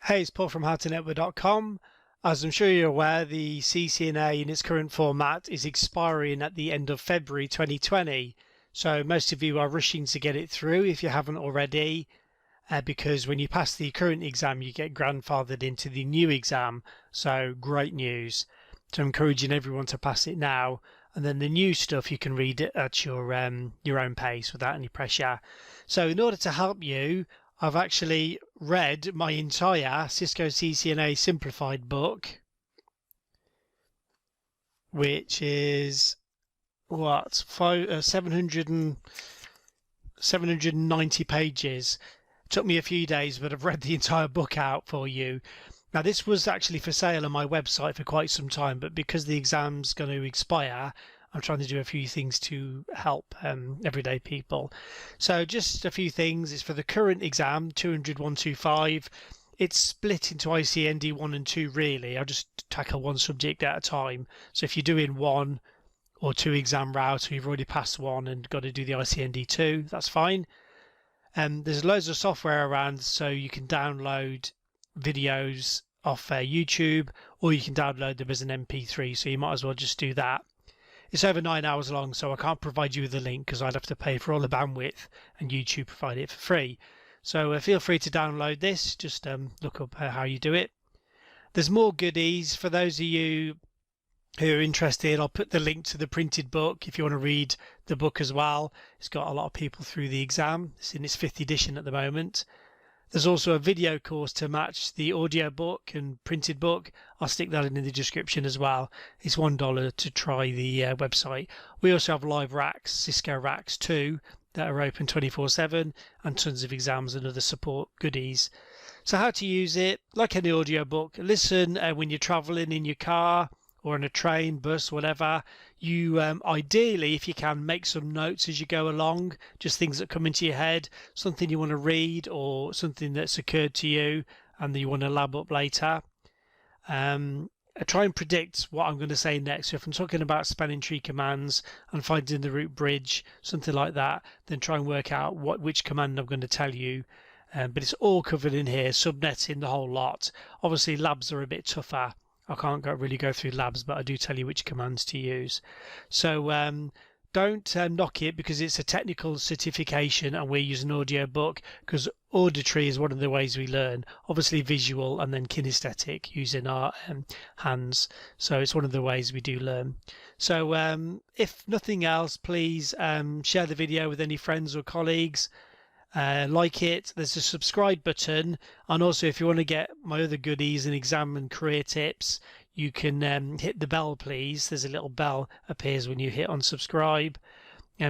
Hey, it's Paul from howtonetwork.com. As I'm sure you're aware, the CCNA in its current format is expiring at the end of February 2020. So most of you are rushing to get it through if you haven't already, because when you pass the current exam, you get grandfathered into the new exam. So great news. So I'm encouraging everyone to pass it now. And then the new stuff you can read it at your own pace without any pressure. So in order to help you, I've actually read my entire Cisco CCNA Simplified book, which is what 790 pages. Took me a few days, but I've read the entire book out for you. Now, this was actually for sale on my website for quite some time, but because the exam's going to expire, I'm trying to do a few things to help everyday people. So just a few things. It's for the current exam, 200-125. It's split into ICND 1 and 2 really. I'll just tackle one subject at a time. So if you're doing 1 or 2 exam route, or you've already passed 1 and got to do the ICND 2, that's fine. There's loads of software around, so you can download videos off YouTube, or you can download them as an MP3, so you might as well just do that. It's over 9 hours long, so I can't provide you with a link because I'd have to pay for all the bandwidth, and YouTube provide it for free. So feel free to download this. Just look up how you do it. There's more goodies for those of you who are interested. I'll put the link to the printed book if you want to read the book as well. It's got a lot of people through the exam. It's in its 5th edition at the moment. There's also a video course to match the audio book and printed book. I'll stick that in the description as well. It's $1 to try the website. We also have live racks, Cisco racks too, that are open 24/7, and tons of exams and other support goodies. So how to use it, like any audio book, listen when you're traveling in your car or on a train, bus, whatever. You ideally, if you can, make some notes as you go along, just things that come into your head, something you want to read or something that's occurred to you and that you want to lab up later. I try and predict what I'm going to say next. So if I'm talking about spanning tree commands and finding the root bridge, something like that, then try and work out which command I'm going to tell you. But it's all covered in here, subnetting, the whole lot. Obviously, labs are a bit tougher. I can't really go through labs, but I do tell you which commands to use. So don't knock it because it's a technical certification and we're using Audiobook, because auditory is one of the ways we learn. Obviously visual and then kinesthetic using our hands. So it's one of the ways we do learn. So if nothing else, please share the video with any friends or colleagues. Like it. There's a subscribe button, and also if you want to get my other goodies and exam and career tips, you can hit the bell, please. There's a little bell appears when you hit on subscribe,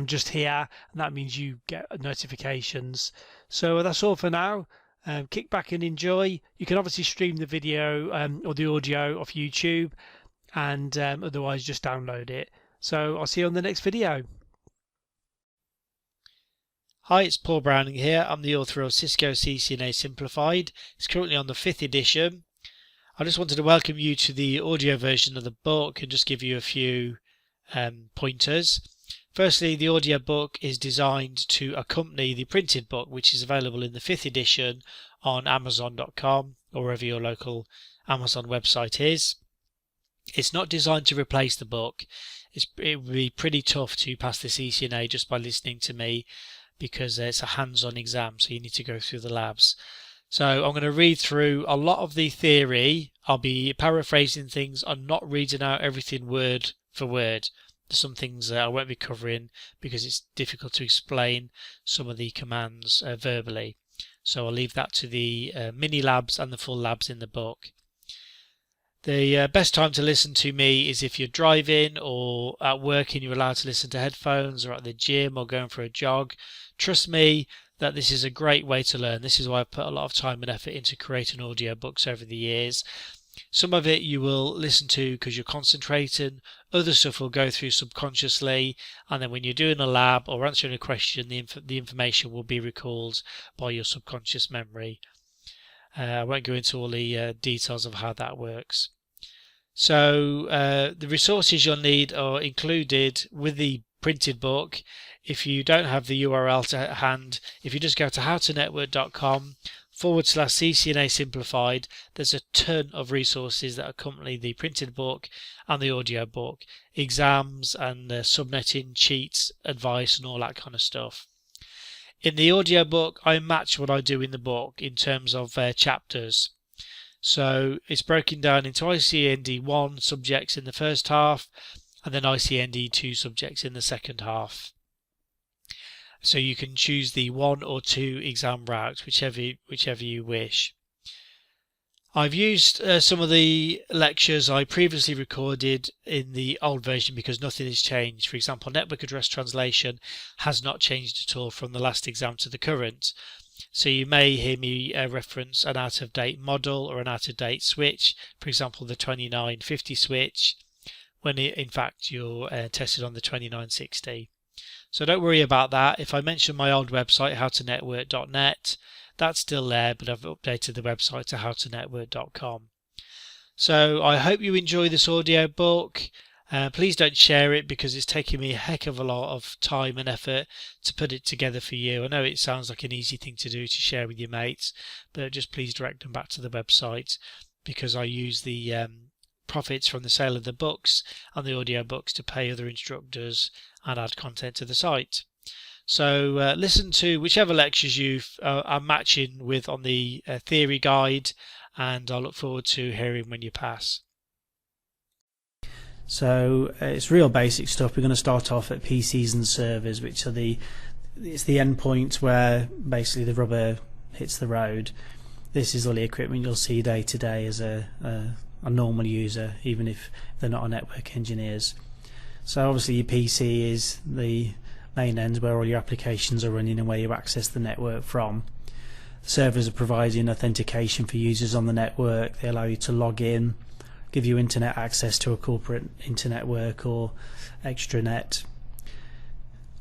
just here, and that means you get notifications. So that's all for now. Kick back and enjoy. You can obviously stream the video or the audio off YouTube, and otherwise just download it. So I'll see you on the next video. Hi, it's Paul Browning here. I'm the author of Cisco CCNA Simplified. It's currently on the 5th edition. I just wanted to welcome you to the audio version of the book and just give you a few pointers. Firstly, the audio book is designed to accompany the printed book, which is available in the 5th edition on Amazon.com or wherever your local Amazon website is. It's not designed to replace the book. It would be pretty tough to pass the CCNA just by listening to me, because it's a hands-on exam, so you need to go through the labs. So I'm going to read through a lot of the theory. I'll be paraphrasing things. I'm not reading out everything word for word. There's some things I won't be covering because it's difficult to explain some of the commands verbally. So I'll leave that to the mini labs and the full labs in the book. The best time to listen to me is if you're driving or at work and you're allowed to listen to headphones, or at the gym or going for a jog. Trust me that this is a great way to learn. This is why I've put a lot of time and effort into creating audiobooks over the years. Some of it you will listen to because you're concentrating. Other stuff will go through subconsciously, and then when you're doing a lab or answering a question, the information will be recalled by your subconscious memory. I won't go into all the details of how that works. So the resources you'll need are included with the printed book. If you don't have the URL to hand, if you just go to howtonetwork.com /CCNA Simplified. There's a ton of resources that accompany the printed book and the audio book, exams and subnetting, cheats, advice and all that kind of stuff. In the audio book, I match what I do in the book in terms of chapters. So it's broken down into ICND1 subjects in the first half and then ICND2 subjects in the second half. So you can choose the 1 or 2 exam routes, whichever you wish. I've used some of the lectures I previously recorded in the old version because nothing has changed. For example, network address translation has not changed at all from the last exam to the current. So you may hear me reference an out-of-date model or an out-of-date switch, for example the 2950 switch, when in fact you're tested on the 2960. So don't worry about that. If I mention my old website, howtonetwork.net, that's still there, but I've updated the website to howtonetwork.com. So I hope you enjoy this audio book. Please don't share it because it's taking me a heck of a lot of time and effort to put it together for you. I know it sounds like an easy thing to do to share with your mates, but just please direct them back to the website because I use the profits from the sale of the books and the audio books to pay other instructors and add content to the site. So listen to whichever lectures you are matching with on the theory guide, and I look forward to hearing when you pass. So it's real basic stuff. We're going to start off at PCs and servers, which are it's the end point where basically the rubber hits the road. This is all the equipment you'll see day to day as a normal user, even if they're not network engineers. So obviously your PC is the main end where all your applications are running and where you access the network from. The servers are providing authentication for users on the network. They allow you to log in, give you internet access to a corporate internet network or extranet,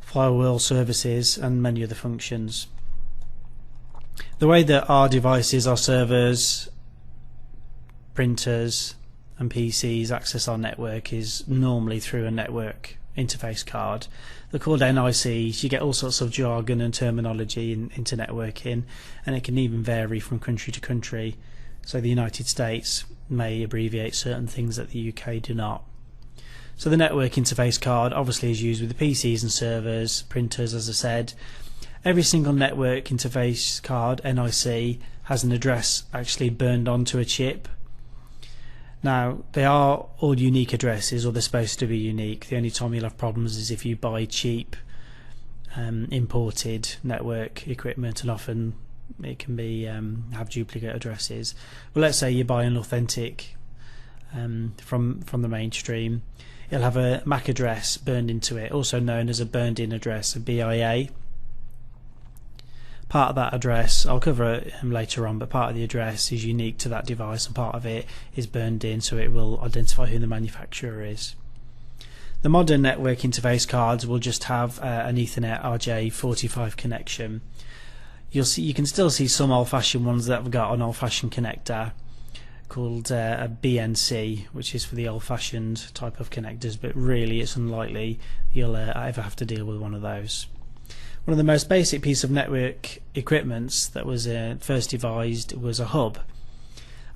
firewall services and many other functions. The way that our devices, our servers, printers and PCs access our network is normally through a network interface card. They're called NICs. You get all sorts of jargon and terminology into networking, and it can even vary from country to country. So the United States may abbreviate certain things that the UK do not. So the network interface card obviously is used with the PCs and servers, printers, as I said. Every single network interface card, NIC, has an address actually burned onto a chip. Now, they are all unique addresses, or they're supposed to be unique. The only time you'll have problems is if you buy cheap imported network equipment, and often it can be have duplicate addresses. Well, let's say you buy an authentic from the mainstream. It'll have a MAC address burned into it, also known as a burned-in address, a BIA. Part of that address, I'll cover it later on, but part of the address is unique to that device and part of it is burned in, so it will identify who the manufacturer is. The modern network interface cards will just have an Ethernet RJ45 connection. You can still see some old-fashioned ones that have got an old-fashioned connector called a BNC, which is for the old-fashioned type of connectors, but really it's unlikely you'll ever have to deal with one of those. One of the most basic piece of network equipment that was first devised was a hub.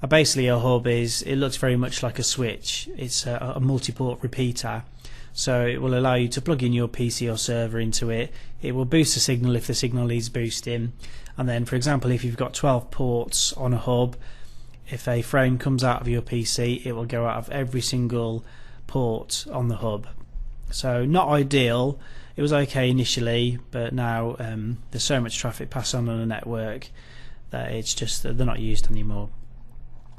Basically a hub it looks very much like a switch. It's a multi-port repeater, so it will allow you to plug in your PC or server into it. It will boost the signal if the signal needs boosting, and then for example if you've got 12 ports on a hub, if a frame comes out of your PC it will go out of every single port on the hub. So not ideal. It was okay initially, but now there's so much traffic passed on a network that it's just they're not used anymore.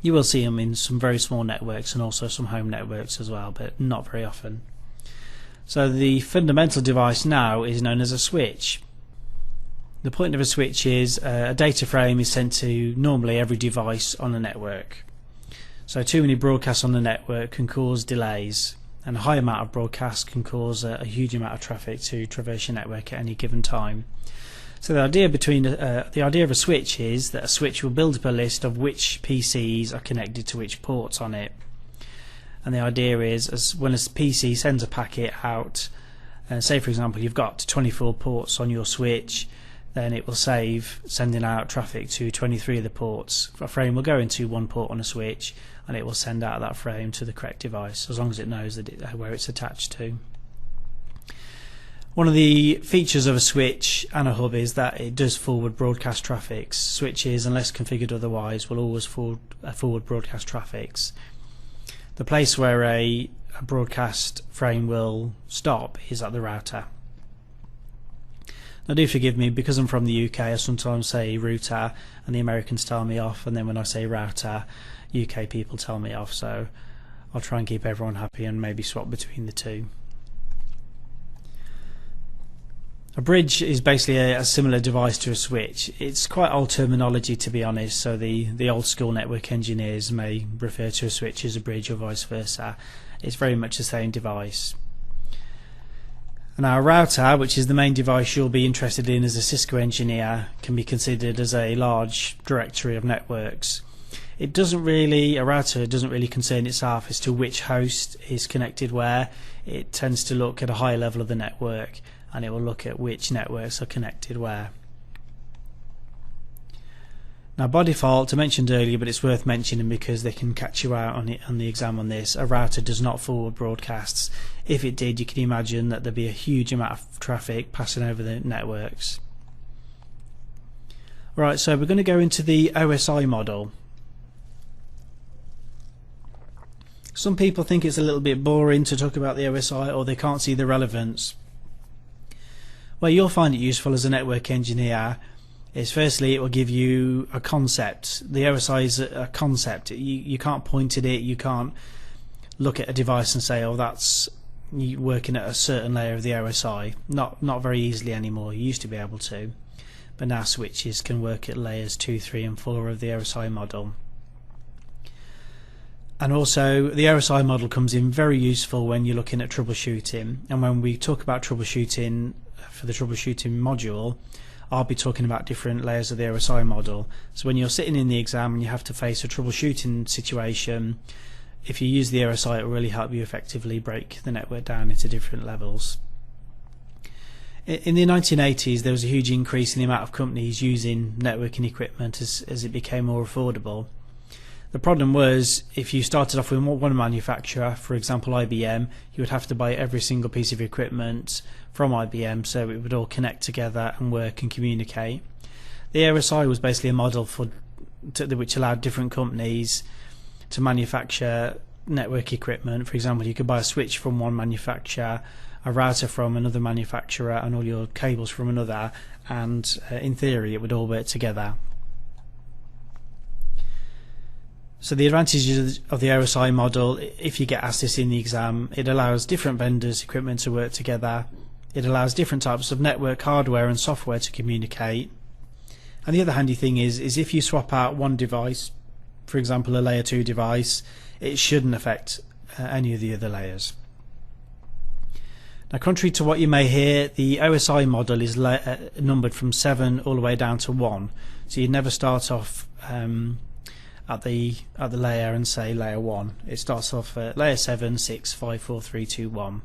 You will see them in some very small networks and also some home networks as well, but not very often. So the fundamental device now is known as a switch. The point of a switch is a data frame is sent to normally every device on a network. So too many broadcasts on the network can cause delays, and a high amount of broadcast can cause a huge amount of traffic to traverse your network at any given time. So the idea of a switch is that a switch will build up a list of which PCs are connected to which ports on it. And the idea is, when a PC sends a packet out, say for example you've got 24 ports on your switch, then it will save sending out traffic to 23 of the ports. A frame will go into one port on a switch, and it will send out that frame to the correct device, as long as it knows that where it's attached to. One of the features of a switch and a hub is that it does forward broadcast traffics. Switches, unless configured otherwise, will always forward broadcast traffics. The place where a broadcast frame will stop is at the router. Now do forgive me, because I'm from the UK, I sometimes say router and the Americans tell me off, and then when I say router, UK people tell me off, so I'll try and keep everyone happy and maybe swap between the two. A bridge is basically a similar device to a switch. It's quite old terminology, to be honest, so the old school network engineers may refer to a switch as a bridge or vice versa. It's very much the same device. And our router, which is the main device you'll be interested in as a Cisco engineer, can be considered as a large directory of networks. A router doesn't really concern itself as to which host is connected where. It tends to look at a high level of the network, and it will look at which networks are connected where. Now by default, I mentioned earlier, but it's worth mentioning because they can catch you out on the exam on this, a router does not forward broadcasts. If it did, you can imagine that there'd be a huge amount of traffic passing over the networks. Right, so we're going to go into the OSI model. Some people think it's a little bit boring to talk about the OSI, or they can't see the relevance. Well, you'll find it useful as a network engineer. Is firstly, it will give you a concept. The OSI is a concept. You can't point at it, you can't look at a device and say, oh, that's you working at a certain layer of the OSI. Not very easily anymore. You used to be able to, but now switches can work at layers 2, 3 and 4 of the OSI model. And also the OSI model comes in very useful when you're looking at troubleshooting, and when we talk about troubleshooting for the troubleshooting module, I'll be talking about different layers of the OSI model. So when you're sitting in the exam and you have to face a troubleshooting situation, if you use the OSI, it will really help you effectively break the network down into different levels. In the 1980s, there was a huge increase in the amount of companies using networking equipment as it became more affordable. The problem was, if you started off with one manufacturer, for example IBM, you would have to buy every single piece of equipment from IBM so it would all connect together and work and communicate. The OSI was basically a model which allowed different companies to manufacture network equipment. For example, you could buy a switch from one manufacturer, a router from another manufacturer, and all your cables from another, and in theory it would all work together. So the advantages of the OSI model, if you get asked this in the exam, it allows different vendors' equipment to work together. It allows different types of network hardware and software to communicate. And the other handy thing is if you swap out one device, for example a layer 2 device, it shouldn't affect any of the other layers. Now, contrary to what you may hear, the OSI model is numbered from 7 all the way down to 1. So you never start off at the layer and say layer 1. It starts off at layer 7, 6, 5, 4, 3, 2, 1.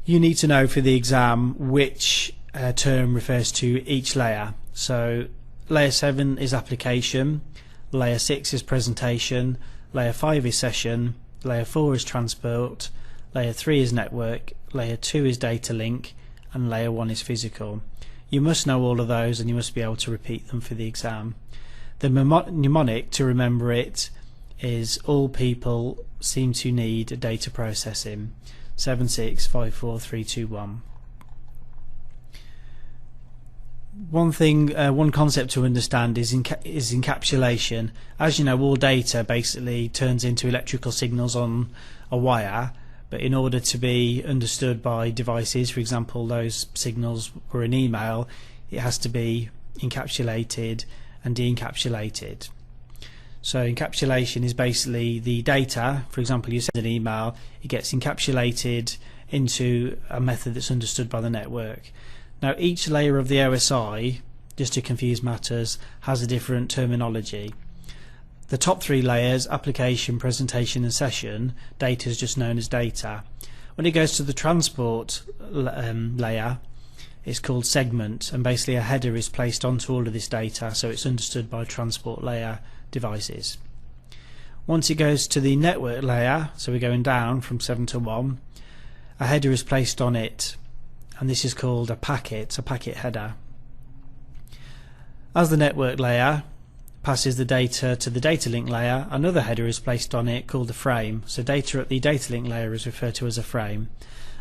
You need to know for the exam which term refers to each layer. So layer 7 is application, layer 6 is presentation, layer 5 is session, layer 4 is transport, layer 3 is network, layer 2 is data link, and layer 1 is physical. You must know all of those, and you must be able to repeat them for the exam. The mnemonic to remember it is all people seem to need data processing. 7, 6, 5, 4, 3, 2, 1. One concept to understand is encapsulation. As you know, all data basically turns into electrical signals on a wire, but in order to be understood by devices, for example those signals were an email, it has to be encapsulated and de-encapsulated. So encapsulation is basically the data. For example, you send an email, it gets encapsulated into a method that's understood by the network. Now each layer of the OSI, just to confuse matters, has a different terminology. The top 3 layers, application, presentation and session, data is just known as data. When it goes to the transport layer, It's called segment, and basically a header is placed onto all of this data so it's understood by transport layer devices. Once it goes to the network layer, so we're going down from 7 to 1, a header is placed on it, and this is called a packet header. As the network layer passes the data to the data link layer, another header is placed on it called a frame. So data at the data link layer is referred to as a frame.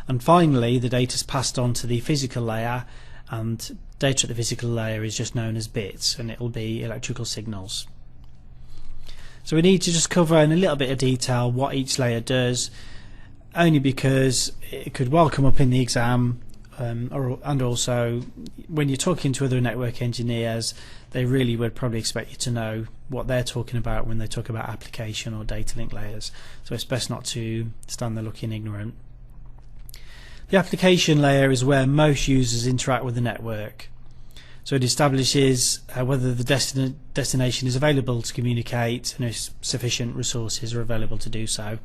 And finally, the data is passed on to the physical layer, and data at the physical layer is just known as bits, and it will be electrical signals. So we need to just cover in a little bit of detail what each layer does, only because it could well come up in the exam, and also when you're talking to other network engineers, they really would probably expect you to know what they're talking about when they talk about application or data link layers. So it's best not to stand there looking ignorant. The application layer is where most users interact with the network. So it establishes whether the destination is available to communicate and if sufficient resources are available to do so.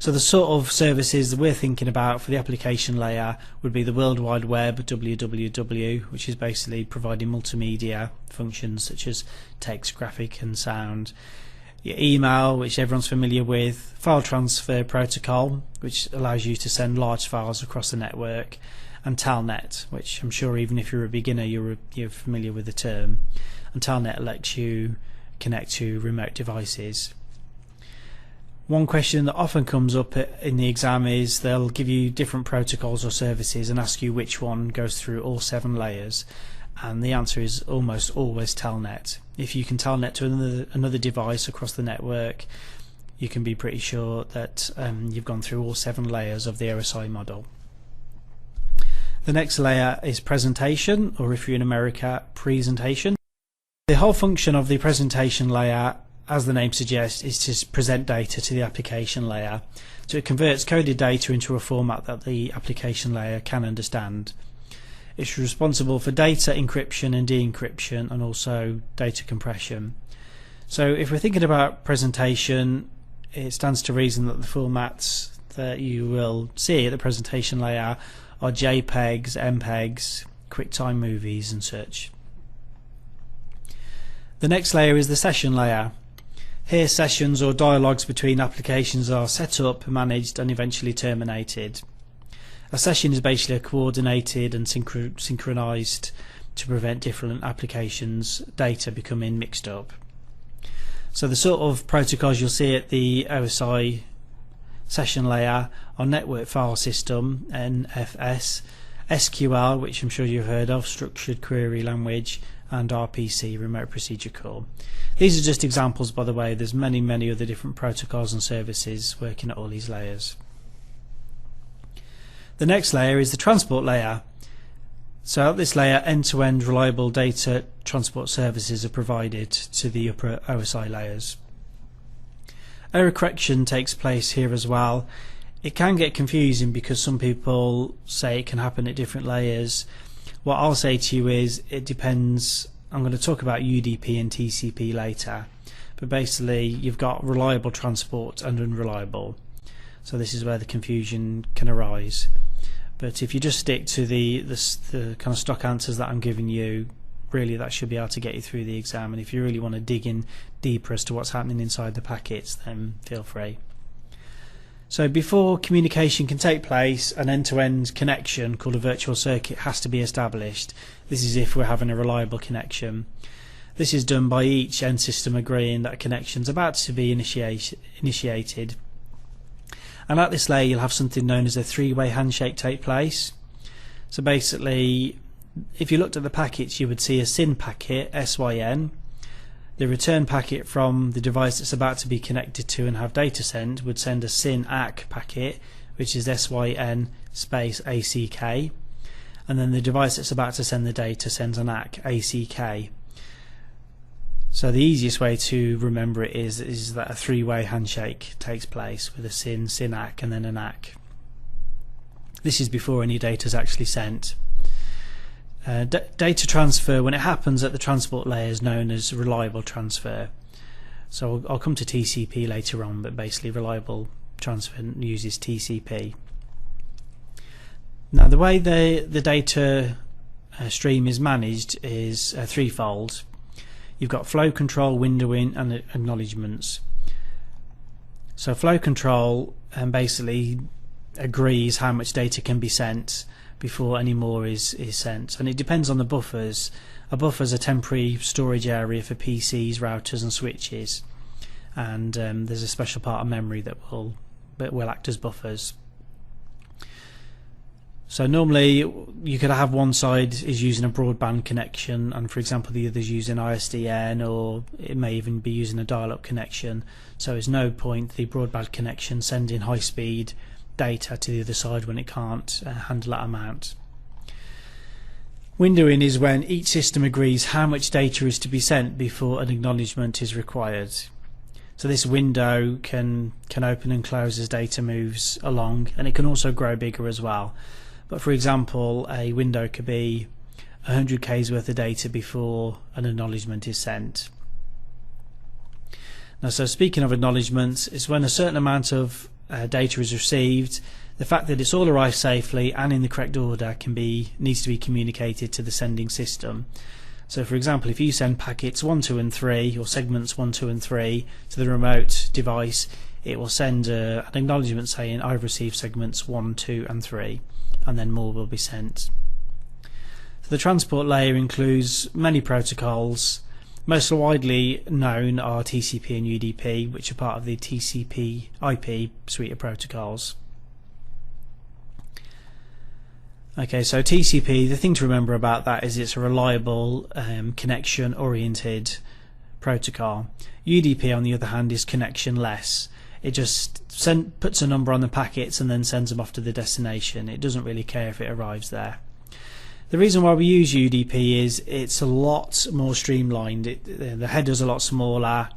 So the sort of services that we're thinking about for the application layer would be the World Wide Web, WWW, which is basically providing multimedia functions such as text, graphic and sound. Your email, which everyone's familiar with, file transfer protocol, which allows you to send large files across the network, and Telnet, which I'm sure even if you're a beginner you're familiar with the term. And Telnet lets you connect to remote devices. One question that often comes up in the exam is they'll give you different protocols or services and ask you which one goes through all 7 layers, and the answer is almost always Telnet. If you can Telnet to another device across the network, you can be pretty sure that you've gone through all 7 layers of the OSI model. The next layer is presentation, or if you're in America, presentation. The whole function of the presentation layer, as the name suggests, is to present data to the application layer. So it converts coded data into a format that the application layer can understand. It's responsible for data encryption and de-encryption, and also data compression. So if we're thinking about presentation, it stands to reason that the formats that you will see at the presentation layer are JPEGs, MPEGs, QuickTime movies and such. The next layer is the session layer. Here sessions or dialogues between applications are set up, managed and eventually terminated. A session is basically coordinated and synchronized to prevent different applications' data becoming mixed up. So the sort of protocols you'll see at the OSI session layer are network file system, NFS, SQL, which I'm sure you've heard of, structured query language, and RPC, remote procedure call. These are just examples, by the way. There's many other different protocols and services working at all these layers. The next layer is the transport layer. So at this layer, end-to-end reliable data transport services are provided to the upper OSI layers. Error correction takes place here as well. It can get confusing because some people say it can happen at different layers. What I'll say to you is it depends. I'm going to talk about UDP and TCP later, but basically you've got reliable transport and unreliable. So this is where the confusion can arise. But if you just stick to the kind of stock answers that I'm giving you, really that should be able to get you through the exam. And if you really want to dig in deeper as to what's happening inside the packets, then feel free. So before communication can take place, an end-to-end connection called a virtual circuit has to be established. This is if we're having a reliable connection. This is done by each end system agreeing that a connection is about to be initiated. And at this layer you'll have something known as a three-way handshake take place. So basically, if you looked at the packets, you would see a SYN packet, SYN. The return packet from the device that's about to be connected to and have data sent would send a SYN ACK packet, which is SYN space ACK. And then the device that's about to send the data sends an ACK, ACK. So the easiest way to remember it is that a three-way handshake takes place with a SYN, SYN ACK and then an ACK. This is before any data is actually sent. Data transfer, when it happens at the transport layer, is known as reliable transfer. So I'll come to TCP later on, but basically reliable transfer uses TCP. Now the way the data stream is managed is threefold. You've got flow control, windowing, and acknowledgements. So flow control basically agrees how much data can be sent before any more is sent, and it depends on the buffers. A buffer is a temporary storage area for PCs, routers and switches, and there's a special part of memory that will act as buffers. So normally you could have one side is using a broadband connection, and for example the other is using ISDN, or it may even be using a dial-up connection. So there's no point the broadband connection sending high-speed data to the other side when it can't handle that amount. Windowing is when each system agrees how much data is to be sent before an acknowledgement is required. So this window can open and close as data moves along, and it can also grow bigger as well. But for example, a window could be 100 K's worth of data before an acknowledgement is sent. Now, so speaking of acknowledgements, it's when a certain amount of data is received. The fact that it's all arrived safely and in the correct order needs to be communicated to the sending system. So for example, if you send packets 1, 2 and 3, or segments 1, 2 and 3 to the remote device, it will send an acknowledgement saying I've received segments 1, 2 and 3, and then more will be sent. So the transport layer includes many protocols. Most widely known are TCP and UDP, which are part of the TCP IP suite of protocols. Okay, so TCP, the thing to remember about that is it's a reliable connection oriented protocol. UDP on the other hand is connectionless. It just puts a number on the packets and then sends them off to the destination. It doesn't really care if it arrives there. The reason why we use UDP is it's a lot more streamlined. The header's a lot smaller,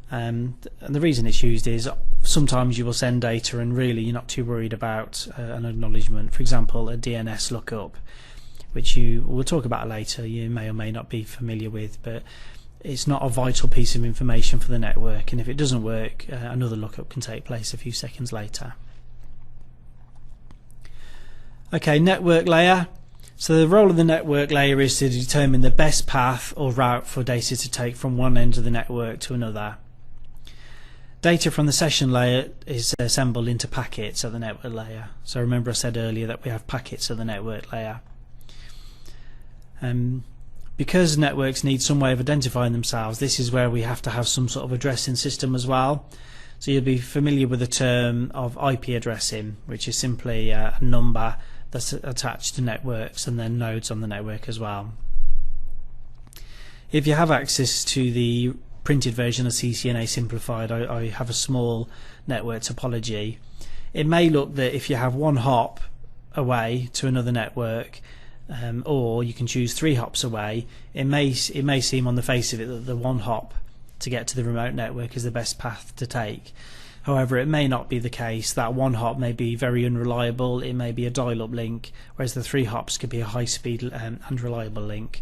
and the reason it's used is sometimes you will send data and really you're not too worried about an acknowledgement. For example, a DNS lookup, which we'll talk about later, you may or may not be familiar with, but it's not a vital piece of information for the network, and if it doesn't work, another lookup can take place a few seconds later. Okay, network layer. So the role of the network layer is to determine the best path or route for data to take from one end of the network to another. Data from the session layer is assembled into packets at the network layer. So remember I said earlier that we have packets at the network layer. Because networks need some way of identifying themselves, this is where we have to have some sort of addressing system as well. So you'll be familiar with the term of IP addressing, which is simply a number that's attached to networks and then nodes on the network as well. If you have access to the printed version of CCNA Simplified, I have a small network topology. It may look that if you have one hop away to another network, or you can choose 3 hops away, it may seem on the face of it that the one hop to get to the remote network is the best path to take. However, it may not be the case. That one hop may be very unreliable, it may be a dial-up link, whereas the 3 hops could be a high-speed and reliable link.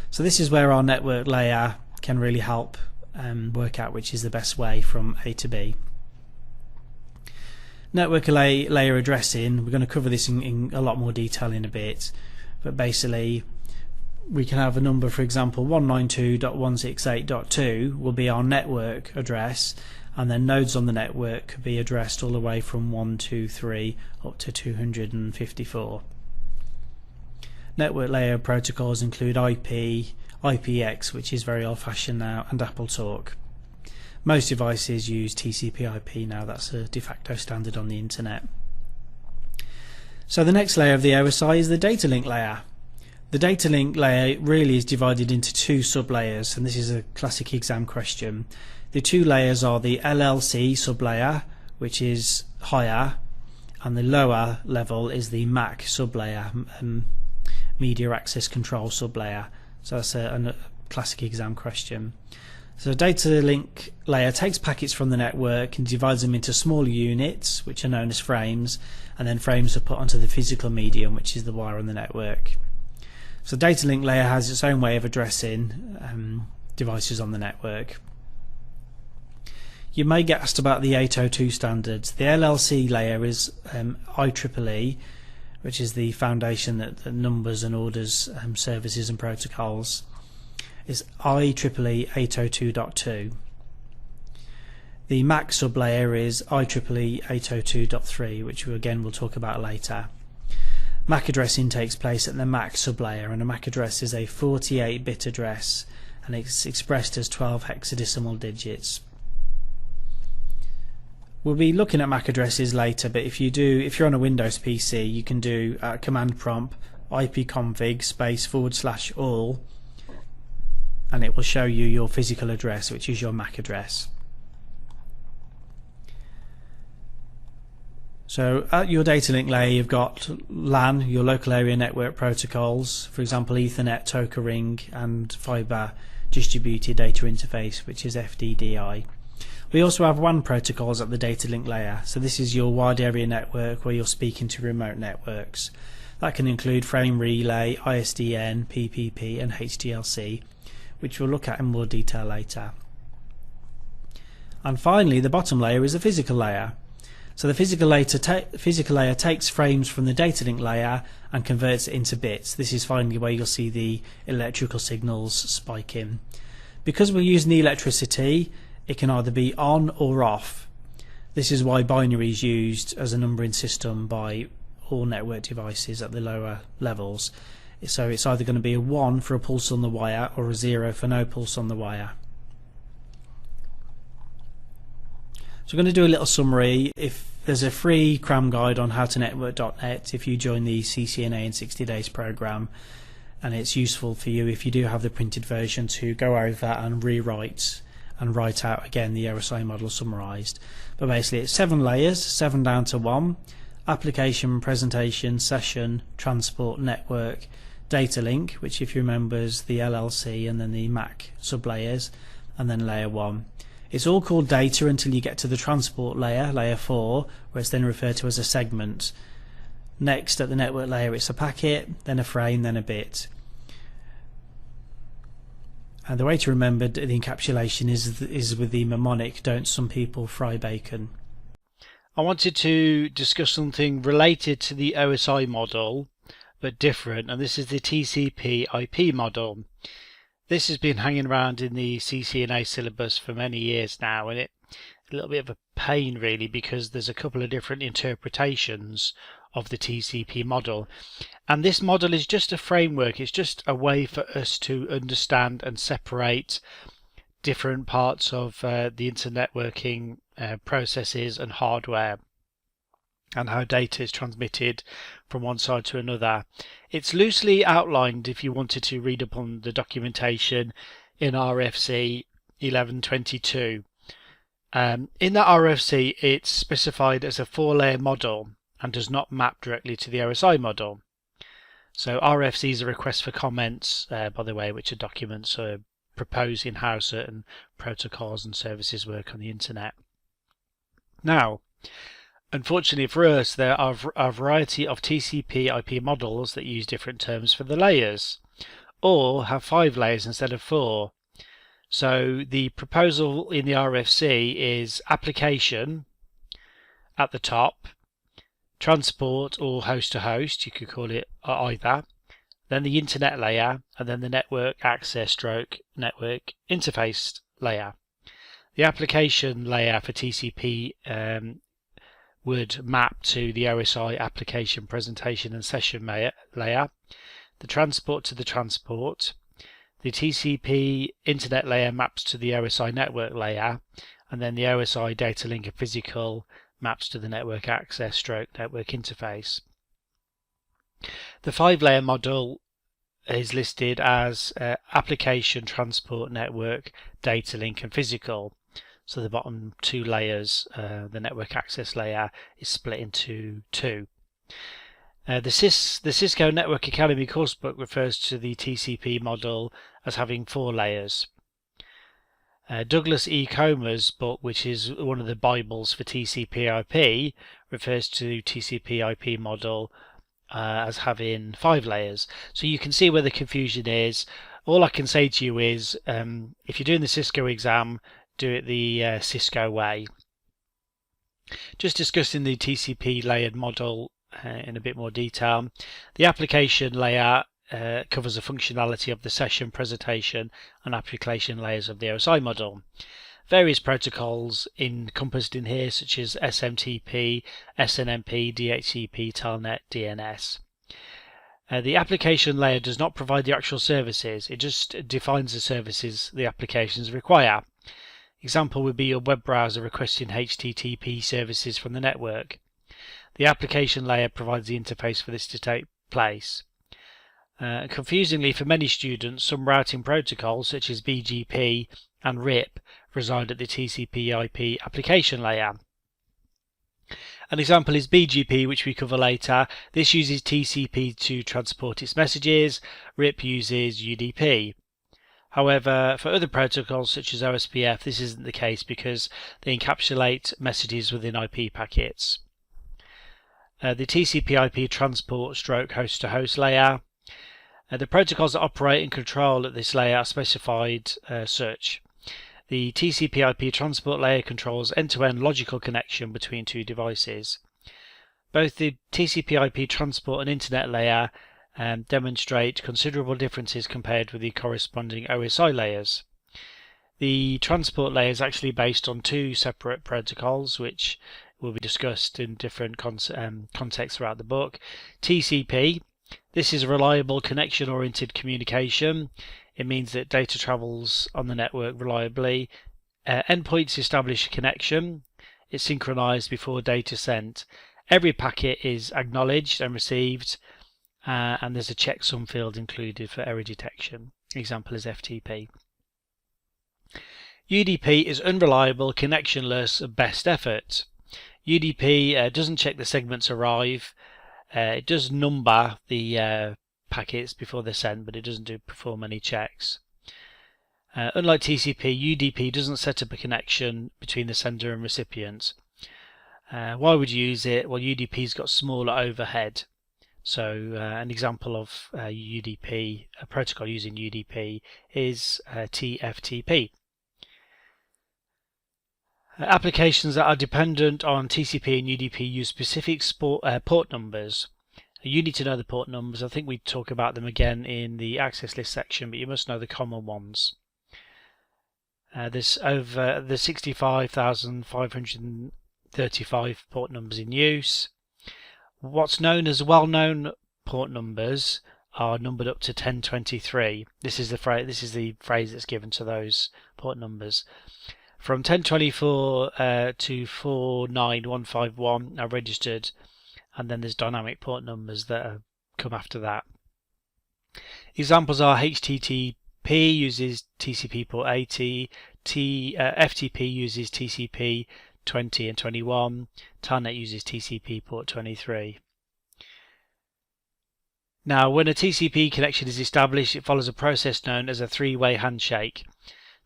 So this is where our network layer can really help work out which is the best way from A to B. Network layer addressing, we're going to cover this in a lot more detail in a bit, but basically we can have a number, for example 192.168.2 will be our network address, and then nodes on the network could be addressed all the way from 123 up to 254. Network layer protocols include IP, IPX, which is very old-fashioned now, and AppleTalk. Most devices use TCP/IP now. That's a de facto standard on the internet. So the next layer of the OSI is the data link layer. The data link layer really is divided into 2 sub-layers, and this is a classic exam question. The 2 layers are the LLC sublayer, which is higher, and the lower level is the MAC sublayer, Media Access Control sublayer. So that's a classic exam question. So data link layer takes packets from the network and divides them into smaller units, which are known as frames, and then frames are put onto the physical medium, which is the wire on the network. So data link layer has its own way of addressing devices on the network. You may get asked about the 802 standards. The LLC layer is IEEE, which is the foundation that numbers and orders services and protocols, is IEEE 802.2. The MAC sublayer is IEEE 802.3, which we again will talk about later. MAC addressing takes place at the MAC sublayer, and a MAC address is a 48-bit address, and it's expressed as 12 hexadecimal digits. We'll be looking at MAC addresses later, but if you're on a Windows PC, you can do command prompt ipconfig /all, and it will show you your physical address, which is your MAC address. So at your data link layer, you've got LAN, your local area network protocols, for example Ethernet, Toka Ring, and Fiber Distributed Data Interface, which is FDDI. We also have WAN protocols at the data link layer. So this is your wide area network where you're speaking to remote networks. That can include frame relay, ISDN, PPP, and HDLC, which we'll look at in more detail later. And finally, the bottom layer is the physical layer. So the physical layer takes frames from the data link layer and converts it into bits. This is finally where you'll see the electrical signals spiking. Because we're using the electricity, it can either be on or off. This is why binary is used as a numbering system by all network devices at the lower levels. So it's either going to be a 1 for a pulse on the wire or a 0 for no pulse on the wire. So we're going to do a little summary. If there's a free cram guide on howtonetwork.net if you join the CCNA in 60 days program, and it's useful for you if you do have the printed version to go over and rewrite and write out again the OSI model summarized. But basically it's 7 layers, 7 down to 1: application, presentation, session, transport, network, data link, which if you remember is the LLC, and then the MAC sublayers, and then layer 1. It's all called data until you get to the transport layer, layer 4, where it's then referred to as a segment. Next, at the network layer, it's a packet, then a frame, then a bit. And the way to remember the encapsulation is with the mnemonic, don't some people fry bacon. I wanted to discuss something related to the OSI model, but different, and this is the TCP IP model. This has been hanging around in the CCNA syllabus for many years now, and it's a little bit of a pain really, because there's a couple of different interpretations of the TCP model, and this model is just a framework. It's just a way for us to understand and separate different parts of the internetworking processes and hardware, and how data is transmitted from one side to another. It's loosely outlined if you wanted to read up on the documentation in RFC 1122. In that RFC, it's specified as a 4-layer model and does not map directly to the OSI model. So RFC is a request for comments, by the way, which are documents proposing how certain protocols and services work on the internet. Now, unfortunately for us, there are a variety of TCP IP models that use different terms for the layers, or have 5 layers instead of 4. So the proposal in the RFC is application at the top, transport or host to host, you could call it either, then the internet layer, and then the network access / network interface layer. The application layer for TCP would map to the OSI application, presentation and session layer, the transport to the transport, the TCP internet layer maps to the OSI network layer, and then the OSI data link and physical maps to the network access / network interface. The 5-layer model is listed as application, transport, network, data link and physical. So the bottom 2 layers, the network access layer, is split into 2. The Cisco Network Academy coursebook refers to the TCP model as having 4 layers. Douglas E. Comer's book, which is one of the Bibles for TCP/IP, refers to TCP/IP model as having 5 layers. So you can see where the confusion is. All I can say to you is, if you're doing the Cisco exam, do it the Cisco way. Just discussing the TCP layered model in a bit more detail. The application layer covers the functionality of the session, presentation and application layers of the OSI model. Various protocols encompassed in here such as SMTP, SNMP, DHCP, Telnet, DNS. The application layer does not provide the actual services, it just defines the services the applications require. Example would be your web browser requesting HTTP services from the network. The application layer provides the interface for this to take place. Confusingly for many students, some routing protocols such as BGP and RIP reside at the TCP/IP application layer. An example is BGP, which we cover later. This uses TCP to transport its messages. RIP uses UDP. However, for other protocols such as OSPF, this isn't the case because they encapsulate messages within IP packets. The TCP/IP transport / host-to-host layer. The protocols that operate and control at this layer are specified such. The TCP/IP transport layer controls end-to-end logical connection between two devices. Both the TCP/IP transport and internet layer demonstrate considerable differences compared with the corresponding OSI layers. The transport layer is actually based on two separate protocols which will be discussed in different contexts throughout the book. TCP, this is reliable connection-oriented communication. It means that data travels on the network reliably. Endpoints establish a connection. It's synchronized before data sent. Every packet is acknowledged and received, and there's a checksum field included for error detection. Example is FTP. UDP is unreliable, connectionless, best effort. UDP doesn't check the segments arrive. It does number the packets before they're sent, but it doesn't perform any checks. Unlike TCP, UDP doesn't set up a connection between the sender and recipient. Why would you use it? Well, UDP's got smaller overhead. So an example of UDP, a protocol using UDP, is TFTP. Applications that are dependent on TCP and UDP use specific port numbers. You need to know the port numbers. I think we talk about them again in the access list section, but you must know the common ones. There's over the 65,535 port numbers in use. What's known as well-known port numbers are numbered up to 1023. This is the phrase that's given to those port numbers. From 1024 to 49151 are registered, and then there's dynamic port numbers that come after that. Examples are HTTP uses TCP port 80, FTP uses TCP 20 and 21, Telnet uses TCP port 23. Now, when a TCP connection is established, it follows a process known as a three-way handshake.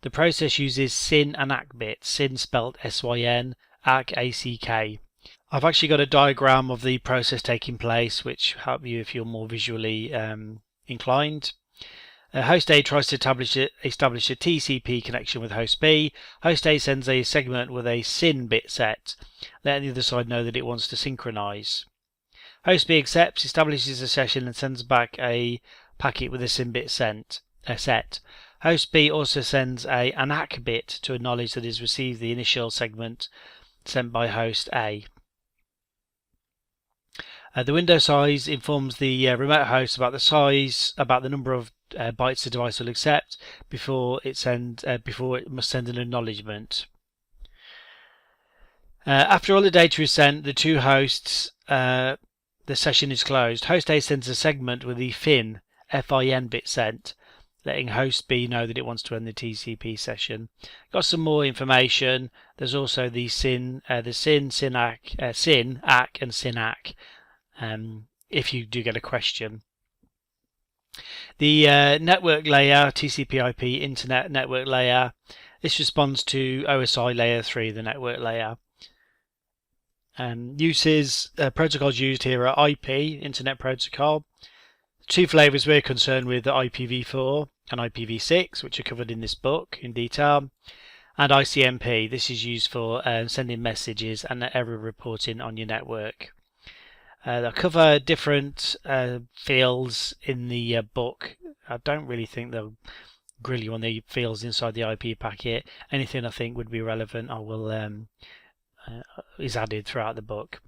The process uses SYN and ACK bits, SYN spelled SYN, ACK ACK. I've actually got a diagram of the process taking place which help you if you're more visually inclined. Host A tries to establish a TCP connection with host B. Host A sends a segment with a SYN bit set, letting the other side know that it wants to synchronize. Host B accepts, establishes a session and sends back a packet with a SYN bit set. Host B also sends an ACK bit to acknowledge that it has received the initial segment sent by host A. The window size informs the remote host about the number of bytes the device will accept before it must send an acknowledgement. After all the data is sent, the two hosts, the session is closed. Host A sends a segment with the FIN bit sent, letting host B know that it wants to end the TCP session. Got some more information. There's also the SYN, ACK, and SYN-ACK, if you do get a question. The network layer, TCP/IP Internet Network Layer, this responds to OSI Layer 3, the network layer. Protocols used here are IP, Internet Protocol. Two flavors we're concerned with are IPv4 and IPv6, which are covered in this book in detail, and ICMP. This is used for sending messages and error reporting on your network. They'll cover different fields in the book. I don't really think they'll grill you on the fields inside the IP packet. Anything I think would be relevant, I will is added throughout the book.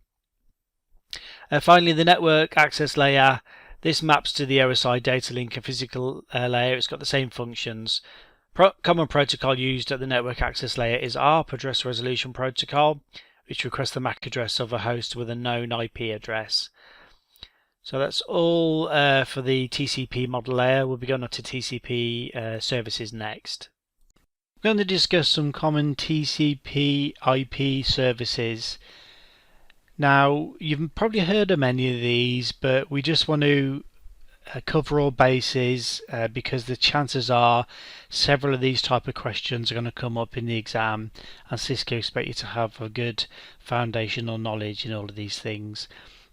Finally, the network access layer. This maps to the OSI data link and physical layer. It's got the same functions. Common protocol used at the network access layer is ARP, Address Resolution Protocol, which requests the MAC address of a host with a known IP address. So that's all for the TCP model layer. We'll be going on to TCP services next. We're going to discuss some common TCP IP services. Now, you've probably heard of many of these, but we just want to cover all bases because the chances are several of these type of questions are going to come up in the exam, and Cisco expect you to have a good foundational knowledge in all of these things.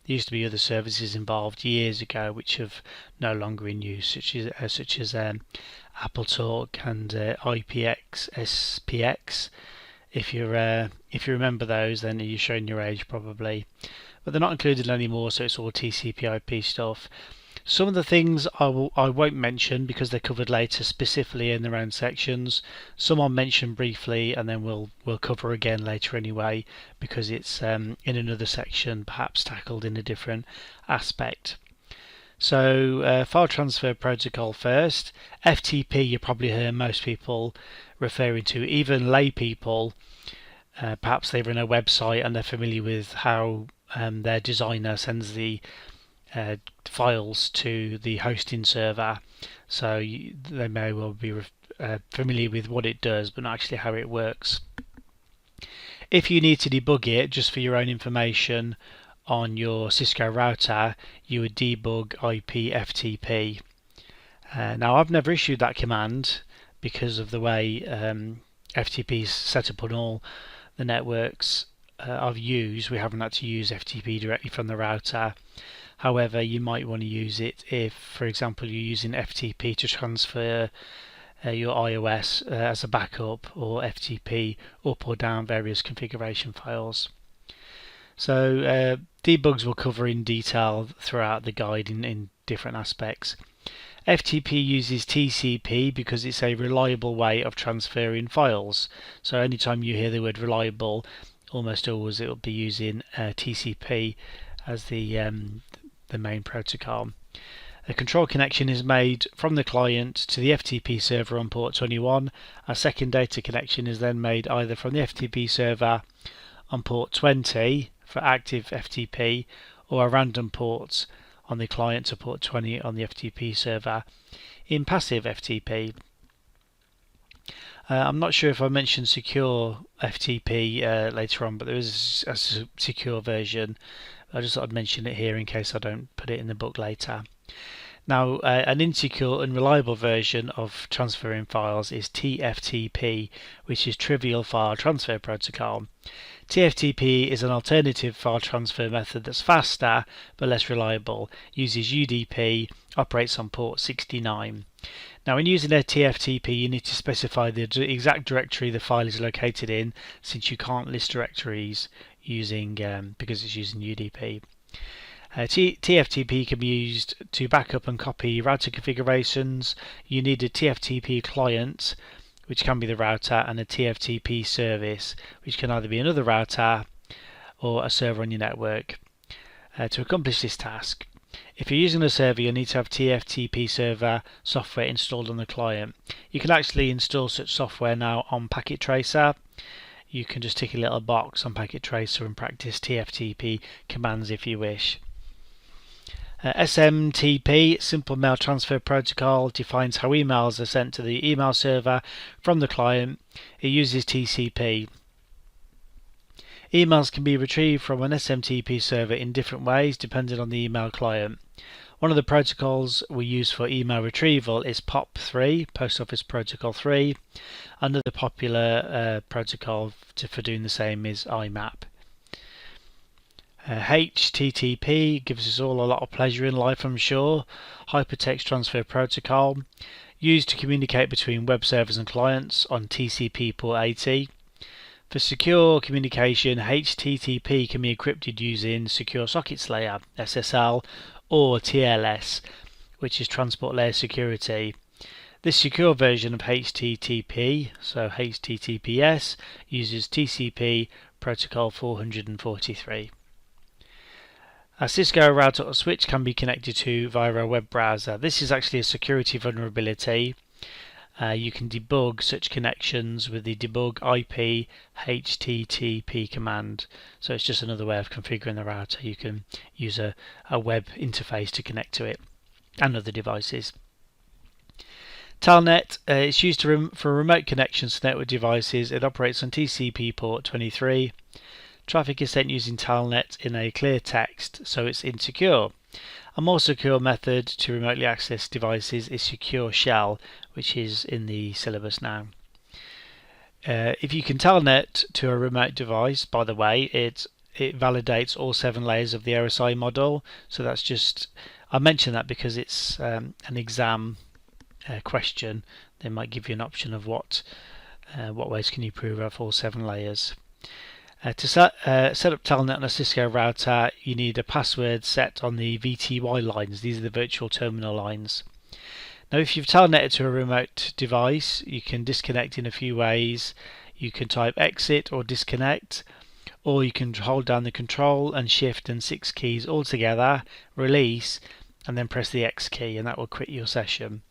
There used to be other services involved years ago which have no longer in use, such as AppleTalk and IPX, SPX. If you remember those, then you're showing your age probably. But they're not included anymore, so it's all TCP/IP stuff. Some of the things I won't mention because they're covered later specifically in their own sections. Some I'll mention briefly, and then we'll cover again later anyway, because it's in another section, perhaps tackled in a different aspect. So file transfer protocol first. FTP you probably heard most people referring to, even lay people. Perhaps they run a website and they're familiar with how their designer sends the files to the hosting server, so they may well be familiar with what it does, but not actually how it works. If you need to debug it just for your own information on your Cisco router, you would debug IP FTP. Now, I've never issued that command because of the way FTP is set up on all the networks I've used. We haven't had to use FTP directly from the router. However, you might want to use it if, for example, you're using FTP to transfer your iOS as a backup, or FTP up or down various configuration files. So debugs we'll cover in detail throughout the guide in different aspects. FTP uses TCP because it's a reliable way of transferring files. So anytime you hear the word reliable, almost always it will be using TCP as the main protocol. A control connection is made from the client to the FTP server on port 21. A second data connection is then made either from the FTP server on port 20 for active FTP, or a random port on the client to port 20 on the FTP server in passive FTP. I'm not sure if I mentioned secure FTP later on, but there is a secure version. I just thought I'd mention it here in case I don't put it in the book later. Now, an insecure and reliable version of transferring files is TFTP, which is Trivial File Transfer Protocol. TFTP is an alternative file transfer method that's faster but less reliable, uses UDP, operates on port 69. Now, when using a TFTP, you need to specify the exact directory the file is located in, since you can't list directories using because it's using UDP. TFTP can be used to backup and copy router configurations. You need a TFTP client, which can be the router, and a TFTP service, which can either be another router or a server on your network. To accomplish this task, if you're using a server, you need to have TFTP server software installed on the client. You can actually install such software now on Packet Tracer. You can just tick a little box on Packet Tracer and practice TFTP commands if you wish. SNMP, Simple Mail Transfer Protocol, defines how emails are sent to the email server from the client. It uses TCP. Emails can be retrieved from an SMTP server in different ways depending on the email client. One of the protocols we use for email retrieval is POP3, Post Office Protocol 3. Another popular protocol for doing the same is IMAP. HTTP gives us all a lot of pleasure in life, I'm sure. Hypertext Transfer Protocol, used to communicate between web servers and clients on TCP port 80. For secure communication, HTTP can be encrypted using Secure Sockets Layer, SSL, or TLS, which is Transport Layer Security. This secure version of HTTP, so HTTPS, uses TCP Protocol 443. A Cisco router or switch can be connected to via a web browser. This is actually a security vulnerability. You can debug such connections with the debug IP HTTP command. So it's just another way of configuring the router. You can use a web interface to connect to it and other devices. Telnet is used for remote connections to network devices. It operates on TCP port 23. Traffic is sent using Telnet in a clear text, so it's insecure. A more secure method to remotely access devices is Secure Shell, which is in the syllabus now. If you can Telnet to a remote device, by the way, it validates all 7 layers of the RSI model. So that's just, I mention that because it's an exam question. They might give you an option of what ways can you prove out all 7 layers. To set up Telnet on a Cisco router, you need a password set on the VTY lines. These are the virtual terminal lines. Now, if you've Telneted to a remote device, you can disconnect in a few ways. You can type exit or disconnect, or you can hold down the Control and Shift and 6 keys all together, release, and then press the X key, and that will quit your session.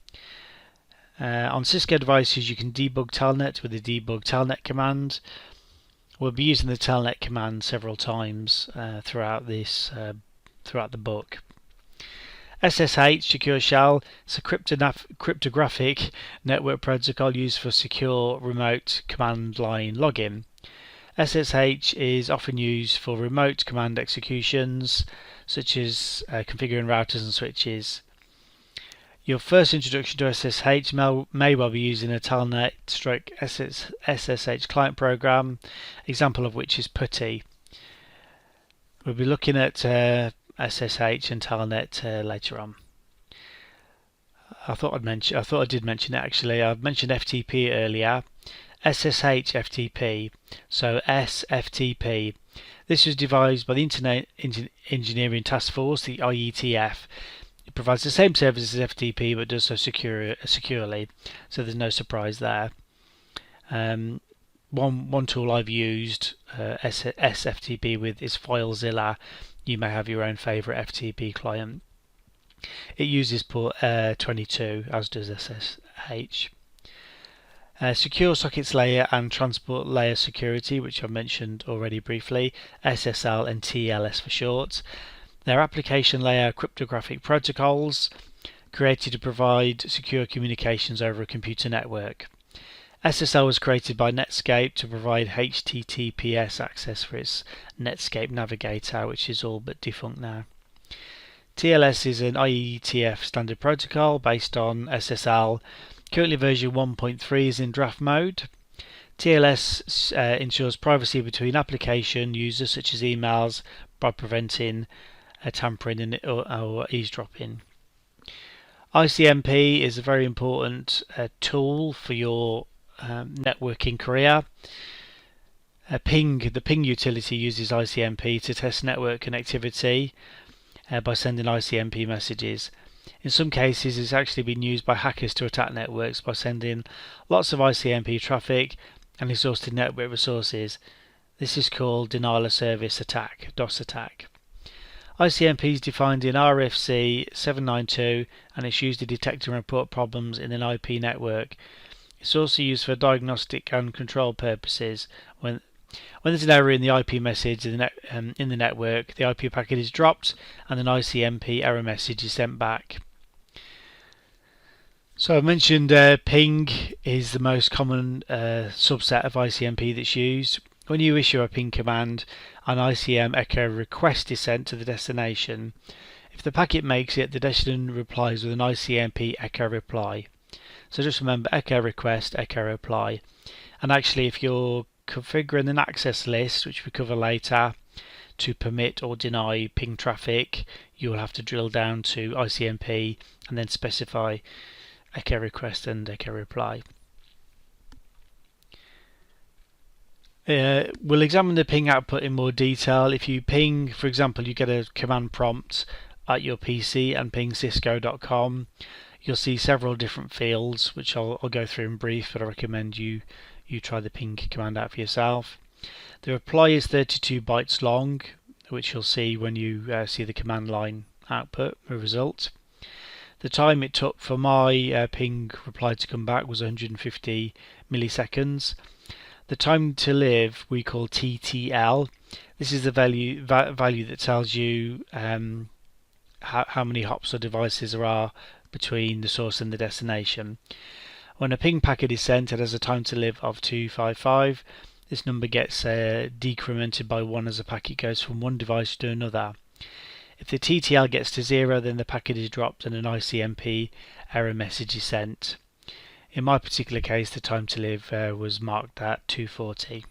On Cisco devices, you can debug Telnet with the debug Telnet command. We'll be using the Telnet command several times throughout the book. SSH, Secure Shell, is a cryptographic network protocol used for secure remote command line login. SSH is often used for remote command executions, such as configuring routers and switches. Your first introduction to SSH may well be using a Telnet/SSH client program, example of which is PuTTY. We'll be looking at SSH and Telnet later on. I thought I did mention it actually. I've mentioned FTP earlier. SSH FTP, so SFTP. This was devised by the Internet Engineering Task Force, the IETF. It provides the same service as FTP but does so securely, so there's no surprise there. One tool I've used SFTP with is FileZilla. You may have your own favourite FTP client. It uses port 22, as does SSH. Secure Sockets Layer and Transport Layer Security, which I've mentioned already briefly, SSL and TLS for short. They're application layer cryptographic protocols created to provide secure communications over a computer network. SSL was created by Netscape to provide HTTPS access for its Netscape Navigator, which is all but defunct now. TLS is an IETF standard protocol based on SSL. Currently version 1.3 is in draft mode. TLS ensures privacy between application users such as emails by preventing tampering or eavesdropping. ICMP is a very important tool for your networking career. The ping utility uses ICMP to test network connectivity by sending ICMP messages. In some cases, it's actually been used by hackers to attack networks by sending lots of ICMP traffic and exhausting network resources. This is called denial of service attack, DOS attack. ICMP is defined in RFC 792 and it's used to detect and report problems in an IP network. It's also used for diagnostic and control purposes. When there's an error in the IP message in the network, the IP packet is dropped and an ICMP error message is sent back. So I mentioned ping is the most common subset of ICMP that's used. When you issue a ping command, an ICM echo request is sent to the destination. If the packet makes it, the destination replies with an ICMP echo reply. So just remember echo request, echo reply. And actually, if you're configuring an access list, which we cover later, to permit or deny ping traffic, you'll have to drill down to ICMP and then specify echo request and echo reply. We'll examine the ping output in more detail. If you ping, for example, you get a command prompt at your PC and ping cisco.com, you'll see several different fields, which I'll go through in brief, but I recommend you try the ping command out for yourself. The reply is 32 bytes long, which you'll see when you see the command line output result. The time it took for my ping reply to come back was 150 milliseconds. The time to live we call TTL. This is the value that tells you how many hops or devices there are between the source and the destination. When a ping packet is sent, it has a time to live of 255. This number gets decremented by 1 as the packet goes from one device to another. If the TTL gets to 0, then the packet is dropped and an ICMP error message is sent. In my particular case, the time to live was marked at 240.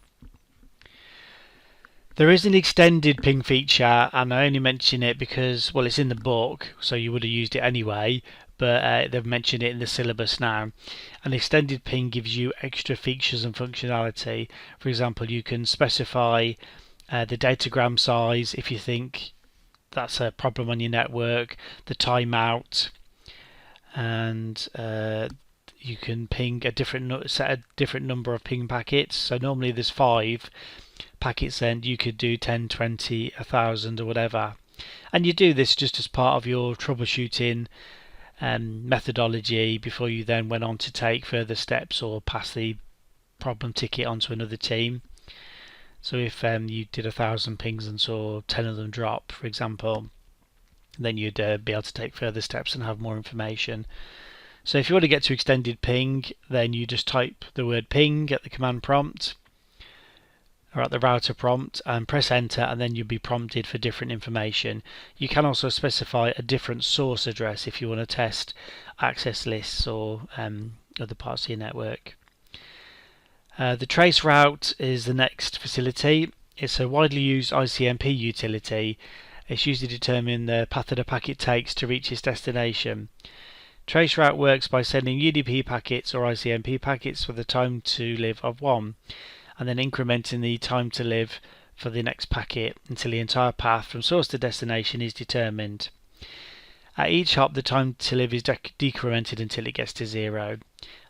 There is an extended ping feature, and I only mention it because, well, it's in the book, so you would have used it anyway, but they've mentioned it in the syllabus now. An extended ping gives you extra features and functionality. For example, you can specify the datagram size if you think that's a problem on your network, the timeout, and you can ping a different number of ping packets. So normally there's 5 packets sent, you could do 10, 20, 1,000 or whatever. And you do this just as part of your troubleshooting methodology before you then went on to take further steps or pass the problem ticket onto another team. So if you did 1,000 pings and saw 10 of them drop, for example, then you'd be able to take further steps and have more information. So if you want to get to extended ping, then you just type the word ping at the command prompt or at the router prompt and press enter, and then you'll be prompted for different information. You can also specify a different source address if you want to test access lists or other parts of your network. The trace route is the next facility. It's a widely used ICMP utility. It's used to determine the path that a packet takes to reach its destination. Trace route works by sending UDP packets or ICMP packets with a time to live of 1, and then incrementing the time to live for the next packet until the entire path from source to destination is determined. At each hop, the time to live is decremented until it gets to 0.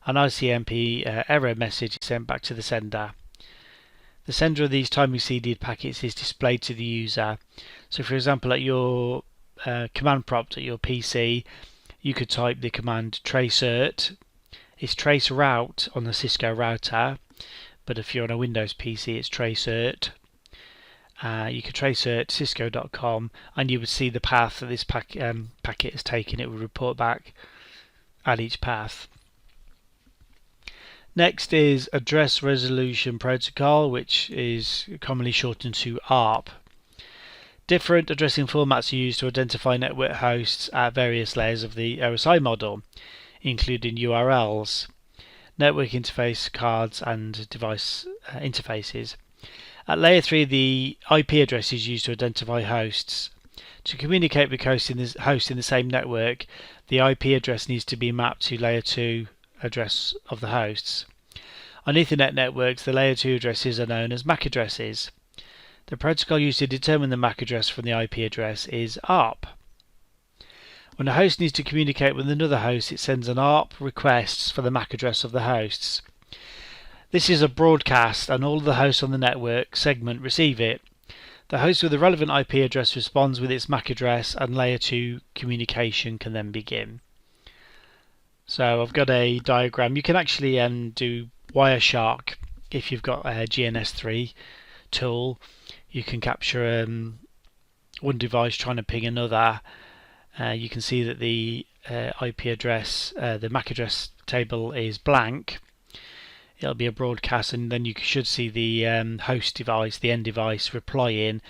An ICMP error message is sent back to the sender. The sender of these time exceeded packets is displayed to the user. So for example, at your command prompt at your PC, you could type the command tracert. It's trace route on the Cisco router, but if you're on a Windows PC, it's tracert. You could tracert cisco.com, and you would see the path that this packet has taken. It would report back at each path. Next is Address Resolution Protocol, which is commonly shortened to ARP. Different addressing formats are used to identify network hosts at various layers of the OSI model, including URLs, network interface cards, and device interfaces. At layer 3, the IP address is used to identify hosts. To communicate with hosts in the same network, the IP address needs to be mapped to layer 2 address of the hosts. On Ethernet networks, the layer 2 addresses are known as MAC addresses. The protocol used to determine the MAC address from the IP address is ARP. When a host needs to communicate with another host, it sends an ARP request for the MAC address of the hosts. This is a broadcast, and all of the hosts on the network segment receive it. The host with the relevant IP address responds with its MAC address, and layer 2 communication can then begin. So I've got a diagram. You can actually do Wireshark if you've got a GNS3 tool. You can capture one device trying to ping another. You can see that the IP address, the MAC address table is blank. It'll be a broadcast, and then you should see the host device, the end device, replying,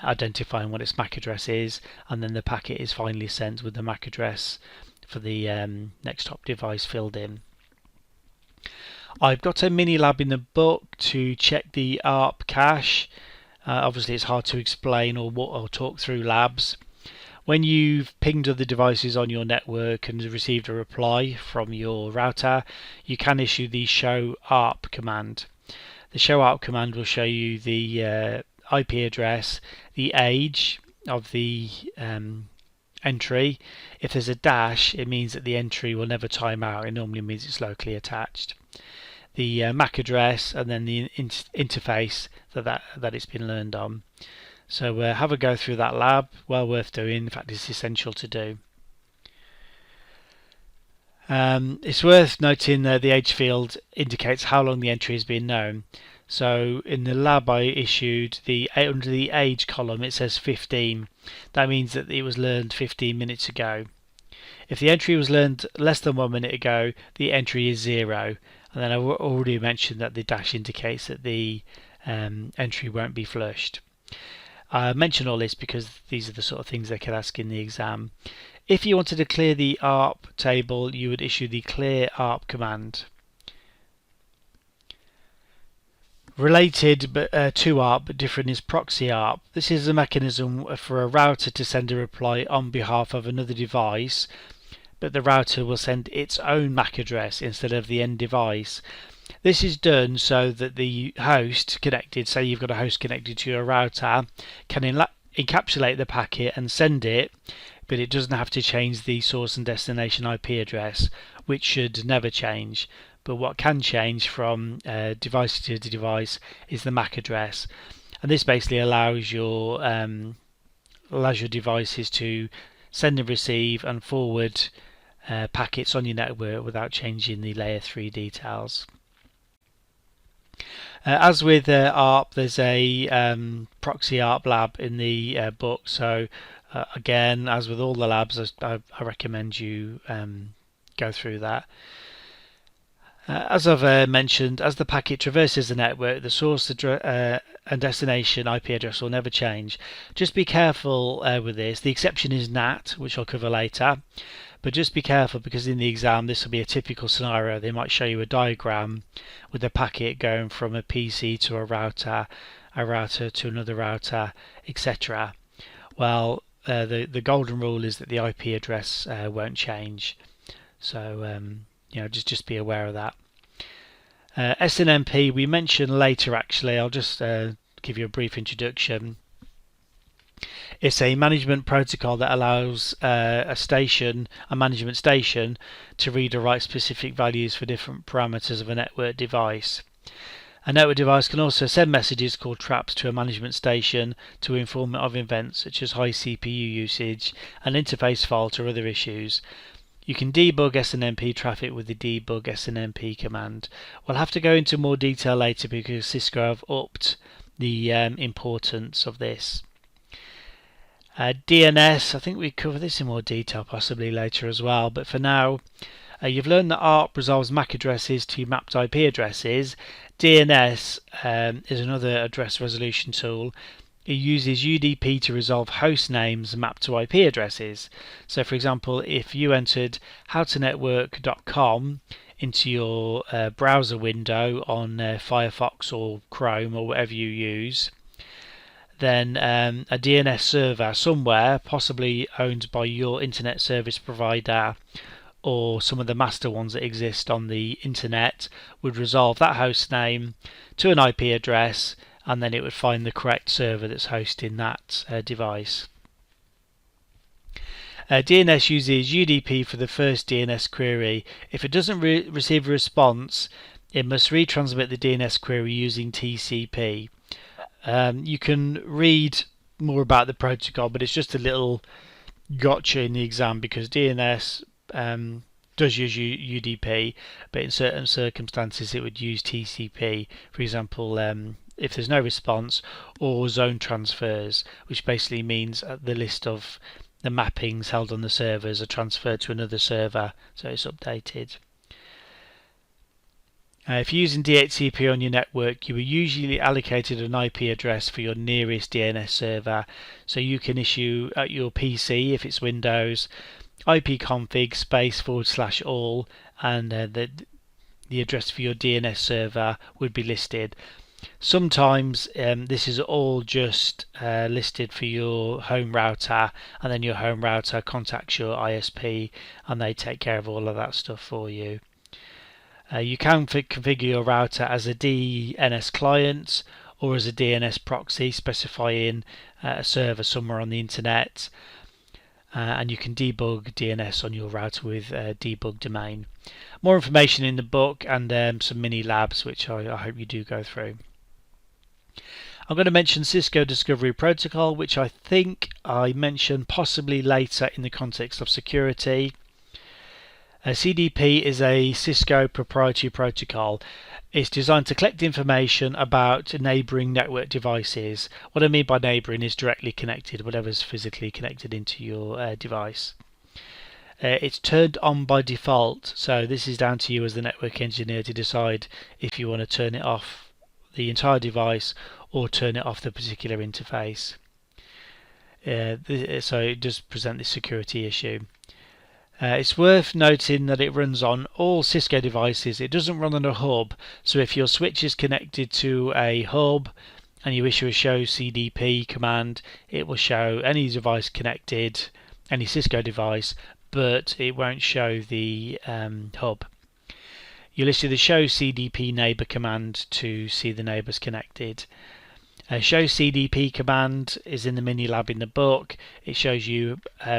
identifying what its MAC address is, and then the packet is finally sent with the MAC address for the next hop device filled in. I've got a mini lab in the book to check the ARP cache. Obviously it's hard to explain or talk through labs. When you've pinged other devices on your network and received a reply from your router, you can issue the show ARP command. The show ARP command will show you the IP address, the age of the entry. If there's a dash, it means that the entry will never time out. It normally means it's locally attached. The MAC address, and then the interface that it's been learned on. So have a go through that lab. Well worth doing. In fact, it's essential to do. It's worth noting that the age field indicates how long the entry has been known. So in the lab I issued, under the age column it says 15. That means that it was learned 15 minutes ago. If the entry was learned less than 1 minute ago, the entry is 0. And then I already mentioned that the dash indicates that the entry won't be flushed. I mention all this because these are the sort of things they could ask in the exam. If you wanted to clear the ARP table, you would issue the clear ARP command. Related to ARP but different is proxy ARP. This is a mechanism for a router to send a reply on behalf of another device, but the router will send its own MAC address instead of the end device. This is done so that the host connected, say you've got a host connected to your router, can encapsulate the packet and send it, but it doesn't have to change the source and destination IP address, which should never change. But what can change from device to device is the MAC address, and this basically allows your devices to send and receive and forward packets on your network without changing the layer 3 details. As with ARP, there's a proxy ARP lab in the book, so again, as with all the labs, I recommend you go through that. As I've mentioned, as the packet traverses the network, the source and destination IP address will never change. Just be careful with this. The exception is NAT, which I'll cover later, but just be careful because in the exam this will be a typical scenario. They might show you a diagram with the packet going from a PC to a router to another router, etc. Well, the golden rule is that the IP address won't change. So just be aware of that. SNMP we mentioned later actually. I'll just give you a brief introduction. It's a management protocol that allows a management station, to read or write specific values for different parameters of a network device. A network device can also send messages called traps to a management station to inform it of events such as high CPU usage, an interfault fault or other issues. You can debug SNMP traffic with the debug SNMP command. We'll have to go into more detail later because Cisco have upped the importance of this. DNS, I think we cover this in more detail possibly later as well, but for now you've learned that ARP resolves MAC addresses to mapped IP addresses. DNS is another address resolution tool. It uses UDP to resolve host names mapped to IP addresses. So for example, if you entered howtonetwork.com into your browser window on Firefox or Chrome or whatever you use, then a DNS server somewhere, possibly owned by your internet service provider or some of the master ones that exist on the internet, would resolve that host name to an IP address, and then it would find the correct server that's hosting that device. DNS uses UDP for the first DNS query. If it doesn't receive a response, it must retransmit the DNS query using TCP. You can read more about the protocol, but it's just a little gotcha in the exam because DNS does use UDP, but in certain circumstances it would use TCP. For example, if there's no response, or zone transfers, which basically means the list of the mappings held on the servers are transferred to another server, so it's updated. If you're using DHCP on your network, you are usually allocated an IP address for your nearest DNS server, so you can issue at your PC, if it's Windows, ipconfig /all, and the address for your DNS server would be listed. Sometimes this is all just listed for your home router, and then your home router contacts your ISP and they take care of all of that stuff for you. You can configure your router as a DNS client or as a DNS proxy, specifying a server somewhere on the internet, and you can debug DNS on your router with debug domain. More information in the book and some mini labs which I hope you do go through. I'm going to mention Cisco Discovery Protocol, which I think I mentioned possibly later in the context of security. CDP is a Cisco proprietary protocol. It's designed to collect information about neighbouring network devices. What I mean by neighbouring is directly connected, whatever's physically connected into your device. It's turned on by default, so this is down to you as the network engineer to decide if you want to turn it off the entire device or turn it off the particular interface. So it does present this security issue. It's worth noting that it runs on all Cisco devices. It doesn't run on a hub, so if your switch is connected to a hub and you issue a show CDP command, it will show any device connected, any Cisco device, but it won't show the hub. You'll issue the show CDP neighbor command to see the neighbors connected. Show CDP command is in the mini lab in the book. It shows you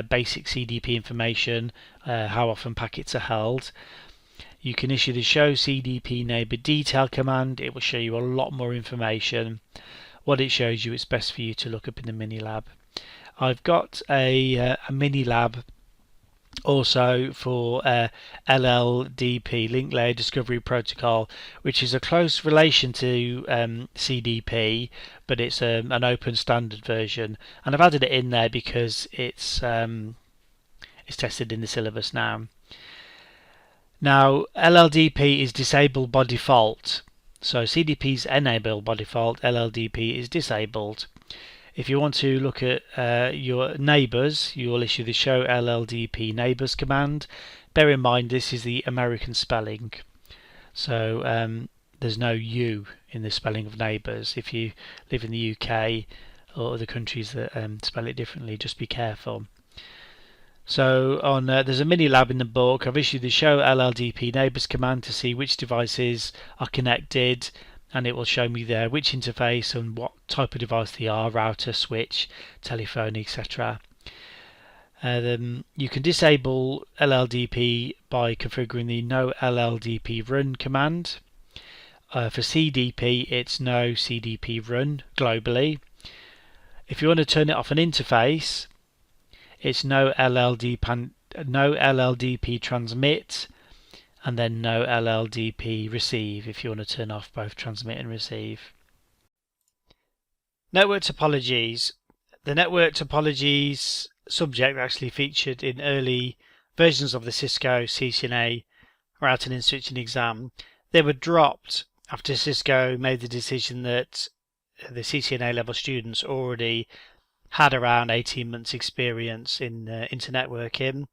basic CDP information, how often packets are held. You can issue the show CDP neighbor detail command. It will show you a lot more information. What it shows you, it's best for you to look up in the mini lab. I've got a mini lab also for LLDP, Link Layer Discovery Protocol, which is a close relation to CDP, but it's an open standard version, and I've added it in there because it's tested in the syllabus now. Now LLDP is disabled by default, so CDP is enabled by default, LLDP is disabled. If you want to look at your neighbors, you will issue the show LLDP neighbors command. Bear in mind this is the American spelling, so there's no U in the spelling of neighbors. If you live in the UK or other countries that spell it differently, just be careful. So on there's a mini lab in the book. I've issued the show LLDP neighbors command to see which devices are connected, and it will show me there which interface and what type of device they are, router, switch, telephone, etc. You can disable LLDP by configuring the no LLDP run command. For CDP, it's no CDP run globally. If you want to turn it off an interface, it's no LLDP transmit, and then no LLDP receive if you want to turn off both transmit and receive. Network topologies. The network topologies subject actually featured in early versions of the Cisco CCNA routing and switching exam. They were dropped after Cisco made the decision that the CCNA level students already had around 18 months experience in internetworking,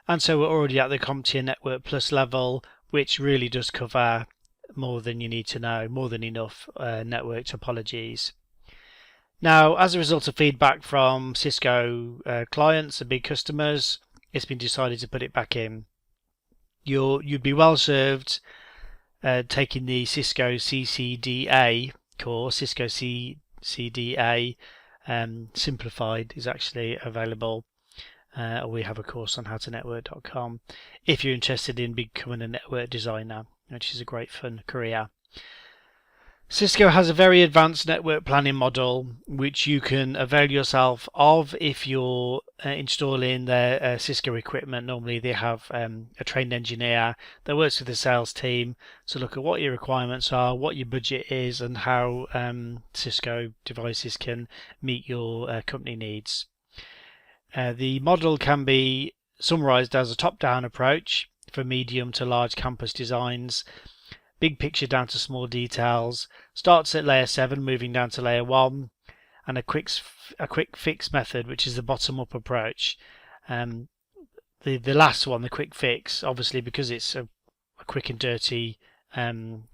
and so we're already at the CompTIA Network Plus level, which really does cover more than you need to know, more than enough network topologies. Now, as a result of feedback from Cisco clients and big customers, it's been decided to put it back in. You'd be well served taking the Cisco CCDA course. Cisco CCDA Simplified is actually available. We have a course on howtonetwork.com if you're interested in becoming a network designer, which is a great fun career. Cisco has a very advanced network planning model which you can avail yourself of if you're installing their Cisco equipment. Normally they have a trained engineer that works with the sales team to look at what your requirements are, what your budget is, and how Cisco devices can meet your company needs. The model can be summarized as a top-down approach for medium to large campus designs, big picture down to small details, starts at layer 7 moving down to layer 1, and a quick fix method, which is the bottom-up approach. The last one, the quick fix, obviously because it's a quick and dirty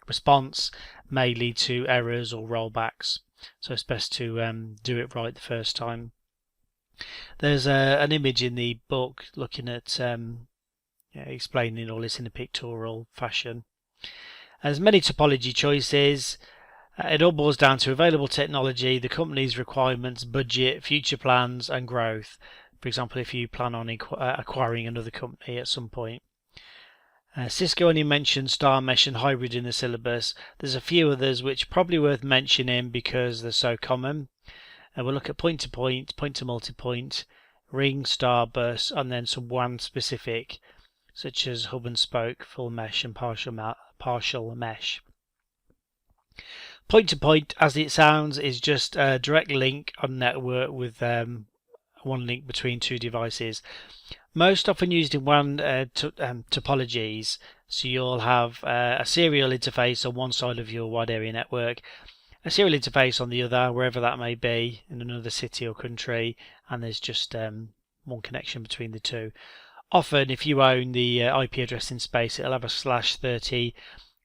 response, may lead to errors or rollbacks, so it's best to do it right the first time. There's an image in the book looking at explaining all this in a pictorial fashion. There's many topology choices. It all boils down to available technology, the company's requirements, budget, future plans, and growth. For example, if you plan on acquiring another company at some point. Cisco only mentions Star Mesh and Hybrid in the syllabus. There's a few others which are probably worth mentioning because they're so common. We'll look at point-to-point, point-to-multipoint, ring, star, bus, and then some WAN specific, such as hub and spoke, full mesh, and partial mesh. Point-to-point, as it sounds, is just a direct link on network with one link between two devices. Most often used in WAN topologies, so you'll have a serial interface on one side of your wide area network, a serial interface on the other, wherever that may be, in another city or country, and there's just one connection between the two. Often, if you own the IP addressing space, it'll have a /30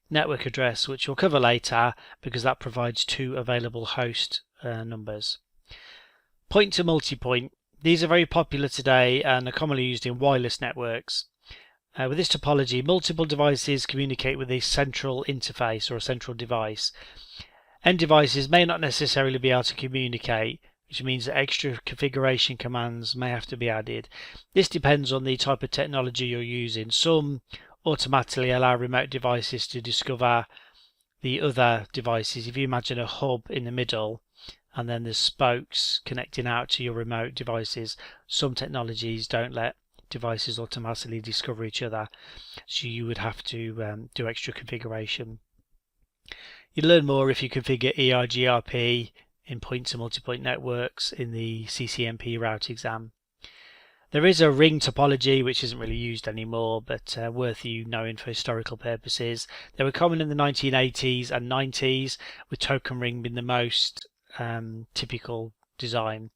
network address, which we'll cover later, because that provides two available host numbers. Point to multipoint. These are very popular today and are commonly used in wireless networks. With this topology, multiple devices communicate with a central interface or a central device. End devices may not necessarily be able to communicate, which means that extra configuration commands may have to be added. This depends on the type of technology you're using. Some automatically allow remote devices to discover the other devices. If you imagine a hub in the middle and then there's spokes connecting out to your remote devices, some technologies don't let devices automatically discover each other, so you would have to do extra configuration. You'll learn more if you configure EIGRP in point-to-multipoint networks in the CCNP route exam. There is a ring topology which isn't really used anymore, but worth you knowing for historical purposes. They were common in the 1980s and 90s, with token ring being the most typical design.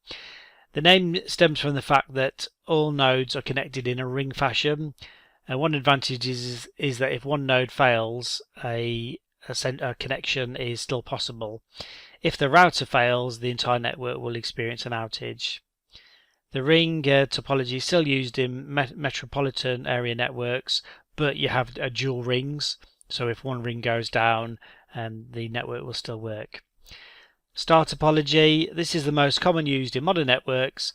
The name stems from the fact that all nodes are connected in a ring fashion. One advantage is that if one node fails, a connection is still possible. If the router fails, the entire network will experience an outage. The ring topology is still used in metropolitan area networks, but you have dual rings, so if one ring goes down, the network will still work. Star topology, this is the most common used in modern networks.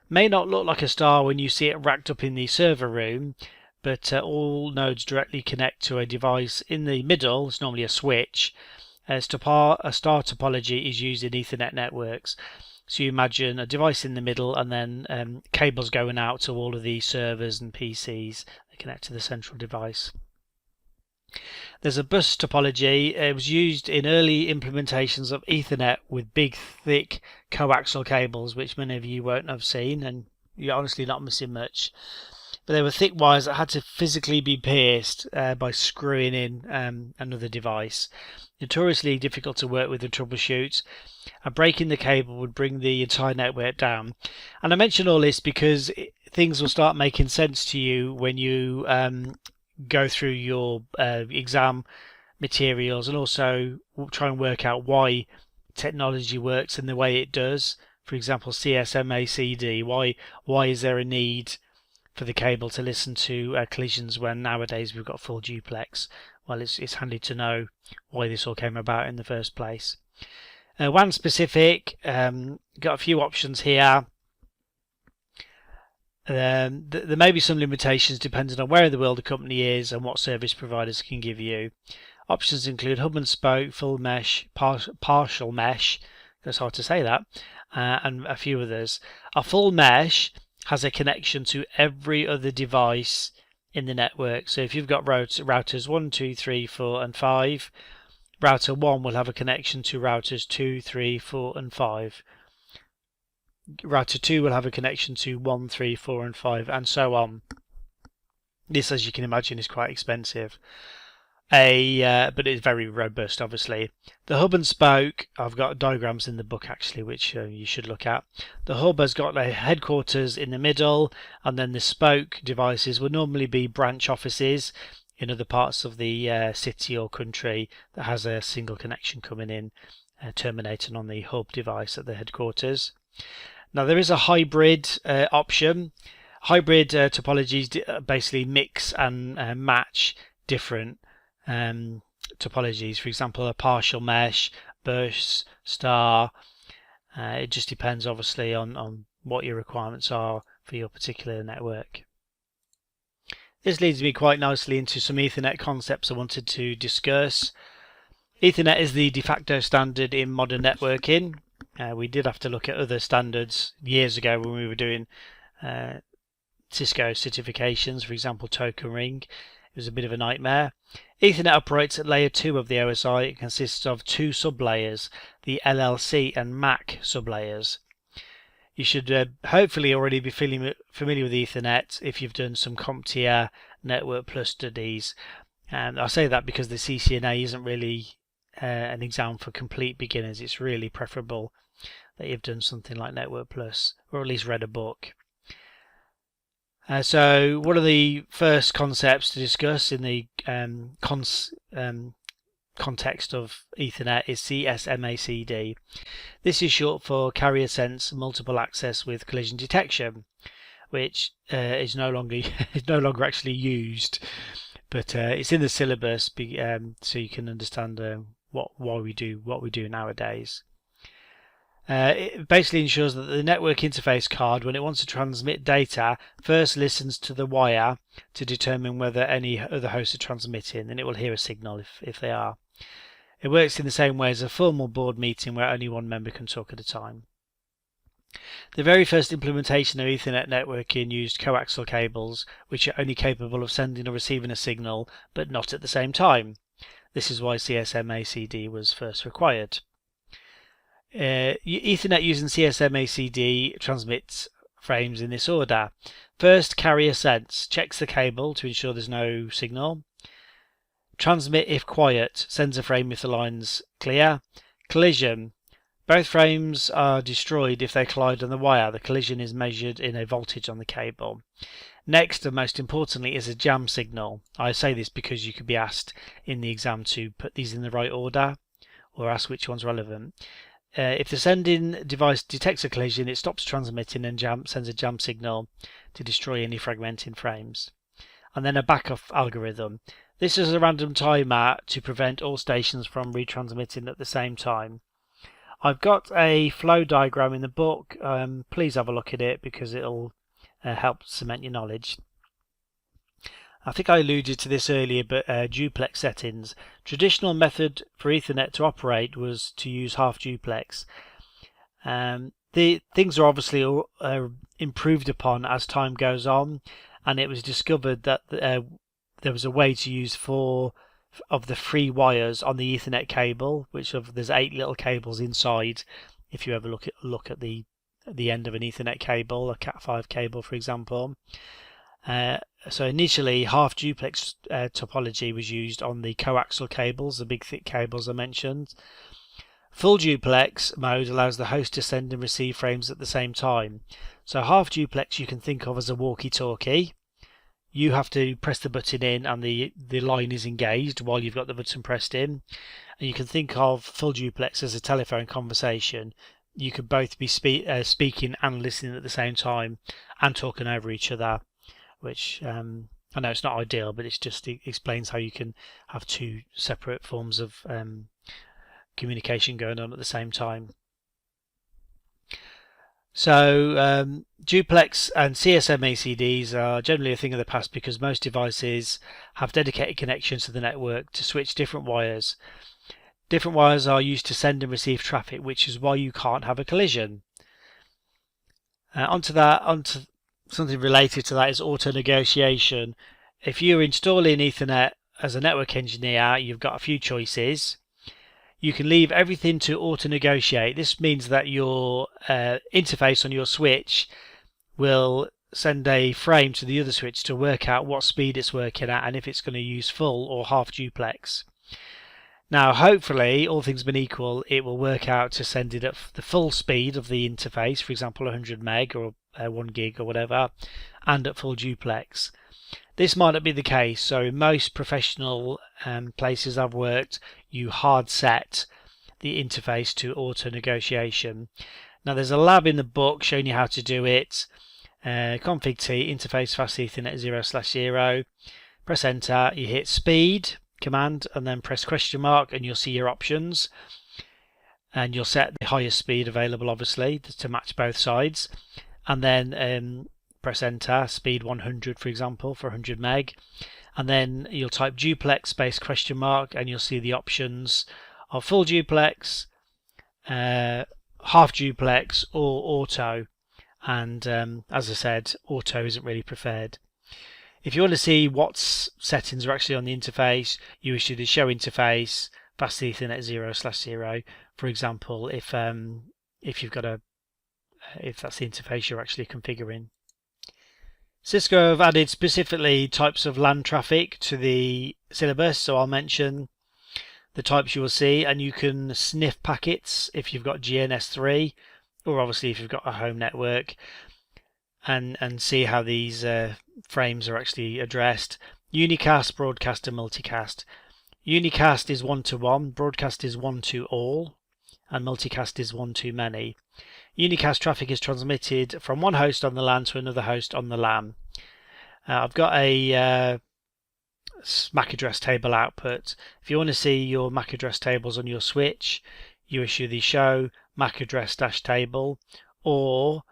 May not look like a star when you see it racked up in the server room, but all nodes directly connect to a device in the middle. It's normally a switch. A star topology is used in Ethernet networks. So you imagine a device in the middle and then cables going out to all of the servers and PCs that connect to the central device. There's a bus topology. It was used in early implementations of Ethernet with big, thick coaxial cables, which many of you won't have seen, and you're honestly not missing much. But they were thick wires that had to physically be pierced by screwing in another device. Notoriously difficult to work with and troubleshoot. And breaking the cable would bring the entire network down. And I mention all this because things will start making sense to you when you go through your exam materials, and also try and work out why technology works in the way it does. For example, CSMACD. Why is there a need for the cable to listen to collisions when nowadays we've got full duplex? Well, it's handy to know why this all came about in the first place. WAN specific, got a few options here. There may be some limitations depending on where in the world the company is and what service providers can give you. Options include hub and spoke, full mesh, partial mesh, it's hard to say that, and a few others. A full mesh has a connection to every other device in the network. So if you've got routers 1, 2, 3, 4 and 5, router 1 will have a connection to routers 2, 3, 4 and 5. Router 2 will have a connection to 1, 3, 4 and 5 and so on. This, as you can imagine, is quite expensive. But it's very robust, obviously. The hub and spoke, I've got diagrams in the book actually, which you should look at. The hub has got a headquarters in the middle, and then the spoke devices will normally be branch offices in other parts of the city or country that has a single connection coming in, terminating on the hub device at the headquarters. Now there is a hybrid option. Hybrid topologies basically mix and match different topologies. For example, a partial mesh, burst, star. It just depends obviously on what your requirements are for your particular network. This leads me quite nicely into some Ethernet concepts I wanted to discuss. Ethernet is the de facto standard in modern networking. We did have to look at other standards years ago when we were doing Cisco certifications, for example token ring. It was a bit of a nightmare. Ethernet operates at layer 2 of the OSI. It consists of 2 sublayers, the LLC and MAC sublayers. You should hopefully already be familiar with Ethernet if you've done some CompTIA Network Plus studies. And I say that because the CCNA isn't really an exam for complete beginners. It's really preferable that you've done something like Network Plus or at least read a book. So one of the first concepts to discuss in the context of Ethernet is CSMACD. This is short for Carrier Sense Multiple Access with Collision Detection, which is no longer actually used, but it's in the syllabus, so you can understand why we do what we do nowadays. It basically ensures that the network interface card, when it wants to transmit data, first listens to the wire to determine whether any other hosts are transmitting, and it will hear a signal if they are. It works in the same way as a formal board meeting where only one member can talk at a time. The very first implementation of Ethernet networking used coaxial cables, which are only capable of sending or receiving a signal, but not at the same time. This is why CSMACD was first required. Ethernet using CSMACD transmits frames in this order. First, carrier sense checks the cable to ensure there's no signal. Transmit if quiet, sends a frame if the line's clear. Collision. Both frames are destroyed if they collide on the wire. The collision is measured in a voltage on the cable. Next, and most importantly, is a jam signal. I say this because you could be asked in the exam to put these in the right order or ask which one's relevant. If the sending device detects a collision, it stops transmitting and sends a jam signal to destroy any fragmenting frames. And then a backup algorithm. This is a random timer to prevent all stations from retransmitting at the same time. I've got a flow diagram in the book. Please have a look at it because it'll help cement your knowledge. I think I alluded to this earlier, but duplex settings. Traditional method for Ethernet to operate was to use half duplex. The things are obviously improved upon as time goes on, and it was discovered that there was a way to use 4 of the 3 wires on the Ethernet cable, there's 8 little cables inside. If you ever look at the end of an Ethernet cable, a Cat5 cable, for example. So initially, half duplex topology was used on the coaxial cables, the big thick cables I mentioned. Full duplex mode allows the host to send and receive frames at the same time. So half duplex you can think of as a walkie-talkie. You have to press the button in and the line is engaged while you've got the button pressed in. And you can think of full duplex as a telephone conversation. You could both be speaking and listening at the same time and talking over each other, which I know it's not ideal, but it just explains how you can have 2 separate forms of communication going on at the same time. So duplex and CSMACDs are generally a thing of the past because most devices have dedicated connections to the network to switch different wires. Different wires are used to send and receive traffic, which is why you can't have a collision. Onto something related to that is auto negotiation. If you're installing Ethernet as a network engineer, you've got a few choices. You can leave everything to auto negotiate. This means that your interface on your switch will send a frame to the other switch to work out what speed it's working at and if it's going to use full or half duplex. Now, hopefully, all things being equal, it will work out to send it at the full speed of the interface, for example, 100 meg or 1 gig or whatever, and at full duplex. This might not be the case, so in most professional places I've worked, you hard set the interface to auto negotiation. Now there's a lab in the book showing you how to do it. Config T, interface fast Ethernet 0/0. Press enter, you hit speed, command and then press question mark, and you'll see your options, and you'll set the highest speed available, obviously, to match both sides, and then press enter, speed 100 for example, for 100 meg, and then you'll type duplex space question mark, and you'll see the options of full duplex, half duplex, or auto. And as I said, auto isn't really preferred. If you want to see what settings are actually on the interface, you issue the show interface fast Ethernet 0/0, for example, if you've got if that's the interface you're actually configuring. Cisco have added specifically types of LAN traffic to the syllabus, so I'll mention the types you will see, and you can sniff packets if you've got GNS3, or obviously if you've got a home network, and see how these frames are actually addressed. Unicast, broadcast, and multicast. Unicast is one-to-one, broadcast is one-to-all, and multicast is one-to-many. Unicast traffic is transmitted from one host on the LAN to another host on the LAN. I've got a MAC address table output. If you want to see your MAC address tables on your switch, you issue the show MAC address dash table, or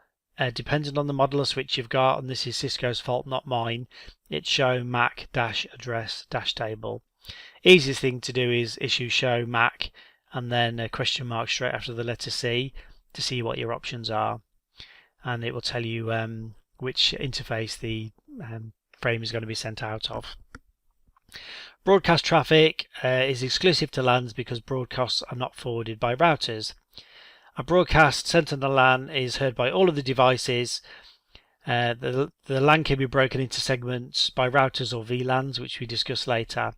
depending on the model of switch you've got, and this is Cisco's fault, not mine, it's show MAC dash address dash table. Easiest thing to do is issue show MAC and then a question mark straight after the letter C to see what your options are, and it will tell you which interface the frame is going to be sent out of. Broadcast traffic is exclusive to LANs because broadcasts are not forwarded by routers. A broadcast sent on the LAN is heard by all of the devices. The LAN can be broken into segments by routers or VLANs, which we discuss later.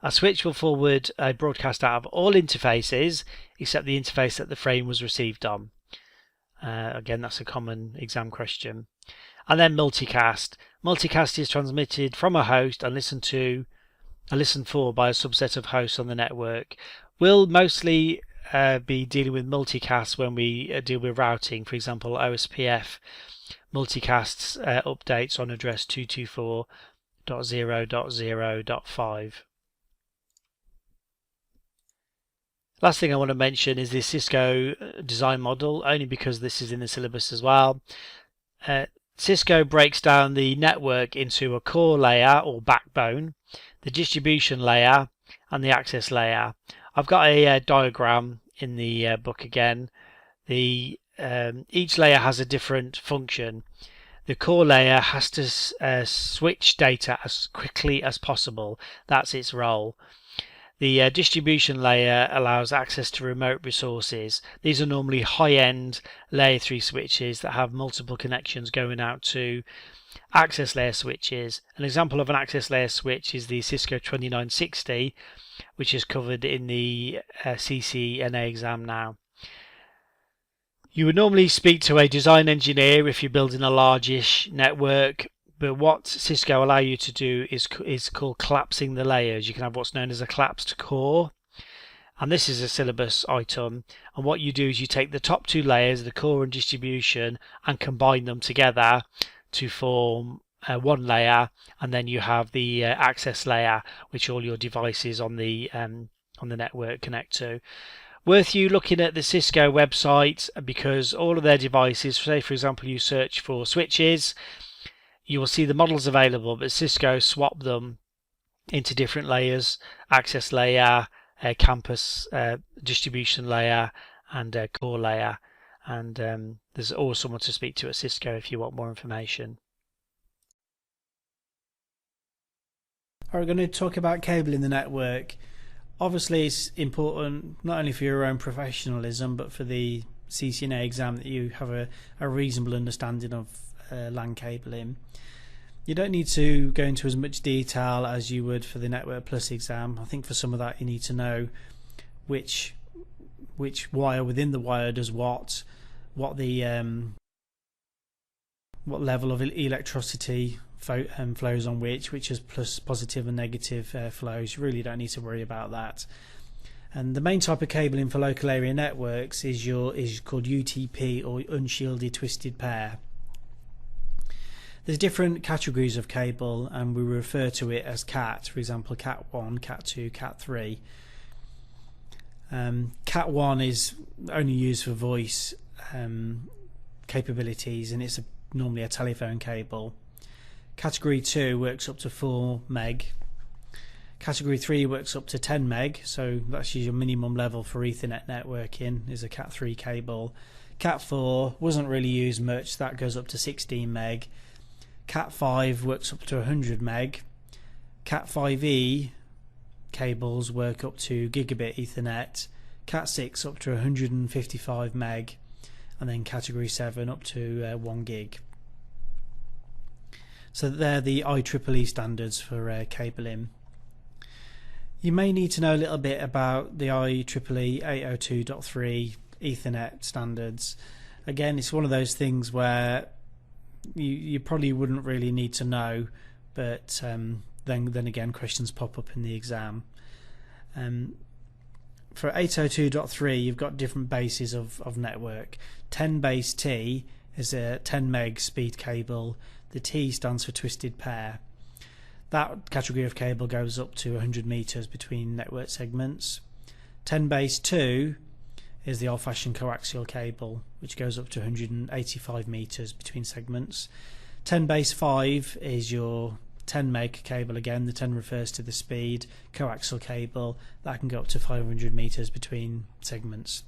A switch will forward a broadcast out of all interfaces except the interface that the frame was received on. Again, that's a common exam question. And then multicast. Multicast is transmitted from a host and listened for by a subset of hosts on the network. We'll mostly be dealing with multicast when we deal with routing. For example, OSPF multicasts updates on address 224.0.0.5. Last thing I want to mention is the Cisco design model, only because this is in the syllabus as well. Cisco breaks down the network into a core layer or backbone, the distribution layer, and the access layer. I've got a diagram in the book again. Each layer has a different function. The core layer has to switch data as quickly as possible. That's its role. The distribution layer allows access to remote resources. These are normally high-end layer 3 switches that have multiple connections going out to access layer switches. An example of an access layer switch is the Cisco 2960, which is covered in the CCNA exam now. You would normally speak to a design engineer if you're building a largish network, but what Cisco allow you to do is called collapsing the layers. You can have what's known as a collapsed core, and this is a syllabus item, and what you do is you take the top two layers, the core and distribution, and combine them together to form one layer, and then you have the access layer, which all your devices on the network connect to. Worth you looking at the Cisco website, because all of their devices, say for example you search for switches, you will see the models available, but Cisco swap them into different layers: access layer, campus distribution layer, and core layer. And there's always someone to speak to at Cisco if you want more information. We're going to talk about cable in the network. Obviously it's important not only for your own professionalism but for the CCNA exam that you have a reasonable understanding of LAN cabling. You don't need to go into as much detail as you would for the Network Plus exam. I think for some of that you need to know which wire within the wire does what the what level of electricity flows on which is plus positive and negative flows. You really don't need to worry about that. And the main type of cabling for local area networks is called UTP, or unshielded twisted pair. There's different categories of cable, and we refer to it as CAT. For example, CAT 1, CAT 2, CAT 3. CAT 1 is only used for voice capabilities, and it's normally a telephone cable. Category 2 works up to 4 meg. Category 3 works up to 10 meg, so that's your minimum level for Ethernet networking, is a Cat 3 cable. Cat 4 wasn't really used much, that goes up to 16 meg. Cat 5 works up to 100 meg. Cat 5e cables work up to gigabit Ethernet. Cat 6 up to 155 meg, and then Category 7 up to 1 gig. So they're the IEEE standards for cabling. You may need to know a little bit about the IEEE 802.3 Ethernet standards. Again, it's one of those things where you probably wouldn't really need to know, but then again, questions pop up in the exam. For 802.3, you've got different bases of network. 10 base T is a 10 meg speed cable. The T stands for twisted pair. That category of cable goes up to 100 meters between network segments. 10 base 2 is the old-fashioned coaxial cable, which goes up to 185 meters between segments. 10 base 5 is your 10 meg cable. Again, the 10 refers to the speed. Coaxial cable, that can go up to 500 meters between segments.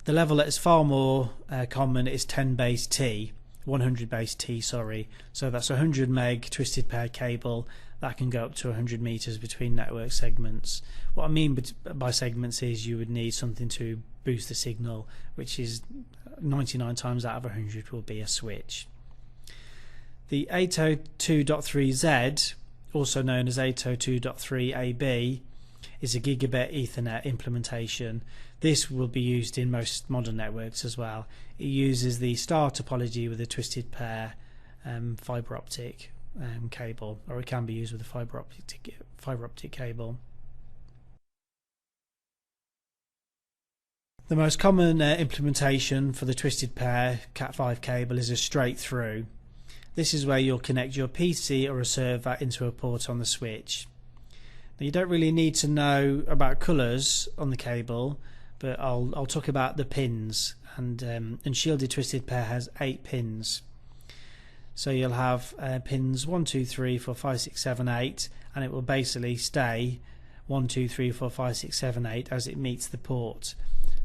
The level that is far more common is 10 base T, 100 base T, sorry. So that's 100 meg twisted pair cable that can go up to 100 meters between network segments. What I mean by segments is you would need something to boost the signal, which is 99 times out of 100 will be a switch. The 802.3Z, also known as 802.3AB, is a gigabit Ethernet implementation. This will be used in most modern networks as well. It uses the star topology with a twisted pair fiber optic cable, or it can be used with a fiber optic cable. The most common implementation for the twisted pair Cat5 cable is a straight through. This is where you'll connect your PC or a server into a port on the switch. Now, you don't really need to know about colours on the cable, but I'll talk about the pins. And shielded twisted pair has 8 pins. So you'll have pins 1, 2, 3, 4, 5, 6, 7, 8, and it will basically stay 1, 2, 3, 4, 5, 6, 7, 8 as it meets the port.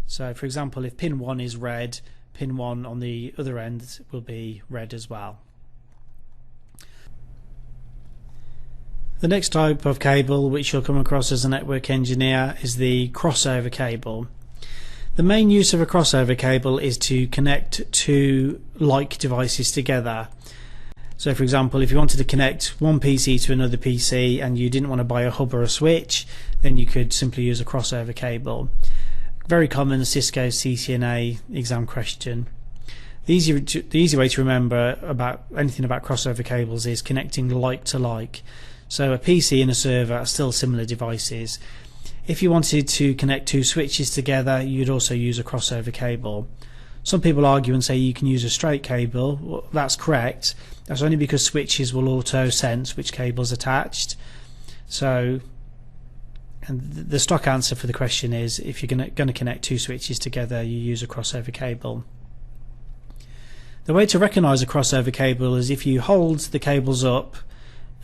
So for example, if pin 1 is red, pin 1 on the other end will be red as well. The next type of cable which you'll come across as a network engineer is the crossover cable. The main use of a crossover cable is to connect two like devices together. So for example, if you wanted to connect one PC to another PC and you didn't want to buy a hub or a switch, then you could simply use a crossover cable. Very common Cisco CCNA exam question. The easy way to remember about anything about crossover cables is connecting like to like. So a PC and a server are still similar devices. If you wanted to connect two switches together, you'd also use a crossover cable. Some people argue and say you can use a straight cable. Well, that's correct. That's only because switches will auto sense which cable's attached. So, and the stock answer for the question is if you're going to connect two switches together, you use a crossover cable. The way to recognize a crossover cable is if you hold the cables up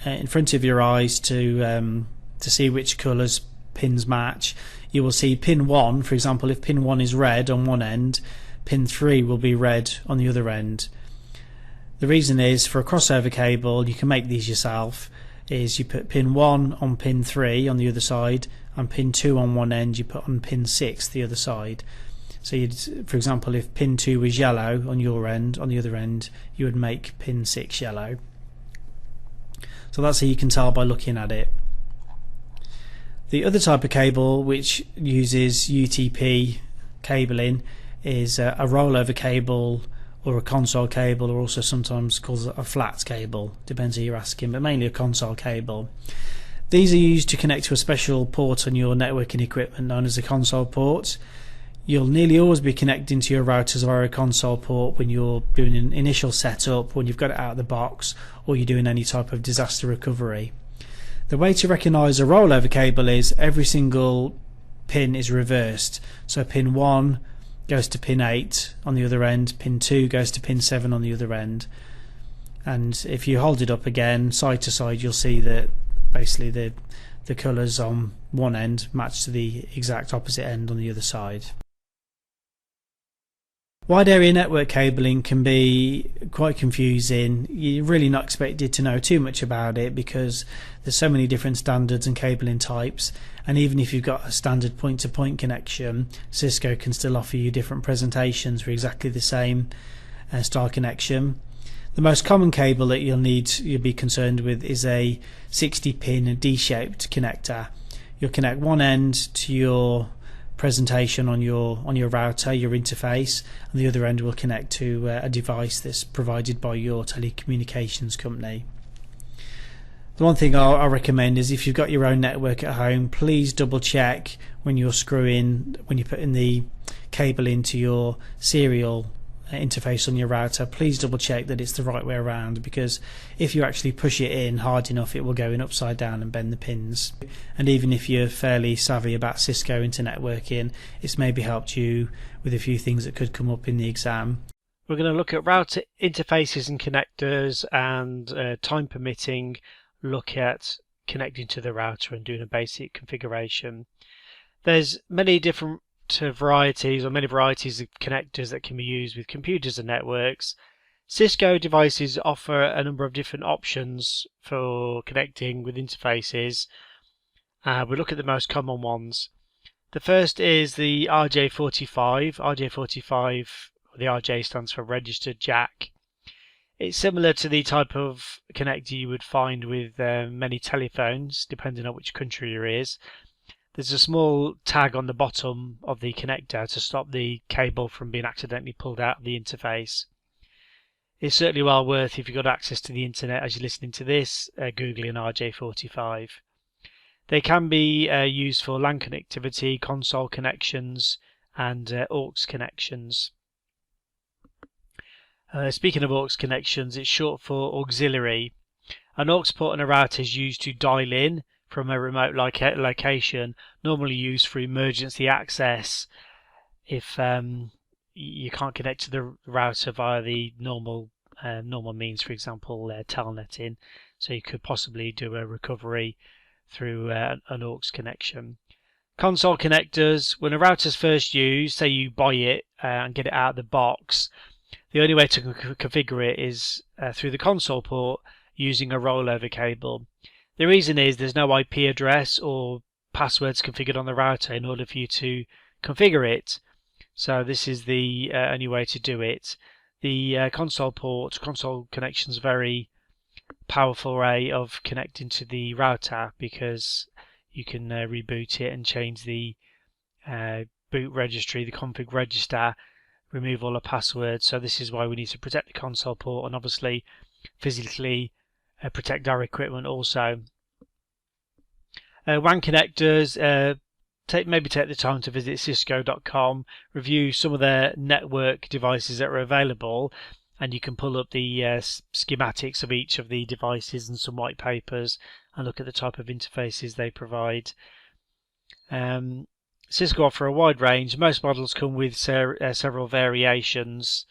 in front of your eyes to see which colours pins match. You will see pin 1, for example, if pin 1 is red on one end, pin 3 will be red on the other end. The reason is, for a crossover cable, you can make these yourself, is you put pin 1 on pin 3 on the other side, and pin 2 on one end you put on pin 6 the other side. So you'd, for example, if pin 2 was yellow on your end, on the other end you would make pin 6 yellow. So that's how you can tell by looking at it. The other type of cable which uses UTP cabling is a rollover cable or a console cable, or also sometimes called a flat cable, depends who you're asking, but mainly a console cable. These are used to connect to a special port on your networking equipment known as a console port. You'll nearly always be connecting to your routers via a console port when you're doing an initial setup, when you've got it out of the box, or you're doing any type of disaster recovery. The way to recognise a rollover cable is every single pin is reversed. So pin 1 goes to pin 8 on the other end, pin 2 goes to pin 7 on the other end. And if you hold it up again side to side, you'll see that basically the colours on one end match to the exact opposite end on the other side. Wide area network cabling can be quite confusing. You're really not expected to know too much about it because there's so many different standards and cabling types, and even if you've got a standard point-to-point connection, Cisco can still offer you different presentations for exactly the same style connection. The most common cable that you'll be concerned with is a 60-pin D-shaped connector. You'll connect one end to your presentation on your router, your interface, and the other end will connect to a device that's provided by your telecommunications company. The one thing I'll recommend is if you've got your own network at home, please double check when you're putting the cable into your serial interface on your router. Please double check that it's the right way around, because if you actually push it in hard enough, it will go in upside down and bend the pins. And even if you're fairly savvy about Cisco internet working, it's maybe helped you with a few things that could come up in the exam. We're going to look at router interfaces and connectors, and time permitting, look at connecting to the router and doing a basic configuration. There's many varieties of connectors that can be used with computers and networks. Cisco devices offer a number of different options for connecting with interfaces. We'll look at the most common ones. The first is the RJ45. RJ45, the RJ stands for registered jack. It's similar to the type of connector you would find with many telephones, depending on which country you're in. There's a small tag on the bottom of the connector to stop the cable from being accidentally pulled out of the interface. It's certainly well worth, if you've got access to the internet as you're listening to this, googling RJ45. They can be used for LAN connectivity, console connections, and aux connections. Speaking of aux connections, it's short for auxiliary. An aux port on a router is used to dial in from a remote location, normally used for emergency access if you can't connect to the router via the normal means, for example telnetting. So you could possibly do a recovery through an aux connection. Console connectors, when a router's first used, say you buy it and get it out of the box, the only way to configure it is through the console port using a rollover cable. The reason is there's no IP address or passwords configured on the router in order for you to configure it. So this is the only way to do it. The console connection is a very powerful way of connecting to the router, because you can reboot it and change the boot registry, the config register, remove all the passwords. So this is why we need to protect the console port and obviously physically protect our equipment also. WAN connectors, maybe take the time to visit cisco.com, review some of their network devices that are available, and you can pull up the schematics of each of the devices and some white papers and look at the type of interfaces they provide. Cisco offer a wide range. Most models come with several variations.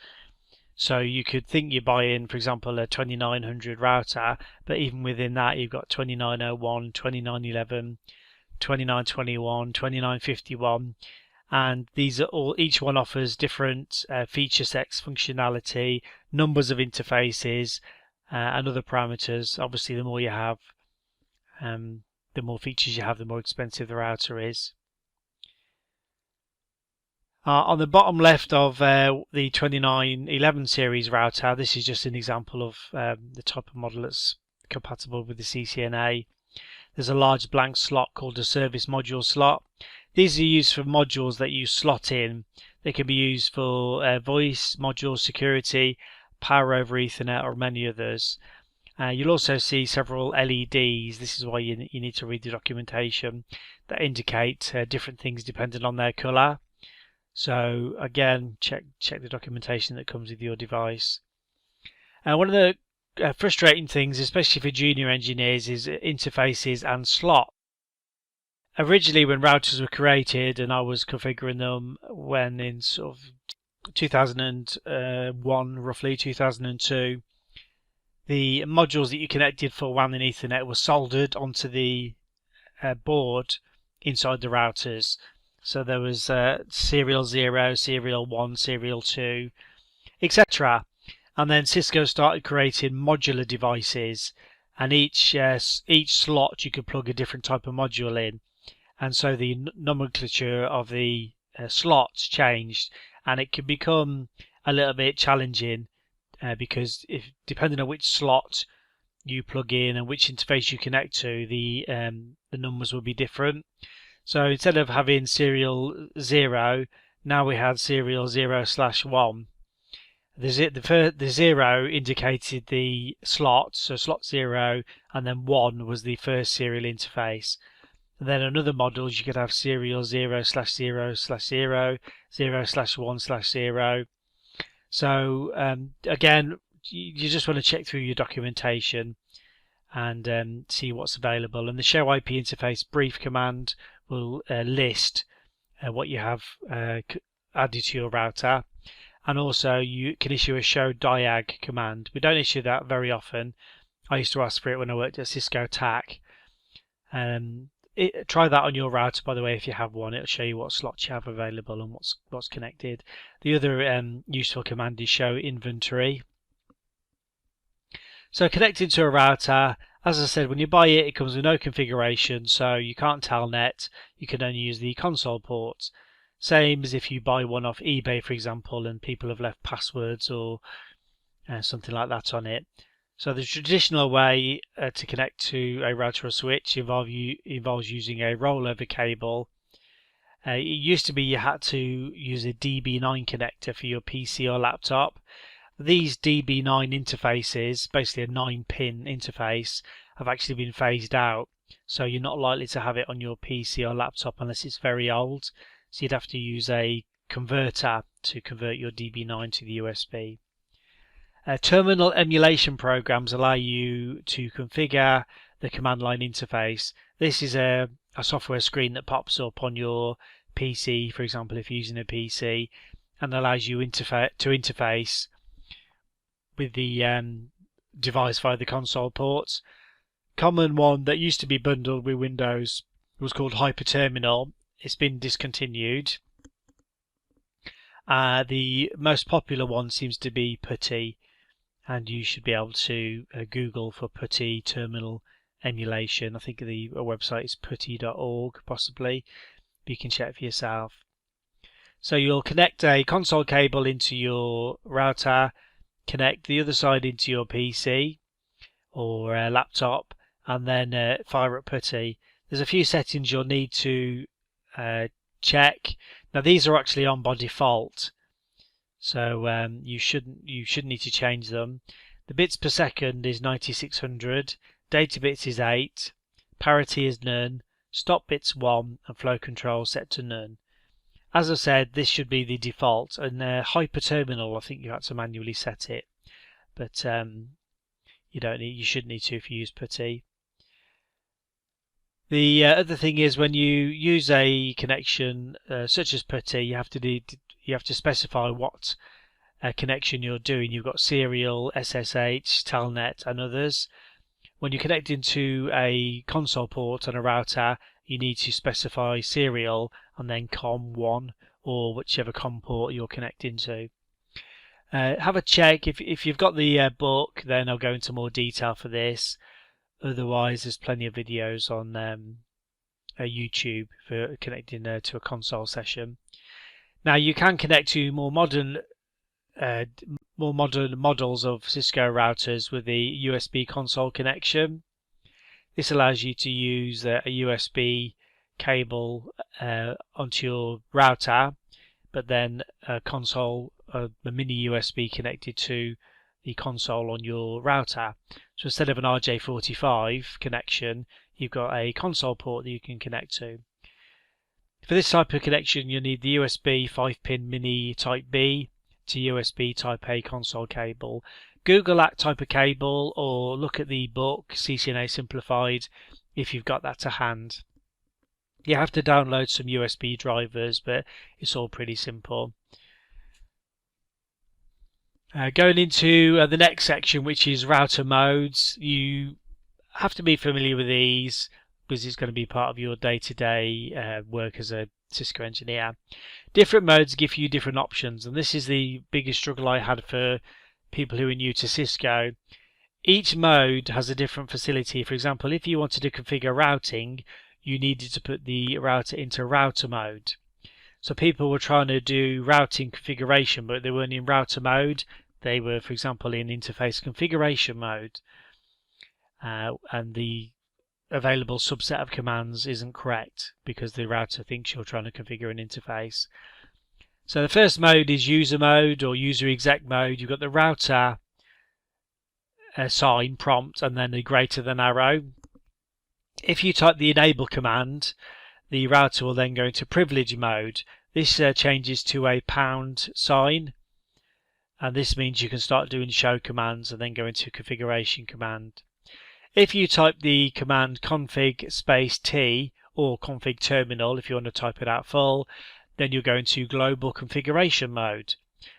So you could think you're buying, for example, a 2900 router, but even within that you've got 2901, 2911, 2921, 2951, and these are all, each one offers different feature sets, functionality, numbers of interfaces, and other parameters. Obviously, the more you have, the more features you have, the more expensive the router is. On the bottom left of the 2911 series router, this is just an example of the type of model that's compatible with the CCNA. There's a large blank slot called a service module slot. These are used for modules that you slot in. They can be used for voice, module security, power over Ethernet, or many others. You'll also see several LEDs. This is why you need to read the documentation, that indicate different things depending on their colour. So again, check the documentation that comes with your device. One of the frustrating things, especially for junior engineers, is interfaces and slot. Originally, when routers were created and I was configuring them when in sort of 2001, roughly 2002, the modules that you connected for WAN and Ethernet were soldered onto the board inside the routers. So there was serial 0, serial 1, serial 2, etc. And then Cisco started creating modular devices, and each slot you could plug a different type of module in, and so the nomenclature of the slots changed, and it can become a little bit challenging because depending on which slot you plug in and which interface you connect to, the numbers will be different. So instead of having serial 0, now we had serial 0/1. The 0 indicated the slot, so slot 0, and then 1 was the first serial interface. And then on other models you could have serial 0/0/0, 0/1/0. So again, you just want to check through your documentation and see what's available. And the show IP interface brief command will list what you have added to your router. And also you can issue a show diag command. We don't issue that very often. I used to ask for it when I worked at Cisco TAC. Try that on your router, by the way, if you have one. It'll show you what slots you have available and what's connected. The other useful command is show inventory. So connected to a router, as I said, when you buy it, it comes with no configuration, so you can't telnet. You can only use the console port. Same as if you buy one off eBay, for example, and people have left passwords or something like that on it. So the traditional way to connect to a router or switch involves using a rollover cable. It used to be you had to use a DB9 connector for your PC or laptop. These DB9 interfaces, basically a 9-pin interface, have actually been phased out. So you're not likely to have it on your PC or laptop unless it's very old. So you'd have to use a converter to convert your DB9 to the USB. Terminal emulation programs allow you to configure the command line interface. This is a software screen that pops up on your PC, for example, if you're using a PC, and allows you to interface with the device via the console ports. Common one that used to be bundled with Windows was called Hyperterminal. It's been discontinued. The most popular one seems to be PuTTY, and you should be able to Google for PuTTY terminal emulation. I think the website is putty.org possibly, but you can check for yourself. So you'll connect a console cable into your router, connect the other side into your PC or laptop, and then fire up PuTTY. There's a few settings you'll need to check. Now these are actually on by default, so you shouldn't need to change them. The bits per second is 9600, data bits is 8, parity is none, stop bits 1, and flow control set to none. As I said, this should be the default, and Hyperterminal, I think you have to manually set it, but you shouldn't need to if you use PuTTY. The other thing is when you use a connection such as PuTTY, you have to specify what connection you're doing. You've got serial, SSH, telnet, and others. When you connect into a console port on a router, you need to specify serial and then COM1 or whichever COM port you're connecting to. Have a check. If you've got the book, then I'll go into more detail for this. Otherwise, there's plenty of videos on YouTube for connecting to a console session. Now you can connect to more modern models of Cisco routers with the USB console connection. This allows you to use a USB cable onto your router, but then a mini USB connected to the console on your router. So instead of an RJ45 connection, you've got a console port that you can connect to. For this type of connection, you'll need the USB 5-pin mini Type B to USB Type A console cable. Google that type of cable or look at the book CCNA Simplified if you've got that to hand. You have to download some USB drivers, but it's all pretty simple. Going into the next section, which is router modes, you have to be familiar with these because it's going to be part of your day-to-day work as a Cisco engineer. Different modes give you different options, and this is the biggest struggle I had for people who are new to Cisco. Each mode has a different facility. For example, if you wanted to configure routing, you needed to put the router into router mode. So people were trying to do routing configuration, but they weren't in router mode. They were, for example, in interface configuration mode. And the available subset of commands isn't correct because the router thinks you're trying to configure an interface. So the first mode is user mode or user exec mode. You've got the router sign prompt and then a greater than arrow. If you type the enable command, the router will then go into privilege mode. This changes to a pound sign, and this means you can start doing show commands and then go into configuration command. If you type the command config space T or config terminal, if you want to type it out full, then you'll go into global configuration mode.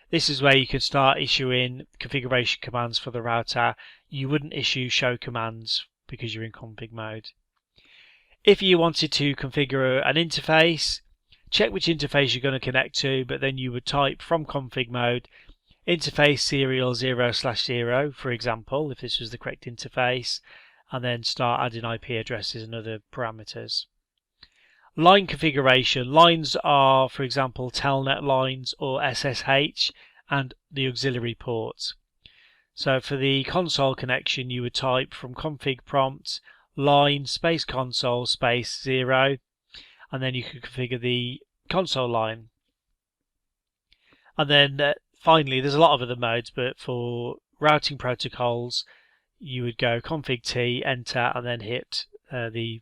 This is where you can start issuing configuration commands for the router. You wouldn't issue show commands because you're in config mode. If you wanted to configure an interface, check which interface you're going to connect to, but then you would type from config mode interface serial 0/0, for example, if this was the correct interface, and then start adding IP addresses and other parameters. Line configuration. Lines are, for example, telnet lines or SSH and the auxiliary ports. So for the console connection, you would type from config prompt line space console space 0, and then you can configure the console line. And then finally, there's a lot of other modes, but for routing protocols, you would go config T, enter, and then hit the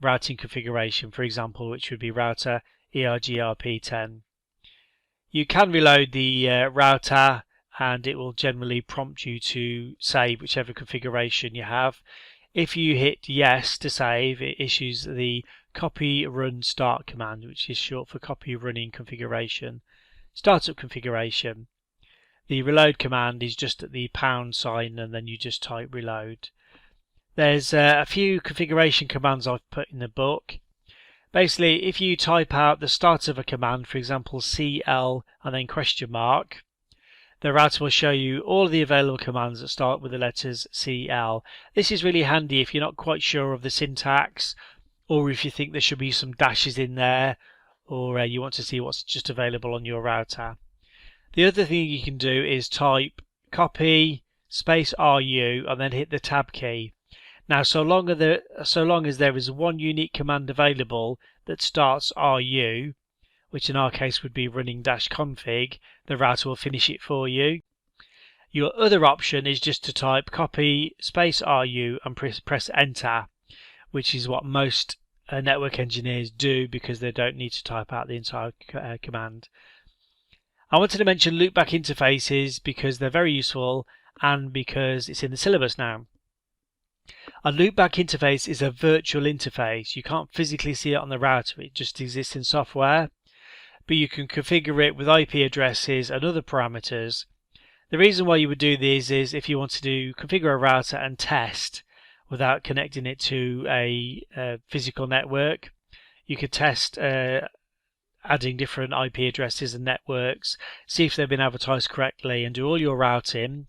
routing configuration, for example, which would be router EIGRP 10. You can reload the router, and it will generally prompt you to save whichever configuration you have. If you hit yes to save, it issues the copy run start command, which is short for copy running configuration. Startup configuration. The reload command is just at the pound sign, and then you just type reload. There's a few configuration commands I've put in the book. Basically, if you type out the start of a command, for example CL and then question mark, the router will show you all of the available commands that start with the letters CL. This is really handy if you're not quite sure of the syntax, or if you think there should be some dashes in there, or you want to see what's just available on your router. The other thing you can do is type copy space RU and then hit the tab key. Now, so long as there is one unique command available that starts RU, which in our case would be running -config, the router will finish it for you. Your other option is just to type copy space RU and press enter, which is what most network engineers do because they don't need to type out the entire command. I wanted to mention loopback interfaces because they're very useful and because it's in the syllabus now. A loopback interface is a virtual interface. You can't physically see it on the router, it just exists in software, but you can configure it with IP addresses and other parameters. The reason why you would do these is if you wanted to configure a router and test without connecting it to a physical network. You could test adding different IP addresses and networks, see if they've been advertised correctly, and do all your routing.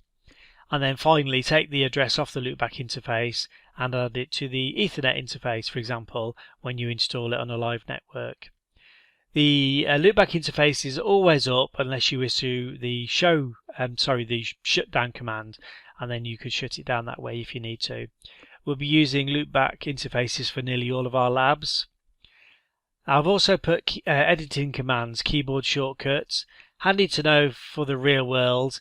And then finally take the address off the loopback interface and add it to the Ethernet interface, for example, when you install it on a live network. The loopback interface is always up unless you issue the shutdown command, and then you could shut it down that way if you need to. We'll be using loopback interfaces for nearly all of our labs. I've also put editing commands, keyboard shortcuts, handy to know for the real world,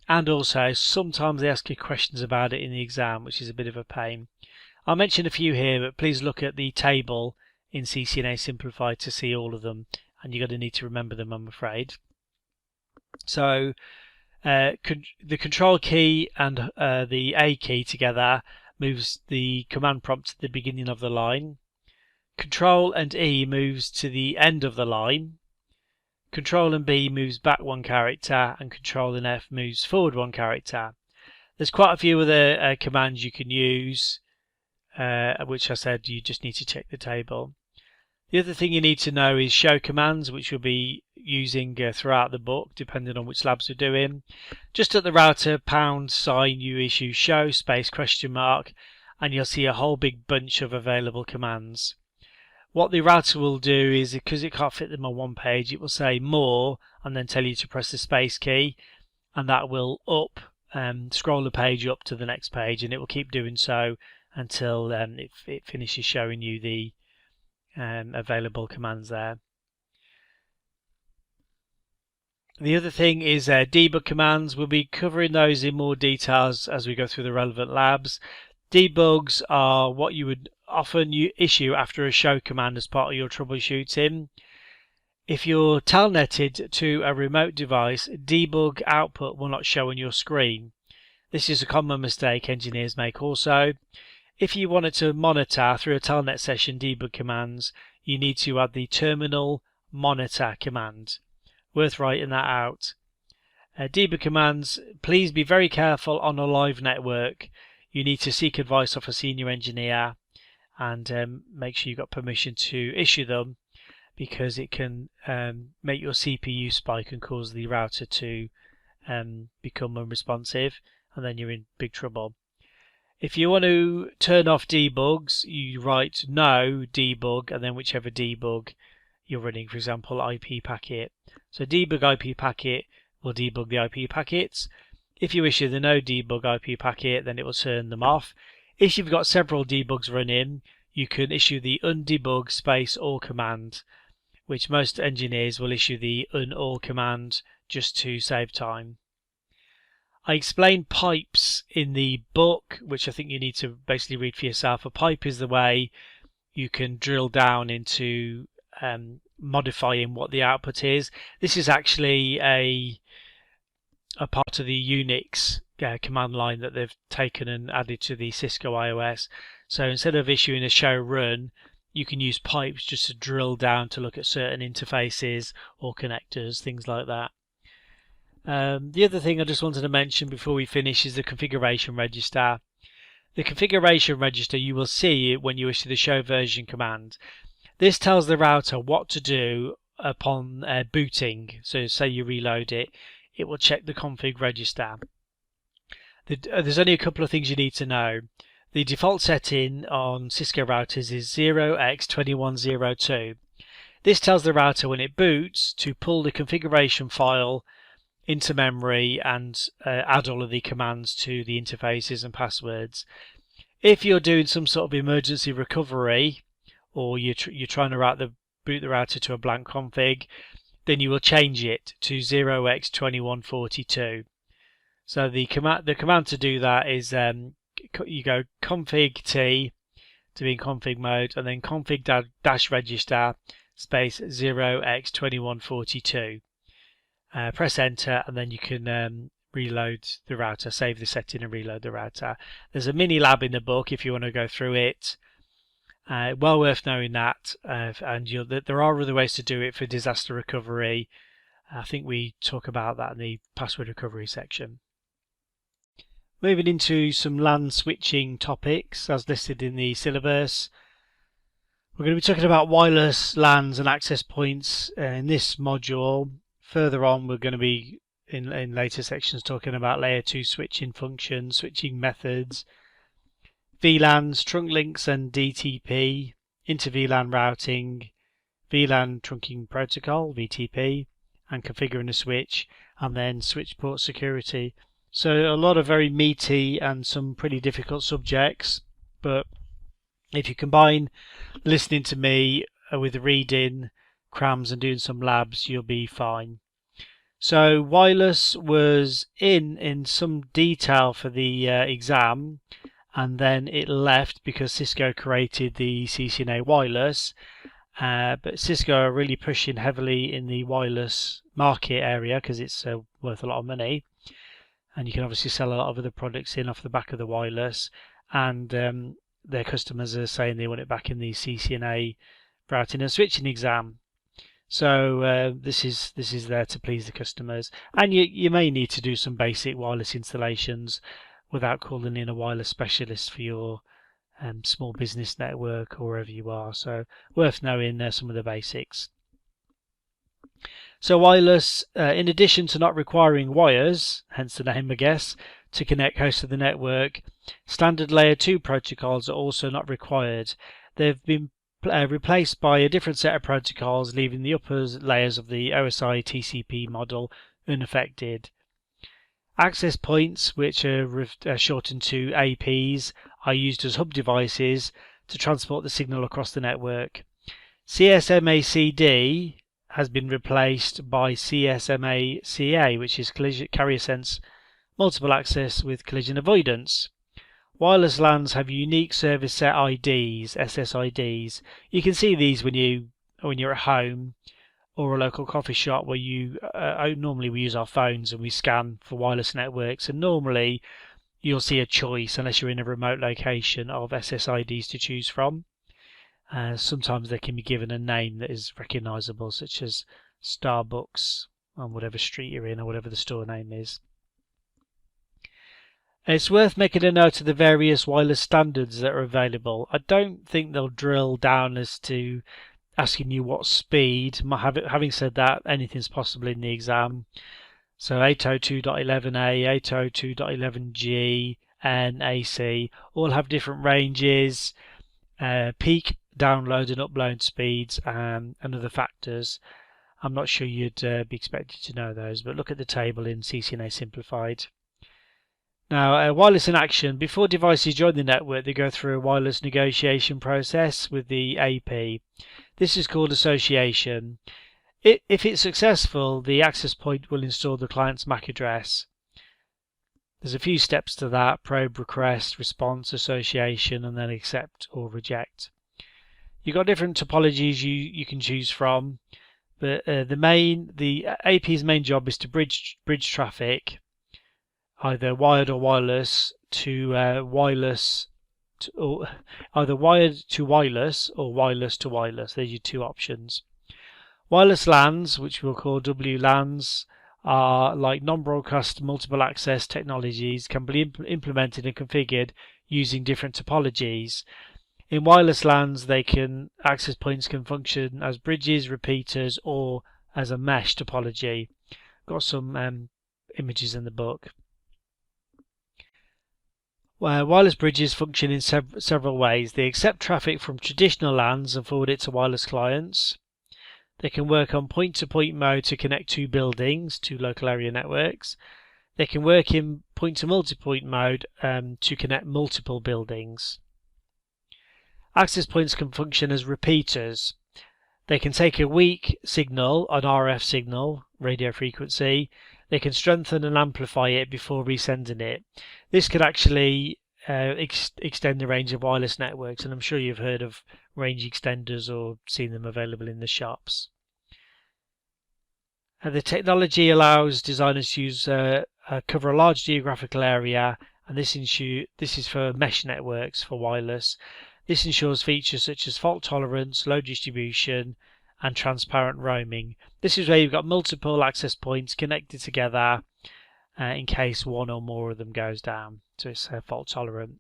and also sometimes they ask you questions about it in the exam, which is a bit of a pain. I'll mention a few here, but please look at the table in CCNA Simplified to see all of them, and you're going to need to remember them, I'm afraid. So the control key and the A key together moves the command prompt to the beginning of the line. Control and E moves to the end of the line. Control and B moves back 1 character, and Control and F moves forward 1 character. There's quite a few other commands you can use, which I said you just need to check the table. The other thing you need to know is show commands, which you'll be using throughout the book, depending on which labs you're doing. Just at the router pound sign, you issue show space question mark, and you'll see a whole big bunch of available commands. What the router will do is, because it can't fit them on one page, it will say more and then tell you to press the space key, and that will scroll the page up to the next page, and it will keep doing so until it finishes showing you the available commands there. The other thing is debug commands. We'll be covering those in more details as we go through the relevant labs. Debugs are what you would often issue after a show command as part of your troubleshooting. If you're telnetted to a remote device, debug output will not show on your screen. This is a common mistake engineers make also. If you wanted to monitor through a telnet session debug commands, you need to add the terminal monitor command. Worth writing that out. Debug commands, please be very careful on a live network. You need to seek advice of a senior engineer and make sure you've got permission to issue them, because it can make your CPU spike and cause the router to become unresponsive, and then you're in big trouble. If you want to turn off debugs, you write no debug and then whichever debug you're running, for example IP packet. So debug IP packet will debug the IP packets. If you issue the no debug IP packet, then it will turn them off. If you've got several debugs running, you can issue the undebug space all command, which most engineers will issue the unall command just to save time. I explain pipes in the book, which I think you need to basically read for yourself. A pipe is the way you can drill down into modifying what the output is. This is actually a part of the Unix command line that they've taken and added to the Cisco iOS. So instead of issuing a show run, you can use pipes just to drill down to look at certain interfaces or connectors, things like that. The other thing I just wanted to mention before we finish is the configuration register. The configuration register you will see when you issue the show version command. This tells the router what to do upon booting. So say you reload it, it will check the config register. There's only a couple of things you need to know. The default setting on Cisco routers is 0x2102. This tells the router when it boots to pull the configuration file into memory and add all of the commands to the interfaces and passwords. If you're doing some sort of emergency recovery, or you're trying to boot the router to a blank config, then you will change it to 0x2142. So the command to do that is you go config T to be in config mode, and then config dash register space 0x2142. Press enter, and then you can reload the router, save the setting and reload the router. There's a mini lab in the book if you want to go through it. Well worth knowing that, and there are other ways to do it for disaster recovery. I think we talk about that in the password recovery section. Moving into some LAN switching topics as listed in the syllabus. We're going to be talking about wireless LANs and access points in this module. Further on, we're going to be in later sections talking about layer 2 switching functions, switching methods, VLANs, trunk links and DTP, Inter-VLAN routing, VLAN trunking protocol, VTP, and configuring a switch, and then switch port security. So a lot of very meaty and some pretty difficult subjects, but if you combine listening to me with reading, crams and doing some labs, you'll be fine. So wireless was in some detail for the exam, and then it left because Cisco created the CCNA wireless. But Cisco are really pushing heavily in the wireless market area because it's worth a lot of money, and you can obviously sell a lot of other products in off the back of the wireless, and their customers are saying they want it back in the CCNA routing and switching exam. So this is there to please the customers, and you may need to do some basic wireless installations without calling in a wireless specialist for your small business network or wherever you are. So worth knowing some of the basics. So wireless, in addition to not requiring wires, hence the name I guess, to connect hosts to the network, standard layer 2 protocols are also not required. They've been replaced by a different set of protocols, leaving the upper layers of the OSI TCP model unaffected. Access points, which are shortened to APs, are used as hub devices to transport the signal across the network. CSMA-CD has been replaced by CSMA-CA, which is carrier sense multiple access with collision avoidance. Wireless LANs have unique service set IDs, SSIDs. You can see these when you're at home or a local coffee shop where normally we use our phones and we scan for wireless networks, and normally you'll see a choice, unless you're in a remote location, of SSIDs to choose from. Sometimes they can be given a name that is recognisable, such as Starbucks on whatever street you're in or whatever the store name is. It's worth making a note of the various wireless standards that are available. I don't think they'll drill down as to asking you what speed. Having said that, anything's possible in the exam. So 802.11a, 802.11g, and AC all have different ranges, peak download and upload speeds, and other factors. I'm not sure you'd be expected to know those, but look at the table in CCNA Simplified. Now, wireless in action. Before devices join the network, they go through a wireless negotiation process with the AP. This is called association. If it's successful, the access point will install the client's MAC address. There's a few steps to that: probe, request, response, association, and then accept or reject. You've got different topologies you can choose from, but the AP's main job is to bridge traffic, either wired or wireless, to either wired to wireless or wireless to wireless. There's your two options. Wireless LANs, which we'll call WLANs, are like non-broadcast multiple access technologies, can be implemented and configured using different topologies. In wireless LANs, access points can function as bridges, repeaters, or as a mesh topology. Got some images in the book. Wireless bridges function in several ways. They accept traffic from traditional LANs and forward it to wireless clients. They can work on point-to-point mode to connect two buildings, two local area networks. They can work in point-to-multipoint mode to connect multiple buildings. Access points can function as repeaters. They can take a weak signal, an RF signal, radio frequency. They can strengthen and amplify it before resending it. This could actually extend the range of wireless networks, and I'm sure you've heard of range extenders or seen them available in the shops. The technology allows designers to cover a large geographical area, and this is for mesh networks for wireless. This ensures features such as fault tolerance, load distribution, and transparent roaming. This is where you've got multiple access points connected together in case one or more of them goes down, so it's fault tolerant.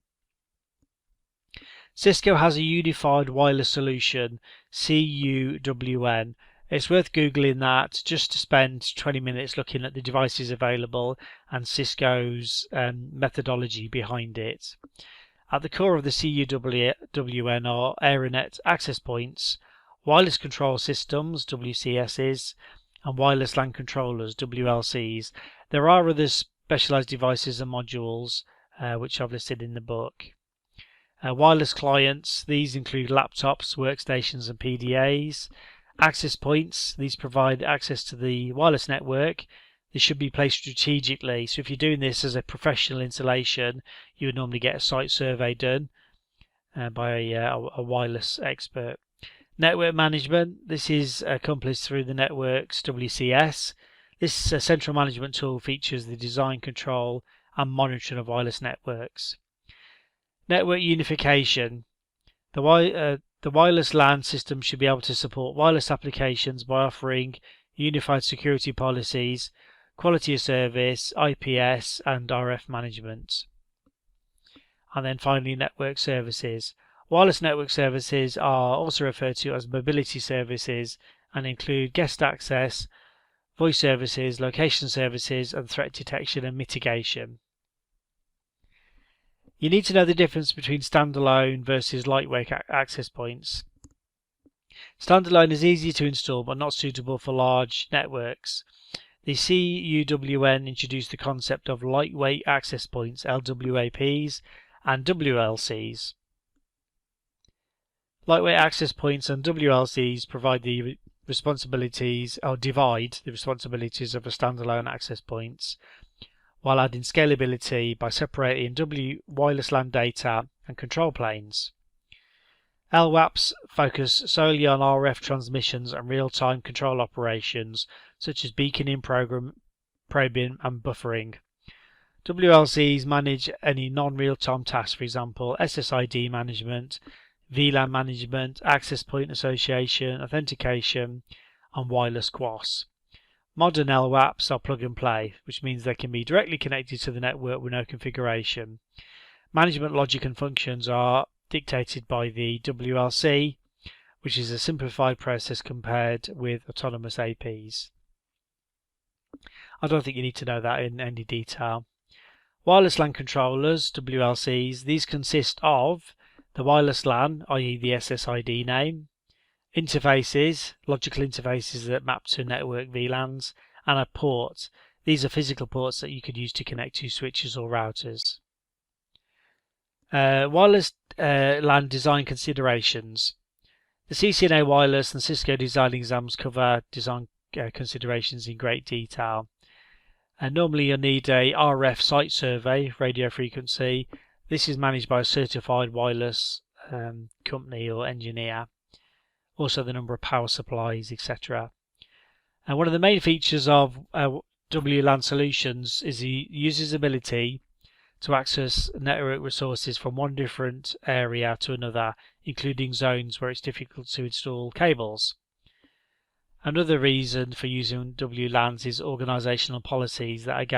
Cisco has a unified wireless solution, CUWN. It's worth googling that just to spend 20 minutes looking at the devices available and Cisco's methodology behind it. At the core of the CUWN are AeroNet access points, wireless control systems, WCSs, and wireless LAN controllers, WLCs. There are other specialized devices and modules which I've listed in the book. Wireless clients, these include laptops, workstations, and PDAs. Access points, these provide access to the wireless network They should be placed strategically. So if you're doing this as a professional installation, you would normally get a site survey done by a wireless expert. Network management. This is accomplished through the network's WCS. This central management tool features the design, control and monitoring of wireless networks. Network unification. The wireless LAN system should be able to support wireless applications by offering unified security policies, quality of service, IPS and RF management. And then finally, network services. Wireless network services are also referred to as mobility services and include guest access, voice services, location services, and threat detection and mitigation. You need to know the difference between standalone versus lightweight access points. Standalone is easy to install but not suitable for large networks. The CUWN introduced the concept of lightweight access points, LWAPs, and WLCs. Lightweight access points and WLCs provide the responsibilities, or divide the responsibilities of a standalone access points, while adding scalability by separating wireless LAN data and control planes. LWAPs focus solely on RF transmissions and real-time control operations such as beaconing, probing and buffering. WLCs manage any non-real-time tasks, for example SSID management, VLAN management, access point association, authentication and wireless QoS. Modern LWAPs are plug and play, which means they can be directly connected to the network with no configuration. Management logic and functions are dictated by the WLC, which is a simplified process compared with autonomous APs. I don't think you need to know that in any detail. Wireless LAN controllers, WLCs, these consist of the wireless LAN, i.e. the SSID name, interfaces, logical interfaces that map to network VLANs, and a port. These are physical ports that you could use to connect to switches or routers. Wireless LAN design considerations. The CCNA Wireless and Cisco design exams cover design considerations in great detail. Normally you'll need a RF site survey, radio frequency. This is managed by a certified wireless company or engineer. Also the number of power supplies, etc. And one of the main features of WLAN solutions is the user's ability to access network resources from one different area to another, including zones where it's difficult to install cables. Another reason for using WLANs is organizational policies that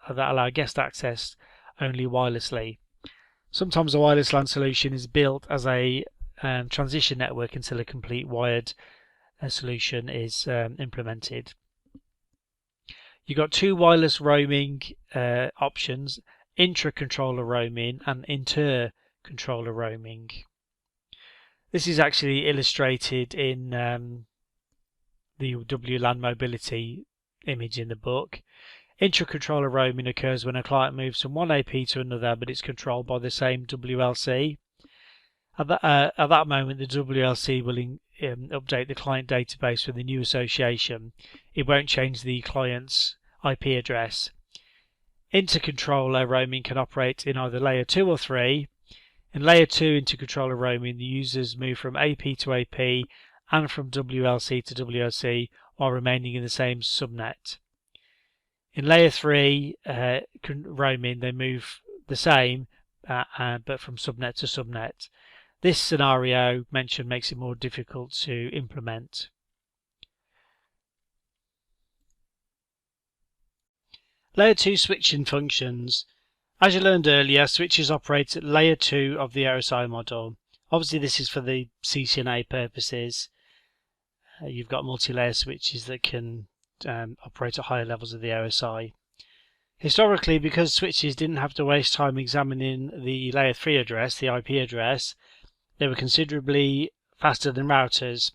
allow guest access only wirelessly. Sometimes a wireless LAN solution is built as a transition network until a complete wired solution is implemented. You've got two wireless roaming options, intra-controller roaming and inter-controller roaming. This is actually illustrated in the WLAN mobility image in the book. Intra-controller roaming occurs when a client moves from one AP to another, but it's controlled by the same WLC. At that moment, the WLC will update the client database with the new association. It won't change the client's IP address. Inter-controller roaming can operate in either layer 2 or 3. In layer 2 inter-controller roaming, the users move from AP to AP and from WLC to WLC while remaining in the same subnet. In layer 3 roaming, they move the same but from subnet to subnet. This scenario mentioned makes it more difficult to implement. Layer 2 switching functions. As you learned earlier, switches operate at layer 2 of the OSI model. Obviously this is for the CCNA purposes. You've got multi-layer switches that can operate at higher levels of the OSI. Historically, because switches didn't have to waste time examining the layer 3 address, the IP address, they were considerably faster than routers.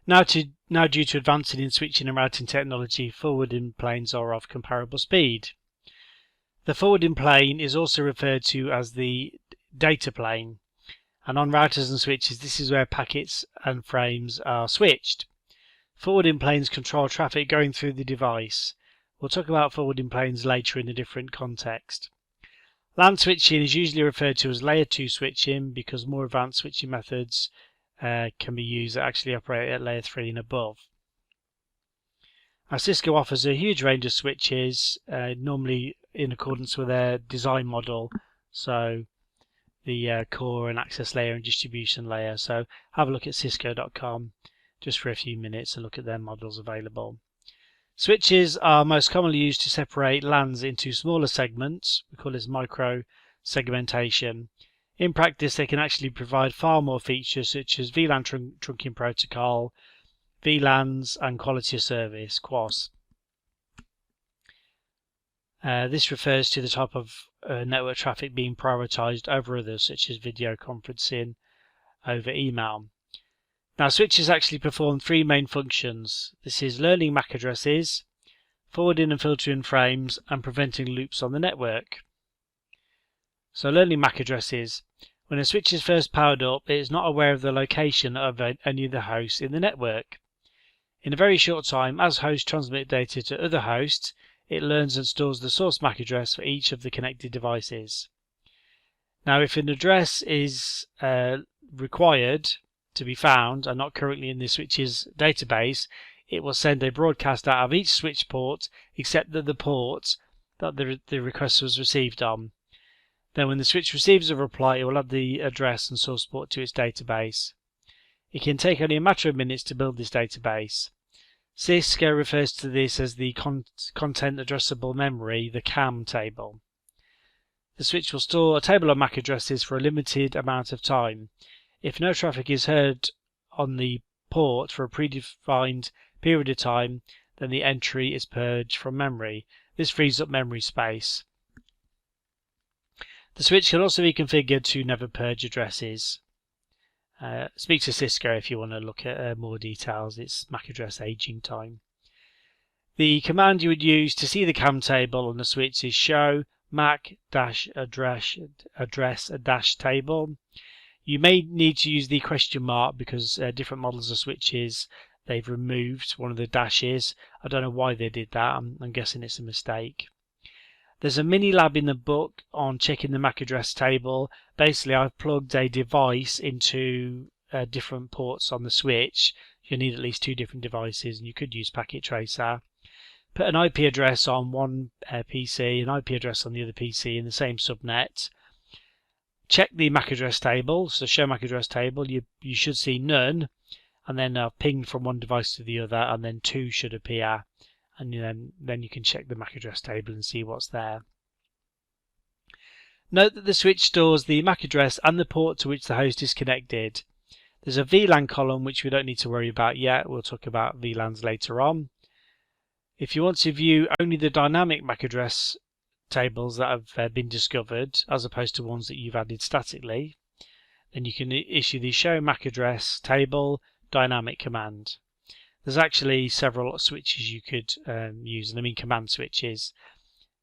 Now due to advancing in switching and routing technology, forwarding planes are of comparable speed. The forwarding plane is also referred to as the data plane, and on routers and switches this is where packets and frames are switched. Forwarding planes control traffic going through the device. We'll talk about forwarding planes later in a different context. LAN switching is usually referred to as layer 2 switching because more advanced switching methods can be used that actually operate at layer 3 and above. Now, Cisco offers a huge range of switches, normally in accordance with their design model, so the core and access layer and distribution layer. So have a look at cisco.com just for a few minutes and look at their models available. Switches are most commonly used to separate LANs into smaller segments. We call this micro segmentation. In practice, they can actually provide far more features such as VLAN trunking protocol, VLANs, and quality of service, QoS. This refers to the type of network traffic being prioritized over others, such as video conferencing over email. Now, switches actually perform three main functions. This is learning MAC addresses, forwarding and filtering frames, and preventing loops on the network. So, learning MAC addresses. When a switch is first powered up, it is not aware of the location of any of the hosts in the network. In a very short time, as hosts transmit data to other hosts, it learns and stores the source MAC address for each of the connected devices. Now, if an address is required to be found and not currently in the switch's database, it will send a broadcast out of each switch port except the port that the request was received on. Then when the switch receives a reply, it will add the address and source port to its database. It can take only a matter of minutes to build this database. Cisco refers to this as the content addressable memory, the CAM table. The switch will store a table of MAC addresses for a limited amount of time. If no traffic is heard on the port for a predefined period of time, then the entry is purged from memory. This frees up memory space. The switch can also be configured to never purge addresses. Speak to Cisco if you want to look at more details. It's MAC address aging time. The command you would use to see the CAM table on the switch is show MAC-address-table. You may need to use the question mark because different models of switches, they've removed one of the dashes. I don't know why they did that. I'm guessing it's a mistake. There's a mini lab in the book on checking the MAC address table. Basically, I've plugged a device into different ports on the switch. You'll need at least two different devices, and you could use Packet Tracer. Put an IP address on one PC, an IP address on the other PC in the same subnet. Check the MAC address table, so show MAC address table. You should see none, and then pinged from one device to the other, and then 2 should appear. And then you can check the MAC address table and see what's there. Note that the switch stores the MAC address and the port to which the host is connected. There's a VLAN column which we don't need to worry about yet. We'll talk about VLANs later on. If you want to view only the dynamic MAC address tables that have been discovered as opposed to ones that you've added statically, then you can issue the show MAC address table dynamic command. There's actually several switches you could use, and I mean command switches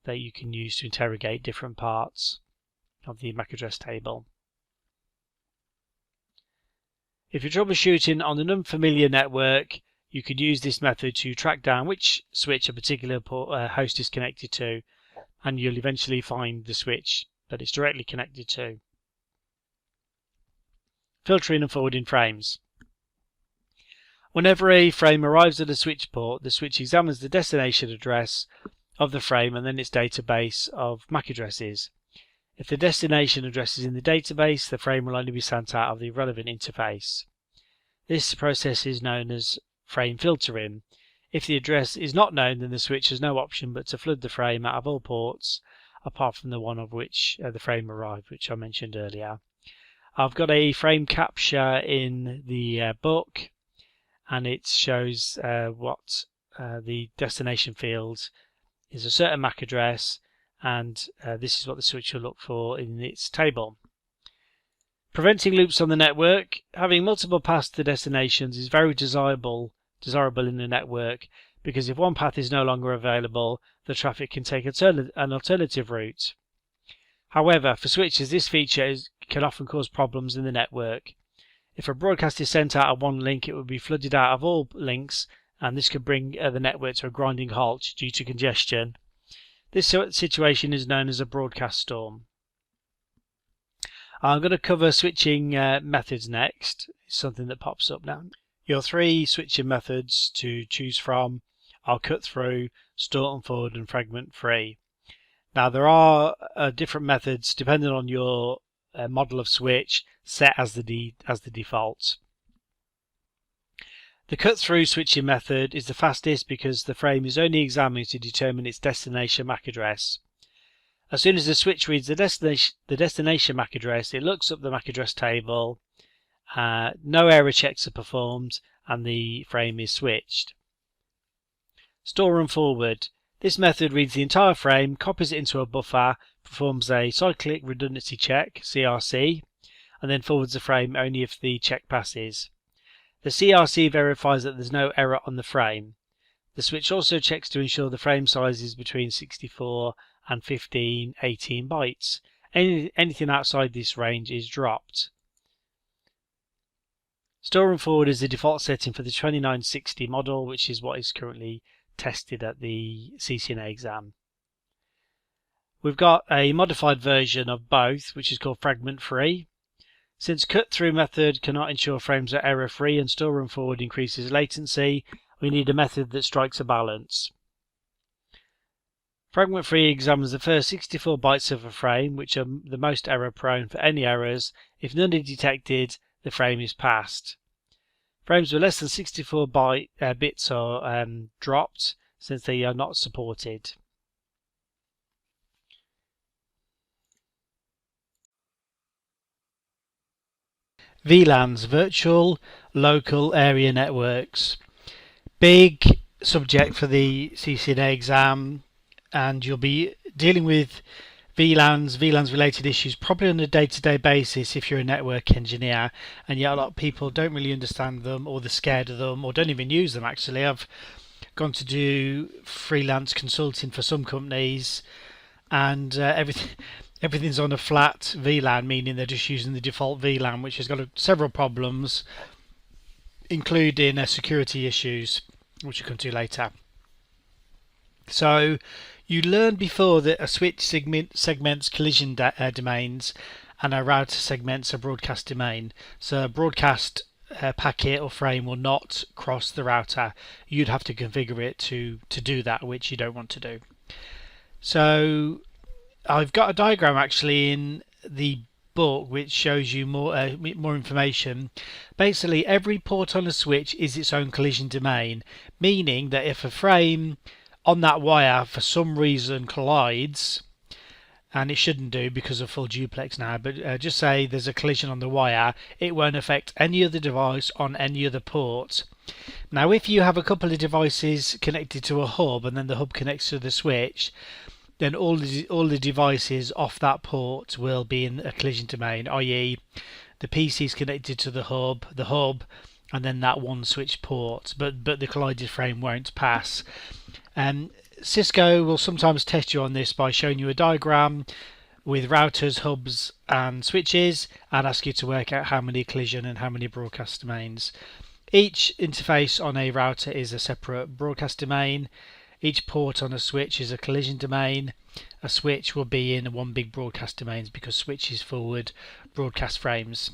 that you can use to interrogate different parts of the MAC address table. If you're troubleshooting on an unfamiliar network, you could use this method to track down which switch a particular host is connected to, and you'll eventually find the switch that it's directly connected to. Filtering and forwarding frames. Whenever a frame arrives at a switch port, the switch examines the destination address of the frame and then its database of MAC addresses. If the destination address is in the database, the frame will only be sent out of the relevant interface. This process is known as frame filtering. If the address is not known, then the switch has no option but to flood the frame out of all ports, apart from the one of which the frame arrived, which I mentioned earlier. I've got a frame capture in the book, and it shows what the destination field is a certain MAC address, and this is what the switch will look for in its table. Preventing loops on the network. Having multiple paths to destinations is very desirable in the network, because if one path is no longer available, the traffic can take an alternative route. However, for switches, this feature can often cause problems in the network. If a broadcast is sent out of one link, it will be flooded out of all links and this could bring the network to a grinding halt due to congestion. This situation is known as a broadcast storm. I'm going to cover switching methods next. It's something that pops up now. Your 3 switching methods to choose from are cut through, store and forward, and fragment free. Now there are different methods depending on your model of switch set as the default. The cut through switching method is the fastest because the frame is only examined to determine its destination MAC address. As soon as the switch reads the destination MAC address, it looks up the MAC address table, no error checks are performed, and the frame is switched. Store and forward. This method reads the entire frame, copies it into a buffer, performs a cyclic redundancy check, CRC, and then forwards the frame only if the check passes. The CRC verifies that there's no error on the frame. The switch also checks to ensure the frame size is between 64 and 18 bytes. Anything outside this range is dropped. Store and forward is the default setting for the 2960 model, which is what is currently tested at the CCNA exam. We've got a modified version of both, which is called fragment free. Since cut-through method cannot ensure frames are error-free and store and forward increases latency, we need a method that strikes a balance. Fragment free examines the first 64 bytes of a frame, which are the most error-prone for any errors. If none are detected, the frame is passed. Frames with less than 64 bits are dropped since they are not supported. VLANs, virtual local area networks. Big subject for the CCNA exam, and you'll be dealing with VLANs related issues probably on a day-to-day basis if you're a network engineer, and yet a lot of people don't really understand them, or they're scared of them, or don't even use them. Actually, I've gone to do freelance consulting for some companies, and everything's on a flat VLAN, meaning they're just using the default VLAN, which has got several problems, including security issues, which we'll come to later. So you learned before that a switch segments collision domains, and a router segments a broadcast domain. So a broadcast packet or frame will not cross the router. You'd have to configure it to do that, which you don't want to do. So I've got a diagram actually in the book which shows you more information. Basically, every port on a switch is its own collision domain, meaning that if a frame on that wire for some reason collides, and it shouldn't do because of full duplex now, but just say there's a collision on the wire, it won't affect any other device on any other port. Now if you have a couple of devices connected to a hub and then the hub connects to the switch, then all the devices off that port will be in a collision domain, i.e. the PC is connected to the hub, and then that one switch port, but the collided frame won't pass. Cisco will sometimes test you on this by showing you a diagram with routers, hubs and switches, and ask you to work out how many collision and how many broadcast domains. Each interface on a router is a separate broadcast domain. Each port on a switch is a collision domain. A switch will be in one big broadcast domain because switches forward broadcast frames.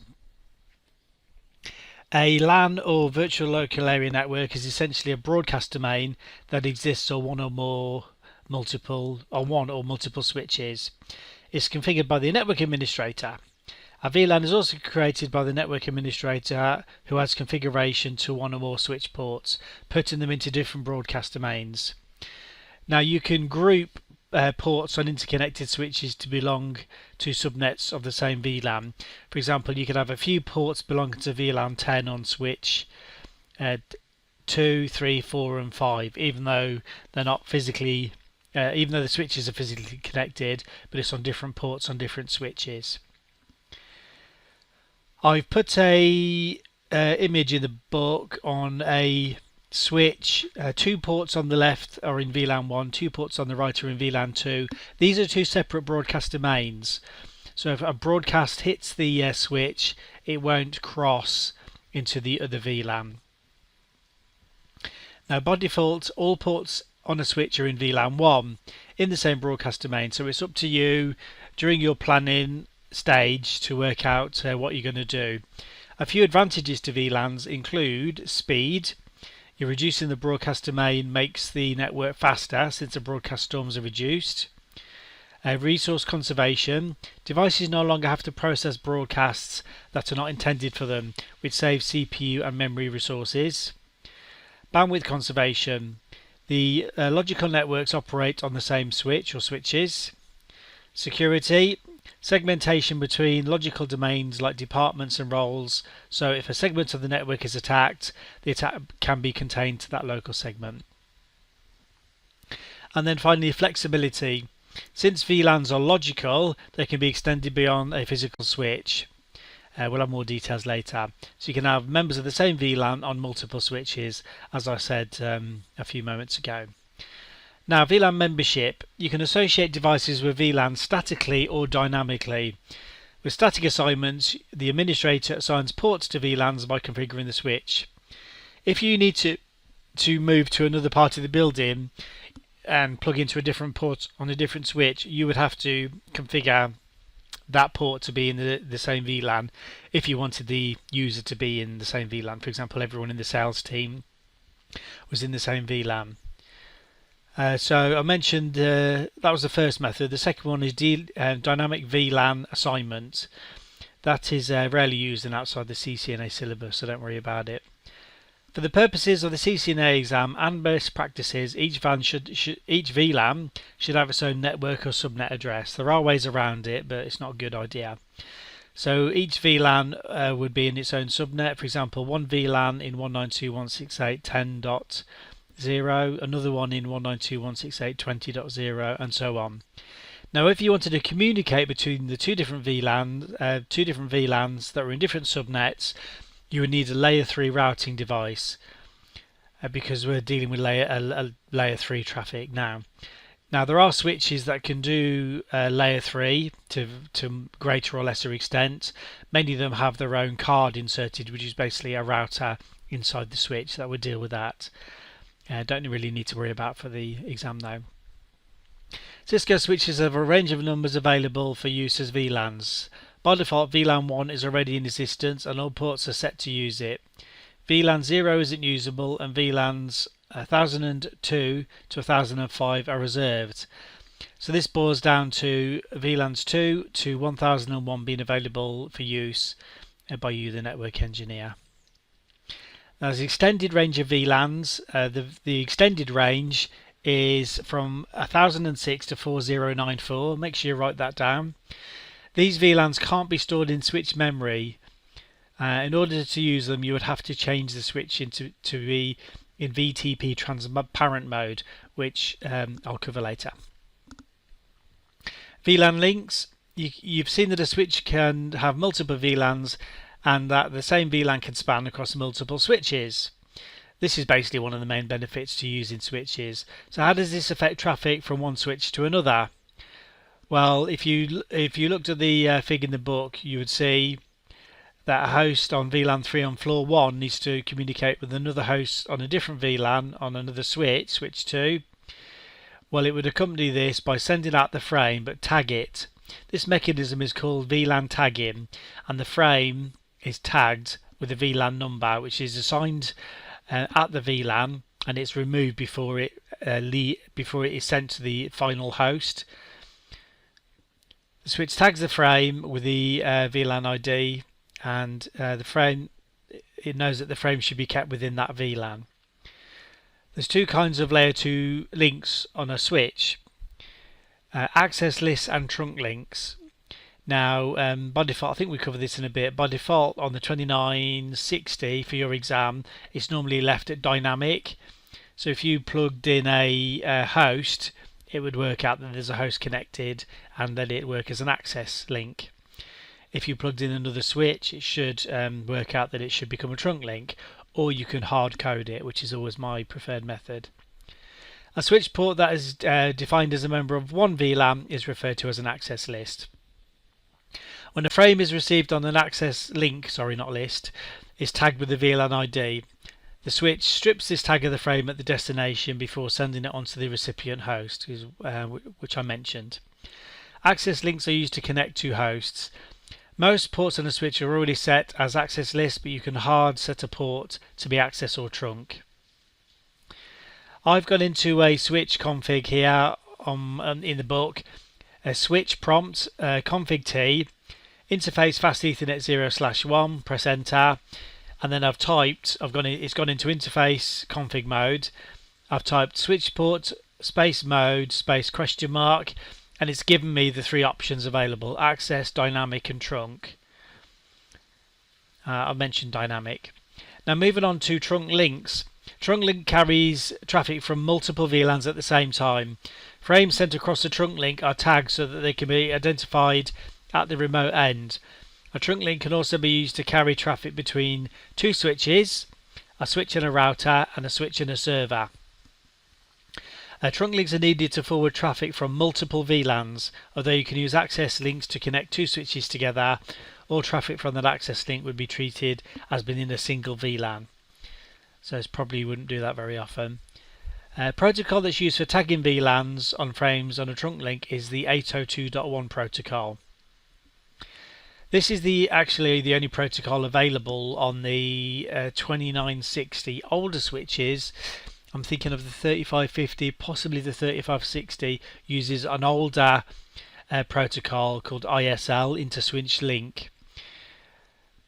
A LAN or virtual local area network is essentially a broadcast domain that exists on one or multiple switches. It's configured by the network administrator. A VLAN is also created by the network administrator, who adds configuration to one or more switch ports, putting them into different broadcast domains. Now you can group ports on interconnected switches to belong to subnets of the same VLAN. For example, you could have a few ports belonging to VLAN 10 on switch 2, 3, 4 and 5, even though they're not physically, even though the switches are physically connected, but it's on different ports on different switches. I've put a image in the book on a switch. 2 ports on the left are in VLAN 1, 2 ports on the right are in VLAN 2. These are 2 separate broadcast domains. So if a broadcast hits the switch, it won't cross into the other VLAN. Now by default all ports on a switch are in VLAN 1 in the same broadcast domain, so it's up to you during your planning stage to work out what you're going to do. A few advantages to VLANs include speed. You're reducing the broadcast domain makes the network faster since the broadcast storms are reduced. Resource conservation. Devices no longer have to process broadcasts that are not intended for them, which saves CPU and memory resources. Bandwidth conservation. The logical networks operate on the same switch or switches. Security. Segmentation between logical domains like departments and roles, so if a segment of the network is attacked, the attack can be contained to that local segment. And then finally, flexibility. Since VLANs are logical, they can be extended beyond a physical switch. We'll have more details later. So you can have members of the same VLAN on multiple switches, as I said a few moments ago. Now, VLAN membership. You can associate devices with VLANs statically or dynamically. With static assignments, the administrator assigns ports to VLANs by configuring the switch. If you need to move to another part of the building and plug into a different port on a different switch, you would have to configure that port to be in the same VLAN if you wanted the user to be in the same VLAN. For example, everyone in the sales team was in the same VLAN. So I mentioned that was the first method. The second one is dynamic VLAN assignment. That is rarely used and outside the CCNA syllabus, so don't worry about it. For the purposes of the CCNA exam and best practices, each VLAN should have its own network or subnet address. There are ways around it, but it's not a good idea. So each VLAN would be in its own subnet. For example, one VLAN in 192.168.10.0, another one in 192.168.20.0, and so on. Now, if you wanted to communicate between the two different VLANs that are in different subnets, you would need a layer 3 routing device because we're dealing with layer 3 traffic now. Now, there are switches that can do layer 3 to greater or lesser extent. Many of them have their own card inserted, which is basically a router inside the switch that would deal with that. Don't really need to worry about for the exam though. Cisco switches have a range of numbers available for use as VLANs. By default, VLAN 1 is already in existence and all ports are set to use it. VLAN 0 isn't usable and VLANs 1002 to 1005 are reserved. So this boils down to VLANs 2 to 1001 being available for use by you, the network engineer. Now, there's an extended range of VLANs. The extended range is from 1006 to 4094. Make sure you write that down. These VLANs can't be stored in switch memory. In order to use them, you would have to change the switch to be in VTP transparent mode, which I'll cover later. VLAN links. You've seen that a switch can have multiple VLANs and that the same VLAN can span across multiple switches. This is basically one of the main benefits to using switches. So how does this affect traffic from one switch to another? Well, if you looked at the fig in the book, you would see that a host on VLAN 3 on floor 1 needs to communicate with another host on a different VLAN on another switch 2. Well, it would accompany this by sending out the frame but tag it. This mechanism is called VLAN tagging, and the frame is tagged with a VLAN number which is assigned at the VLAN, and it's removed before it is sent to the final host. The switch tags the frame with the VLAN ID, and it knows that the frame should be kept within that VLAN. There's two kinds of layer 2 links on a switch: access lists and trunk links. Now, by default, I think we cover this in a bit. By default, on the 2960 for your exam, it's normally left at dynamic. So if you plugged in a host, it would work out that there's a host connected and then it work as an access link. If you plugged in another switch, it should work out that it should become a trunk link, or you can hard code it, which is always my preferred method. A switch port that is defined as a member of one VLAN is referred to as an access list. When a frame is received on an access link, list, is tagged with the VLAN ID. The switch strips this tag of the frame at the destination before sending it onto the recipient host, which I mentioned. Access links are used to connect two hosts. Most ports on a switch are already set as access lists, but you can hard set a port to be access or trunk. I've gone into a switch config here in the book. A switch prompt, config T, interface fast Ethernet 0/1, press enter, and then it's gone into interface config mode. I've typed switch port space mode space question mark, and it's given me the three options available: access, dynamic, and trunk. I've mentioned dynamic. Now moving on to trunk links. Trunk link carries traffic from multiple VLANs at the same time. Frames sent across the trunk link are tagged so that they can be identified at the remote end. A trunk link can also be used to carry traffic between two switches, a switch and a router, and a switch and a server. Trunk links are needed to forward traffic from multiple VLANs, although you can use access links to connect two switches together. All traffic from that access link would be treated as being in a single VLAN. So it probably wouldn't do that very often. Protocol that's used for tagging VLANs on frames on a trunk link is the 802.1 protocol. This is actually the only protocol available on the 2960 older switches. I'm thinking of the 3550, possibly the 3560 uses an older protocol called ISL, Inter-Switch Link.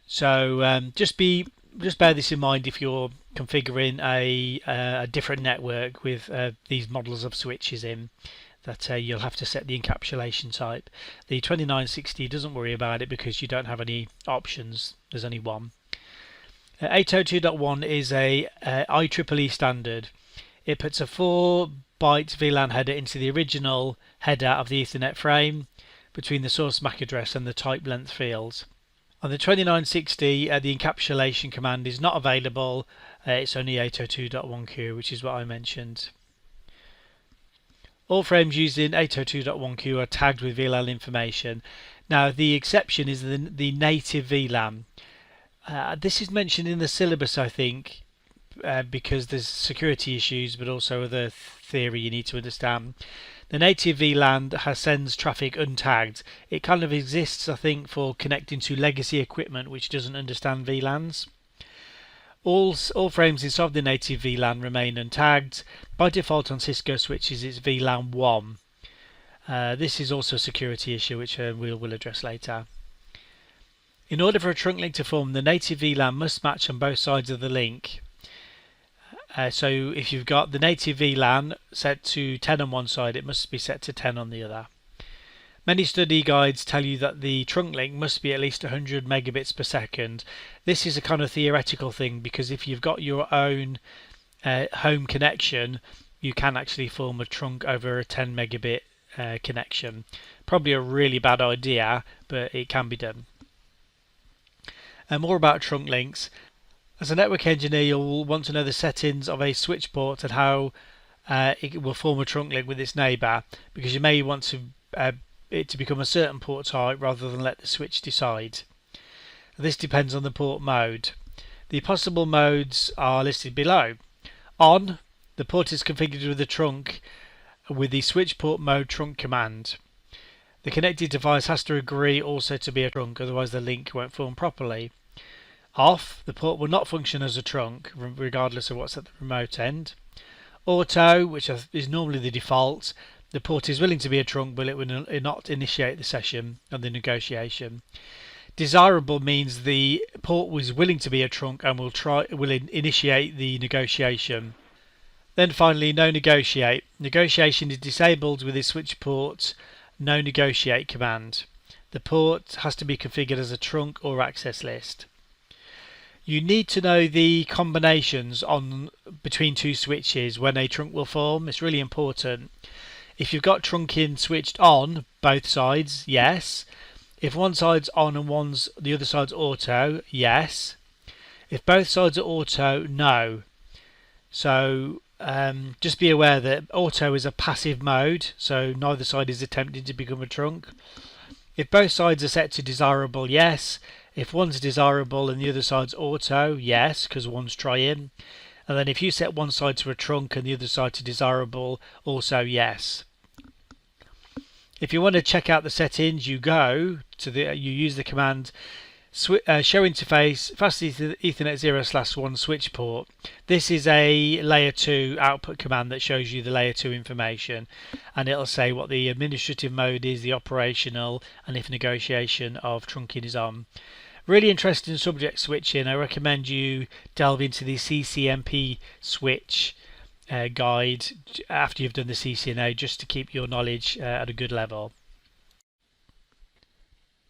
So just bear this in mind if you're configuring a different network with these models of switches in, that you'll have to set the encapsulation type. The 2960 doesn't worry about it because you don't have any options, there's only one. 802.1 is a IEEE standard. It puts a 4-byte VLAN header into the original header of the Ethernet frame between the source MAC address and the type length fields. On the 2960, the encapsulation command is not available. It's only 802.1q, which is what I mentioned. All frames using 802.1q are tagged with VLAN information. Now, the exception is the native VLAN. This is mentioned in the syllabus, I think, because there's security issues, but also other theory you need to understand. The native VLAN sends traffic untagged. It kind of exists, I think, for connecting to legacy equipment which doesn't understand VLANs. All frames inside the native VLAN remain untagged. By default on Cisco switches it's VLAN 1. This is also a security issue which we'll address later. In order for a trunk link to form, the native VLAN must match on both sides of the link. So if you've got the native VLAN set to 10 on one side, it must be set to 10 on the other. Many study guides tell you that the trunk link must be at least 100 megabits per second. This is a kind of theoretical thing, because if you've got your own home connection, you can actually form a trunk over a 10 megabit connection. Probably a really bad idea, but it can be done. More about trunk links. As a network engineer, you'll want to know the settings of a switch port and how it will form a trunk link with its neighbour, because you may want to it to become a certain port type rather than let the switch decide. This depends on the port mode. The possible modes are listed below. On, the port is configured with the trunk with the switch port mode trunk command. The connected device has to agree also to be a trunk, otherwise the link won't form properly. Off, the port will not function as a trunk regardless of what's at the remote end. Auto, which is normally the default, the port is willing to be a trunk, but it will not initiate the session and the negotiation. Desirable means the port was willing to be a trunk and will initiate the negotiation. Then finally, no negotiate. Negotiation is disabled with the switch port no negotiate command. The port has to be configured as a trunk or access list. You need to know the combinations between two switches when a trunk will form. It's really important. If you've got trunking switched on both sides, yes. If one side's on and the other side's auto, yes. If both sides are auto, no. So just be aware that auto is a passive mode, so neither side is attempting to become a trunk. If both sides are set to desirable, yes. If one's desirable and the other side's auto, yes, because one's trying. And then if you set one side to a trunk and the other side to desirable, also yes. If you want to check out the settings, you use the command show interface fast Ethernet 0/1 switch port. This is a layer 2 output command that shows you the layer 2 information, and it'll say what the administrative mode is, the operational, and if negotiation of trunking is on. Really interesting subject switching. I recommend you delve into the CCNP switch guide after you've done the CCNA, just to keep your knowledge at a good level.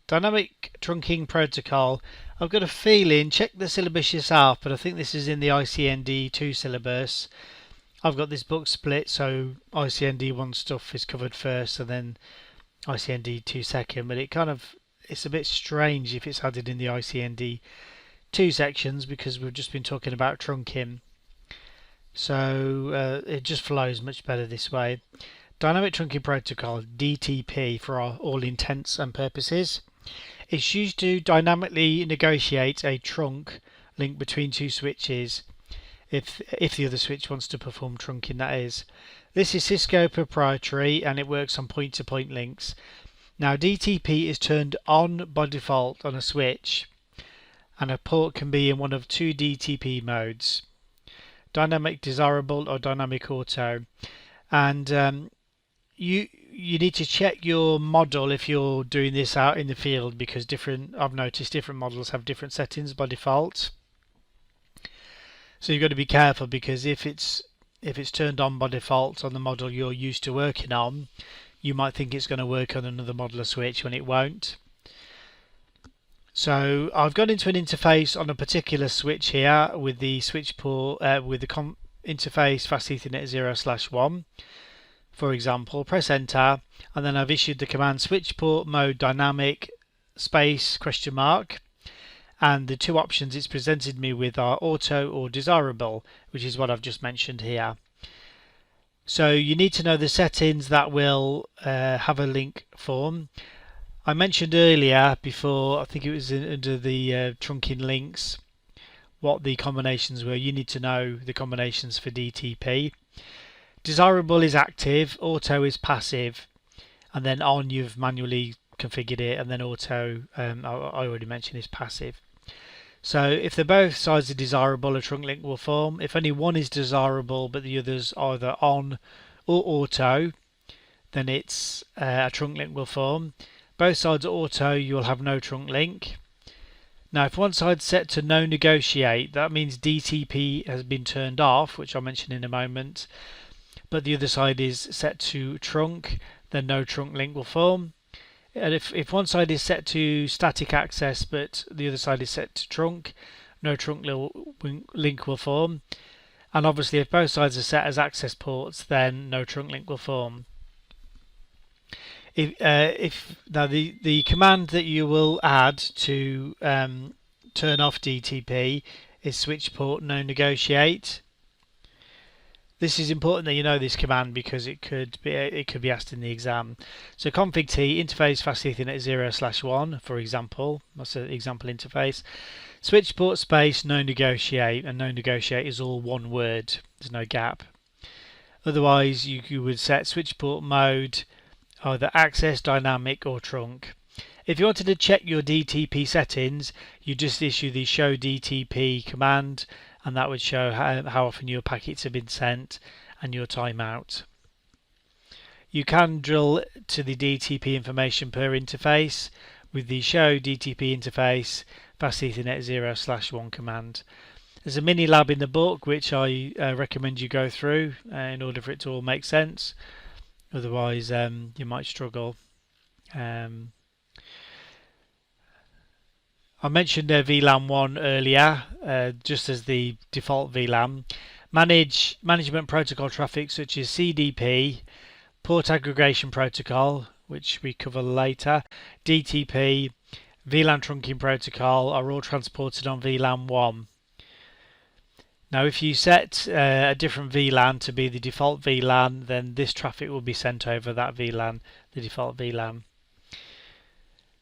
Dynamic trunking protocol. I've got a feeling, check the syllabus yourself, but I think this is in the ICND2 syllabus. I've got this book split, so ICND1 stuff is covered first and then ICND2 second, but it's a bit strange if it's added in the ICND2 sections because we've just been talking about trunking. So it just flows much better this way. Dynamic trunking protocol, DTP, for all intents and purposes. It's used to dynamically negotiate a trunk link between two switches if the other switch wants to perform trunking, that is. This is Cisco proprietary and it works on point-to-point links. Now DTP is turned on by default on a switch, and a port can be in one of two DTP modes: dynamic desirable or dynamic auto. And you need to check your model if you're doing this out in the field, because I've noticed different models have different settings by default. So you've got to be careful, because if it's turned on by default on the model you're used to working on, you might think it's going to work on another model or switch when it won't. So I've gone into an interface on a particular switch here with the switch port with the interface fast Ethernet 0/1. For example, press enter, and then I've issued the command switch port mode dynamic space ? And the two options it's presented me with are auto or desirable, which is what I've just mentioned here. So you need to know the settings that will have a link form. I mentioned earlier before, I think it was under the trunking links, what the combinations were. You need to know the combinations for DTP. Desirable is active, auto is passive, and then on you've manually configured it, and then auto, I already mentioned, is passive. So if they're both sides are desirable, a trunk link will form. If only one is desirable but the other's either on or auto, then it's a trunk link will form. Both sides are auto, you will have no trunk link. Now if one side's set to no negotiate, that means DTP has been turned off, which I'll mention in a moment, but the other side is set to trunk, then no trunk link will form. And if one side is set to static access but the other side is set to trunk, no trunk link will form. And obviously if both sides are set as access ports, then no trunk link will form. Now the command that you will add to turn off DTP is switch port no negotiate. This is important that you know this command because it could be asked in the exam. So config T interface fast Ethernet 0/1, for example. That's an example interface. Switch port space no negotiate, and no negotiate is all one word. There's no gap. Otherwise, you would set switch port mode either access, dynamic, or trunk. If you wanted to check your DTP settings, you just issue the show DTP command, and that would show how often your packets have been sent and your timeout. You can drill to the DTP information per interface with the show DTP interface fast Ethernet 0/1 command. There's a mini lab in the book which I recommend you go through in order for it to all make sense. Otherwise you might struggle. I mentioned VLAN 1 earlier, just as the default VLAN. Management protocol traffic such as CDP, port aggregation protocol, which we cover later, DTP, VLAN trunking protocol are all transported on VLAN 1. Now if you set a different VLAN to be the default VLAN, then this traffic will be sent over that VLAN, the default VLAN.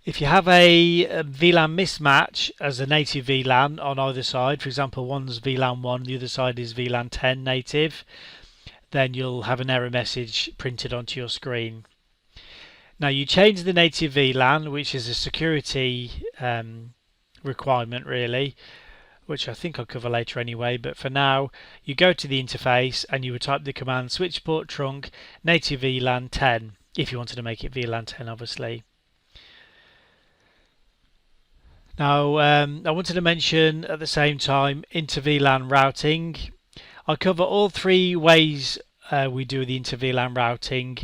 If you have a VLAN mismatch as a native VLAN on either side, for example, one's VLAN 1, the other side is VLAN 10 native, then you'll have an error message printed onto your screen. Now you change the native VLAN, which is a security requirement really, which I think I'll cover later anyway, but for now you go to the interface and you would type the command switch port trunk native VLAN 10 if you wanted to make it VLAN 10 obviously. Now I wanted to mention at the same time Inter-VLAN routing. I'll cover all three ways we do the Inter-VLAN routing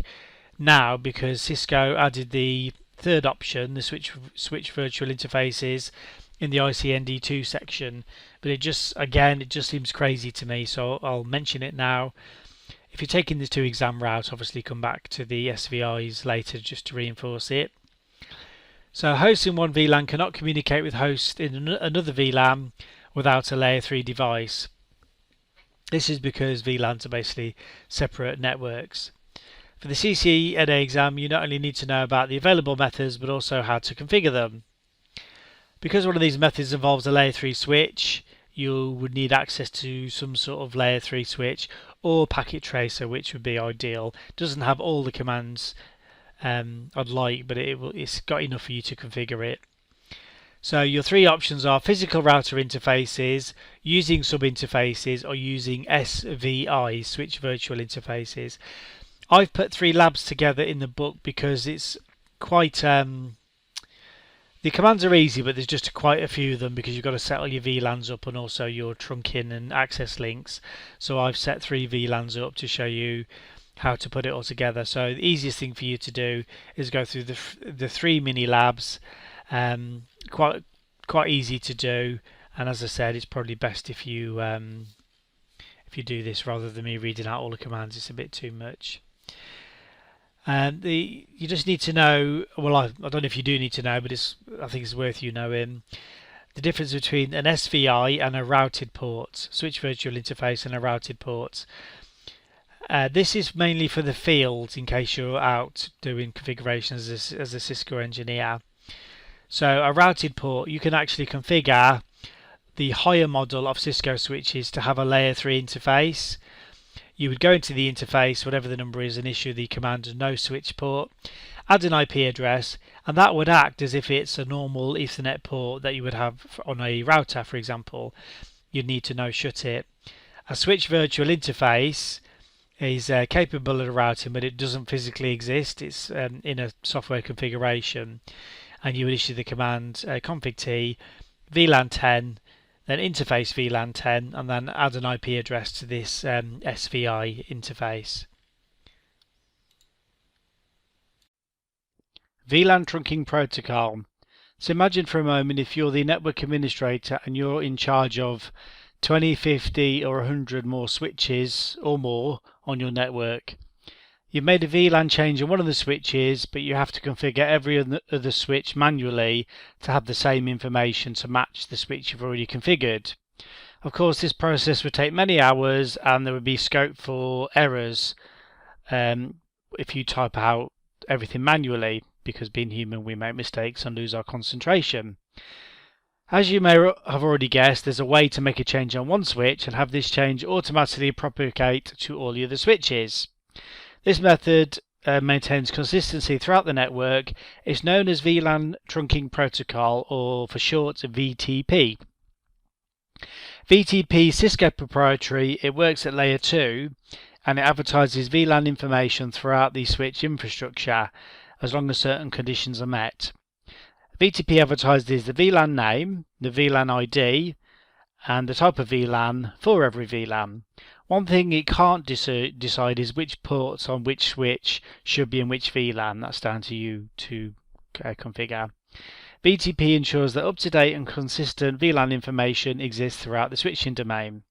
now because Cisco added the third option, the switch virtual interfaces, in the ICND2 section, but it just seems crazy to me, so I'll mention it now. If you're taking the 2 exam route, obviously come back to the SVIs later just to reinforce it. So hosts in one VLAN cannot communicate with hosts in another VLAN without a layer 3 device. This is because VLANs are basically separate networks. For the CCNA exam, you not only need to know about the available methods, but also how to configure them. Because one of these methods involves a layer 3 switch, you would need access to some sort of layer 3 switch or packet tracer, which would be ideal. It doesn't have all the commands I'd like, but it's got enough for you to configure it. So your 3 options are physical router interfaces, using sub-interfaces, or using SVIs, switch virtual interfaces. I've put 3 labs together in the book because it's quite... the commands are easy, but there's just quite a few of them because you've got to set all your VLANs up and also your trunking and access links. So I've set 3 VLANs up to show you how to put it all together. So the easiest thing for you to do is go through the 3 mini labs. Quite easy to do, and as I said, it's probably best if you do this rather than me reading out all the commands. It's a bit too much. And you just need to know, well, I don't know if you do need to know, but I think it's worth you knowing the difference between an SVI and a routed port, switch virtual interface, and a routed port. This is mainly for the field in case you're out doing configurations as a Cisco engineer. So a routed port, you can actually configure the higher model of Cisco switches to have a layer 3 interface. You would go into the interface, whatever the number is, and issue the command no switch port, add an IP address, and that would act as if it's a normal Ethernet port that you would have on a router, for example. You'd need to no shut it. A switch virtual interface is capable of routing, but it doesn't physically exist. It's in a software configuration, and you would issue the command config t VLAN 10, then interface VLAN 10, and then add an IP address to this SVI interface. VLAN trunking protocol. So imagine for a moment if you're the network administrator and you're in charge of 20, 50 or 100 more switches or more on your network. You've made a VLAN change on one of the switches, but you have to configure every other switch manually to have the same information to match the switch you've already configured. Of course, this process would take many hours and there would be scope for errors if you type out everything manually, because being human we make mistakes and lose our concentration. As you may have already guessed, there's a way to make a change on one switch and have this change automatically propagate to all the other switches. This method maintains consistency throughout the network. It's known as VLAN trunking protocol, or for short VTP. VTP is Cisco proprietary. It works at layer 2 and it advertises VLAN information throughout the switch infrastructure as long as certain conditions are met. VTP advertises the VLAN name, the VLAN ID, and the type of VLAN for every VLAN. One thing it can't decide is which ports on which switch should be in which VLAN. That's down to you to configure. VTP ensures that up-to-date and consistent VLAN information exists throughout the switching domain.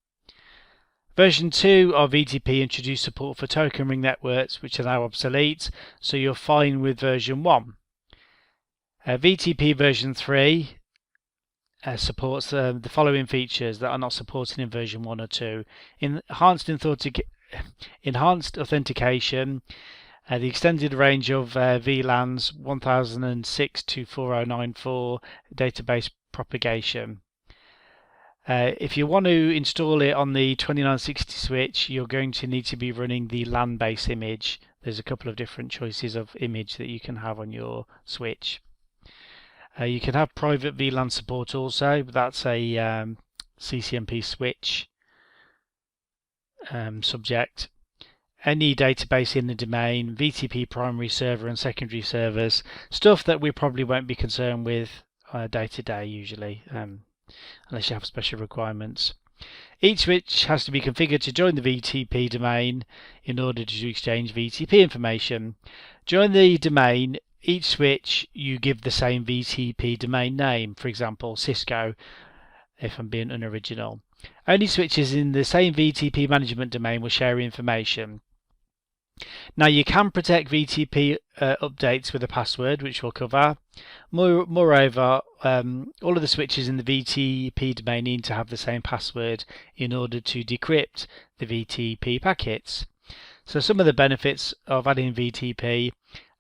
Version 2 of VTP introduced support for token ring networks, which are now obsolete, so you're fine with version 1. VTP version 3 supports the following features that are not supported in version 1 or 2. Enhanced authentication, The extended range of VLANs 1006 to 4094 database propagation. If you want to install it on the 2960 switch, you're going to need to be running the LAN base image. There's a couple of different choices of image that you can have on your switch. You can have private VLAN support also, but that's a CCNP switch subject. Any database in the domain, VTP primary server and secondary servers, stuff that we probably won't be concerned with day to day usually, unless you have special requirements. Each switch has to be configured to join the VTP domain in order to exchange VTP information. During the domain, each switch you give the same VTP domain name, for example Cisco, if I'm being unoriginal. Only switches in the same VTP management domain will share information. Now you can protect VTP updates with a password, which we'll cover. Moreover, all of the switches in the VTP domain need to have the same password in order to decrypt the VTP packets. So some of the benefits of adding VTP: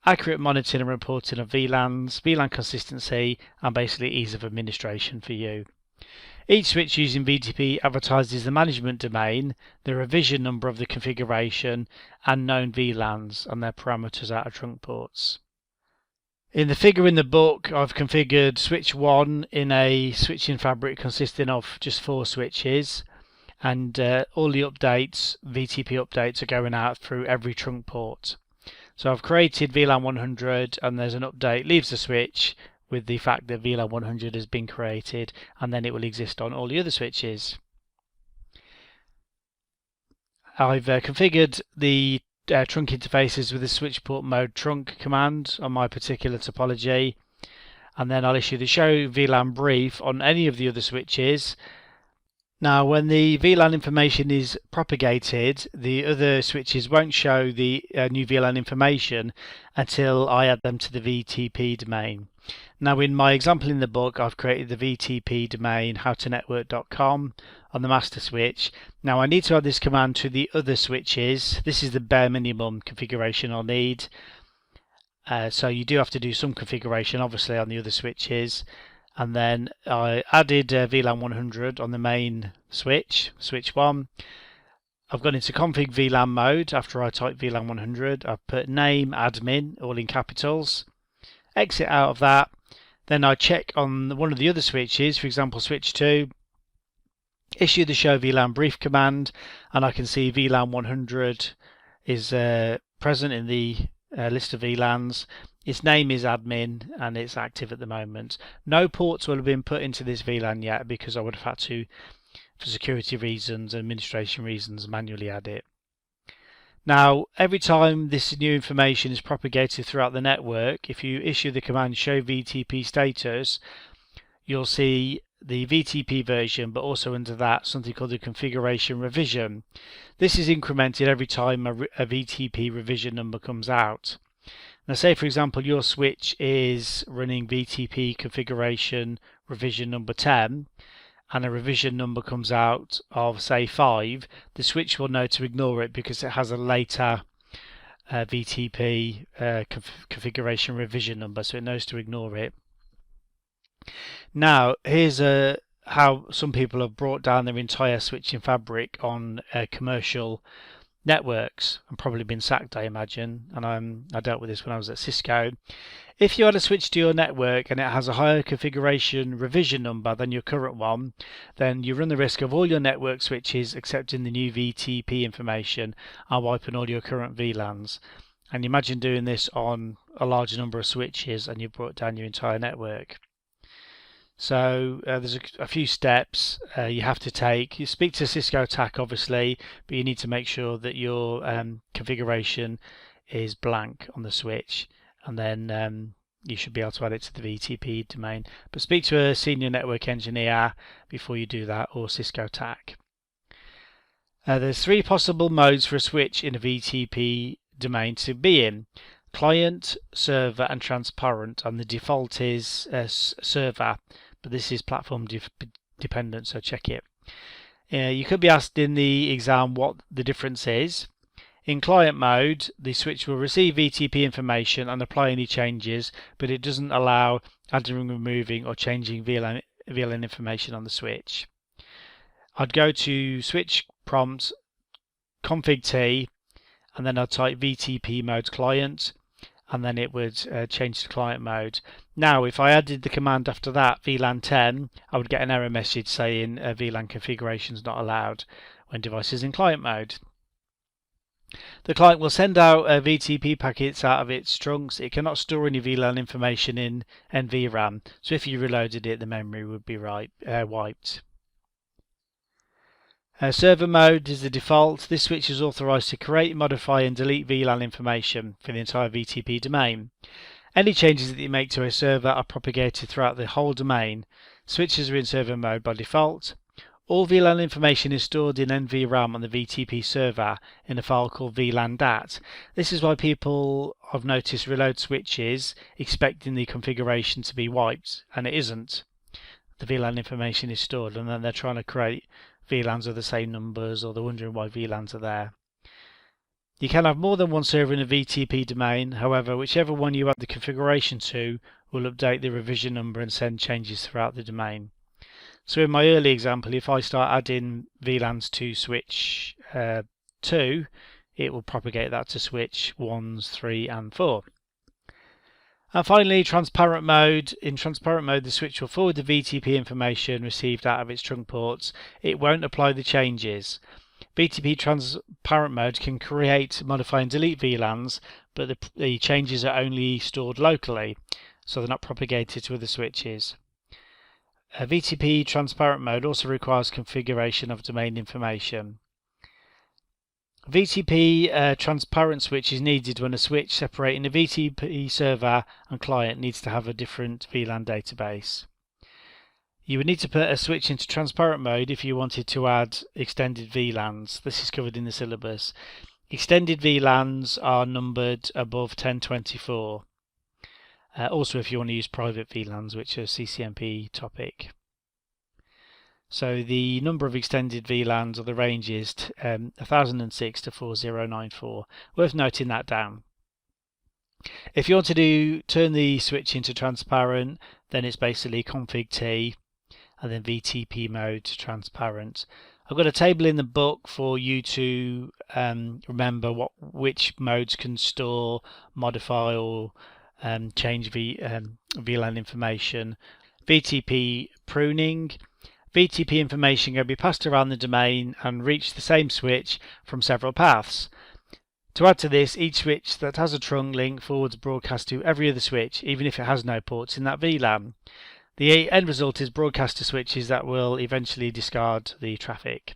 accurate monitoring and reporting of VLANs, VLAN consistency, and basically ease of administration for you. Each switch using VTP advertises the management domain, the revision number of the configuration, and known VLANs and their parameters out of trunk ports. In the figure in the book, I've configured switch 1 in a switching fabric consisting of just 4 switches, and all the updates, VTP updates, are going out through every trunk port. So I've created VLAN 100, and there's an update leaves the switch with the fact that VLAN 100 has been created, and then it will exist on all the other switches. I've configured the trunk interfaces with the switch port mode trunk command on my particular topology, and then I'll issue the show VLAN brief on any of the other switches. Now when the VLAN information is propagated, the other switches won't show the new VLAN information until I add them to the VTP domain. Now in my example in the book, I've created the VTP domain howtonetwork.com on the master switch. Now I need to add this command to the other switches. This is the bare minimum configuration I'll need. So you do have to do some configuration obviously on the other switches. And then I added VLAN 100 on the main switch, switch 1. I've gone into config VLAN mode after I type VLAN 100. I've put name admin all in capitals. Exit out of that. Then I check on one of the other switches, for example switch 2, issue the show VLAN brief command, and I can see VLAN 100 is present in the list of VLANs. Its name is admin and it's active at the moment. No ports will have been put into this VLAN yet because I would have had to, for security reasons and administration reasons, manually add it. Now every time this new information is propagated throughout the network, if you issue the command show VTP status, you'll see the VTP version, but also under that something called the configuration revision. This is incremented every time a VTP revision number comes out. Now say for example your switch is running VTP configuration revision number 10 and a revision number comes out of say 5, the switch will know to ignore it because it has a later VTP configuration revision number, so it knows to ignore it. Now here's how some people have brought down their entire switching fabric on commercial networks and probably been sacked, I imagine, and I dealt with this when I was at Cisco. If you add a switch to your network and it has a higher configuration revision number than your current one, then you run the risk of all your network switches accepting the new VTP information and wiping all your current VLANs. And imagine doing this on a large number of switches and you've brought down your entire network. So there's a few steps you have to take. You speak to Cisco TAC obviously, but you need to make sure that your configuration is blank on the switch, and then you should be able to add it to the VTP domain. But speak to a senior network engineer before you do that, or Cisco TAC. There's 3 possible modes for a switch in a VTP domain to be in: client, server and transparent, and the default is server, but this is platform dependent, so check it. You could be asked in the exam what the difference is. In client mode, the switch will receive VTP information and apply any changes, but it doesn't allow adding, removing, or changing VLAN information on the switch. I'd go to switch prompt, config T, and then I'd type VTP mode client, and then it would change to client mode. Now, if I added the command after that, VLAN 10, I would get an error message saying VLAN configuration is not allowed when device is in client mode. The client will send out VTP packets out of its trunks. It cannot store any VLAN information in NVRAM, so if you reloaded it, the memory would be wiped. Server mode is the default. This switch is authorized to create, modify, and delete VLAN information for the entire VTP domain. Any changes that you make to a server are propagated throughout the whole domain. Switches are in server mode by default. All VLAN information is stored in NVRAM on the VTP server in a file called VLAN DAT. This is why people, I've noticed, reload switches expecting the configuration to be wiped, and it isn't. The VLAN information is stored, and then they're trying to create VLANs of the same numbers, or they're wondering why VLANs are there. You can have more than one server in a VTP domain. However, whichever one you add the configuration to will update the revision number and send changes throughout the domain. So in my early example, if I start adding VLANs to switch 2, it will propagate that to switch 1s, 3 and 4. And finally, transparent mode. In transparent mode, the switch will forward the VTP information received out of its trunk ports. It won't apply the changes. VTP transparent mode can create, modify and delete VLANs, but the changes are only stored locally, so they're not propagated to other switches. VTP transparent mode also requires configuration of domain information. VTP transparent switch is needed when a switch separating a VTP server and client needs to have a different VLAN database. You would need to put a switch into transparent mode if you wanted to add extended VLANs. This is covered in the syllabus. Extended VLANs are numbered above 1024. Also if you want to use private VLANs, which are CCNP topic. So the number of extended VLANs, or the range, is 1006 to 4094. Worth noting that down. If you want to turn the switch into transparent, then it's basically config T and then VTP mode transparent. I've got a table in the book for you to remember which modes can store, modify or change VLAN information. VTP pruning. VTP information can be passed around the domain and reach the same switch from several paths. To add to this, each switch that has a trunk link forwards broadcast to every other switch, even if it has no ports in that VLAN. The end result is broadcast to switches that will eventually discard the traffic.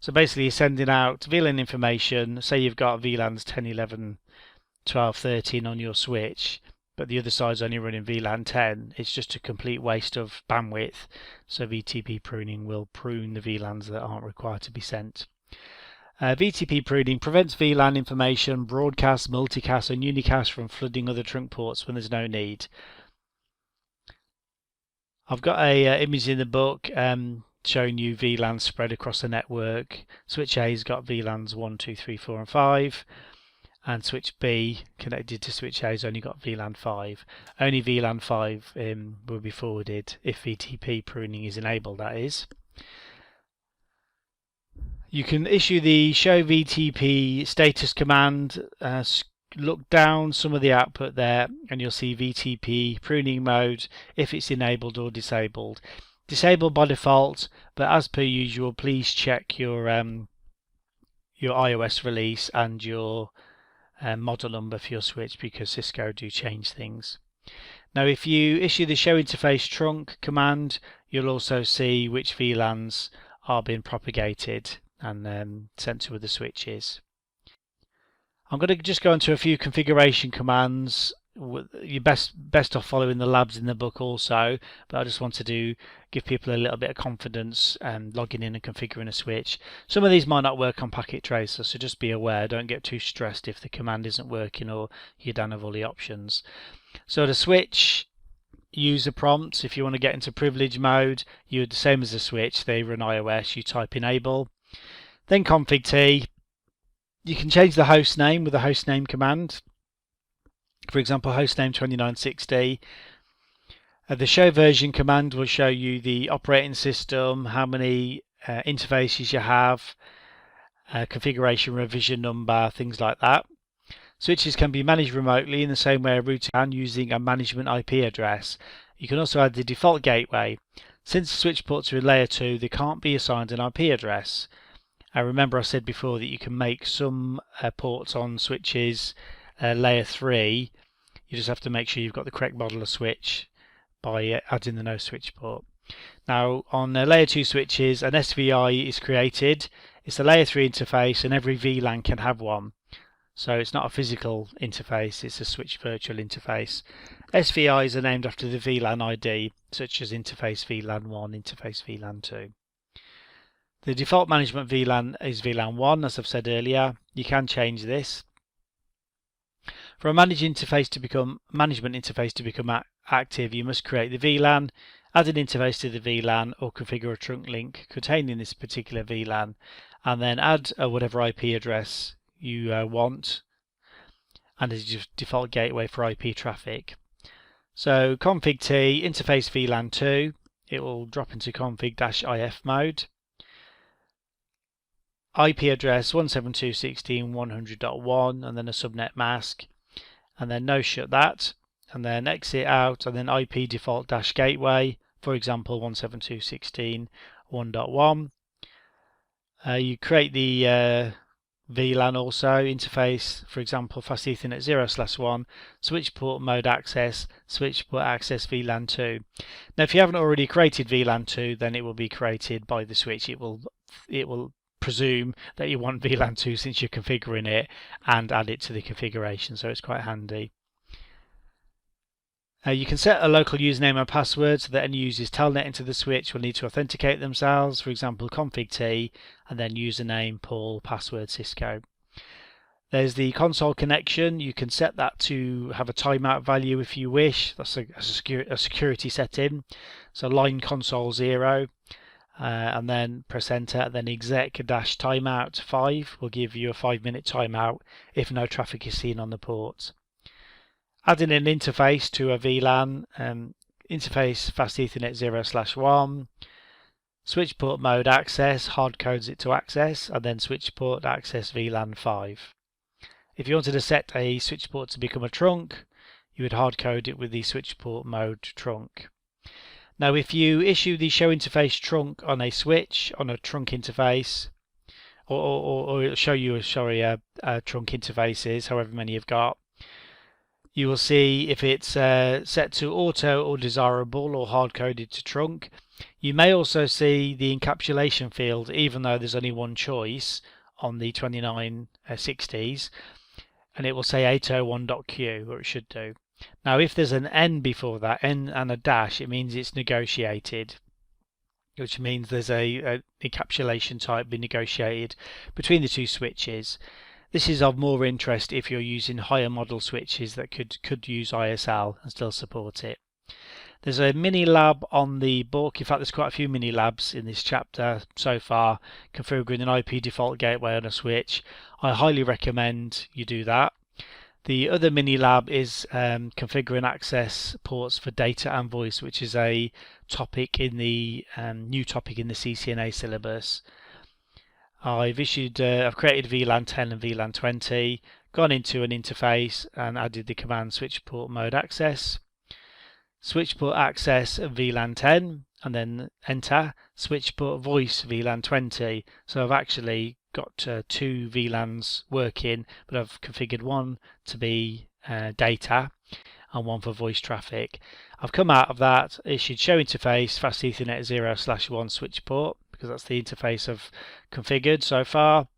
So basically you're sending out VLAN information. Say you've got VLANs 10, 11, 12, 13 on your switch, but the other side's only running VLAN 10. It's just a complete waste of bandwidth. So VTP pruning will prune the VLANs that aren't required to be sent. VTP pruning prevents VLAN information, broadcast, multicast and unicast from flooding other trunk ports when there's no need. I've got a image in the book showing you VLANs spread across the network. Switch A's got VLANs 1, 2, 3, 4 and 5. And switch B connected to switch A has only got VLAN 5. Only VLAN 5 will be forwarded if VTP pruning is enabled, that is. You can issue the show VTP status command. Look down some of the output there and you'll see VTP pruning mode if it's enabled or disabled. Disabled by default, but as per usual, please check your iOS release and your model number for your switch, because Cisco do change things. Now if you issue the show interface trunk command, you'll also see which VLANs are being propagated and sent to other switches. I'm going to just go into a few configuration commands. You're best off following the labs in the book also, but I just wanted to give people a little bit of confidence logging in and configuring a switch. Some of these might not work on Packet Tracer, so just be aware. Don't get too stressed if the command isn't working or you don't have all the options. So the switch user prompts, if you want to get into privilege mode, you're the same as the switch. They run iOS. You type enable, then config T. You can change the host name with the hostname command. For example, hostname 2960. The show version command will show you the operating system, how many interfaces you have, configuration revision number, things like that. Switches can be managed remotely in the same way a router can, using a management IP address. You can also add the default gateway. Since the switch ports are in layer 2, they can't be assigned an IP address. Remember I said before that you can make some ports on switches layer 3. You just have to make sure you've got the correct model of switch by adding the no switch port. Now on layer 2 switches, an SVI is created. It's a layer 3 interface, and every VLAN can have one. So it's not a physical interface, it's a switch virtual interface. SVIs are named after the VLAN ID, such as interface VLAN 1, interface VLAN 2. The default management VLAN is VLAN 1, as I've said earlier. You can change this. For a management interface to become active, you must create the VLAN, add an interface to the VLAN, or configure a trunk link containing this particular VLAN, and then add whatever IP address you want, and as your default gateway for IP traffic. So config T, interface VLAN 2, it will drop into config-if mode. IP address 172.16.100.1, and then a subnet mask, and then no shut that, and then exit out, and then IP default gateway, for example 172.16.1.1. You create the VLAN also, interface, for example fast Ethernet 0/1, switch port mode access, switch port access VLAN 2. Now if you haven't already created VLAN 2, then it will be created by the switch. It will presume that you want VLAN 2 since you're configuring it, and add it to the configuration, so it's quite handy. You can set a local username and password so that any users telnet into the switch will need to authenticate themselves, for example config T, and then username Paul, password Cisco. There's the console connection. You can set that to have a timeout value if you wish. That's a security setting. So line console 0, and then press enter, and then exec-timeout 5 will give you a 5-minute timeout if no traffic is seen on the port. Adding an interface to a VLAN, interface fast Ethernet 0/1, switch port mode access, hard codes it to access, and then switch port access VLAN 5. If you wanted to set a switch port to become a trunk, you would hard code it with the switch port mode trunk. Now if you issue the show interface trunk on a switch, on a trunk interface, or it'll show you trunk interfaces, however many you've got, you will see if it's set to auto or desirable or hard-coded to trunk. You may also see the encapsulation field, even though there's only one choice on the 2960s, and it will say 801.q, or it should do. Now if there's an N before that, N and a dash, it means it's negotiated, which means there's a encapsulation type being negotiated between the two switches. This is of more interest if you're using higher model switches that could use ISL and still support it. There's a mini lab on the book. In fact, there's quite a few mini labs in this chapter so far, configuring an IP default gateway on a switch. I highly recommend you do that. The other mini lab is configuring access ports for data and voice, which is a topic in the new topic in the CCNA syllabus. I've created VLAN 10 and VLAN 20, gone into an interface and added the command switch port mode access, switch port access VLAN 10, and then enter, switch port voice VLAN 20. So I've actually got 2 VLANs working, but I've configured one to be data and one for voice traffic. I've come out of that, issued show interface fast Ethernet 0/1 switch port, because that's the interface I've configured so far,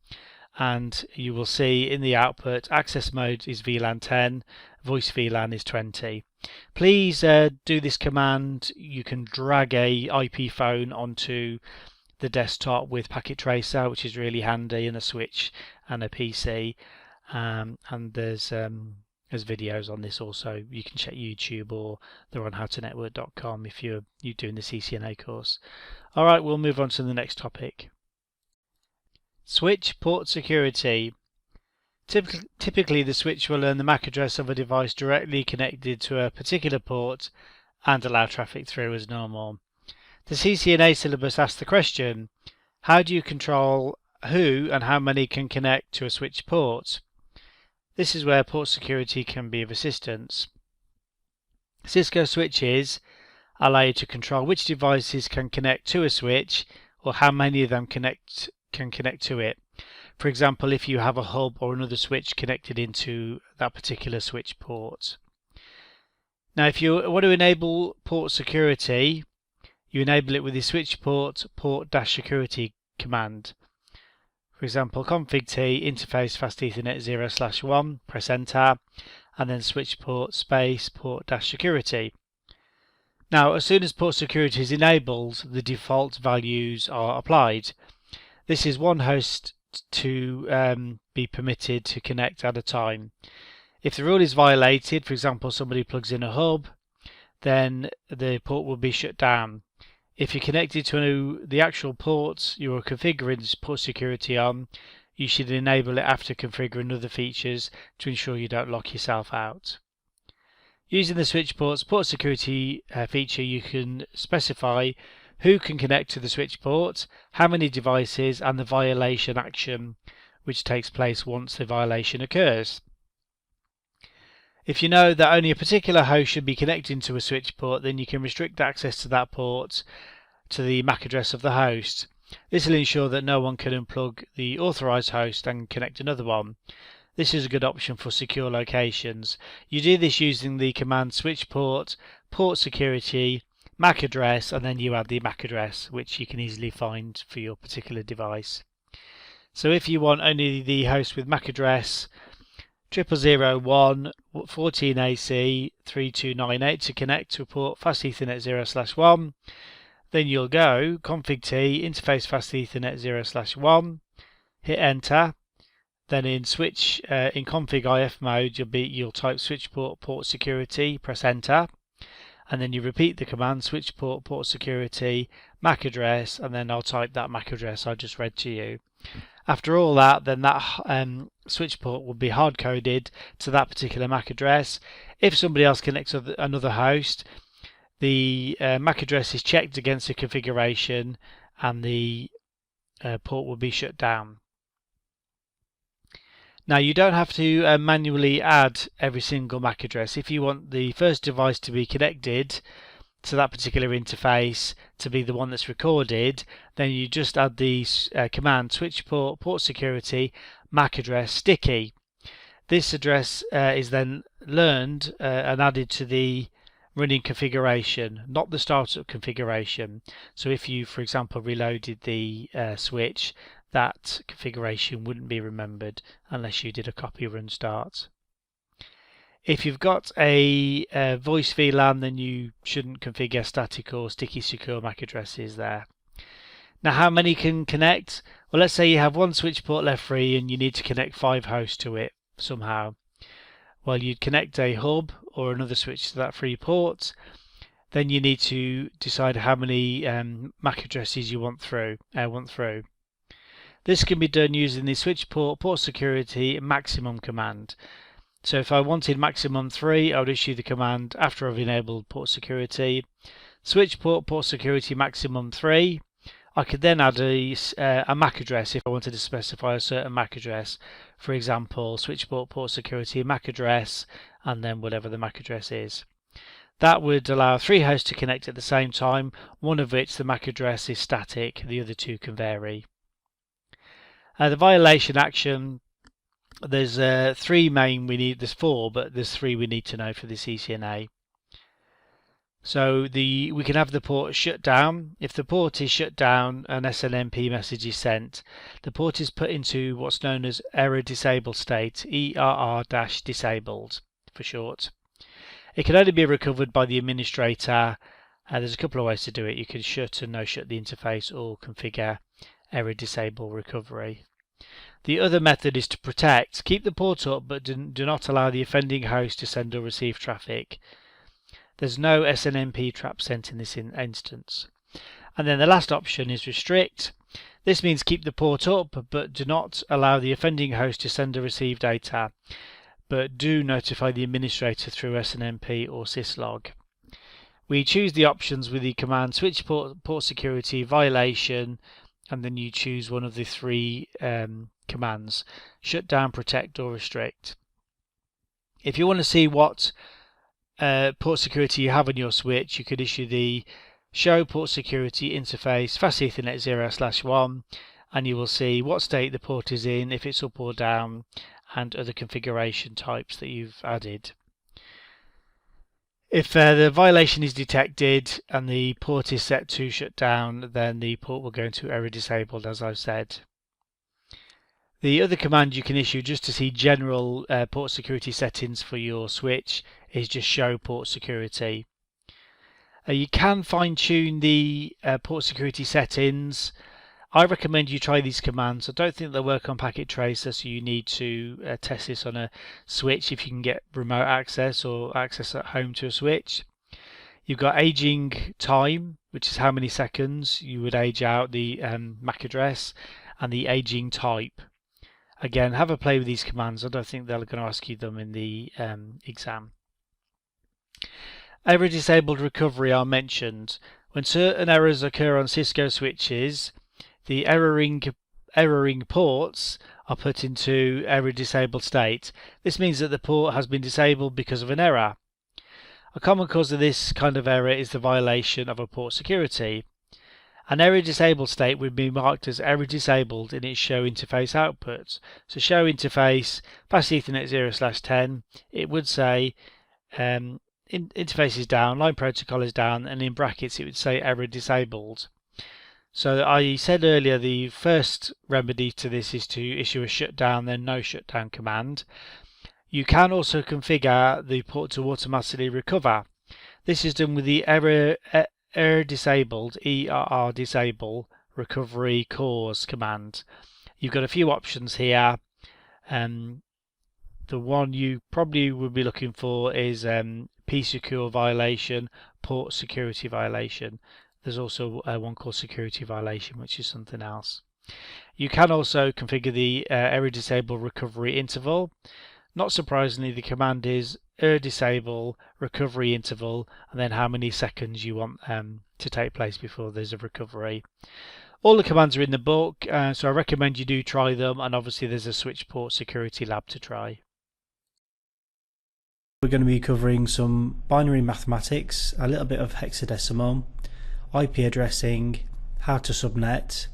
and you will see in the output access mode is VLAN 10, voice VLAN is 20. Please do this command. You can drag a IP phone onto the desktop with Packet Tracer, which is really handy, and a switch and a PC, and there's videos on this also. You can check YouTube, or they're on howtonetwork.com if you're doing the CCNA course. Alright, we'll move on to the next topic. Switch port security. Typically, the switch will learn the MAC address of a device directly connected to a particular port and allow traffic through as normal. The CCNA syllabus asks the question, how do you control who and how many can connect to a switch port? This is where port security can be of assistance. Cisco switches allow you to control which devices can connect to a switch or how many of them can connect to it. For example, if you have a hub or another switch connected into that particular switch port. Now, if you want to enable port security, you enable it with the switch port-security command. For example, config-t interface fast Ethernet 0/1, press enter, and then switch port space port-security. Now, as soon as port security is enabled, the default values are applied. This is one host to be permitted to connect at a time. If the rule is violated, for example, somebody plugs in a hub, then the port will be shut down. If you're connected to the actual ports you are configuring port security on, you should enable it after configuring other features to ensure you don't lock yourself out. Using the switch ports port security feature, you can specify who can connect to the switch port, how many devices, and the violation action which takes place once the violation occurs. If you know that only a particular host should be connecting to a switch port, then you can restrict access to that port to the MAC address of the host. This will ensure that no one can unplug the authorized host and connect another one. This is a good option for secure locations. You do this using the command switch port security, MAC address, and then you add the MAC address, which you can easily find for your particular device. So if you want only the host with MAC address 0001 14AC 3298 to connect to a port fast Ethernet 0/1, then you'll go config-t interface fast Ethernet 0/1, hit enter. Then in config IF mode, you'll type switch port security, press enter, and then you repeat the command switch port security, MAC address, and then I'll type that MAC address I just read to you. After all that, then that switch port will be hard coded to that particular MAC address. If somebody else connects to another host, the MAC address is checked against the configuration and the port will be shut down. Now, you don't have to manually add every single MAC address. If you want the first device to be connected to that particular interface to be the one that's recorded, then you just add the command switch port security, MAC address sticky. This address is then learned and added to the running configuration, not the startup configuration. So if you, for example, reloaded the switch, that configuration wouldn't be remembered unless you did a copy run start. If you've got a voice VLAN, then you shouldn't configure static or sticky secure MAC addresses there. Now, how many can connect? Well, let's say you have one switch port left free and you need to connect 5 hosts to it somehow. Well, you'd connect a hub or another switch to that free port. Then you need to decide how many MAC addresses you want through. This can be done using the switch port security maximum command. So if I wanted maximum 3, I would issue the command after I've enabled port security, switch port security maximum 3. I could then add a MAC address if I wanted to specify a certain MAC address. For example, switch port security MAC address, and then whatever the MAC address is. That would allow 3 hosts to connect at the same time, one of which the MAC address is static, the other 2 can vary. The violation action, there's 3 main we need, there's 4, but there's 3 we need to know for the CCNA. So we can have the port shut down. If the port is shut down, an SNMP message is sent. The port is put into what's known as error disabled state, ERR-disabled for short. It can only be recovered by the administrator. There's a couple of ways to do it. You can shut and no shut the interface or configure error disable recovery. The other method is to protect. Keep the port up, but do not allow the offending host to send or receive traffic. There's no SNMP trap sent in this instance. And then the last option is restrict. This means keep the port up, but do not allow the offending host to send or receive data, but do notify the administrator through SNMP or syslog. We choose the options with the command switch port security, violation, and then you choose one of the three commands: shut down, protect, or restrict. If you want to see what port security you have on your switch, you could issue the show port security interface fast Ethernet 0/1, and you will see what state the port is in, if it's up or down, and other configuration types that you've added. If the violation is detected and the port is set to shut down, then the port will go into error disabled, as I've said. The other command you can issue just to see general port security settings for your switch is just show port security. You can fine-tune the port security settings. I recommend you try these commands. I don't think they'll work on packet tracer, so you need to test this on a switch if you can get remote access or access at home to a switch. You've got aging time, which is how many seconds you would age out the MAC address, and the aging type. Again, have a play with these commands. I don't think they're going to ask you them in the exam. Error disabled recovery are mentioned. When certain errors occur on Cisco switches, the erroring ports are put into error disabled state. This means that the port has been disabled because of an error. A common cause of this kind of error is the violation of a port security. An error disabled state would be marked as error disabled in its show interface output. So show interface fast Ethernet 0/10, it would say interface is down, line protocol is down, and in brackets it would say error disabled. So I said earlier the first remedy to this is to issue a shutdown then no shutdown command. You can also configure the port to automatically recover. This is done with the error disabled, ERR disable recovery cause command. You've got a few options here. The one you probably would be looking for is P-secure violation, port security violation. There's also one called security violation, which is something else. You can also configure the error disable recovery interval. Not surprisingly, the command is error disable recovery interval, and then how many seconds you want to take place before there's a recovery. All the commands are in the book, so I recommend you do try them, and obviously there's a switch port security lab to try. We're going to be covering some binary mathematics, a little bit of hexadecimal, IP addressing, how to subnet,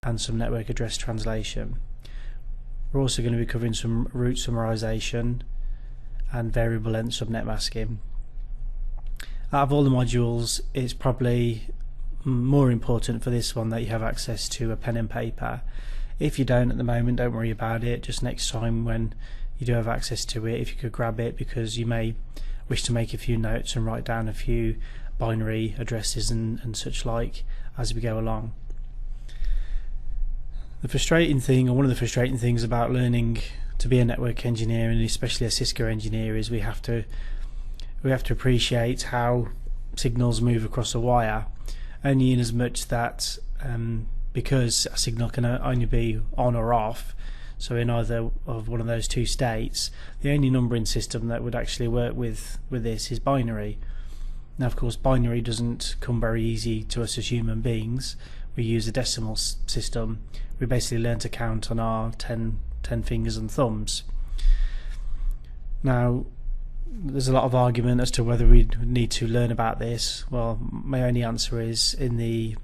and some network address translation. We're also going to be covering some route summarization and variable length subnet masking. Out of all the modules, it's probably more important for this one that you have access to a pen and paper. If you don't at the moment, don't worry about it. Just next time when you do have access to it, if you could grab it, because you may wish to make a few notes and write down a few binary addresses and such like as we go along. The frustrating thing, or one of the frustrating things about learning to be a network engineer, and especially a Cisco engineer, is we have to appreciate how signals move across a wire, only in as much that because a signal can only be on or off, so in either of one of those two states, the only numbering system that would actually work with this is binary. Now of course binary doesn't come very easy to us as human beings. We use a decimal system. We basically learn to count on our 10 fingers and thumbs. Now there's a lot of argument as to whether we need to learn about this. Well, my only answer is in the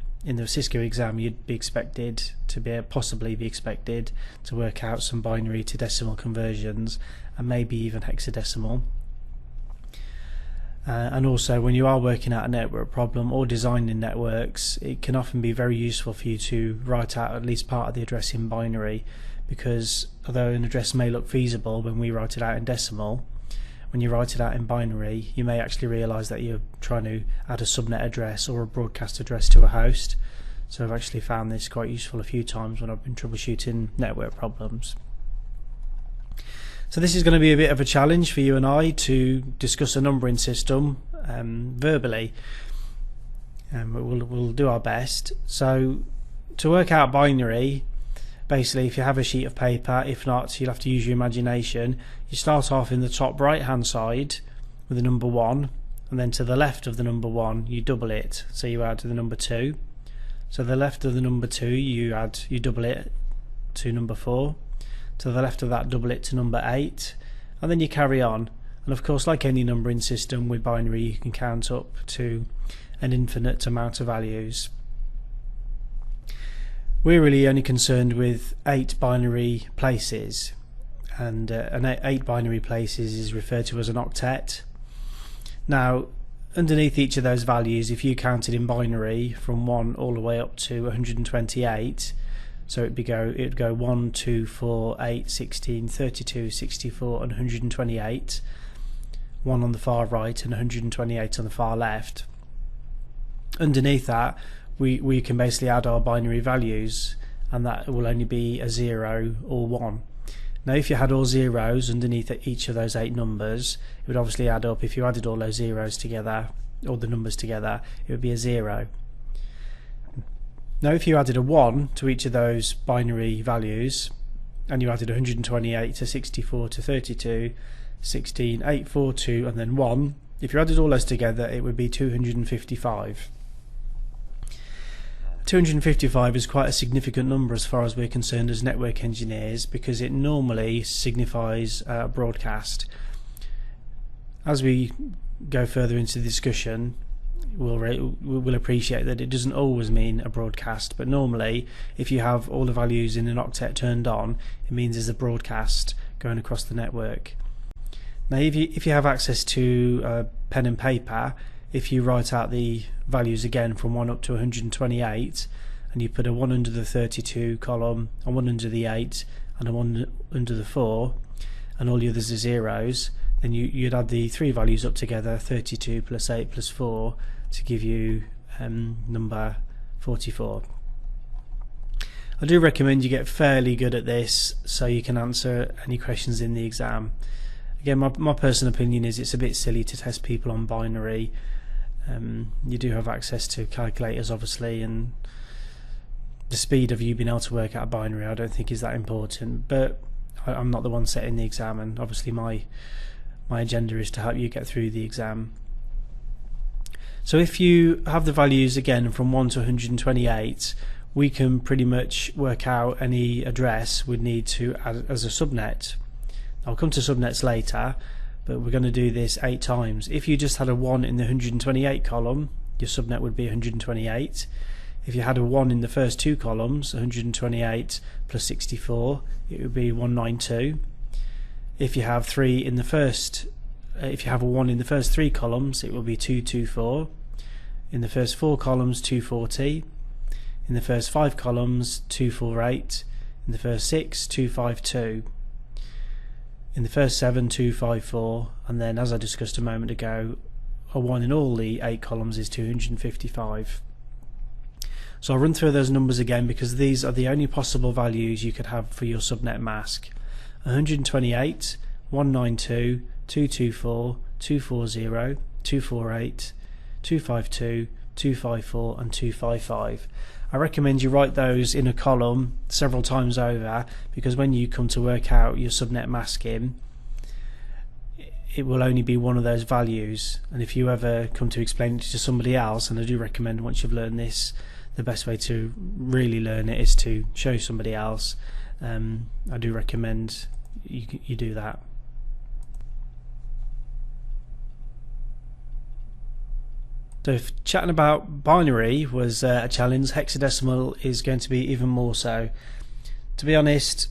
Cisco exam you'd be expected to possibly be expected to work out some binary to decimal conversions and maybe even hexadecimal. And also when you are working out a network problem or designing networks, it can often be very useful for you to write out at least part of the address in binary, because although an address may look feasible when we write it out in decimal, when you write it out in binary you may actually realise that you're trying to add a subnet address or a broadcast address to a host. So I've actually found this quite useful a few times when I've been troubleshooting network problems. So this is going to be a bit of a challenge for you and I to discuss a numbering system verbally, and we'll do our best. So to work out binary, basically if you have a sheet of paper, if not you'll have to use your imagination. You start off in the top right hand side with the number 1, and then to the left of the number 1 you double it, so you add to the number 2. So the left of the number 2 you double it to number 4. To the left of that, double it to number 8, and then you carry on. And of course, like any numbering system with binary, you can count up to an infinite amount of values. We're really only concerned with 8 binary places, and 8 binary places is referred to as an octet. Now, underneath each of those values, if you counted in binary from 1 all the way up to 128, so it'd go 1, 2, 4, 8, 16, 32, 64 and 128, 1 on the far right and 128 on the far left. Underneath that we can basically add our binary values, and that will only be a 0 or 1. Now if you had all zeros underneath each of those 8 numbers, it would obviously add up. If you added all those zeros together, all the numbers together, it would be a 0. Now if you added a 1 to each of those binary values, and you added 128 to 64 to 32, 16, 8, 4, 2 and then 1, if you added all those together it would be 255. 255 is quite a significant number as far as we're concerned as network engineers, because it normally signifies a broadcast. As we go further into the discussion, we'll appreciate that it doesn't always mean a broadcast, but normally if you have all the values in an octet turned on, it means there's a broadcast going across the network. Now if you have access to pen and paper, if you write out the values again from 1 up to 128, and you put a 1 under the 32 column, a 1 under the 8 and a 1 under the 4, and all the others are zeros, then you'd add the 3 values up together, 32 plus 8 plus 4, to give you number 44. I do recommend you get fairly good at this so you can answer any questions in the exam. Again, my personal opinion is it's a bit silly to test people on binary. You do have access to calculators obviously, and the speed of you being able to work out a binary I don't think is that important, but I'm not the one setting the exam, and obviously my agenda is to help you get through the exam. So if you have the values again from 1 to 128, we can pretty much work out any address we'd need to add as a subnet. I'll come to subnets later, but we're going to do this 8 times. If you just had a 1 in the 128 column, your subnet would be 128. If you had a 1 in the first 2 columns, 128 plus 64, it would be 192. If you have 3 in the first, if you have a 1 in the first 3 columns, it will be 224. In the first 4 columns, 240. In the first 5 columns, 248. In the first 6, 252. In the first 7, 254, and then as I discussed a moment ago, a 1 in all the 8 columns is 255. So I'll run through those numbers again because these are the only possible values you could have for your subnet mask. 128, 192, 224, 240, 248, 252, 254 and 255. I recommend you write those in a column several times over, because when you come to work out your subnet masking, it will only be one of those values, and if you ever come to explain it to somebody else, and I do recommend once you've learned this, the best way to really learn it is to show somebody else. I do recommend you do that. So if chatting about binary was a challenge, hexadecimal is going to be even more so. To be honest,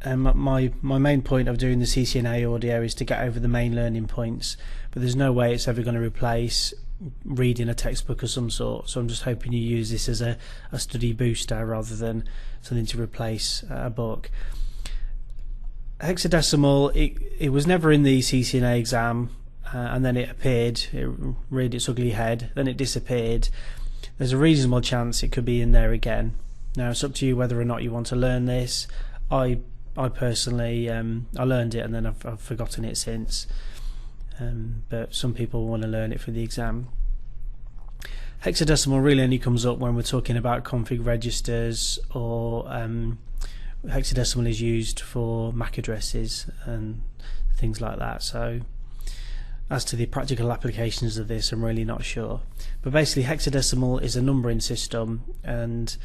my main point of doing the CCNA audio is to get over the main learning points, but there's no way it's ever going to replace reading a textbook of some sort, so I'm just hoping you use this as a study booster rather than something to replace a book. Hexadecimal, it was never in the CCNA exam, and then it appeared, it reared its ugly head, then it disappeared. There's a reasonable chance it could be in there again. Now it's up to you whether or not you want to learn this. I personally I learned it and then I've forgotten it since, but some people want to learn it for the exam. Hexadecimal really only comes up when we're talking about config registers, or hexadecimal is used for MAC addresses and things like that. So as to the practical applications of this, I'm really not sure. But basically hexadecimal is a numbering system, and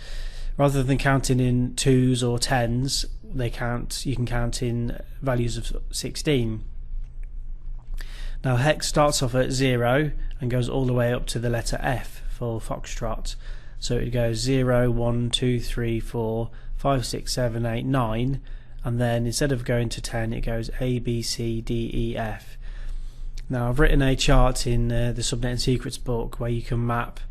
rather than counting in 2s or 10s, you can count in values of 16. Now hex starts off at 0 and goes all the way up to the letter F for Foxtrot. So it goes 0, 1, 2, 3, 4, 5, 6, 7, 8, 9, and then instead of going to 10 it goes A, B, C, D, E, F. Now I've written a chart in the Subnetting Secrets book where you can map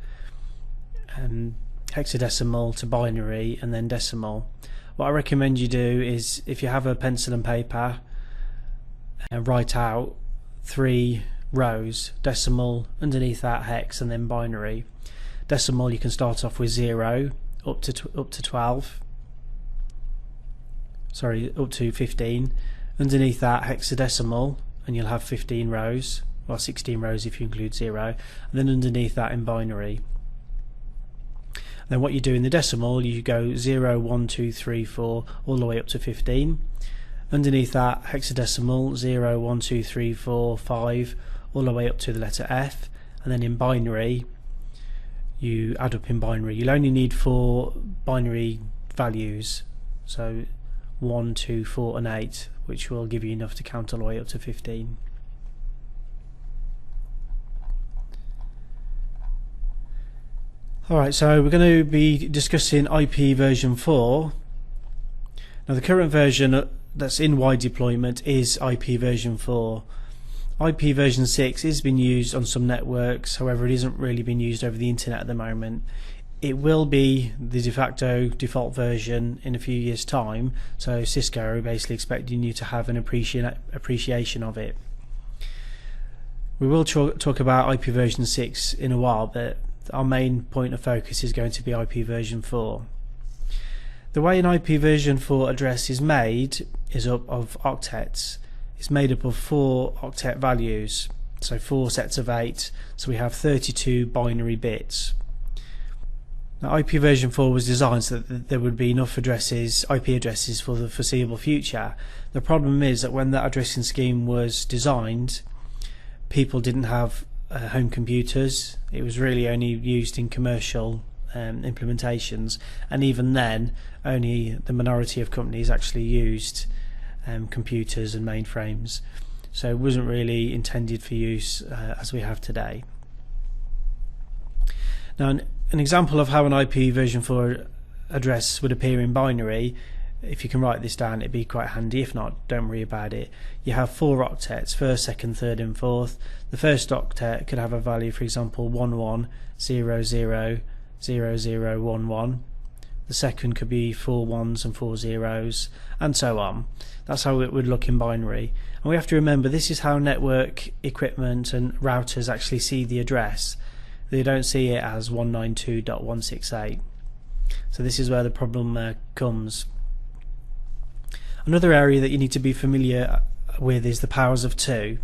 hexadecimal to binary and then decimal. What I recommend you do is, if you have a pencil and paper, write out 3 rows, decimal, underneath that hex, and then binary. Decimal you can start off with 0 up to 12, sorry, up to 15. Underneath that hexadecimal, and you'll have 15 rows, or 16 rows if you include 0, and then underneath that in binary. Then what you do in the decimal, you go 0, 1, 2, 3, 4 all the way up to 15. Underneath that hexadecimal, 0, 1, 2, 3, 4, 5 all the way up to the letter F, and then in binary you add up in binary. You'll only need 4 binary values, so 1, 2, 4 and 8, which will give you enough to count all the way up to 15. Alright, so we're going to be discussing IP version 4. Now the current version that's in wide deployment is IP version 4. IP version 6 is being used on some networks, however it isn't really being used over the internet at the moment. It will be the de facto default version in a few years' time, so Cisco are basically expecting you to have an appreciation of it. We will talk about IP version 6 in a while, but our main point of focus is going to be IP version 4. The way an IP version 4 address is made is up of octets. It's made up of 4 octet values, so 4 sets of 8, so we have 32 binary bits. Now IP version 4 was designed so that there would be enough addresses, IP addresses, for the foreseeable future. The problem is that when that addressing scheme was designed, people didn't have home computers. It was really only used in commercial implementations, and even then only the minority of companies actually used computers and mainframes, so it wasn't really intended for use as we have today. Now an example of how an IP version 4 address would appear in binary, if you can write this down it'd be quite handy. If not, don't worry about it. You have 4 octets, first, second, third and fourth. The first octet could have a value, for example 11000011. The second could be 4 1s and 4 0s, and so on. That's how it would look in binary. And we have to remember, this is how network equipment and routers actually see the address. They don't see it as 192.168. So this is where the problem comes. Another area that you need to be familiar with is the powers of 2.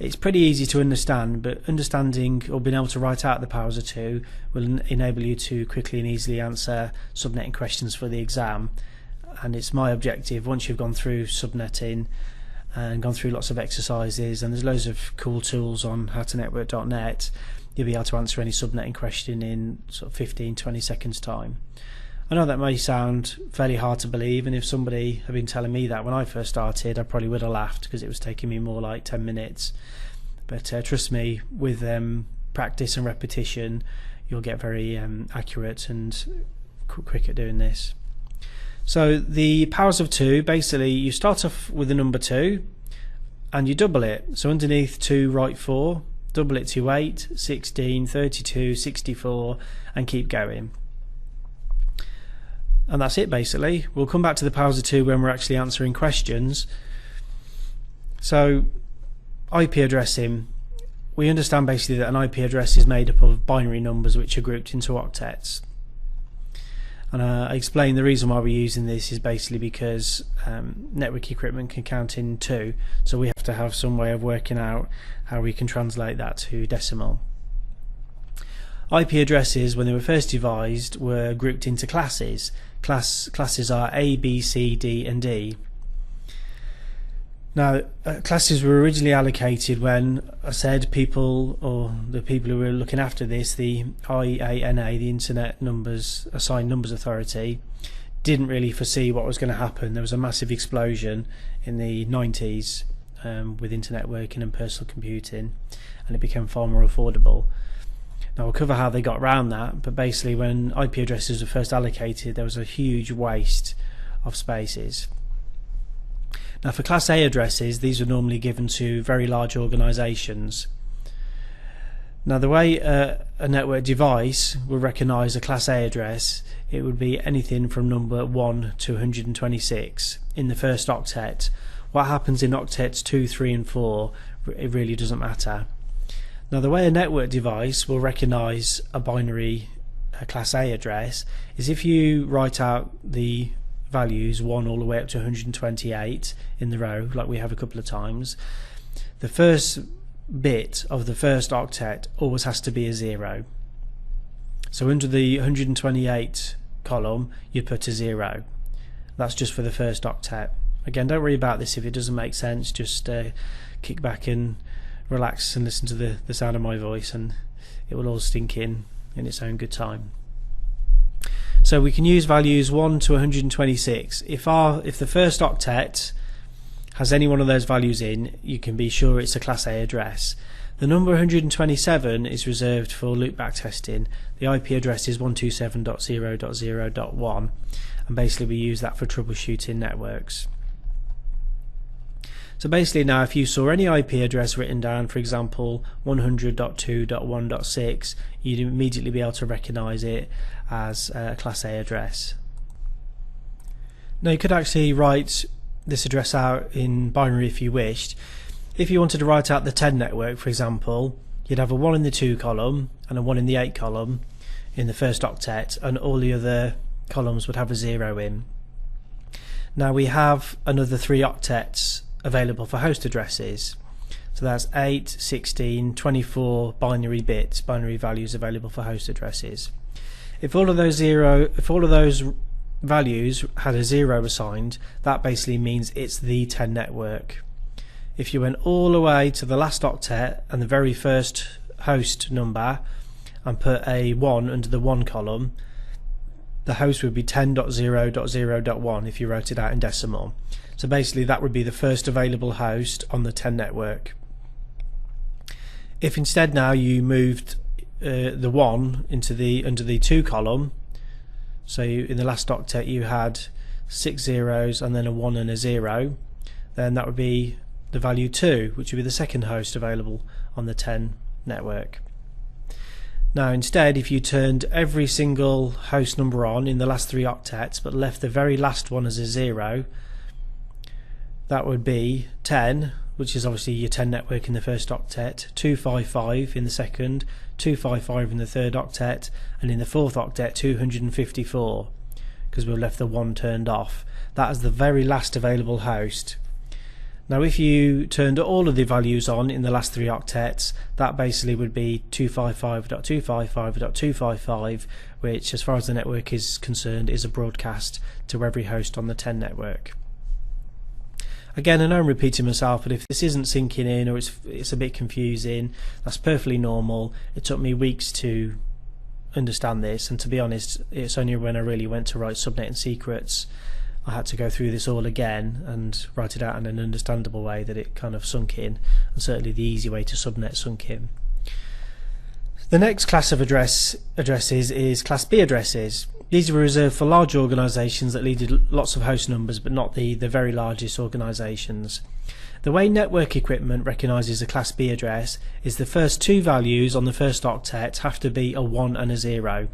It's pretty easy to understand, but understanding or being able to write out the powers of 2 will enable you to quickly and easily answer subnetting questions for the exam. And it's my objective, once you've gone through subnetting and gone through lots of exercises, and there's loads of cool tools on howtonetwork.net, you'll be able to answer any subnetting question in sort of 15-20 seconds time. I know that may sound fairly hard to believe, and if somebody had been telling me that when I first started, I probably would have laughed, because it was taking me more like 10 minutes. But trust me, with practice and repetition, you'll get very accurate and quick at doing this. So the powers of 2, basically you start off with the number 2 and you double it. So underneath 2 write 4, double it to 8, 16, 32, 64 and keep going. And that's it basically. We'll come back to the powers of 2 when we're actually answering questions. So IP addressing, we understand basically that an IP address is made up of binary numbers which are grouped into octets. And I explained the reason why we're using this is basically because network equipment can count in 2, so we have to have some way of working out how we can translate that to decimal. IP addresses, when they were first devised, were grouped into classes. Classes are A, B, C, D and D. Now, classes were originally allocated when I said people, or the people who were looking after this, the IANA, the Internet Assigned Numbers Authority, didn't really foresee what was going to happen. There was a massive explosion in the 90s with internet working and personal computing, and it became far more affordable. Now, I'll cover how they got around that, but basically when IP addresses were first allocated, there was a huge waste of spaces. Now, for Class A addresses, these were normally given to very large organisations. Now, the way a network device will recognise a Class A address, it would be anything from number 1 to 126 in the first octet. What happens in octets 2, 3 and 4, it really doesn't matter. Now, the way a network device will recognise a binary Class A address is if you write out the values 1 all the way up to 128 in the row, like we have a couple of times, the first bit of the first octet always has to be a 0. So under the 128 column you put a 0. That's just for the first octet. Again, don't worry about this if it doesn't make sense, just kick back and relax and listen to the sound of my voice, and it will all sink in its own good time. So we can use values 1 to 126. If the first octet has any one of those values in, you can be sure it's a Class A address. The number 127 is reserved for loopback testing. The IP address is 127.0.0.1, and basically we use that for troubleshooting networks. So basically now, if you saw any IP address written down, for example 100.2.1.6, you'd immediately be able to recognise it as a Class A address. Now, you could actually write this address out in binary if you wished. If you wanted to write out the 10 network, for example, you'd have a 1 in the 2 column and a 1 in the 8 column in the first octet, and all the other columns would have a 0 in. Now, we have another 3 octets available for host addresses, so that's 8, 16, 24 binary bits, binary values available for host addresses. If all of those values had a 0 assigned, that basically means it's the 10 network. If you went all the way to the last octet and the very first host number and put a 1 under the 1 column, the host would be 10.0.0.1 if you wrote it out in decimal. So basically that would be the first available host on the 10 network. If instead now you moved the 1 into under the 2 column, so in the last octet you had 6 zeros and then a 1 and a 0, then that would be the value 2, which would be the second host available on the 10 network. Now instead, if you turned every single host number on in the last 3 octets but left the very last one as a 0, that would be 10, which is obviously your 10 network in the first octet, 255 in the second, 255 in the third octet, and in the fourth octet 254, because we've left the 1 turned off. That is the very last available host. Now if you turned all of the values on in the last 3 octets, that basically would be 255.255.255, which as far as the network is concerned is a broadcast to every host on the 10 network. Again, I know I'm repeating myself, but if this isn't sinking in or it's a bit confusing, that's perfectly normal. It took me weeks to understand this, and to be honest, it's only when I really went to write subnetting secrets I had to go through this all again and write it out in an understandable way that it kind of sunk in, and certainly the easy way to subnet sunk in. The next class of addresses is Class B addresses. These were reserved for large organisations that needed lots of host numbers, but not the very largest organisations. The way network equipment recognises a Class B address is the first 2 values on the first octet have to be a 1 and a 0.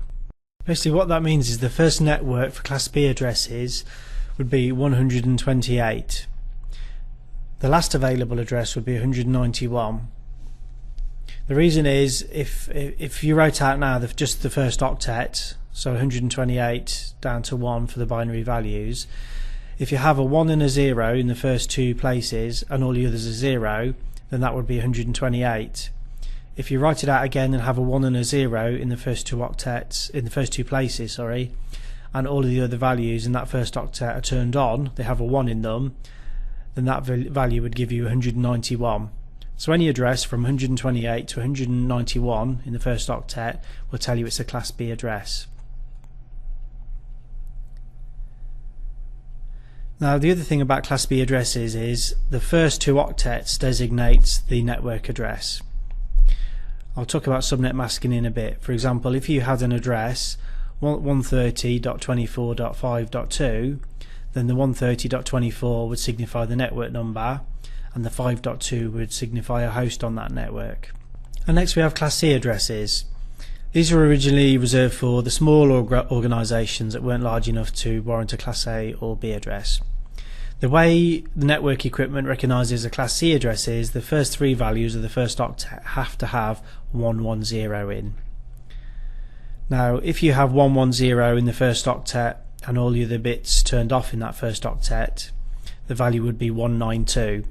Basically what that means is the first network for Class B addresses would be 128. The last available address would be 191. The reason is if you wrote out now just the first octet, so 128 down to 1 for the binary values, if you have a 1 and a 0 in the first 2 places and all the others are 0, then that would be 128. If you write it out again and have a 1 and a 0 in the first two octets, in the first two places, sorry, and all of the other values in that first octet are turned on, they have a 1 in them, then that value would give you 191. So any address from 128 to 191 in the first octet will tell you it's a Class B address. Now the other thing about Class B addresses is the first two octets designates the network address. I'll talk about subnet masking in a bit. For example, if you had an address 130.24.5.2, then the 130.24 would signify the network number and the 5.2 would signify a host on that network. And next we have Class C addresses. These were originally reserved for the small organisations that weren't large enough to warrant a Class A or B address. The way the network equipment recognises a Class C address is the first three values of the first octet have to have 110 in. Now if you have 110 in the first octet and all the other bits turned off in that first octet, the value would be 192.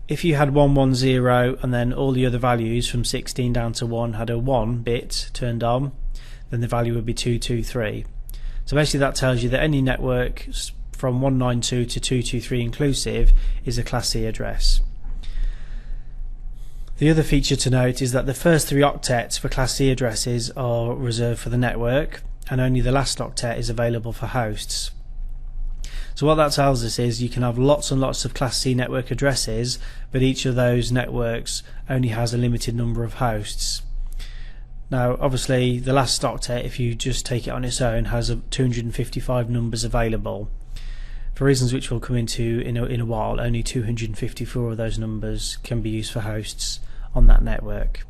If you had 110 and then all the other values from 16 down to 1 had a 1 bit turned on, then the value would be 223. So basically that tells you that any network from 192 to 223 inclusive is a Class C address. The other feature to note is that the first three octets for Class C addresses are reserved for the network and only the last octet is available for hosts. So what that tells us is you can have lots and lots of Class C network addresses, but each of those networks only has a limited number of hosts. Now obviously the last octet, if you just take it on its own, has 255 numbers available. For reasons which we'll come into in a while, only 254 of those numbers can be used for hosts on that network.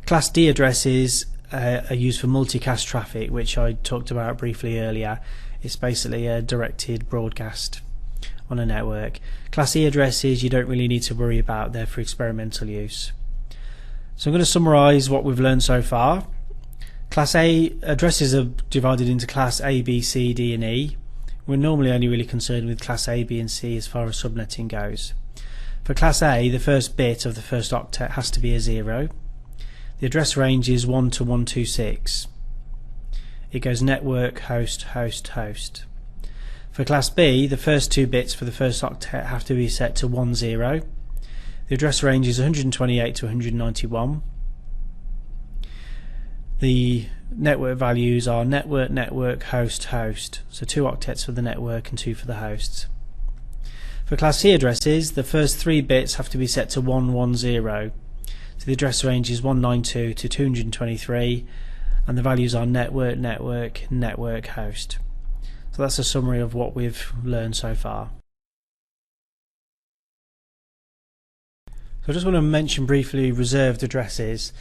Class D addresses are used for multicast traffic, which I talked about briefly earlier. It's basically a directed broadcast on a network. Class E addresses you don't really need to worry about, they're for experimental use. So I'm going to summarise what we've learned so far. Class A addresses are divided into Class A, B, C, D and E. We're normally only really concerned with Class A, B and C as far as subnetting goes. For Class A, the first bit of the first octet has to be a 0. The address range is 1 to 126. It goes network, host, host, host. For Class B, the first two bits for the first octet have to be set to 10. The address range is 128 to 191. The network values are network, network, host, host. So 2 octets for the network and 2 for the hosts. For Class C addresses, the first 3 bits have to be set to 110. So the address range is 192 to 223 and the values are network, network, network, host. So that's a summary of what we've learned so far. So I just want to mention briefly reserved addresses.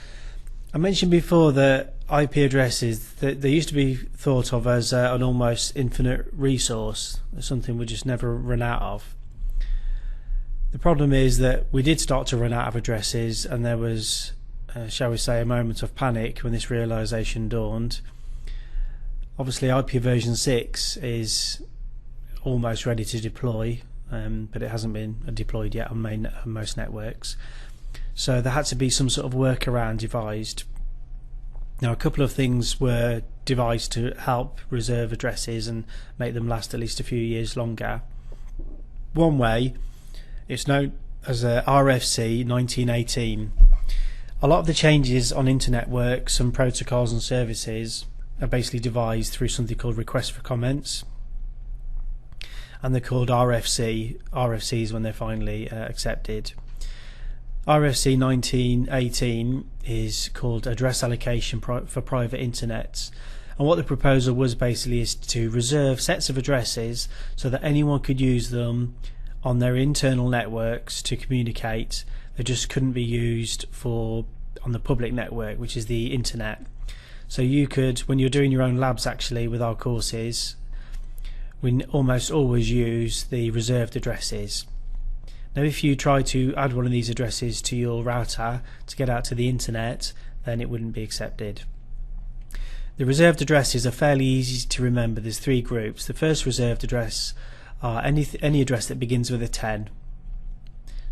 I mentioned before that IP addresses, they used to be thought of as an almost infinite resource, something we just never run out of. The problem is that we did start to run out of addresses and there was, shall we say, a moment of panic when this realization dawned. Obviously IP version 6 is almost ready to deploy, but it hasn't been deployed yet on most networks. So there had to be some sort of workaround devised. Now a couple of things were devised to help reserve addresses and make them last at least a few years longer. One way, it's known as RFC 1918. A lot of the changes on internet works and protocols and services are basically devised through something called request for comments, and they're called RFCs when they're finally accepted. RFC 1918 is called Address Allocation for Private Internets, and what the proposal was basically is to reserve sets of addresses so that anyone could use them on their internal networks to communicate. They just couldn't be used on the public network, which is the internet. So you could, when you're doing your own labs actually with our courses, we almost always use the reserved addresses. Now if you try to add one of these addresses to your router to get out to the internet, then it wouldn't be accepted. The reserved addresses are fairly easy to remember. There's 3 groups. The first reserved address are any address that begins with a 10.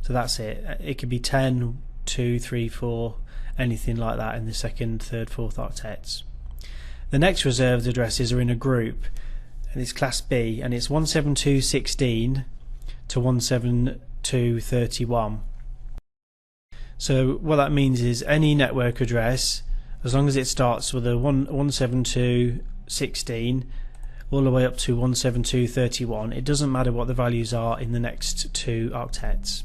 So that's it. It could be 10 2, 3, 4, anything like that in the second, third, fourth octets. The next reserved addresses are in a group, and it's class B, and it's 172.16 to 172.31. So what that means is any network address, as long as it starts with a 172.16 all the way up to 172.31, it doesn't matter what the values are in the next 2 octets.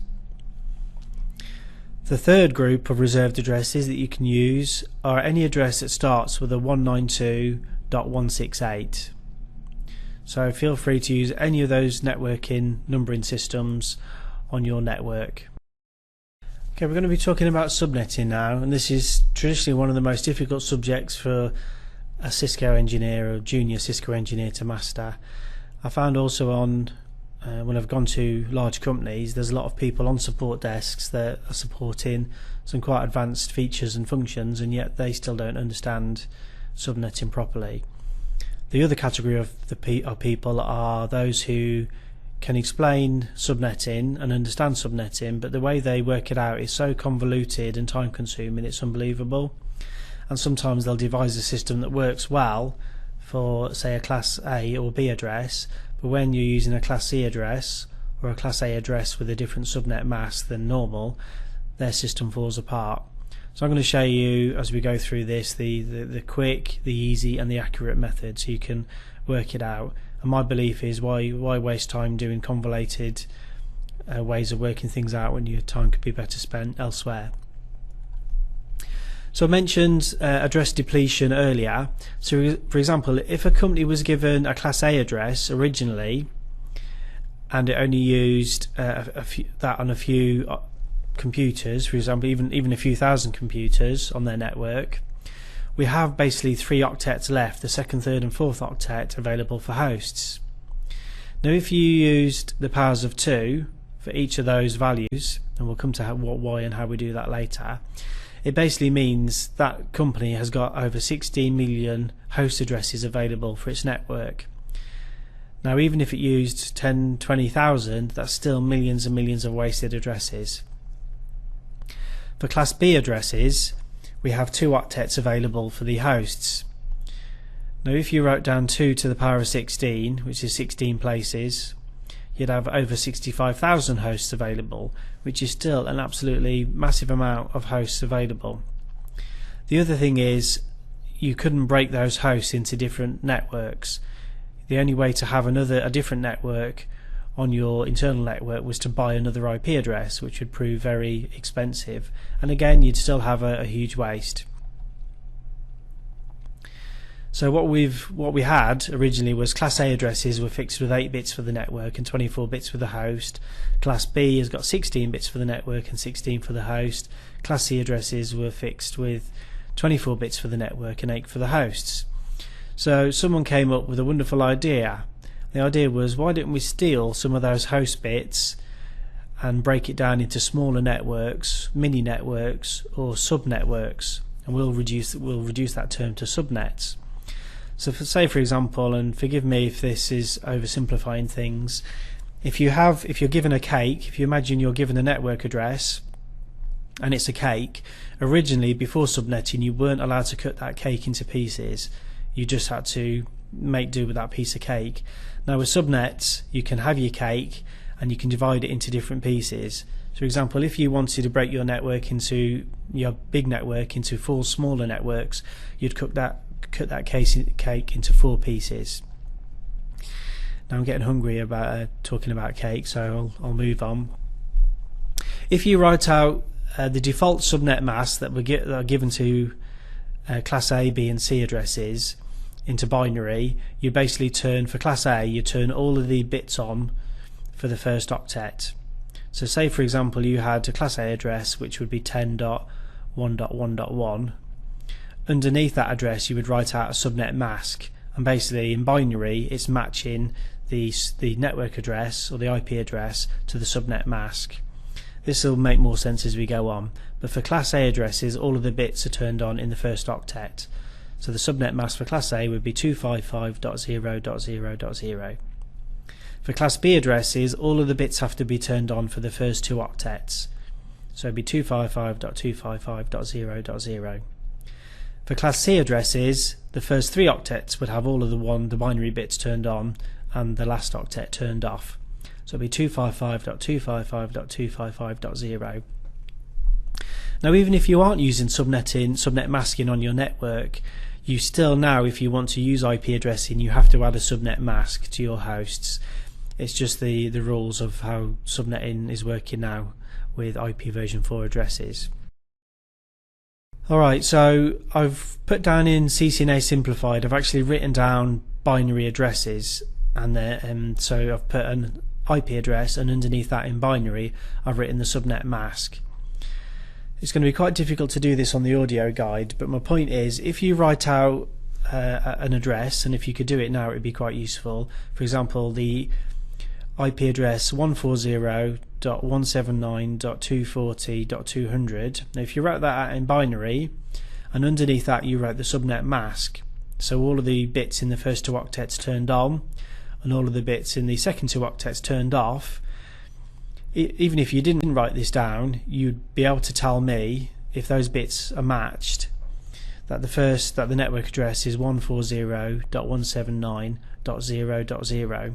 The third group of reserved addresses that you can use are any address that starts with a 192.168. So feel free to use any of those networking numbering systems on your network. Okay, we're going to be talking about subnetting now, and this is traditionally one of the most difficult subjects for a Cisco engineer or junior Cisco engineer to master. I found also on when I've gone to large companies, there's a lot of people on support desks that are supporting some quite advanced features and functions, and yet they still don't understand subnetting properly. The other category of people are those who can explain subnetting and understand subnetting, but the way they work it out is so convoluted and time consuming, it's unbelievable. And sometimes they'll devise a system that works well for, say, a class A or B address, but when you're using a class C address or a class A address with a different subnet mask than normal, their system falls apart. So I'm going to show you, as we go through this, the quick, the easy and the accurate method so you can work it out. And my belief is, why waste time doing convoluted ways of working things out when your time could be better spent elsewhere. So I mentioned address depletion earlier. So for example, if a company was given a class A address originally and it only used that on a few computers, for example even a few thousand computers on their network, we have basically 3 octets left, the second, third and fourth octet available for hosts. Now if you used the powers of 2 for each of those values, and we'll come to why and how we do that later, it basically means that company has got over 16 million host addresses available for its network. Now even if it used 10, 20,000, that's still millions and millions of wasted addresses. For class B addresses, we have 2 octets available for the hosts. Now if you wrote down 2 to the power of 16, which is 16 places, you'd have over 65,000 hosts available, which is still an absolutely massive amount of hosts available. The other thing is, you couldn't break those hosts into different networks. The only way to have a different network on your internal network was to buy another IP address, which would prove very expensive, and again you'd still have a huge waste. So what we had originally was class A addresses were fixed with 8 bits for the network and 24 bits for the host. Class B has got 16 bits for the network and 16 for the host. Class C addresses were fixed with 24 bits for the network and 8 for the hosts. So someone came up with a wonderful idea. The idea was, why didn't we steal some of those host bits and break it down into smaller networks, mini networks or subnetworks, and we'll reduce that term to subnets. So say for example, and forgive me if this is oversimplifying things, if you're given a cake, if you imagine you're given a network address and it's a cake, originally before subnetting you weren't allowed to cut that cake into pieces, you just had to make do with that piece of cake. Now with subnets you can have your cake and you can divide it into different pieces. So for example, if you wanted to break your big network into 4 smaller networks, you'd cut that cake into 4 pieces. Now I'm getting hungry about talking about cake, so I'll move on. If you write out the default subnet masks that are given to class A, B and C addresses into binary, you basically turn, for class A, you turn all of the bits on for the first octet. So say for example you had a class A address which would be 10.1.1.1. Underneath that address you would write out a subnet mask, and basically in binary it's matching the network address or the IP address to the subnet mask. This will make more sense as we go on, but for class A addresses all of the bits are turned on in the first octet. So the subnet mask for class A would be 255.0.0.0. For class B addresses all of the bits have to be turned on for the first 2 octets. So it'd be 255.255.0.0. For class C addresses, the first 3 octets would have all of the binary bits turned on and the last octet turned off. So it'd be 255.255.255.0. Now, even if you aren't using subnet masking on your network, you still now, if you want to use IP addressing, you have to add a subnet mask to your hosts. It's just the rules of how subnetting is working now with IP version 4 addresses. Alright, so I've put down in CCNA Simplified, I've actually written down binary addresses, and so I've put an IP address, and underneath that in binary I've written the subnet mask. It's going to be quite difficult to do this on the audio guide, but my point is, if you write out an address, and if you could do it now it would be quite useful. For example, the IP address 140.179.240.200. Now if you wrote that out in binary, and underneath that you wrote the subnet mask, so all of the bits in the first 2 octets turned on and all of the bits in the second 2 octets turned off, even if you didn't write this down, you'd be able to tell me, if those bits are matched, that the network address is 140.179.0.0.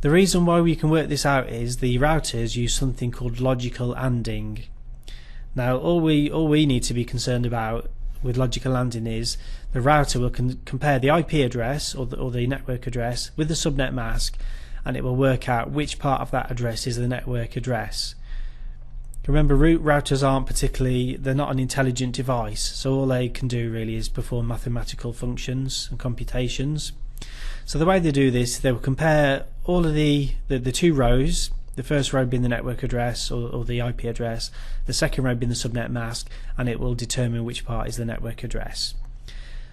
The reason why we can work this out is the routers use something called logical ANDing. Now all we need to be concerned about with logical ANDing is the router will compare the IP address or the network address with the subnet mask, and it will work out which part of that address is the network address. Remember, routers they're not an intelligent device, so all they can do really is perform mathematical functions and computations. So the way they do this, they will compare all of the 2 rows, the first row being the network address or the IP address, the second row being the subnet mask, and it will determine which part is the network address.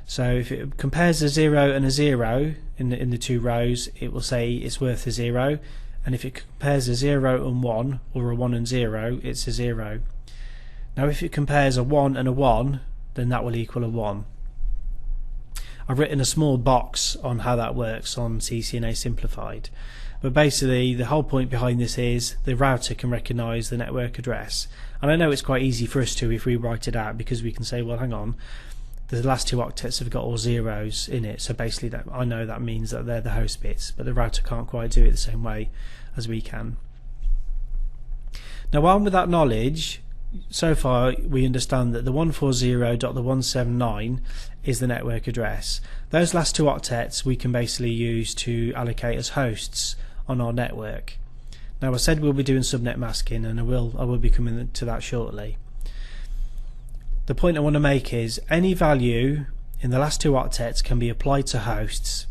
So if it compares a 0 and a 0 in the 2 rows, it will say it's worth a 0, and if it compares a 0 and 1 or a 1 and 0, it's a 0. Now if it compares a 1 and a 1, then that will equal a 1. I've written a small box on how that works on CCNA Simplified, but basically the whole point behind this is the router can recognize the network address, and I know it's quite easy for us to if we write it out, because we can say, well, hang on, the last 2 octets have got all zeros in it, so basically I know that means that they're the host bits, but the router can't quite do it the same way as we can. Now, armed with that knowledge, so far we understand that the 140.179 is the network address. Those last 2 octets we can basically use to allocate as hosts on our network. Now, I said we'll be doing subnet masking, and I will be coming to that shortly. The point I want to make is any value in the last 2 octets can be applied to hosts.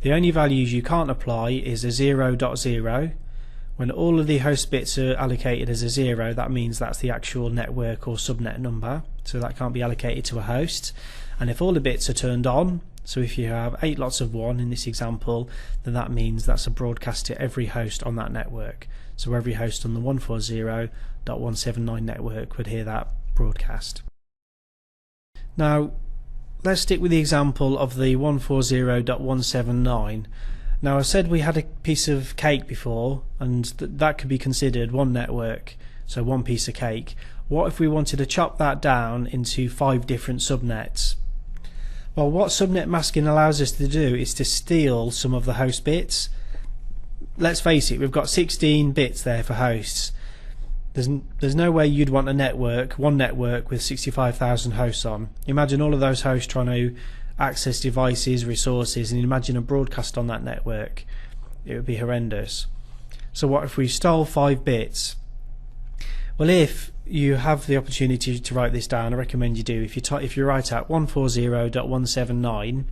The only values you can't apply is a 0.0. When all of the host bits are allocated as a 0, that means that's the actual network or subnet number, so that can't be allocated to a host. And if all the bits are turned on, so if you have 8 lots of 1 in this example, then that means that's a broadcast to every host on that network. So every host on the 140.179 network would hear that broadcast. Now let's stick with the example of the 140.179. Now, I said we had a piece of cake before, and that could be considered one network, so one piece of cake. What if we wanted to chop that down into 5 different subnets? Well, what subnet masking allows us to do is to steal some of the host bits. Let's face it, we've got 16 bits there for hosts. There's no way you'd want one network with 65,000 hosts on. Imagine all of those hosts trying to access devices, resources, and imagine a broadcast on that network. It would be horrendous. So what if we stole 5 bits? Well, if you have the opportunity to write this down, I recommend you do. If you write out 140.179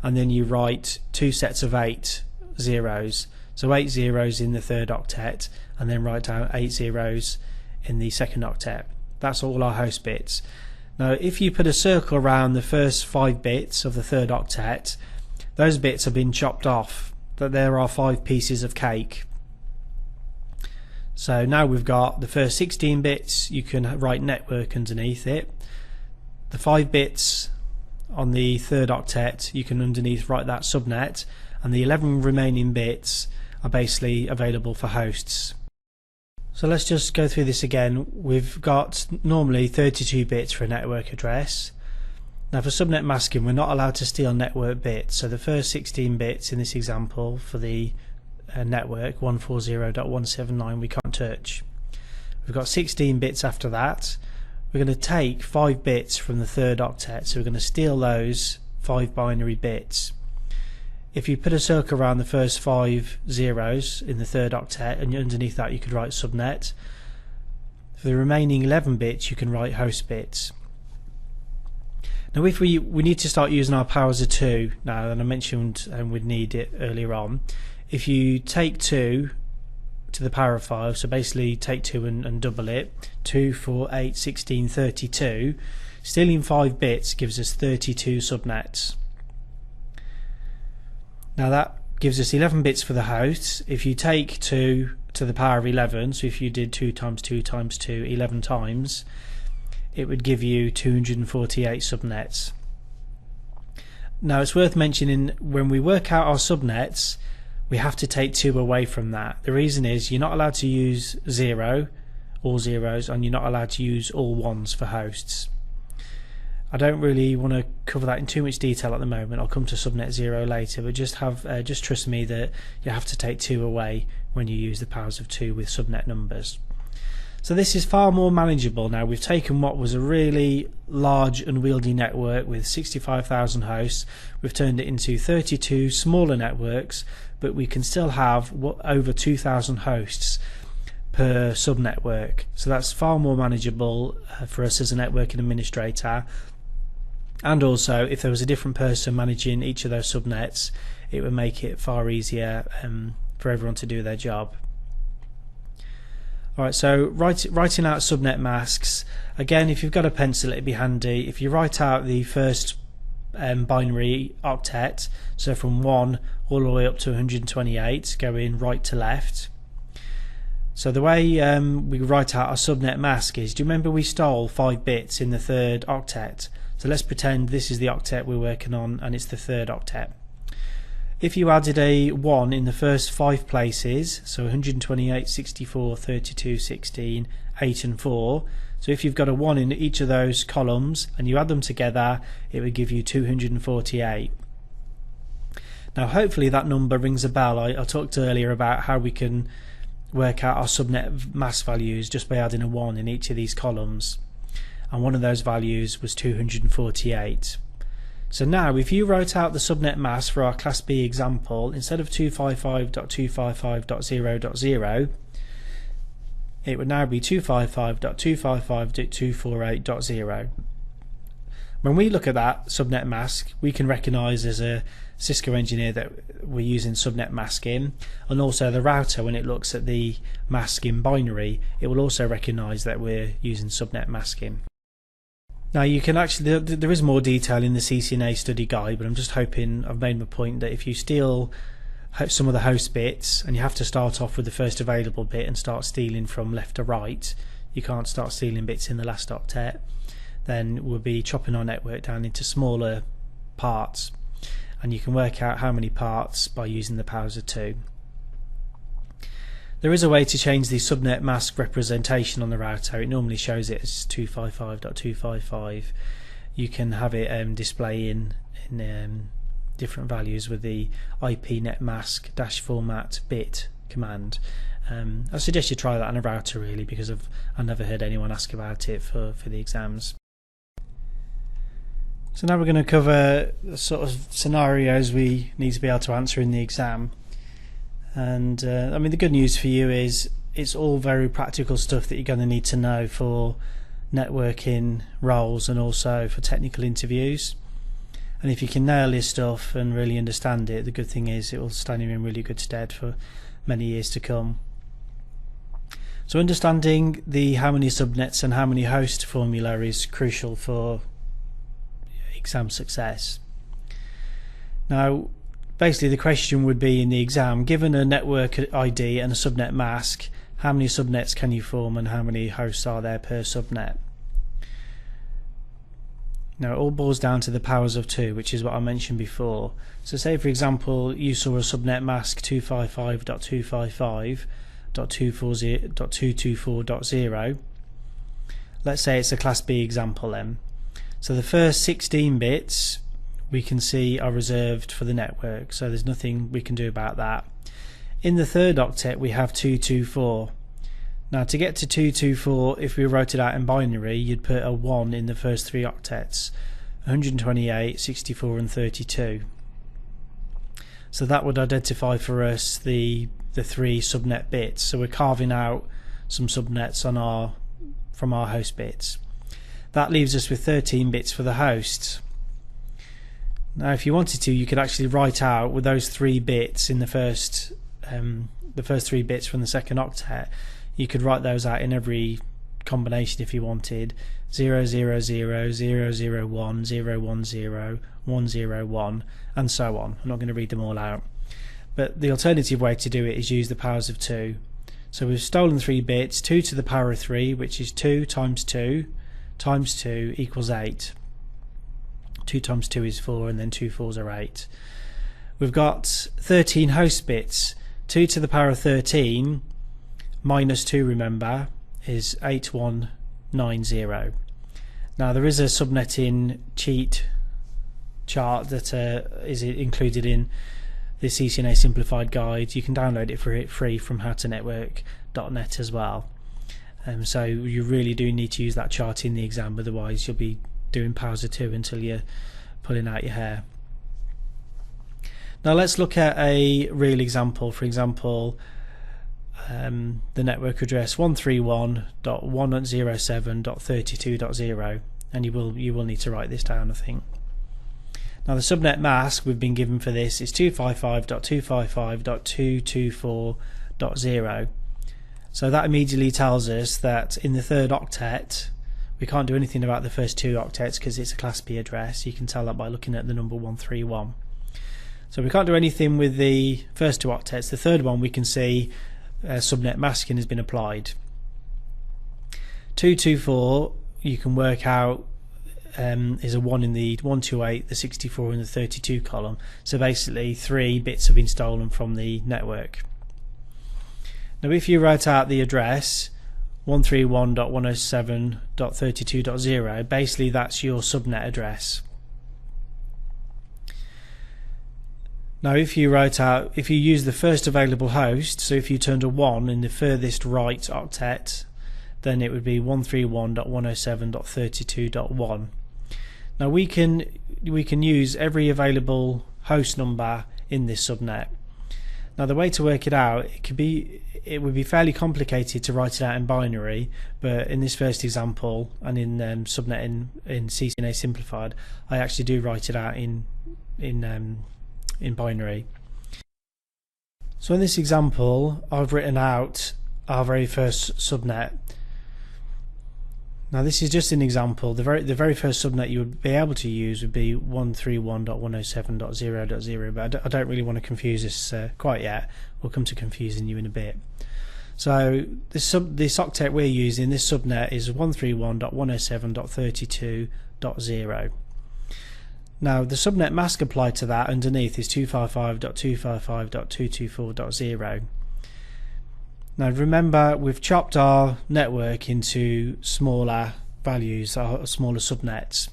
and then you write 2 sets of 8 zeros, so 8 zeros in the 3rd octet, and then write down 8 zeros in the 2nd octet. That's all our host bits. Now, if you put a circle around the first 5 bits of the 3rd octet, those bits have been chopped off, that there are 5 pieces of cake. So now we've got the first 16 bits, you can write network underneath it. The 5 bits on the 3rd octet, you can underneath write that subnet, and the 11 remaining bits are basically available for hosts. So let's just go through this again. We've got normally 32 bits for a network address. Now for subnet masking, we're not allowed to steal network bits. So the first 16 bits in this example for the network 140.179 we can't touch. We've got 16 bits after that. We're going to take 5 bits from the third octet, so we're going to steal those 5 binary bits. If you put a circle around the first 5 zeros in the third octet, and underneath that you could write subnet. For the remaining 11 bits you can write host bits. Now if we need to start using our powers of 2 now, and I mentioned we'd need it earlier on. If you take 2 to the power of 5, so basically take 2 and double it, 2, 4, 8, 16, 32, stealing 5 bits gives us 32 subnets. Now that gives us 11 bits for the hosts. If you take 2 to the power of 11, so if you did 2 times 2 times 2 11 times, it would give you 248 subnets. Now it's worth mentioning, when we work out our subnets, we have to take 2 away from that. The reason is you're not allowed to use 0, all zeros, and you're not allowed to use all ones for hosts. I don't really want to cover that in too much detail at the moment. I'll come to subnet 0 later, but just trust me that you have to take 2 away when you use the powers of 2 with subnet numbers. So this is far more manageable now. We've taken what was a really large unwieldy network with 65,000 hosts, we've turned it into 32 smaller networks, but we can still have over 2,000 hosts per subnetwork. So that's far more manageable for us as a networking administrator. And also, if there was a different person managing each of those subnets, it would make it far easier for everyone to do their job. Alright, so writing out subnet masks. Again, if you've got a pencil, it'd be handy. If you write out the first binary octet, so from 1 all the way up to 128, going right to left. So the way we write out our subnet mask is, do you remember we stole 5 bits in the third octet? So let's pretend this is the octet we're working on and it's the third octet. If you added a 1 in the first 5 places, so 128, 64, 32, 16, 8 and 4, so if you've got a 1 in each of those columns and you add them together, it would give you 248. Now hopefully that number rings a bell. I talked earlier about how we can work out our subnet mask values just by adding a 1 in each of these columns, and one of those values was 248. So now if you wrote out the subnet mask for our class B example, instead of 255.255.0.0, it would now be 255.255.248.0. When we look at that subnet mask, we can recognize as a Cisco engineer that we're using subnet masking, and also the router, when it looks at the mask in binary, it will also recognize that we're using subnet masking. Now you can actually, there is more detail in the CCNA study guide, but I'm just hoping I've made my point that if you steal some of the host bits, and you have to start off with the first available bit and start stealing from left to right, you can't start stealing bits in the last octet, then we'll be chopping our network down into smaller parts, and you can work out how many parts by using the powers of 2. There is a way to change the subnet mask representation on the router. It normally shows it as 255.255. You can have it display in different values with the ipnet mask -format bit command. I suggest you try that on a router really, because I've never heard anyone ask about it for the exams. So now we're going to cover the sort of scenarios we need to be able to answer in the exam. And I mean, the good news for you is it's all very practical stuff that you're going to need to know for networking roles and also for technical interviews. And if you can nail this stuff and really understand it, the good thing is it will stand you in really good stead for many years to come. So understanding the how many subnets and how many host formula is crucial for exam success. Now basically the question would be in the exam, given a network ID and a subnet mask, how many subnets can you form and how many hosts are there per subnet? Now it all boils down to the powers of 2, which is what I mentioned before. So say for example you saw a subnet mask 255.255, 192.168.224.0. Let's say it's a Class B example then. So the first 16 bits we can see are reserved for the network, so there's nothing we can do about that. In the third octet we have 224. Now to get to 224, if we wrote it out in binary, you'd put a 1 in the first 3 octets, 128, 64 and 32. So that would identify for us the 3 subnet bits. So we're carving out some subnets on from our host bits. That leaves us with 13 bits for the host. Now if you wanted to, you could actually write out with those 3 bits in the first 3 bits from the second octet. You could write those out in every combination if you wanted. 000, 001, 010, 101, and so on. I'm not going to read them all out. But the alternative way to do it is use the powers of 2. So we've stolen 3 bits, 2 to the power of 3, which is 2 times 2 times 2 equals 8. 2 times 2 is 4, and then 2 4s are 8. We've got 13 host bits. 2 to the power of 13 minus 2, remember, is 8190. Now there is a subnetting cheat chart that is included in the CCNA Simplified guide. You can download it for free from howtonetwork.net as well. So you really do need to use that chart in the exam, otherwise you'll be doing powers of 2 until you're pulling out your hair. Now let's look at a real example. For example, the network address 131.107.32.0, and you will need to write this down, I think. Now the subnet mask we've been given for this is 255.255.224.0. So that immediately tells us that in the third octet we can't do anything about the first 2 octets because it's a Class B address. You can tell that by looking at the number 131. So we can't do anything with the first 2 octets. The third one we can see subnet masking has been applied. 224 you can work out is a 1 in the 128, the 64 and the 32 column. So basically 3 bits have been stolen from the network. Now if you write out the address 131.107.32.0, basically that's your subnet address. Now if you use the first available host, so if you turned a 1 in the furthest right octet, then it would be 131.107.32.1. Now we can use every available host number in this subnet. Now the way to work it out, it would be fairly complicated to write it out in binary, but in this first example and in subnetting in CCNA Simplified, I actually do write it out in binary. So in this example I've written out our very first subnet. Now this is just an example. The very first subnet you would be able to use would be 131.107.0.0, but I don't really want to confuse this quite yet. We'll come to confusing you in a bit. So this octet we're using, this subnet, is 131.107.32.0. Now the subnet mask applied to that underneath is 255.255.224.0. Now remember, we've chopped our network into smaller values, or smaller subnets.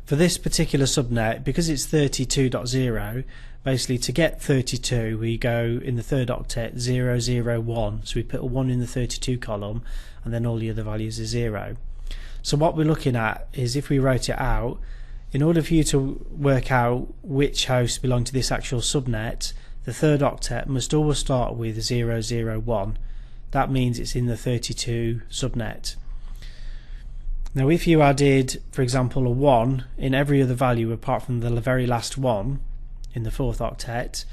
For this particular subnet, because it's 32.0, basically to get 32 we go in the third octet 001, so we put a 1 in the 32 column and then all the other values are 0. So what we're looking at is, if we wrote it out, in order for you to work out which hosts belong to this actual subnet, the third octet must always start with 001. That means it's in the 32 subnet. Now if you added, for example, a 1 in every other value apart from the very last one in the fourth octet,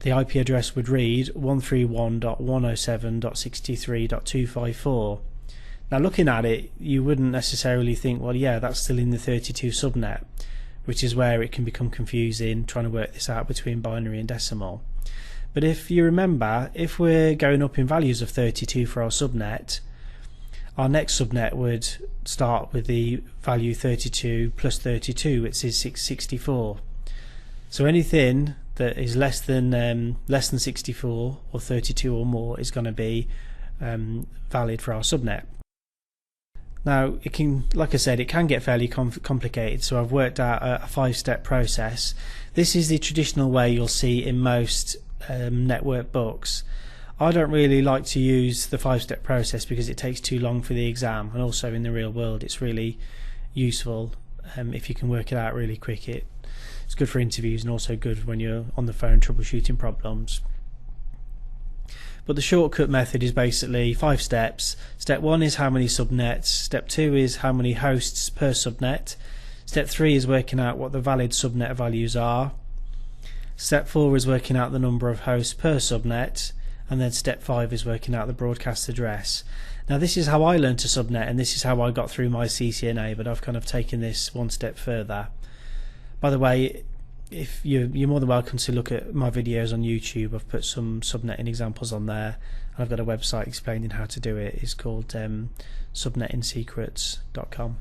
the IP address would read 131.107.63.254. Now looking at it, you wouldn't necessarily think, well yeah, that's still in the 32 subnet, which is where it can become confusing trying to work this out between binary and decimal. But if you remember, if we're going up in values of 32 for our subnet, our next subnet would start with the value 32 plus 32, which is 664. So anything that is less than 64 or 32 or more is going to be valid for our subnet. Now it can, like I said, it can get fairly complicated, so I've worked out a 5-step process. This is the traditional way you'll see in most network books. I don't really like to use the 5-step process because it takes too long for the exam, and also in the real world it's really useful if you can work it out really quick. It's good for interviews and also good when you're on the phone troubleshooting problems. But the shortcut method is basically 5 steps. Step 1 is how many subnets. Step 2 is how many hosts per subnet. Step 3 is working out what the valid subnet values are. Step 4 is working out the number of hosts per subnet. And then step 5 is working out the broadcast address. Now this is how I learned to subnet, and this is how I got through my CCNA, but I've kind of taken this one step further. By the way, if you're more than welcome to look at my videos on YouTube. I've put some subnetting examples on there, and I've got a website explaining how to do it. It's called subnettingsecrets.com.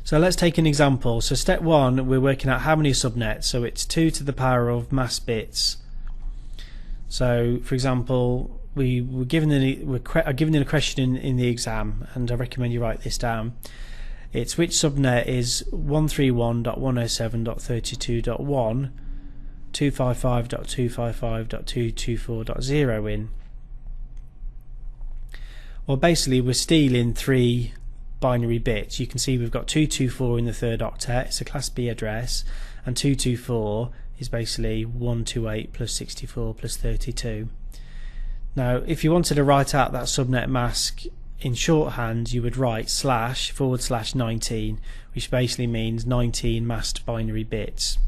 So let's take an example. So step 1, we're working out how many subnets. So it's 2 to the power of mass bits. So for example, we're given a question in the exam, and I recommend you write this down. It's which subnet is 131.107.32.1 255.255.224.0 in. Well, basically we're stealing 3 binary bits. You can see we've got 224 in the 3rd octet, it's a class B address, and 224 is basically 128 plus 64 plus 32. Now if you wanted to write out that subnet mask in shorthand, you would write //19, which basically means 19 masked binary bits.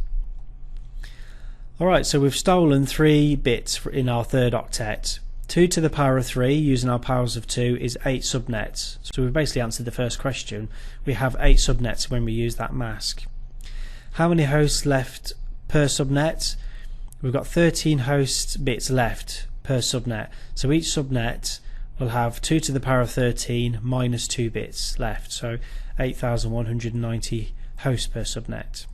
Alright, so we've stolen 3 bits in our 3rd octet. 2 to the power of 3 using our powers of 2 is 8 subnets. So we've basically answered the first question. We have 8 subnets when we use that mask. How many hosts left per subnet? We've got 13 host bits left per subnet. So each subnet will have 2 to the power of 13 minus 2 bits left. So 8,190 hosts per subnet.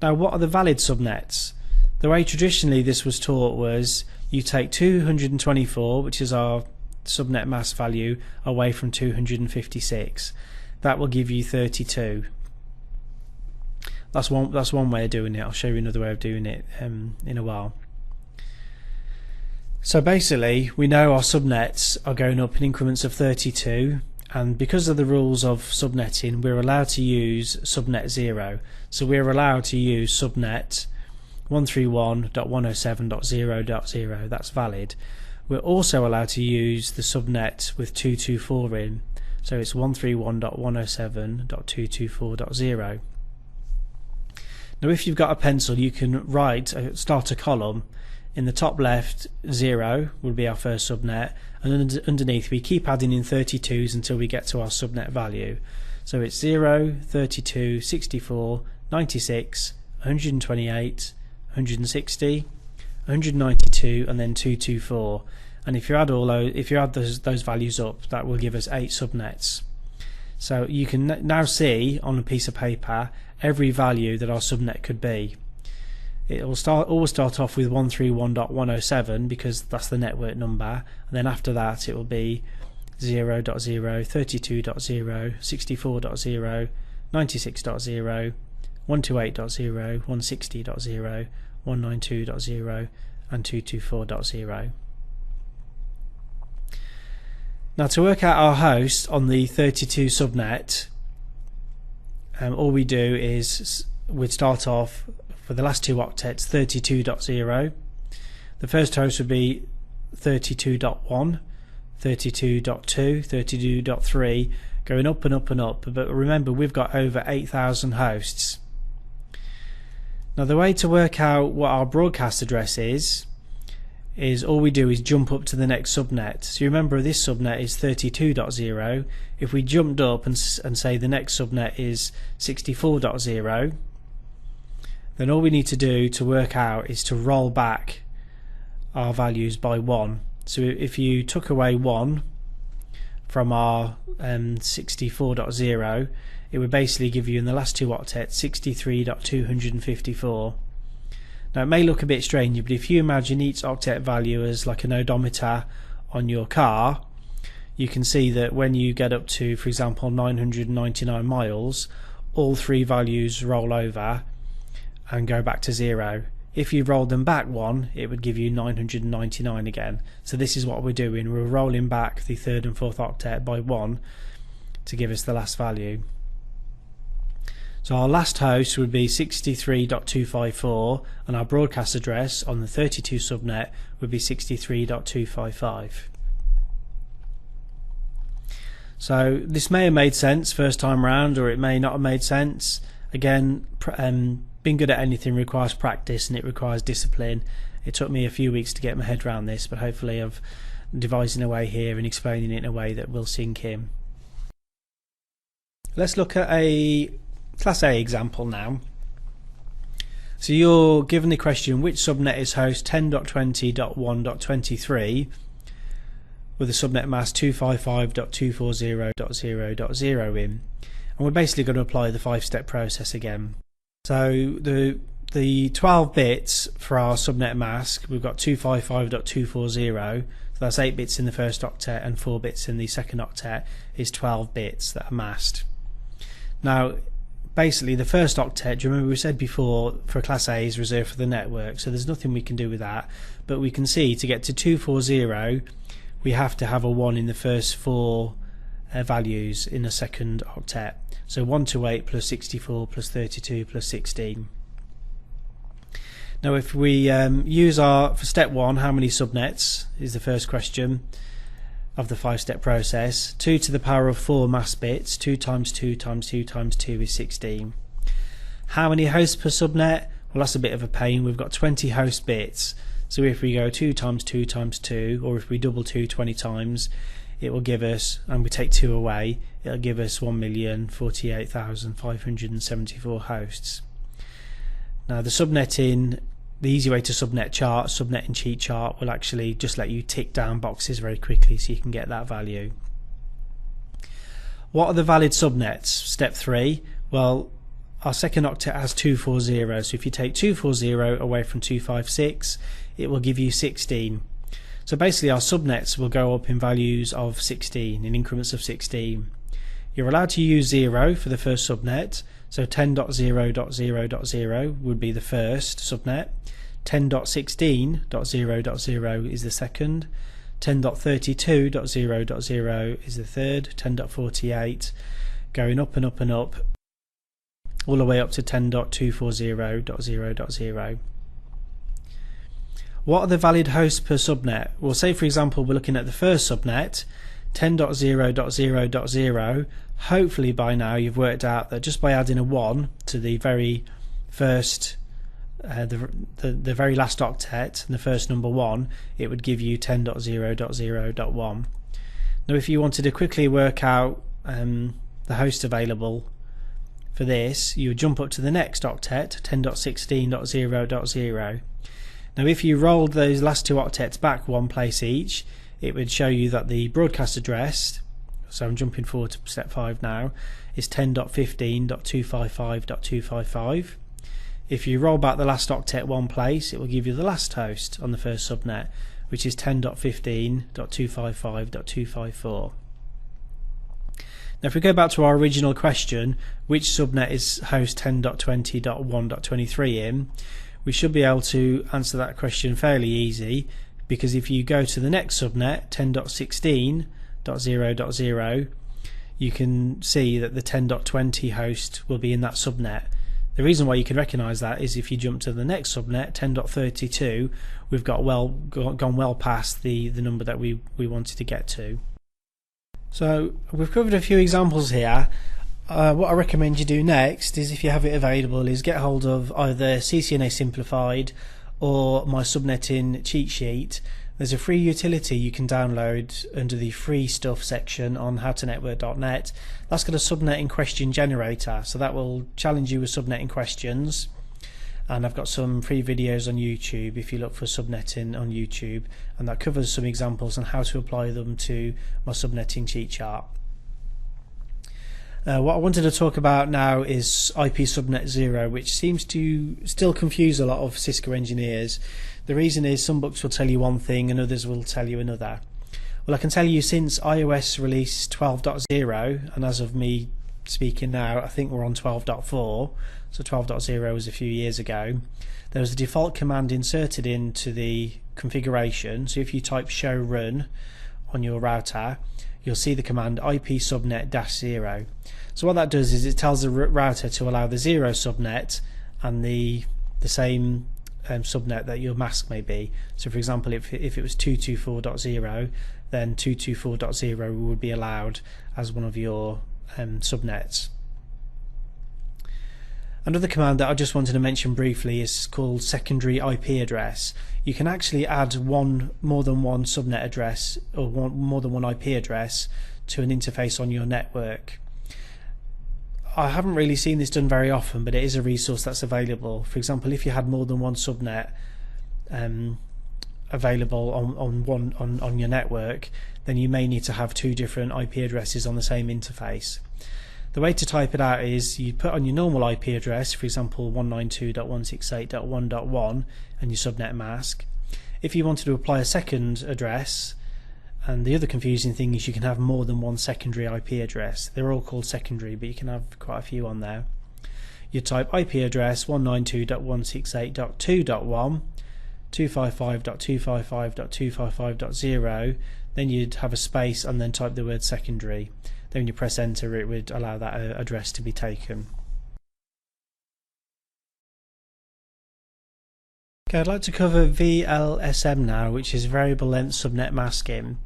Now what are the valid subnets? The way traditionally this was taught was you take 224, which is our subnet mask value, away from 256. That will give you 32. That's one way of doing it. I'll show you another way of doing it in a while. So basically we know our subnets are going up in increments of 32, and because of the rules of subnetting we're allowed to use subnet 0. So we're allowed to use subnet 131.107.0.0, that's valid. We're also allowed to use the subnet with 224 in, so it's 131.107.224.0. Now if you've got a pencil you can start a column. In the top left, 0 will be our first subnet, and underneath we keep adding in 32s until we get to our subnet value. So it's 0, 32, 64, 96, 128, 160, 192, and then 224. And if you add those values up, that will give us 8 subnets. So you can now see on a piece of paper every value that our subnet could be. It will always start off with 131.107 because that's the network number, and then after that it will be 0.0, 32.0, 64.0, 96.0, 128.0, 160.0, 192.0, and 224.0. Now to work out our host on the 32 subnet, all we do is we'd start off for the last 2 octets 32.0. The first host would be 32.1, 32.2, 32.3, going up and up and up. But remember, we've got over 8,000 hosts. Now the way to work out what our broadcast address is all we do is jump up to the next subnet. So you remember this subnet is 32.0. If we jumped up and say the next subnet is 64.0, then all we need to do to work out is to roll back our values by 1. So if you took away 1 from our 64.0, it would basically give you in the last two octets 63.254. Now it may look a bit strange, but if you imagine each octet value as like an odometer on your car, you can see that when you get up to, for example, 999 miles, all three values roll over and go back to 0. If you rolled them back one, it would give you 999 again. So this is what we're doing. We're rolling back the third and fourth octet by 1 to give us the last value. So our last host would be 63.254, and our broadcast address on the 32 subnet would be 63.255. So this may have made sense first time round, or it may not have made sense. Again, being good at anything requires practice and it requires discipline. It took me a few weeks to get my head around this, but hopefully I've devising a way here and explaining it in a way that will sink in. Let's look at a Class A example now. So you're given the question, which subnet is host 10.20.1.23 with a subnet mask 255.240.0.0 in, and we're basically going to apply the 5-step process again. So the 12 bits for our subnet mask, we've got 255.240, so that's 8 bits in the first octet and 4 bits in the second octet, is 12 bits that are masked. Now basically the first octet, do you remember we said before, for Class A is reserved for the network, so there's nothing we can do with that, but we can see to get to 240 we have to have a 1 in the first 4 values in the second octet. So 128 plus 64 plus 32 plus 16. Now if we use for step 1, how many subnets is the first question of the 5-step process. 2 to the power of 4 mask bits, 2 times 2 times 2 times 2 is 16. How many hosts per subnet? Well, that's a bit of a pain. We've got 20 host bits. So if we go 2 times 2 times 2, or if we double 2 20 times, it will give us, and we take 2 away, it'll give us 1,048,574 hosts. Now the subnetting, the easy way to subnetting cheat chart will actually just let you tick down boxes very quickly so you can get that value. What are the valid subnets? Step 3, well, our second octet has 240, so if you take 240 away from 256, it will give you 16. So basically our subnets will go up in values of 16, in increments of 16. You're allowed to use 0 for the first subnet, so 10.0.0.0 would be the first subnet, 10.16.0.0 is the second, 10.32.0.0 is the third, 10.48, going up and up and up, all the way up to 10.240.0.0. What are the valid hosts per subnet? Well, say for example we're looking at the first subnet, 10.0.0.0. Hopefully by now you've worked out that just by adding a 1 to the very first, the very last octet, and the first number 1, it would give you 10.0.0.1. Now if you wanted to quickly work out the host available for this, you would jump up to the next octet, 10.16.0.0. Now if you rolled those last 2 octets back 1 place each, it would show you that the broadcast address, so I'm jumping forward to step 5 now, is 10.15.255.255. If you roll back the last octet 1 place, it will give you the last host on the first subnet, which is 10.15.255.254. Now if we go back to our original question, which subnet is host 10.20.1.23 in, we should be able to answer that question fairly easy, because if you go to the next subnet, 10.16.0.0, you can see that the 10.20 host will be in that subnet. The reason why you can recognise that is if you jump to the next subnet, 10.32, we've got gone well past the number that we wanted to get to. So we've covered a few examples here. What I recommend you do next is, if you have it available, is get hold of either CCNA Simplified or my subnetting cheat sheet. There's a free utility you can download under the free stuff section on howtonetwork.net. That's got a subnetting question generator, so that will challenge you with subnetting questions. And I've got some free videos on YouTube if you look for subnetting on YouTube, and that covers some examples on how to apply them to my subnetting cheat chart. What I wanted to talk about now is IP subnet 0, which seems to still confuse a lot of Cisco engineers. The reason is some books will tell you one thing and others will tell you another. Well, I can tell you since iOS release 12.0, and as of me speaking now, I think we're on 12.4, so 12.0 was a few years ago, there was a default command inserted into the configuration. So if you type show run on your router, you'll see the command IP subnet -0. So what that does is it tells the router to allow the 0 subnet and the same subnet that your mask may be. So for example, if it was 224.0, then 224.0 would be allowed as one of your subnets. Another command that I just wanted to mention briefly is called secondary IP address. You can actually add more than one subnet address or more than one IP address to an interface on your network. I haven't really seen this done very often, but it is a resource that's available. For example, if you had more than one subnet available on your network, then you may need to have two different IP addresses on the same interface. The way to type it out is you put on your normal IP address, for example 192.168.1.1, and your subnet mask. If you wanted to apply a second address, and the other confusing thing is you can have more than one secondary IP address. They're all called secondary, but you can have quite a few on there. You type IP address 192.168.2.1, 255.255.255.0, then you'd have a space and then type the word secondary. Then when you press enter, it would allow that address to be taken. Okay, I'd like to cover VLSM now, which is variable length subnet masking.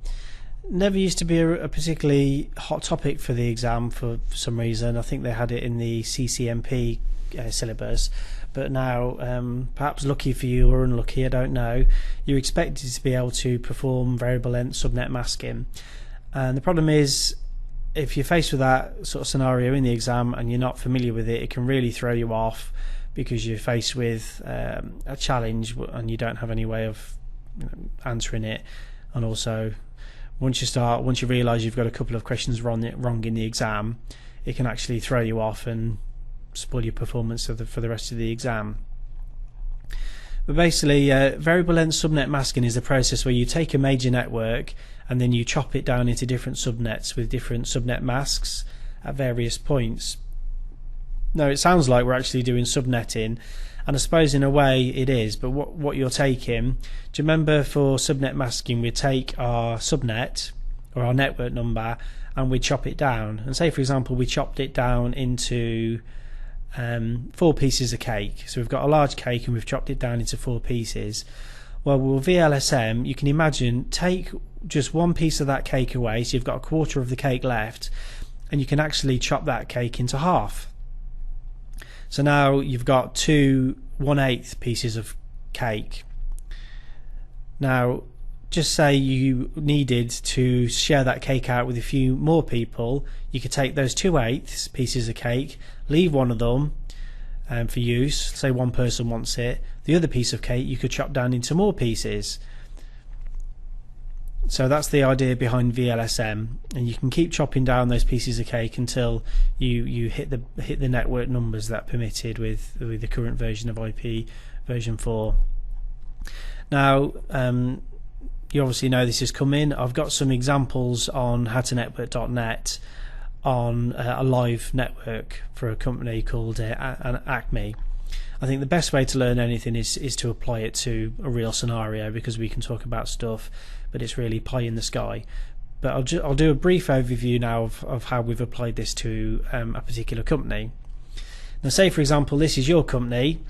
Never used to be a particularly hot topic for the exam for some reason. I think they had it in the CCNP syllabus, but now, perhaps lucky for you or unlucky, I don't know, you're expected to be able to perform variable length subnet masking. And the problem is, if you're faced with that sort of scenario in the exam and you're not familiar with it, it can really throw you off because you're faced with a challenge and you don't have any way of answering it. And also, once you realise you've got a couple of questions wrong in the exam, it can actually throw you off and spoil your performance for the rest of the exam. But basically, variable length subnet masking is a process where you take a major network and then you chop it down into different subnets with different subnet masks at various points. Now, it sounds like we're actually doing subnetting, and I suppose in a way it is, but what you're taking, do you remember for subnet masking we take our subnet or our network number and we chop it down, and say for example we chopped it down into 4 pieces of cake. So we've got a large cake and we've chopped it down into 4 pieces. Well, with VLSM, you can imagine, take just one piece of that cake away, so you've got a quarter of the cake left, and you can actually chop that cake into half. So now you've got 2 1/8 pieces of cake. Now, just say you needed to share that cake out with a few more people, you could take those 2/8 pieces of cake, leave one of them for use, say one person wants it, the other piece of cake you could chop down into more pieces. So that's the idea behind VLSM, and you can keep chopping down those pieces of cake until you hit the network numbers that are permitted with the current version of IP version 4. Now, you obviously know this is coming. I've got some examples on howtonetwork.net on a live network for a company called Acme. I think the best way to learn anything is to apply it to a real scenario, because we can talk about stuff, but it's really pie in the sky. But I'll do a brief overview now of how we've applied this to a particular company. Now, say for example this is your company,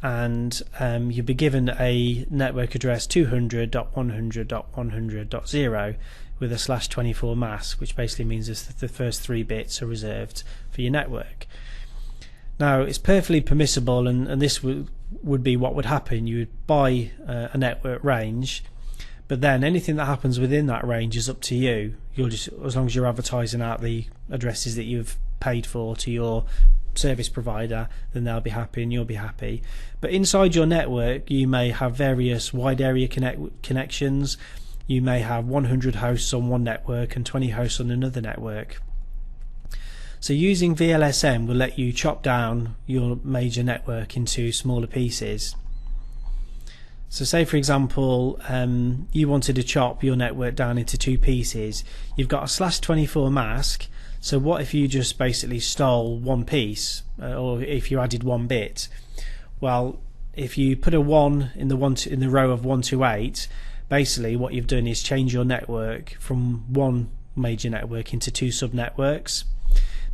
and you'll be given a network address 200.100.100.0 with a /24 mask, which basically means that the first 3 bits are reserved for your network. Now, it's perfectly permissible, and this would be what would happen. You would buy a network range, but then anything that happens within that range is up to you. You'll just, as long as you're advertising out the addresses that you've paid for to your service provider, then they'll be happy and you'll be happy. But inside your network, you may have various wide area connections. You may have 100 hosts on one network and 20 hosts on another network. So using VLSM will let you chop down your major network into smaller pieces. So say for example you wanted to chop your network down into 2 pieces. You've got a /24 mask, so what if you just basically stole one piece, or if you added 1 bit? Well, if you put a 1 in the row of 1 to 8, basically what you've done is change your network from one major network into 2 subnetworks.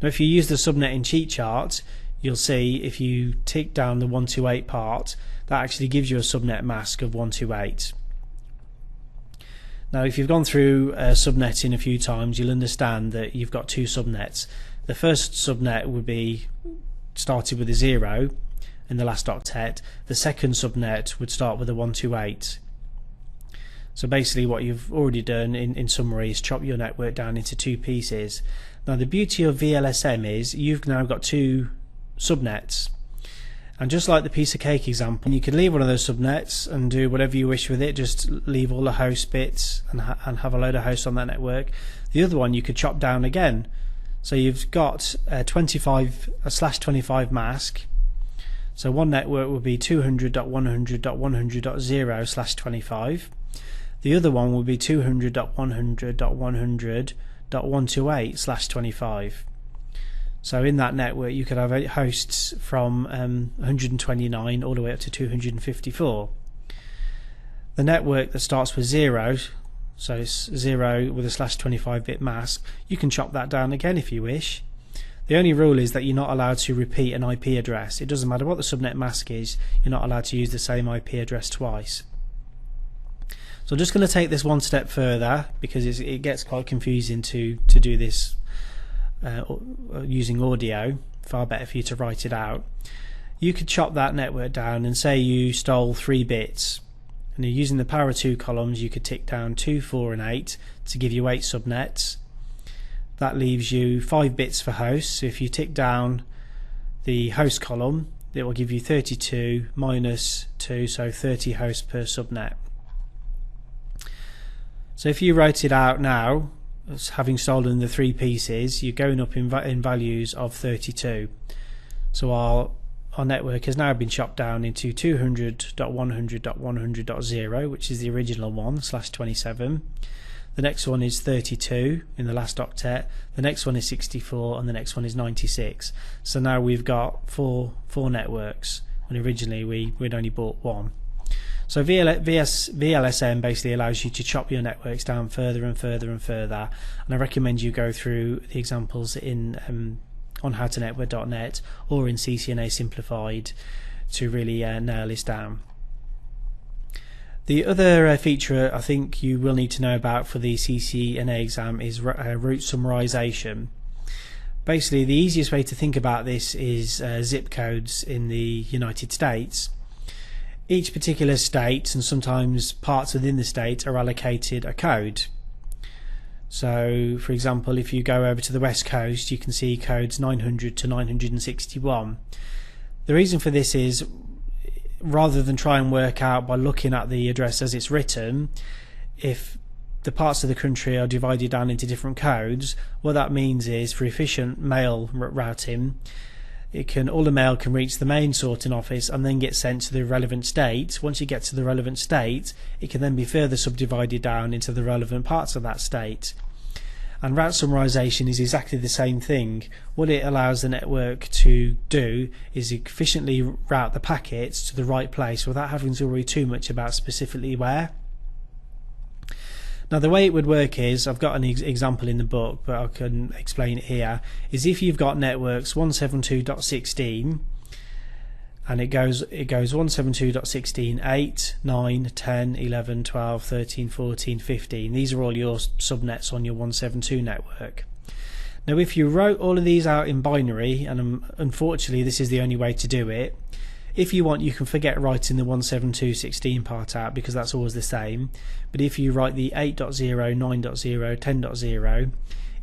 Now if you use the subnetting cheat chart, you'll see if you tick down the 1 to 8 part, that actually gives you a subnet mask of 1 to 8. Now if you've gone through subnetting a few times, you'll understand that you've got 2 subnets. The first subnet would be started with a 0 in the last octet. The second subnet would start with a 1 to 8. So basically what you've already done in summary is chop your network down into 2 pieces. Now the beauty of VLSM is you've now got 2 subnets, and just like the piece of cake example, you can leave one of those subnets and do whatever you wish with it, just leave all the host bits and have a load of hosts on that network. The other one you could chop down again, so you've got a /25 mask. So one network would be 200.100.100.0/25. The other one will be 200.100.100.128/25. So in that network you could have hosts from 129 all the way up to 254. The network that starts with 0, so it's 0 with a /25 bit mask, you can chop that down again if you wish. The only rule is that you're not allowed to repeat an IP address. It doesn't matter what the subnet mask is, you're not allowed to use the same IP address twice. So I'm just going to take this one step further because it gets quite confusing to do this using audio. Far better for you to write it out. You could chop that network down and say you stole 3 bits, and you're using the power of 2 columns. You could tick down 2, 4 and 8 to give you 8 subnets. That leaves you 5 bits for hosts. So if you tick down the host column, it will give you 32 minus 2, so 30 hosts per subnet. So if you write it out now, having stolen the 3 pieces, you're going up in values of 32. So our network has now been chopped down into 200.100.100.0, which is the original one, /27. The next one is 32 in the last octet. The next one is 64, and the next one is 96. So now we've got four networks, when originally we'd only bought 1. So VLSM basically allows you to chop your networks down further and further and further, and I recommend you go through the examples in on howtonetwork.net or in CCNA Simplified to really nail this down. The other feature I think you will need to know about for the CCNA exam is route summarization. Basically, the easiest way to think about this is zip codes in the United States. Each particular state, and sometimes parts within the state, are allocated a code. So for example, if you go over to the West Coast, you can see codes 900 to 961. The reason for this is, rather than try and work out by looking at the address as it's written, if the parts of the country are divided down into different codes, what that means is, for efficient mail routing, all the mail can reach the main sorting office and then get sent to the relevant state. Once you get to the relevant state, it can then be further subdivided down into the relevant parts of that state. And route summarization is exactly the same thing. What it allows the network to do is efficiently route the packets to the right place without having to worry too much about specifically where. Now the way it would work is, I've got an example in the book but I can explain it here, is if you've got networks 172.16 and it goes 172.16, 8, 9, 10, 11, 12, 13, 14, 15. These are all your subnets on your 172 network. Now if you wrote all of these out in binary, and unfortunately this is the only way to do it, if you want you can forget writing the 172.16 part out because that's always the same, but if you write the 8.0, 9.0, 10.0,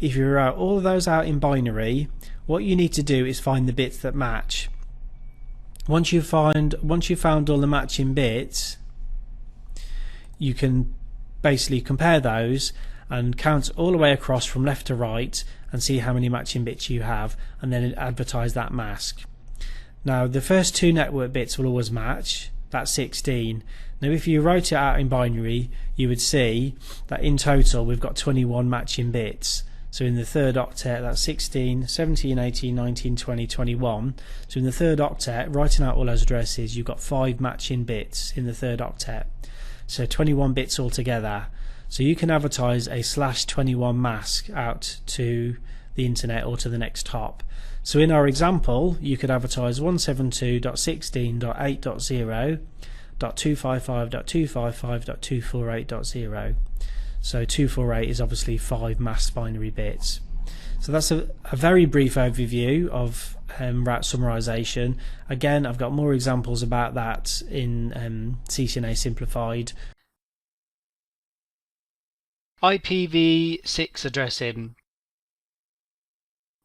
if you write all of those out in binary, what you need to do is find the bits that match. Once you've found all the matching bits, you can basically compare those and count all the way across from left to right and see how many matching bits you have, and then advertise that mask. Now the first 2 network bits will always match, that's 16. Now if you wrote it out in binary, you would see that in total we've got 21 matching bits. So in the third octet, that's 16, 17, 18, 19, 20, 21. So in the third octet, writing out all those addresses, you've got 5 matching bits in the third octet. So 21 bits altogether. So you can advertise a /21 mask out to the internet or to the next hop. So in our example, you could advertise 172.16.8.0.255.255.248.0. So 248 is obviously 5 masked binary bits. So that's a very brief overview of route summarization. Again, I've got more examples about that in CCNA Simplified. IPv6 addressing.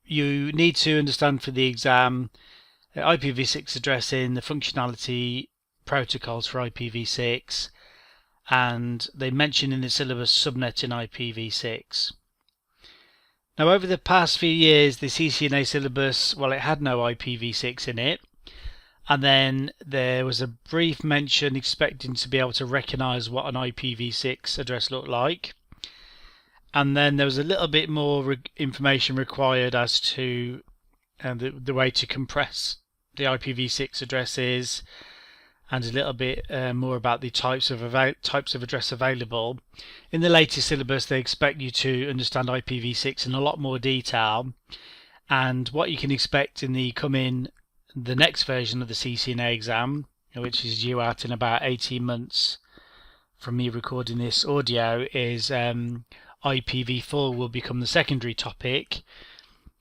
You need to understand for the exam IPv6 addressing, the functionality protocols for IPv6, and they mention in the syllabus subnetting IPv6. Now over the past few years the CCNA syllabus, well, it had no IPv6 in it, and then there was a brief mention expecting to be able to recognize what an IPv6 address looked like, and then there was a little bit more information required as to the way to compress the IPv6 addresses, and a little bit more about the types of address available. In the latest syllabus they expect you to understand IPv6 in a lot more detail, and what you can expect in the next version of the CCNA exam, which is due out in about 18 months from me recording this audio, is IPv4 will become the secondary topic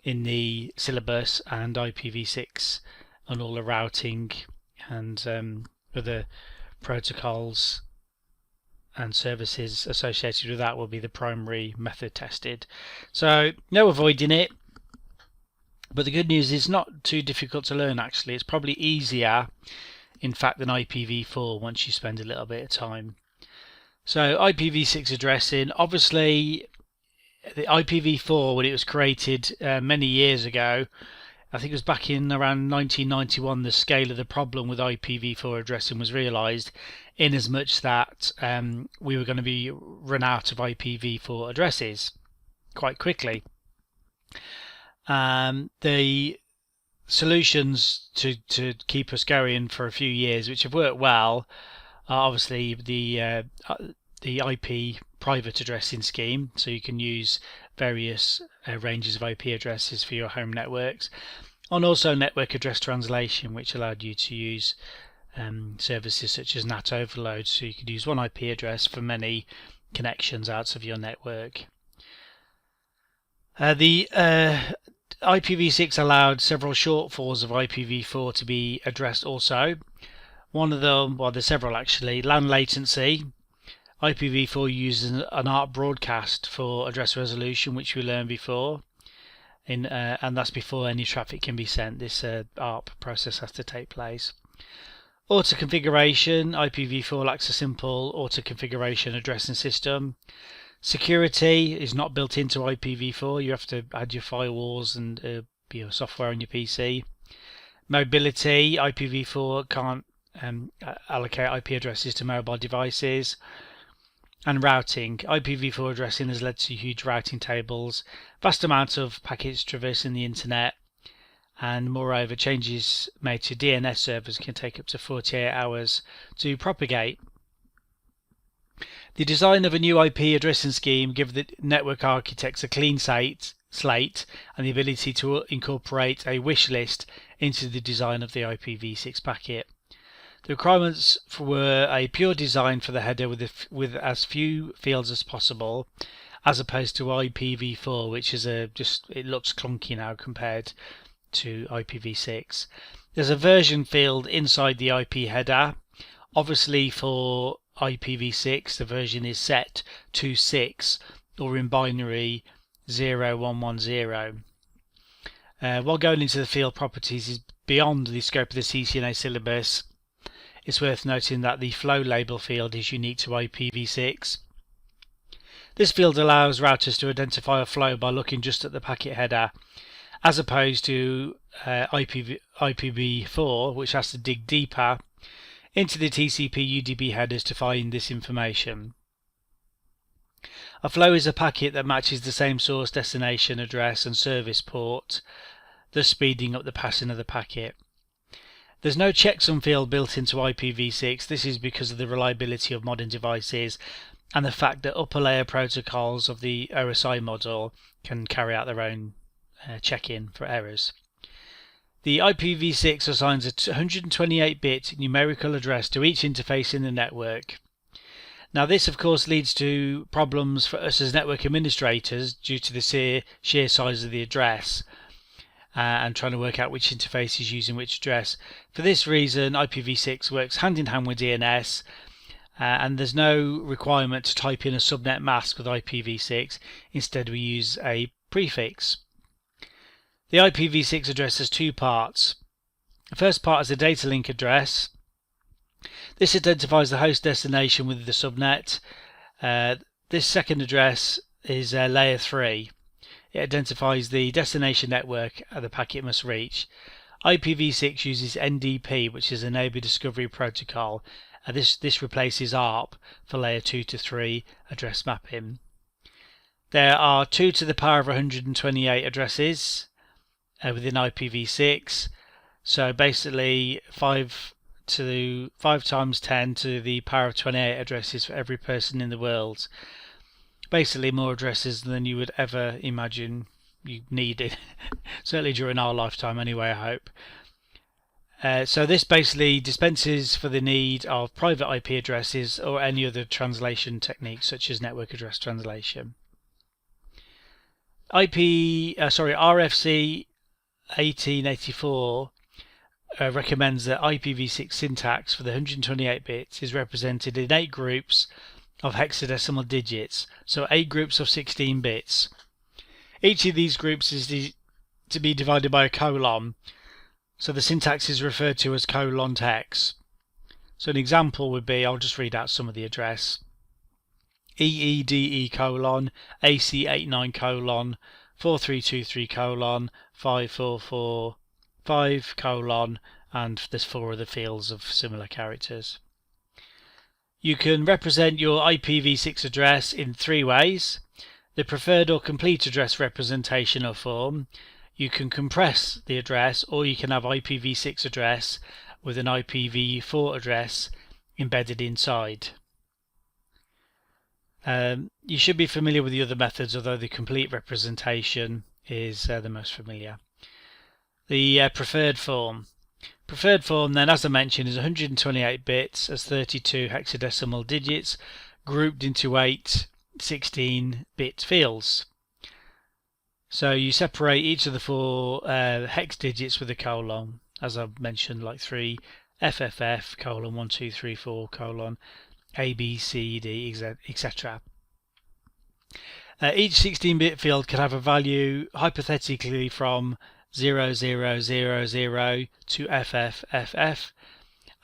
in the syllabus, and IPv6 and all the routing and other protocols and services associated with that will be the primary method tested. So no avoiding it, but the good news is it's not too difficult to learn actually. It's probably easier in fact than IPv4 once you spend a little bit of time. So IPv6 addressing, obviously the IPv4 when it was created many years ago, I think it was back in around 1991, the scale of the problem with IPv4 addressing was realised, in as much that we were going to be run out of IPv4 addresses quite quickly. The solutions to keep us going for a few years, which have worked well, are obviously the IP private addressing scheme, so you can use various ranges of IP addresses for your home networks, and also network address translation, which allowed you to use services such as NAT overload, so you could use one IP address for many connections out of your network. The IPv6 allowed several shortfalls of IPv4 to be addressed also. One of them, well there's several actually, LAN latency. IPv4 uses an ARP broadcast for address resolution, which we learned before, and that's before any traffic can be sent. This ARP process has to take place. Auto configuration, IPv4 lacks a simple auto configuration addressing system. Security is not built into IPv4. You have to add your firewalls and your software on your PC. Mobility, IPv4 can't allocate IP addresses to mobile devices. And routing, IPv4 addressing has led to huge routing tables, vast amount of packets traversing the internet, and moreover changes made to DNS servers can take up to 48 hours to propagate. The design of a new IP addressing scheme gives the network architects a clean slate and the ability to incorporate a wish list into the design of the IPv6 packet. The requirements were a pure design for the header with as few fields as possible, as opposed to IPv4, which is it looks clunky now compared to IPv6. There's a version field inside the IP header. Obviously for IPv6 the version is set to 6, or in binary 0110. While going into the field properties is beyond the scope of the CCNA syllabus, it's worth noting that the flow label field is unique to IPv6. This field allows routers to identify a flow by looking just at the packet header, as opposed to IPv4, which has to dig deeper into the TCP UDP headers to find this information. A flow is a packet that matches the same source, destination, address and service port, thus speeding up the passing of the packet. There's no checksum field built into IPv6. This is because of the reliability of modern devices and the fact that upper layer protocols of the OSI model can carry out their own check-in for errors. The IPv6 assigns a 128-bit numerical address to each interface in the network. Now this of course leads to problems for us as network administrators due to the sheer size of the address and trying to work out which interface is using which address. For this reason, IPv6 works hand in hand with DNS, and there's no requirement to type in a subnet mask with IPv6. Instead we use a prefix. The IPv6 address has two parts. The first part is a data link address. This identifies the host destination with the subnet. This second address is layer 3. It identifies the destination network the packet must reach. IPv6 uses NDP, which is a Neighbor Discovery Protocol. This replaces ARP for layer 2 to 3 address mapping. There are 2 to the power of 128 addresses within IPv6. So basically 5 times 10 to the power of 28 addresses for every person in the world. Basically more addresses than you would ever imagine you needed, certainly during our lifetime anyway, I hope. So this basically dispenses for the need of private IP addresses or any other translation techniques such as network address translation. RFC 1884 recommends that IPv6 syntax for the 128 bits is represented in 8 groups of hexadecimal digits, so 8 groups of 16 bits. Each of these groups is to be divided by a colon, so the syntax is referred to as colon hex. So an example would be, I'll just read out some of the address: EEDE colon, AC89 colon, 4323 colon, 5445 colon, and there's 4 other fields of similar characters. You can represent your IPv6 address in 3 ways: the preferred or complete address representation or form. You can compress the address, or you can have IPv6 address with an IPv4 address embedded inside. You should be familiar with the other methods, although the complete representation is the most familiar. The preferred form. Preferred form then, as I mentioned, is 128 bits as 32 hexadecimal digits grouped into 8 16-bit fields. So you separate each of the 4 hex digits with a colon, as I've mentioned, like 3 FFF colon 1234 colon ABCD, etc. Each 16-bit field can have a value hypothetically from 0000 to FFFF.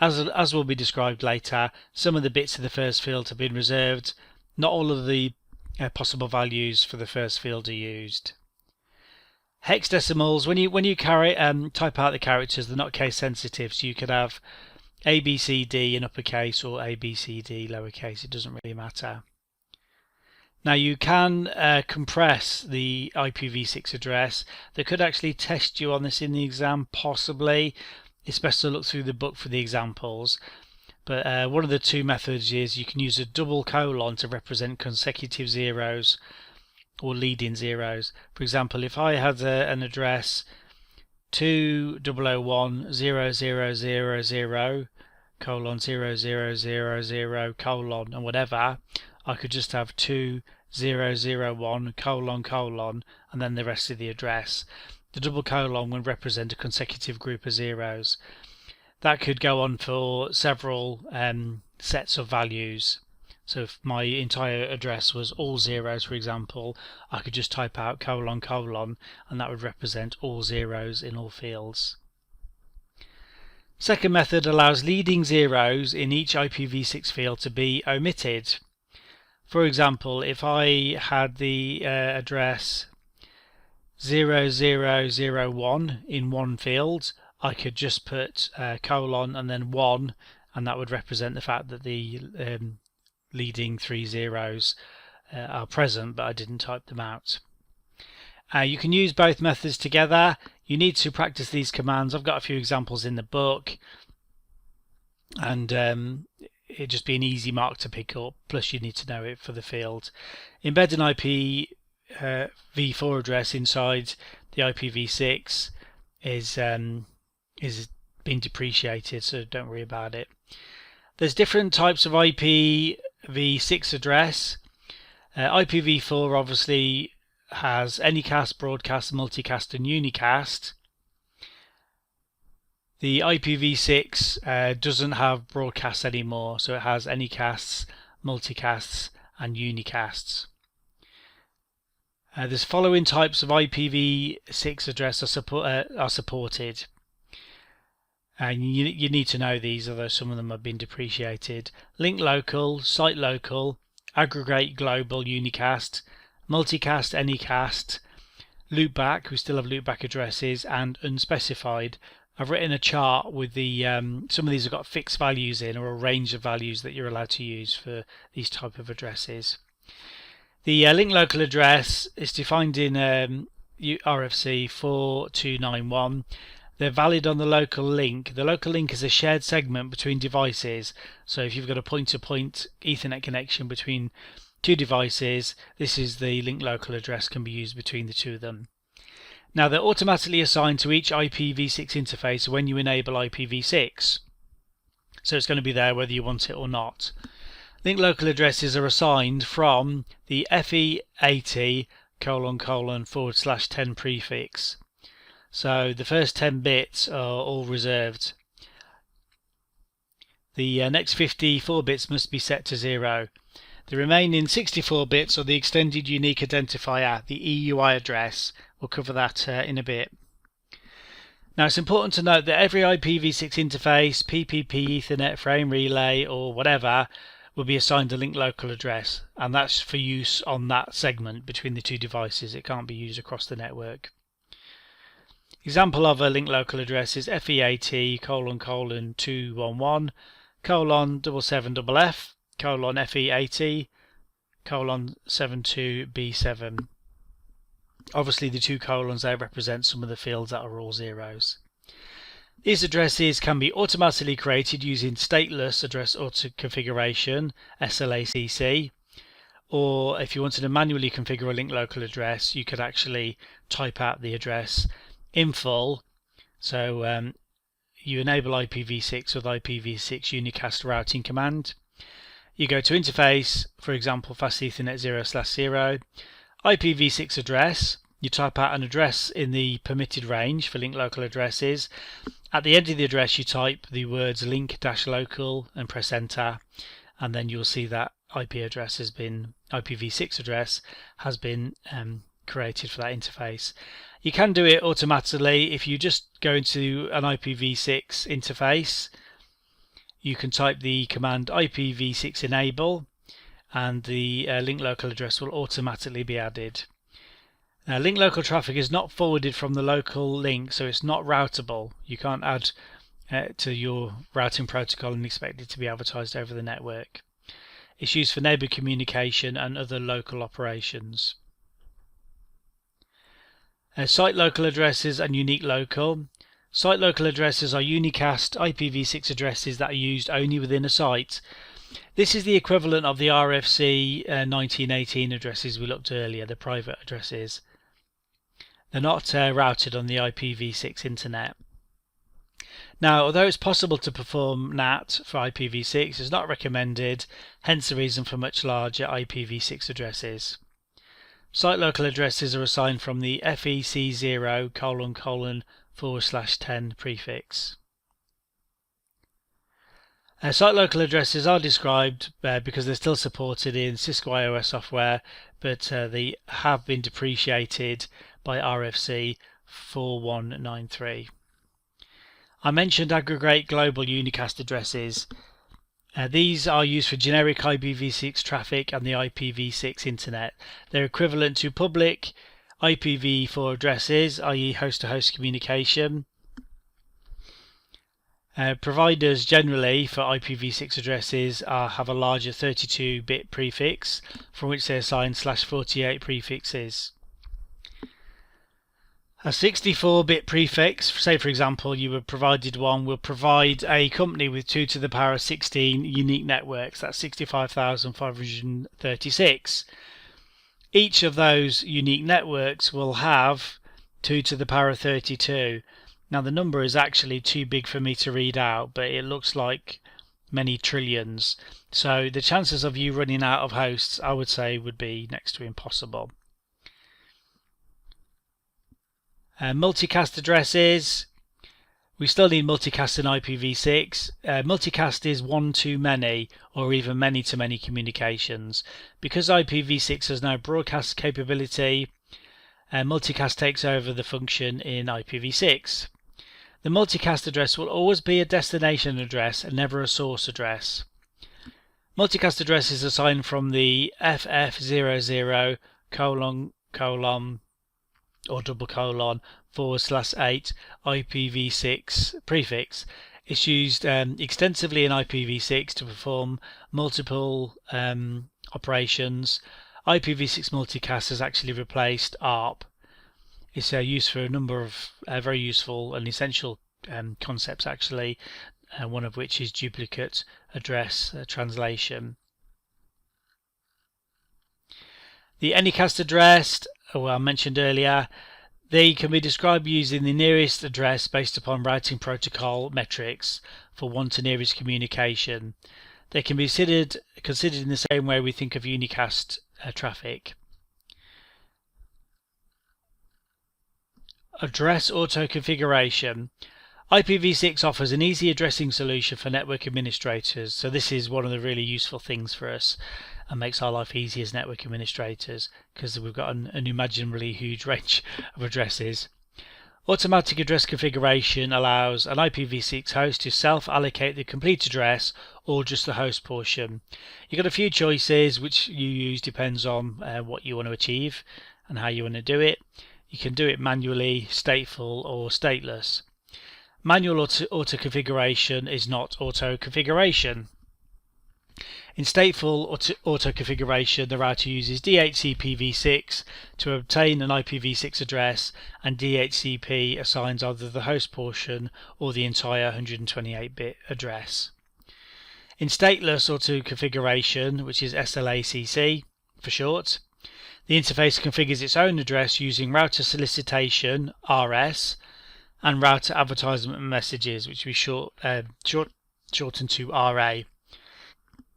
As will be described later, some of the bits of the first field have been reserved. Not all of the possible values for the first field are used. Hexadecimals, when you type out the characters, they're not case sensitive, so you could have ABCD in uppercase or ABCD lowercase, it doesn't really matter. Now you can compress the IPv6 address. They could actually test you on this in the exam, possibly. It's best to look through the book for the examples. But one of the 2 methods is you can use a double colon to represent consecutive zeros or leading zeros. For example, if I had an address 20010000 colon 0000 colon and whatever, I could just have 2001 colon and then the rest of the address. The double colon would represent a consecutive group of zeros. That could go on for several sets of values. So if my entire address was all zeros, for example, I could just type out colon and that would represent all zeros in all fields. Second method allows leading zeros in each IPv6 field to be omitted. For example, if I had the address 0001 in one field, I could just put colon and then 1, and that would represent the fact that the leading 3 zeros are present, but I didn't type them out. You can use both methods together. You need to practice these commands. I've got a few examples in the book, and it'd just be an easy mark to pick up, plus you need to know it for the field. Embed an IPv4 address inside the IPv6 is been depreciated, so don't worry about it. There's different types of IPv6 address. IPv4 obviously has anycast, broadcast, multicast and unicast. The IPv6 doesn't have broadcasts anymore, so it has anycasts, multicasts and unicasts. There's following types of IPv6 address are supported. And you need to know these, although some of them have been depreciated. Link local, site local, aggregate global unicast, multicast anycast, loopback, we still have loopback addresses, and unspecified. I've written a chart with the some of these have got fixed values in, or a range of values that you're allowed to use for these type of addresses. The link local address is defined in RFC 4291. They're valid on the local link. The local link is a shared segment between devices. So if you've got a point-to-point Ethernet connection between two devices, this is the link local address, can be used between the two of them. Now they're automatically assigned to each IPv6 interface when you enable IPv6. So it's going to be there whether you want it or not. Link local addresses are assigned from the FE80::/10 prefix. So the first 10 bits are all reserved. The next 54 bits must be set to 0. The remaining 64 bits are the extended unique identifier, the EUI address. We'll cover that in a bit. Now it's important to note that every IPv6 interface, PPP, Ethernet, frame relay or whatever will be assigned a link local address, and that's for use on that segment between the two devices. It can't be used across the network. Example of a link local address is FE80:211:77FF FE80:72B7. Obviously the two colons there represent some of the fields that are all zeros. These addresses can be automatically created using stateless address auto configuration, SLACC, or if you wanted to manually configure a link local address, you could actually type out the address in full. So you enable IPv6 with IPv6 unicast routing command. You go to interface, for example fast Ethernet 0/0, IPv6 address, you type out an address in the permitted range for link local addresses. At the end of the address you type the words link-local and press enter, and then you'll see that IPv6 address has been created for that interface. You can do it automatically. If you just go into an IPv6 interface, you can type the command IPv6 enable, and the link local address will automatically be added. Now, link local traffic is not forwarded from the local link, so it's not routable. You can't add to your routing protocol and expect it to be advertised over the network. It's used for neighbor communication and other local operations. Site local addresses and unique local. Site local addresses are unicast IPv6 addresses that are used only within a site. This is the equivalent of the RFC 1918 addresses we looked earlier, the private addresses. They're not routed on the IPv6 internet. Now, although it's possible to perform NAT for IPv6, it's not recommended, hence the reason for much larger IPv6 addresses. Site local addresses are assigned from the FEC0::/10 prefix. Site local addresses are described because they're still supported in Cisco iOS software, but they have been depreciated by RFC 4193. I mentioned aggregate global unicast addresses. These are used for generic IPv6 traffic and the IPv6 internet. They're equivalent to public IPv4 addresses, i.e. host-to-host communication. Providers generally for IPv6 addresses have a larger 32-bit prefix from which they assign /48 prefixes. A 64-bit prefix, say for example you were provided one, will provide a company with 2 to the power 16 unique networks. That's 65,536. Each of those unique networks will have 2 to the power 32. Now the number is actually too big for me to read out, but it looks like many trillions. So the chances of you running out of hosts, I would say, would be next to impossible. Multicast addresses. We still need multicast in IPv6. Multicast is one-to-many or even many-to-many communications. Because IPv6 has no broadcast capability, multicast takes over the function in IPv6. The multicast address will always be a destination address and never a source address. Multicast address is assigned from the FF00::/ or /8 IPv6 prefix. It's used extensively in IPv6 to perform multiple operations. IPv6 multicast has actually replaced ARP. It's used for a number of very useful and essential concepts actually, one of which is duplicate address translation. The Anycast address, I mentioned earlier, they can be described using the nearest address based upon routing protocol metrics for one to nearest communication. They can be considered in the same way we think of unicast traffic. Address auto-configuration. IPv6 offers an easy addressing solution for network administrators, so this is one of the really useful things for us and makes our life easy as network administrators because we've got an unimaginably huge range of addresses. Automatic address configuration allows an IPv6 host to self-allocate the complete address or just the host portion. You've got a few choices which you use, depends on what you want to achieve and how you want to do it. You can do it manually, stateful or stateless. Manual auto-configuration is not auto-configuration. In stateful auto-configuration, the router uses DHCP v6 to obtain an IPv6 address, and DHCP assigns either the host portion or the entire 128-bit address. In stateless auto-configuration, which is SLACC for short, the interface configures its own address using router solicitation (RS) and router advertisement messages, which we shorten to RA.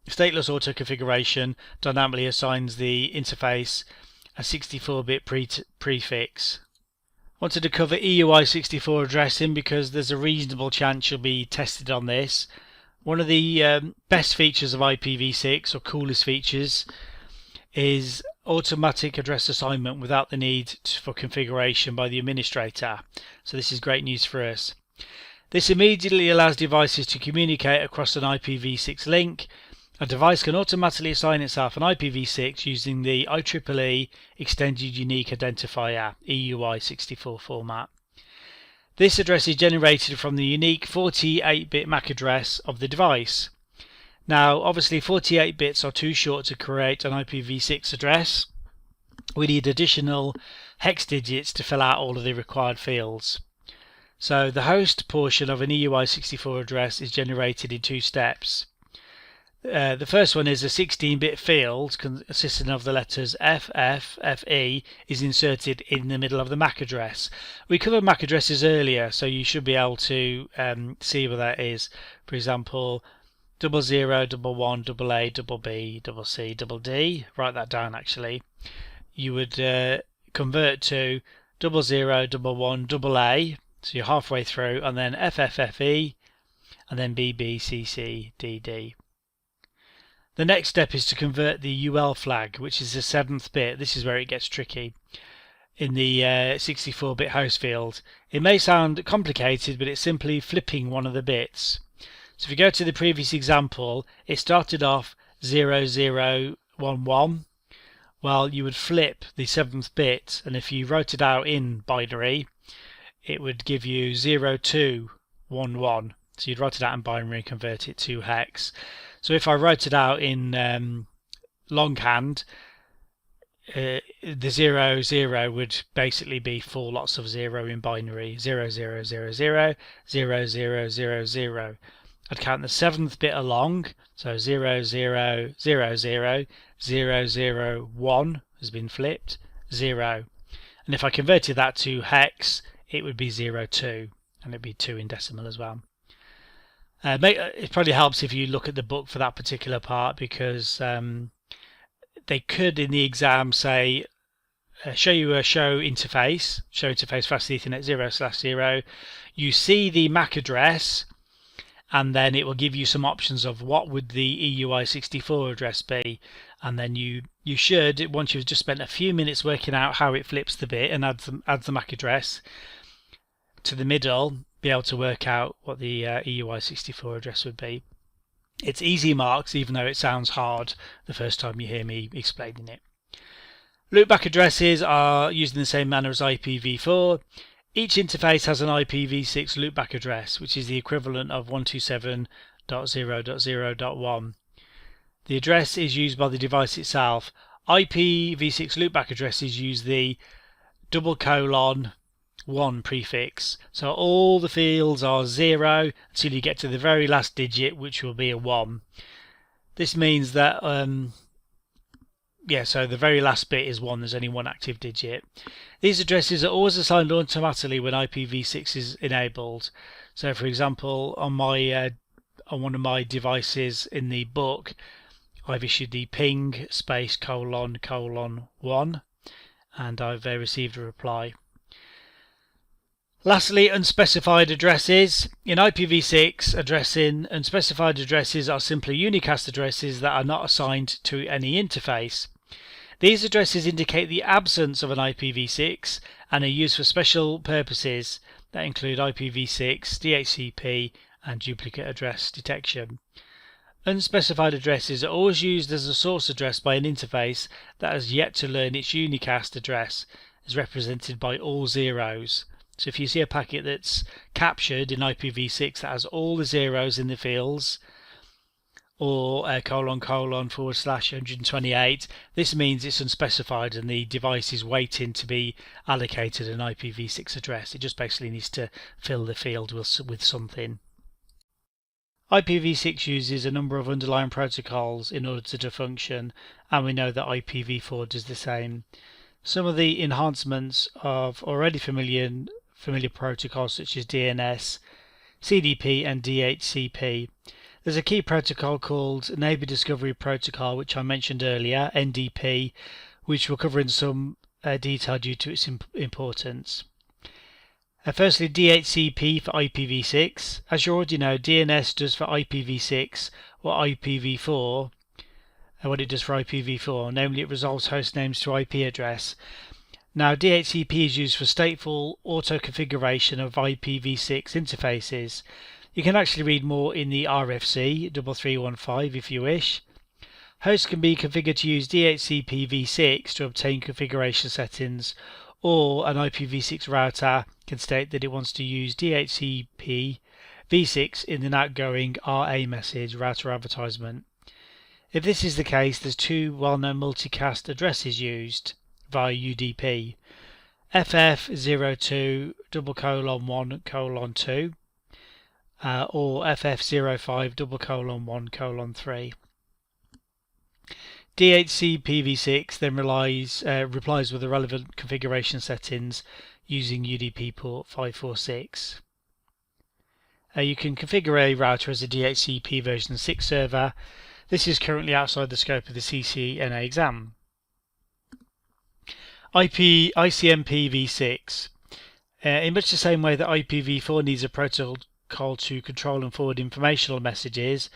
Stateless auto-configuration dynamically assigns the interface a 64-bit prefix. Wanted to cover EUI64 addressing because there's a reasonable chance you'll be tested on this. One of the best features of IPv6, or coolest features, is automatic address assignment without the need for configuration by the administrator. So this is great news for us. This immediately allows devices to communicate across an IPv6 link. A device can automatically assign itself an IPv6 using the IEEE Extended Unique Identifier EUI64 format. This address is generated from the unique 48-bit MAC address of the device. Now, obviously 48 bits are too short to create an IPv6 address. We need additional hex digits to fill out all of the required fields. So the host portion of an EUI64 address is generated in 2 steps. The first one is a 16-bit field consisting of the letters FE is inserted in the middle of the MAC address. We covered MAC addresses earlier, so you should be able to see what that is. For example, 00, 11, AA, BB, CC, D. Write that down actually. You would convert to 00, 11, AA, so you're halfway through, and then FFFE, and then BB, CC, DD. The next step is to convert the UL flag, which is the 7th bit. This is where it gets tricky in the 64-bit host field. It may sound complicated, but it's simply flipping one of the bits. So if you go to the previous example, it started off 0011. Well, you would flip the 7th bit, and if you wrote it out in binary, it would give you 0211. So you'd write it out in binary and convert it to hex. So if I wrote it out in longhand, the 00 would basically be 4 lots of 0 in binary. 0000, 0000. I'd count the 7th bit along, so 0000, 001 has been flipped, 0. And if I converted that to hex, it would be 02, and it'd be 2 in decimal as well. It probably helps if you look at the book for that particular part, because they could in the exam say show you a show interface fast Ethernet 0/0. You see the MAC address, and then it will give you some options of what would the EUI64 address be, and then you should, once you've just spent a few minutes working out how it flips the bit and adds the MAC address to the middle, be able to work out what the EUI64 address would be. It's easy marks, even though it sounds hard the first time you hear me explaining it. Loopback addresses are used in the same manner as IPv4. Each interface has an IPv6 loopback address, which is the equivalent of 127.0.0.1. The address is used by the device itself. IPv6 loopback addresses use the :1 prefix. So all the fields are 0 until you get to the very last digit, which will be a 1. This means that so the very last bit is 1. There's only one active digit. These addresses are always assigned automatically when IPv6 is enabled. So for example, on one of my devices in the book, I've issued the ping space : 1, and I've received a reply. Lastly, unspecified addresses. In IPv6 addressing, unspecified addresses are simply unicast addresses that are not assigned to any interface. These addresses indicate the absence of an IPv6 and are used for special purposes that include IPv6, DHCP, and duplicate address detection. Unspecified addresses are always used as a source address by an interface that has yet to learn its unicast address, as represented by all zeros. So if you see a packet that's captured in IPv6 that has all the zeros in the fields, or ::/128, this means it's unspecified and the device is waiting to be allocated an IPv6 address. It just basically needs to fill the field with something. IPv6 uses a number of underlying protocols in order to function, and we know that IPv4 does the same. Some of the enhancements of already familiar protocols such as DNS, CDP and DHCP. There's a key protocol called Neighbor Discovery Protocol, which I mentioned earlier, NDP, which we'll cover in some detail due to its importance. Firstly, DHCP for IPv6. As you already know, DNS does for IPv6 or IPv4 what it does for IPv4, namely it resolves host names to IP address. Now, DHCP is used for stateful auto-configuration of IPv6 interfaces. You can actually read more in the RFC 3315 if you wish. Hosts can be configured to use DHCP v6 to obtain configuration settings, or an IPv6 router can state that it wants to use DHCP v6 in an outgoing RA message router advertisement. If this is the case, there's two well-known multicast addresses used via UDP: FF02:1:2 or FF05:1:3. DHCP v6 then replies with the relevant configuration settings using UDP port 546. You can configure a router as a DHCP version 6 server. This is currently outside the scope of the CCNA exam. ICMP v6. In much the same way that IPv4 needs a protocol to control and forward informational messages,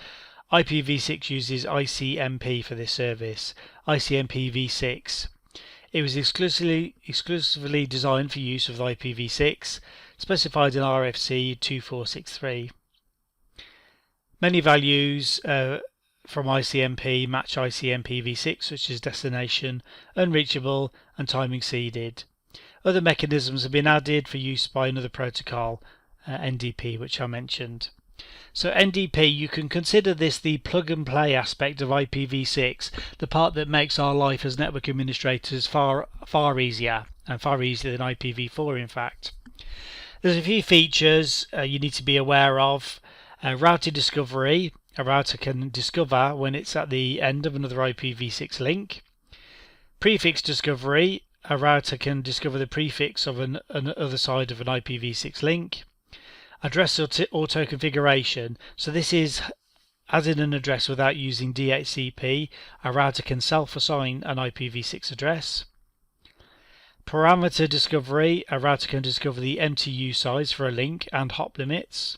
IPv6 uses ICMP for this service, ICMP v6. It was exclusively designed for use with IPv6, specified in RFC 2463. Many values from ICMP match ICMP v6, such as destination, unreachable, and time exceeded. Other mechanisms have been added for use by another protocol, NDP, which I mentioned. So NDP, you can consider this the plug and play aspect of IPv6, the part that makes our life as network administrators far easier, and far easier than IPv4 in fact. There's a few features you need to be aware of. Router discovery, a router can discover when it's at the end of another IPv6 link. Prefix discovery, a router can discover the prefix of an other side of an IPv6 link. Address auto configuration, so this is as in an address without using DHCP, a router can self-assign an IPv6 address. Parameter discovery, a router can discover the MTU size for a link and hop limits.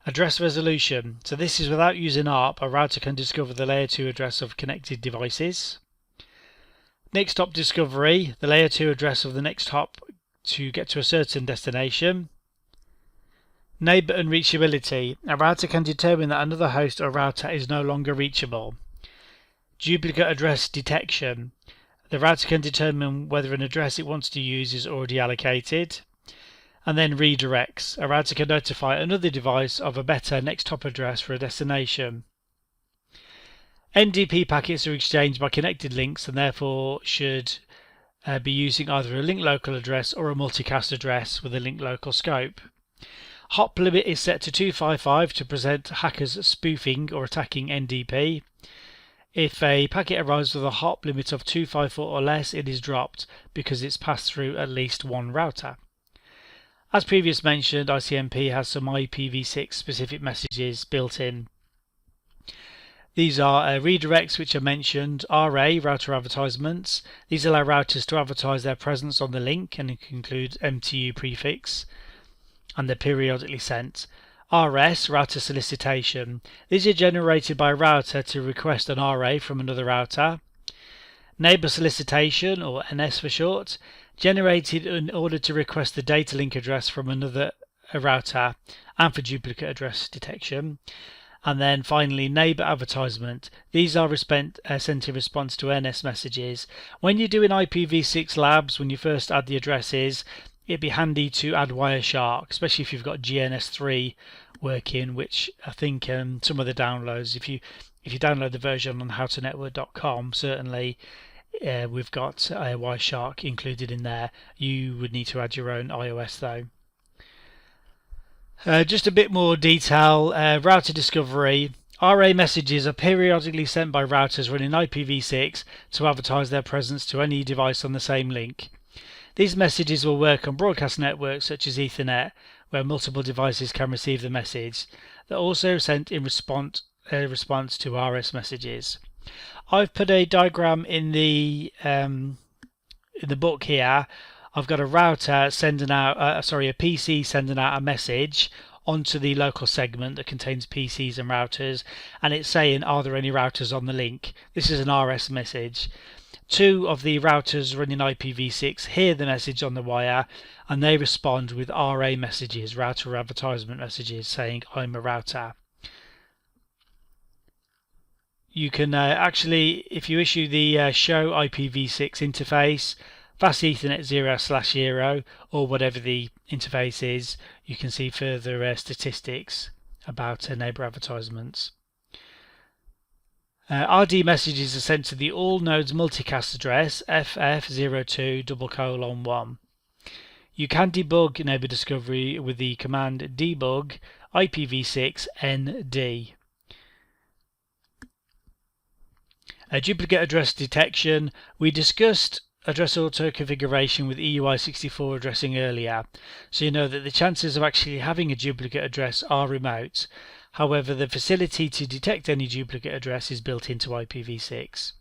Address resolution, so this is without using ARP, a router can discover the layer 2 address of connected devices. Next hop discovery, the layer 2 address of the next hop to get to a certain destination. Neighbor unreachability, a router can determine that another host or router is no longer reachable. Duplicate address detection, the router can determine whether an address it wants to use is already allocated. And then redirects, a router can notify another device of a better next hop address for a destination. NDP packets are exchanged by connected links and therefore should be using either a link local address or a multicast address with a link local scope. Hop limit is set to 255 to prevent hackers spoofing or attacking NDP. If a packet arrives with a hop limit of 254 or less, it is dropped because it's passed through at least one router. As previously mentioned, ICMP has some IPv6 specific messages built in. These are redirects, which are mentioned, RA, router advertisements. These allow routers to advertise their presence on the link and include MTU prefix, and they're periodically sent. RS, router solicitation. These are generated by a router to request an RA from another router. Neighbor solicitation, or NS for short, generated in order to request the data link address from another router and for duplicate address detection. And then finally, neighbor advertisement. These are sent in response to NS messages. When you're doing IPv6 labs, when you first add the addresses, it'd be handy to add Wireshark, especially if you've got GNS3 working, which I think some of the downloads, if you download the version on howtonetwork.com, certainly we've got Wireshark included in there. You would need to add your own iOS though. Just a bit more detail, router discovery. RA messages are periodically sent by routers running IPv6 to advertise their presence to any device on the same link. These messages will work on broadcast networks such as Ethernet, where multiple devices can receive the message. They're also sent in response to RS messages. I've put a diagram in the book here. I've got a router sending out, a PC sending out a message onto the local segment that contains PCs and routers, and it's saying, are there any routers on the link? This is an RS message. Two of the routers running IPv6 hear the message on the wire and they respond with RA messages, router advertisement messages, saying I'm a router. You can actually, if you issue the show IPv6 interface, fast Ethernet 0/0 or whatever the interface is, you can see further statistics about neighbor advertisements. RD messages are sent to the all nodes multicast address FF02:1. You can debug neighbor discovery with the command debug IPv6 ND. Duplicate address detection. We discussed address auto configuration with EUI64 addressing earlier, so you know that the chances of actually having a duplicate address are remote. However, the facility to detect any duplicate address is built into IPv6.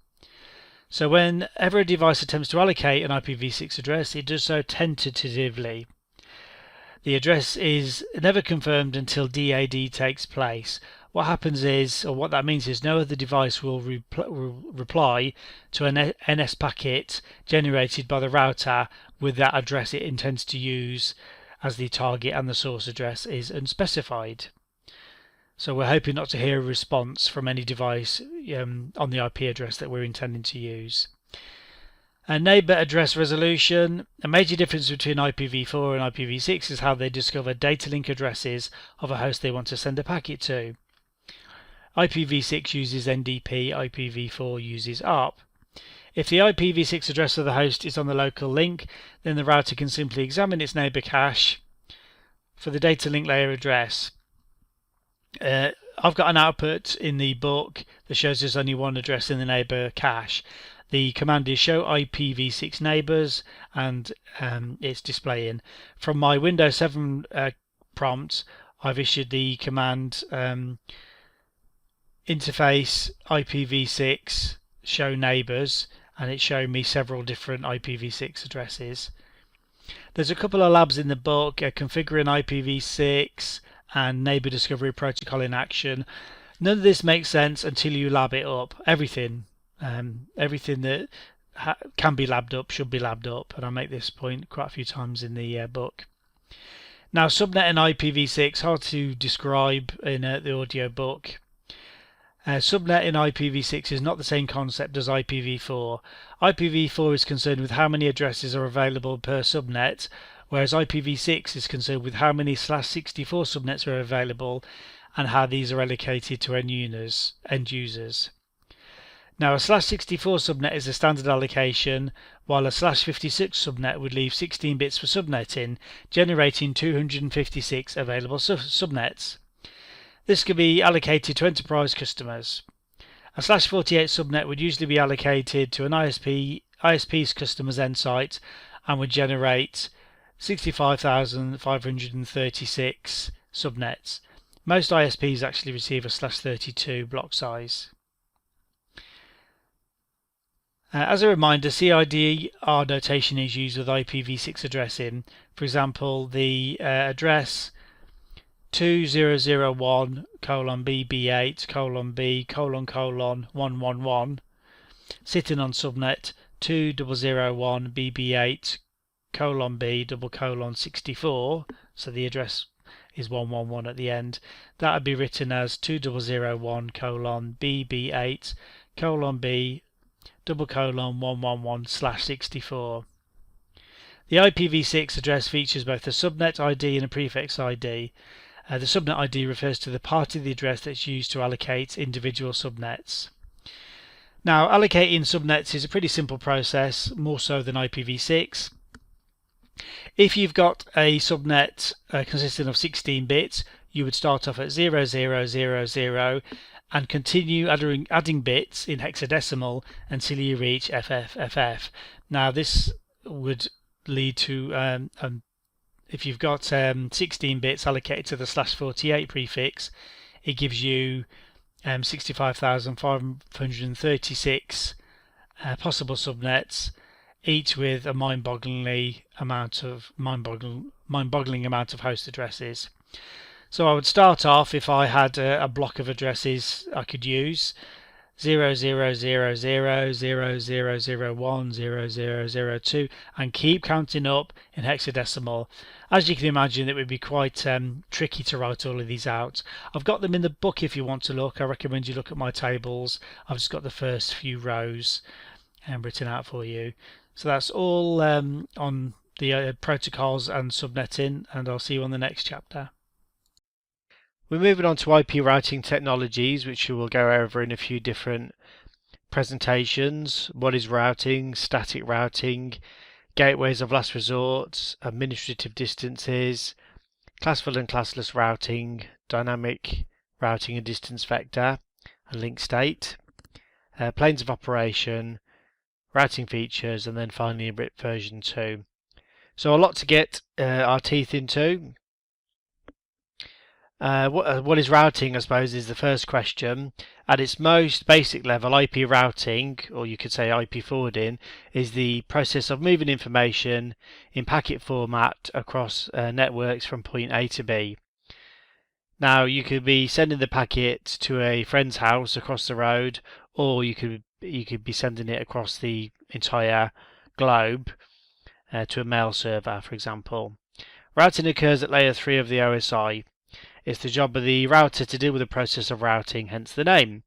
So whenever a device attempts to allocate an IPv6 address, it does so tentatively. The address is never confirmed until DAD takes place. What happens is, or what that means is, no other device will reply to an NS packet generated by the router with that address it intends to use as the target, and the source address is unspecified. So we're hoping not to hear a response from any device on the IP address that we're intending to use. A neighbor address resolution. A major difference between IPv4 and IPv6 is how they discover data link addresses of a host they want to send a packet to. IPv6 uses NDP, IPv4 uses ARP. If the IPv6 address of the host is on the local link, then the router can simply examine its neighbor cache for the data link layer address. I've got an output in the book that shows there's only one address in the neighbor cache. The command is show IPv6 neighbors, and it's displaying. From my Windows 7 prompt, I've issued the command interface IPv6 show neighbors, and it's showing me several different IPv6 addresses. There's a couple of labs in the book, configuring IPv6 and neighbor discovery protocol in action. None of this makes sense until you lab it up. Everything that can be labbed up should be labbed up, and I make this point quite a few times in the book. Now, subnetting IPv6, hard to describe in the audio book. Subnetting IPv6 is not the same concept as IPv4. IPv4 is concerned with how many addresses are available per subnet, whereas IPv6 is concerned with how many /64 subnets are available and how these are allocated to end users. Now, a /64 subnet is a standard allocation, while a /56 subnet would leave 16 bits for subnetting, generating 256 available subnets. This could be allocated to enterprise customers. A /48 subnet would usually be allocated to an ISP's customer's end site and would generate 65,536 subnets. Most ISPs actually receive a /32 block size. As a reminder, CIDR notation is used with IPv6 addressing. For example, the address 2001:BB8:B:111 sitting on subnet 2001:B:64, so the address is 111 at the end. That would be written as 2001:BB8:B:111/64. The IPv6 address features both a subnet ID and a prefix ID. The subnet ID refers to the part of the address that's used to allocate individual subnets. Now, allocating subnets is a pretty simple process, more so than IPv6. If you've got a subnet consisting of 16 bits, you would start off at 0000 and continue adding bits in hexadecimal until you reach FFFF. Now, this would lead to if you've got 16 bits allocated to the /48 prefix, it gives you 65,536 possible subnets, each with a mind-boggling amount of host addresses. So I would start off, if I had a block of addresses I could use, 00001000010002, and keep counting up in hexadecimal. As you can imagine, it would be quite tricky to write all of these out. I've got them in the book if you want to look. I recommend you look at my tables. I've just got the first few rows written out for you. So that's all on the protocols and subnetting, and I'll see you on the next chapter. We're moving on to IP routing technologies, which we will go over in a few different presentations. What is routing, static routing, gateways of last resort, administrative distances, classful and classless routing, dynamic routing and distance vector, and link state, planes of operation, routing features, and then finally RIP version 2. So a lot to get our teeth into. What is routing, I suppose, is the first question. At its most basic level, IP routing, or you could say IP forwarding, is the process of moving information in packet format across networks from point A to B. Now, you could be sending the packet to a friend's house across the road, or you could be sending it across the entire globe to a mail server, for example. Routing occurs at layer 3 of the OSI. It's the job of the router to deal with the process of routing, hence the name.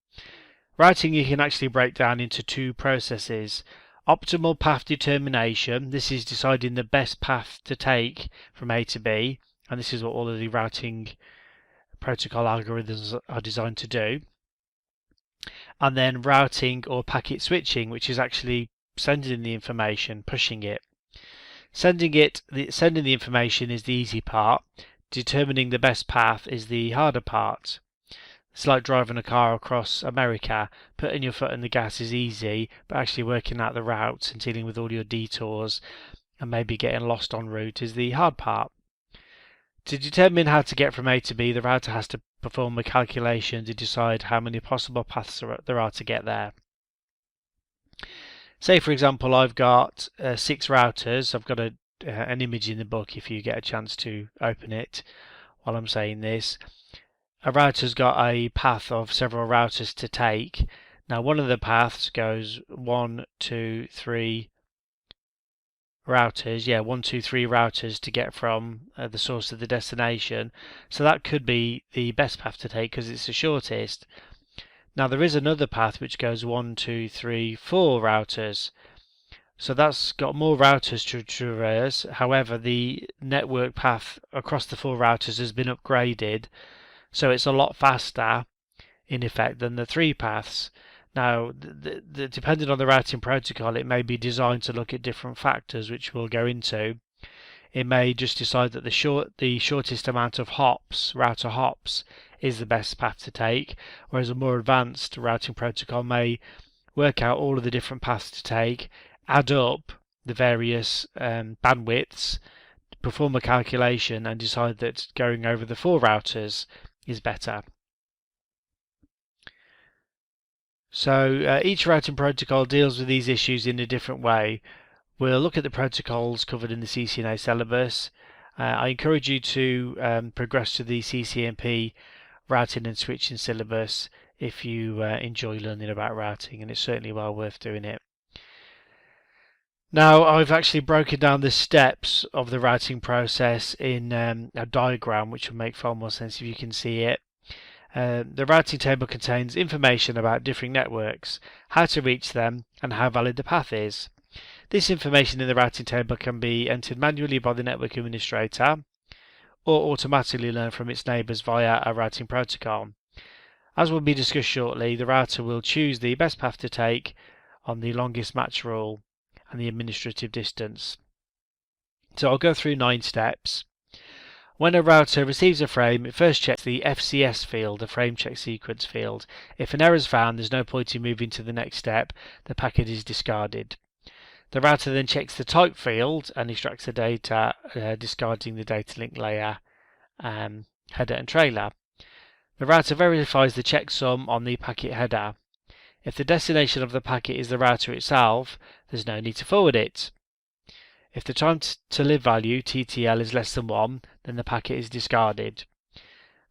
Routing you can actually break down into two processes. Optimal path determination, this is deciding the best path to take from A to B, and this is what all of the routing protocol algorithms are designed to do. And then routing or packet switching, which is actually sending the information, pushing it. Sending the information is the easy part. Determining the best path is the harder part. It's like driving a car across America. Putting your foot in the gas is easy, but actually working out the routes and dealing with all your detours and maybe getting lost en route is the hard part. To determine how to get from A to B, the router has to perform a calculation to decide how many possible paths there are to get there. Say, for example, I've got 6 routers. I've got an image in the book if you get a chance to open it while I'm saying this. A router's got a path of several routers to take. Now, one of the paths goes 1, 2, 3 routers. Yeah, 1, 2, 3 routers to get from the source to the destination. So that could be the best path to take because it's the shortest. Now, there is another path which goes 1, 2, 3, 4 routers. So that's got more routers to traverse. However, the network path across the 4 routers has been upgraded. So it's a lot faster, in effect, than the 3 paths. Now, depending on the routing protocol, it may be designed to look at different factors, which we'll go into. It may just decide that the shortest amount of hops, router hops, is the best path to take, whereas a more advanced routing protocol may work out all of the different paths to take, add up the various bandwidths, perform a calculation, and decide that going over the 4 routers is better. So each routing protocol deals with these issues in a different way. We'll look at the protocols covered in the CCNA syllabus. I encourage you to progress to the CCNP routing and switching syllabus if you enjoy learning about routing, and it's certainly well worth doing it. Now, I've actually broken down the steps of the routing process in a diagram, which will make far more sense if you can see it. The routing table contains information about different networks, how to reach them, and how valid the path is. This information in the routing table can be entered manually by the network administrator or automatically learned from its neighbours via a routing protocol. As will be discussed shortly, the router will choose the best path to take on the longest match rule and the administrative distance. So I'll go through 9 steps. When a router receives a frame, it first checks the FCS field, the frame check sequence field. If an error is found, there's no point in moving to the next step. The packet is discarded. The router then checks the type field and extracts the data, discarding the data link layer, header and trailer. The router verifies the checksum on the packet header. If the destination of the packet is the router itself, there's no need to forward it. If the time to live value, TTL, is less than 1, then the packet is discarded.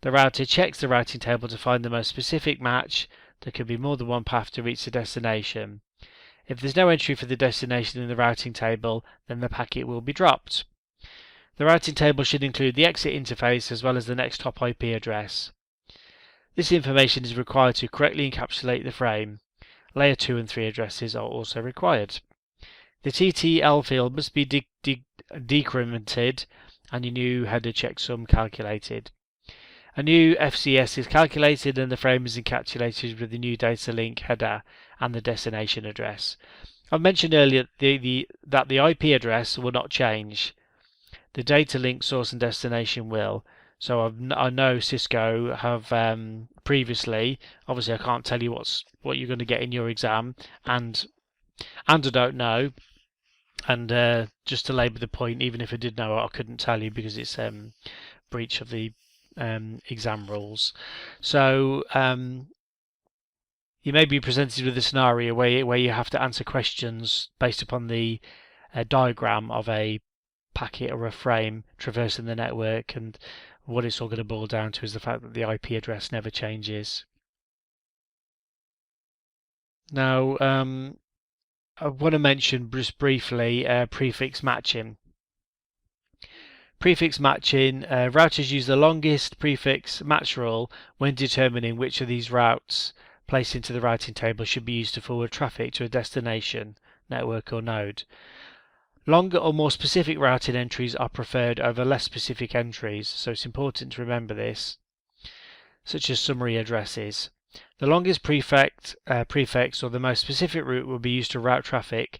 The router checks the routing table to find the most specific match. There could be more than one path to reach the destination. If there's no entry for the destination in the routing table, then the packet will be dropped. The routing table should include the exit interface as well as the next hop IP address. This information is required to correctly encapsulate the frame. Layer 2 and 3 addresses are also required. The TTL field must be decremented and your new header checksum calculated. A new FCS is calculated and the frame is encapsulated with the new data link header and the destination address. I mentioned earlier that the IP address will not change. The data link source and destination will. So I know Cisco have previously, obviously I can't tell you what you're going to get in your exam, and I don't know. And just to labour the point, even if I did know it, I couldn't tell you because it's breach of the exam rules. So you may be presented with a scenario where you have to answer questions based upon the diagram of a packet or a frame traversing the network, and what it's all going to boil down to is the fact that the IP address never changes. Now, I want to mention just briefly prefix matching. Prefix matching. Routers use the longest prefix match rule when determining which of these routes placed into the routing table should be used to forward traffic to a destination, network or node. Longer or more specific routing entries are preferred over less specific entries, so it's important to remember this, such as summary addresses. The longest prefix or the most specific route will be used to route traffic,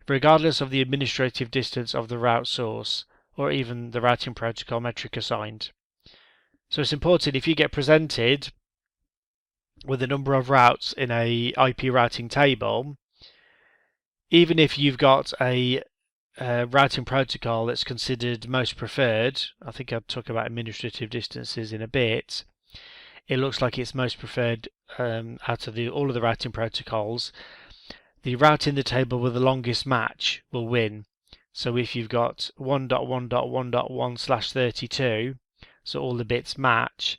regardless of the administrative distance of the route source, or even the routing protocol metric assigned. So it's important, if you get presented with a number of routes in a IP routing table, even if you've got a routing protocol that's considered most preferred, I think I'll talk about administrative distances in a bit, it looks like it's most preferred out of all of the routing protocols, the route in the table with the longest match will win. So if you've got 1.1.1.1/32, so all the bits match,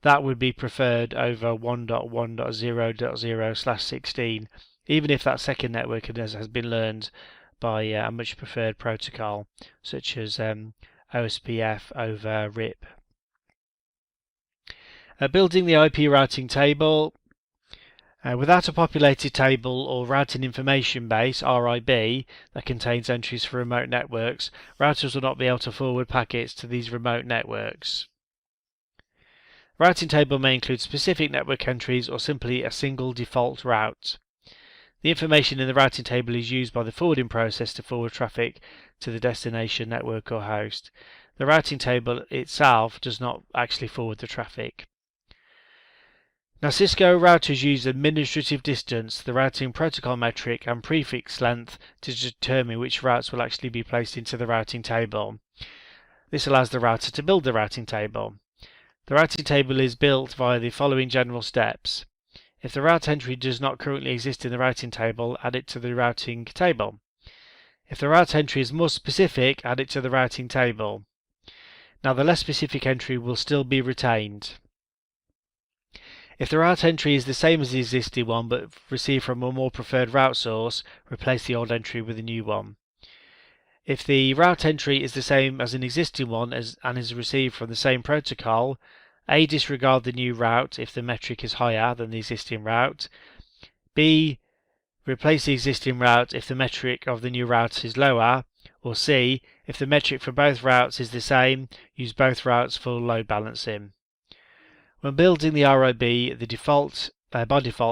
that would be preferred over 1.1.0.0/16, even if that second network has been learned by a much preferred protocol, such as OSPF over RIP. Building the IP routing table. Without a populated table or routing information base, RIB, that contains entries for remote networks, routers will not be able to forward packets to these remote networks. Routing table may include specific network entries or simply a single default route. The information in the routing table is used by the forwarding process to forward traffic to the destination network or host. The routing table itself does not actually forward the traffic. Now, Cisco routers use administrative distance, the routing protocol metric, and prefix length to determine which routes will actually be placed into the routing table. This allows the router to build the routing table. The routing table is built via the following general steps. If the route entry does not currently exist in the routing table, add it to the routing table. If the route entry is more specific, add it to the routing table. Now, the less specific entry will still be retained. If the route entry is the same as the existing one but received from a more preferred route source, replace the old entry with a new one. If the route entry is the same as an existing one and is received from the same protocol, A. Disregard the new route if the metric is higher than the existing route. B. Replace the existing route if the metric of the new route is lower. Or C. If the metric for both routes is the same, use both routes for load balancing. When building the RIB, by default,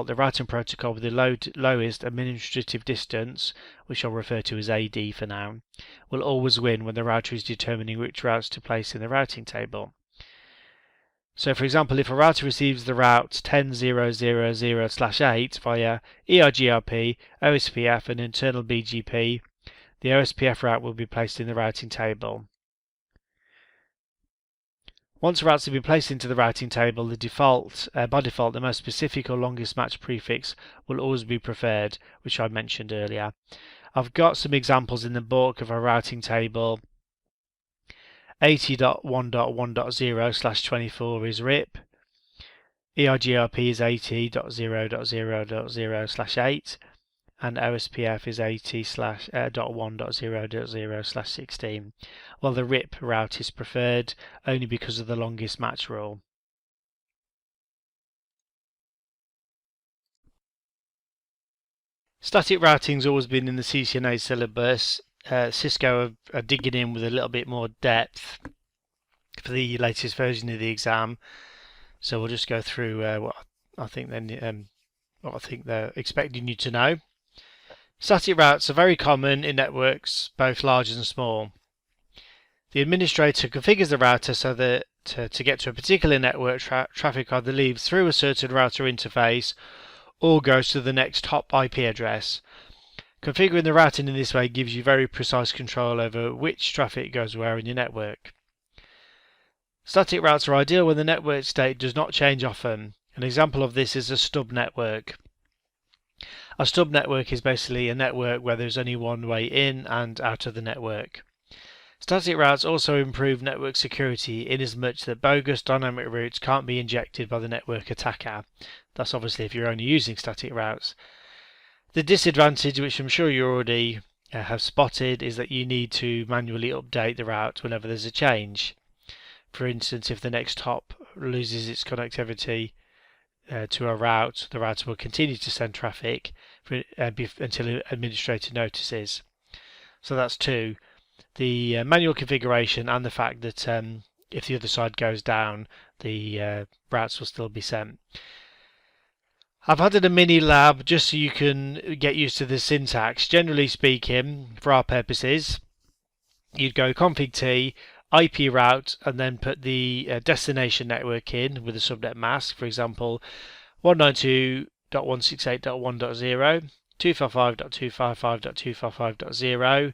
the routing protocol with the lowest administrative distance, which I'll refer to as AD for now, will always win when the router is determining which routes to place in the routing table. So, for example, if a router receives the route 10.0.0.0/8 via EIGRP, OSPF, and internal BGP, the OSPF route will be placed in the routing table. Once routes have been placed into the routing table, by default, the most specific or longest match prefix will always be preferred, which I mentioned earlier. I've got some examples in the book of a routing table. 80.1.1.0/24 is RIP. EIGRP is 80.0.0.0/8. And OSPF is 80.1.0.0/16. Well, the RIP route is preferred only because of the longest match rule. Static routing's always been in the CCNA syllabus. Cisco are digging in with a little bit more depth for the latest version of the exam. So we'll just go through what I think they're expecting you to know. Static routes are very common in networks, both large and small. The administrator configures the router so that to get to a particular network, traffic either leaves through a certain router interface or goes to the next hop IP address. Configuring the routing in this way gives you very precise control over which traffic goes where in your network. Static routes are ideal when the network state does not change often. An example of this is a stub network. A stub network is basically a network where there's only one way in and out of the network. Static routes also improve network security inasmuch that bogus dynamic routes can't be injected by the network attacker. That's obviously if you're only using static routes. The disadvantage, which I'm sure you're already have spotted is that you need to manually update the route whenever there's a change. For instance, if the next hop loses its connectivity to a route, the router will continue to send traffic until administrator notices. So that's two. The manual configuration and the fact that if the other side goes down, the routes will still be sent. I've added a mini lab just so you can get used to the syntax. Generally speaking, for our purposes, you'd go config t, IP route, and then put the destination network in with a subnet mask, for example 192.168.1.0, 255.255.255.0,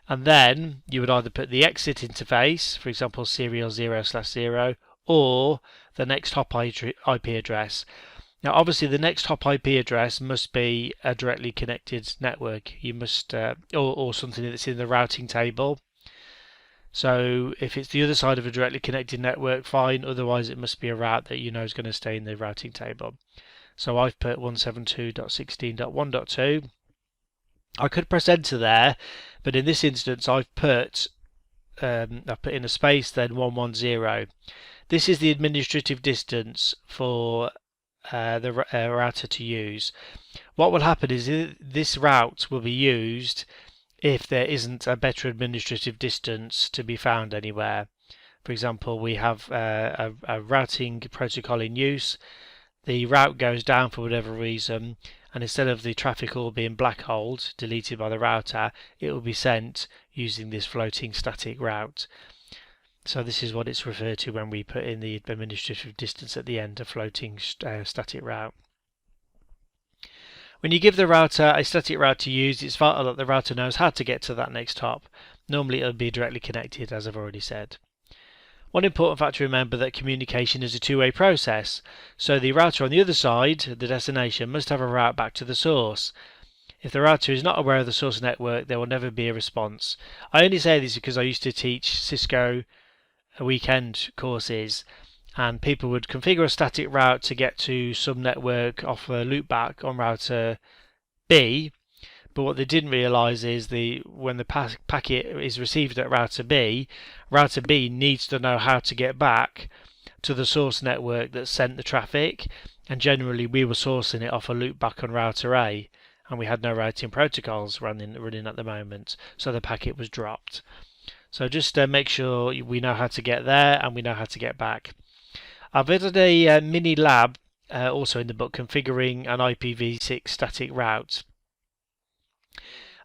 and then you would either put the exit interface, for example serial 0/0, or the next hop IP address. Now obviously the next hop IP address must be a directly connected network. You must or something that's in the routing table. So if it's the other side of a directly connected network, fine, otherwise it must be a route that you know is going to stay in the routing table. So I've put 172.16.1.2. I could press enter there, but in this instance I've put in a space then 110. This is the administrative distance for the router to use. What will happen is this route will be used if there isn't a better administrative distance to be found anywhere. For example, we have a routing protocol in use. The route goes down for whatever reason, and instead of the traffic all being black holed, deleted by the router, it will be sent using this floating static route. So this is what it's referred to when we put in the administrative distance at the end, a floating static route. When you give the router a static route to use, it's vital that the router knows how to get to that next hop. Normally it'll be directly connected, as I've already said. One important fact to remember that communication is a two-way process, so the router on the other side, the destination, must have a route back to the source. If the router is not aware of the source network, there will never be a response. I only say this because I used to teach Cisco weekend courses, and people would configure a static route to get to some network off a loopback on router B, but what they didn't realise is when the packet is received at router B needs to know how to get back to the source network that sent the traffic, and generally we were sourcing it off a loopback on router A, and we had no routing protocols running at the moment, so the packet was dropped. So just make sure we know how to get there and we know how to get back. I've added a mini lab also in the book, configuring an IPv6 static route.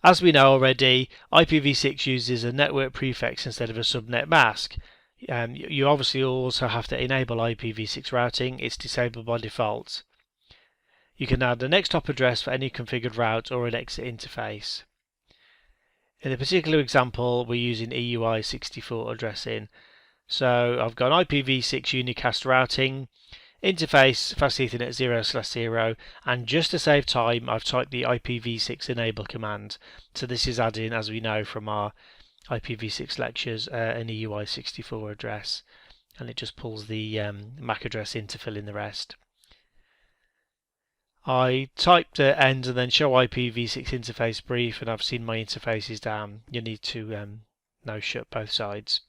As we know already, IPv6 uses a network prefix instead of a subnet mask. You obviously also have to enable IPv6 routing. It's disabled by default. You can add the next hop address for any configured route or an exit interface. In the particular example, we're using EUI64 addressing. So I've got IPv6 unicast routing, interface fast Ethernet 0/0, and just to save time, I've typed the IPv6 enable command. So this is adding, as we know from our IPv6 lectures, an EUI64 address, and it just pulls the MAC address in to fill in the rest. I typed end and then show IPv6 interface brief, and I've seen my interfaces down. You need to now shut both sides.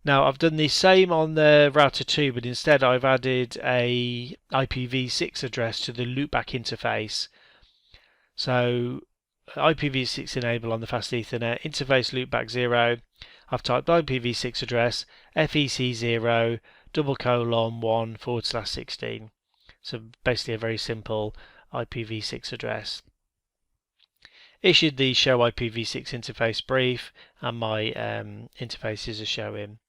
Now I've done the same on the router 2, but instead I've added a IPv6 address to the loopback interface. So IPv6 enable on the fast Ethernet, interface loopback 0. I've typed IPv6 address FEC0 :1/16. So basically a very simple IPv6 address. Issued the show IPv6 interface brief, and my interfaces are showing.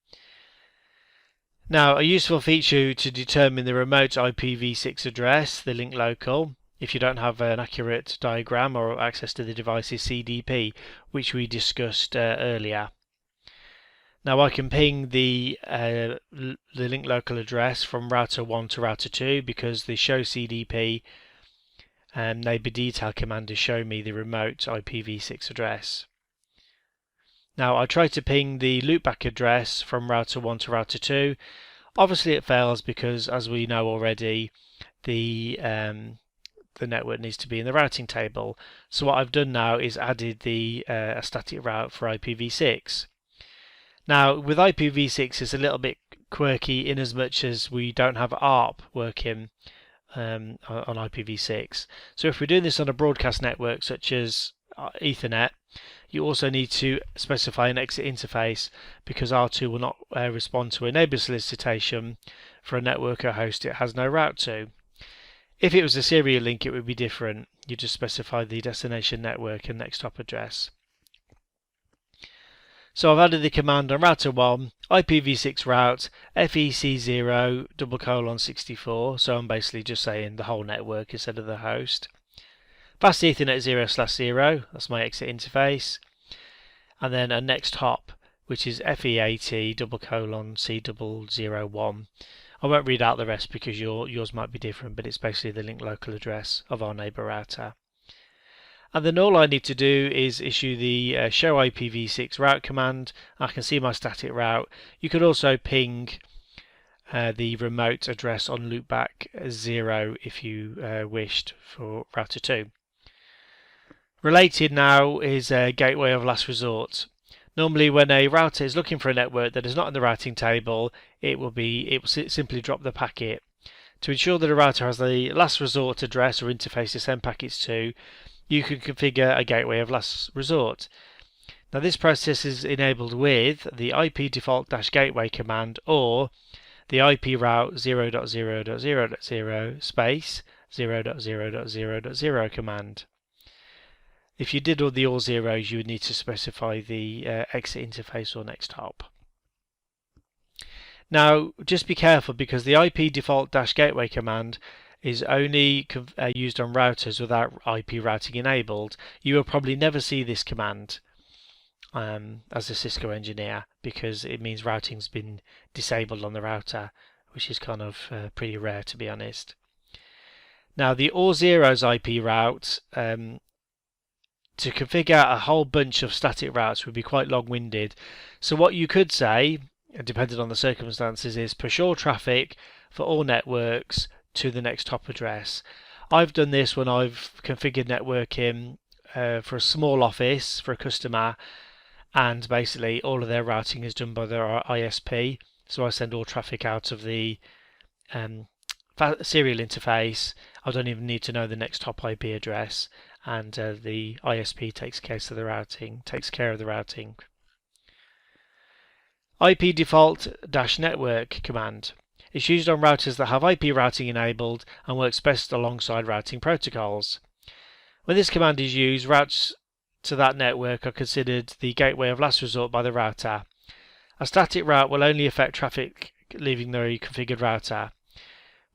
Now, a useful feature to determine the remote IPv6 address, the link local, if you don't have an accurate diagram or access to the device's CDP, which we discussed earlier. Now I can ping the link local address from router 1 to router 2 because the show CDP neighbor detail command has shown me the remote IPv6 address. Now I try to ping the loopback address from router 1 to router 2. Obviously it fails because, as we know already, the the network needs to be in the routing table. So what I've done now is added the a static route for IPv6. Now with IPv6 it's a little bit quirky in as much as we don't have ARP working on IPv6. So if we're doing this on a broadcast network such as Ethernet, you also need to specify an exit interface, because R2 will not respond to a neighbor solicitation for a network or host it has no route to. If it was a serial link it would be different. You just specify the destination network and next hop address. So I've added the command on router 1, IPv6 route FEC0:64, so I'm basically just saying the whole network instead of the host. Fast Ethernet 0/0, that's my exit interface. And then a next hop, which is FEAT:/C001. I won't read out the rest because yours might be different, but it's basically the link local address of our neighbor router. And then all I need to do is issue the show IPv6 route command. I can see my static route. You could also ping the remote address on loopback 0 if you wished for router 2. Related now is a gateway of last resort. Normally when a router is looking for a network that is not in the routing table, it will simply drop the packet. To ensure that a router has the last resort address or interface to send packets to, you can configure a gateway of last resort. Now this process is enabled with the IP default-gateway command or the IP route 0.0.0.0 space 0.0.0.0 command. If you did all zeros, you would need to specify the exit interface or next hop. Now just be careful, because the IP default-gateway command is only used on routers without IP routing enabled. You will probably never see this command as a Cisco engineer, because it means routing's been disabled on the router, which is kind of pretty rare, to be honest. Now the all zeros IP route, to configure a whole bunch of static routes would be quite long-winded. So what you could say, depending on the circumstances, is push all traffic for all networks to the next hop address. I've done this when I've configured networking for a small office for a customer, and basically all of their routing is done by their ISP. So I send all traffic out of the serial interface. I don't even need to know the next hop IP address, and the ISP takes care of the routing. IP default-network command. It's used on routers that have IP routing enabled and works best alongside routing protocols. When this command is used, routes to that network are considered the gateway of last resort by the router. A static route will only affect traffic leaving the configured router.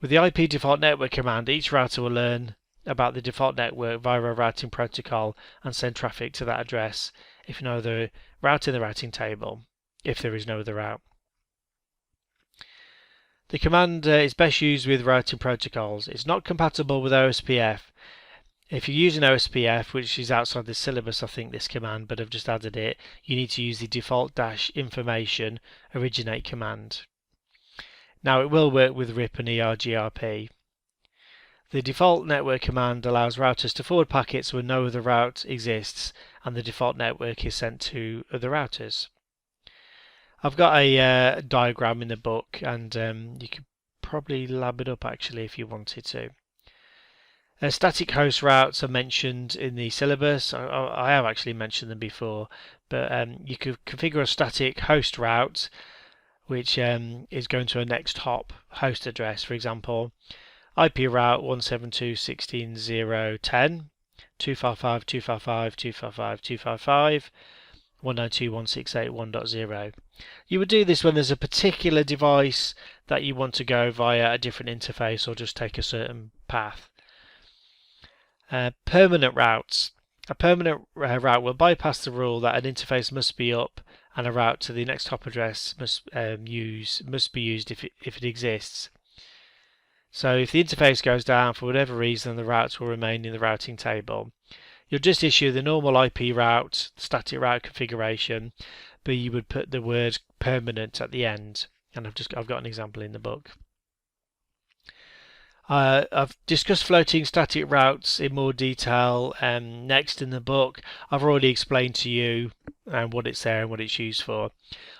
With the IP default network command, each router will learn about the default network via a routing protocol and send traffic to that address if no other route in the routing table, if there is no other route. The command is best used with routing protocols. It's not compatible with OSPF. If you're using OSPF, which is outside the syllabus, I think, this command, but I've just added it, you need to use the default-information originate command. Now it will work with RIP and EIGRP. The default network command allows routers to forward packets when no other route exists and the default network is sent to other routers. I've got a diagram in the book, and you could probably lab it up actually if you wanted to. Static host routes are mentioned in the syllabus. I have actually mentioned them before, but you could configure a static host route which is going to a next hop host address. For example, IP route 172.16.0.10, 255.255.255.255, 192.168.1.0. You would do this when there's a particular device that you want to go via a different interface or just take a certain path. Permanent routes. A permanent route will bypass the rule that an interface must be up and a route to the next hop address must be used if it exists. So if the interface goes down for whatever reason, the routes will remain in the routing table. You'll just issue the normal IP route, static route configuration, but you would put the word permanent at the end, and I've got an example in the book. I've discussed floating static routes in more detail next in the book. I've already explained to you what it's there and what it's used for.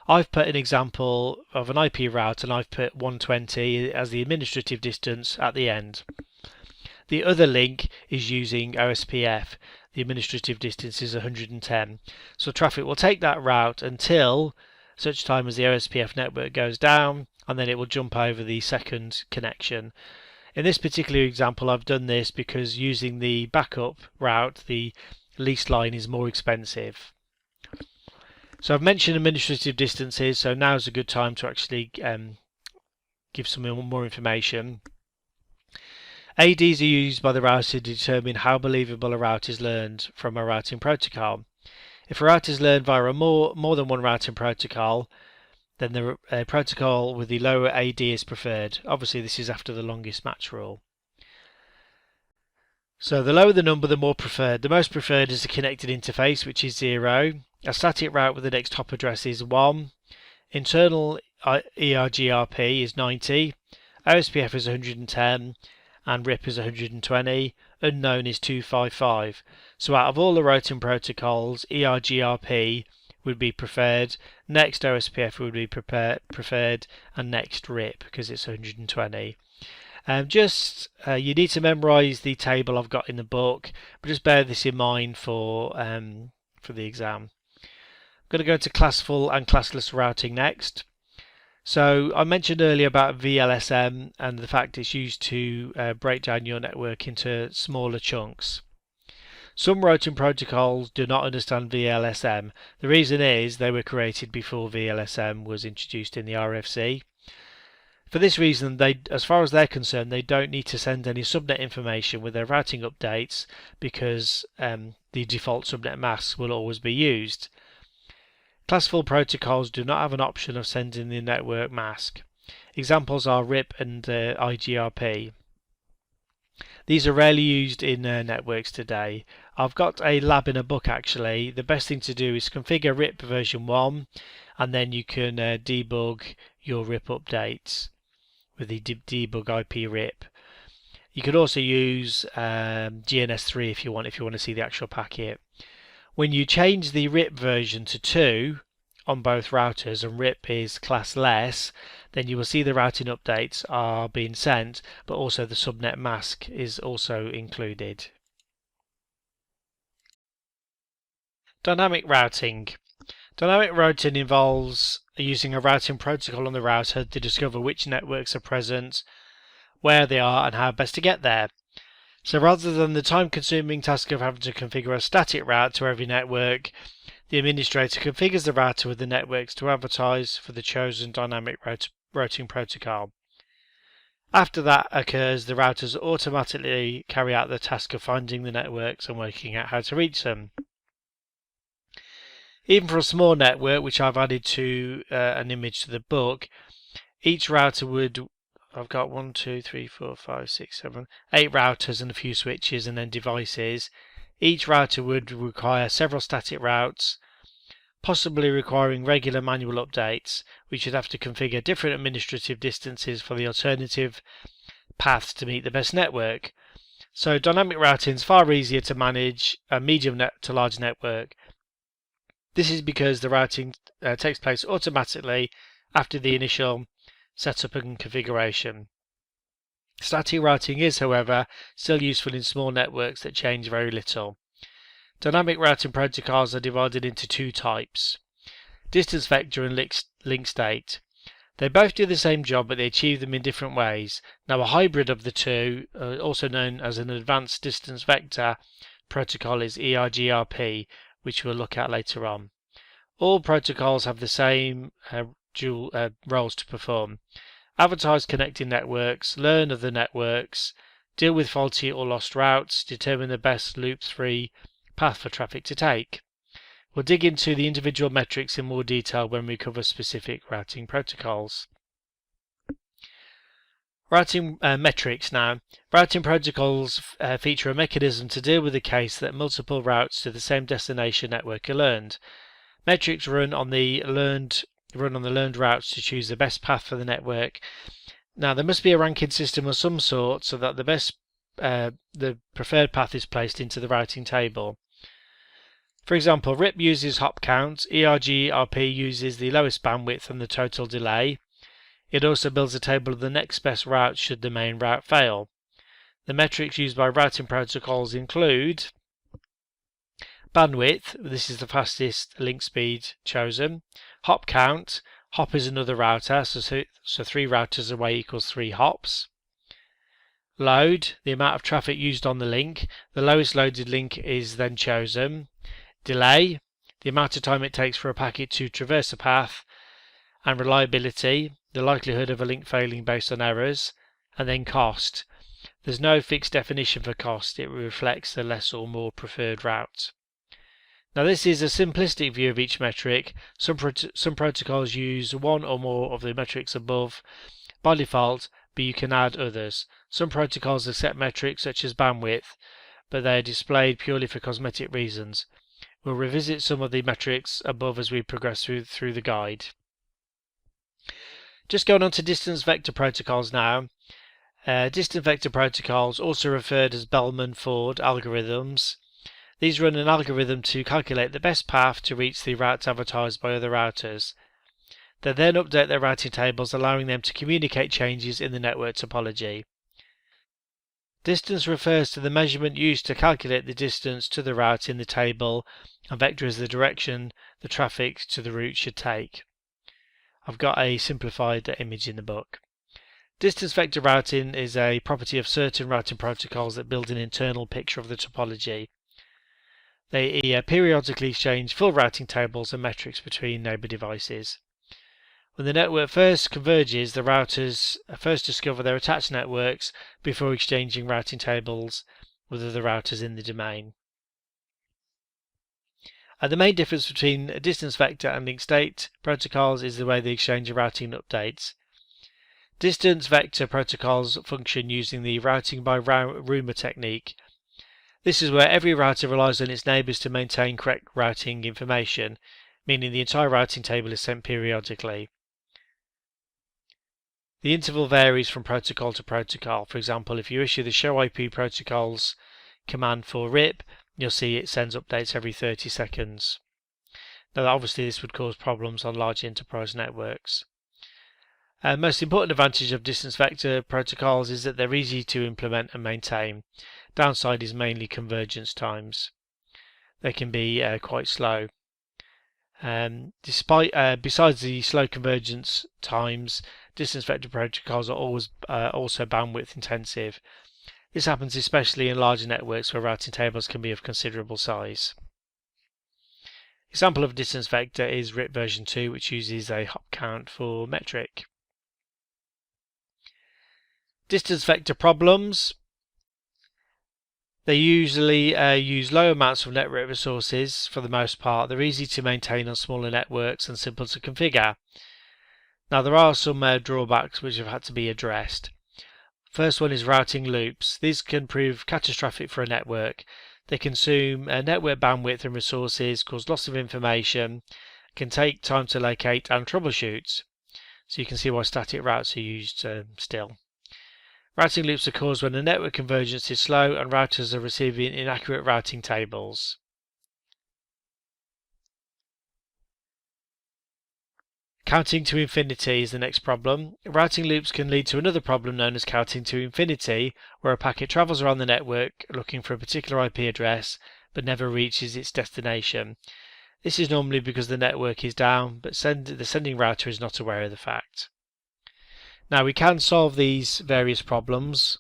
I've put an example of an IP route and I've put 120 as the administrative distance at the end. The other link is using OSPF. The administrative distance is 110. So traffic will take that route until such time as the OSPF network goes down, and then it will jump over the second connection. In this particular example, I've done this because using the backup route, the leased line is more expensive. So I've mentioned administrative distances, so now is a good time to actually give some more information. ADs are used by the router to determine how believable a route is learned from a routing protocol. If a route is learned via more than one routing protocol, then the protocol with the lower AD is preferred. Obviously, this is after the longest match rule. So the lower the number, the more preferred. The most preferred is the connected interface, which is 0. A static route with the next hop address is 1. Internal EIGRP is 90. OSPF is 110. And RIP is 120. Unknown is 255. So out of all the routing protocols, EIGRP would be preferred, next OSPF would be preferred, and next RIP because it's 120. You need to memorize the table I've got in the book, but just bear this in mind for the exam. I'm going to go to classful and classless routing next. So I mentioned earlier about VLSM and the fact it's used to break down your network into smaller chunks. Some routing protocols do not understand VLSM. The reason is they were created before VLSM was introduced in the RFC. For this reason, as far as they're concerned, they don't need to send any subnet information with their routing updates because the default subnet mask will always be used. Classful protocols do not have an option of sending the network mask. Examples are RIP and IGRP. These are rarely used in networks today. I've got a lab in a book actually. The best thing to do is configure RIP version 1 and then you can debug your RIP updates with the debug IP RIP. You could also use GNS3 if you want to see the actual packet. When you change the RIP version to 2 on both routers and RIP is classless, then you will see the routing updates are being sent, but also the subnet mask is also included. Dynamic routing. Dynamic routing involves using a routing protocol on the router to discover which networks are present, where they are, and how best to get there. So rather than the time-consuming task of having to configure a static route to every network, the administrator configures the router with the networks to advertise for the chosen dynamic routing protocol. After that occurs, the routers automatically carry out the task of finding the networks and working out how to reach them. Even for a small network, which I've added to an image to the book, each router would... I've got 1, 2, 3, 4, 5, 6, 7, 8 routers and a few switches and then devices. Each router would require several static routes, possibly requiring regular manual updates. We should have to configure different administrative distances for the alternative paths to meet the best network. So dynamic routing is far easier to manage a medium to large network. This is because the routing takes place automatically after the initial setup and configuration. Static routing is, however, still useful in small networks that change very little. Dynamic routing protocols are divided into 2 types: distance vector and link state. They both do the same job, but they achieve them in different ways. Now, a hybrid of the two, also known as an advanced distance vector protocol, is EIGRP, which we'll look at later on. All protocols have the same dual roles to perform: advertise connecting networks, learn of the networks, deal with faulty or lost routes, determine the best loop-free path for traffic to take. We'll dig into the individual metrics in more detail when we cover specific routing protocols. Routing metrics now. Routing protocols feature a mechanism to deal with the case that multiple routes to the same destination network are learned. Metrics run on the learned routes to choose the best path for the network. Now there must be a ranking system of some sort so that the preferred path is placed into the routing table. For example, RIP uses hop count, EIGRP uses the lowest bandwidth and the total delay. It also builds a table of the next best route should the main route fail. The metrics used by routing protocols include bandwidth, this is the fastest link speed chosen, hop count, hop is another router, so 3 routers away equals 3 hops. Load, the amount of traffic used on the link, the lowest loaded link is then chosen. Delay, the amount of time it takes for a packet to traverse a path. And reliability, the likelihood of a link failing based on errors. And then cost, there's no fixed definition for cost, it reflects the less or more preferred route. Now this is a simplistic view of each metric. Some protocols use one or more of the metrics above by default, but you can add others. Some protocols accept metrics such as bandwidth, but they are displayed purely for cosmetic reasons. We'll revisit some of the metrics above as we progress through the guide. Just going on to distance vector protocols now. Distance vector protocols, also referred as Bellman-Ford algorithms. These run an algorithm to calculate the best path to reach the routes advertised by other routers. They then update their routing tables, allowing them to communicate changes in the network topology. Distance refers to the measurement used to calculate the distance to the route in the table, and vector is the direction the traffic to the route should take. I've got a simplified image in the book. Distance vector routing is a property of certain routing protocols that build an internal picture of the topology. They periodically exchange full routing tables and metrics between neighbor devices. When the network first converges, the routers first discover their attached networks before exchanging routing tables with other routers in the domain. The main difference between distance vector and link state protocols is the way they exchange routing updates. Distance vector protocols function using the routing by rumor technique. This is where every router relies on its neighbors to maintain correct routing information, meaning the entire routing table is sent periodically. The interval varies from protocol to protocol. For example, if you issue the show IP protocols command for RIP, you'll see it sends updates every 30 seconds. Now obviously this would cause problems on large enterprise networks. The most important advantage of distance vector protocols is that they're easy to implement and maintain. Downside is mainly convergence times. They can be quite slow. Besides the slow convergence times, distance vector protocols are always also bandwidth intensive. This happens especially in larger networks where routing tables can be of considerable size. Example of distance vector is RIP version 2, which uses a hop count for metric. Distance vector problems. They usually use low amounts of network resources for the most part. They're easy to maintain on smaller networks and simple to configure. Now there are some drawbacks which have had to be addressed. First one is routing loops. These can prove catastrophic for a network. They consume network bandwidth and resources, cause loss of information, can take time to locate and troubleshoot. So you can see why static routes are used still. Routing loops are caused when the network convergence is slow and routers are receiving inaccurate routing tables. Counting to infinity is the next problem. Routing loops can lead to another problem known as counting to infinity, where a packet travels around the network looking for a particular IP address but never reaches its destination. This is normally because the network is down, but the sending router is not aware of the fact. Now we can solve these various problems.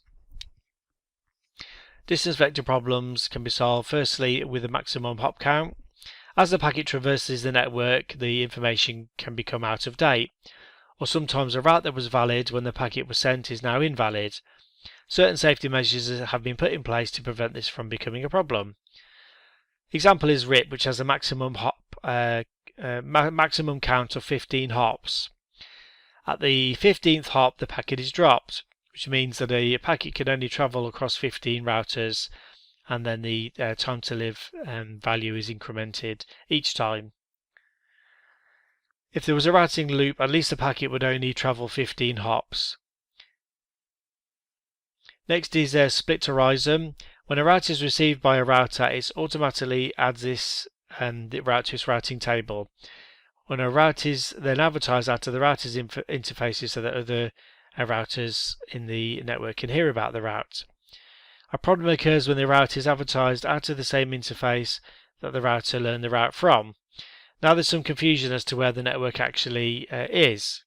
Distance vector problems can be solved firstly with a maximum hop count. As the packet traverses the network, the information can become out of date, or sometimes a route that was valid when the packet was sent is now invalid. Certain safety measures have been put in place to prevent this from becoming a problem. Example is RIP, which has a maximum count of 15 hops. At the 15th hop, the packet is dropped, which means that a packet can only travel across 15 routers, and then the time to live value is incremented each time. If there was a routing loop, at least the packet would only travel 15 hops. Next is split horizon. When a route is received by a router, it automatically adds this the route to its routing table. When a route is then advertised out to the router's interfaces so that other routers in the network can hear about the route. A problem occurs when the route is advertised out of the same interface that the router learned the route from. Now there's some confusion as to where the network actually is.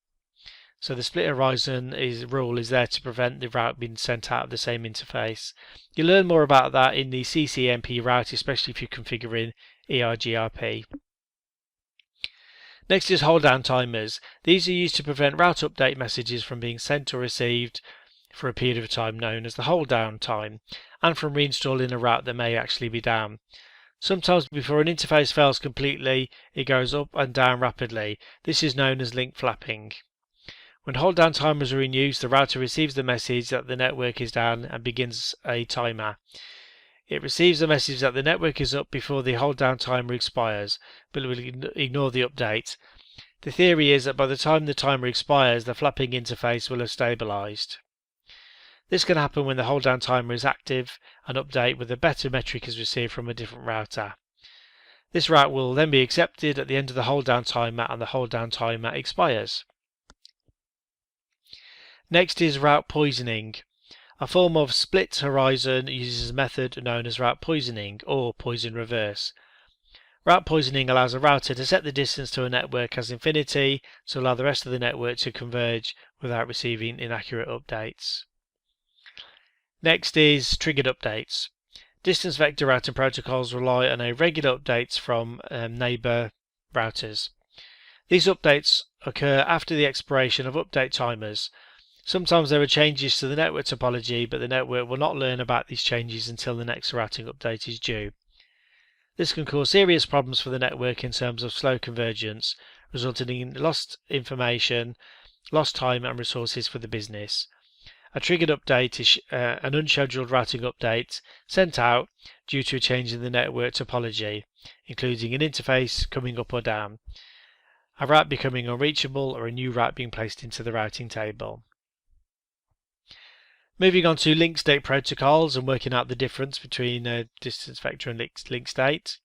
So the split horizon rule is there to prevent the route being sent out of the same interface. You'll learn more about that in the CCNP route, especially if you're configuring EIGRP. Next is hold down timers. These are used to prevent route update messages from being sent or received for a period of time known as the hold down time, and from reinstalling a route that may actually be down. Sometimes before an interface fails completely, it goes up and down rapidly. This is known as link flapping. When hold down timers are in use, the router receives the message that the network is down and begins a timer. It receives the message that the network is up before the hold down timer expires, but it will ignore the update. The theory is that by the time the timer expires, the flapping interface will have stabilized. This can happen when the hold down timer is active and update with a better metric is received from a different router. This route will then be accepted at the end of the hold down timer and the hold down timer expires. Next is route poisoning. A form of split horizon uses a method known as route poisoning or poison reverse. Route poisoning allows a router to set the distance to a network as infinity to allow the rest of the network to converge without receiving inaccurate updates. Next is triggered updates. Distance vector routing protocols rely on regular updates from neighbor routers. These updates occur after the expiration of update timers. Sometimes there are changes to the network topology, but the network will not learn about these changes until the next routing update is due. This can cause serious problems for the network in terms of slow convergence, resulting in lost information, lost time and resources for the business. A triggered update is an unscheduled routing update sent out due to a change in the network topology, including an interface coming up or down, a route becoming unreachable, or a new route being placed into the routing table. Moving on to link state protocols and working out the difference between distance vector and link state.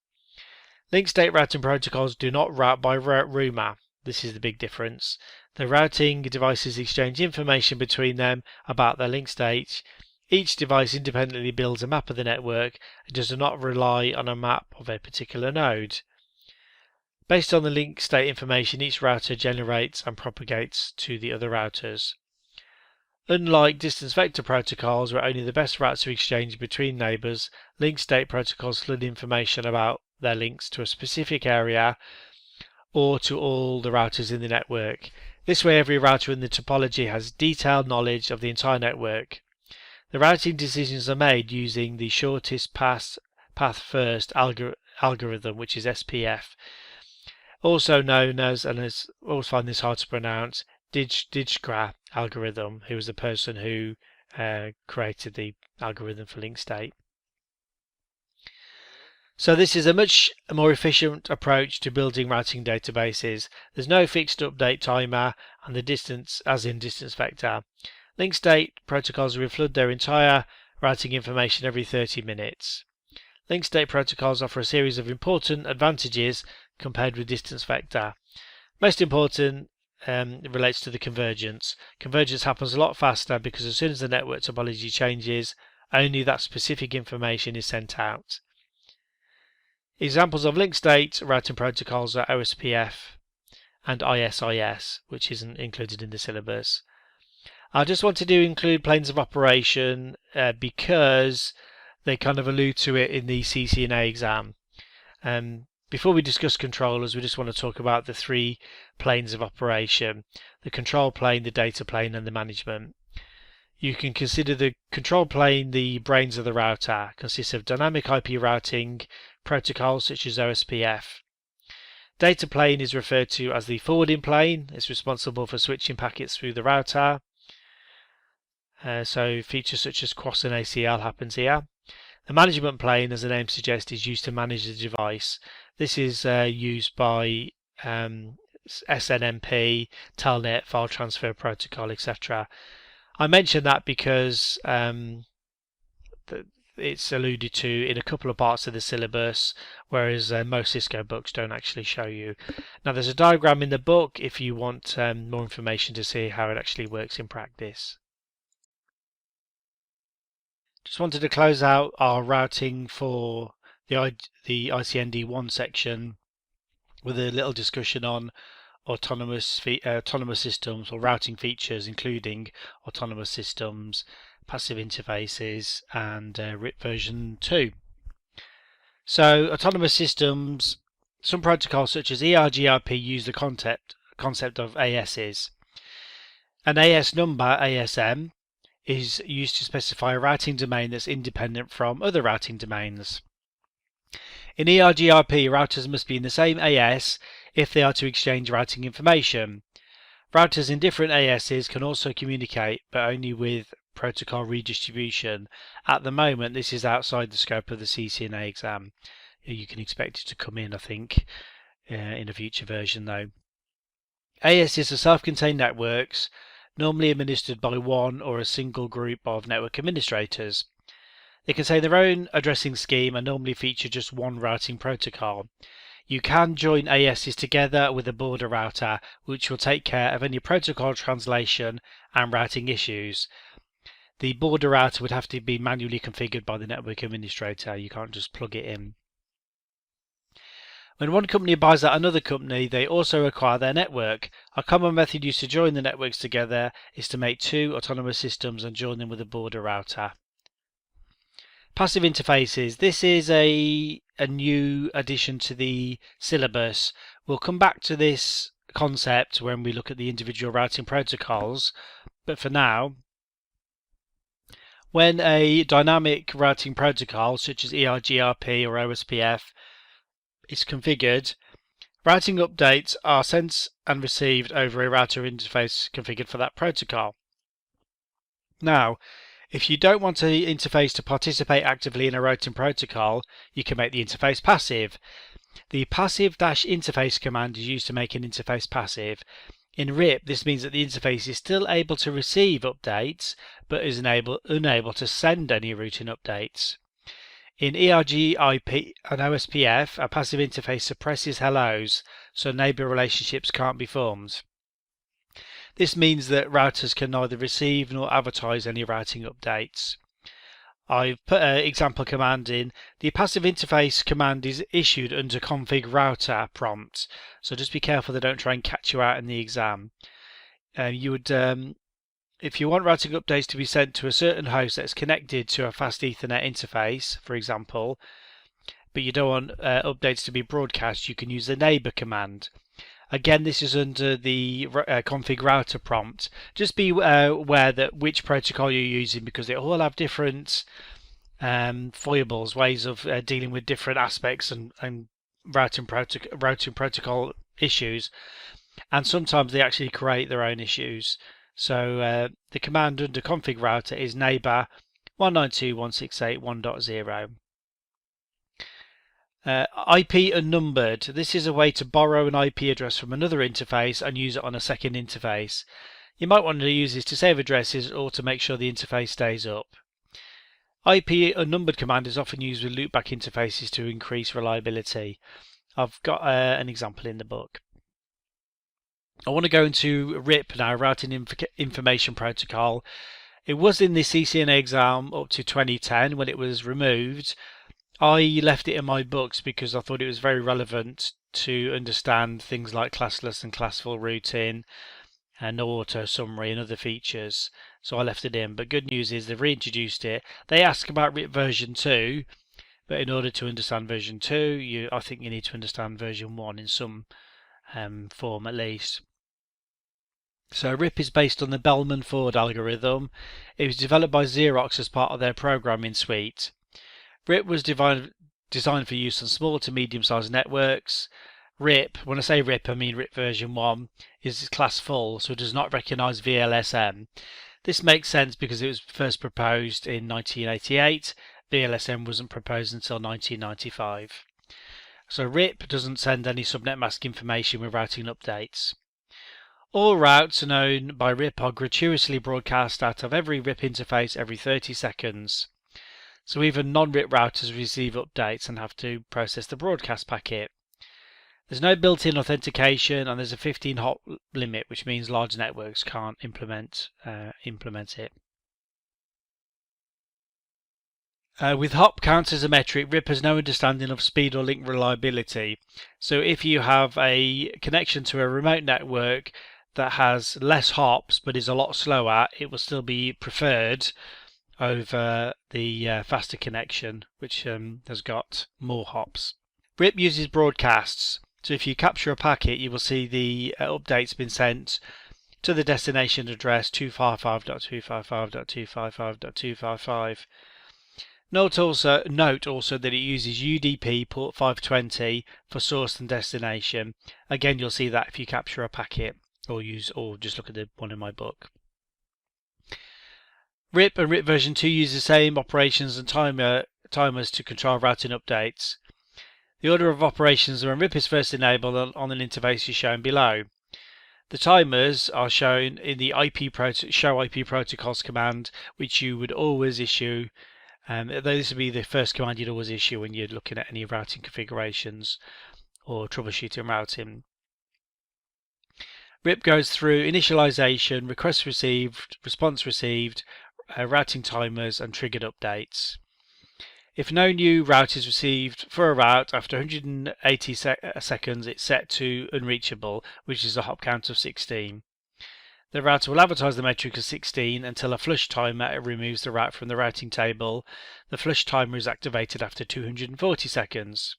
Link state routing protocols do not route by rumor. This is the big difference. The routing devices exchange information between them about their link state. Each device independently builds a map of the network and does not rely on a map of a particular node. Based on the link state information, each router generates and propagates to the other routers. Unlike distance vector protocols, where only the best routes are exchanged between neighbors, link state protocols flood information about their links to a specific area or to all the routers in the network. This way, every router in the topology has detailed knowledge of the entire network. The routing decisions are made using the shortest path first algorithm, which is SPF, also known as, and I always find this hard to pronounce, DHCP algorithm, who was the person who created the algorithm for link state. So this is a much more efficient approach to building routing databases. There's no fixed update timer and the distance as in distance vector. Link state protocols will flood their entire routing information every 30 minutes. Link state protocols offer a series of important advantages compared with distance vector. Most important relates to the convergence. Convergence happens a lot faster because as soon as the network topology changes, only that specific information is sent out. Examples of link state routing protocols are OSPF and ISIS, which isn't included in the syllabus. I just wanted to include planes of operation because they kind of allude to it in the CCNA exam. Before we discuss controllers, we just want to talk about the three planes of operation: the control plane, the data plane, and the management. You can consider the control plane the brains of the router. It consists of dynamic IP routing protocols such as OSPF. Data plane is referred to as the forwarding plane. It's responsible for switching packets through the router. So features such as cross and ACL happens here. The management plane, as the name suggests, is used to manage the device. This is used by SNMP, Telnet, file transfer protocol, etc. I mention that because it's alluded to in a couple of parts of the syllabus, whereas most Cisco books don't actually show you. Now there's a diagram in the book if you want more information to see how it actually works in practice. Just wanted to close out our routing for the ICND1 section with a little discussion on autonomous systems or routing features, including autonomous systems, passive interfaces, and RIP version 2. So autonomous systems, some protocols such as EIGRP use the concept of ASs. An AS number, ASM, is used to specify a routing domain that's independent from other routing domains. In EIGRP, routers must be in the same AS if they are to exchange routing information. Routers in different ASs can also communicate, but only with protocol redistribution. At the moment, this is outside the scope of the CCNA exam. You can expect it to come in, I think, in a future version though. ASs are self-contained networks, normally administered by one or a single group of network administrators. They contain their own addressing scheme and normally feature just one routing protocol. You can join ASs together with a border router, which will take care of any protocol translation and routing issues. The border router would have to be manually configured by the network administrator. You can't just plug it in. When one company buys out another company, they also acquire their network. A common method used to join the networks together is to make two autonomous systems and join them with a border router. Passive interfaces. This is a new addition to the syllabus. We'll come back to this concept when we look at the individual routing protocols, but for now, when a dynamic routing protocol such as EIGRP or OSPF is configured, routing updates are sent and received over a router interface configured for that protocol. Now, if you don't want an interface to participate actively in a routing protocol, you can make the interface passive. The passive-interface command is used to make an interface passive. In RIP, this means that the interface is still able to receive updates, but is unable to send any routing updates. In EIGRP and OSPF, a passive interface suppresses hellos, so neighbor relationships can't be formed. This means that routers can neither receive nor advertise any routing updates. I've put an example command in. The passive interface command is issued under config router prompt, so just be careful they don't try and catch you out in the exam. If you want routing updates to be sent to a certain host that's connected to a fast Ethernet interface, for example, but you don't want updates to be broadcast, you can use the neighbor command. Again, this is under the config router prompt. Just be aware that which protocol you're using, because they all have different foibles, ways of dealing with different aspects and routing protocol issues, and sometimes they actually create their own issues. So the command under config router is neighbor 192.168.1.0. IP unnumbered. This is a way to borrow an IP address from another interface and use it on a second interface. You might want to use this to save addresses or to make sure the interface stays up. IP unnumbered command is often used with loopback interfaces to increase reliability. I've got an example in the book. I want to go into RIP now, Routing Information Protocol. It was in the CCNA exam up to 2010 when it was removed. I left it in my books because I thought it was very relevant to understand things like classless and classful routing and no auto summary and other features. So I left it in. But good news is they've reintroduced it. They ask about RIP version 2, but in order to understand version 2, I think you need to understand version 1 in some form at least. So RIP is based on the Bellman-Ford algorithm. It was developed by Xerox as part of their programming suite. RIP was designed for use on small to medium-sized networks. RIP, when I say RIP, I mean RIP version 1, is class full, so it does not recognize VLSM. This makes sense because it was first proposed in 1988. VLSM wasn't proposed until 1995. So RIP doesn't send any subnet mask information with routing updates. All routes known by RIP are gratuitously broadcast out of every RIP interface every 30 seconds. So even non-RIP routers receive updates and have to process the broadcast packet. There's no built-in authentication, and there's a 15 hop limit, which means large networks can't implement it. With hop counts as a metric, RIP has no understanding of speed or link reliability. So if you have a connection to a remote network that has less hops but is a lot slower, it will still be preferred over the faster connection, which has got more hops. RIP uses broadcasts. So if you capture a packet, you will see the updates been sent to the destination address 255.255.255.255. Note also that it uses UDP port 520 for source and destination. Again, you'll see that if you capture a packet or just look at the one in my book. RIP and RIP version 2 use the same operations and timers to control routing updates. The order of operations when RIP is first enabled on an interface is shown below. The timers are shown in the show IP protocols command, which you would always issue. This would be the first command you'd always issue when you're looking at any routing configurations or troubleshooting routing. RIP goes through initialization, request received, response received, routing timers, and triggered updates. If no new route is received for a route after 180 seconds, it's set to unreachable, which is a hop count of 16. The router will advertise the metric as 16 until a flush timer removes the route from the routing table. The flush timer is activated after 240 seconds.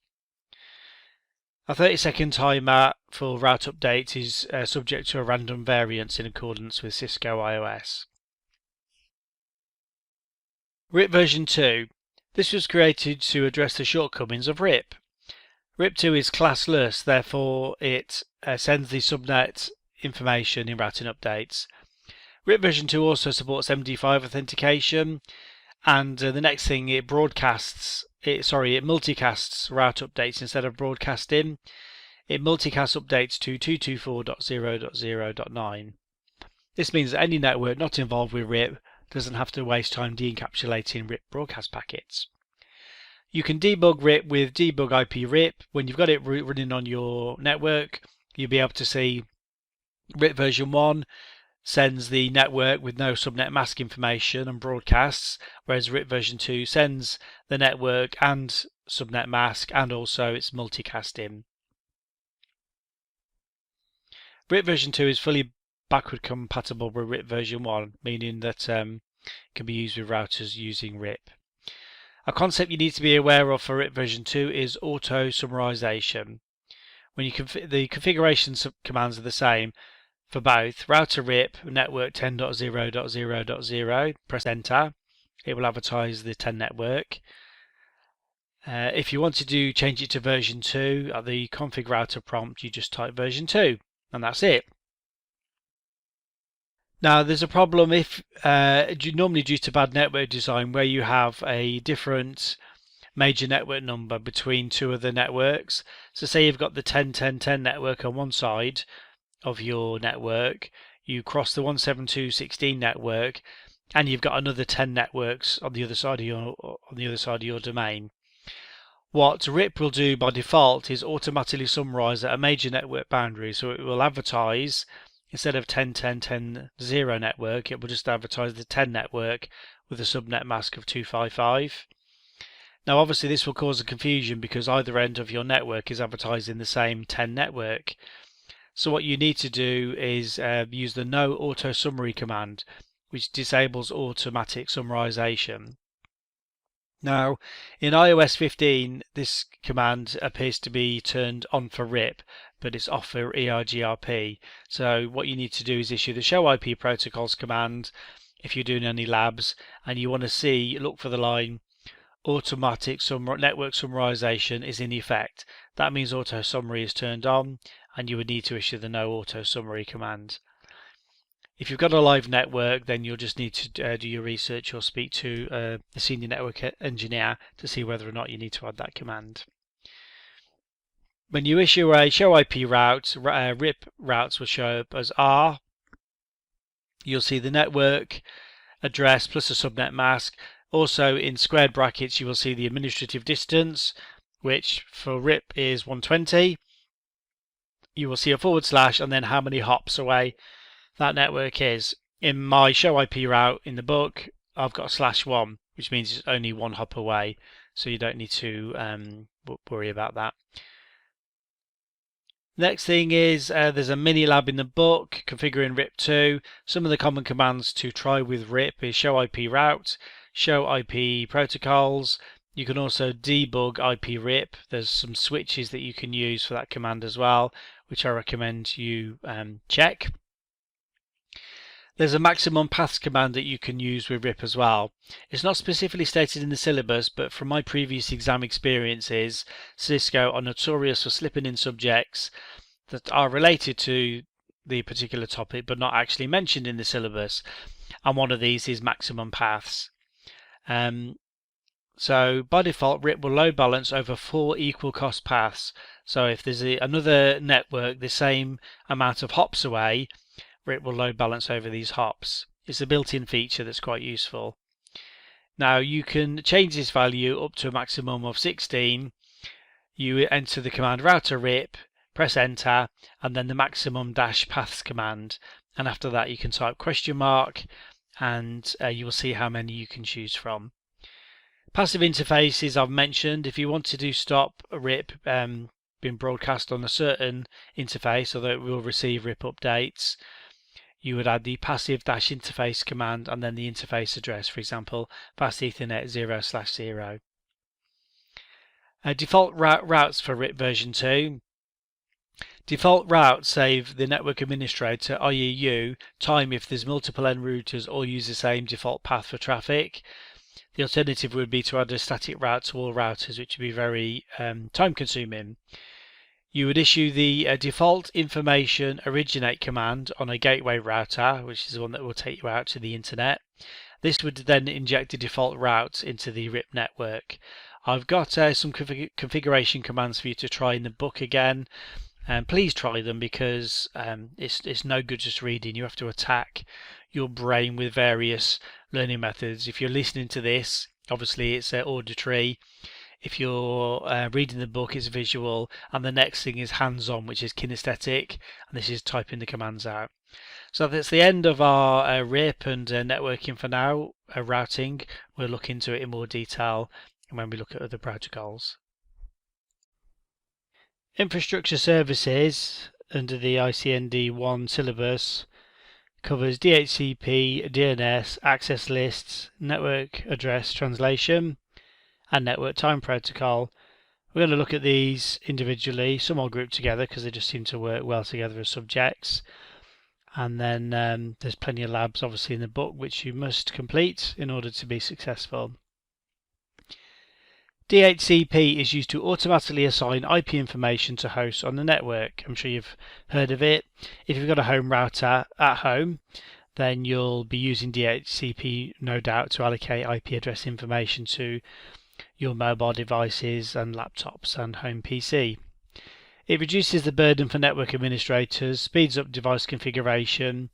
A 30-second timer for route updates is subject to a random variance in accordance with Cisco iOS. RIP version 2. This was created to address the shortcomings of RIP. RIP 2 is classless, therefore it sends the subnet information in routing updates. RIP version 2 also supports MD5 authentication, and the next thing, it multicasts route updates instead of broadcasting. It multicasts updates to 224.0.0.9. This means that any network not involved with RIP doesn't have to waste time de-encapsulating RIP broadcast packets. You can debug RIP with debug IP RIP. When you've got it running on your network, you'll be able to see RIP version 1 sends the network with no subnet mask information and broadcasts, whereas RIP version 2 sends the network and subnet mask, and also it's multicasting. RIP version 2 is fully backward compatible with RIP version 1, meaning that it can be used with routers using RIP. A concept you need to be aware of for RIP version 2 is auto summarization. When the configuration commands are the same for both. Router RIP network 10.0.0.0, press enter. It will advertise the 10 network. If you want to change it to version 2, at the config router prompt you just type version 2, and that's it. Now there's a problem if normally due to bad network design where you have a different major network number between two of the networks. So say you've got the 10.10.10 network on one side of your network, you cross the 172.16 network, and you've got another 10 networks on the other side of your domain. What RIP will do by default is automatically summarize at a major network boundary, so it will advertise. Instead of 10.10.10.0 network, it will just advertise the 10 network with a subnet mask of 255. Now obviously this will cause a confusion because either end of your network is advertising the same 10 network. So what you need to do is use the no auto summary command, which disables automatic summarization. Now in iOS 15 this command appears to be turned on for RIP, but it's off for EIGRP. So what you need to do is issue the show IP protocols command if you're doing any labs and you want to look for the line automatic network summarization is in effect. That means auto summary is turned on, and you would need to issue the no auto summary command. If you've got a live network, then you'll just need to do your research or speak to the senior network engineer to see whether or not you need to add that command. When you issue a show IP route, RIP routes will show up as R. You'll see the network address plus a subnet mask. Also in squared brackets you will see the administrative distance, which for RIP is 120. You will see a / and then how many hops away that network is. In my show IP route in the book, I've got /1, which means it's only 1 hop away, so you don't need to worry about that. Next thing is there's a mini lab in the book configuring RIP2. Some of the common commands to try with RIP is show IP route, show IP protocols. You can also debug IP RIP. There's some switches that you can use for that command as well, which I recommend you check. There's a maximum paths command that you can use with RIP as well. It's not specifically stated in the syllabus, but from my previous exam experiences, Cisco are notorious for slipping in subjects that are related to the particular topic but not actually mentioned in the syllabus, and one of these is maximum paths. So by default, RIP will load balance over 4 equal cost paths. So if there's another network the same amount of hops away, RIP will load balance over these hops. It's a built-in feature that's quite useful. Now you can change this value up to a maximum of 16. You enter the command router RIP, press enter, and then the maximum -paths command. And after that you can type question mark, and you will see how many you can choose from. Passive interfaces I've mentioned. If you wanted to stop a RIP being broadcast on a certain interface, although it will receive RIP updates, you would add the passive -interface command and then the interface address, for example, fast Ethernet 0/0. Default routes for RIP version 2. Default routes save the network administrator, i.e. you, time if there's multiple end routers all use the same default path for traffic. The alternative would be to add a static route to all routers, which would be very time consuming. You would issue the default information originate command on a gateway router, which is the one that will take you out to the internet. This would then inject the default route into the RIP network. I've got some configuration commands for you to try in the book again, and please try them, because it's no good just reading. You have to attack your brain with various learning methods. If you're listening to this, obviously it's auditory. If you're reading the book, it's visual, and the next thing is hands-on, which is kinesthetic, and this is typing the commands out. So that's the end of our RIP and networking for now, routing. We'll look into it in more detail when we look at other protocols. Infrastructure services under the ICND1 syllabus covers DHCP, DNS, access lists, network address translation, and network time protocol. We're going to look at these individually. Some are grouped together because they just seem to work well together as subjects. And then there's plenty of labs obviously in the book which you must complete in order to be successful. DHCP is used to automatically assign IP information to hosts on the network. I'm sure you've heard of it. If you've got a home router at home, then you'll be using DHCP no doubt to allocate IP address information to your mobile devices and laptops and home PC. It reduces the burden for network administrators, speeds up device configuration.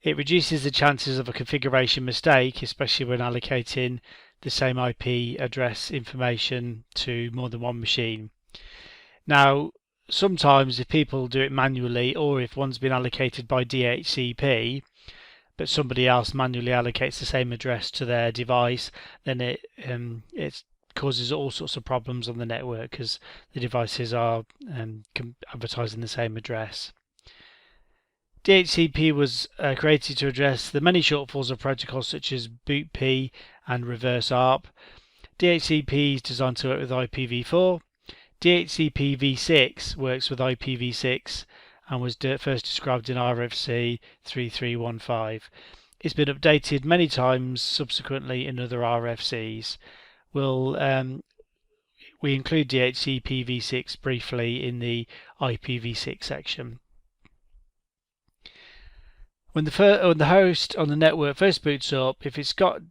It reduces the chances of a configuration mistake, especially when allocating the same IP address information to more than one machine. Now, sometimes if people do it manually, or if one's been allocated by DHCP, but somebody else manually allocates the same address to their device, then it causes all sorts of problems on the network because the devices are advertising the same address. DHCP was created to address the many shortfalls of protocols such as BootP and reverse ARP. DHCP is designed to work with IPv4. DHCP v6 works with IPv6 and was first described in RFC 3315. It's been updated many times subsequently in other RFCs. We include DHCP v6 briefly in the IPv6 section. When the host on the network first boots up, if it's got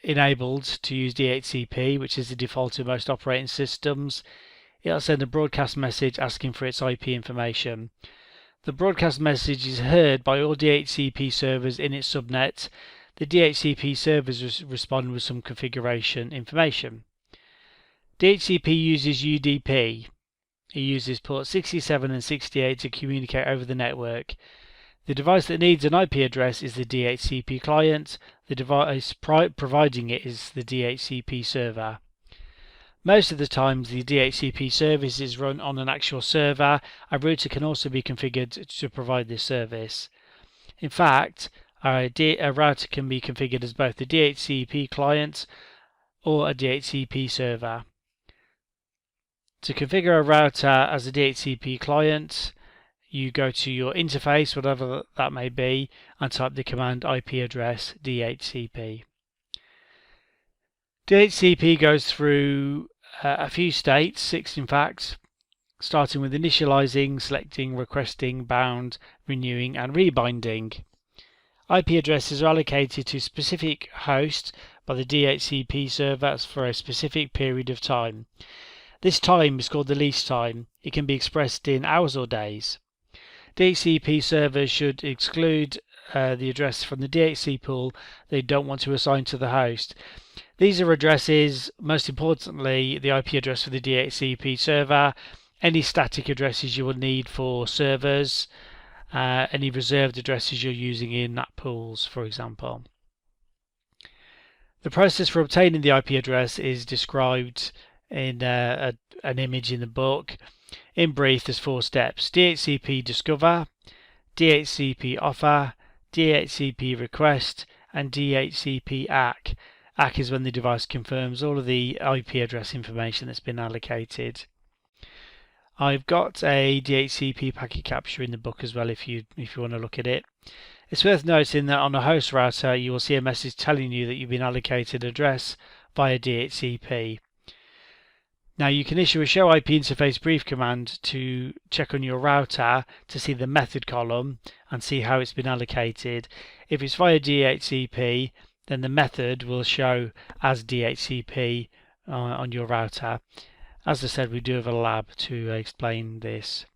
enabled to use DHCP, which is the default in most operating systems, it'll send a broadcast message asking for its IP information. The broadcast message is heard by all DHCP servers in its subnet. The DHCP servers respond with some configuration information. DHCP uses UDP. It uses ports 67 and 68 to communicate over the network. The device that needs an IP address is the DHCP client. The device providing it is the DHCP server. Most of the times the DHCP service is run on an actual server. A router can also be configured to provide this service. In fact, a router can be configured as both a DHCP client or a DHCP server. To configure a router as a DHCP client, you go to your interface, whatever that may be, and type the command IP address DHCP. DHCP goes through a few states, 6 in fact, starting with initializing, selecting, requesting, bound, renewing, and rebinding. IP addresses are allocated to specific hosts by the DHCP server for a specific period of time. This time is called the lease time. It can be expressed in hours or days. DHCP servers should exclude the address from the DHCP pool they don't want to assign to the host. These are addresses, most importantly, the IP address for the DHCP server, any static addresses you will need for servers, any reserved addresses you're using in NAT pools, for example. The process for obtaining the IP address is described in an image in the book. In brief, there's 4 steps: DHCP discover, DHCP offer, DHCP request, and DHCP ACK. ACK is when the device confirms all of the IP address information that's been allocated. I've got a DHCP packet capture in the book as well if you want to look at it. It's worth noting that on a host router you will see a message telling you that you've been allocated address via DHCP. Now you can issue a show IP interface brief command to check on your router to see the method column and see how it's been allocated. If it's via DHCP, then the method will show as DHCP on your router. As I said, we do have a lab to explain this.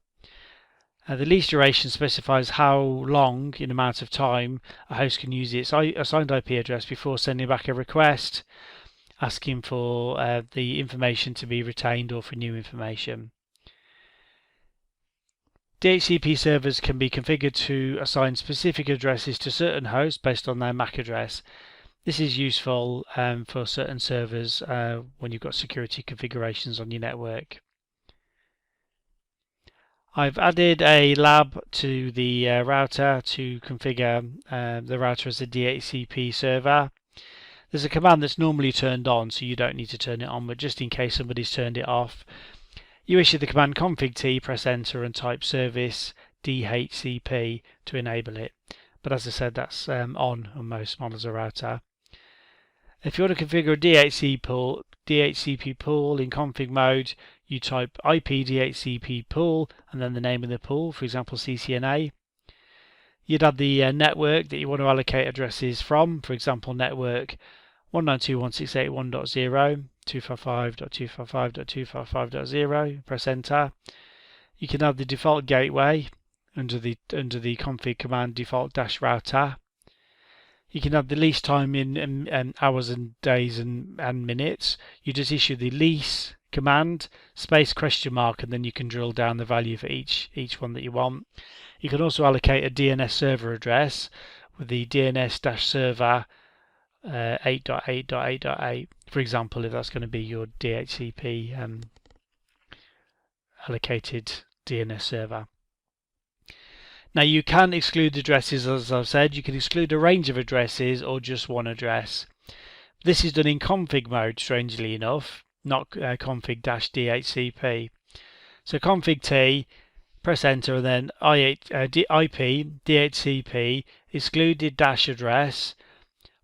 The lease duration specifies how long in amount of time a host can use its assigned IP address before sending back a request asking for the information to be retained or for new information. DHCP servers can be configured to assign specific addresses to certain hosts based on their MAC address. This is useful for certain servers when you've got security configurations on your network. I've added a lab to the router to configure the router as a DHCP server. There's a command that's normally turned on, so you don't need to turn it on, but just in case somebody's turned it off, you issue the command config-t, press enter and type service DHCP to enable it. But as I said, that's on most models of router. If you want to configure a DHCP pool in config mode, you type IP DHCP pool and then the name of the pool, for example CCNA. You'd add the network that you want to allocate addresses from, for example network 192.168.1.0, 255.255.255.0, press enter. You can add the default gateway under the config command default-router. You can add the lease time in hours and days and minutes. You just issue the lease command, space question mark, and then you can drill down the value for each one that you want. You can also allocate a DNS server address with the DNS-server 8.8.8.8, for example, if that's going to be your DHCP allocated DNS server. Now you can exclude addresses, as I've said. You can exclude a range of addresses or just one address. This is done in config mode, strangely enough, not config-DHCP. So config-t, press enter, and then IP DHCP excluded -address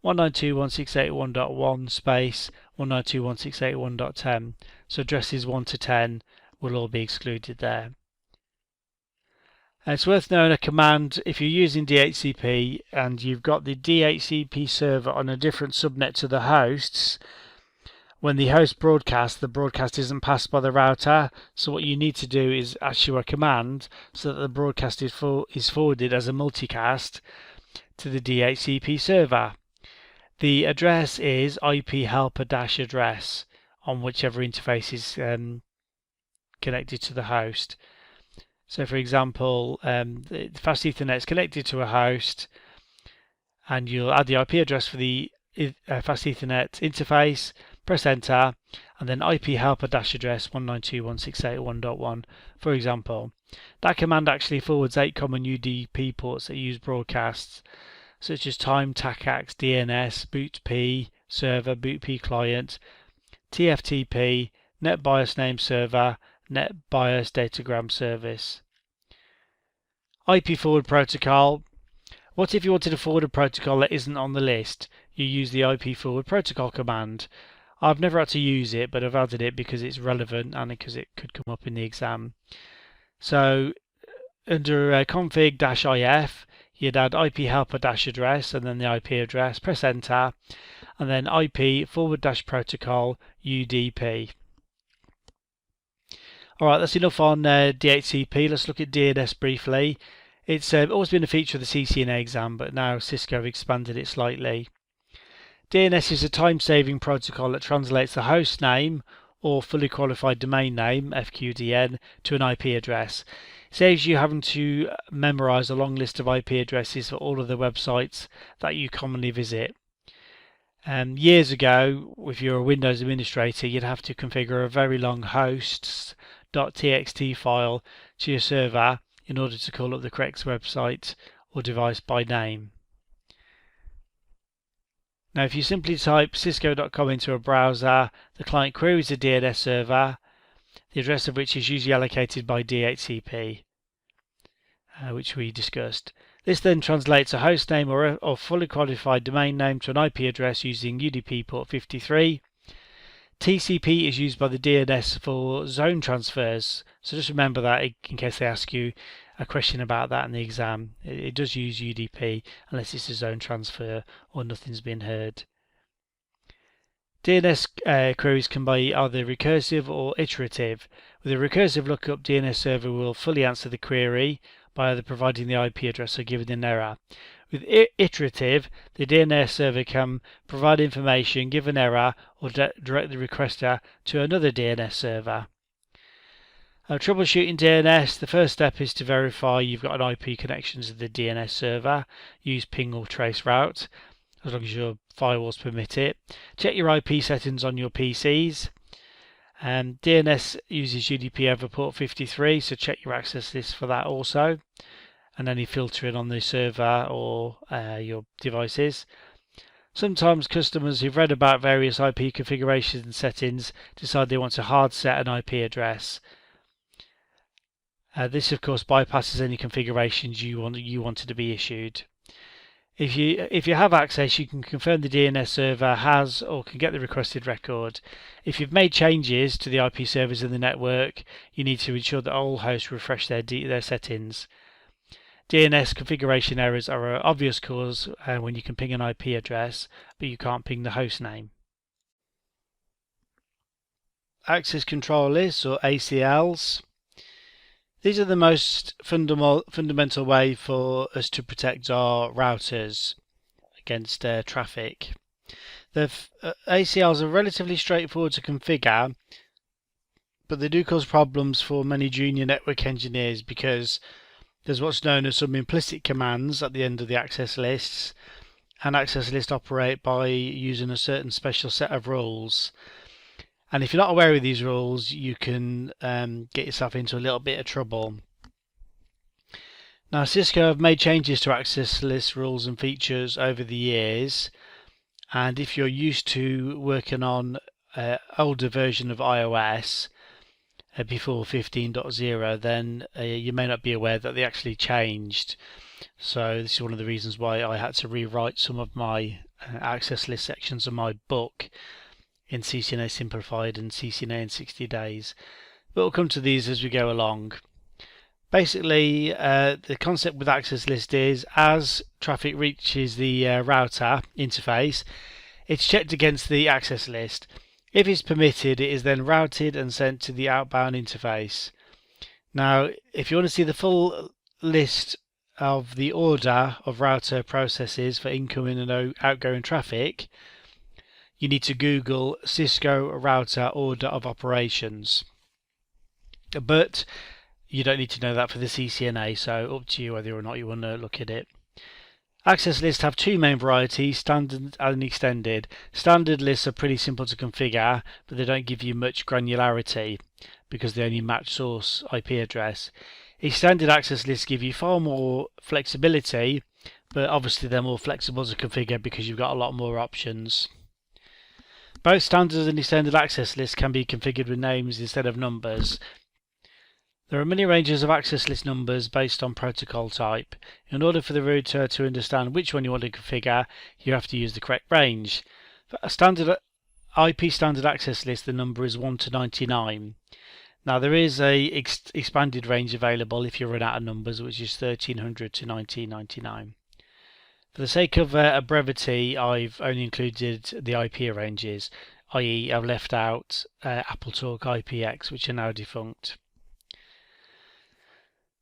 192.168.1.1 space 192.168.1.10. So addresses 1 to 10 will all be excluded there. It's worth knowing a command if you're using DHCP and you've got the DHCP server on a different subnet to the hosts. when the host broadcasts, the broadcast isn't passed by the router. So what you need to do is issue a command so that the broadcast is forwarded as a multicast to the DHCP server. The address is IP helper-address on whichever interface is connected to the host. So for example, the fast Ethernet is connected to a host, and you'll add the IP address for the fast Ethernet interface, press enter, and then IP helper-address 192.168.1.1, for example. That command actually forwards 8 common UDP ports that use broadcasts, such as time, TACAX, DNS, BootP server, BootP client, TFTP, NetBIOS name server, NetBIOS datagram service. IP forward protocol. What if you wanted to forward a protocol that isn't on the list? You use the IP forward protocol command. I've never had to use it, but I've added it because it's relevant and because it could come up in the exam. So under config-if, you'd add IP helper-address and then the IP address, press enter, and then IP forward-protocol UDP. Alright, that's enough on DHCP. Let's look at DNS briefly. It's always been a feature of the CCNA exam, but now Cisco have expanded it slightly. DNS is a time-saving protocol that translates the host name or fully qualified domain name, FQDN, to an IP address. It saves you having to memorize a long list of IP addresses for all of the websites that you commonly visit. Years ago, if you're a Windows administrator, you'd have to configure a very long hosts.txt file to your server in order to call up the correct website or device by name. Now, if you simply type cisco.com into a browser, the client queries a DNS server, the address of which is usually allocated by DHCP, which we discussed. This then translates a host name or fully qualified domain name to an IP address using UDP port 53. TCP is used by the DNS for zone transfers, so just remember that in case they ask you a question about that in the exam. It does use UDP unless it's a zone transfer or nothing's been heard. DNS queries can be either recursive or iterative. With a recursive lookup, DNS server will fully answer the query by either providing the IP address or giving an error. With iterative, the DNS server can provide information, give an error, or direct the requester to another DNS server. Troubleshooting DNS, the first step is to verify you've got an IP connection to the DNS server. Use ping or trace route, as long as your firewalls permit it. Check your IP settings on your PCs. DNS uses UDP over port 53, so check your access list for that also, and any filtering on the server or your devices. Sometimes customers who've read about various IP configurations and settings decide they want to hard set an IP address. This of course bypasses any configurations you wanted to be issued. If you have access, you can confirm the DNS server has or can get the requested record. If you've made changes to the IP servers in the network, you need to ensure that all hosts refresh their settings. DNS configuration errors are an obvious cause when you can ping an IP address, but you can't ping the host name. Access control lists, or ACLs. These are the most fundamental way for us to protect our routers against traffic. The ACLs are relatively straightforward to configure, but they do cause problems for many junior network engineers because there's what's known as some implicit commands at the end of the access lists, and access lists operate by using a certain special set of rules. And if you're not aware of these rules, you can get yourself into a little bit of trouble. Now, Cisco have made changes to access list rules and features over the years, and if you're used to working on an older version of iOS before 15.0, then you may not be aware that they actually changed. So this is one of the reasons why I had to rewrite some of my access list sections of my book in CCNA Simplified and CCNA in 60 days. But we'll come to these as we go along. Basically, the concept with access list is as traffic reaches the router interface, it's checked against the access list. If it's permitted, it is then routed and sent to the outbound interface. Now, if you want to see the full list of the order of router processes for incoming and outgoing traffic, you need to Google Cisco router order of operations. But you don't need to know that for the CCNA, so up to you whether or not you want to look at it. Access lists have two main varieties, standard and extended. Standard lists are pretty simple to configure, but they don't give you much granularity because they only match source IP address. Extended access lists give you far more flexibility, but obviously they're more flexible to configure because you've got a lot more options. Both standard and extended access lists can be configured with names instead of numbers. There are many ranges of access list numbers based on protocol type. In order for the router to understand which one you want to configure, you have to use the correct range. For a standard IP standard access list, the number is 1 to 99. Now there is a expanded range available if you run out of numbers, which is 1300 to 1999. For the sake of brevity, I've only included the IP ranges, i.e. I've left out AppleTalk IPX, which are now defunct.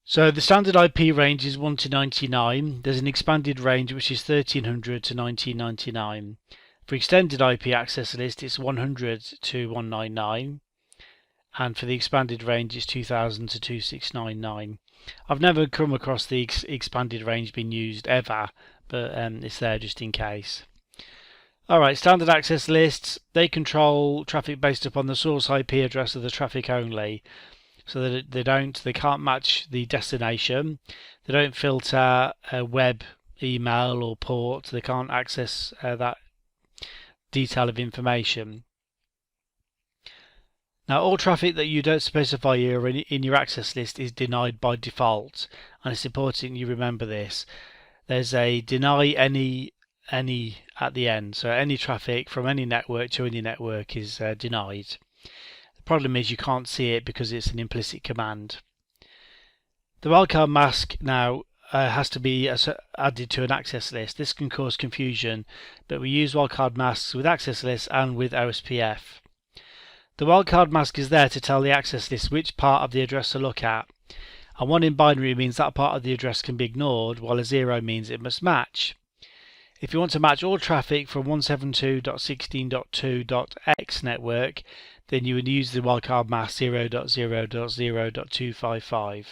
So the standard IP range is 1 to 99. There's an expanded range which is 1300 to 1999. For extended IP access list it's 100 to 199, and for the expanded range it's 2000 to 2699. I've never come across the expanded range being used ever, but it's there just in case. Alright, standard access lists, they control traffic based upon the source IP address of the traffic only. So that they can't match the destination, they don't filter web, email or port, they can't access that detail of information. Now all traffic that you don't specify here in your access list is denied by default, and it's important you remember this. There's a deny any at the end, so any traffic from any network to any network is denied. Problem is you can't see it because it's an implicit command. The wildcard mask now has to be added to an access list. This can cause confusion, but we use wildcard masks with access lists and with OSPF. The wildcard mask is there to tell the access list which part of the address to look at, and 1 in binary means that part of the address can be ignored, while a 0 means it must match. If you want to match all traffic from 172.16.2.x network, then you would use the wildcard mask 0.0.0.255.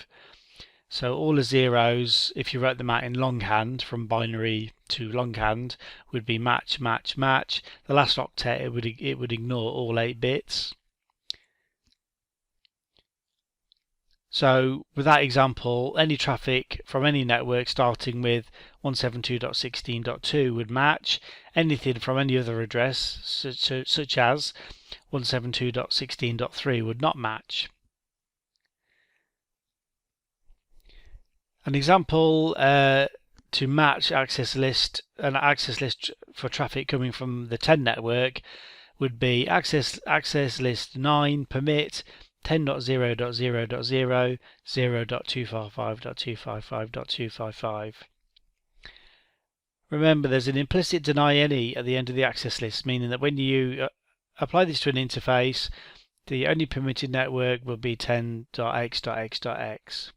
So all the zeros, if you wrote them out in longhand, from binary to longhand, would be match, match, match. The last octet, it would ignore all 8 bits. So with that example, any traffic from any network starting with 172.16.2 would match. Anything from any other address, such as 172.16.3, would not match. An example to match an access list for traffic coming from the 10 network would be access list 9 permit 10.0.0.0 0.255.255.255. Remember, there's an implicit deny any at the end of the access list, meaning that when you apply this to an interface, the only permitted network will be 10.x.x.x.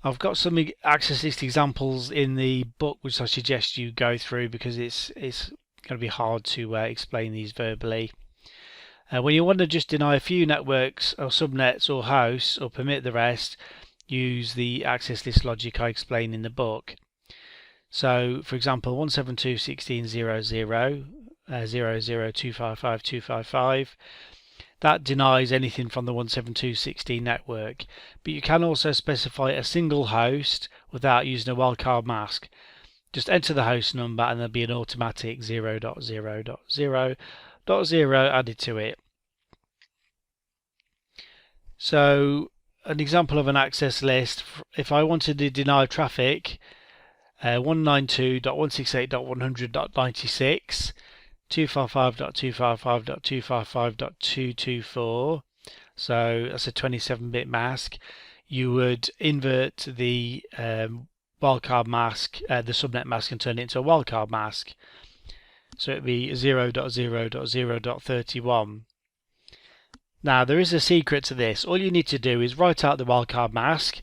I've got some access list examples in the book which I suggest you go through because it's going to be hard to explain these verbally. When you want to just deny a few networks or subnets or hosts or permit the rest, use the access list logic I explain in the book. So for example 172.16.0.0 0.0.255.255, that denies anything from the 172.16 network, but you can also specify a single host without using a wildcard mask. Just enter the host number and there'll be an automatic 0.0.0.0 added to it. So an example of an access list, if I wanted to deny traffic 192.168.100.96 255.255.255.224, so that's a 27-bit mask, you would invert the wildcard mask, the subnet mask, and turn it into a wildcard mask. So it'd be 0.0.0.31. Now there is a secret to this. All you need to do is write out the wildcard mask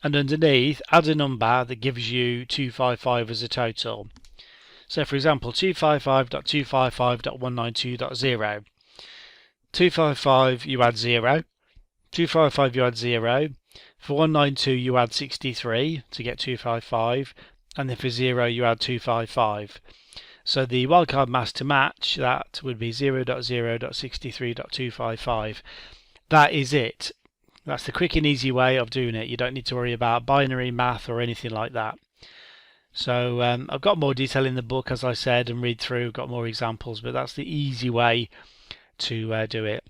and underneath add a number that gives you 255 as a total. So for example 255.255.192.0. 255 you add 0, 255 you add 0, for 192 you add 63 to get 255, and then for 0 you add 255. So the wildcard mask to match that would be 0.0.63.255. That is it. That's the quick and easy way of doing it. You don't need to worry about binary math or anything like that. So I've got more detail in the book, as I said, and read through, got more examples, but that's the easy way to do it.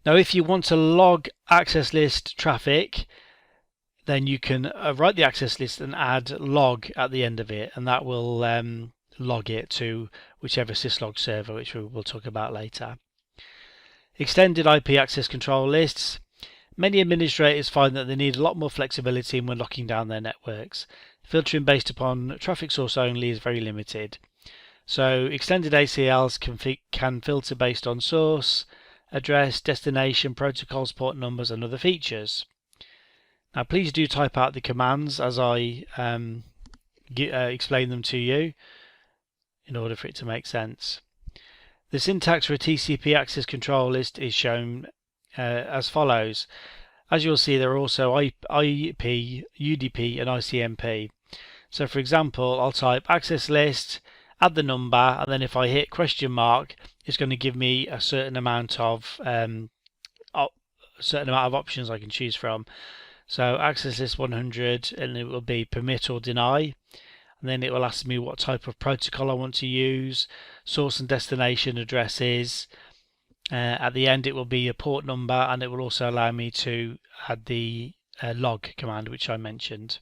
Now if you want to log access list traffic, then you can write the access list and add log at the end of it, and that will log it to whichever syslog server, which we'll talk about later. Extended IP access control lists. Many administrators find that they need a lot more flexibility when locking down their networks. Filtering based upon traffic source only is very limited. So extended ACLs can filter based on source, address, destination, protocols, port numbers and other features. Now please do type out the commands as I explain them to you in order for it to make sense. The syntax for a TCP access control list is shown as follows. As you'll see, there are also IP, UDP and ICMP. So for example, I'll type access list, add the number, and then if I hit question mark, it's going to give me a certain amount of options I can choose from. So access list 100, and it will be permit or deny. And then it will ask me what type of protocol I want to use, source and destination addresses. At the end it will be a port number, and it will also allow me to add the log command which I mentioned.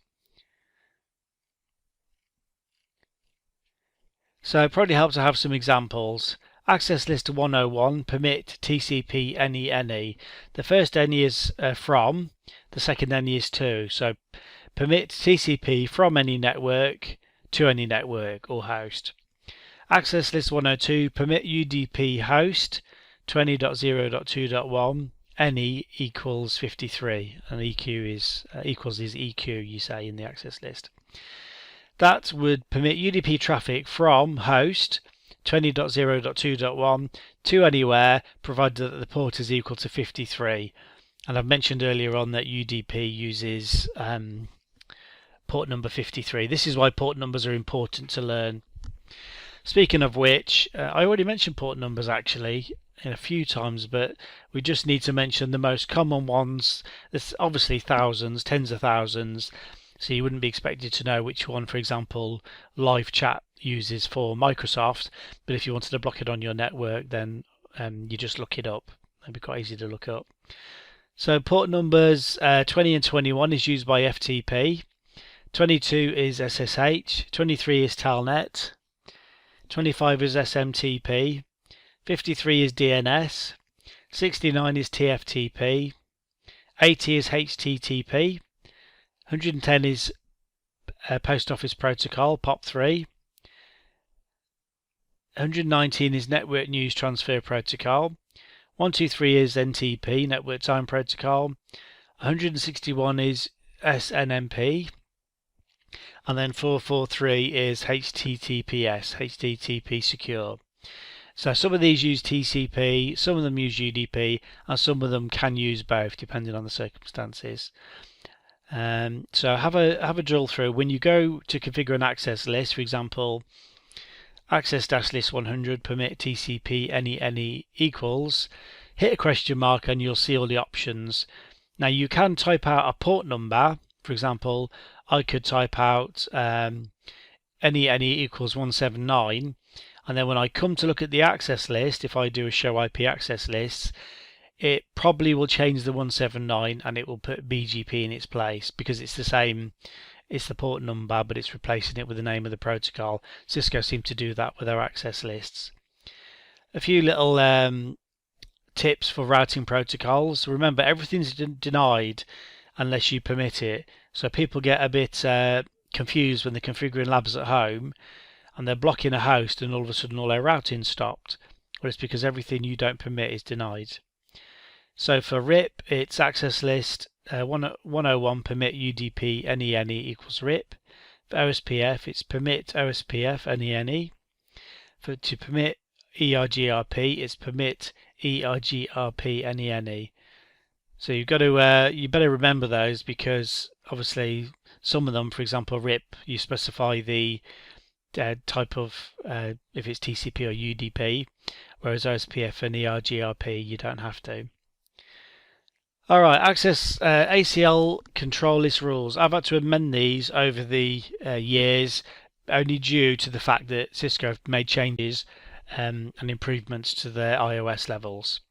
So it probably helps to have some examples. Access list 101, permit TCP any. The first any is from, the second any is to. So permit TCP from any network to any network or host. Access list 102, permit UDP host 20.0.2.1 any equals 53, and EQ is equals is EQ, you say in the access list. That would permit UDP traffic from host 20.0.2.1 to anywhere, provided that the port is equal to 53. And I've mentioned earlier on that UDP uses port number 53. This is why port numbers are important to learn. Speaking of which, I already mentioned port numbers actually a few times, but we just need to mention the most common ones. There's obviously thousands, tens of thousands, so you wouldn't be expected to know which one, for example, live chat uses for Microsoft, but if you wanted to block it on your network, then you just look it up. It'd be quite easy to look up. So port numbers 20 and 21 is used by FTP, 22 is SSH, 23 is Telnet, 25 is SMTP, 53 is DNS, 69 is TFTP, 80 is HTTP, 110 is Post Office Protocol, POP3, 119 is Network News Transfer Protocol, 123 is NTP, Network Time Protocol, 161 is SNMP, and then 443 is HTTPS, HTTP Secure. So some of these use TCP, some of them use UDP, and some of them can use both depending on the circumstances. So have a drill through. When you go to configure an access list, for example, access-list 100 permit TCP any equals, hit a question mark and you'll see all the options. Now you can type out a port number. For example, I could type out any equals 179, and then when I come to look at the access list, if I do a show IP access lists, it probably will change the 179 and it will put BGP in its place because it's the same. It's the port number, but it's replacing it with the name of the protocol. Cisco seem to do that with their access lists. A few little tips for routing protocols. Remember, everything's denied unless you permit it. So people get a bit confused when they're configuring labs at home and they're blocking a host and all of a sudden all their routing stopped. Well, it's because everything you don't permit is denied. So for RIP, it's access list 101 permit UDP NENE equals RIP. For OSPF, it's permit OSPF NENE. To permit EIGRP, it's permit EIGRP NENE. So you've got to you better remember those, because obviously some of them, for example RIP, you specify the type of if it's TCP or UDP, whereas OSPF and EIGRP you don't have to. Alright, access ACL control list rules. I've had to amend these over the years, only due to the fact that Cisco have made changes and improvements to their iOS levels.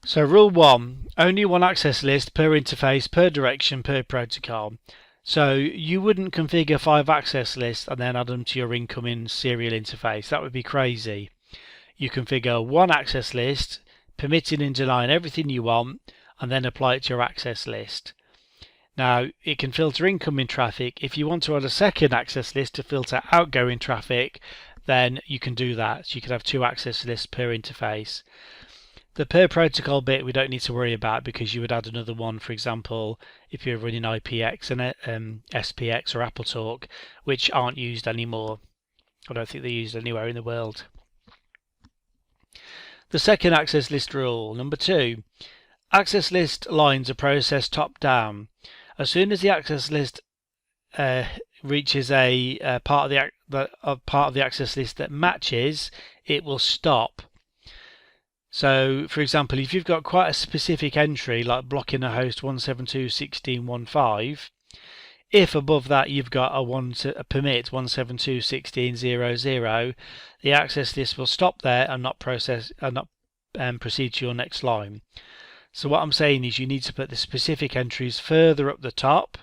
So rule 1, only one access list per interface, per direction, per protocol. So you wouldn't configure 5 access lists and then add them to your incoming serial interface. That would be crazy. You configure one access list, permitting and denying everything you want, and then apply it to your access list. Now, it can filter incoming traffic. If you want to add a second access list to filter outgoing traffic, then you can do that. So you could have 2 access lists per interface. The per protocol bit we don't need to worry about, because you would add another one, for example, if you're running IPX and SPX or AppleTalk, which aren't used anymore. I don't think they're used anywhere in the world. The second access list rule, number 2, access list lines are processed top down. As soon as the access list reaches a part of the access list that matches, it will stop. So, for example, if you've got quite a specific entry, like blocking a host 172.16.1.5, if above that you've got a permit 172.16.0.0, the access list will stop there and not process and not proceed to your next line. So what I'm saying is you need to put the specific entries further up the top,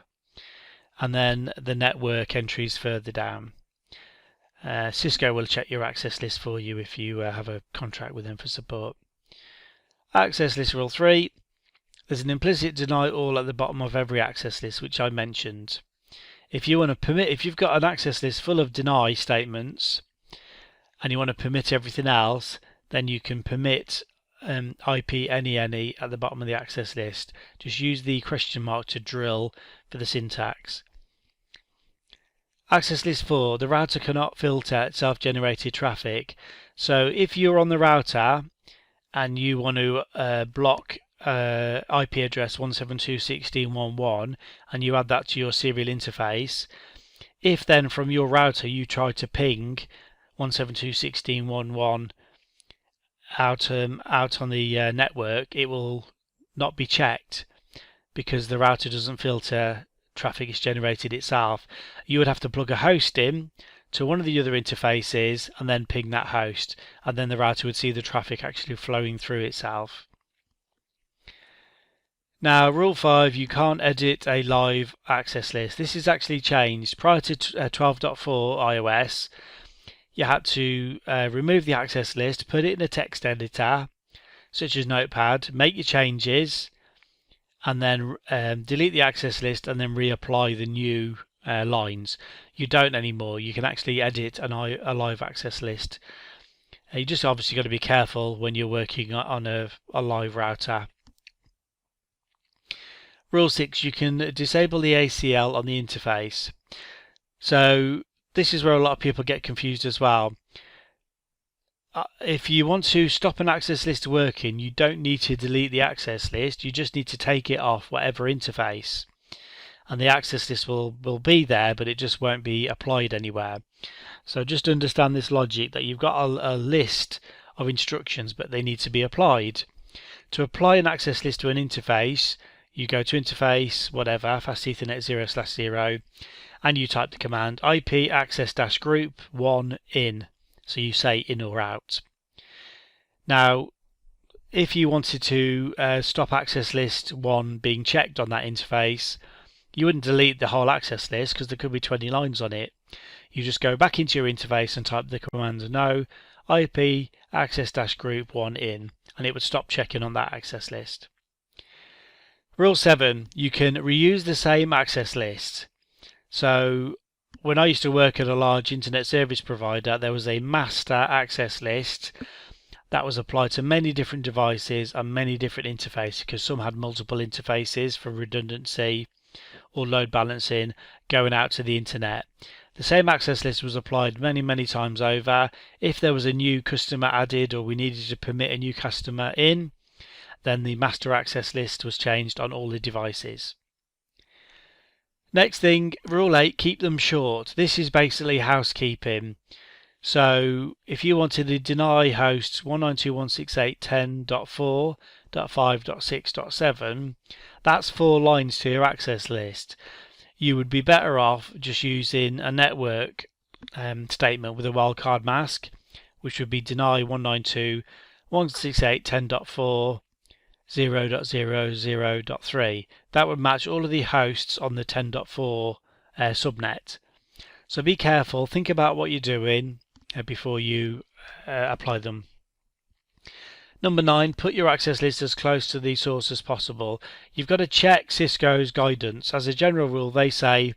and then the network entries further down. Cisco will check your access list for you if you have a contract with them for support. Access list rule 3. There's an implicit deny all at the bottom of every access list, which I mentioned. If you want to permit, if you've got an access list full of deny statements and you want to permit everything else, then you can permit IP NENE at the bottom of the access list. Just use the question mark to drill for the syntax. Access list 4. The router cannot filter self-generated traffic. So if you're on the router and you want to block IP address 172.16.1.1 and you add that to your serial interface, if then from your router you try to ping 172.16.1.1 out on the network, it will not be checked because the router doesn't filter traffic is generated itself. You would have to plug a host in to one of the other interfaces and then ping that host, and then the router would see the traffic actually flowing through itself. Now, rule 5, you can't edit a live access list. This is actually changed. Prior to 12.4 iOS, you had to remove the access list, put it in a text editor, such as Notepad, make your changes, and then delete the access list and then reapply the new lines. You don't anymore. You can actually edit a live access list. You just obviously got to be careful when you're working on a live router. Rule 6, you can disable the ACL on the interface. So this is where a lot of people get confused as well. If you want to stop an access list working, you don't need to delete the access list. You just need to take it off whatever interface, and the access list will be there, but it just won't be applied anywhere. So just understand this logic, that you've got a list of instructions, but they need to be applied. To apply an access list to an interface, you go to interface, whatever, fast Ethernet 0/0, and you type the command IP access-group 1 in. So you say in or out. Now, if you wanted to stop access list 1 being checked on that interface, you wouldn't delete the whole access list because there could be 20 lines on it. You just go back into your interface and type the command no IP access-group 1 in, and it would stop checking on that access list. Rule 7, you can reuse the same access list. So when I used to work at a large internet service provider, there was a master access list that was applied to many different devices and many different interfaces, because some had multiple interfaces for redundancy or load balancing going out to the internet. The same access list was applied many times over. If there was a new customer added or we needed to permit a new customer in, then the master access list was changed on all the devices. Next thing, rule 8, keep them short. This is basically housekeeping. So if you wanted to deny hosts 192.168.10.4.5.6.7, that's 4 lines to your access list. You would be better off just using a network statement with a wildcard mask, which would be deny 192.168.10.4 0.0.0.3. That would match all of the hosts on the 10.4 subnet. So be careful, think about what you're doing before you apply them. Number 9, put your access list as close to the source as possible. You've got to check Cisco's guidance. As a general rule, they say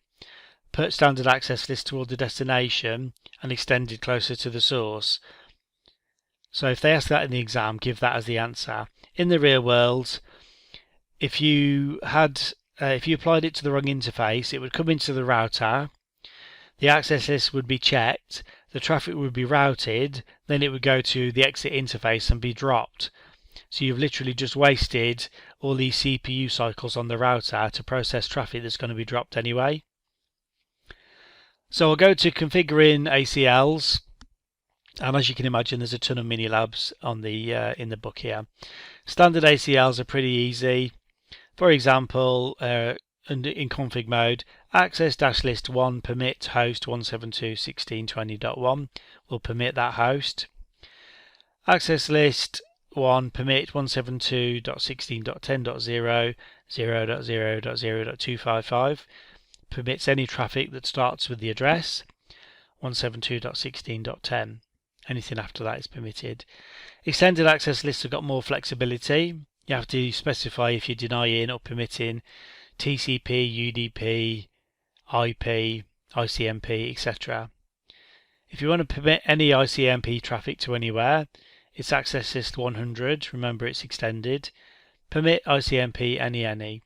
put standard access list toward the destination and extend it closer to the source. So if they ask that in the exam, give that as the answer. In the real world, if you applied it to the wrong interface, it would come into the router, the access list would be checked, the traffic would be routed, then it would go to the exit interface and be dropped. So you've literally just wasted all these CPU cycles on the router to process traffic that's going to be dropped anyway. So I'll go to configuring ACLs, and as you can imagine, there's a ton of mini labs on the in the book here. Standard ACLs are pretty easy. For example, in config mode, access-list 1 permit host 172.16.20.1 will permit that host. Access list 1 permit 172.16.10.0 0.0.0.255 permits any traffic that starts with the address 172.16.10. Anything after that is permitted. Extended access lists have got more flexibility. You have to specify if you're denying or permitting TCP, UDP, IP, ICMP, etc. If you want to permit any ICMP traffic to anywhere, it's access list 100. Remember, it's extended. Permit ICMP any.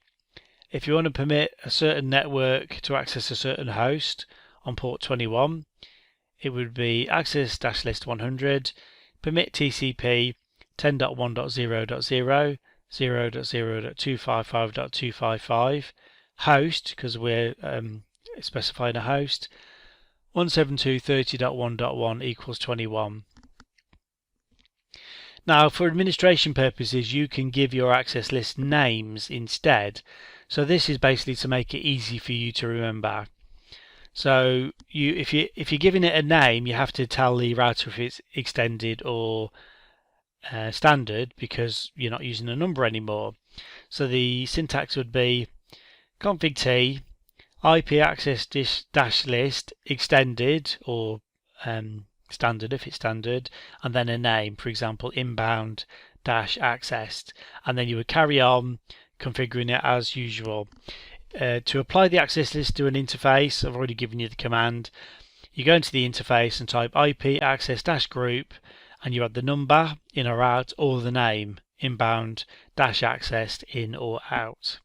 If you want to permit a certain network to access a certain host on port 21, it would be access-list 100, permit TCP 10.1.0.0, 0.0.255.255, host, because we're specifying a host, 172.30.1.1 equals 21. Now, for administration purposes, you can give your access list names instead. So this is basically to make it easy for you to remember. So if you're giving it a name, you have to tell the router if it's extended or standard, because you're not using a number anymore. So the syntax would be config t IP access dash list extended or standard if it's standard, and then a name, for example inbound dash accessed, and then you would carry on configuring it as usual. To apply the access list to an interface, I've already given you the command. You go into the interface and type IP access dash group, and you add the number in or out, or the name inbound dash accessed in or out.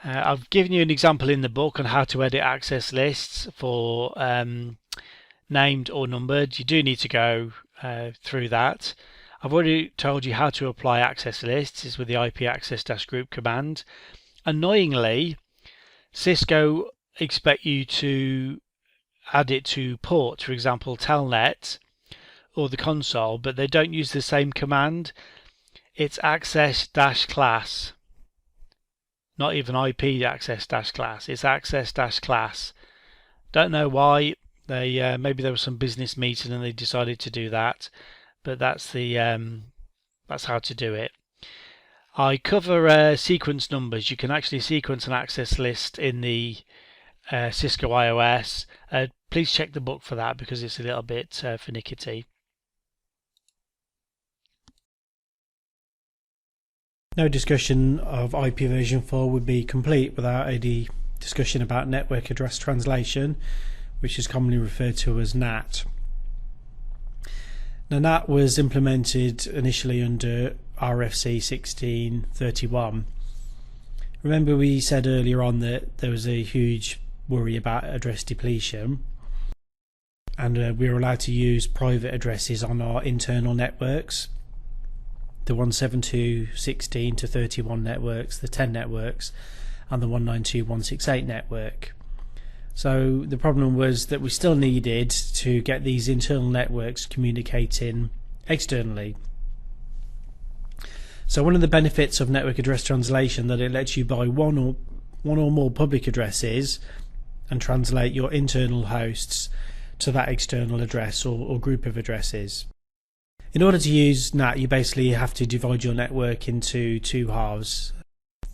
I've given you an example in the book on how to edit access lists for named or numbered. You do need to go through that. I've already told you how to apply access lists. It's with the IP access dash group command. Annoyingly, Cisco expect you to add it to port, for example telnet or the console, but they don't use the same command. It's access dash class, not even IP access dash class, it's access dash class. Don't know why. They maybe there was some business meeting and they decided to do that, but that's how to do it. I cover sequence numbers. You can actually sequence an access list in the Cisco iOS. Please check the book for that because it's a little bit finicky. No discussion of IP version 4 would be complete without any discussion about network address translation, which is commonly referred to as NAT. Now, NAT was implemented initially under RFC 1631. Remember, we said earlier on that there was a huge worry about address depletion, and we were allowed to use private addresses on our internal networks, the 172.16 to 31 networks, the 10 networks, and the 192.168 network. So the problem was that we still needed to get these internal networks communicating externally. So one of the benefits of network address translation that it lets you buy one or more public addresses and translate your internal hosts to that external address or group of addresses. In order to use NAT, you basically have to divide your network into two halves.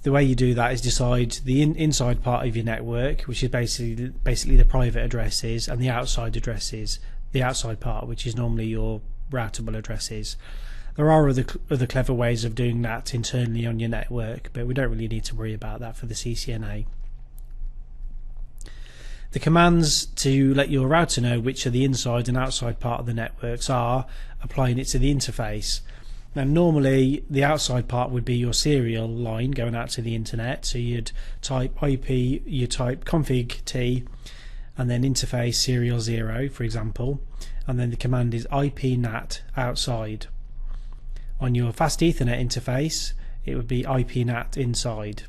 The way you do that is decide the inside part of your network, which is basically the private addresses, and the outside addresses, the outside part, which is normally your routable addresses. There are other clever ways of doing that internally on your network, but we don't really need to worry about that for the CCNA. The commands to let your router know which are the inside and outside part of the networks are applying it to the interface. Now, normally the outside part would be your serial line going out to the internet, so you'd type IP, you type config T and then interface serial 0, for example, and then the command is IP NAT outside. On your fast Ethernet interface, it would be IP NAT inside.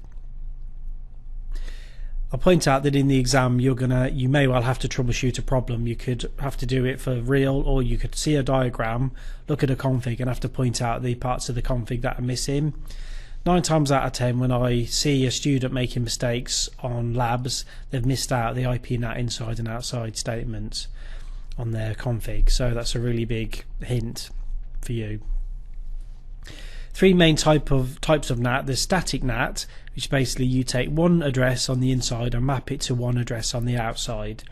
I'll point out that in the exam you may well have to troubleshoot a problem. You could have to do it for real, or you could see a diagram, look at a config and have to point out the parts of the config that are missing. 9 times out of 10 when I see a student making mistakes on labs, they've missed out the IP NAT inside and outside statements on their config, so that's a really big hint for you. 3 main types of NAT. There's static NAT, which basically you take one address on the inside and map it to one address on the outside.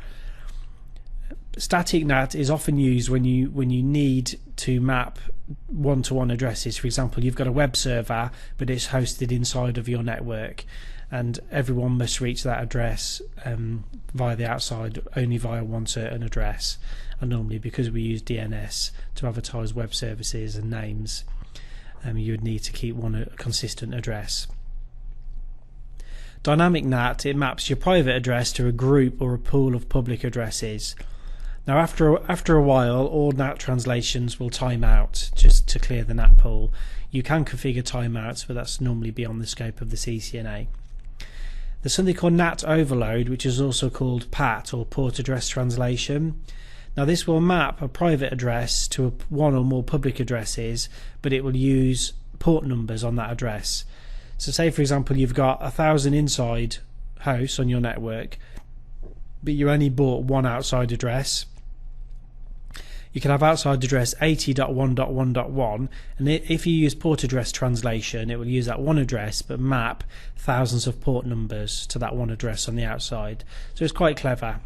Static NAT is often used when you need to map one-to-one addresses. For example, you've got a web server but it's hosted inside of your network, and everyone must reach that address via the outside only via one certain address. And normally, because we use DNS to advertise web services and names, you would need to keep one consistent address. Dynamic NAT, it maps your private address to a group or a pool of public addresses. Now after a while, all NAT translations will time out just to clear the NAT pool. You can configure timeouts, but that's normally beyond the scope of the CCNA. There's something called NAT overload, which is also called PAT, or port address translation. Now this will map a private address to one or more public addresses, but it will use port numbers on that address. So say for example you've got 1,000 inside hosts on your network, but you only bought one outside address. You can have outside address 80.1.1.1, and if you use port address translation, it will use that one address but map thousands of port numbers to that one address on the outside. So it's quite clever.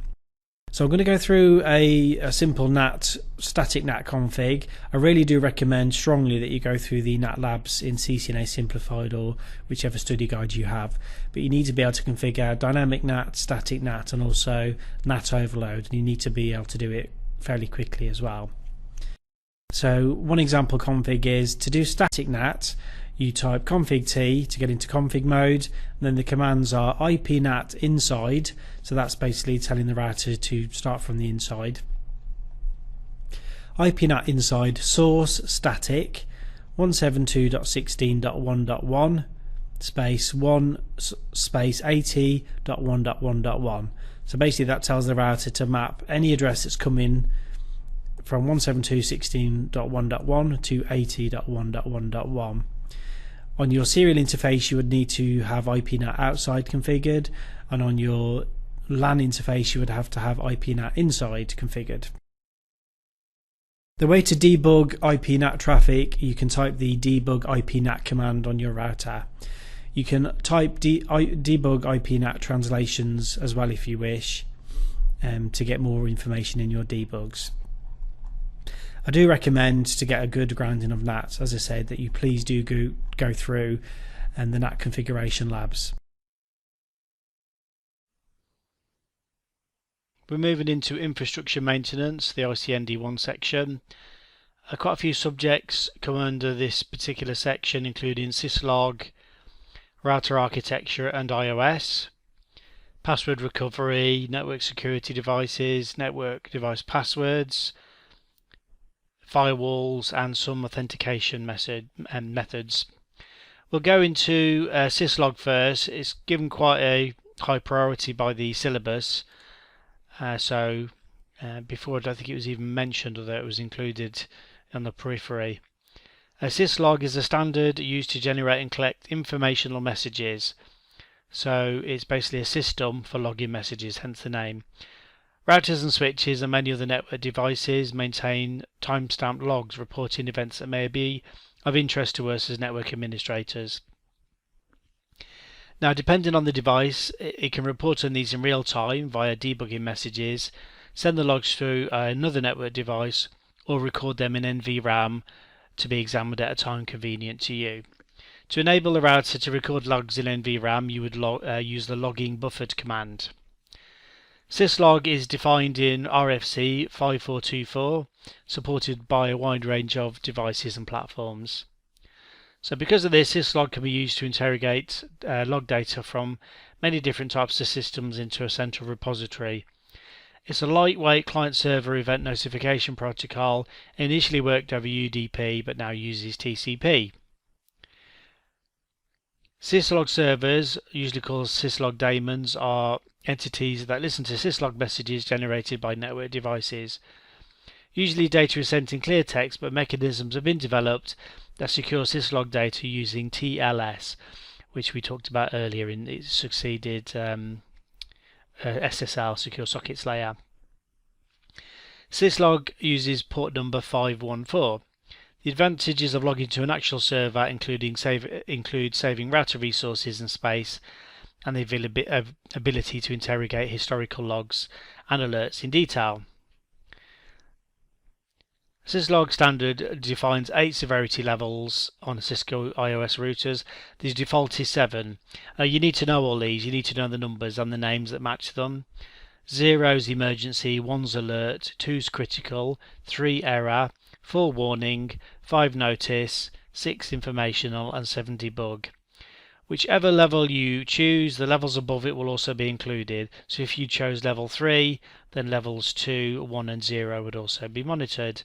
So I'm going to go through a simple NAT, static NAT config. I really do recommend strongly that you go through the NAT labs in CCNA Simplified or whichever study guide you have. But you need to be able to configure dynamic NAT, static NAT, and also NAT overload. And you need to be able to do it fairly quickly as well. So one example config is to do static NAT. You type config T to get into config mode, and then the commands are IP NAT inside, so that's basically telling the router to start from the inside. IP NAT inside source static 172.16.1.1 space 1 space 80.1.1.1. So basically that tells the router to map any address that's coming from 172.16.1.1 to 80.1.1.1. On your serial interface you would need to have IP NAT outside configured, and on your LAN interface you would have to have IP NAT inside configured. The way to debug IP NAT traffic, you can type the debug IP NAT command on your router. You can type debug IP NAT translations as well if you wish, to get more information in your debugs. I do recommend to get a good grounding of NAT, as I said, that you please do go through the NAT configuration labs. We're moving into infrastructure maintenance, the ICND1 section. Quite a few subjects come under this particular section, including syslog, router architecture and iOS, password recovery, network security devices, network device passwords, firewalls, and some authentication methods. We'll go into syslog first. It's given quite a high priority by the syllabus. Before, I don't think it was even mentioned, although it was included on the periphery. A syslog is a standard used to generate and collect informational messages. So it's basically a system for logging messages, hence the name. Routers and switches and many other network devices maintain timestamped logs reporting events that may be of interest to us as network administrators. Now, depending on the device, it can report on these in real time via debugging messages, send the logs through another network device, or record them in NVRAM to be examined at a time convenient to you. To enable the router to record logs in NVRAM, you would use the logging buffered command. Syslog is defined in RFC 5424, supported by a wide range of devices and platforms. So because of this, syslog can be used to interrogate log data from many different types of systems into a central repository. It's a lightweight client-server event notification protocol, initially worked over UDP but now uses TCP. Syslog servers, usually called syslog daemons, are entities that listen to syslog messages generated by network devices. Usually data is sent in clear text, but mechanisms have been developed that secure syslog data using TLS, which we talked about earlier in its succeeded SSL, Secure Sockets Layer. Syslog uses port number 514. The advantages of logging to an actual server include saving router resources and space, and the ability to interrogate historical logs and alerts in detail. Syslog standard defines 8 severity levels on Cisco iOS routers. The default is 7. You need to know all these. You need to know the numbers and the names that match them. 0 is emergency, 1's alert, 2's critical, 3 error, 4 warning, 5 notice, 6 informational, and 7 debug. Whichever level you choose, the levels above it will also be included. So if you chose level 3, then levels 2, 1 and 0 would also be monitored.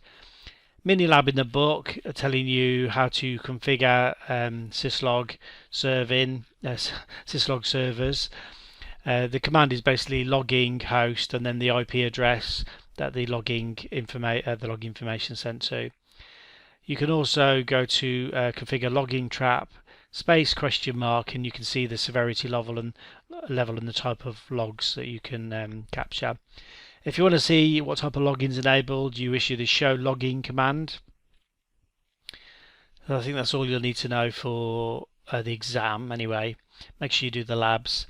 Minilab in the book telling you how to configure syslog syslog servers. The command is basically logging host and then the IP address that the logging information sent to. You can also go to configure logging trap space ? And you can see the severity level and the type of logs that you can capture. If you want to see what type of login is enabled, you issue the show logging command. I think that's all you'll need to know for the exam anyway. Make sure you do the labs.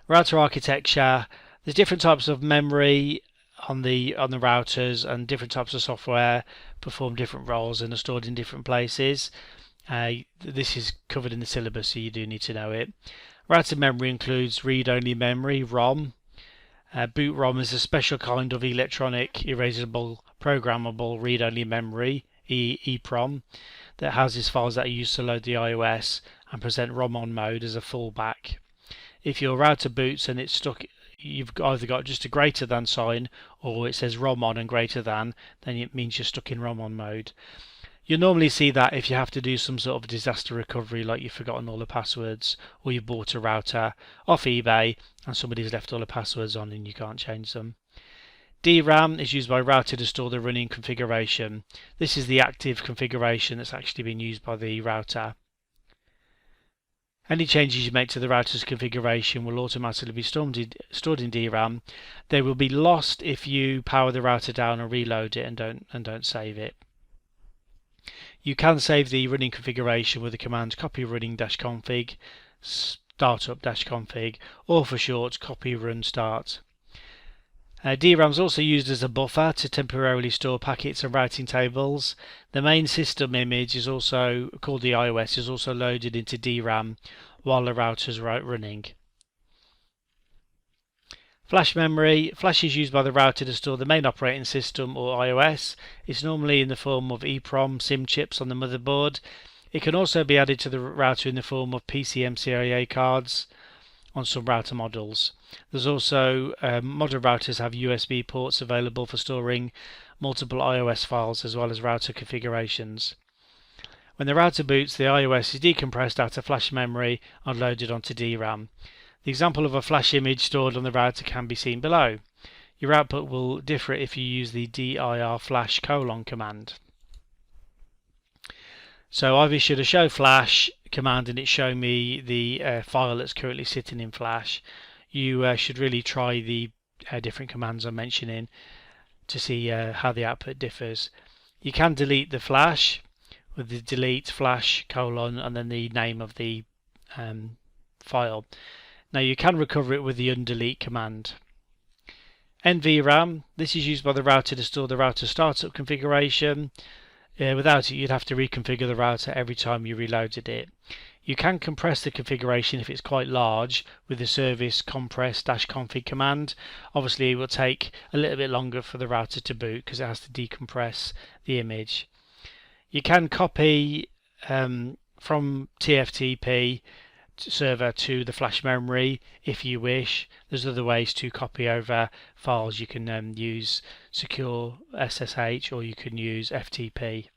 Router architecture. There's different types of memory on the routers, and different types of software perform different roles and are stored in different places. This is covered in the syllabus, so you do need to know it. Router memory includes read-only memory, ROM. Boot ROM is a special kind of electronic, erasable, programmable read-only memory, EEPROM, that houses files that are used to load the iOS and present ROM on mode as a fallback. If your router boots and it's stuck, you've either got just a greater than sign or it says ROM on and greater than, then it means you're stuck in ROM on mode. You'll normally see that if you have to do some sort of disaster recovery, like you've forgotten all the passwords, or you've bought a router off eBay and somebody's left all the passwords on and you can't change them. DRAM is used by router to store the running configuration. This is the active configuration that's actually been used by the router. Any changes you make to the router's configuration will automatically be stored in DRAM. They will be lost if you power the router down and reload it and don't save it. You can save the running configuration with the command copy running-config, startup-config, or for short copy run start. DRAM is also used as a buffer to temporarily store packets and routing tables. The main system image is also called the iOS is also loaded into DRAM while the router is running. Flash memory. Flash is used by the router to store the main operating system or IOS. It's normally in the form of EEPROM SIM chips on the motherboard. It can also be added to the router in the form of PCMCIA cards on some router models. There's also modern routers have USB ports available for storing multiple iOS files as well as router configurations. When the router boots, the iOS is decompressed out of flash memory and loaded onto DRAM. The example of a flash image stored on the router can be seen below. Your output will differ if you use the dir flash : command. So I've issued a show flash command and it's showing me the file that's currently sitting in flash. You should really try the different commands I'm mentioning to see how the output differs. You can delete the flash with the delete flash : and then the name of the file. Now you can recover it with the undelete command. NVRAM, this is used by the router to store the router startup configuration. Without it, you'd have to reconfigure the router every time you reloaded it. You can compress the configuration if it's quite large with the service compress-config command. Obviously it will take a little bit longer for the router to boot because it has to decompress the image. You can copy from TFTP server to the flash memory if you wish. There's other ways to copy over files. You can use secure SSH or you can use FTP.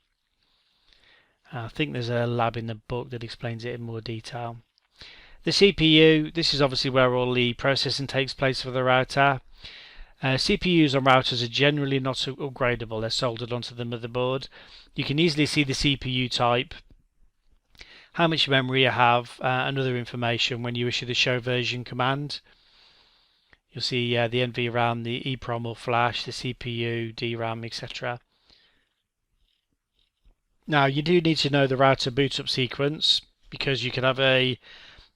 I think there's a lab in the book that explains it in more detail. The CPU, this is obviously where all the processing takes place for the router. CPUs on routers are generally not upgradable, they're soldered onto the motherboard. You can easily see the CPU type, how much memory you have, and other information when you issue the show version command. You'll see the NVRAM, the EEPROM or flash, the CPU, DRAM, etc. Now you do need to know the router boot up sequence because you can have a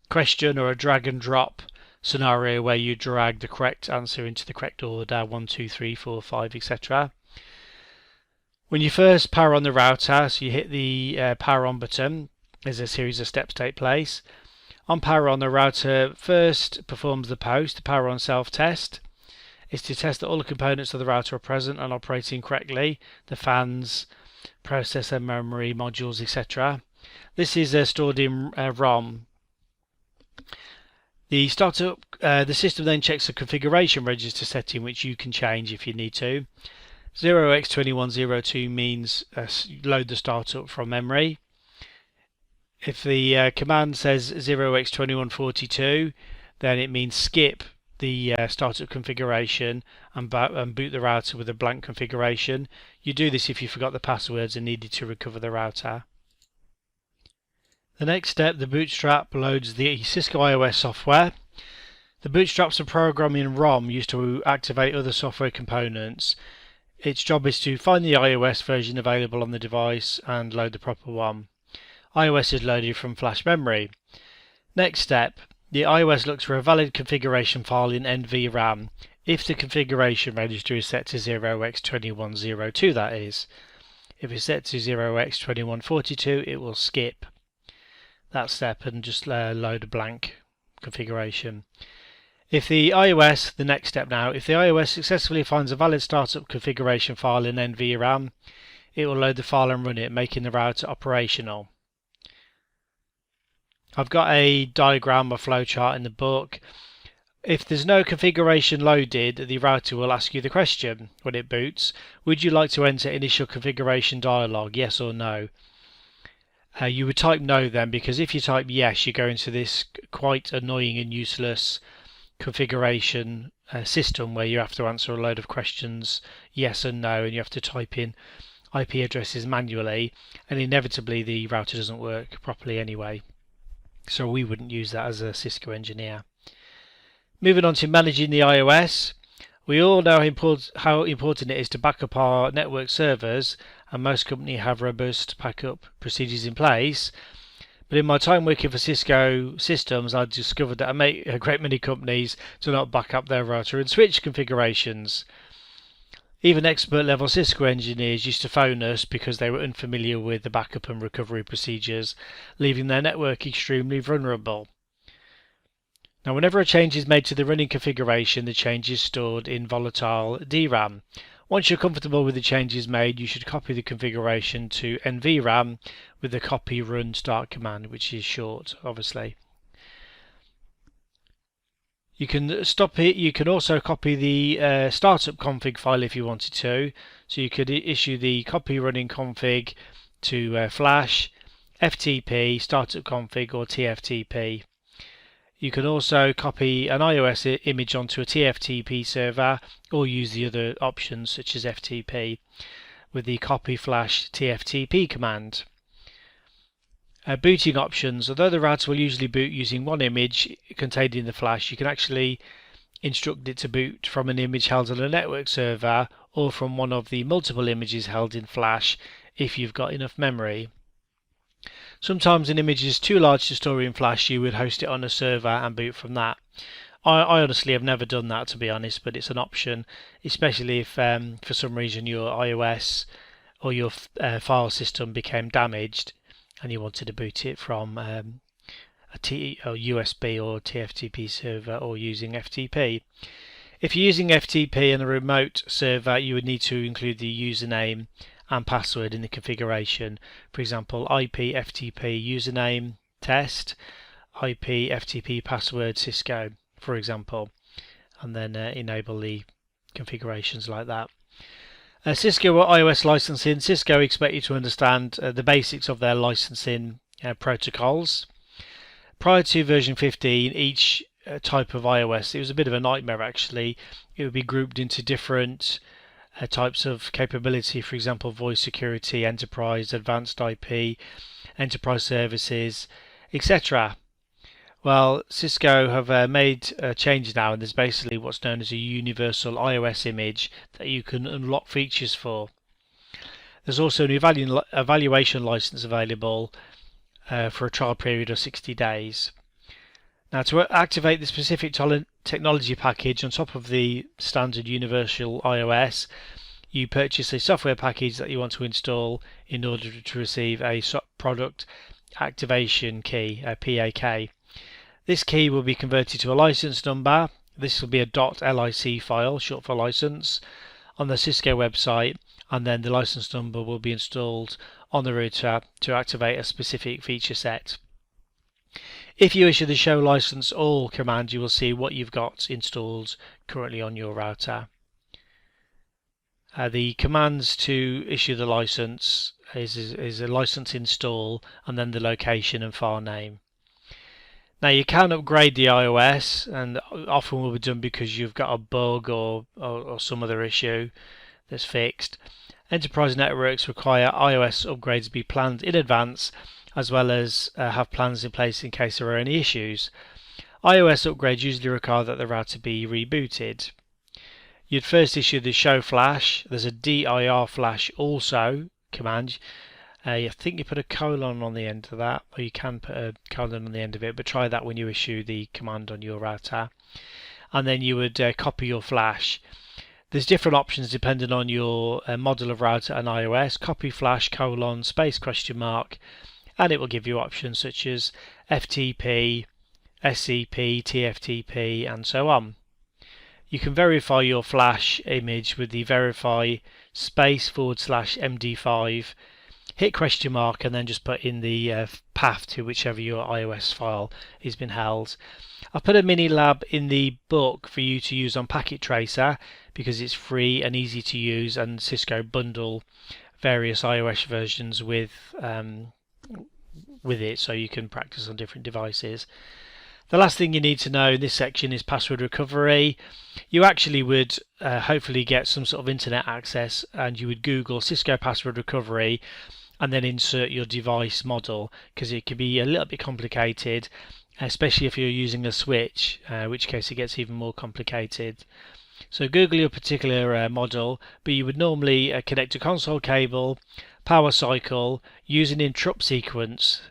question or a drag and drop scenario where you drag the correct answer into the correct order, 1, 2, 3, 4, 5, etc. When you first power on the router, so you hit the power on button, there's a series of steps take place. On power on, the router first performs the power on self-test. It's to test that all the components of the router are present and operating correctly, the fans, processor, memory, modules, etc. This is stored in ROM. The system then checks the configuration register setting, which you can change if you need to. 0x2102 means load the startup from memory. If the command says 0x2142, then it means skip the startup configuration and boot the router with a blank configuration. You do this if you forgot the passwords and needed to recover the router. The next step, the bootstrap loads the Cisco iOS software. The bootstrap's a program in ROM used to activate other software components. Its job is to find the iOS version available on the device and load the proper one. iOS is loaded from flash memory. Next step, the iOS looks for a valid configuration file in NVRAM if the configuration register is set to 0x2102, that is. If it's set to 0x2142, it will skip that step and just load a blank configuration. If the iOS, the next step now, if the iOS successfully finds a valid startup configuration file in NVRAM, it will load the file and run it, making the router operational. I've got a diagram or flowchart in the book. If there's no configuration loaded, the router will ask you the question when it boots: would you like to enter initial configuration dialog, yes or no? You would type no then, because if you type yes, you go into this quite annoying and useless configuration system where you have to answer a load of questions, yes and no, and you have to type in IP addresses manually, and inevitably the router doesn't work properly anyway. So we wouldn't use that as a Cisco engineer. Moving on to managing the iOS. We all know how important it is to back up our network servers, and most companies have robust backup procedures in place. But in my time working for Cisco systems, I discovered that a great many companies do not back up their router and switch configurations. Even expert level Cisco engineers used to phone us because they were unfamiliar with the backup and recovery procedures, leaving their network extremely vulnerable. Now, whenever a change is made to the running configuration, the change is stored in volatile DRAM. Once you're comfortable with the changes made, you should copy the configuration to NVRAM with the copy run start command, which is short, obviously. You can stop it. You can also copy the startup config file if you wanted to. So you could issue the copy running config to flash, FTP, startup config, or TFTP. You can also copy an iOS image onto a TFTP server or use the other options such as FTP with the copy flash TFTP command. Booting options. Although the router will usually boot using one image contained in the flash, you can actually instruct it to boot from an image held on a network server or from one of the multiple images held in flash if you've got enough memory. Sometimes an image is too large to store in flash, you would host it on a server and boot from that. I honestly have never done that, to be honest, but it's an option, especially if for some reason your iOS or your file system became damaged and you wanted to boot it from a USB or TFTP server or using FTP. If you're using FTP and a remote server, you would need to include the username and password in the configuration. For example, IP FTP username test, IP FTP password Cisco, for example, and then enable the configurations like that. Cisco or iOS licensing. Cisco expect you to understand the basics of their licensing protocols. Prior to version 15, each type of iOS, it was a bit of a nightmare actually. It would be grouped into different types of capability, for example, voice security, enterprise, advanced IP, enterprise services, etc. Well, Cisco have made a change now, and there's basically what's known as a universal iOS image that you can unlock features for. There's also an evaluation license available for a trial period of 60 days. Now, to activate the specific technology package on top of the standard universal iOS, you purchase a software package that you want to install in order to receive a product activation key, a PAK. This key will be converted to a license number. This will be a .lic file, short for license, on the Cisco website, and then the license number will be installed on the router to activate a specific feature set. If you issue the show license all command, you will see what you've got installed currently on your router. The commands to issue the license is a license install and then the location and file name. Now you can upgrade the iOS, and often will be done because you've got a bug or some other issue that's fixed. Enterprise networks require iOS upgrades to be planned in advance, as well as have plans in place in case there are any issues. iOS upgrades usually require that the router be rebooted. You'd first issue the show flash. There's a dir flash also command. I think you put a colon on the end of that, or you can put a colon on the end of it, but try that when you issue the command on your router. And then you would copy your flash. There's different options depending on your model of router and iOS. Copy flash colon space question mark, and it will give you options such as FTP, SCP, TFTP, and so on. You can verify your flash image with the verify space / MD5, hit question mark, and then just put in the path to whichever your iOS file has been held. I've put a mini lab in the book for you to use on Packet Tracer because it's free and easy to use, and Cisco bundle various iOS versions with it so you can practice on different devices. The last thing you need to know in this section is password recovery. You actually would hopefully get some sort of internet access, and you would Google Cisco password recovery and then insert your device model, because it can be a little bit complicated, especially if you're using a switch, in which case it gets even more complicated. So Google your particular model, but you would normally connect a console cable, power cycle, use an interrupt sequence,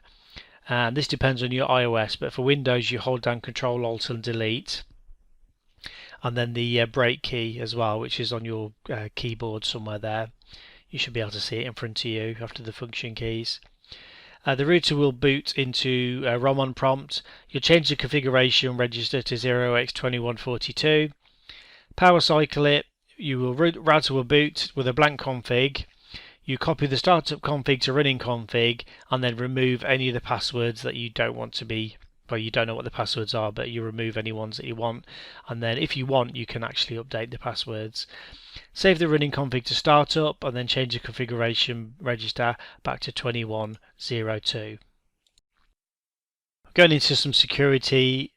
and this depends on your iOS, but for Windows you hold down Control Alt and Delete, and then the break key as well, which is on your keyboard somewhere there. You should be able to see it in front of you after the function keys. The router will boot into ROM on prompt. You'll change the configuration register to 0x2142. Power cycle it. Router will boot with a blank config. You copy the startup config to running config and then remove any of the passwords that you don't want to be, well, you don't know what the passwords are, but you remove any ones that you want, and then if you want you can actually update the passwords. Save the running config to startup and then change the configuration register back to 2102. Going into some security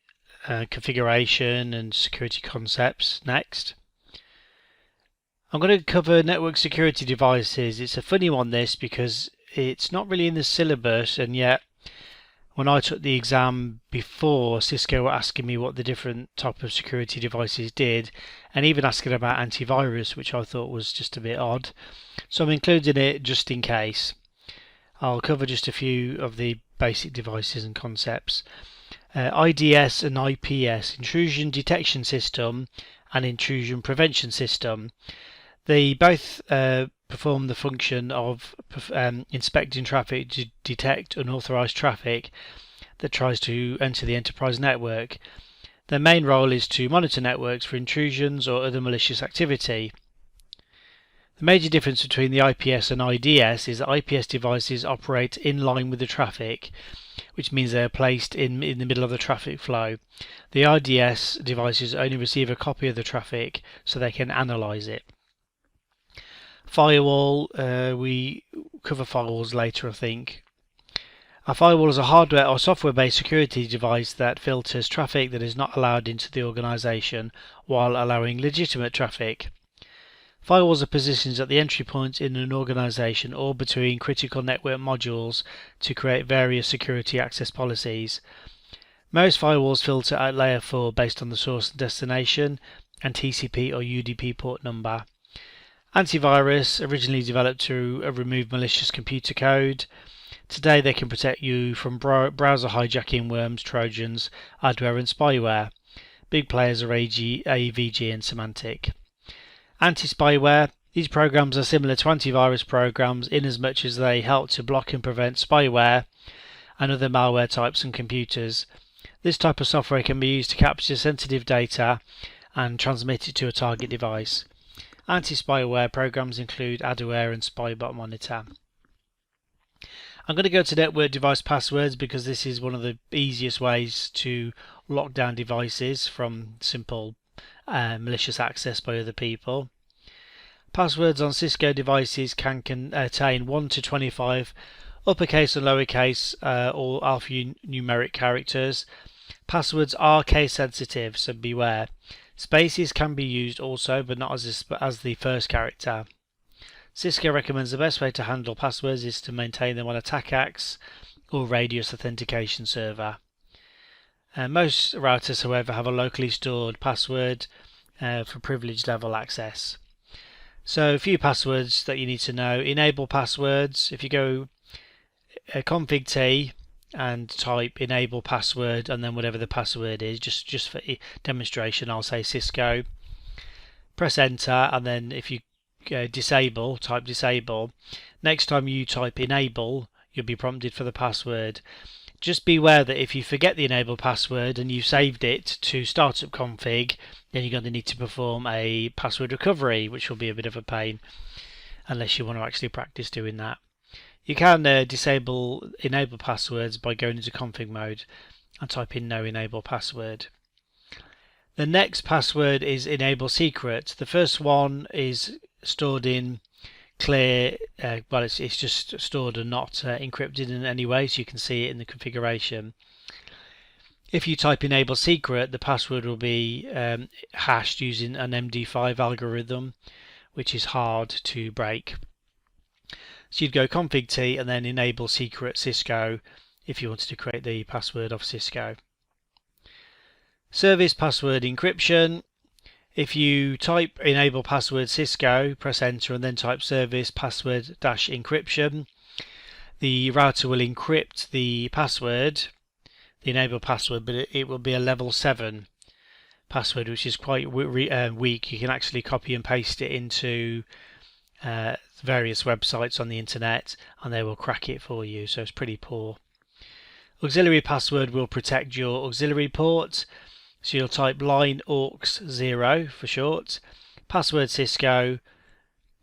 configuration and security concepts next. I'm going to cover network security devices. It's a funny one, this, because it's not really in the syllabus, and yet when I took the exam before, Cisco were asking me what the different type of security devices did, and even asking about antivirus, which I thought was just a bit odd. So I'm including it just in case. I'll cover just a few of the basic devices and concepts. IDS and IPS, Intrusion Detection System and Intrusion Prevention System. They both perform the function of inspecting traffic to detect unauthorized traffic that tries to enter the enterprise network. Their main role is to monitor networks for intrusions or other malicious activity. The major difference between the IPS and IDS is that IPS devices operate in line with the traffic, which means they are placed in the middle of the traffic flow. The IDS devices only receive a copy of the traffic so they can analyze it. Firewall, we cover firewalls later, I think. A firewall is a hardware or software-based security device that filters traffic that is not allowed into the organization while allowing legitimate traffic. Firewalls are positioned at the entry point in an organization or between critical network modules to create various security access policies. Most firewalls filter at layer 4 based on the source and destination and TCP or UDP port number. Antivirus, originally developed to remove malicious computer code. Today they can protect you from browser hijacking, worms, trojans, adware and spyware. Big players are AVG and Symantec. Anti-spyware. These programs are similar to antivirus programs in as much as they help to block and prevent spyware and other malware types on computers. This type of software can be used to capture sensitive data and transmit it to a target device. Anti-spyware programs include Adware and Spybot Monitor. I'm going to go to network device passwords because this is one of the easiest ways to lock down devices from simple malicious access by other people. Passwords on Cisco devices can contain 1 to 25 uppercase and lowercase or alphanumeric characters. Passwords are case sensitive, so beware. Spaces can be used also, but not as the first character. Cisco recommends the best way to handle passwords is to maintain them on a TACACS or radius authentication server. Most routers, however, have a locally stored password for privileged level access. So a few passwords that you need to know. Enable passwords. If you go config T and type enable password and then whatever the password is, just for demonstration I'll say Cisco. Press enter, and then if you disable, type disable. Next time you type enable, you'll be prompted for the password. Just beware that if you forget the enable password and you've saved it to startup config, then you're going to need to perform a password recovery, which will be a bit of a pain unless you want to actually practice doing that. You can disable enable passwords by going into config mode and type in no enable password. The next password is enable secret. The first one is stored in clear, well it's just stored and not encrypted in any way, so you can see it in the configuration. If you type enable secret, the password will be hashed using an MD5 algorithm, which is hard to break. So you'd go config T and then enable secret Cisco if you wanted to create the password of Cisco. Service password encryption. If you type enable password Cisco, press enter and then type service password encryption, the router will encrypt the password, the enable password, but it will be a level 7 password, which is quite weak. You can actually copy and paste it into various websites on the internet, and they will crack it for you, so it's pretty poor. Auxiliary password will protect your auxiliary port, so you'll type line aux 0 for short, password Cisco,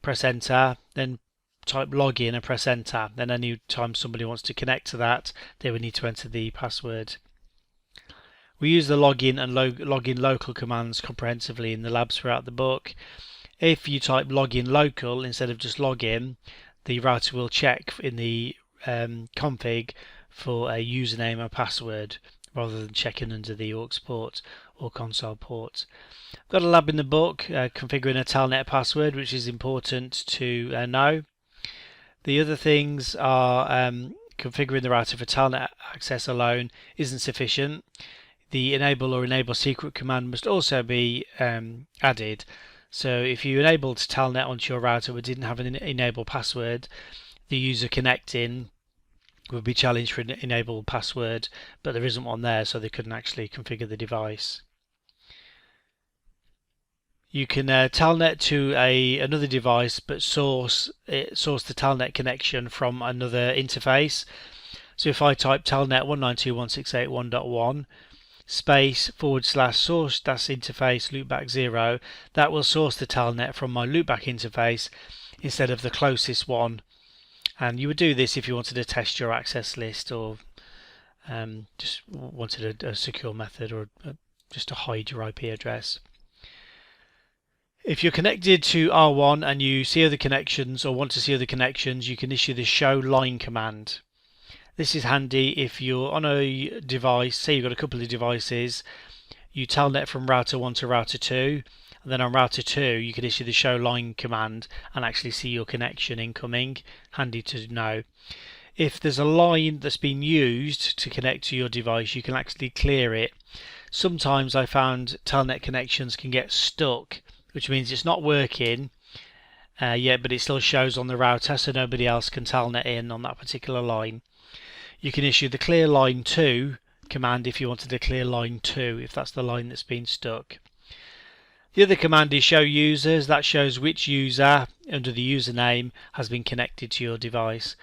press enter, then type login and press enter. Then any time somebody wants to connect to that, they would need to enter the password. We use the login and login local commands comprehensively in the labs throughout the book. If you type login local instead of just login, the router will check in the config for a username and password rather than checking under the aux port or console port. I've got a lab in the book configuring a telnet password, which is important to know. The other things are configuring the router for telnet access alone isn't sufficient. The enable or enable secret command must also be added. So if you enabled telnet onto your router but didn't have an enable password, the user connecting would be challenged for an enable password, but there isn't one there, so they couldn't actually configure the device. You can telnet to another device, but source the telnet connection from another interface. So if I type telnet 192.168.1.1 space /source interface loopback 0, that will source the telnet from my loopback interface instead of the closest one. And you would do this if you wanted to test your access list, or just wanted a secure method, or just to hide your IP address. If you're connected to R1 and you see other connections or want to see other connections, you can issue the show line command. This is handy if you're on a device, say you've got a couple of devices, you telnet from router 1 to router 2, and then on router 2 you can issue the show line command and actually see your connection incoming. Handy to know. If there's a line that's been used to connect to your device, you can actually clear it. Sometimes I found telnet connections can get stuck, which means it's not working yet, but it still shows on the router, so nobody else can telnet in on that particular line. You can issue the clear line 2 command if you wanted to clear line 2, if that's the line that's been stuck. The other command is show users. That shows which user under the username has been connected to your device.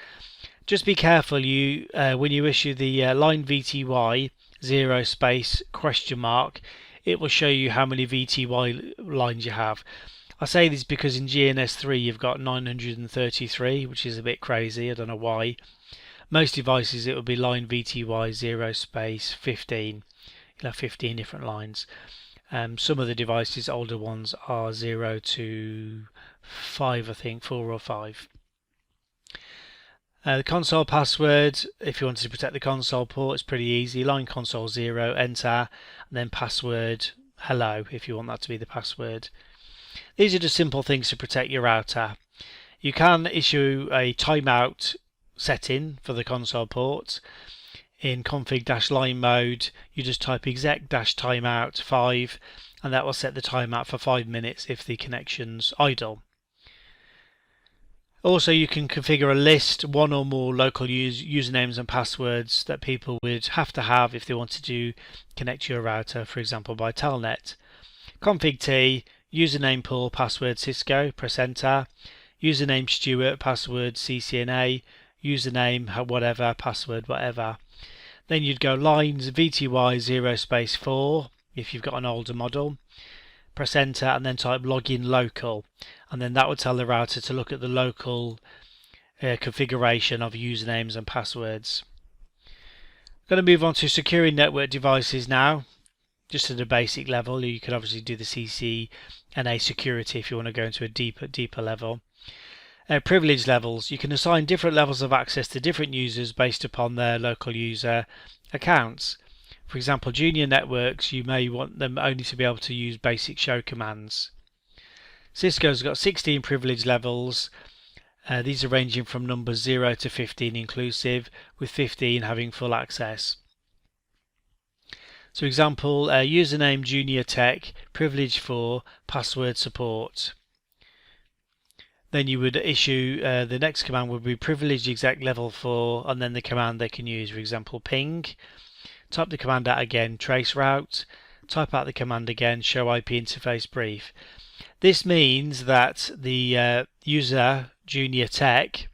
Just be careful when you issue the line VTY 0 space question mark, it will show you how many VTY lines you have. I say this because in GNS3 you've got 933, which is a bit crazy. I don't know why. Most devices it will be line VTY 0 space 15. You'll have 15 different lines. Some of the devices, older ones, are 0 to 5, I think, 4 or 5. The console password, if you wanted to protect the console port, it's pretty easy. Line console 0, enter, and then password hello if you want that to be the password. These are just simple things to protect your router. You can issue a timeout setting for the console port. In config-line mode, you just type exec-timeout 5, and that will set the timeout for 5 minutes if the connection's idle. Also, you can configure a list, one or more local usernames and passwords that people would have to have if they wanted to connect to your router, for example by telnet. Config-T, username pool, password Cisco, press enter. Username Stuart, password CCNA, username whatever, password whatever. Then you'd go lines VTY 0 space 4 if you've got an older model. Press enter and then type login local, and then that would tell the router to look at the local configuration of usernames and passwords. I'm going to move on to securing network devices now, just at a basic level. You can obviously do the CCNA security if you want to go into a deeper level. Privilege levels. You can assign different levels of access to different users based upon their local user accounts. For example, junior networks, you may want them only to be able to use basic show commands. Cisco's got 16 privilege levels. These are ranging from numbers 0 to 15 inclusive, with 15 having full access. So example, username junior tech, privilege 4, password support. Then you would issue, the next command would be privilege exec level 4, and then the command they can use, for example ping. Type the command out again, trace route. Type out the command again, show IP interface brief. This means that the user junior tech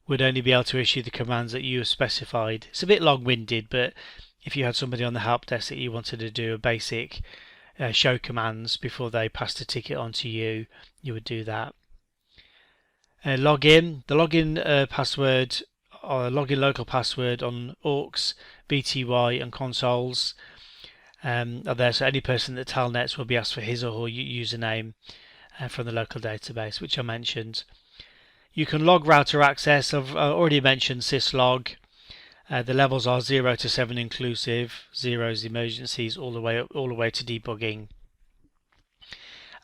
would only be able to issue the commands that you have specified. It's a bit long-winded, but if you had somebody on the help desk that you wanted to do a basic show commands before they passed a ticket on to you, you would do that. Login. The login password or login local password on AUX, BTY and consoles are there, so any person that telnets will be asked for his or her username from the local database, which I mentioned. You can log router access. I've already mentioned syslog. The levels are 0 to 7 inclusive, 0 is emergencies, all the way to debugging.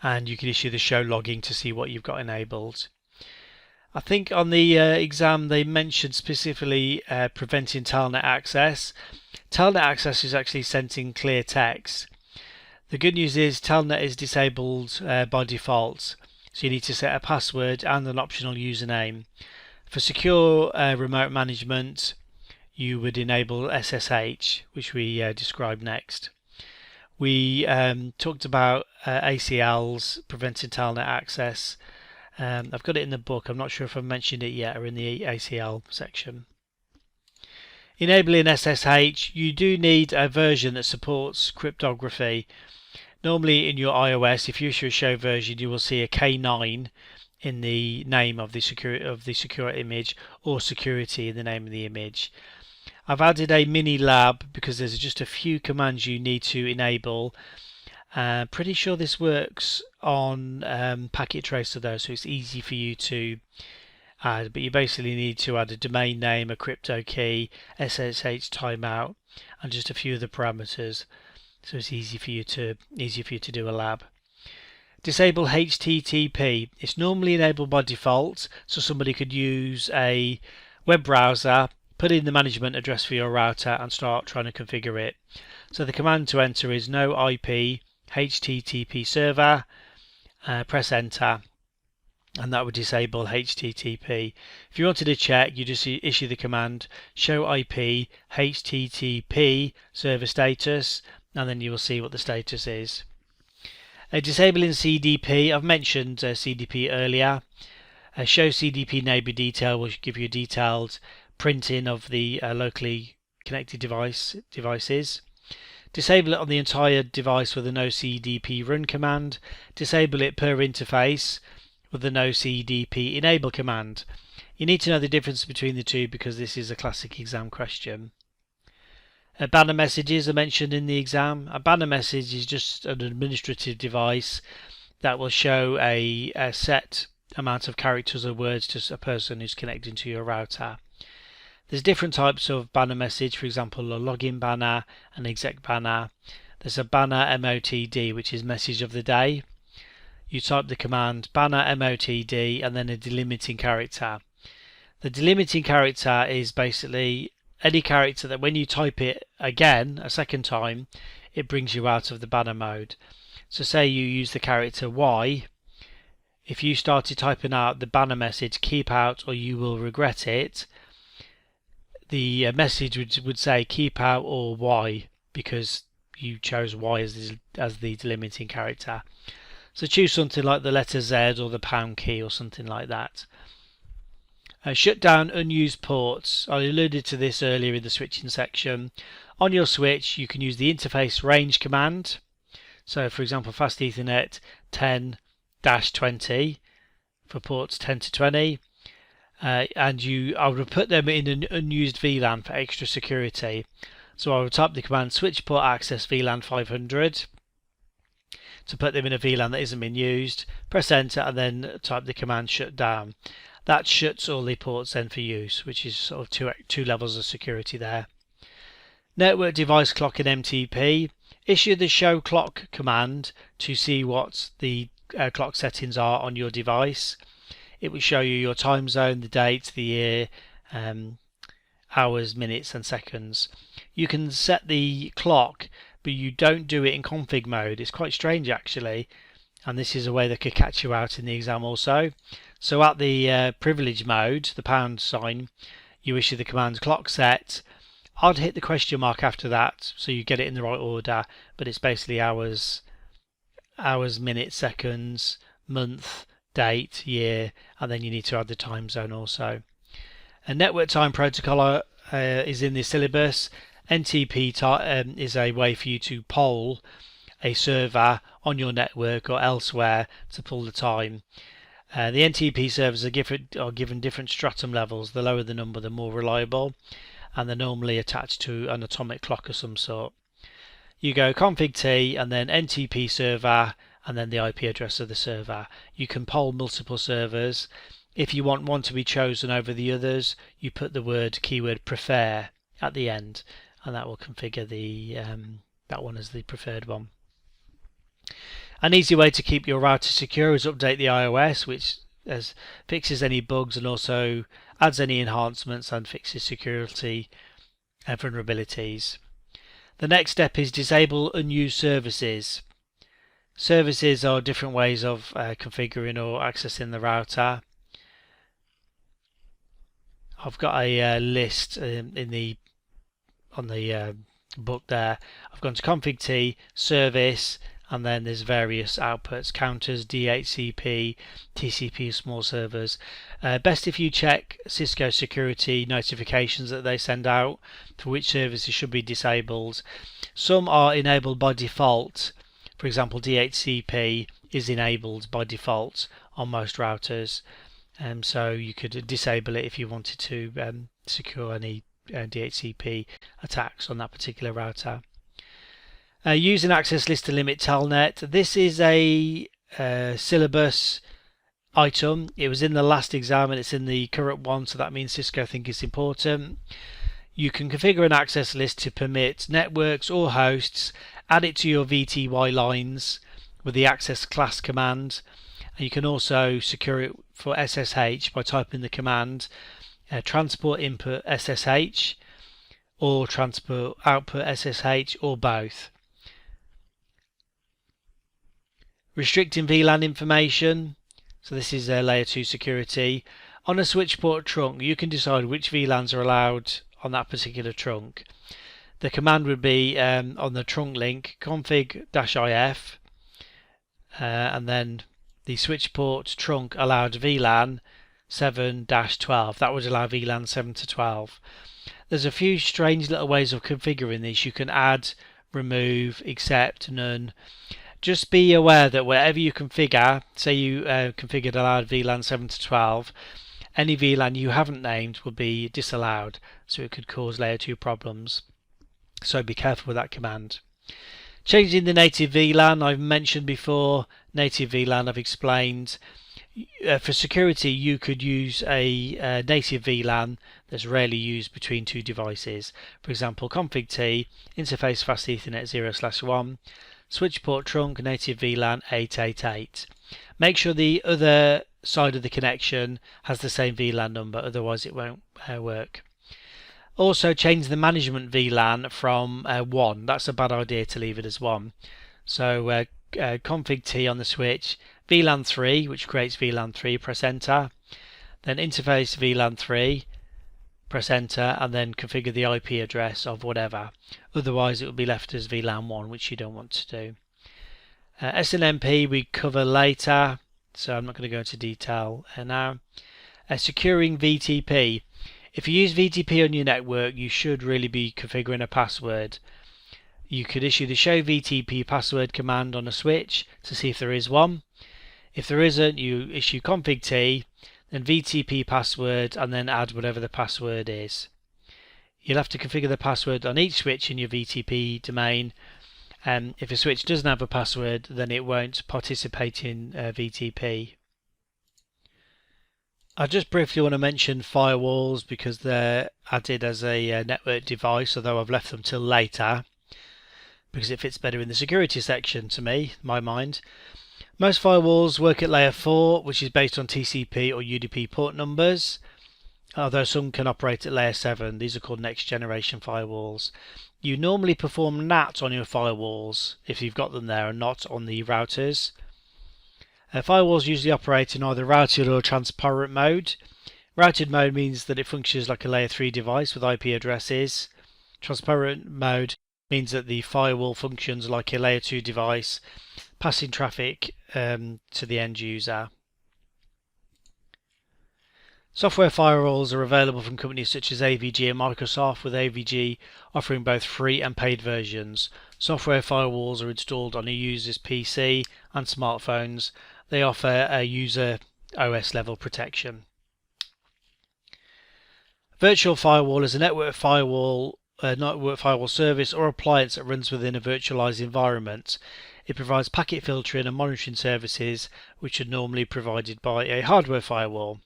And you can issue the show logging to see what you've got enabled. I think on the exam they mentioned specifically preventing telnet access. Telnet access is actually sent in clear text. The good news is telnet is disabled by default, so you need to set a password and an optional username. For secure remote management, you would enable SSH, which we describe next. We talked about ACLs, preventing telnet access. I've got it in the book. I'm not sure if I've mentioned it yet or in the ACL section. Enabling SSH, you do need a version that supports cryptography. Normally in your iOS, if you issue a show version, you will see a K9 in the name of the secure image, or security in the name of the image. I've added a mini lab because there's just a few commands you need to enable. Pretty sure this works on packet tracer though, so it's easy for you to add, but you basically need to add a domain name, a crypto key, SSH timeout, and just a few of the parameters, so it's easy for you to do a lab. Disable HTTP. It's normally enabled by default, so somebody could use a web browser, put in the management address for your router and start trying to configure it. So the command to enter is no IP HTTP server, press enter, and that would disable HTTP. If you wanted to check, you just issue the command show IP HTTP server status, and then you will see what the status is. Disabling CDP. I've mentioned CDP earlier. Show CDP neighbor detail will give you a detailed printing of the locally connected devices. Disable it on the entire device with the no CDP run command. Disable it per interface with the no CDP enable command. You need to know the difference between the two because this is a classic exam question. Banner messages are mentioned in the exam. A banner message is just an administrative device that will show a set amount of characters or words to a person who's connecting to your router. There's different types of banner message, for example a login banner, an exec banner. There's a banner MOTD, which is message of the day. You type the command banner MOTD and then a delimiting character. The delimiting character is basically any character that when you type it again a second time, it brings you out of the banner mode. So say you use the character Y, if you started typing out the banner message keep out or you will regret it, the message would say keep out or Y because you chose Y as the delimiting character. So choose something like the letter Z or the pound key or something like that. Shut down unused ports. I alluded to this earlier in the switching section. On your switch you can use the interface range command. So for example fast Ethernet 10-20 for ports 10 to 20. And I would put them in an unused VLAN for extra security. So I would type the command switch port access VLAN 500 to put them in a VLAN that isn't been used. Press enter and then type the command shut down. That shuts all the ports then for use, which is sort of two levels of security there. Network device clock and MTP. Issue the show clock command to see what the clock settings are on your device. It will show you your time zone, the date, the year, hours, minutes and seconds. You can set the clock, but you don't do it in config mode. It's quite strange actually, and this is a way that could catch you out in the exam also. So at the privilege mode, the pound sign, you issue the command clock set. I'd hit the question mark after that so you get it in the right order, but it's basically hours, hours, minutes, seconds, month, date, year, and then you need to add the time zone also. A network time protocol is in the syllabus. NTP is a way for you to poll a server on your network or elsewhere to pull the time. The NTP servers are given different stratum levels. The lower the number, the more reliable, and they're normally attached to an atomic clock of some sort. You go config T and then NTP server and then the IP address of the server. You can poll multiple servers. If you want one to be chosen over the others, you put the keyword prefer at the end, and that will configure that one as the preferred one. An easy way to keep your router secure is update the iOS, which fixes any bugs and also adds any enhancements and fixes security vulnerabilities. The next step is disable unused services. Services are different ways of configuring or accessing the router. I've got a list on the book there. I've gone to config T, service, and then there's various outputs, counters, DHCP, TCP, small servers. Best if you check Cisco security notifications that they send out for which services should be disabled. Some are enabled by default. For example, DHCP is enabled by default on most routers, so you could disable it if you wanted to secure any DHCP attacks on that particular router. Use an access list to limit telnet. This is a syllabus item. It was in the last exam and it's in the current one, so that means Cisco think it's important. You can configure an access list to permit networks or hosts, add it to your VTY lines with the access class command, and you can also secure it for SSH by typing the command transport input SSH or transport output SSH or both. Restricting VLAN information. So this is layer 2 security. On a switch port trunk, you can decide which VLANs are allowed on that particular trunk. The command would be on the trunk link config-if and then the switch port trunk allowed VLAN 7-12. That would allow VLAN 7 to 12. There's a few strange little ways of configuring this. You can add, remove, accept, none. Just be aware that wherever you configure, say you configured allowed VLAN 7 to 12, any VLAN you haven't named will be disallowed, so it could cause layer 2 problems. So be careful with that command. Changing the native VLAN, I've mentioned before, native VLAN I've explained. For security, you could use a native VLAN that's rarely used between two devices. For example, config T, interface fast Ethernet 0/1, switch port trunk, native VLAN 888. Make sure the other side of the connection has the same VLAN number, otherwise it won't work. Also change the management VLAN from 1. That's a bad idea to leave it as 1. So config T on the switch, VLAN 3, which creates VLAN 3, press enter. Then interface VLAN 3, press enter, and then configure the IP address of whatever. Otherwise it will be left as VLAN 1, which you don't want to do. SNMP we cover later, so I'm not going to go into detail now. Securing VTP. If you use VTP on your network, you should really be configuring a password. You could issue the show VTP password command on a switch to see if there is one. If there isn't, you issue config T, then VTP password, and then add whatever the password is. You'll have to configure the password on each switch in your VTP domain. If a switch doesn't have a password, then it won't participate in VTP. I just briefly want to mention firewalls because they're added as a network device, although I've left them till later because it fits better in the security section to me, my mind. Most firewalls work at layer 4, which is based on TCP or UDP port numbers, although some can operate at layer 7. These are called next generation firewalls. You normally perform NAT on your firewalls if you've got them there and not on the routers. Firewalls usually operate in either routed or transparent mode. Routed mode means that it functions like a layer 3 device with IP addresses. Transparent mode means that the firewall functions like a layer 2 device passing traffic to the end user. Software firewalls are available from companies such as AVG and Microsoft, with AVG offering both free and paid versions. Software firewalls are installed on a user's PC and smartphones. They offer a user OS level protection. Virtual firewall is a network firewall service or appliance that runs within a virtualized environment. It provides packet filtering and monitoring services which are normally provided by a hardware firewall.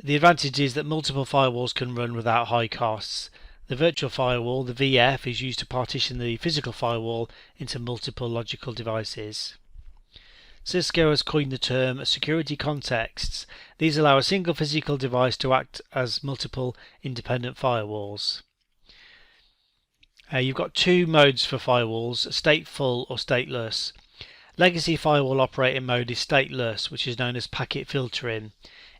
The advantage is that multiple firewalls can run without high costs. The virtual firewall, the VF, is used to partition the physical firewall into multiple logical devices. Cisco has coined the term security contexts. These allow a single physical device to act as multiple independent firewalls. You've got two modes for firewalls, stateful or stateless. Legacy firewall operating mode is stateless, which is known as packet filtering.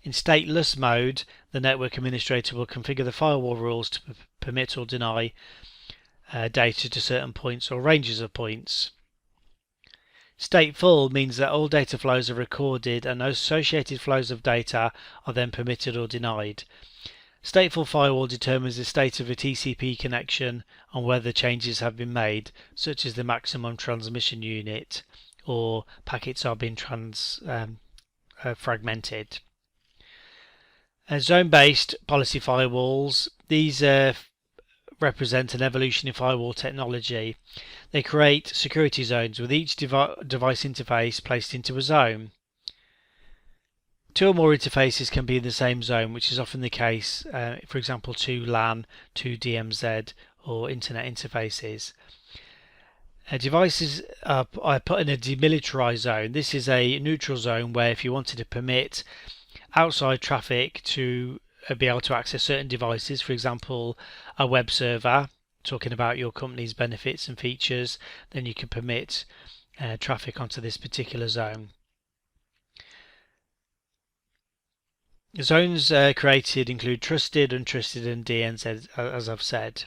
In stateless mode, the network administrator will configure the firewall rules to permit or deny data to certain points or ranges of points. Stateful means that all data flows are recorded and associated flows of data are then permitted or denied. Stateful firewall determines the state of a TCP connection and whether changes have been made, such as the maximum transmission unit or packets are being fragmented. Zone-based policy firewalls, these represent an evolution in firewall technology. They create security zones with each device interface placed into a zone. Two or more interfaces can be in the same zone, which is often the case, for example, two LAN, two DMZ or internet interfaces. Devices are put in a demilitarized zone. This is a neutral zone where if you wanted to permit outside traffic to be able to access certain devices, for example a web server talking about your company's benefits and features, then you can permit traffic onto this particular zone. The zones created include trusted, untrusted and DNZ, as I've said.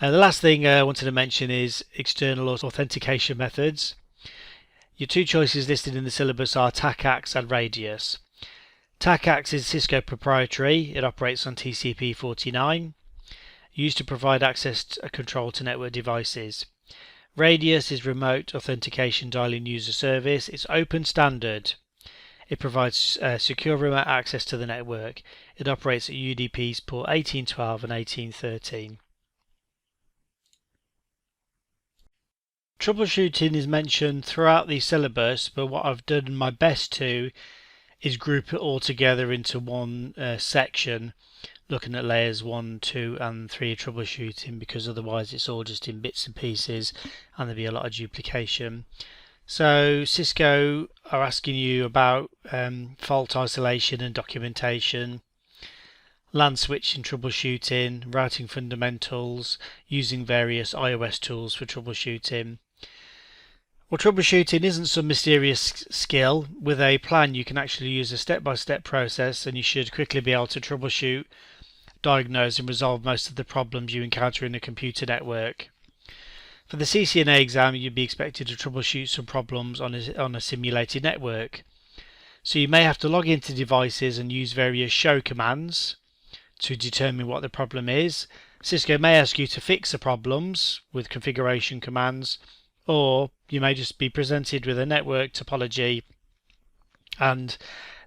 The last thing I wanted to mention is external authentication methods. Your two choices listed in the syllabus are TACACS and Radius. TACACS is Cisco proprietary. It operates on TCP 49, used to provide access control to network devices. Radius is remote authentication dialing user service. It's open standard. It provides secure remote access to the network. It operates at UDPs port 1812 and 1813. Troubleshooting is mentioned throughout the syllabus, but what I've done my best to is group it all together into one section, looking at layers 1, 2 and 3 troubleshooting, because otherwise it's all just in bits and pieces and there'll be a lot of duplication. So Cisco are asking you about fault isolation and documentation, LAN switching troubleshooting, routing fundamentals, using various iOS tools for troubleshooting. Well, troubleshooting isn't some mysterious skill. With a plan you can actually use a step-by-step process and you should quickly be able to troubleshoot, diagnose and resolve most of the problems you encounter in a computer network. For the CCNA exam you'd be expected to troubleshoot some problems on a simulated network. So you may have to log into devices and use various show commands to determine what the problem is. Cisco may ask you to fix the problems with configuration commands, or you may just be presented with a network topology and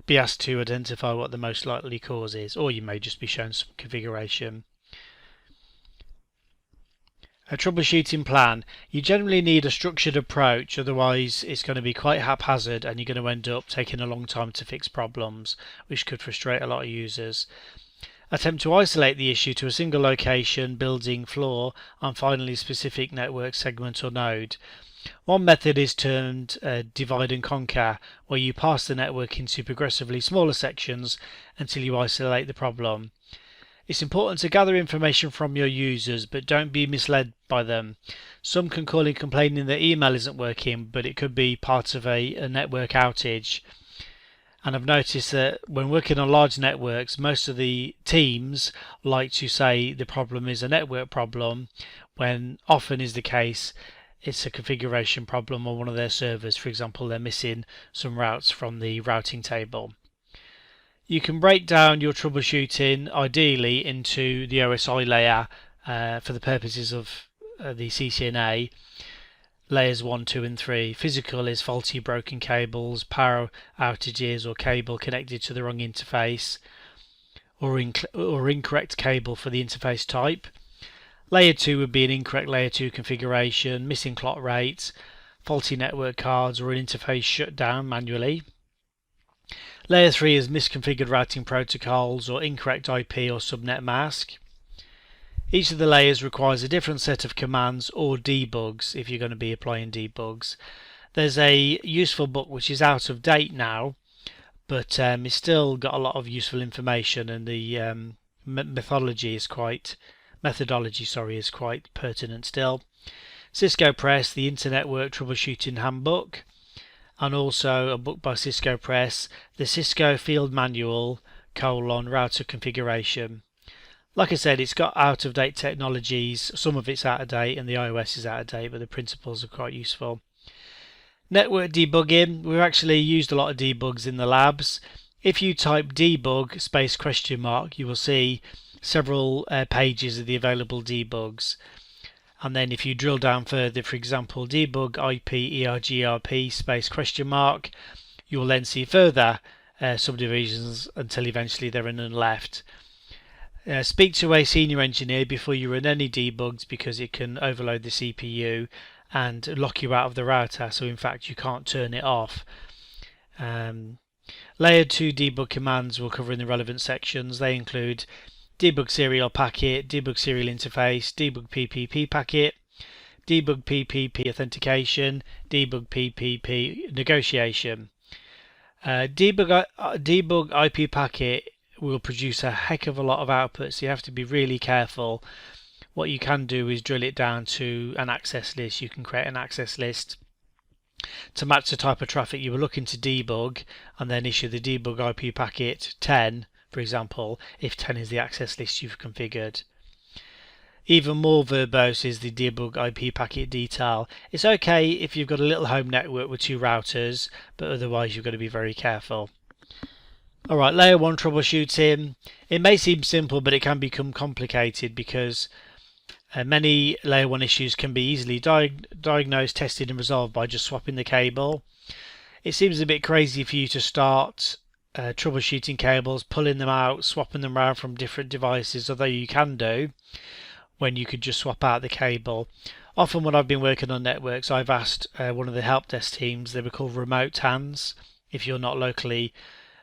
be asked to identify what the most likely cause is, or you may just be shown some configuration. A troubleshooting plan. You generally need a structured approach, otherwise it's going to be quite haphazard and you're going to end up taking a long time to fix problems, which could frustrate a lot of users. Attempt to isolate the issue to a single location, building, floor, and finally specific network segment or node. One method is termed divide and conquer, where you parse the network into progressively smaller sections until you isolate the problem. It's important to gather information from your users, but don't be misled by them. Some can call in complaining that email isn't working, but it could be part of a network outage. And I've noticed that when working on large networks, most of the teams like to say the problem is a network problem, when often is the case it's a configuration problem on one of their servers. For example, they're missing some routes from the routing table. You can break down your troubleshooting ideally into the OSI layer for the purposes of the CCNA. Layers 1, 2 and 3. Physical is faulty broken cables, power outages or cable connected to the wrong interface, or incorrect cable for the interface type. Layer 2 would be an incorrect layer 2 configuration, missing clock rates, faulty network cards or an interface shut down manually. Layer 3 is misconfigured routing protocols or incorrect IP or subnet mask. Each of the layers requires a different set of commands or debugs if you're going to be applying debugs. There's a useful book which is out of date now, but it's still got a lot of useful information, and the methodology is quite pertinent still. Cisco Press, the Internet Work Troubleshooting Handbook, and also a book by Cisco Press, the Cisco Field Manual, Router Configuration. Like I said, it's got out-of-date technologies. Some of it's out of date and the iOS is out of date, but the principles are quite useful. Network debugging. We've actually used a lot of debugs in the labs. If you type debug space question mark, you will see several pages of the available debugs. And then if you drill down further, for example, debug IP EIGRP space question mark, you will then see further subdivisions until eventually there are none left. Speak to a senior engineer before you run any debugs, because it can overload the CPU and lock you out of the router, so in fact you can't turn it off. Layer 2 debug commands we'll cover in the relevant sections. They include debug serial packet, debug serial interface, debug PPP packet, debug PPP authentication, debug PPP negotiation. Debug IP packet will produce a heck of a lot of output, so you have to be really careful. What you can do is drill it down to an access list. You can create an access list to match the type of traffic you were looking to debug, and then issue the debug IP packet 10, for example, if 10 is the access list you've configured. Even more verbose is the debug IP packet detail. It's okay if you've got a little home network with 2 routers, but otherwise you've got to be very careful. Alright, layer 1 troubleshooting. It may seem simple, but it can become complicated because many layer 1 issues can be easily diagnosed, tested and resolved by just swapping the cable. It seems a bit crazy for you to start troubleshooting cables, pulling them out, swapping them around from different devices, although you can do when you could just swap out the cable. Often when I've been working on networks, I've asked one of the help desk teams, they were called remote hands, if you're not locally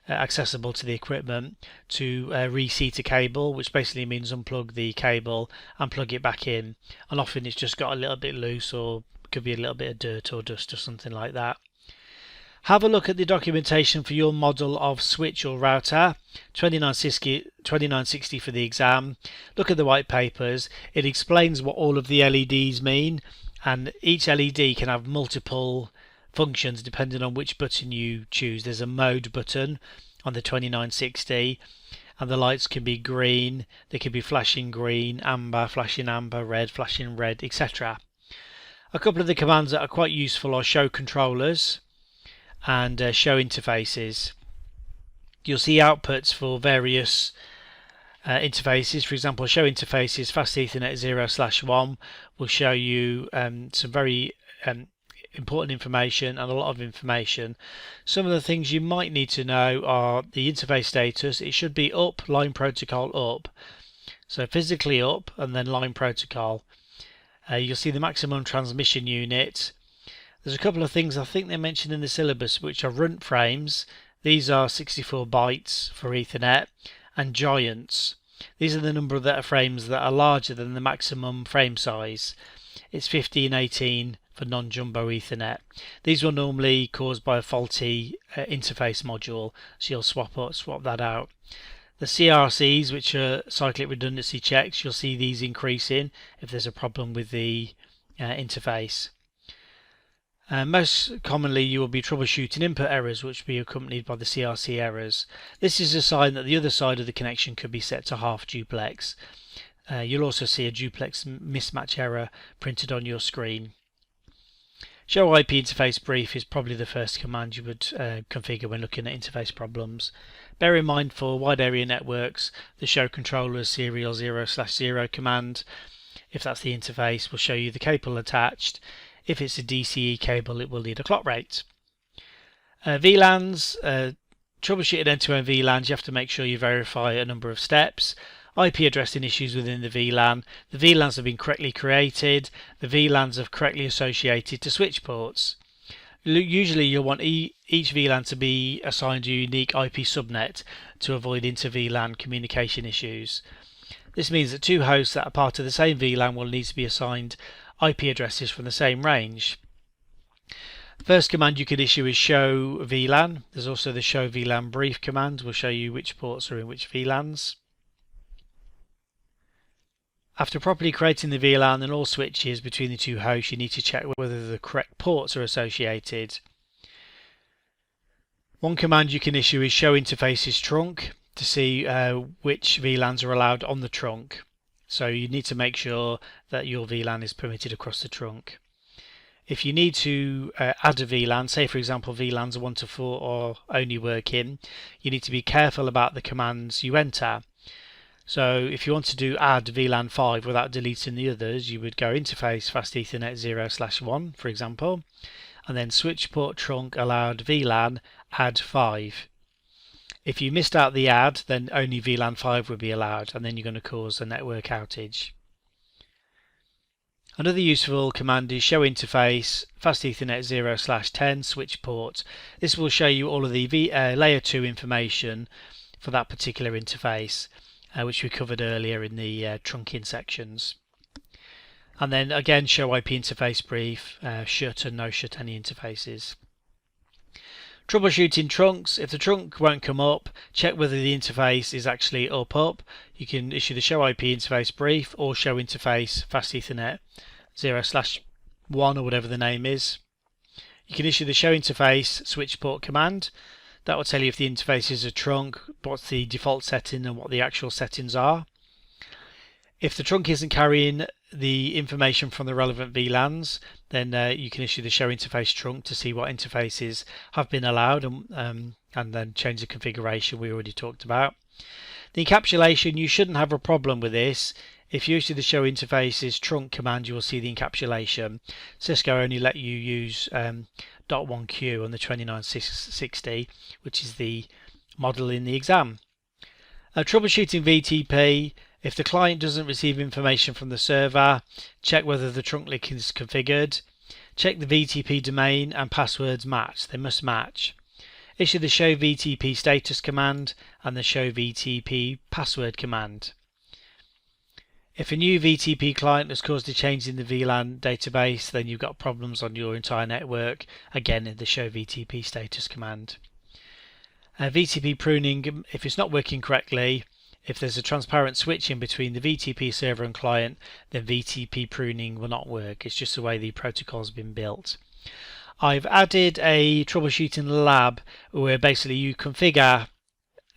accessible to the equipment, to reseat a cable, which basically means unplug the cable and plug it back in, and often it's just got a little bit loose, or could be a little bit of dirt or dust or something like that. Have a look at the documentation for your model of switch or router, 2960 for the exam. Look at the white papers. It explains what all of the LEDs mean, and each LED can have multiple functions depending on which button you choose. There's a mode button on the 2960, and the lights can be green, they can be flashing green, amber, flashing amber, red, flashing red, etc. A couple of the commands that are quite useful are show controllers and show interfaces. You'll see outputs for various interfaces. For example, show interfaces fast Ethernet 0/1 will show you some very important information and a lot of information. Some of the things you might need to know are the interface status. It should be up, line protocol up, so physically up and then line protocol. You'll see the maximum transmission unit. There's a couple of things I think they mentioned in the syllabus which are runt frames. These are 64 bytes for Ethernet, and giants. These are the number of frames that are larger than the maximum frame size. It's 1518 for non-jumbo Ethernet. These were normally caused by a faulty interface module, so you'll swap that out. The CRCs, which are cyclic redundancy checks, you'll see these increasing if there's a problem with the interface. Most commonly you will be troubleshooting input errors, which will be accompanied by the CRC errors. This is a sign that the other side of the connection could be set to half duplex. You'll also see a duplex mismatch error printed on your screen. Show IP interface brief is probably the first command you would configure when looking at interface problems. Bear in mind for wide area networks, the show controllers serial 0/0 command, if that's the interface, will show you the cable attached. If it's a DCE cable, it will need a clock rate. VLANs, troubleshooting end-to-end VLANs, you have to make sure you verify a number of steps. IP addressing issues within the VLAN. The VLANs have been correctly created. The VLANs are correctly associated to switch ports. Usually you'll want each VLAN to be assigned a unique IP subnet to avoid inter-VLAN communication issues. This means that two hosts that are part of the same VLAN will need to be assigned IP addresses from the same range. The first command you could issue is show VLAN. There's also the show VLAN brief command, will show you which ports are in which VLANs. After properly creating the VLAN and all switches between the two hosts, you need to check whether the correct ports are associated. One command you can issue is show interfaces trunk to see which VLANs are allowed on the trunk. So you need to make sure that your VLAN is permitted across the trunk. If you need to add a VLAN, say for example VLANs 1 to 4 are only working, you need to be careful about the commands you enter. So if you want to do add VLAN 5 without deleting the others, you would go interface fast Ethernet 0/1 for example, and then switch port trunk allowed VLAN add 5. If you missed out the add, then only VLAN 5 would be allowed, and then you're going to cause a network outage. Another useful command is show interface fast Ethernet 0/10 switch port. This will show you all of the layer 2 information for that particular interface, which we covered earlier in the trunking sections. And then again show IP interface brief, shut and no shut any interfaces. Troubleshooting trunks. If the trunk won't come up, check whether the interface is actually up. You can issue the show IP interface brief or show interface fast Ethernet 0/1 or whatever the name is. You can issue the show interface switch port command. That will tell you if the interface is a trunk, what's the default setting and what the actual settings are. If the trunk isn't carrying the information from the relevant VLANs, then you can issue the show interface trunk to see what interfaces have been allowed and then change the configuration we already talked about. The encapsulation, you shouldn't have a problem with this. If you issue the show interfaces trunk command, you will see the encapsulation. Cisco only let you use .1Q on the 29660, which is the model in the exam. Troubleshooting VTP. If the client doesn't receive information from the server, check whether the trunk link is configured. Check the VTP domain and passwords match. They must match. Issue the show VTP status command and the show VTP password command. If a new VTP client has caused a change in the VLAN database, then you've got problems on your entire network. Again, in the show VTP status command. VTP pruning, if it's not working correctly, if there's a transparent switch in between the VTP server and client, then VTP pruning will not work. It's just the way the protocol's been built. I've added a troubleshooting lab where basically you configure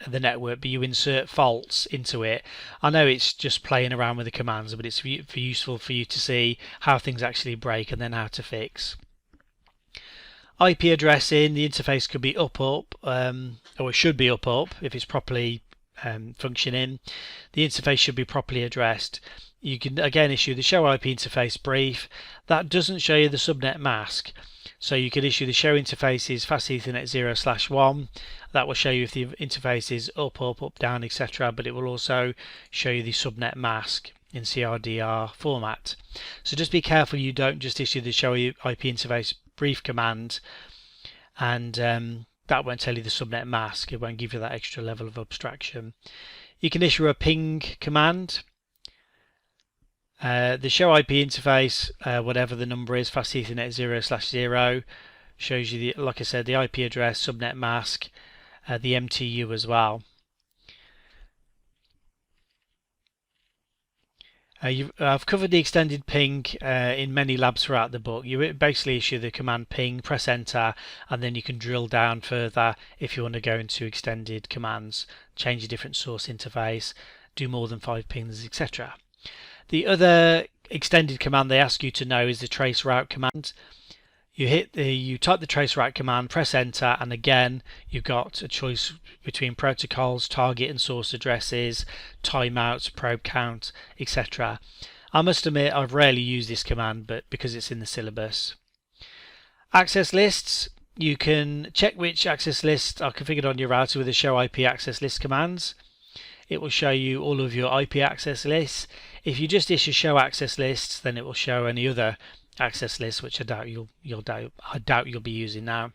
the network but you insert faults into it. I know it's just playing around with the commands, but it's useful for you to see how things actually break and then how to fix. IP addressing, the interface could be up, or it should be up if it's properly functioning. The interface should be properly addressed. You can again issue the show IP interface brief. That doesn't show you the subnet mask, so you could issue the show interfaces fast Ethernet 0/1. That will show you if the interface is up, down, etc., but it will also show you the subnet mask in CRDR format. So just be careful you don't just issue the show IP interface brief command and that won't tell you the subnet mask. It won't give you that extra level of abstraction. You can issue a ping command. The show IP interface, whatever the number is, fast Ethernet 0/0, shows you the, like I said, the IP address, subnet mask, the MTU as well. I've covered the extended ping in many labs throughout the book. You basically issue the command ping, press enter, and then you can drill down further if you want to go into extended commands, change a different source interface, do more than 5 pings, etc. The other extended command they ask you to know is the trace route command. you type the traceroute command, press enter, and again you've got a choice between protocols, target and source addresses, timeouts, probe count, etc. I must admit I've rarely used this command, but because it's in the syllabus. Access lists, you can check which access lists are configured on your router with the show IP access list commands. It will show you all of your IP access lists. If you just issue show access lists, then it will show any other access lists, which I doubt you'll be using now.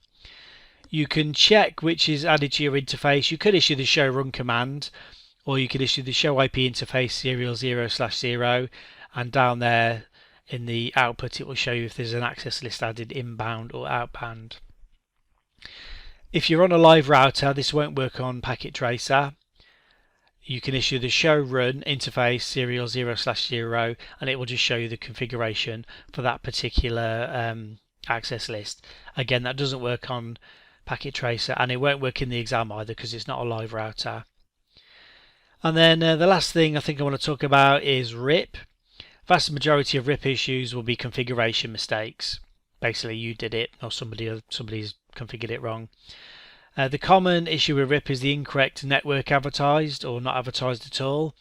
You can check which is added to your interface. You could issue the show run command, or you could issue the show IP interface serial 0/0, and down there in the output it will show you if there's an access list added inbound or outbound. If you're on a live router, this won't work on Packet Tracer. You can issue the show run interface serial 0/0, and it will just show you the configuration for that particular access list. Again, that doesn't work on Packet Tracer, and it won't work in the exam either because it's not a live router. And then the last thing I think I want to talk about is RIP. Vast majority of RIP issues will be configuration mistakes. Basically, you did it, or somebody's configured it wrong. The common issue with RIP is the incorrect network advertised or not advertised at all.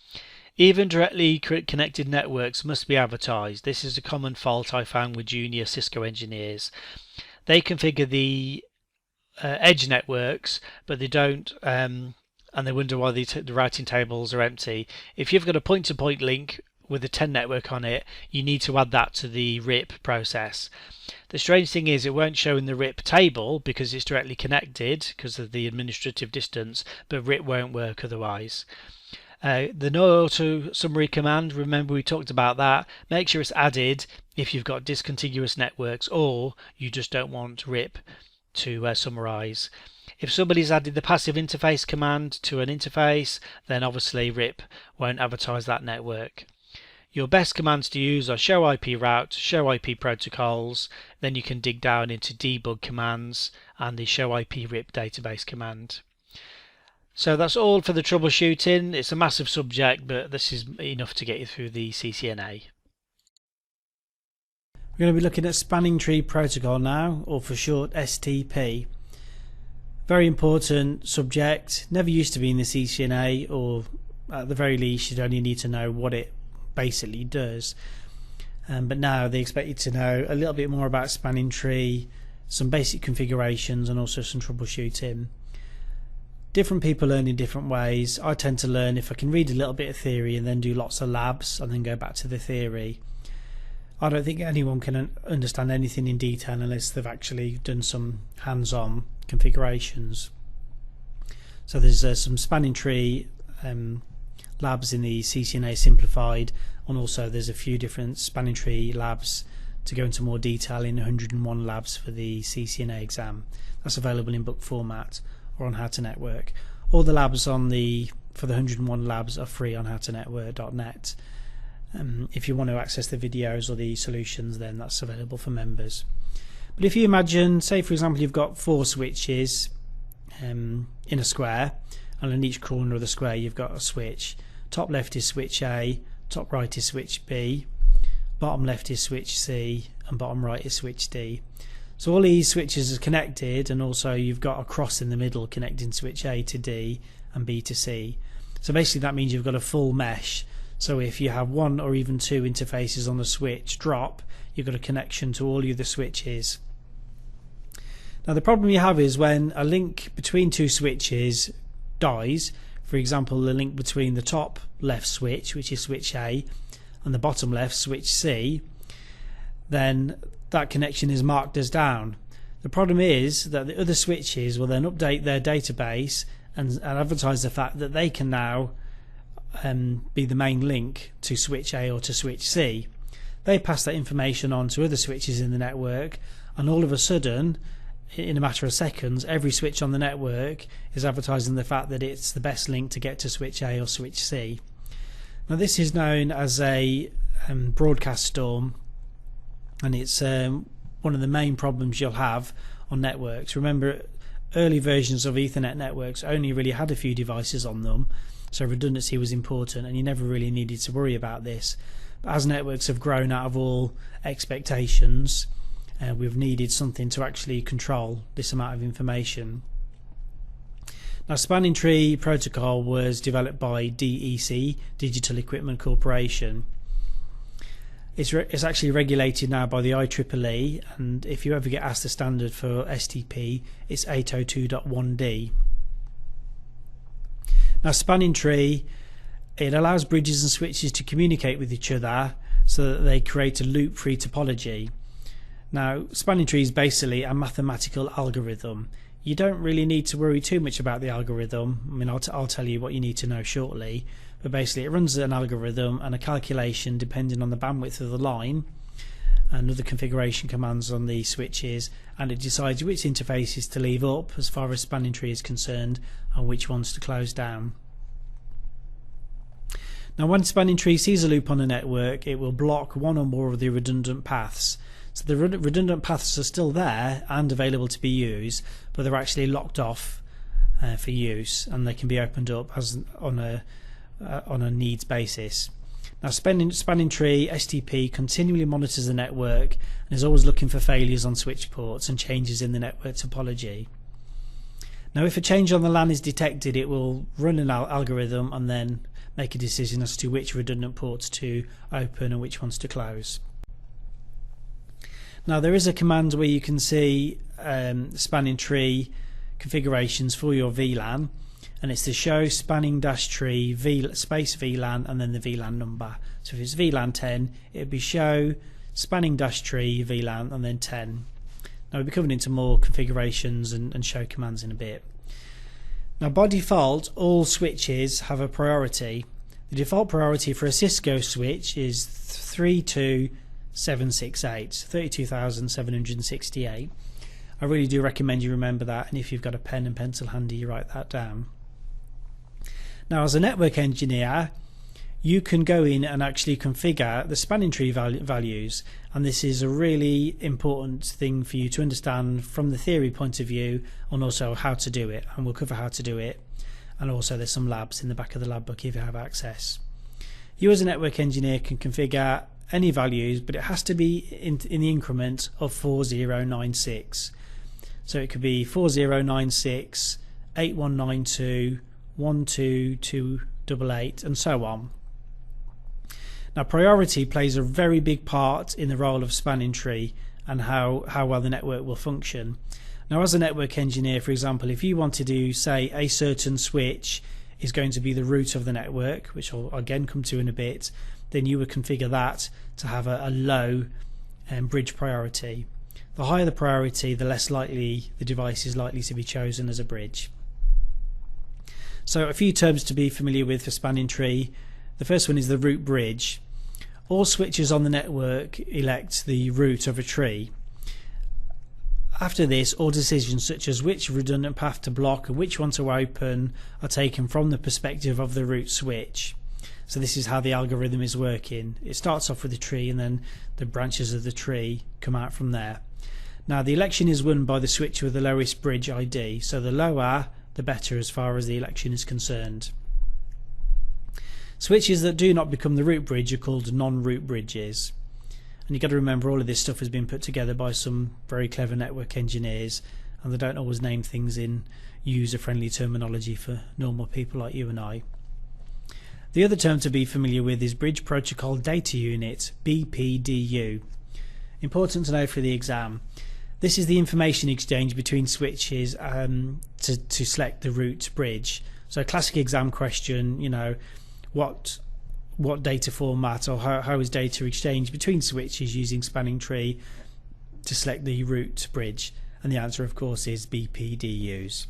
Even directly connected networks must be advertised. This is a common fault I found with junior Cisco engineers. They configure the edge networks, but they don't, and they wonder why the routing tables are empty. If you've got a point-to-point link with a 10 network on it, you need to add that to the RIP process. The strange thing is it won't show in the RIP table because it's directly connected because of the administrative distance, but RIP won't work otherwise. The no auto summary command, remember we talked about that. Make sure it's added if you've got discontiguous networks or you just don't want RIP to summarize. If somebody's added the passive interface command to an interface, then obviously RIP won't advertise that network. Your best commands to use are show IP route, show IP protocols, then you can dig down into debug commands and the show IP RIP database command. So that's all for the troubleshooting. It's a massive subject, but this is enough to get you through the CCNA. We're going to be looking at spanning tree protocol now, or for short STP. Very important subject, never used to be in the CCNA, or at the very least you'd only need to know what it basically does, but now they expect you to know a little bit more about spanning tree, some basic configurations, and also some troubleshooting. Different people learn in different ways. I tend to learn if I can read a little bit of theory and then do lots of labs and then go back to the theory. I don't think anyone can understand anything in detail unless they've actually done some hands-on configurations. So there's some spanning tree labs in the CCNA Simplified, and also there's a few different spanning tree labs to go into more detail in 101 labs for the CCNA exam. That's available in book format or on How to Network. All the labs for the 101 labs are free on howtonetwork.net. If you want to access the videos or the solutions, then that's available for members. But if you imagine, say for example, you've got 4 switches in a square, and in each corner of the square you've got a switch. Top left is switch A, top right is switch B, bottom left is switch C, and bottom right is switch D. So all these switches are connected, and also you've got a cross in the middle connecting switch A to D and B to C. So basically that means you've got a full mesh. So if you have 1 or even 2 interfaces on the switch drop, you've got a connection to all the other switches. Now the problem you have is when a link between 2 switches dies, for example the link between the top left switch, which is switch A, and the bottom left switch C, then that connection is marked as down. The problem is that the other switches will then update their database and advertise the fact that they can now be the main link to switch A or to switch C. They pass that information on to other switches in the network, and all of a sudden, in a matter of seconds, every switch on the network is advertising the fact that it's the best link to get to switch A or switch C. Now this is known as a broadcast storm, and it's one of the main problems you'll have on networks. Remember, early versions of Ethernet networks only really had a few devices on them, so redundancy was important and you never really needed to worry about this. But as networks have grown out of all expectations, we've needed something to actually control this amount of information. Now, spanning tree protocol was developed by DEC, Digital Equipment Corporation. It's actually regulated now by the IEEE, and if you ever get asked the standard for STP, it's 802.1d. Now, spanning tree, it allows bridges and switches to communicate with each other so that they create a loop-free topology. Now, spanning tree is basically a mathematical algorithm. You don't really need to worry too much about the algorithm. I mean, I'll tell you what you need to know shortly. But basically, it runs an algorithm and a calculation depending on the bandwidth of the line and other configuration commands on the switches, and it decides which interfaces to leave up as far as spanning tree is concerned and which ones to close down. Now, when spanning tree sees a loop on a network, it will block one or more of the redundant paths. So the redundant paths are still there and available to be used, but they're actually locked off for use, and they can be opened up as on a needs basis. Now, spanning tree STP continually monitors the network and is always looking for failures on switch ports and changes in the network topology. Now, if a change on the LAN is detected, it will run an algorithm and then make a decision as to which redundant ports to open and which ones to close. Now, there is a command where you can see spanning tree configurations for your VLAN, and it's to show spanning tree space VLAN and then the VLAN number. So if it's VLAN 10, it would be show spanning tree VLAN and then 10. Now, we'll be coming into more configurations and show commands in a bit. Now, by default, all switches have a priority. The default priority for a Cisco switch is 32768. I really do recommend you remember that, and if you've got a pen and pencil handy, you write that down. Now, as a network engineer, you can go in and actually configure the spanning tree values, and this is a really important thing for you to understand from the theory point of view, and also how to do it, and we'll cover how to do it, and also there's some labs in the back of the lab book if you have access. You as a network engineer can configure any values, but it has to be in the increment of 4096. So it could be 4096, 8192, 12288, and so on. Now, priority plays a very big part in the role of spanning tree and how well the network will function. Now, as a network engineer, for example, if you wanted to say a certain switch is going to be the root of the network, which I'll again come to in a bit, then you would configure that to have a low bridge priority. The higher the priority, the less likely the device is likely to be chosen as a bridge. So a few terms to be familiar with for spanning tree. The first one is the root bridge. All switches on the network elect the root of a tree. After this, all decisions such as which redundant path to block and which one to open are taken from the perspective of the root switch. So this is how the algorithm is working. It starts off with a tree, and then the branches of the tree come out from there. Now, the election is won by the switch with the lowest bridge ID. So the lower, the better as far as the election is concerned. Switches that do not become the root bridge are called non-root bridges. And you've got to remember, all of this stuff has been put together by some very clever network engineers, and they don't always name things in user-friendly terminology for normal people like you and I. The other term to be familiar with is Bridge Protocol Data Unit, BPDU. Important to know for the exam. This is the information exchange between switches to select the root bridge. So a classic exam question, what data format or how is data exchanged between switches using spanning tree to select the root bridge? And the answer, of course, is BPDUs.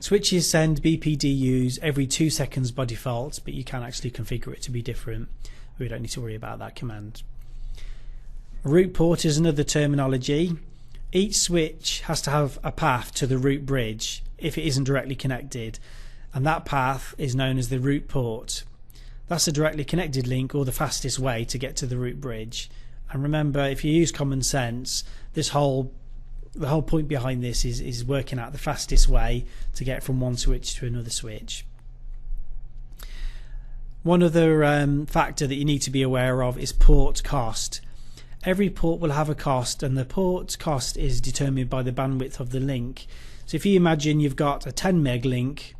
Switches send BPDUs every 2 seconds by default, but you can actually configure it to be different. We don't need to worry about that command. A root port is another terminology. Each switch has to have a path to the root bridge if it isn't directly connected, and that path is known as the root port. That's a directly connected link, or the fastest way to get to the root bridge. And remember, if you use common sense, the whole point behind this is working out the fastest way to get from one switch to another switch. One other factor that you need to be aware of is port cost. every port will have a cost, and the port cost is determined by the bandwidth of the link. So if you imagine you've got a 10 meg link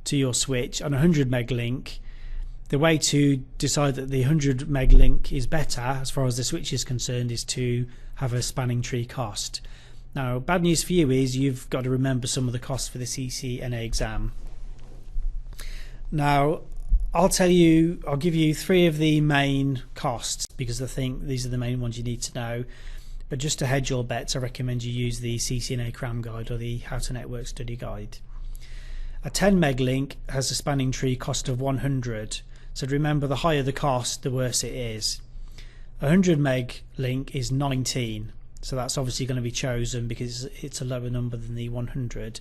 to your switch and a 100 meg link, the way to decide that the 100 meg link is better as far as the switch is concerned is to have a spanning tree cost. Now, bad news for you is you've got to remember some of the costs for the CCNA exam. Now, I'll give you 3 of the main costs because I think these are the main ones you need to know. But just to hedge your bets, I recommend you use the CCNA Cram Guide or the How to Network Study Guide. A 10 meg link has a spanning tree cost of 100. So remember, the higher the cost, the worse it is. A 100 meg link is 19. So that's obviously going to be chosen because it's a lower number than the 100.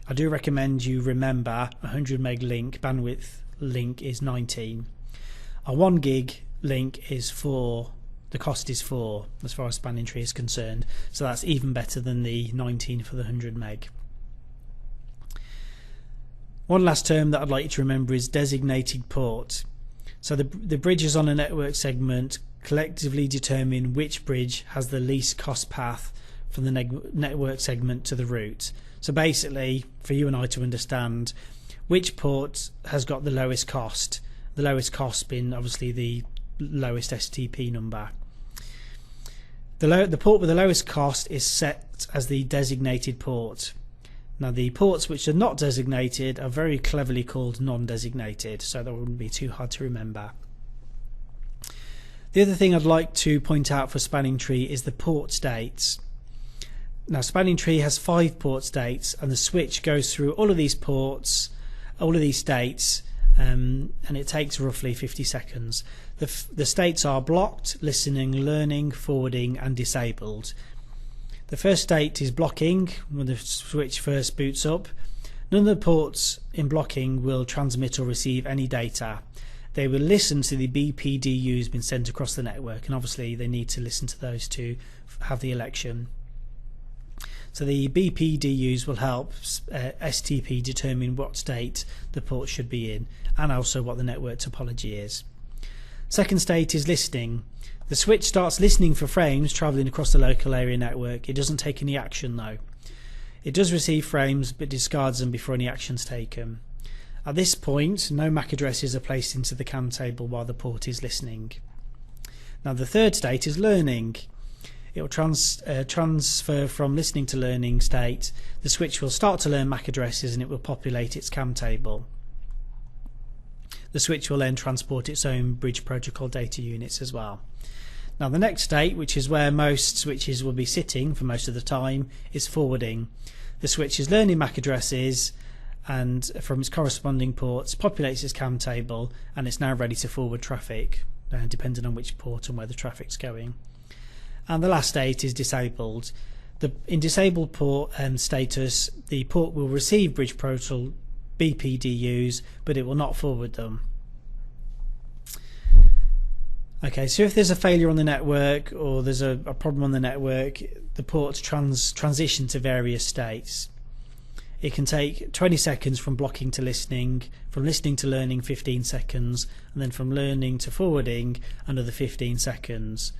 I do recommend you remember a 100 meg link bandwidth link is 19. A 1 gig link is 4. The cost is 4 as far as spanning tree is concerned, so that's even better than the 19 for the 100 meg. One last term that I'd like you to remember is designated port. So the bridges on a network segment collectively determine which bridge has the least cost path from the network segment to the route. So basically, for you and I to understand, which port has got the lowest cost being obviously the lowest STP number. The port with the lowest cost is set as the designated port. Now, the ports which are not designated are very cleverly called non-designated, so that wouldn't be too hard to remember. The other thing I'd like to point out for spanning tree is the port states. Now, spanning tree has 5 port states, and the switch goes through all of these ports, all of these states, and it takes roughly 50 seconds. The states are blocked, listening, learning, forwarding, and disabled. The first state is blocking, when the switch first boots up. None of the ports in blocking will transmit or receive any data. They will listen to the BPDUs being sent across the network, and obviously they need to listen to those to have the election. So the BPDUs will help STP determine what state the port should be in, and also what the network topology is. Second state is listening. The switch starts listening for frames travelling across the local area network. It doesn't take any action though. It does receive frames but discards them before any action is taken. At this point, no MAC addresses are placed into the CAN table while the port is listening. Now the third state is learning. It will transfer from listening to learning state. The switch will start to learn MAC addresses and it will populate its CAN table. The switch will then transport its own bridge protocol data units as well. Now the next state, which is where most switches will be sitting for most of the time, is forwarding. The switch is learning MAC addresses and from its corresponding ports populates its CAN table, and it's now ready to forward traffic, depending on which port and where the traffic's going. And the last state is disabled. In disabled port status, the port will receive bridge protocol BPDUs, but it will not forward them. Okay, so if there's a failure on the network or there's a problem on the network, the ports transition to various states. It can take 20 seconds from blocking to listening, from listening to learning 15 seconds, and then from learning to forwarding another 15 seconds.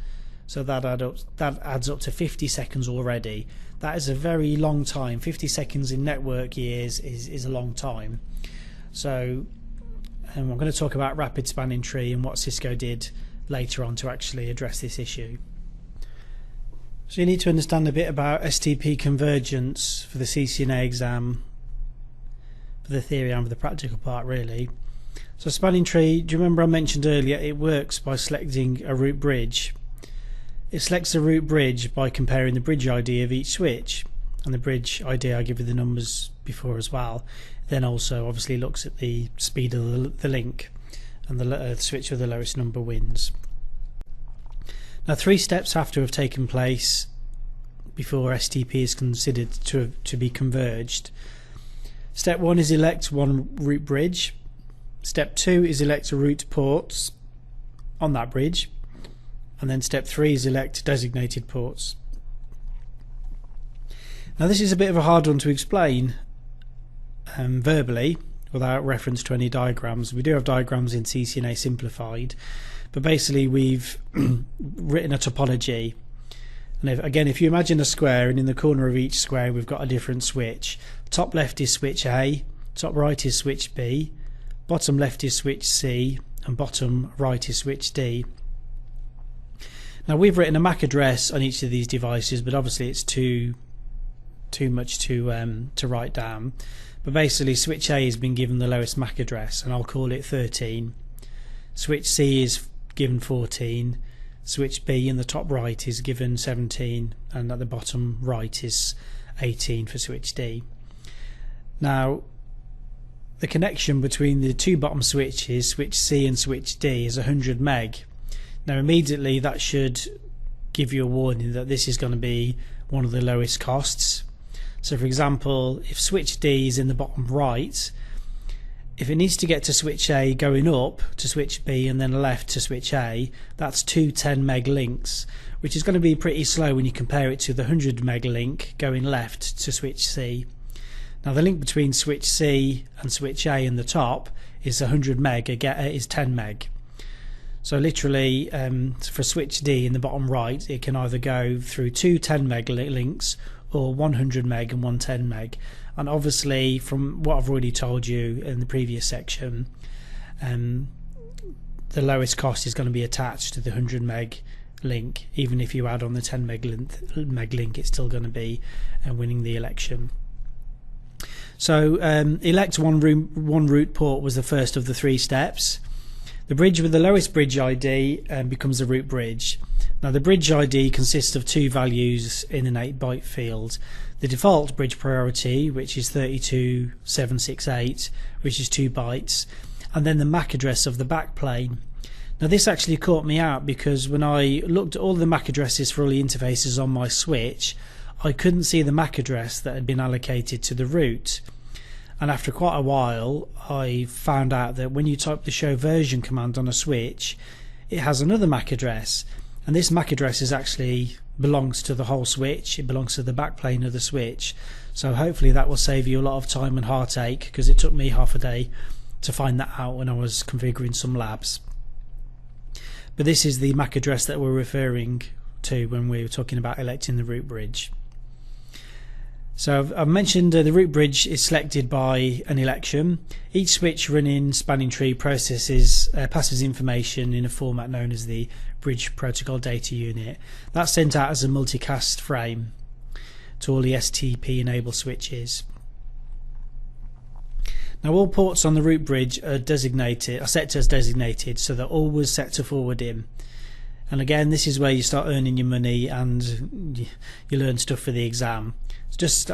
So that adds up to 50 seconds already. That is a very long time. 50 seconds in network years is a long time. So I'm going to talk about rapid spanning tree and what Cisco did later on to actually address this issue. So you need to understand a bit about STP convergence for the CCNA exam, for the theory and for the practical part really. So spanning tree, do you remember I mentioned earlier, it works by selecting a root bridge. It selects a root bridge by comparing the bridge ID of each switch, and the bridge ID I give you the numbers before as well. Then also obviously looks at the speed of the link, and the switch with the lowest number wins. Now 3 steps have to have taken place before STP is considered to be converged. Step 1 is elect one root bridge. Step 2 is elect a root ports on that bridge. And then step 3 is elect designated ports. Now this is a bit of a hard one to explain verbally. without reference to any diagrams. We do have diagrams in CCNA Simplified, but basically we've written a topology. And if you imagine a square, and in the corner of each square we've got a different switch. Top left is switch A, top right is switch B, bottom left is switch C, and bottom right is switch D. Now we've written a MAC address on each of these devices, but obviously it's too much to write down. But basically switch A has been given the lowest MAC address, and I'll call it 13. Switch C is given 14. Switch B in the top right is given 17, and at the bottom right is 18 for switch D. Now the connection between the two bottom switches, switch C and switch D, is 100 meg. Now immediately that should give you a warning that this is going to be one of the lowest costs. So for example, if switch D is in the bottom right, if it needs to get to switch A going up to switch B and then left to switch A, that's two 10 meg links, which is going to be pretty slow when you compare it to the 100 meg link going left to switch C. Now the link between switch C and switch A in the top is 100 meg, is 10 meg. So literally for switch D in the bottom right, it can either go through two 10 meg links or 100 meg and 110 meg. And obviously from what I've already told you in the previous section, the lowest cost is going to be attached to the 100 meg link. Even if you add on the 10 meg link, it's still going to be winning the election. So elect one root port was the first of the three steps. The bridge with the lowest bridge ID becomes the root bridge. Now the bridge ID consists of two values in an 8-byte field. The default bridge priority, which is 32768, which is 2 bytes, and then the MAC address of the backplane. Now this actually caught me out, because when I looked at all the MAC addresses for all the interfaces on my switch, I couldn't see the MAC address that had been allocated to the root. And after quite a while I found out that when you type the show version command on a switch, it has another MAC address, and this MAC address is actually belongs to the whole switch. It belongs to the backplane of the switch. So hopefully that will save you a lot of time and heartache, because it took me half a day to find that out when I was configuring some labs. But this is the MAC address that we're referring to when we were talking about electing the root bridge. So I've mentioned the root bridge is selected by an election. Each switch running spanning tree passes information in a format known as the bridge protocol data unit. That's sent out as a multicast frame to all the STP enabled switches. Now all ports on the root bridge are set as designated, so they're always set to forward in. And again, this is where you start earning your money and you learn stuff for the exam.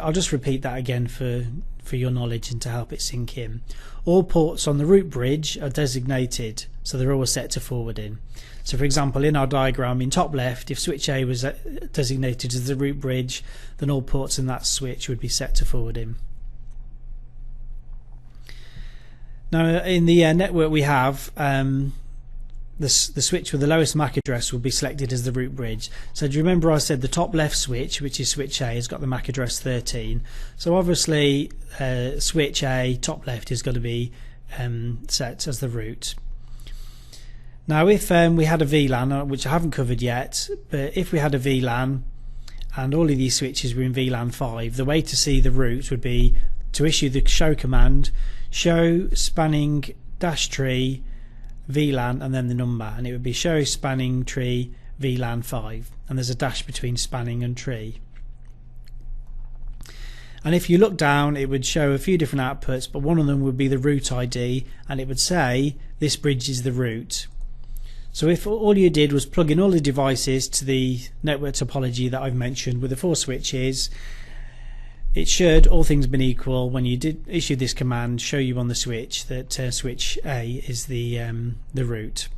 I'll just repeat that again for your knowledge and to help it sink in. All ports on the root bridge are designated, so they're always set to forward in. So for example, in our diagram in top left, if switch A was designated as the root bridge, then all ports in that switch would be set to forward in. Now in the network we have, the switch with the lowest MAC address will be selected as the root bridge. So do you remember I said the top left switch, which is switch A, has got the MAC address 13. So obviously switch A top left is going to be set as the root. Now if we had a VLAN, which I haven't covered yet, but if we had a VLAN and all of these switches were in VLAN 5, the way to see the root would be to issue the show command, show spanning dash tree VLAN and then the number, and it would be show spanning tree VLAN 5, and there's a dash between spanning and tree. And if you look down, it would show a few different outputs, but one of them would be the root ID, and it would say this bridge is the root. So if all you did was plug in all the devices to the network topology that I've mentioned with the 4 switches, it should, all things being equal, when you did issue this command, show you on the switch that switch A is the root.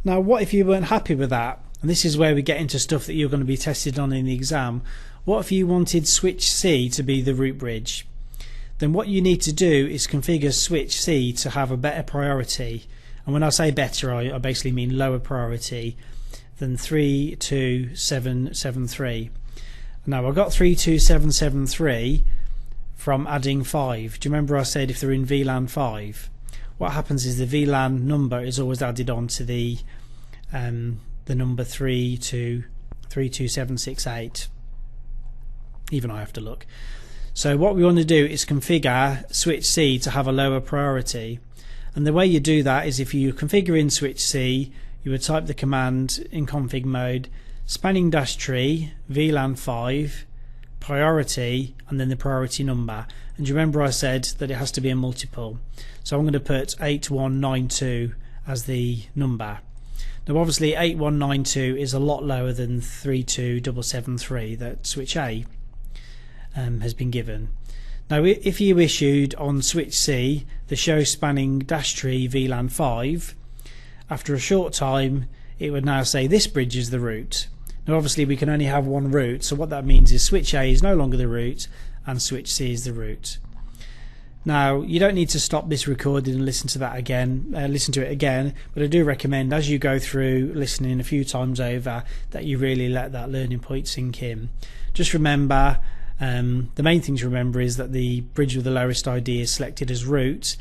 Now what if you weren't happy with that? And this is where we get into stuff that you're going to be tested on in the exam. What if you wanted switch C to be the root bridge? Then what you need to do is configure switch C to have a better priority. And when I say better, I basically mean lower priority than 32773. Now I've got 32773 from adding 5. Do you remember I said if they're in VLAN 5, what happens is the VLAN number is always added on to the number 32768. Even I have to look. So what we want to do is configure switch C to have a lower priority, and the way you do that is if you configure in switch C, you would type the command in config mode spanning-tree VLAN 5 priority and then the priority number. And you remember I said that it has to be a multiple, so I'm going to put 8192 as the number. Now obviously 8192 is a lot lower than 32773 that switch A has been given. Now if you issued on switch C the show spanning-tree VLAN 5, after a short time it would now say this bridge is the root. Now obviously we can only have one root, so what that means is switch A is no longer the root and switch C is the root. Now you don't need to stop this recording and listen to it again, but I do recommend as you go through listening a few times over that you really let that learning point sink in. Just remember, the main thing to remember is that the bridge with the lowest ID is selected as root,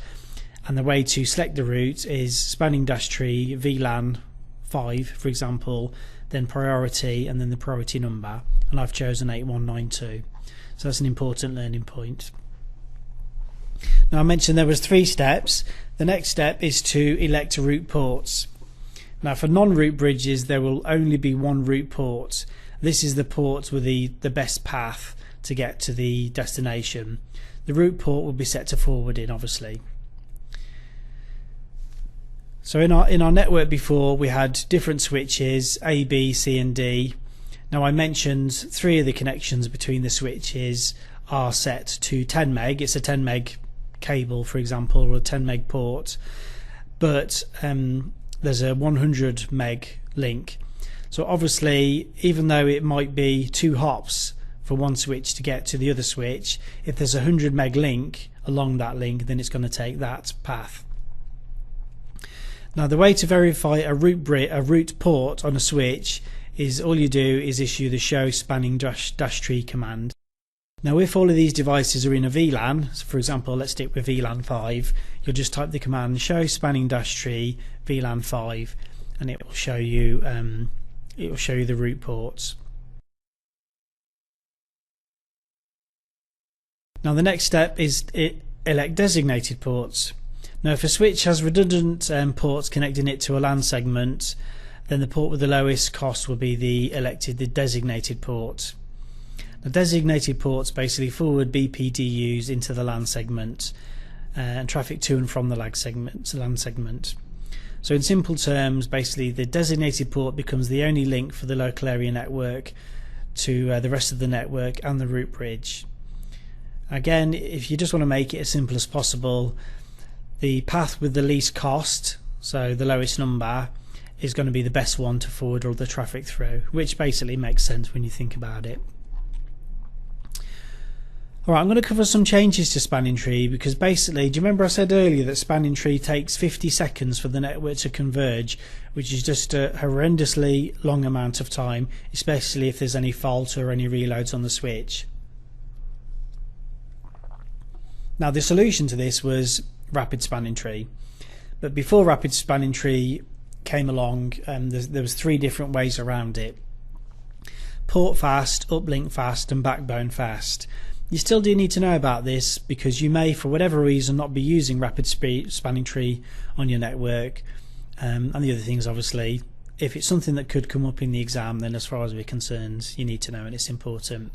and the way to select the root is spanning-tree VLAN 5 for example, then priority and then the priority number, and I've chosen 8192, so that's an important learning point. Now I mentioned there was 3 steps. The next step is to elect root ports. Now for non-root bridges there will only be one root port. This is the port with the best path to get to the destination. The root port will be set to forwarding obviously. So in our network before we had different switches A, B, C and D. Now I mentioned 3 of the connections between the switches are set to 10 meg. It's a 10 meg cable for example, or a 10 meg port, but there's a 100 meg link. So obviously even though it might be 2 hops for one switch to get to the other switch, if there's a 100 meg link along that link then it's going to take that path. Now the way to verify a root port on a switch is all you do is issue the show spanning-tree command. Now if all of these devices are in a VLAN, so for example let's stick with VLAN 5, you'll just type the command show spanning-tree VLAN 5 and it will show you the root ports. Now the next step is elect designated ports. Now if a switch has redundant ports connecting it to a LAN segment, then the port with the lowest cost will be the designated port. The designated ports basically forward BPDUs into the LAN segment and traffic to and from the LAN segment. So in simple terms, basically the designated port becomes the only link for the local area network to the rest of the network and the root bridge. Again, if you just want to make it as simple as possible, the path with the least cost, so the lowest number, is going to be the best one to forward all the traffic through, which basically makes sense when you think about it. Alright, I'm going to cover some changes to spanning tree because basically, do you remember I said earlier that spanning tree takes 50 seconds for the network to converge, which is just a horrendously long amount of time, especially if there's any fault or any reloads on the switch. Now the solution to this was rapid spanning tree, but before rapid spanning tree came along, there was 3 different ways around it: port fast, uplink fast and backbone fast. You still do need to know about this because you may for whatever reason not be using rapid spanning tree on your network, and the other things obviously, if it's something that could come up in the exam, then as far as we're concerned you need to know and it's important.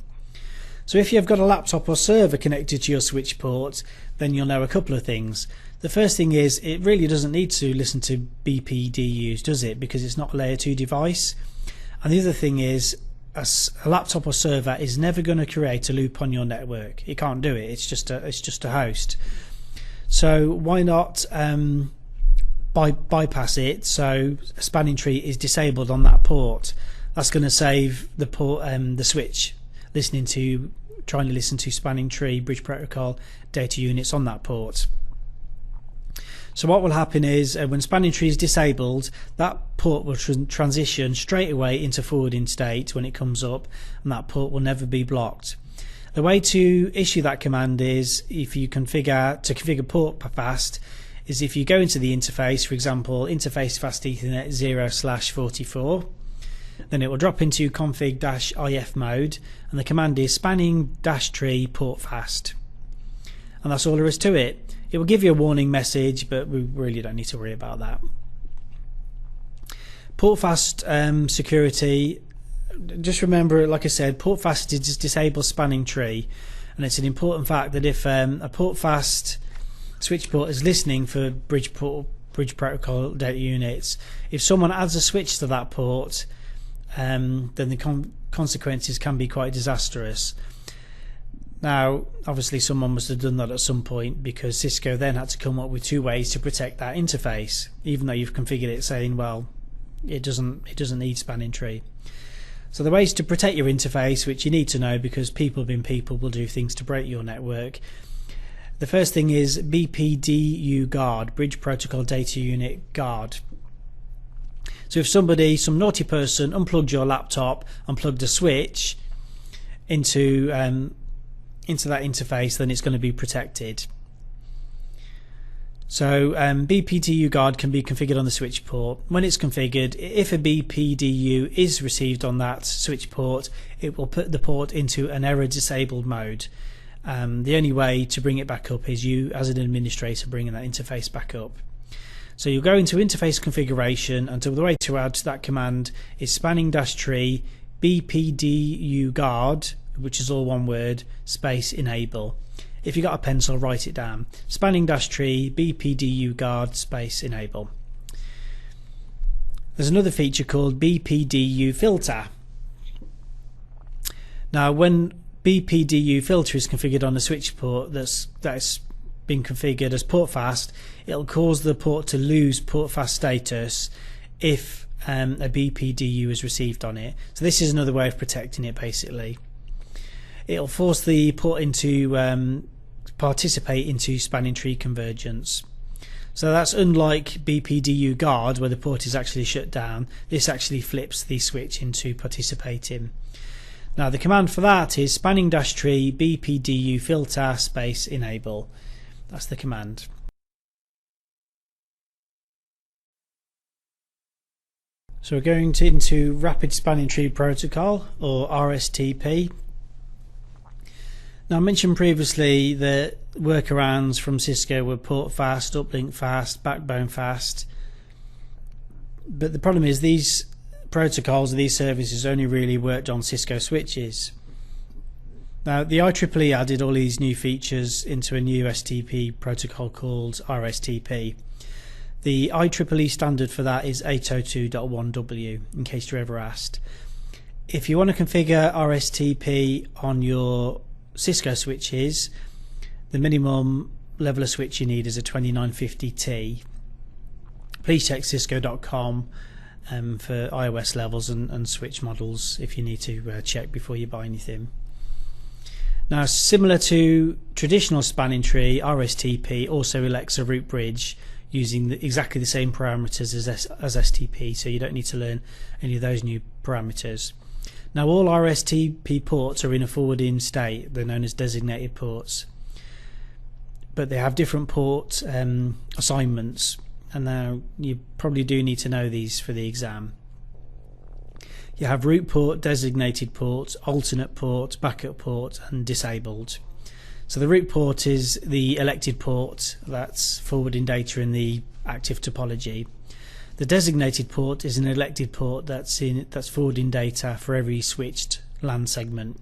So if you've got a laptop or server connected to your switch port, then you'll know a couple of things. The first thing is it really doesn't need to listen to BPDUs, does it? Because it's not a layer 2 device. And the other thing is a laptop or server is never going to create a loop on your network. It can't do it. It's just a host. So why not bypass it so a spanning tree is disabled on that port? That's going to save the port, the switch trying to listen to spanning tree bridge protocol data units on that port. So what will happen is when spanning tree is disabled, that port will transition straight away into forwarding state when it comes up, and that port will never be blocked. The way to issue that command is if you configure port fast is if you go into the interface, for example interface fast Ethernet 0/44, then it will drop into config-if mode and the command is spanning-tree port fast, and that's all there is to it. It will give you a warning message, but we really don't need to worry about that. Port fast security, just remember, like I said, port fast is disable spanning tree, and it's an important fact that if a port fast switch port is listening for bridge protocol data units, if someone adds a switch to that port, then the consequences can be quite disastrous. Now obviously someone must have done that at some point, because Cisco then had to come up with 2 ways to protect that interface, even though you've configured it saying, well, it doesn't need spanning tree. So the ways to protect your interface, which you need to know because people will do things to break your network. The first thing is BPDU guard, Bridge Protocol Data Unit guard. So if some naughty person unplugged your laptop and plugged a switch into that interface, then it's going to be protected. So BPDU guard can be configured on the switch port. When it's configured, if a BPDU is received on that switch port, it will put the port into an error disabled mode. The only way to bring it back up is you as an administrator bringing that interface back up. So you'll go into interface configuration, and the way to add to that command is spanning-tree BPDU guard, which is all one word, space enable. If you got a pencil, write it down. Spanning-tree BPDU guard space enable. There's another feature called BPDU filter. Now when BPDU filter is configured on a switch port that's been configured as port fast, it'll cause the port to lose port fast status if a BPDU is received on it. So this is another way of protecting it. Basically it'll force the port into participate into spanning tree convergence. So that's unlike BPDU guard, where the port is actually shut down. This actually flips the switch into participating. Now the command for that is spanning-tree BPDU filter space enable. That's the command. So we're going into Rapid Spanning Tree Protocol, or RSTP. Now I mentioned previously that workarounds from Cisco were port fast, uplink fast, backbone fast, but the problem is these protocols, these services only really worked on Cisco switches. Now the IEEE added all these new features into a new STP protocol called RSTP. The IEEE standard for that is 802.1w, in case you're ever asked. If you want to configure RSTP on your Cisco switches, the minimum level of switch you need is a 2950T. Please check cisco.com for iOS levels and switch models if you need to check before you buy anything. Now, similar to traditional spanning tree, RSTP also elects a root bridge using exactly the same parameters as STP, so you don't need to learn any of those new parameters. Now all RSTP ports are in a forwarding state. They're known as designated ports, but they have different port assignments, and now you probably do need to know these for the exam. You have root port, designated port, alternate port, backup port and disabled. So the root port is the elected port that's forwarding data in the active topology. The designated port is an elected port that's forwarding data for every switched LAN segment.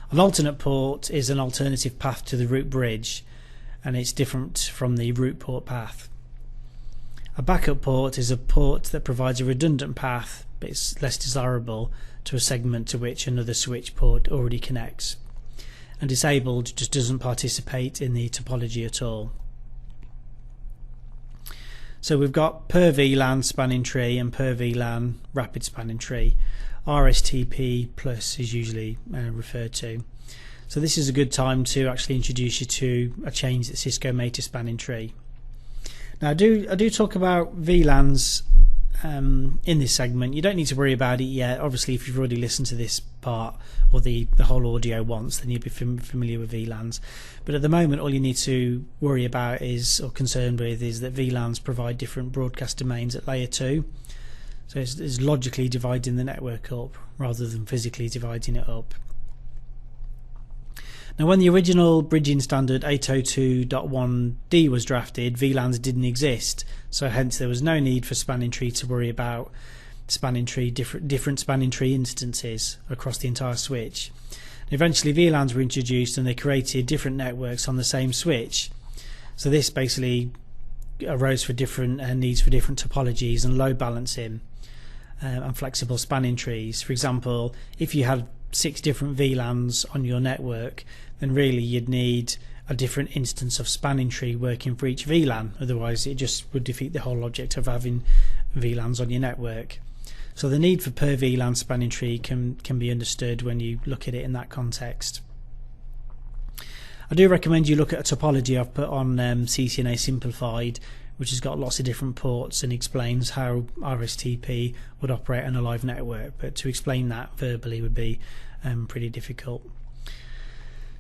An alternate port is an alternative path to the root bridge, and it's different from the root port path. A backup port is a port that provides a redundant path, but it's less desirable, to a segment to which another switch port already connects. And disabled just doesn't participate in the topology at all. So we've got per VLAN spanning tree and per VLAN rapid spanning tree. RSTP plus is usually referred to. So this is a good time to actually introduce you to a change that Cisco made to spanning tree. Now I do talk about VLANs in this segment. You don't need to worry about it yet. Obviously, if you've already listened to this part or the whole audio once, then you'll be familiar with VLANs. But at the moment, all you need to worry about is, or concerned with, is that VLANs provide different broadcast domains at layer 2. So it's logically dividing the network up rather than physically dividing it up. Now, when the original bridging standard 802.1d was drafted, VLANs didn't exist, so hence there was no need for spanning tree to worry about spanning tree different spanning tree instances across the entire switch. Eventually, VLANs were introduced, and they created different networks on the same switch. So this basically arose for different needs for different topologies and load balancing and flexible spanning trees. For example, if you had 6 different VLANs on your network, then really you'd need a different instance of spanning tree working for each VLAN. Otherwise, it just would defeat the whole object of having VLANs on your network. So the need for per VLAN spanning tree can be understood when you look at it in that context. I do recommend you look at a topology I've put on CCNA Simplified, which has got lots of different ports and explains how RSTP would operate on a live network, but to explain that verbally would be pretty difficult.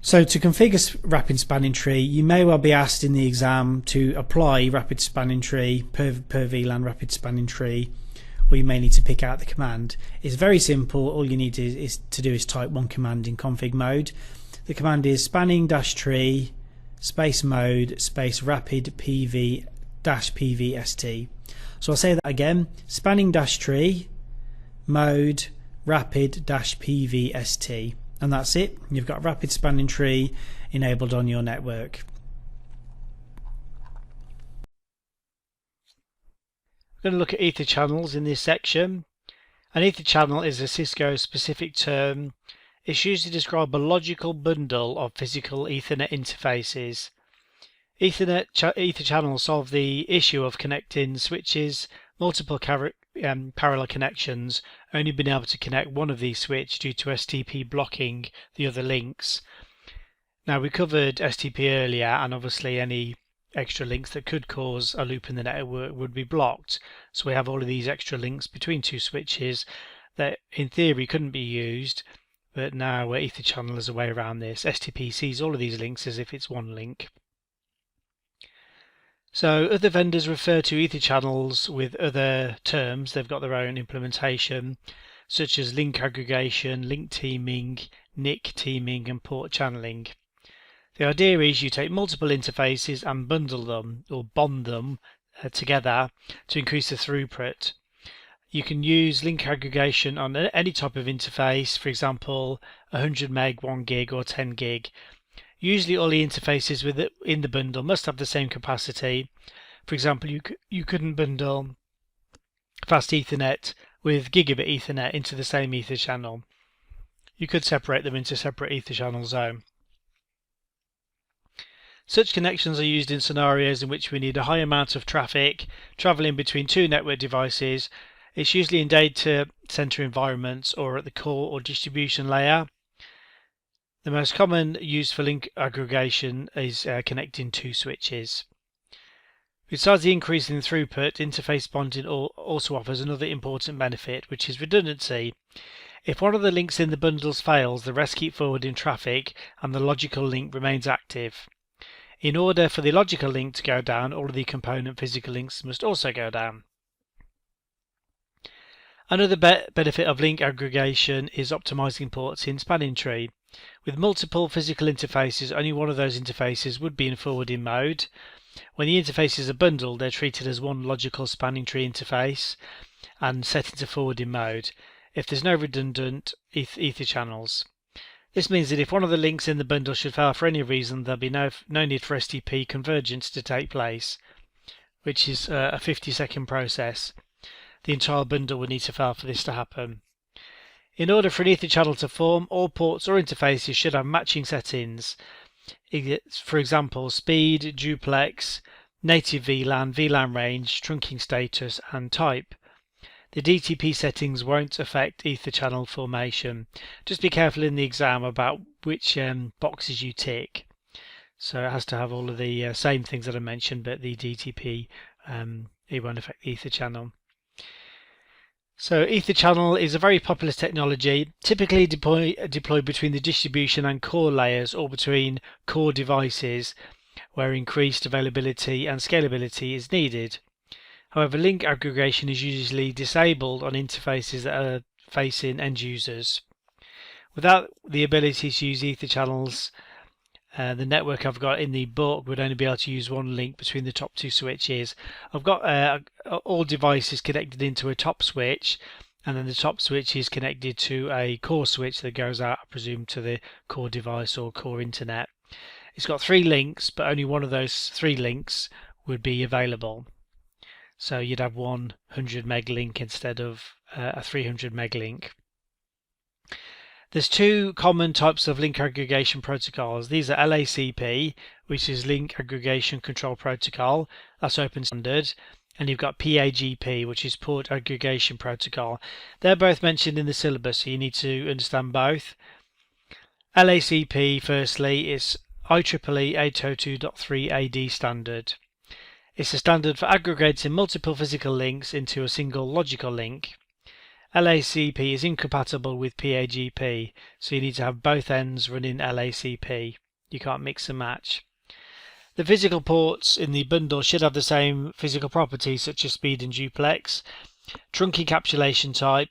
So to configure rapid spanning tree, you may well be asked in the exam to apply rapid spanning tree per VLAN rapid spanning tree, or you may need to pick out the command. It's very simple. All you need to do is type one command in config mode. The command is spanning-tree space mode space rapid PV -PVST. So I'll say that again: spanning-tree mode rapid -PVST, and that's it. You've got rapid spanning tree enabled on your network. We're going to look at ether channels in this section. An ether channel is a Cisco specific term. It's used to describe a logical bundle of physical Ethernet interfaces. Ether channels solve the issue of connecting switches, multiple parallel connections, only being able to connect one of these switches due to STP blocking the other links. Now, we covered STP earlier, and obviously any extra links that could cause a loop in the network would be blocked. So we have all of these extra links between 2 switches that in theory couldn't be used, but now ether channel is a way around this. STP sees all of these links as if it's one link. So other vendors refer to ether channels with other terms. They've got their own implementation, such as link aggregation, link teaming, NIC teaming, and port channeling. The idea is you take multiple interfaces and bundle them or bond them together to increase the throughput. You can use link aggregation on any type of interface, for example 100 meg, 1 gig or 10 gig. Usually all the interfaces in the bundle must have the same capacity. For example, you couldn't bundle fast Ethernet with gigabit Ethernet into the same ether channel. You could separate them into separate ether channels though. Such connections are used in scenarios in which we need a high amount of traffic traveling between 2 network devices. It's usually in data center environments or at the core or distribution layer. The most common use for link aggregation is connecting 2 switches. Besides the increase in throughput, interface bonding also offers another important benefit, which is redundancy. If one of the links in the bundles fails, the rest keep forwarding traffic and the logical link remains active. In order for the logical link to go down, all of the component physical links must also go down. Another benefit of link aggregation is optimizing ports in spanning tree. With multiple physical interfaces, only one of those interfaces would be in forwarding mode. When the interfaces are bundled, they're treated as one logical spanning tree interface and set into forwarding mode if there's no redundant ether channels. This means that if one of the links in the bundle should fail for any reason, there'll be no need for STP convergence to take place, which is a 50-second process. The entire bundle would need to fail for this to happen. In order for an ether channel to form, all ports or interfaces should have matching settings. For example, speed, duplex, native VLAN, VLAN range, trunking status, and type. The DTP settings won't affect ether channel formation. Just be careful in the exam about which boxes you tick. So it has to have all of the same things that I mentioned, but the DTP it won't affect the ether channel. So EtherChannel is a very popular technology, typically deployed between the distribution and core layers or between core devices where increased availability and scalability is needed. However, link aggregation is usually disabled on interfaces that are facing end users. Without the ability to use EtherChannels, the network I've got in the book would only be able to use one link between the top two switches. I've got all devices connected into a top switch, and then the top switch is connected to a core switch that goes out, I presume, to the core device or core internet. It's got 3 links, but only one of those 3 links would be available. So you'd have 100 meg link instead of a 300 meg link. There's 2 common types of link aggregation protocols. These are LACP, which is Link Aggregation Control Protocol, that's open standard, and you've got PAGP, which is Port Aggregation Protocol. They're both mentioned in the syllabus, so you need to understand both. LACP, firstly, is IEEE 802.3 AD standard. It's a standard for aggregating multiple physical links into a single logical link. LACP is incompatible with PAGP, so you need to have both ends running LACP. You can't mix and match. The physical ports in the bundle should have the same physical properties such as speed and duplex. Trunk encapsulation type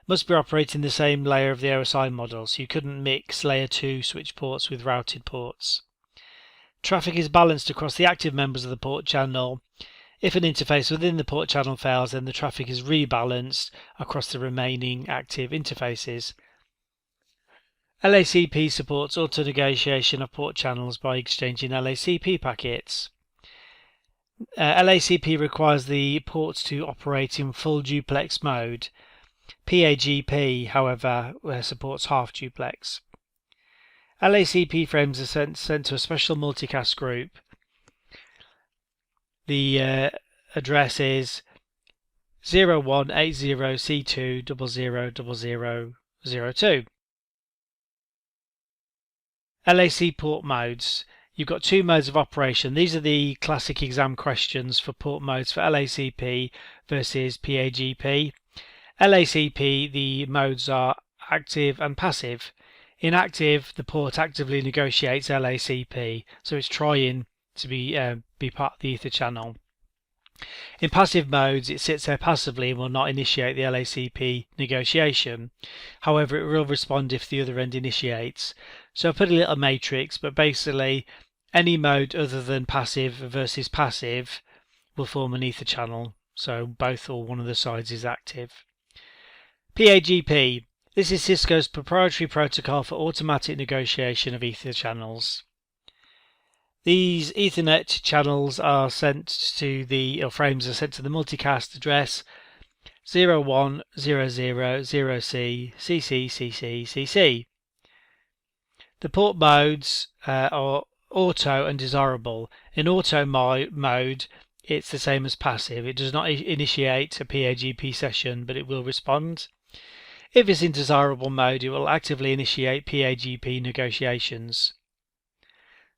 must be operating the same layer of the OSI model, so you couldn't mix layer 2 switch ports with routed ports. Traffic is balanced across the active members of the port channel. If an interface within the port channel fails, then the traffic is rebalanced across the remaining active interfaces. LACP supports auto-negotiation of port channels by exchanging LACP packets. LACP requires the ports to operate in full duplex mode. PAGP, however, supports half duplex. LACP frames are sent to a special multicast group. The address is 0180C2000002. LAC port modes. You've got 2 modes of operation. These are the classic exam questions for port modes for LACP versus PAGP. LACP, the modes are active and passive. In active, the port actively negotiates LACP, so it's trying to be part of the ether channel. In passive modes, it sits there passively and will not initiate the LACP negotiation. However, it will respond if the other end initiates. So I put a little matrix, but basically any mode other than passive versus passive will form an ether channel. So both or one of the sides is active. PAGP. This is Cisco's proprietary protocol for automatic negotiation of ether channels. These Ethernet channels are sent to the frames are sent to the multicast address 01000CCCCCCC. The port modes are auto and desirable. In auto mode, it's the same as passive. It does not initiate a PAGP session, but it will respond. If it's in desirable mode, it will actively initiate PAGP negotiations.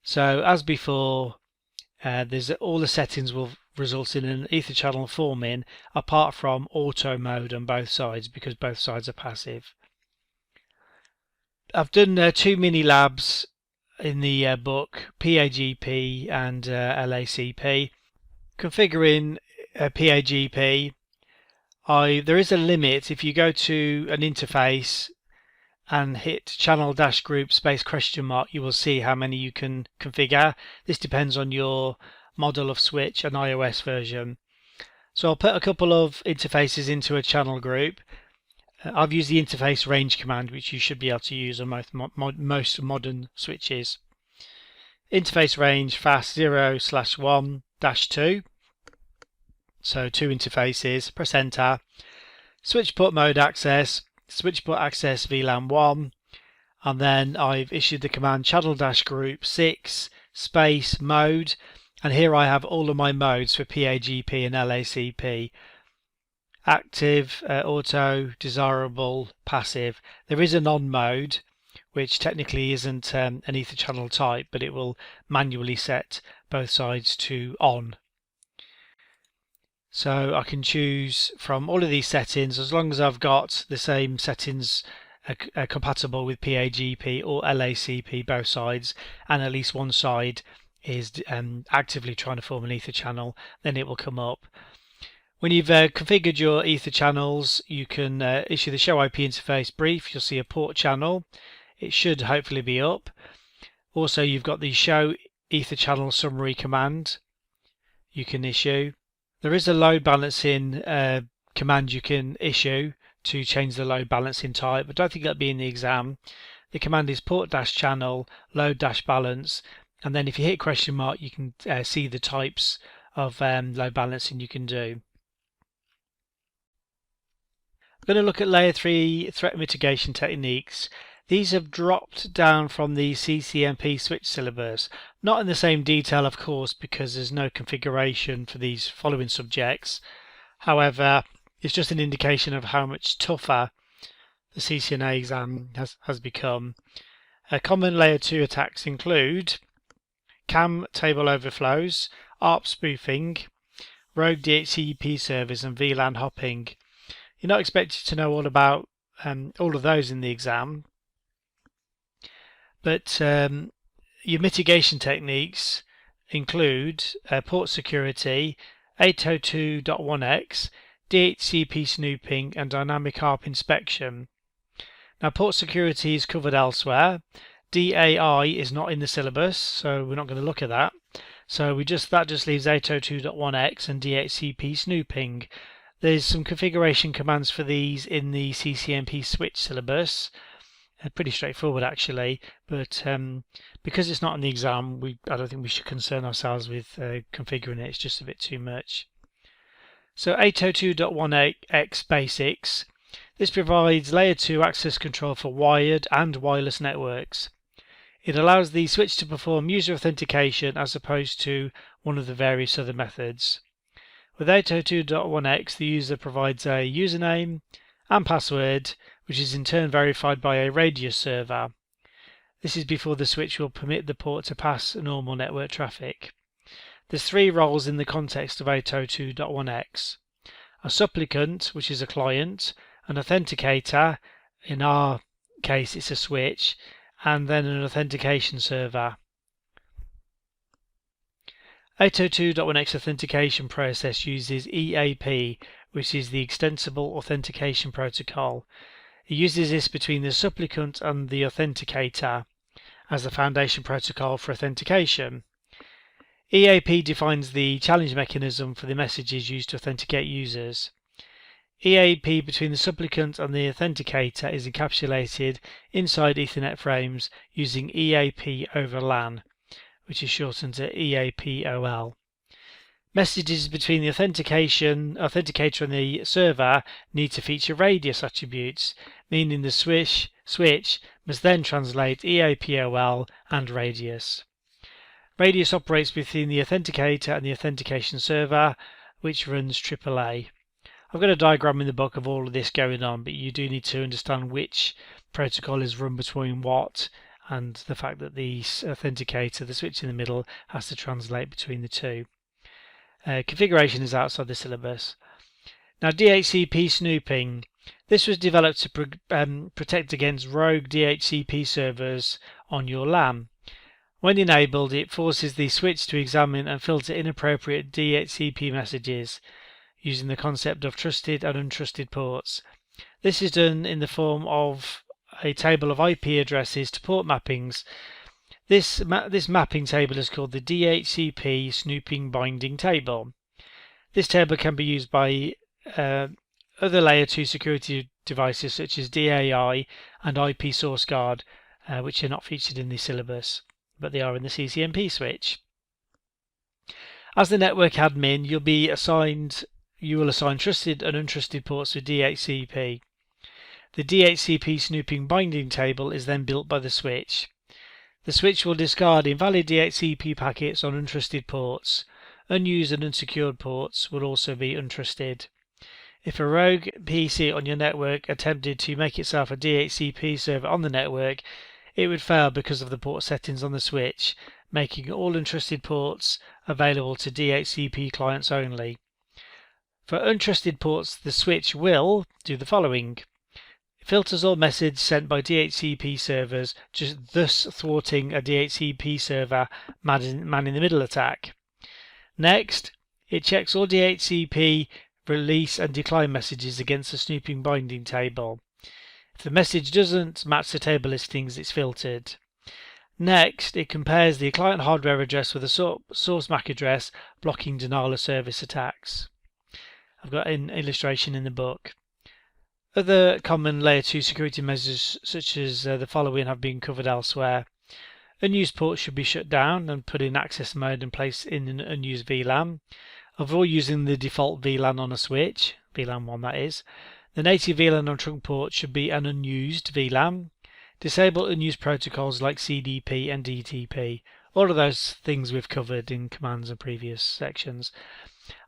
So as before, all the settings will result in an ether channel forming apart from auto mode on both sides because both sides are passive. I've done 2 mini labs in the book, PAGP and LACP. Configuring PAGP, there is a limit. If you go to an interface and hit channel-group space question mark, you will see how many you can configure. This depends on your model of switch and iOS version. So I'll put a couple of interfaces into a channel group. I've used the interface range command, which you should be able to use on most modern switches. Interface range fast 0/1-2. So 2 interfaces, press enter. Switch port mode access, switch port access VLAN 1, and then I've issued the command channel-group 6 space mode, and here I have all of my modes for PAGP and LACP. Active, auto, desirable, passive. There is an on mode, which technically isn't an ether channel type, but it will manually set both sides to on. So I can choose from all of these settings as long as I've got the same settings compatible with PAGP or LACP, both sides, and at least one side is actively trying to form an ether channel, then it will come up. When you've configured your ether channels, you can issue the show IP interface brief. You'll see a port channel. It should hopefully be up. Also, you've got the show ether channel summary command you can issue. There is a load balancing command you can issue to change the load balancing type, but don't think that'll be in the exam. The command is port-channel load-balance, and then if you hit question mark, you can see the types of load balancing you can do. I'm going to look at layer 3 threat mitigation techniques. These have dropped down from the CCNP switch syllabus, not in the same detail of course because there's no configuration for these following subjects. However, it's just an indication of how much tougher the CCNA exam has become. Common layer 2 attacks include CAM table overflows, ARP spoofing, rogue DHCP servers and VLAN hopping. You're not expected to know all about all of those in the exam, but your mitigation techniques include port security, 802.1x, DHCP snooping and dynamic ARP inspection. Now port security is covered elsewhere. DAI is not in the syllabus, so we're not going to look at that. So that just leaves 802.1x and DHCP snooping. There's some configuration commands for these in the CCNP switch syllabus. Pretty straightforward actually, but because it's not in the exam, I don't think we should concern ourselves with configuring it. It's just a bit too much. So 802.1x basics. This provides layer 2 access control for wired and wireless networks. It allows the switch to perform user authentication as opposed to one of the various other methods. With 802.1x, the user provides a username and password, which is in turn verified by a radius server. This is before the switch will permit the port to pass normal network traffic. There's 3 roles in the context of 802.1x. A supplicant, which is a client, an authenticator, in our case it's a switch, and then an authentication server. 802.1x authentication process uses EAP, which is the Extensible Authentication Protocol. It uses this between the supplicant and the authenticator as the foundation protocol for authentication. EAP defines the challenge mechanism for the messages used to authenticate users. EAP between the supplicant and the authenticator is encapsulated inside Ethernet frames using EAP over LAN, which is shortened to EAPOL. Messages between the authenticator and the server need to feature radius attributes, meaning the switch must then translate EAPOL and radius. Radius operates between the authenticator and the authentication server, which runs AAA. I've got a diagram in the book of all of this going on, but you do need to understand which protocol is run between what, and the fact that the authenticator, the switch in the middle, has to translate between the two. Configuration is outside the syllabus. Now DHCP snooping. This was developed to protect against rogue DHCP servers on your LAN. When enabled, it forces the switch to examine and filter inappropriate DHCP messages using the concept of trusted and untrusted ports. This is done in the form of a table of IP addresses to port mappings. This mapping table is called the DHCP snooping binding table. This table can be used by other layer 2 security devices such as DAI and IP source guard, which are not featured in the syllabus, but they are in the CCNP switch. As the network admin, you will assign trusted and untrusted ports with DHCP. The DHCP snooping binding table is then built by the switch. The switch will discard invalid DHCP packets on untrusted ports. Unused and unsecured ports will also be untrusted. If a rogue PC on your network attempted to make itself a DHCP server on the network, it would fail because of the port settings on the switch, making all untrusted ports available to DHCP clients only. For untrusted ports, the switch will do the following. It filters all messages sent by DHCP servers, thus thwarting a DHCP server man-in-the-middle attack. Next, it checks all DHCP release and decline messages against the snooping binding table. If the message doesn't match the table listings, it's filtered. Next, it compares the client hardware address with the source MAC address, blocking denial of service attacks. I've got an illustration in the book. Other common layer 2 security measures such as the following have been covered elsewhere. Unused ports should be shut down and put in access mode and placed in an unused VLAN. Avoid using the default VLAN on a switch, VLAN 1 that is. The native VLAN on trunk port should be an unused VLAN. Disable unused protocols like CDP and DTP. All of those things we've covered in commands and previous sections.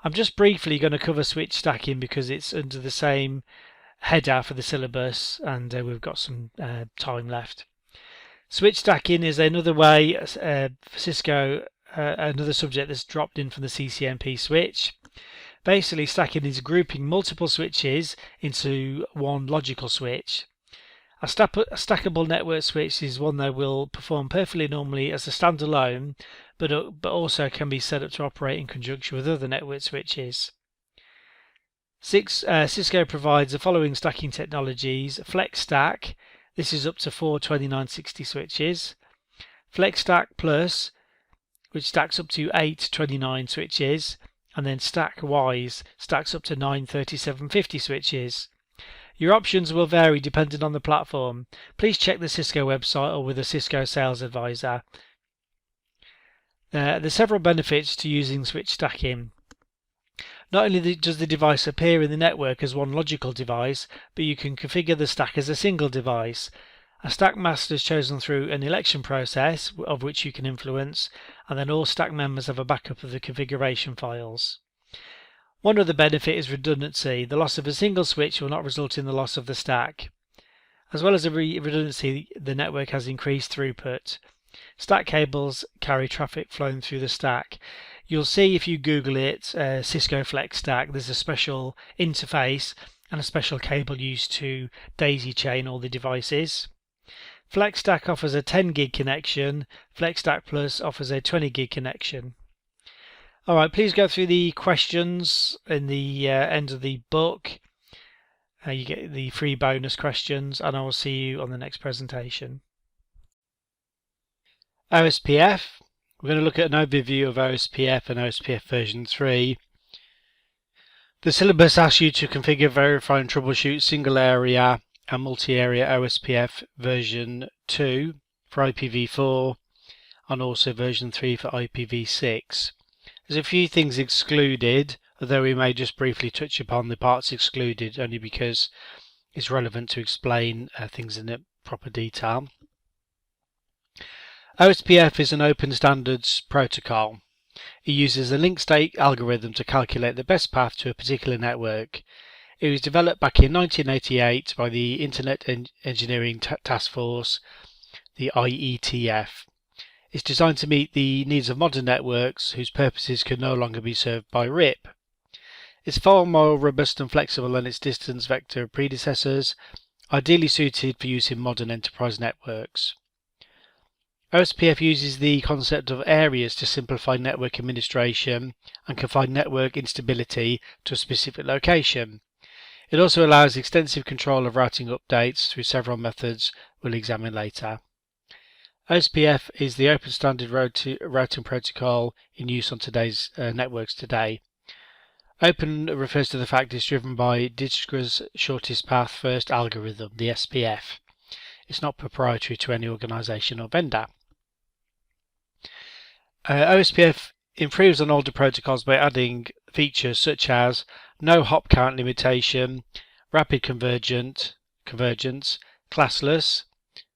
I'm just briefly going to cover switch stacking because it's under the same header for the syllabus and we've got some time left. Switch stacking is another way for Cisco, another subject that's dropped in from the CCNP switch. Basically, stacking is grouping multiple switches into one logical switch. A stackable network switch is one that will perform perfectly normally as a standalone, but also can be set up to operate in conjunction with other network switches. Cisco provides the following stacking technologies: Flex Stack, this is up to 4 2960 switches; Flex Stack Plus, which stacks up to 8 29 switches; and then Stack Wise stacks up to 9 3750 switches. Your options will vary depending on the platform. Please check the Cisco website or with a Cisco sales advisor. There's several benefits to using switch stacking. Not only does the device appear in the network as one logical device, but you can configure the stack as a single device. A stack master is chosen through an election process, of which you can influence, and then all stack members have a backup of the configuration files. One other benefit is redundancy. The loss of a single switch will not result in the loss of the stack. As well as the redundancy, the network has increased throughput. Stack cables carry traffic flowing through the stack. You'll see if you Google it, Cisco Flex Stack, there's a special interface and a special cable used to daisy chain all the devices. Flex Stack offers a 10 gig connection. Flex Stack Plus offers a 20 gig connection. Alright, please go through the questions in the end of the book. You get the free bonus questions, and I will see you on the next presentation. OSPF. We're going to look at an overview of OSPF and OSPF version 3. The syllabus asks you to configure, verify and troubleshoot single area and multi-area OSPF version 2 for IPv4 and also version 3 for IPv6. There's a few things excluded, although we may just briefly touch upon the parts excluded only because it's relevant to explain things in proper detail. OSPF is an open standards protocol. It uses a link state algorithm to calculate the best path to a particular network. It was developed back in 1988 by the Internet Engineering Task Force, the IETF. It's designed to meet the needs of modern networks whose purposes can no longer be served by RIP. It's far more robust and flexible than its distance vector predecessors, ideally suited for use in modern enterprise networks. OSPF uses the concept of areas to simplify network administration and confine network instability to a specific location. It also allows extensive control of routing updates through several methods we'll examine later. OSPF is the open standard routing protocol in use on today's networks today. Open refers to the fact it's driven by Dijkstra's shortest path first algorithm, the SPF. It's not proprietary to any organization or vendor. OSPF improves on older protocols by adding features such as no hop count limitation, rapid convergence, classless,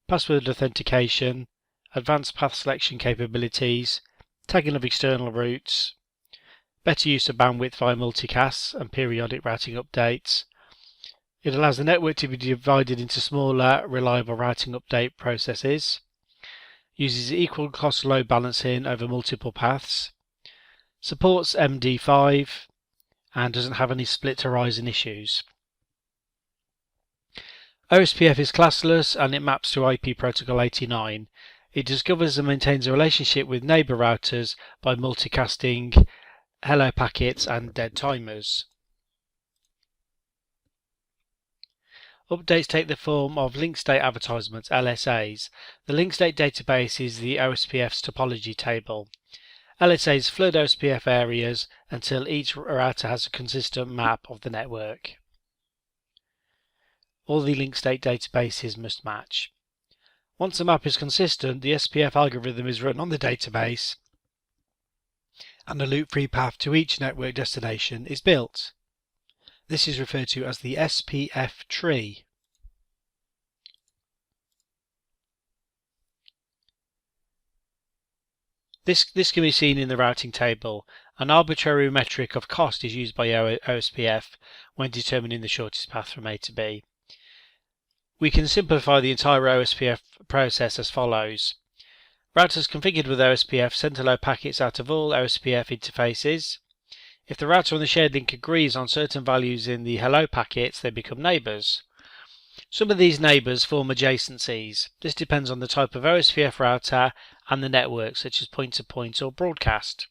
password authentication, advanced path selection capabilities, tagging of external routes, better use of bandwidth via multicasts and periodic routing updates. It allows the network to be divided into smaller, reliable routing update processes. Uses equal cost load balancing over multiple paths. Supports MD5 and doesn't have any split horizon issues. OSPF is classless and it maps to IP protocol 89. It discovers and maintains a relationship with neighbor routers by multicasting hello packets and dead timers. Updates take the form of link state advertisements, LSAs. The link state database is the OSPF's topology table. LSAs flood OSPF areas until each router has a consistent map of the network. All the link state databases must match. Once the map is consistent, the SPF algorithm is run on the database and a loop-free path to each network destination is built. This is referred to as the SPF tree. This can be seen in the routing table. An arbitrary metric of cost is used by OSPF when determining the shortest path from A to B. We can simplify the entire OSPF process as follows. Routers configured with OSPF send hello packets out of all OSPF interfaces. If the router on the shared link agrees on certain values in the hello packets, they become neighbors. Some of these neighbors form adjacencies. This depends on the type of OSPF router and the network, such as point-to-point or broadcast.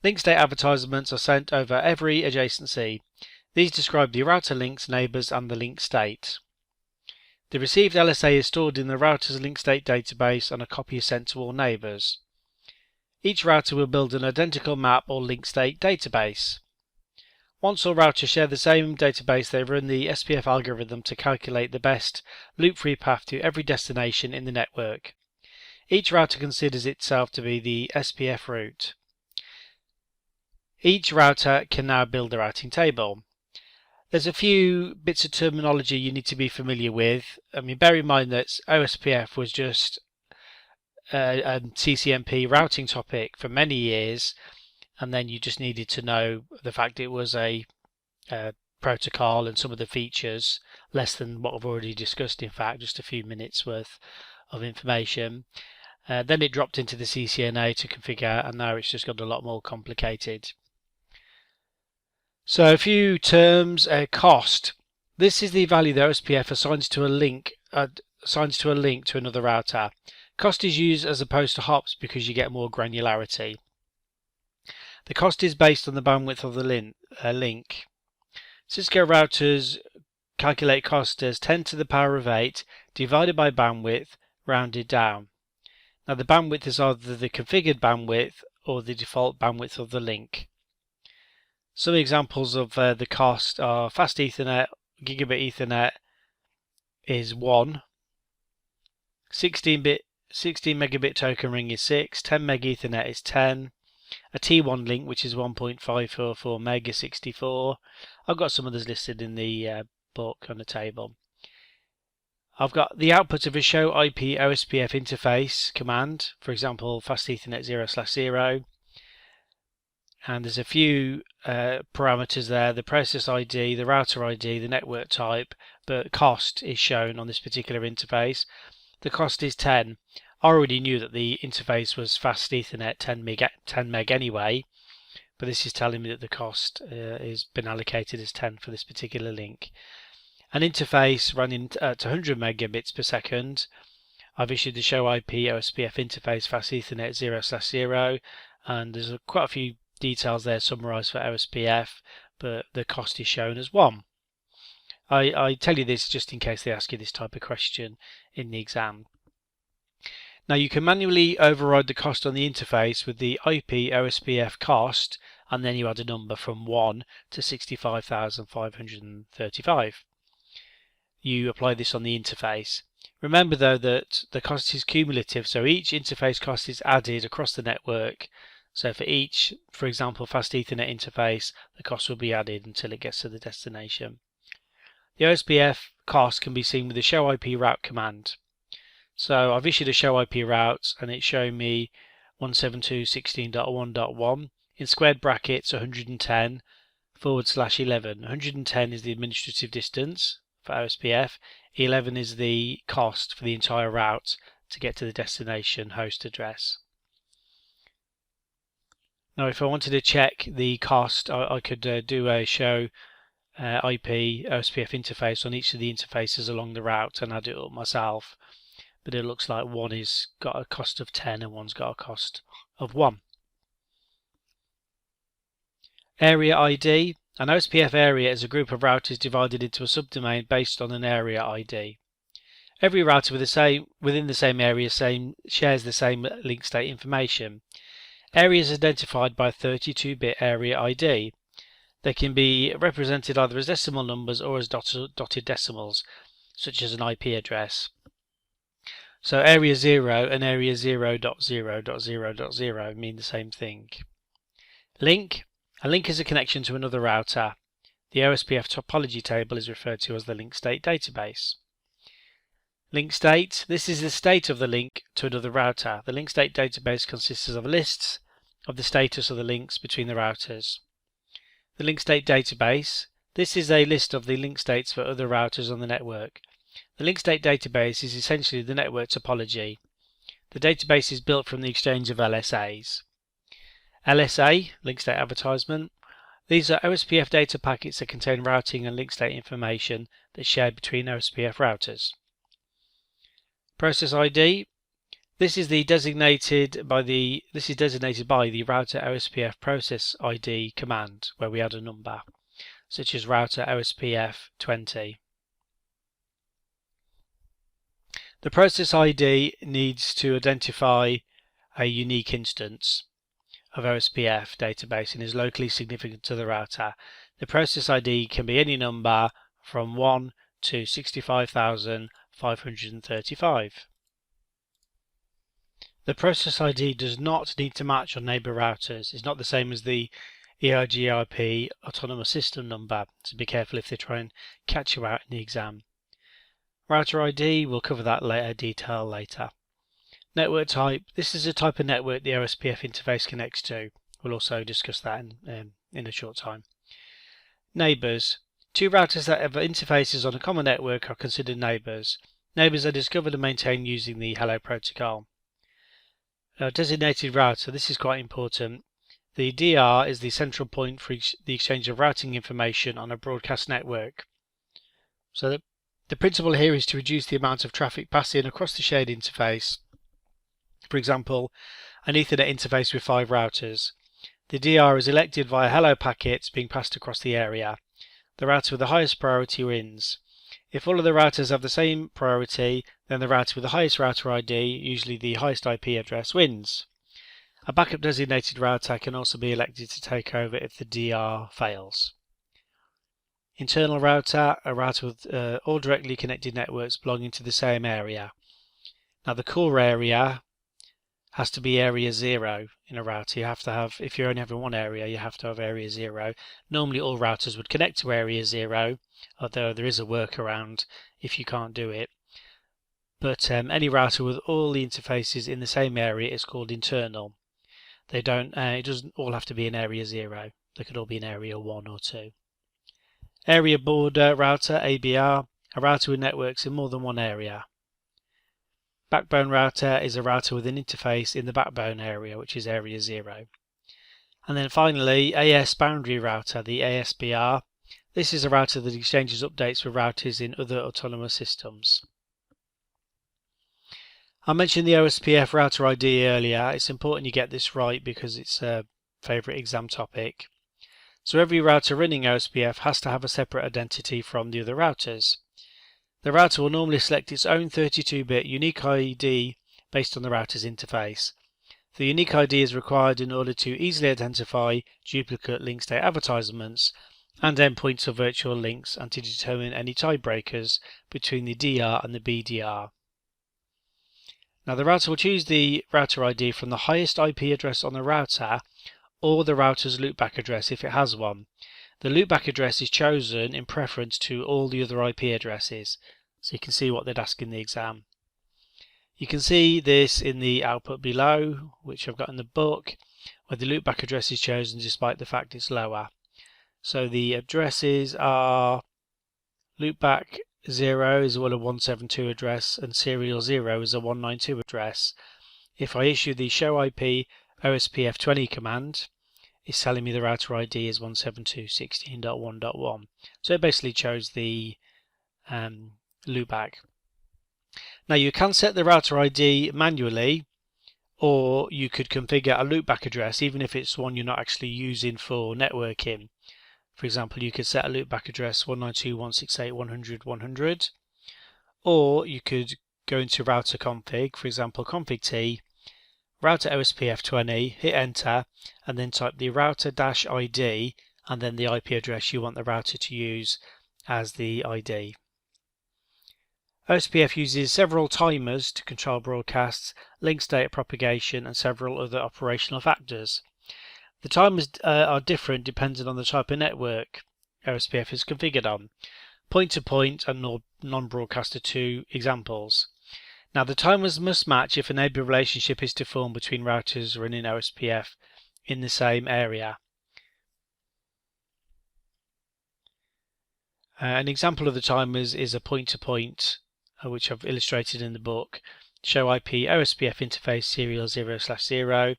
Link state advertisements are sent over every adjacency. These describe the router link's neighbors and the link state. The received LSA is stored in the router's link state database and a copy is sent to all neighbors. Each router will build an identical map or link state database. Once all routers share the same database, they run the SPF algorithm to calculate the best loop-free path to every destination in the network. Each router considers itself to be the SPF route. Each router can now build a routing table. There's a few bits of terminology you need to be familiar with. Bear in mind that OSPF was just a CCNP routing topic for many years, and then you just needed to know the fact it was a protocol and some of the features, less than what I've already discussed, in fact, just a few minutes worth of information. Then it dropped into the CCNA to configure, and now it's just got a lot more complicated. So a few terms. Cost. This is the value that OSPF assigns to a link to another router. Cost is used as opposed to hops because you get more granularity. The cost is based on the bandwidth of the link. Cisco routers calculate cost as 10 to the power of 8 divided by bandwidth rounded down. Now the bandwidth is either the configured bandwidth or the default bandwidth of the link. Some examples of the cost are fast Ethernet, gigabit Ethernet is 1, 16 megabit token ring is 6, 10 meg Ethernet is 10, a T1 link which is 1.544 meg is 64. I've got some others listed in the book on the table. I've got the output of a show IP OSPF interface command, for example fast Ethernet 0/0, and there's a few parameters there, the process ID, the router ID, the network type, but cost is shown on this particular interface. The cost is 10. I already knew that the interface was fast Ethernet 10 meg anyway, but this is telling me that the cost has been allocated as 10 for this particular link. An interface running at 100 megabits per second. I've issued the show IP OSPF interface fast Ethernet 0/0, and there's quite a few details there summarized for OSPF, but the cost is shown as 1. I tell you this just in case they ask you this type of question in the exam. Now you can manually override the cost on the interface with the IP OSPF cost, and then you add a number from 1 to 65,535. You apply this on the interface. Remember though that the cost is cumulative, so each interface cost is added across the network. So for each, for example, fast Ethernet interface, the cost will be added until it gets to the destination. The OSPF cost can be seen with the show IP route command. So I've issued a show IP route and it's showing me 172.16.1.1 in squared brackets 110/11. 110 is the administrative distance for OSPF, 11 is the cost for the entire route to get to the destination host address. Now if I wanted to check the cost, I could do a show IP OSPF interface on each of the interfaces along the route and add it up myself, but it looks like one is got a cost of 10 and one's got a cost of 1. Area ID. An OSPF area is a group of routers divided into a subdomain based on an area ID. Every router within the same area shares the same link state information. Area is identified by a 32-bit area ID. They can be represented either as decimal numbers or as dotted decimals, such as an IP address. So area 0 and area 0.0.0.0 mean the same thing. Link. A link is a connection to another router. The OSPF topology table is referred to as the link state database. Link state. This is the state of the link to another router. The link state database consists of lists of the status of the links between the routers. The link state database. This is a list of the link states for other routers on the network. The link state database is essentially the network topology. The database is built from the exchange of LSAs. LSA, link state advertisement. These are OSPF data packets that contain routing and link state information that's shared between OSPF routers. Process ID. This is designated by the router OSPF process ID command, where we add a number, such as router OSPF 20. The process ID needs to identify a unique instance of OSPF database and is locally significant to the router. The process ID can be any number from 1 to 65,535. The process ID does not need to match on neighbour routers. It's not the same as the EIGRP autonomous system number, so be careful if they try and catch you out in the exam. Router ID, we'll cover that detail later. Network type. This is a type of network the OSPF interface connects to. We'll also discuss that in a short time. Neighbours. Two routers that have interfaces on a common network are considered neighbours. Neighbours are discovered and maintained using the Hello protocol. Designated router. This is quite important. The DR is the central point for the exchange of routing information on a broadcast network. So the principle here is to reduce the amount of traffic passing across the shared interface. For example, an Ethernet interface with 5 routers. The DR is elected via hello packets being passed across the area. The router with the highest priority wins. If all of the routers have the same priority, then the router with the highest router ID, usually the highest IP address, wins. A backup designated router can also be elected to take over if the DR fails. Internal router, a router with all directly connected networks belonging to the same area. Now the core area has to be area 0 in a router. You have to have, if you're only having one area, you have to have area 0. Normally all routers would connect to area 0, although there is a workaround if you can't do it. But any router with all the interfaces in the same area is called internal. They don't. It doesn't all have to be in area 0. They could all be in area 1 or 2. Area border router, ABR, a router with networks in more than one area. Backbone router is a router with an interface in the backbone area, which is area 0. And then finally, AS boundary router, the ASBR. This is a router that exchanges updates with routers in other autonomous systems. I mentioned the OSPF router ID earlier. It's important you get this right because it's a favourite exam topic. So every router running OSPF has to have a separate identity from the other routers. The router will normally select its own 32-bit unique ID based on the router's interface. The unique ID is required in order to easily identify duplicate link state advertisements and endpoints of virtual links and to determine any tiebreakers between the DR and the BDR. Now the router will choose the router ID from the highest IP address on the router or the router's loopback address if it has one. The loopback address is chosen in preference to all the other IP addresses, so you can see what they'd ask in the exam. You can see this in the output below, which I've got in the book, where the loopback address is chosen despite the fact it's lower. So the addresses are loopback 0 is a 172 address and serial 0 is a 192 address. If I issue the show IP OSPF 20 command, is telling me the router ID is 172.16.1.1. So it basically chose the loopback. Now you can set the router ID manually, or you could configure a loopback address even if it's one you're not actually using for networking. For example, you could set a loopback address 192.168.100.100, or you could go into router config, for example config T, router OSPF 20, hit enter, and then type the router-ID and then the IP address you want the router to use as the ID. OSPF uses several timers to control broadcasts, links data propagation, and several other operational factors. The timers are different depending on the type of network OSPF is configured on. Point-to-point and non-broadcaster 2 examples. Now the timers must match if a neighbor relationship is to form between routers running OSPF in the same area. An example of the timers is a point-to-point, which I've illustrated in the book. Show IP OSPF interface serial 0/0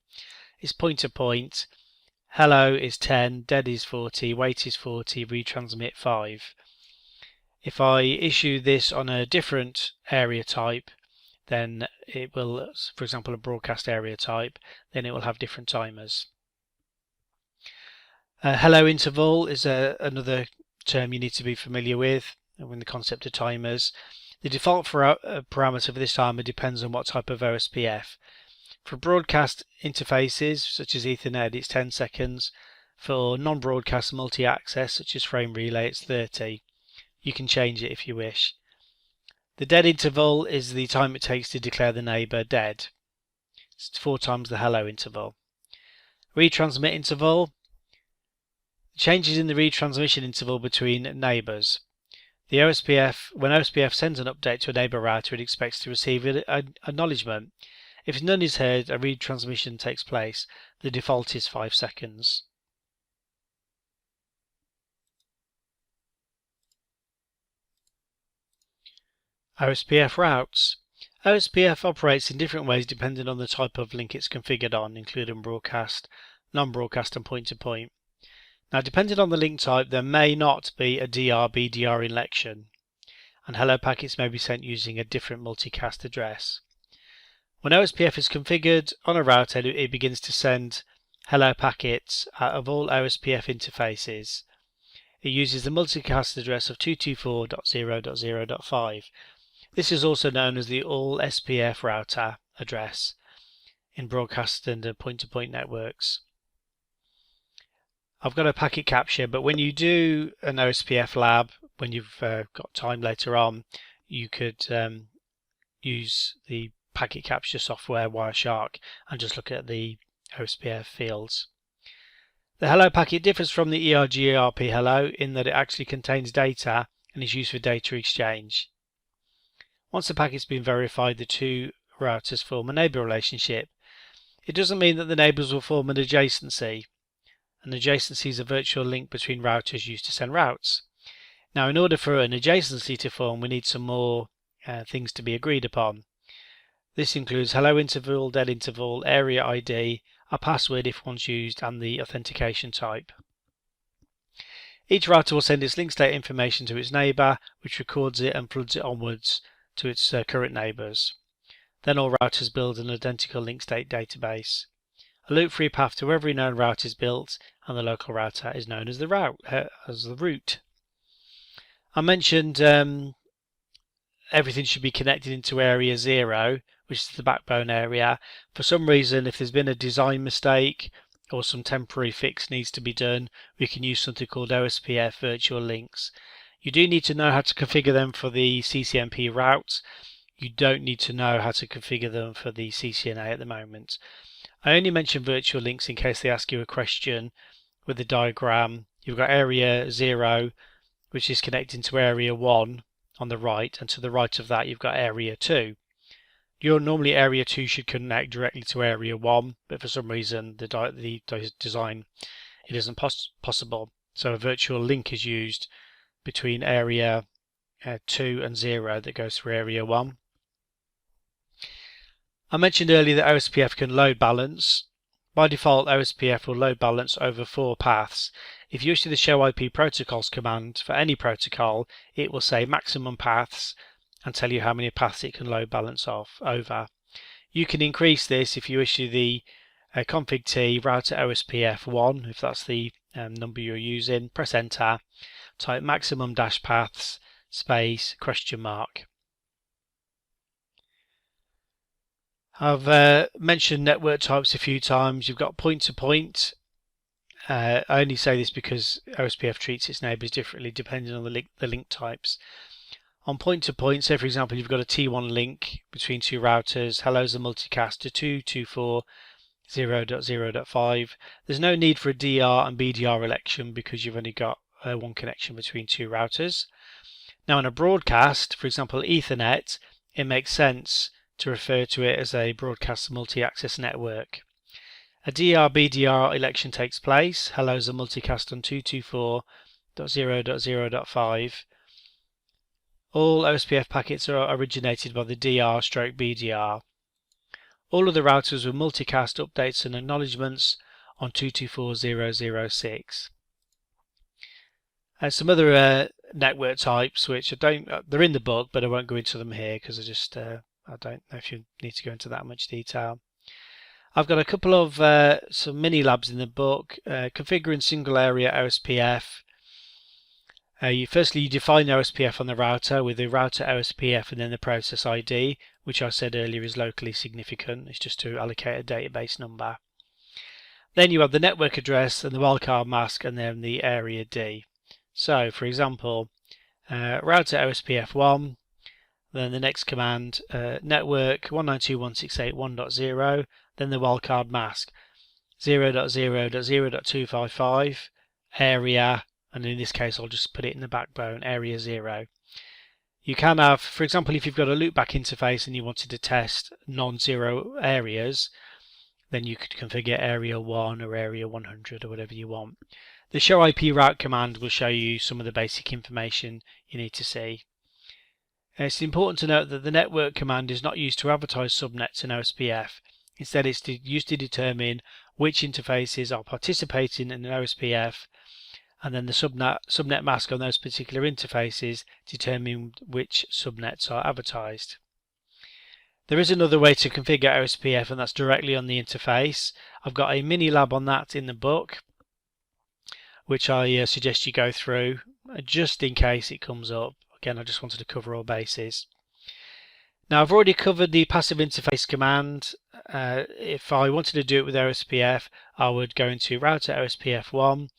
is point-to-point. Hello is 10, dead is 40, wait is 40, retransmit 5. If I issue this on a different area type, then it will, for example, a broadcast area type, then it will have different timers. Hello interval is another term you need to be familiar with in the concept of timers. The default parameter for this timer depends on what type of OSPF. For broadcast interfaces such as Ethernet, it's 10 seconds. For non-broadcast multi-access such as frame relay, it's 30. You can change it if you wish. The dead interval is the time it takes to declare the neighbor dead. It's 4 times the hello interval. Retransmit interval. Changes in the retransmission interval between neighbors. The OSPF, when OSPF sends an update to a neighbor router, it expects to receive an acknowledgement. If none is heard, a retransmission takes place. The default is 5 seconds. OSPF routes. OSPF operates in different ways depending on the type of link it's configured on, including broadcast, non-broadcast and point-to-point. Now, depending on the link type, there may not be a DR/BDR election, and hello packets may be sent using a different multicast address. When OSPF is configured on a router, it begins to send hello packets out of all OSPF interfaces. It uses the multicast address of 224.0.0.5. This is also known as the all SPF router address in broadcast and point-to-point networks. I've got a packet capture, but when you do an OSPF lab, when you've got time later on, you could use the packet capture software Wireshark and just look at the OSPF fields. The hello packet differs from the EIGRP hello in that it actually contains data and is used for data exchange. Once the packet's been verified, the two routers form a neighbor relationship. It doesn't mean that the neighbors will form an adjacency. An adjacency is a virtual link between routers used to send routes. Now, in order for an adjacency to form, we need some more things to be agreed upon. This includes hello interval, dead interval, area ID, a password if one's used, and the authentication type. Each router will send its link state information to its neighbor, which records it and floods it onwards to its current neighbors. Then all routers build an identical link state database. A loop-free path to every known route is built, and the local router is known as the root. I mentioned everything should be connected into area 0, which is the backbone area. For some reason, if there's been a design mistake or some temporary fix needs to be done, we can use something called OSPF virtual links. You do need to know how to configure them for the CCNP route. You don't need to know how to configure them for the CCNA at the moment. I only mention virtual links in case they ask you a question with the diagram. You've got area 0, which is connecting to area 1 on the right, and to the right of that you've got area 2. Normally area 2 should connect directly to area 1, but for some reason the design it isn't possible. So a virtual link is used between area 2 and 0 that goes through area 1. I mentioned earlier that OSPF can load balance. By default, OSPF will load balance over 4 paths. If you issue the show IP protocols command for any protocol, it will say maximum paths and tell you how many paths it can load balance over. You can increase this if you issue the config T router OSPF 1, if that's the number you're using. Press enter, type maximum dash paths space question mark. I've mentioned network types a few times. You've got point-to-point. I only say this because OSPF treats its neighbours differently depending on the link types. On point-to-point, say for example you've got a T1 link between two routers, hello's a multicast to 224.0.0.5. There's no need for a DR and BDR election because you've only got one connection between two routers. Now in a broadcast, for example Ethernet, it makes sense to refer to it as a broadcast multi-access network. A DR-BDR election takes place. Hello's a multicast on 224.0.0.5. All OSPF packets are originated by the DR/BDR. All of the routers with multicast updates and acknowledgements on 224.0.0.6. Some other network types which they're in the book, but I won't go into them here because I don't know if you need to go into that much detail. I've got a couple of some mini labs in the book. Configuring single area OSPF. Firstly, you define OSPF on the router with the router OSPF and then the process ID, which I said earlier is locally significant. It's just to allocate a database number. Then you have the network address and the wildcard mask and then the area D. So, for example, router OSPF 1. Then the next command, network 192.168.1.0, then the wildcard mask 0.0.0.255, area, and in this case I'll just put it in the backbone, area 0. You can have, for example, if you've got a loopback interface and you wanted to test non-zero areas, then you could configure area 1 or area 100 or whatever you want. The show IP route command will show you some of the basic information you need to see. It's important to note that the network command is not used to advertise subnets in OSPF. Instead, it's used to determine which interfaces are participating in an OSPF, and then the subnet mask on those particular interfaces determine which subnets are advertised. There is another way to configure OSPF, and that's directly on the interface. I've got a mini lab on that in the book, which I suggest you go through just in case it comes up. Again, I just wanted to cover all bases. Now, I've already covered the passive interface command. If I wanted to do it with OSPF, I would go into router OSPF 1,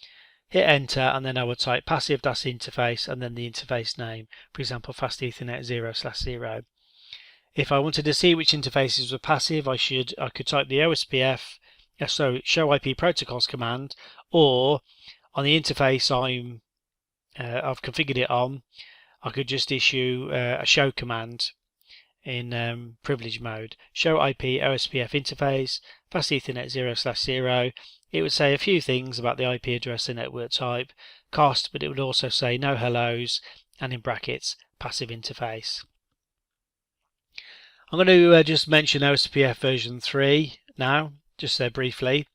hit enter, and then I would type passive-interface and then the interface name, for example, fast Ethernet 0/0. If I wanted to see which interfaces were passive, I could type the OSPF, show IP protocols command, or on the interface I've configured it on, I could just issue a show command in privilege mode. Show IP OSPF interface, fast Ethernet 0/0. It would say a few things about the IP address and network type, cost, but it would also say no hellos, and in brackets, passive interface. I'm going to just mention OSPF version 3 now, just there briefly.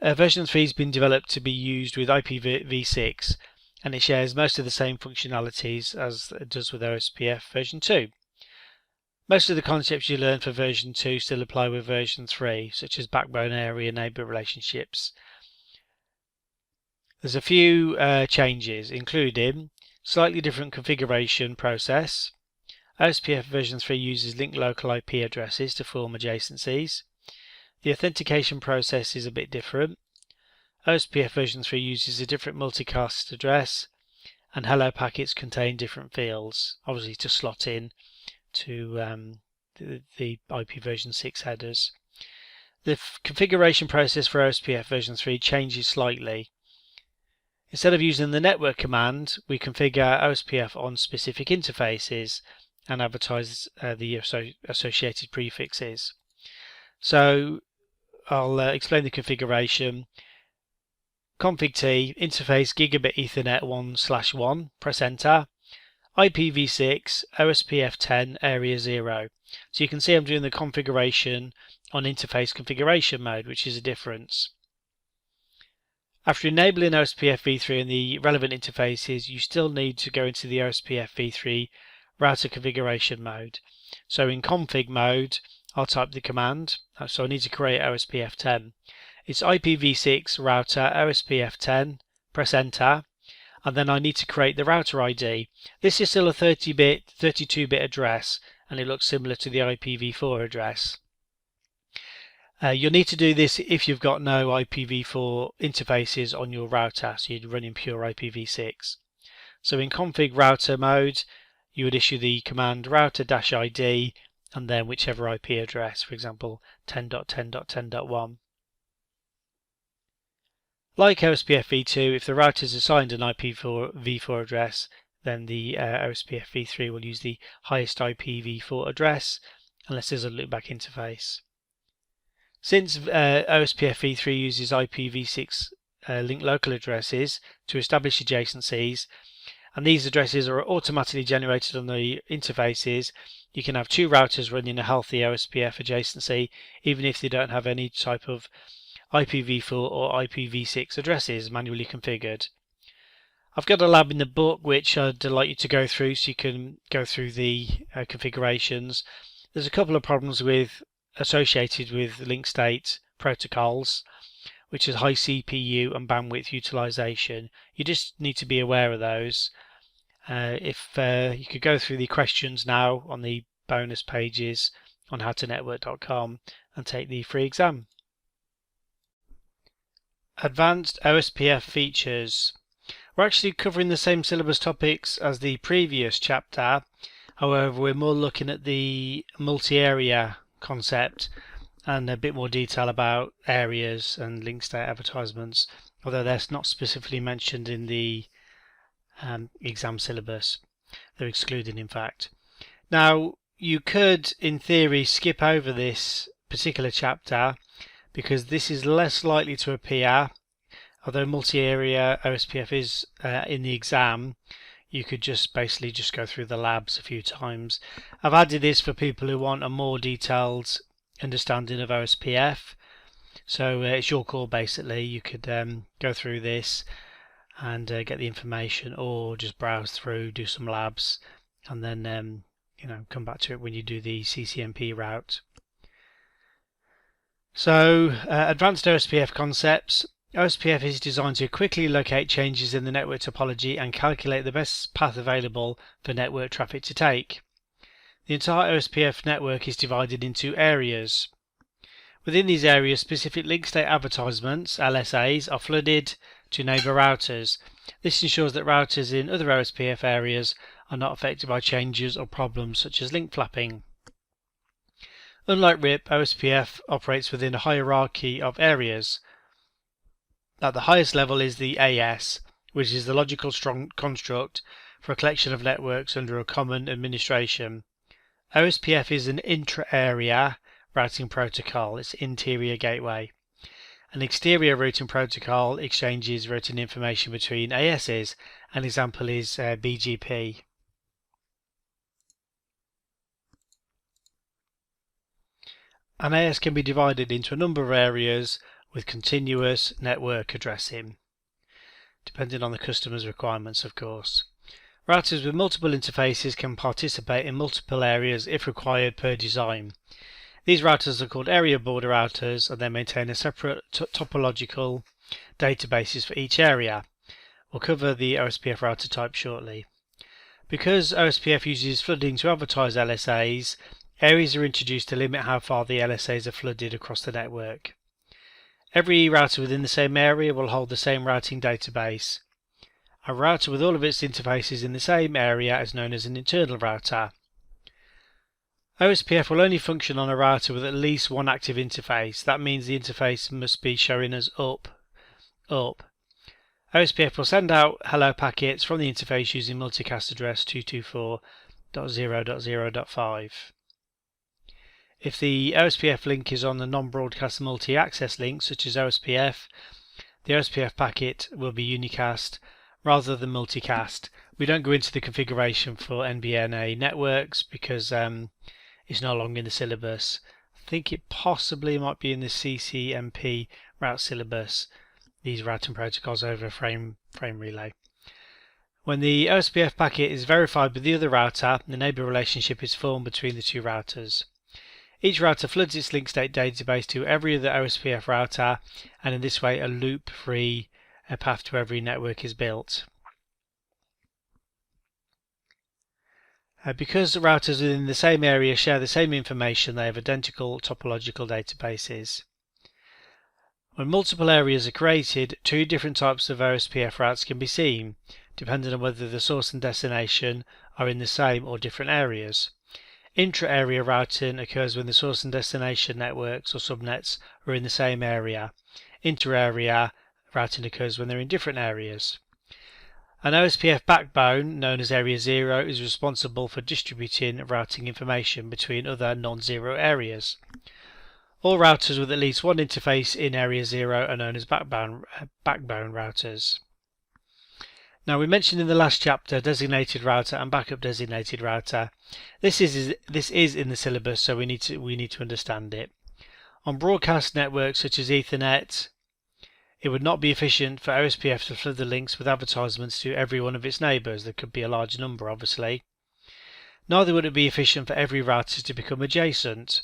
Version 3 has been developed to be used with IPv6, and it shares most of the same functionalities as it does with OSPF version 2. Most of the concepts you learn for version 2 still apply with version 3, such as backbone area neighbor relationships. There's a few changes, including slightly different configuration process. OSPF version 3 uses linked local IP addresses to form adjacencies. The authentication process is a bit different. OSPF version 3 uses a different multicast address, and hello packets contain different fields, obviously to slot in to the IP version 6 headers. The configuration process for OSPF version 3 changes slightly. Instead of using the network command, we configure OSPF on specific interfaces and advertise the associated prefixes. So I'll explain the configuration. Config T, interface gigabit Ethernet 1/1, press enter. IPv6, OSPF 10, area 0. So you can see I'm doing the configuration on interface configuration mode, which is a difference. After enabling OSPF v3 and the relevant interfaces, you still need to go into the OSPF v3 router configuration mode. So in config mode, I'll type the command. So I need to create OSPF 10. It's IPv6 router OSPF 10. Press enter, and then I need to create the router ID. This is still a 30-bit, 32-bit address, and it looks similar to the IPv4 address. You'll need to do this if you've got no IPv4 interfaces on your router, so you'd run in pure IPv6. So in config router mode, you would issue the command router-id and then whichever IP address, for example 10.10.10.1. Like OSPF v2, if the router is assigned an IPv4 address, then the OSPF v3 will use the highest IPv4 address unless there's a loopback interface. Since OSPF v3 uses IPv6 linked local addresses to establish adjacencies, and these addresses are automatically generated on the interfaces, you can have two routers running a healthy OSPF adjacency even if they don't have any type of IPv4 or IPv6 addresses manually configured. I've got a lab in the book which I'd like you to go through so you can go through the configurations. There's a couple of problems associated with link state protocols, which is high CPU and bandwidth utilization. You just need to be aware of those. If you could go through the questions now on the bonus pages on howtonetwork.com and take the free exam. Advanced OSPF features. We're actually covering the same syllabus topics as the previous chapter, however we're more looking at the multi-area concept and a bit more detail about areas and link state advertisements, although that's not specifically mentioned in the exam syllabus. They're excluded in fact. Now you could in theory skip over this particular chapter because this is less likely to appear. Although multi-area OSPF is in the exam, you could basically just go through the labs a few times. I've added this for people who want a more detailed understanding of OSPF. So it's your call basically. You could go through this and get the information, or just browse through, do some labs, and then come back to it when you do the CCNP route. So advanced OSPF concepts. OSPF is designed to quickly locate changes in the network topology and calculate the best path available for network traffic to take. The entire OSPF network is divided into areas. Within these areas, specific link state advertisements, LSAs, are flooded to neighbor routers. This ensures that routers in other OSPF areas are not affected by changes or problems such as link flapping. Unlike RIP, OSPF operates within a hierarchy of areas. At the highest level is the AS, which is the logical construct for a collection of networks under a common administration. OSPF is an intra-area routing protocol. It's interior gateway. An exterior routing protocol exchanges routing information between ASs. An example is BGP. An AS can be divided into a number of areas with continuous network addressing, depending on the customer's requirements, of course. Routers with multiple interfaces can participate in multiple areas if required per design. These routers are called area border routers, and they maintain a separate topological databases for each area. We'll cover the OSPF router type shortly. Because OSPF uses flooding to advertise LSAs, areas are introduced to limit how far the LSAs are flooded across the network. Every router within the same area will hold the same routing database. A router with all of its interfaces in the same area is known as an internal router. OSPF will only function on a router with at least one active interface. That means the interface must be showing as up. OSPF will send out hello packets from the interface using multicast address 224.0.0.5. If the OSPF link is on the non-broadcast multi-access link, such as OSPF, the OSPF packet will be unicast rather than multicast. We don't go into the configuration for NBNA networks because it's no longer in the syllabus. I think it possibly might be in the CCNP route syllabus, these routing protocols over frame relay. When the OSPF packet is verified with the other router, the neighbor relationship is formed between the two routers. Each router floods its link state database to every other OSPF router, and in this way a loop-free path to every network is built. Because routers within the same area share the same information, they have identical topological databases. When multiple areas are created, two different types of OSPF routes can be seen, depending on whether the source and destination are in the same or different areas. Intra-area routing occurs when the source and destination networks or subnets are in the same area. Inter-area routing occurs when they're in different areas. An OSPF backbone, known as Area 0, is responsible for distributing routing information between other non-zero areas. All routers with at least one interface in Area 0 are known as backbone routers. Now, we mentioned in the last chapter designated router and backup designated router. This is in the syllabus, so we need to understand it. On broadcast networks such as Ethernet, it would not be efficient for OSPF to flood the links with advertisements to every one of its neighbours. There could be a large number, obviously. Neither would it be efficient for every router to become adjacent.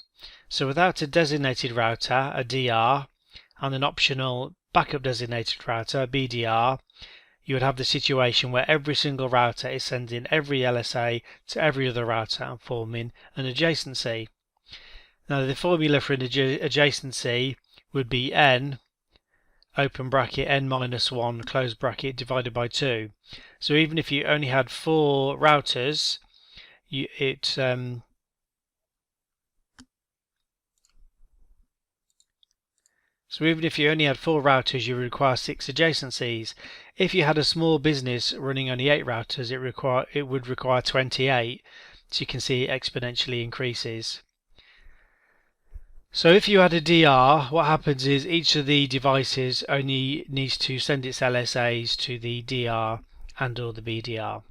So without a designated router, a DR, and an optional backup designated router, BDR, you would have the situation where every single router is sending every LSA to every other router and forming an adjacency. Now, the formula for an adjacency would be n, open bracket, n minus 1, close bracket, divided by 2. So even if you only had 4 routers, you would require 6 adjacencies. If you had a small business running only 8 routers, it would require 28. So you can see it exponentially increases. So if you had a DR, what happens is each of the devices only needs to send its LSAs to the DR and or the BDR.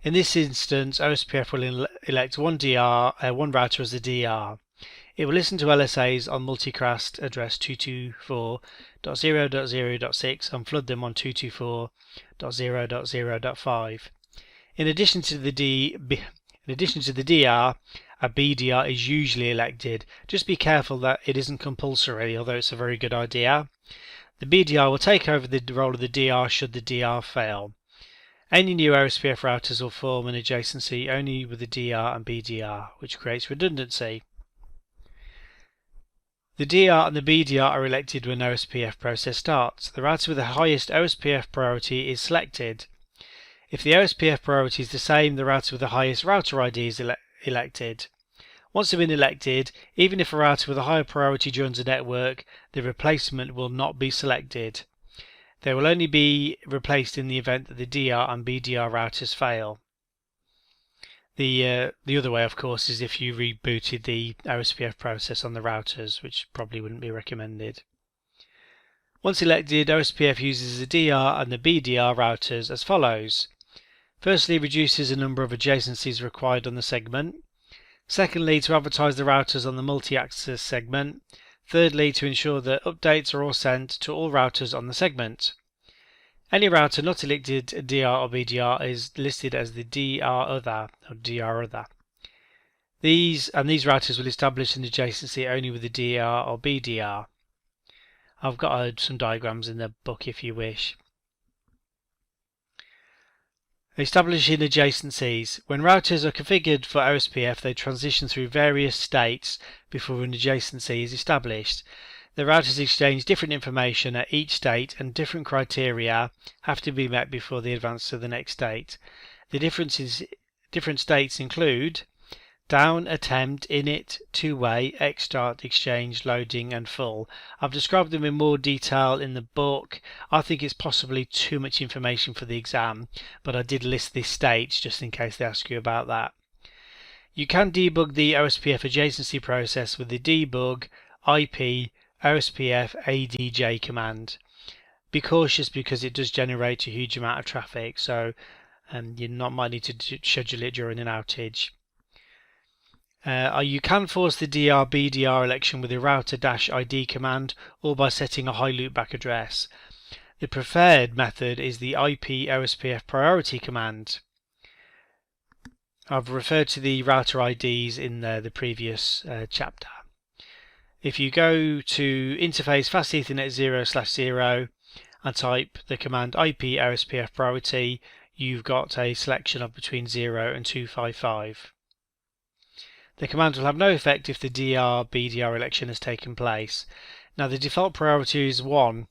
In this instance, OSPF will elect one router as the DR. It will listen to LSAs on multicast address 224.0.0.6 and flood them on 224.0.0.5. In addition to the DR, a BDR is usually elected. Just be careful that it isn't compulsory, although it's a very good idea. The BDR will take over the role of the DR should the DR fail. Any new OSPF routers will form an adjacency only with the DR and BDR, which creates redundancy. The DR and the BDR are elected when OSPF process starts. The router with the highest OSPF priority is selected. If the OSPF priority is the same, the router with the highest router ID is elected. Once they've been elected, even if a router with a higher priority joins a network, the replacement will not be selected. They will only be replaced in the event that the DR and BDR routers fail. The other way, of course, is if you rebooted the OSPF process on the routers, which probably wouldn't be recommended. Once elected, OSPF uses the DR and the BDR routers as follows. Firstly, reduces the number of adjacencies required on the segment. Secondly, to advertise the routers on the multi-access segment. Thirdly, to ensure that updates are all sent to all routers on the segment. Any router not elected DR or BDR is listed as the DR other or DR other. These routers will establish an adjacency only with the DR or BDR. I've got some diagrams in the book if you wish. Establishing adjacencies. When routers are configured for OSPF, they transition through various states before an adjacency is established. The routers exchange different information at each state, and different criteria have to be met before they advance to the next state. The different states include down, attempt, init, two-way, exstart, exchange, loading, and full. I've described them in more detail in the book. I think it's possibly too much information for the exam, but I did list these states just in case they ask you about that. You can debug the OSPF adjacency process with the debug IP OSPF ADJ command. Be cautious because it does generate a huge amount of traffic, so you might need to schedule it during an outage. You can force the DR/BDR election with the router-ID command or by setting a high loopback address. The preferred method is the IP OSPF priority command. I've referred to the router IDs in the previous chapter. If you go to interface fast Ethernet 0/0 and type the command IP OSPF priority, you've got a selection of between 0 and 255. The command will have no effect if the DR/BDR election has taken place. Now the default priority is 1.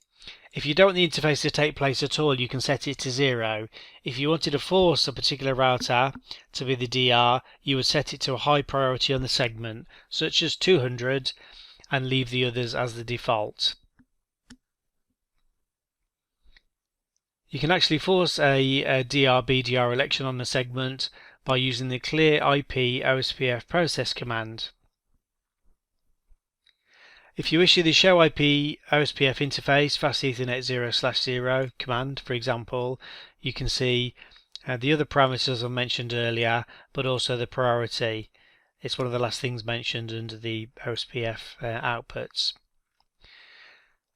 If you don't want the interface to take place at all, you can set it to 0. If you wanted to force a particular router to be the DR, you would set it to a high priority on the segment, such as 200, and leave the others as the default. You can actually force a DR/BDR election on the segment by using the clear IP OSPF process command. If you issue the show IP OSPF interface fast Ethernet 0/0 command, for example, you can see the other parameters I mentioned earlier, but also the priority. It's one of the last things mentioned under the OSPF outputs.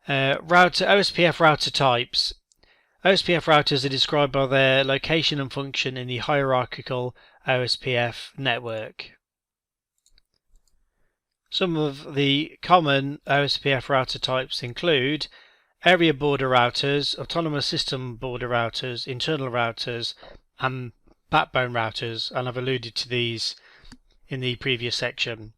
OSPF router types. OSPF routers are described by their location and function in the hierarchical OSPF network. Some of the common OSPF router types include area border routers, autonomous system border routers, internal routers, and backbone routers, and I've alluded to these in the previous section.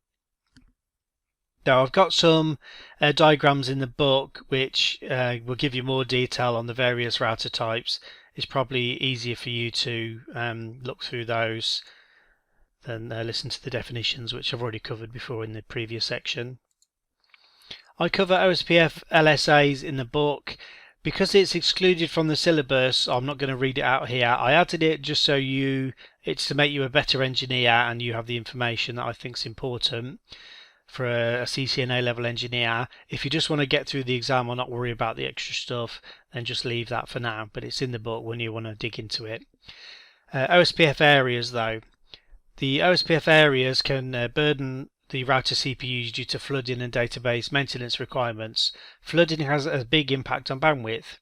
Now I've got some diagrams in the book which will give you more detail on the various router types. It's probably easier for you to look through those than listen to the definitions, which I've already covered before in the previous section. I cover OSPF LSAs in the book. Because it's excluded from the syllabus, I'm not going to read it out here. I added it just so it's to make you a better engineer and you have the information that I think is important for a CCNA level engineer. If you just want to get through the exam or not worry about the extra stuff, then just leave that for now, but it's in the book when you want to dig into it. OSPF areas though. The OSPF areas can burden the router CPUs due to flooding and database maintenance requirements. Flooding has a big impact on bandwidth.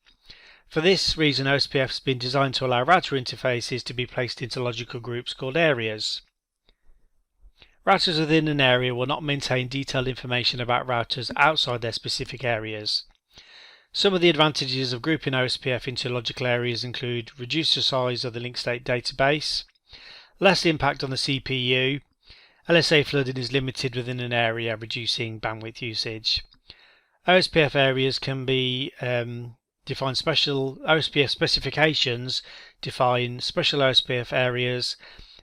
For this reason, OSPF has been designed to allow router interfaces to be placed into logical groups called areas. Routers within an area will not maintain detailed information about routers outside their specific areas. Some of the advantages of grouping OSPF into logical areas include reduced size of the link state database, less impact on the CPU, LSA flooding is limited within an area, reducing bandwidth usage. OSPF areas can be define special OSPF specifications, define special OSPF areas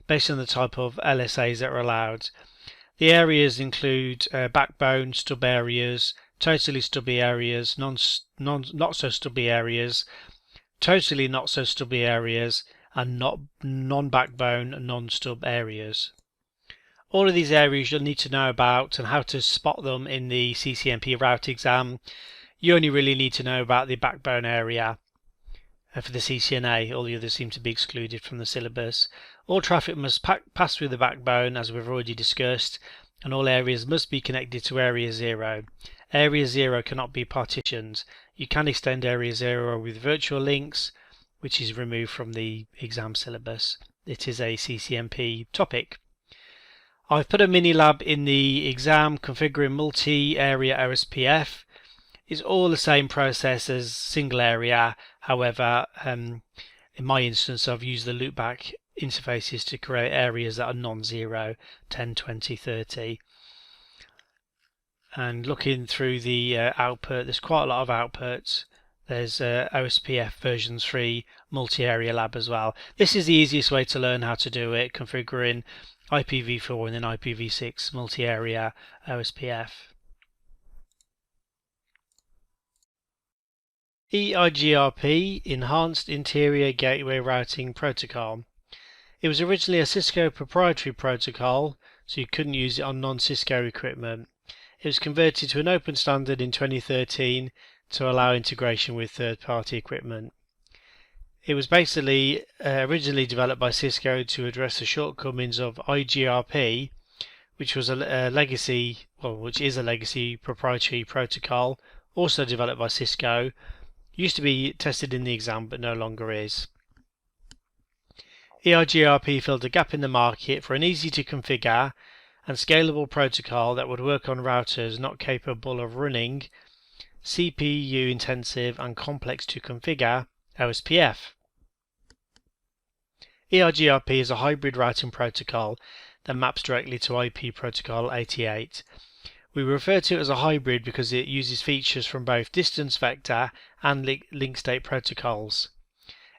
based on the type of LSAs that are allowed. The areas include backbone, stub areas, totally stubby areas, not so stubby areas, totally not so stubby areas, and non-backbone, non-stub areas. All of these areas you'll need to know about and how to spot them in the CCNP route exam. You only really need to know about the backbone area for the CCNA. All the others seem to be excluded from the syllabus. All traffic must pass through the backbone, as we've already discussed, and all areas must be connected to Area 0. Area 0 cannot be partitioned. You can extend Area 0 with virtual links, which is removed from the exam syllabus. It is a CCNP topic. I've put a mini lab in the exam configuring multi-area OSPF. It's all the same process as single area. However, in my instance, I've used the loopback interfaces to create areas that are non-zero, 10, 20, 30. And looking through the output, there's quite a lot of outputs. There's OSPF version 3 multi-area lab as well. This is the easiest way to learn how to do it, configuring IPv4 and then IPv6 multi-area OSPF. EIGRP, Enhanced Interior Gateway Routing Protocol. It was originally a Cisco proprietary protocol, so you couldn't use it on non-Cisco equipment. It was converted to an open standard in 2013 to allow integration with third-party equipment. It was basically originally developed by Cisco to address the shortcomings of IGRP, which was a legacy, which is a legacy proprietary protocol, also developed by Cisco. Used to be tested in the exam, but no longer is. EIGRP filled a gap in the market for an easy to configure and scalable protocol that would work on routers not capable of running CPU intensive and complex to configure OSPF. EIGRP is a hybrid routing protocol that maps directly to IP protocol 88. We refer to it as a hybrid because it uses features from both distance vector and link state protocols.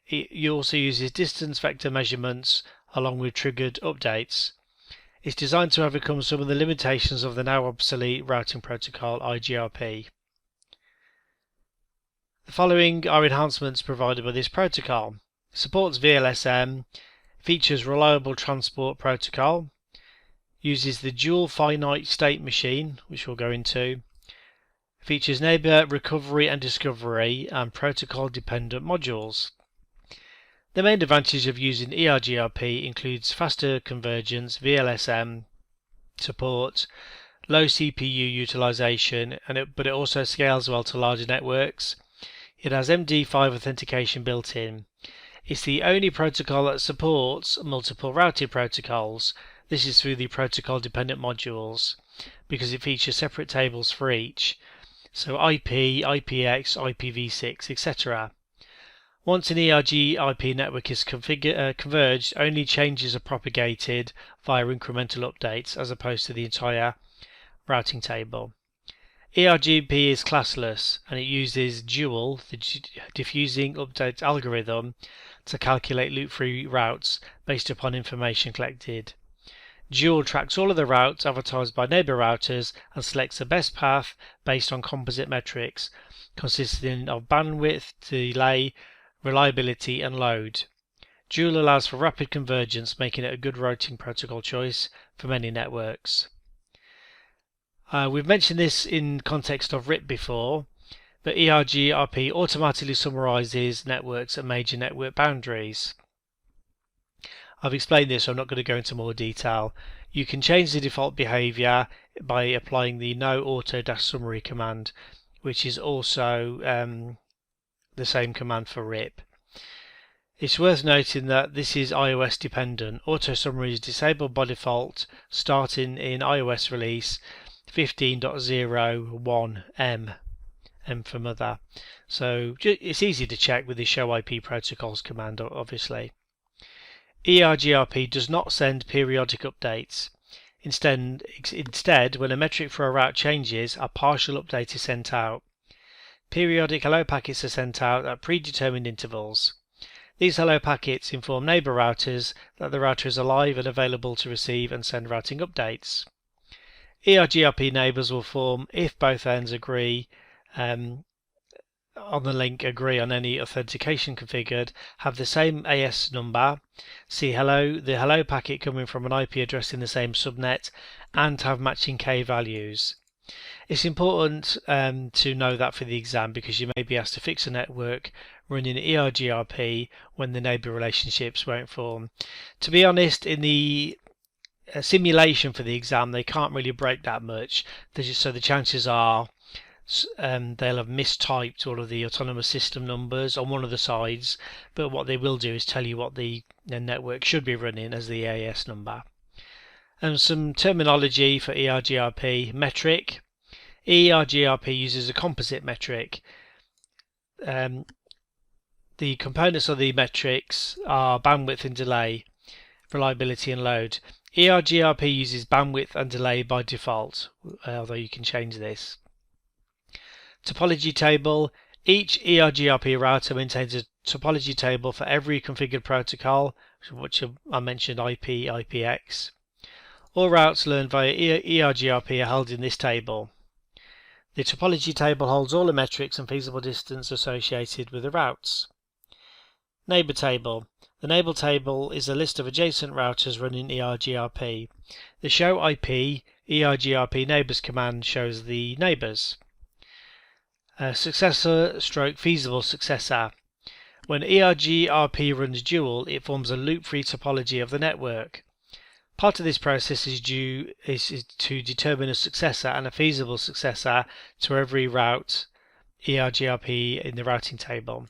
It also uses distance vector measurements along with triggered updates. It's designed to overcome some of the limitations of the now obsolete routing protocol IGRP. The following are enhancements provided by this protocol. It supports VLSM, features reliable transport protocol, uses the dual finite state machine, which we'll go into, features neighbor recovery and discovery, and protocol dependent modules. The main advantage of using EIGRP includes faster convergence, VLSM support, low CPU utilization, but it also scales well to larger networks. It has MD5 authentication built in. It's the only protocol that supports multiple routing protocols. This is through the protocol dependent modules because it features separate tables for each. So IP, IPX, IPv6, etc. Once an EIGRP network is converged, only changes are propagated via incremental updates as opposed to the entire routing table. EIGRP is classless and it uses Dual, the diffusing update algorithm, to calculate loop-free routes based upon information collected. Dual tracks all of the routes advertised by neighbor routers and selects the best path based on composite metrics consisting of bandwidth, delay, reliability and load. Dual allows for rapid convergence, making it a good routing protocol choice for many networks. We've mentioned this in context of RIP before, but EIGRP automatically summarizes networks at major network boundaries. I've explained this, so I'm not going to go into more detail. You can change the default behavior by applying the no auto-summary command, which is also the same command for RIP. It's worth noting that this is iOS dependent. Auto summary is disabled by default starting in iOS release 15.01 M for mother. So it's easy to check with the show IP protocols command, obviously. EIGRP does not send periodic updates. Instead, when a metric for a route changes, a partial update is sent out. Periodic hello packets are sent out at predetermined intervals. These hello packets inform neighbor routers that the router is alive and available to receive and send routing updates. EIGRP neighbors will form if both ends agree on the link, agree on any authentication configured, have the same AS number, see the hello packet coming from an IP address in the same subnet, and have matching K values. It's important to know that for the exam because you may be asked to fix a network running EIGRP when the neighbor relationships won't form. To be honest, in the simulation for the exam, they can't really break that much, so the chances are they'll have mistyped all of the autonomous system numbers on one of the sides, but what they will do is tell you what the network should be running as the AS number. And some terminology for EIGRP: metric. EIGRP uses a composite metric. The components of the metrics are bandwidth and delay, reliability and load. EIGRP uses bandwidth and delay by default, although you can change this. Topology table. Each EIGRP router maintains a topology table for every configured protocol, which I mentioned IP, IPX. All routes learned via EIGRP are held in this table. The topology table holds all the metrics and feasible distance associated with the routes. Neighbor table. The neighbor table is a list of adjacent routers running EIGRP. The show IP EIGRP neighbors command shows the neighbors. Successor / feasible successor. When EIGRP runs dual, it forms a loop-free topology of the network. Part of this process is to determine a successor and a feasible successor to every route EIGRP in the routing table.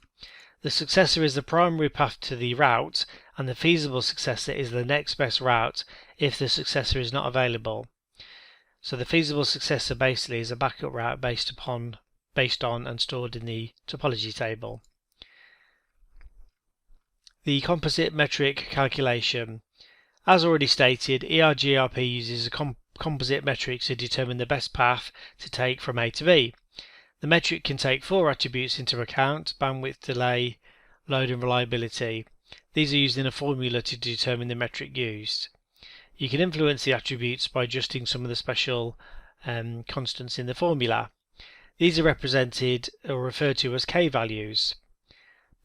The successor is the primary path to the route, and the feasible successor is the next best route if the successor is not available. So the feasible successor basically is a backup route based on and stored in the topology table. The composite metric calculation. As already stated, EIGRP uses a composite metric to determine the best path to take from A to B. The metric can take 4 attributes into account: bandwidth, delay, load and reliability. These are used in a formula to determine the metric used. You can influence the attributes by adjusting some of the special constants in the formula. These are represented or referred to as K values.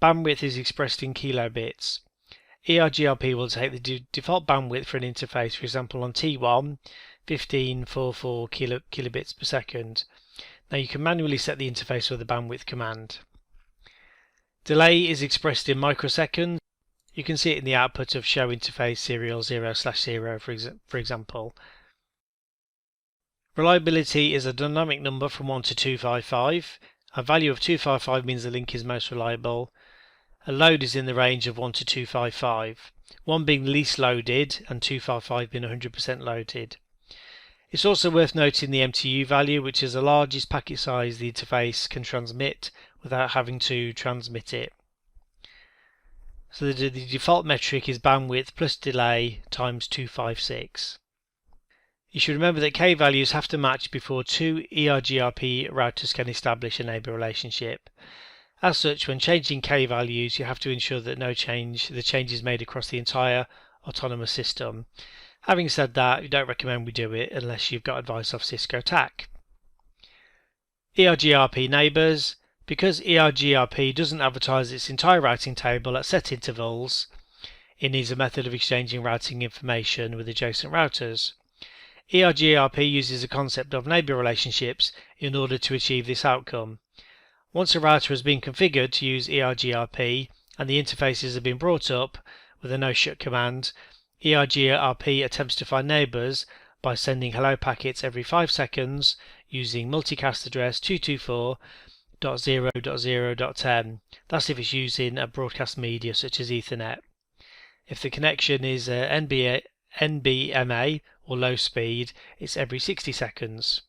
Bandwidth is expressed in kilobits. EIGRP will take the default bandwidth for an interface, for example on T1, 1544 kilobits per second. Now you can manually set the interface with the bandwidth command. Delay is expressed in microseconds. You can see it in the output of show interface serial 0/0 for example. Reliability is a dynamic number from 1 to 255. A value of 255 means the link is most reliable. A load is in the range of 1 to 255, 1 being least loaded and 255 being 100% loaded. It's also worth noting the MTU value, which is the largest packet size the interface can transmit without having to transmit it. So the default metric is bandwidth plus delay times 256. You should remember that K values have to match before two EIGRP routers can establish a neighbor relationship. As such, when changing K values, you have to ensure that the change is made across the entire autonomous system. Having said that, we don't recommend we do it unless you've got advice off Cisco TAC. EIGRP neighbors. Because EIGRP doesn't advertise its entire routing table at set intervals, it needs a method of exchanging routing information with adjacent routers. EIGRP uses the concept of neighbor relationships in order to achieve this outcome. Once a router has been configured to use EIGRP and the interfaces have been brought up with a no-shut command, EIGRP attempts to find neighbors by sending hello packets every 5 seconds using multicast address 224.0.0.10. That's if it's using a broadcast media such as Ethernet. If the connection is NBMA or low speed, it's every 60 seconds.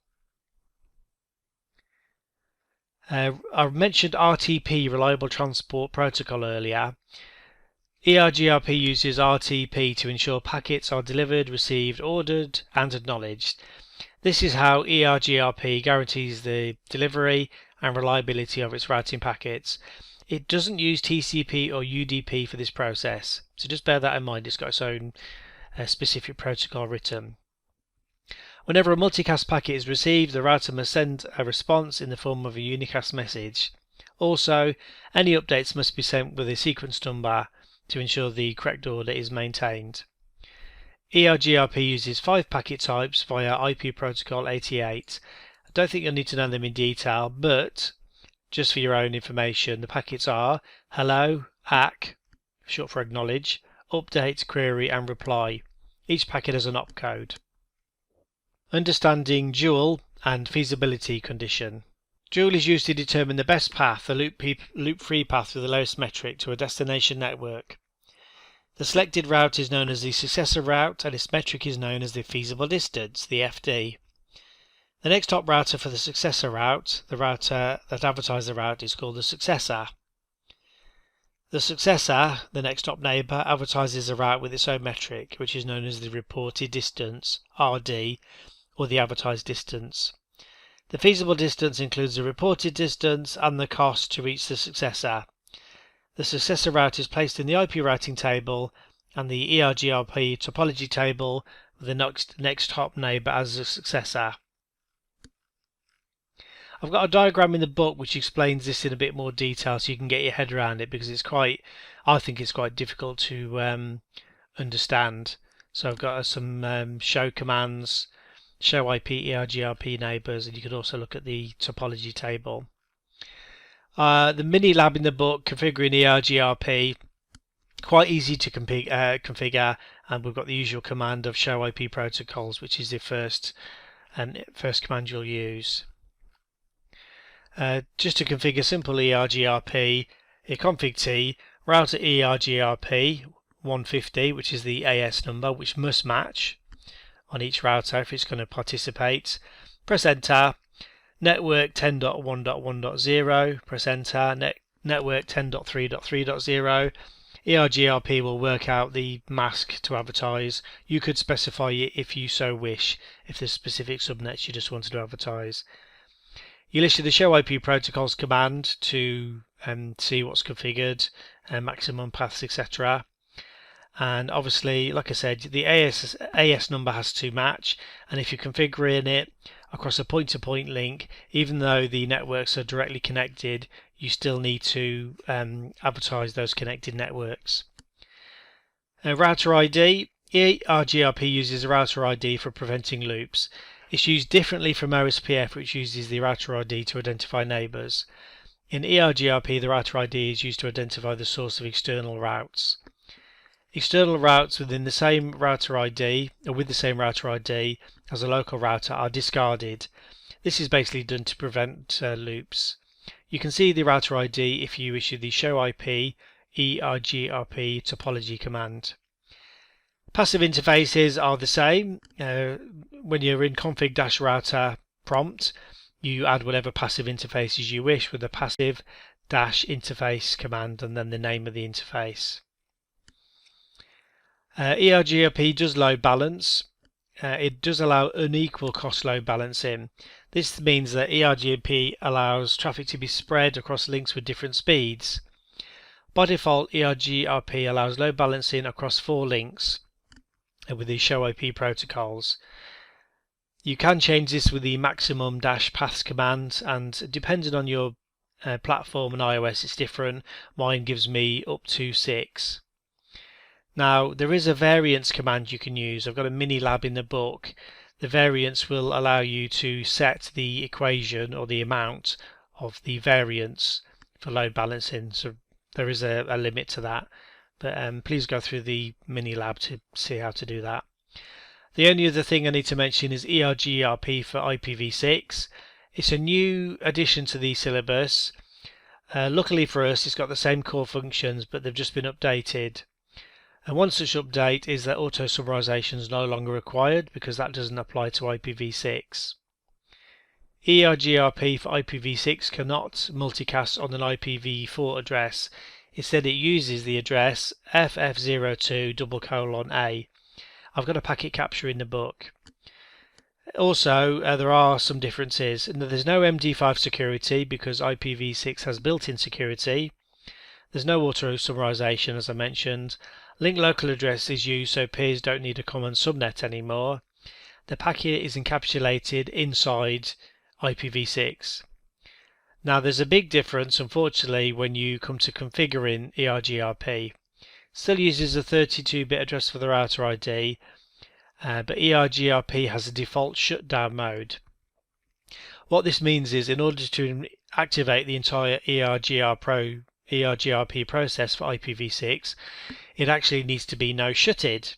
I mentioned RTP, Reliable Transport Protocol, earlier. EIGRP uses RTP to ensure packets are delivered, received, ordered, and acknowledged. This is how EIGRP guarantees the delivery and reliability of its routing packets. It doesn't use TCP or UDP for this process, so just bear that in mind. It's got its own specific protocol written. Whenever a multicast packet is received, the router must send a response in the form of a unicast message. Also, any updates must be sent with a sequence number to ensure the correct order is maintained. EIGRP uses 5 packet types via IP protocol 88. I don't think you'll need to know them in detail, but just for your own information, the packets are hello, ACK, short for acknowledge, update, query and reply. Each packet has an opcode. Understanding dual and feasibility condition. Dual is used to determine the best path, the loop-free path with the lowest metric to a destination network. The selected route is known as the successor route and its metric is known as the feasible distance, the FD. The next top router for the successor route, the router that advertises the route, is called the successor. The successor, the next top neighbour, advertises a route with its own metric, which is known as the reported distance, RD, or the advertised distance. The feasible distance includes the reported distance and the cost to reach the successor. The successor route is placed in the IP routing table and the EIGRP topology table with the next top neighbour as a successor. I've got a diagram in the book which explains this in a bit more detail so you can get your head around it, because I think it's quite difficult to understand. So I've got some show commands, show IP EIGRP neighbours, and you could also look at the topology table. The mini lab in the book, Configuring EIGRP, Quite easy to configure, and we've got the usual command of show IP protocols, which is the first command you'll use. Just to configure simple EIGRP, config T, router EIGRP 150, which is the AS number, which must match on each router if it's going to participate. Press enter. Network 10.1.1.0, press enter. Network 10.3.3.0. EIGRP will work out the mask to advertise. You could specify it if you so wish, if there's specific subnets you just wanted to advertise. You'll issue the show IP protocols command to see what's configured, maximum paths, etc. And obviously, like I said, the AS number has to match, and if you're configuring it across a point-to-point link, even though the networks are directly connected, you still need to advertise those connected networks. Router ID. EIGRP uses a router ID for preventing loops. It's used differently from OSPF, which uses the router ID to identify neighbours. In EIGRP, the router ID is used to identify the source of external routes. External routes within the same router ID, or with the same router ID as a local router, are discarded. This is basically done to prevent loops. You can see the router ID if you issue the show IP EIGRP topology command. Passive interfaces are the same. When you're in config-router prompt, you add whatever passive interfaces you wish with the passive-interface command and then the name of the interface. EIGRP does load balance. It does unequal unequal cost load balancing. This means that EIGRP allows traffic to be spread across links with different speeds. By default, EIGRP allows load balancing across 4 links with the show IP protocols. You can change this with the maximum -paths command, and depending on your platform and iOS, it's different. Mine gives me up to 6. Now, there is a variance command you can use. I've got a mini lab in the book. The variance will allow you to set the equation or the amount of the variance for load balancing. So there is a limit to that. But please go through the mini lab to see how to do that. The only other thing I need to mention is EIGRP for IPv6. It's a new addition to the syllabus. Luckily for us, it's got the same core functions, but they've just been updated. And one such update is that auto summarization is no longer required because that doesn't apply to IPv6. EIGRP for IPv6 cannot multicast on an IPv4 address. Instead, it uses the address FF02:A. I've got a packet capture in the book. Also, there are some differences. There's no MD5 security because IPv6 has built-in security. There's no auto summarization, as I mentioned. Link local address is used, so peers don't need a common subnet anymore. The packet is encapsulated inside IPv6. Now, there's a big difference, unfortunately, when you come to configuring EIGRP. Still uses a 32-bit address for the router ID, but EIGRP has a default shutdown mode. What this means is, in order to activate the entire EIGRP process for IPv6, it actually needs to be no-shutted.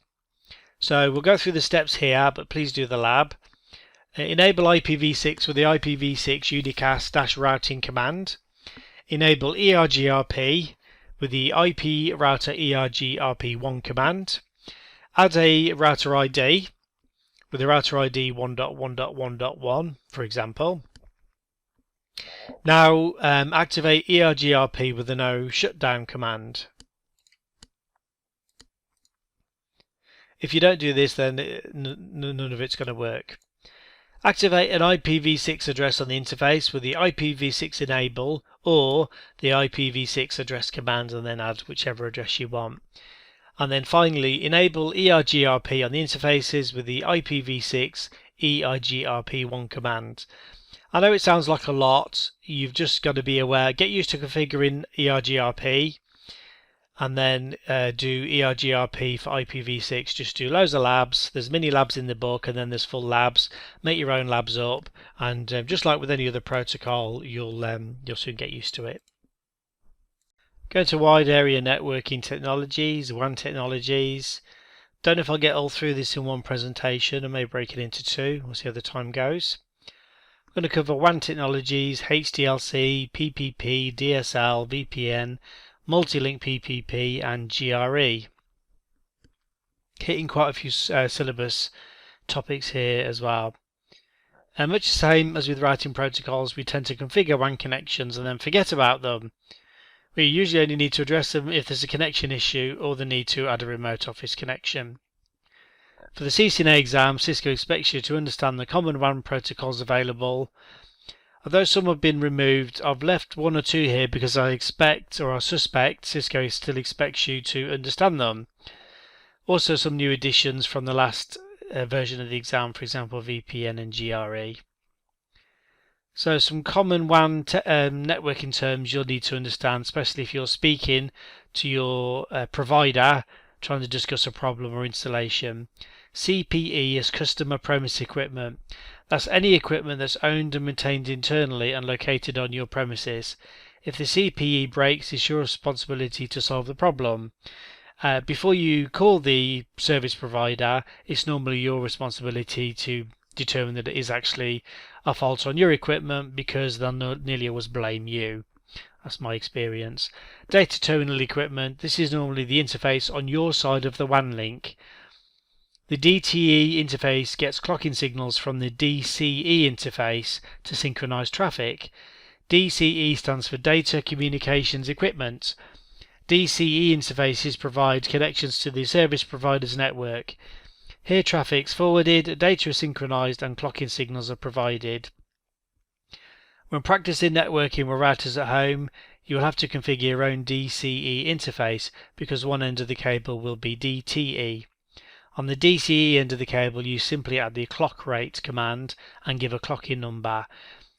So we'll go through the steps here, but please do the lab. Enable IPv6 with the IPv6 unicast-routing command. Enable EIGRP with the IP router EIGRP1 command. Add a router ID with the router ID 1.1.1.1, for example. Now activate EIGRP with the no shutdown command. If you don't do this, then none of it's going to work. Activate an IPv6 address on the interface with the IPv6 enable or the IPv6 address command, and then add whichever address you want. And then finally, enable EIGRP on the interfaces with the IPv6 EIGRP1 command. I know it sounds like a lot. You've just got to be aware. Get used to configuring EIGRP, and then do EIGRP for IPv6. Just do loads of labs. There's mini labs in the book, and then there's full labs. Make your own labs up, and just like with any other protocol, you'll soon get used to it. Go to wide area networking technologies, WAN technologies. Don't know if I'll get all through this in one presentation. I may break it into two. We'll see how the time goes. I'm going to cover WAN technologies, HDLC, PPP, DSL, VPN, multi-link PPP and GRE. Hitting quite a few syllabus topics here as well. Much the same as with routing protocols, we tend to configure WAN connections and then forget about them. We usually only need to address them if there's a connection issue or the need to add a remote office connection. For the CCNA exam, Cisco expects you to understand the common WAN protocols available. Although some have been removed, I've left one or two here because I expect, or I suspect, Cisco still expects you to understand them. Also some new additions from the last version of the exam, for example VPN and GRE. So some common WAN networking terms you'll need to understand, especially if you're speaking to your provider trying to discuss a problem or installation. CPE is customer premise equipment. That's any equipment that's owned and maintained internally and located on your premises. If the CPE breaks, it's your responsibility to solve the problem. Before you call the service provider, it's normally your responsibility to determine that it is actually a fault on your equipment, because they'll nearly always blame you. That's my experience. Data terminal equipment. This is normally the interface on your side of the WAN link. The DTE interface gets clocking signals from the DCE interface to synchronize traffic. DCE stands for Data Communications Equipment. DCE interfaces provide connections to the service provider's network. Here traffic's forwarded, data is synchronized and clocking signals are provided. When practicing networking with routers at home, you will have to configure your own DCE interface because one end of the cable will be DTE. On the DCE end of the cable, you simply add the clock rate command and give a clocking number.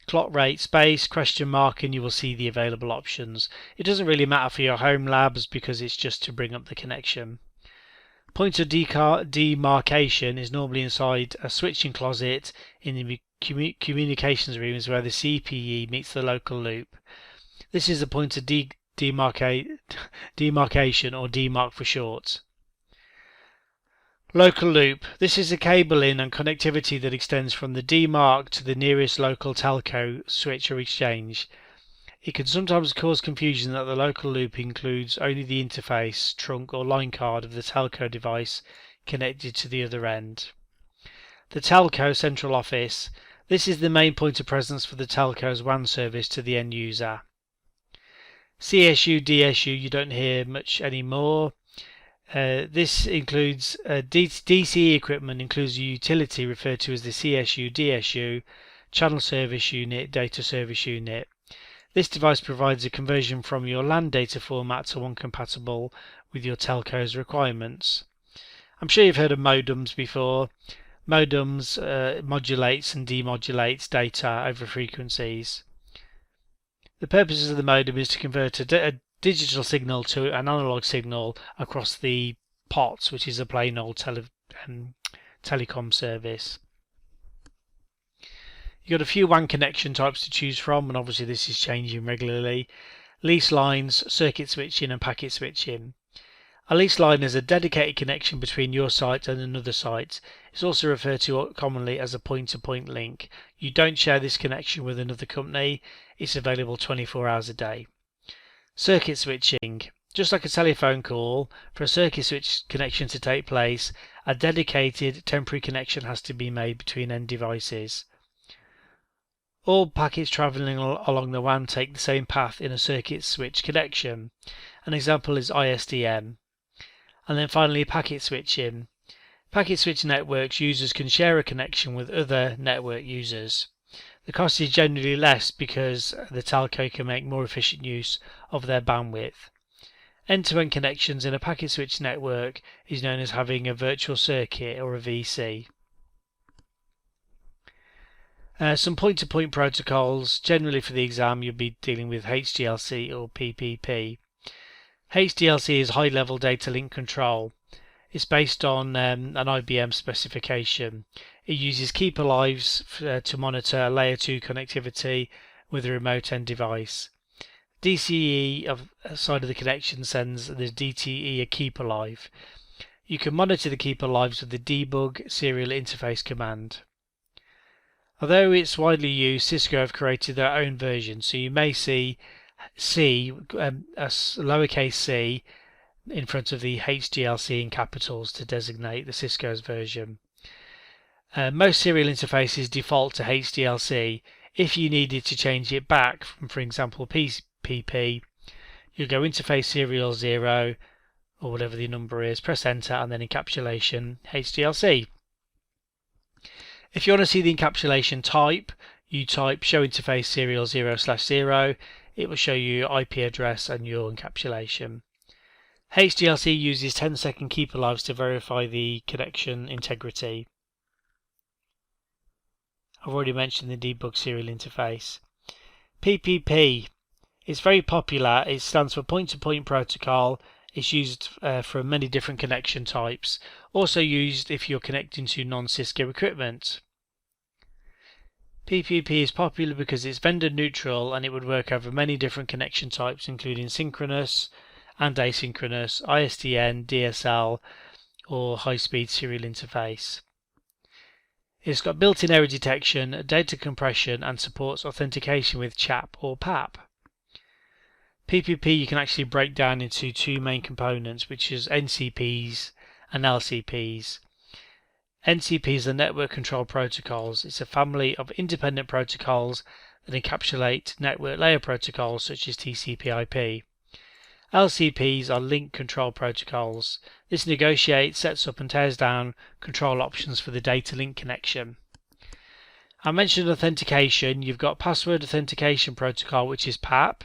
Clock rate space question mark and you will see the available options. It doesn't really matter for your home labs because it's just to bring up the connection. Point of demarcation is normally inside a switching closet in the communications rooms where the CPE meets the local loop. This is the point of demarcation, or demarc for short. Local loop. This is the cabling and connectivity that extends from the demarc to the nearest local telco switch or exchange. It can sometimes cause confusion that the local loop includes only the interface, trunk or line card of the telco device connected to the other end. The telco central office. This is the main point of presence for the telco's WAN service to the end user. CSU, DSU you don't hear much anymore. This includes DC equipment includes a utility referred to as the CSU, DSU, Channel Service Unit, Data Service Unit. This device provides a conversion from your LAN data format to one compatible with your telco's requirements. I'm sure you've heard of modems before. Modems modulates and demodulates data over frequencies. The purpose of the modem is to convert a digital signal to an analog signal across the POTS, which is a plain old telecom service. You've got a few WAN connection types to choose from, and obviously this is changing regularly. Lease lines, circuit switching and packet switching. A lease line is a dedicated connection between your site and another site. It's also referred to commonly as a point-to-point link. You don't share this connection with another company. It's available 24 hours a day. Circuit switching. Just like a telephone call, for a circuit switch connection to take place, a dedicated temporary connection has to be made between end devices. All packets travelling along the WAN take the same path in a circuit switch connection. An example is ISDN. And then finally packet switching. Packet switch networks users can share a connection with other network users. The cost is generally less because the telco can make more efficient use of their bandwidth. End-to-end connections in a packet switch network is known as having a virtual circuit or a VC. Some point-to-point protocols. Generally for the exam you'll be dealing with HDLC or PPP. HDLC is high-level data link control. It's based on an IBM specification. It uses keep alives to monitor layer 2 connectivity with a remote end device. DCE side of the connection sends the DTE a keep alive. You can monitor the keep alives with the debug serial interface command. Although it's widely used, Cisco have created their own version, so you may see a lowercase c in front of the HDLC in capitals to designate the Cisco's version. Most serial interfaces default to HDLC. If you needed to change it back from, for example, PPP, you go interface serial 0 or whatever the number is, press enter, and then encapsulation HDLC. If you want to see the encapsulation type, you type show interface serial 0/0. It will show you your IP address and your encapsulation. HDLC uses 10-second keep alives to verify the connection integrity. I've already mentioned the debug serial interface. PPP. It's very popular. It stands for point-to-point protocol. It's used for many different connection types. Also used if you're connecting to non-Cisco equipment. PPP is popular because it's vendor neutral and it would work over many different connection types, including synchronous and asynchronous, ISDN, DSL, or high-speed serial interface. It's got built-in error detection, data compression, and supports authentication with CHAP or PAP. PPP you can actually break down into two main components, which is NCPs and LCPs. NCPs are network control protocols. It's a family of independent protocols that encapsulate network layer protocols such as TCP/IP. LCPs are link control protocols. This negotiates, sets up and tears down control options for the data link connection. I mentioned authentication. You've got password authentication protocol, which is PAP.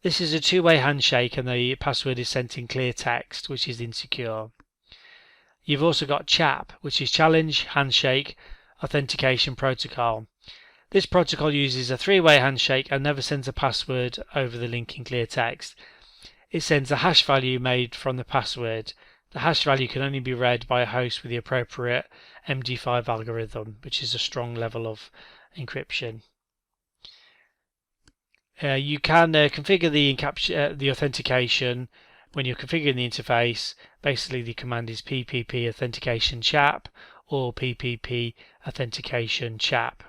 This is a two-way handshake and the password is sent in clear text, which is insecure. You've also got CHAP, which is challenge handshake authentication protocol. This protocol uses a three-way handshake and never sends a password over the link in clear text. It sends a hash value made from the password. The hash value can only be read by a host with the appropriate MD5 algorithm, which is a strong level of encryption. You can configure the authentication when you're configuring the interface. Basically, the command is PPP authentication CHAP or PPP authentication CHAP.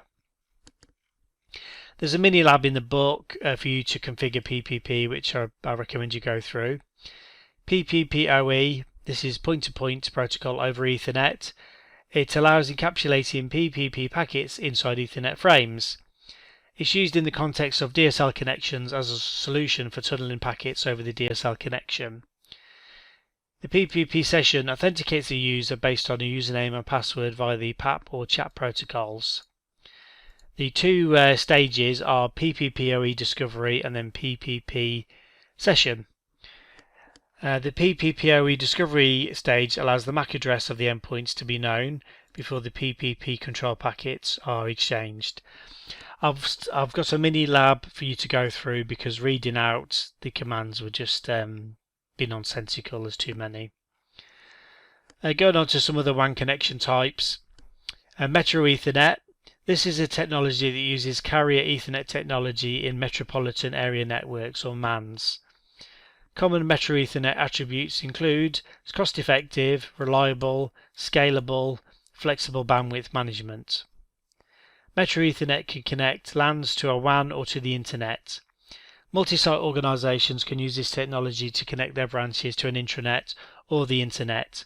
There's a mini lab in the book for you to configure PPP, which I recommend you go through. PPPoE, this is point-to-point protocol over Ethernet. It allows encapsulating PPP packets inside Ethernet frames. It's used in the context of DSL connections as a solution for tunneling packets over the DSL connection. The PPP session authenticates the user based on a username and password via the PAP or CHAP protocols. The two stages are PPPoE discovery and then PPP session. The PPPoE discovery stage allows the MAC address of the endpoints to be known before the PPP control packets are exchanged. I've got a mini lab for you to go through because reading out the commands would just be nonsensical. There's too many. Going on to some of the WAN connection types. Metro Ethernet. This is a technology that uses carrier Ethernet technology in metropolitan area networks or MANs. Common Metro Ethernet attributes include cost-effective, reliable, scalable, flexible bandwidth management. Metro Ethernet can connect LANs to a WAN or to the Internet. Multi-site organizations can use this technology to connect their branches to an intranet or the Internet.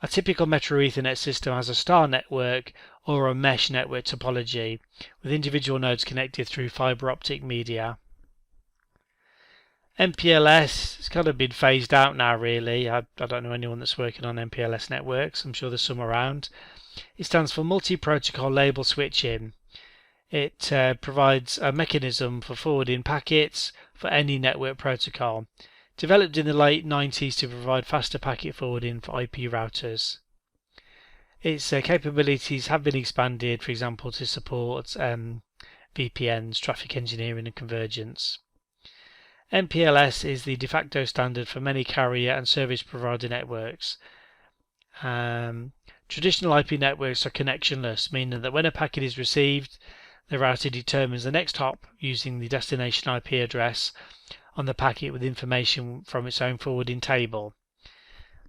A typical Metro Ethernet system has a star network or a mesh network topology, with individual nodes connected through fiber optic media. MPLS has kind of been phased out now, really. I don't know anyone that's working on MPLS networks. I'm sure there's some around. It stands for multi-protocol label switching. It provides a mechanism for forwarding packets for any network protocol. Developed in the late 90s to provide faster packet forwarding for IP routers. Its capabilities have been expanded, for example, to support VPNs, traffic engineering and convergence. MPLS is the de facto standard for many carrier and service provider networks. Traditional IP networks are connectionless, meaning that when a packet is received, The router determines the next hop using the destination IP address on the packet with information from its own forwarding table.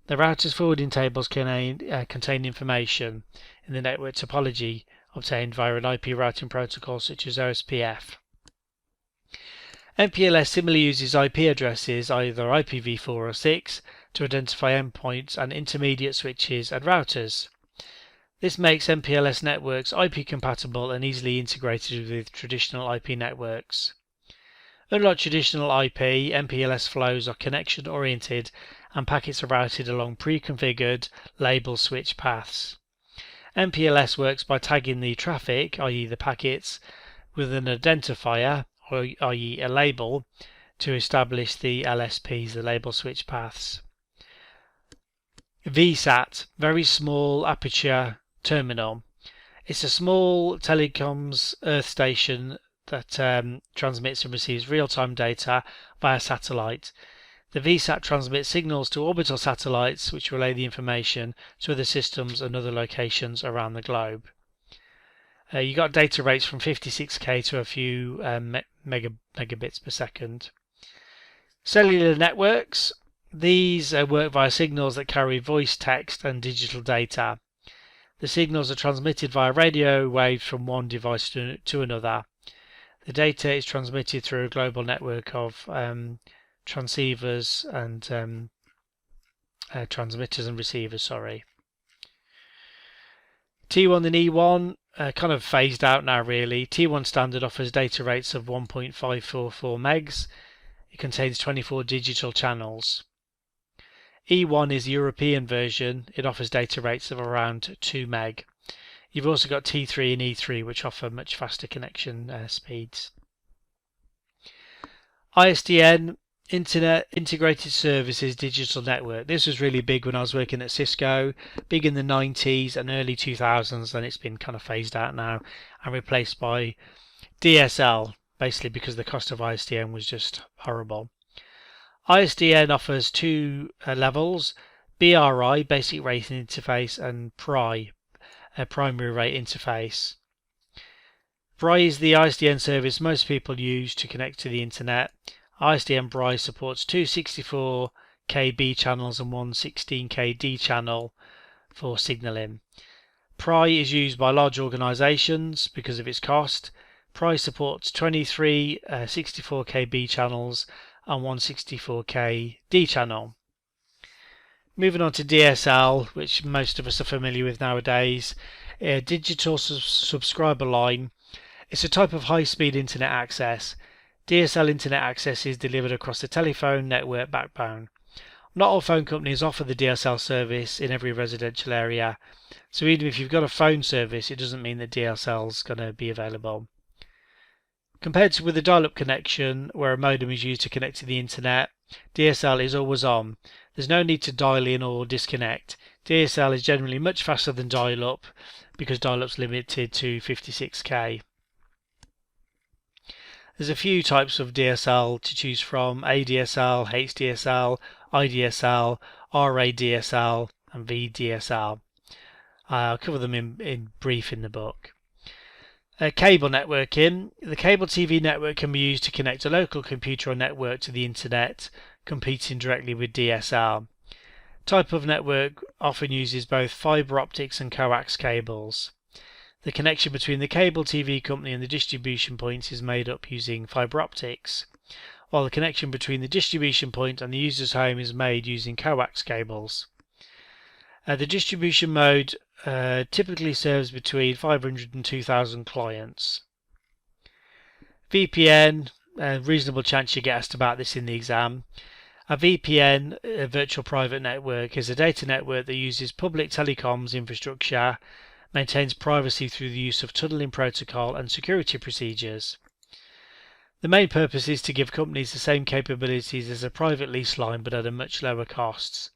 The router's forwarding tables contain information in the network topology obtained via an IP routing protocol such as OSPF. MPLS similarly uses IP addresses, either IPv4 or 6, to identify endpoints and intermediate switches and routers. This makes MPLS networks IP compatible and easily integrated with traditional IP networks. Unlike traditional IP, MPLS flows are connection oriented and packets are routed along pre-configured label switch paths. MPLS works by tagging the traffic, i.e. the packets, with an identifier, i.e. a label, to establish the LSPs, the label switch paths. VSAT, very small aperture terminal. It's a small telecoms earth station that transmits and receives real-time data via satellite. The VSAT transmits signals to orbital satellites which relay the information to other systems and other locations around the globe. You got data rates from 56k to a few megabits per second. Cellular networks. These work via signals that carry voice, text and digital data. The signals are transmitted via radio waves from one device to another. The data is transmitted through a global network of transceivers and transmitters and receivers. T1 and E1 kind of phased out now really. T1 standard offers data rates of 1.544 megs. It contains 24 digital channels. E1 is the European version. It offers data rates of around 2 meg. You've also got T3 and E3 which offer much faster connection speeds. ISDN, Internet Integrated Services Digital Network. This was really big when I was working at Cisco, big in the 90s and early 2000s, and it's been kind of phased out now and replaced by DSL, basically because the cost of ISDN was just horrible. ISDN offers two levels, BRI, Basic Rate Interface, and PRI, Primary Rate Interface. BRI is the ISDN service most people use to connect to the internet. ISDN BRI supports two 64K B channels and one 16K D channel for signaling. PRI is used by large organizations because of its cost. PRI supports 23 64K B channels and one 64K D channel. Moving on to DSL, which most of us are familiar with nowadays, a digital subscriber line. It's a type of high-speed internet access. DSL internet access is delivered across the telephone network backbone. Not all phone companies offer the DSL service in every residential area, so even if you've got a phone service, it doesn't mean that DSL is going to be available. Compared with a dial-up connection, where a modem is used to connect to the internet, DSL is always on. There's no need to dial in or disconnect. DSL is generally much faster than dial-up because dial-up's limited to 56k. There's a few types of DSL to choose from: ADSL, HDSL, IDSL, RADSL and VDSL. I'll cover them in brief in the book. Cable networking. The cable TV network can be used to connect a local computer or network to the internet, competing directly with DSL. Type of network often uses both fiber optics and coax cables. The connection between the cable TV company and the distribution point is made up using fiber optics, while the connection between the distribution point and the user's home is made using coax cables. The distribution mode typically serves between 500 and 2,000 clients. VPN, reasonable chance you get asked about this in the exam. A VPN, a virtual private network, is a data network that uses public telecoms infrastructure, maintains privacy through the use of tunneling protocol and security procedures. The main purpose is to give companies the same capabilities as a private lease line but at a much lower costs.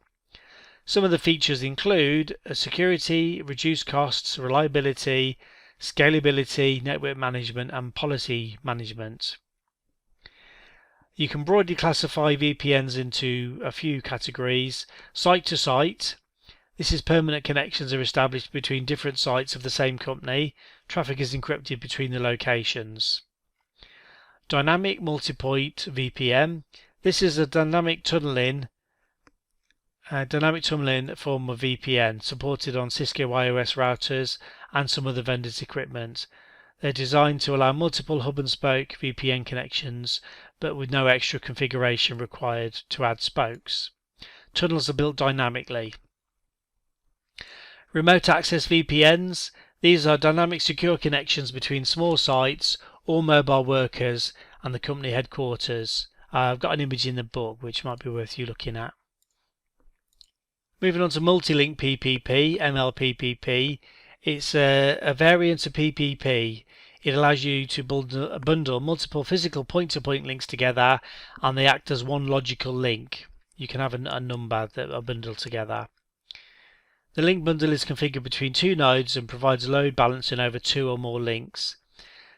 Some of the features include security, reduced costs, reliability, scalability, network management and policy management. You can broadly classify VPNs into a few categories: site to site. This is permanent connections are established between different sites of the same company. Traffic is encrypted between the locations. Dynamic multipoint VPN. This is a dynamic tunneling form of VPN supported on Cisco iOS routers and some other vendors' equipment. They're designed to allow multiple hub and spoke VPN connections, but with no extra configuration required to add spokes. Tunnels are built dynamically. Remote access VPNs. These are dynamic secure connections between small sites or mobile workers and the company headquarters. I've got an image in the book which might be worth you looking at. Moving on to multi-link PPP, MLPPP. It's a variant of PPP. It allows you to bundle multiple physical point-to-point links together, and they act as one logical link. You can have a number that are bundled together. The link bundle is configured between two nodes and provides load balancing over two or more links.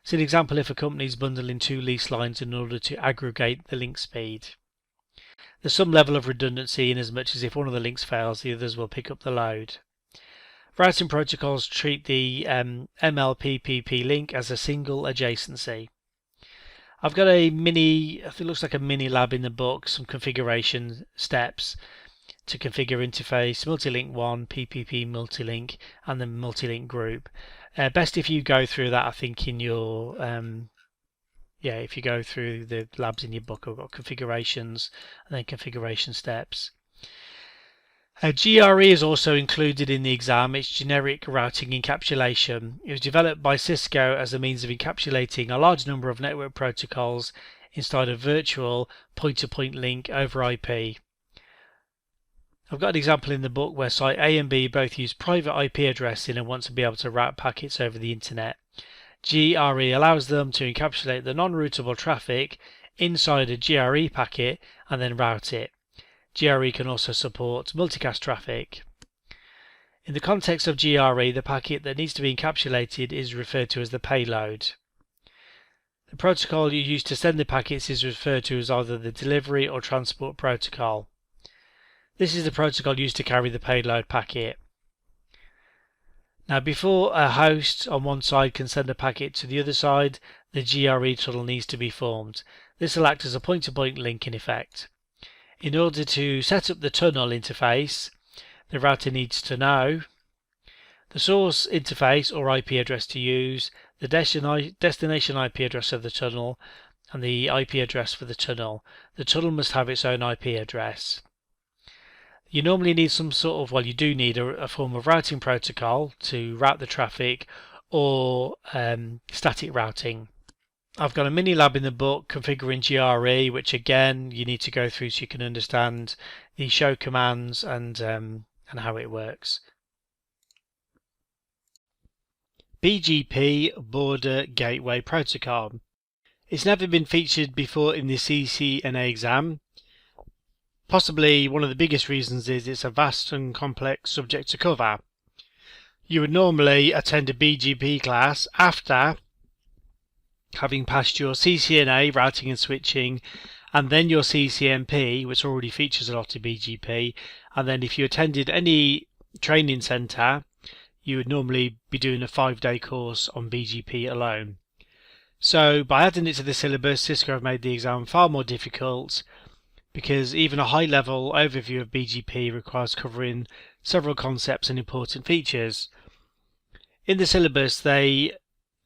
It's an example if a company is bundling two lease lines in order to aggregate the link speed. There's some level of redundancy in as much as if one of the links fails, the others will pick up the load. Routing protocols treat the MLPPP link as a single adjacency. I've got a mini, it looks like a mini lab in the book, some configuration steps to configure interface, multi-link 1, PPP multi-link, and the multi-link group. Best if you go through that, I think, in your if you go through the labs in your book. I've got configurations and then configuration steps. GRE is also included in the exam. It's generic routing encapsulation. It was developed by Cisco as a means of encapsulating a large number of network protocols inside a virtual point-to-point link over IP. I've got an example in the book where site A and B both use private IP addressing and want to be able to route packets over the internet. GRE allows them to encapsulate the non-routable traffic inside a GRE packet and then route it. GRE can also support multicast traffic. In the context of GRE, the packet that needs to be encapsulated is referred to as the payload. The protocol you use to send the packets is referred to as either the delivery or transport protocol. This is the protocol used to carry the payload packet. Now, before a host on one side can send a packet to the other side, the GRE tunnel needs to be formed. This will act as a point-to-point link in effect. In order to set up the tunnel interface, the router needs to know the source interface or IP address to use, the destination IP address of the tunnel, and the IP address for the tunnel. The tunnel must have its own IP address. You normally need some sort of, you do need a form of routing protocol to route the traffic, or static routing. I've got a mini lab in the book configuring GRE, which again you need to go through so you can understand the show commands and how it works. BGP Border Gateway Protocol. It's never been featured before in the CCNA exam. Possibly one of the biggest reasons is it's a vast and complex subject to cover. You would normally attend a BGP class after having passed your CCNA, routing and switching, and then your CCNP, which already features a lot of BGP, and then if you attended any training centre, you would normally be doing a 5-day course on BGP alone. So by adding it to the syllabus, Cisco have made the exam far more difficult, because even a high-level overview of BGP requires covering several concepts and important features. In the syllabus, they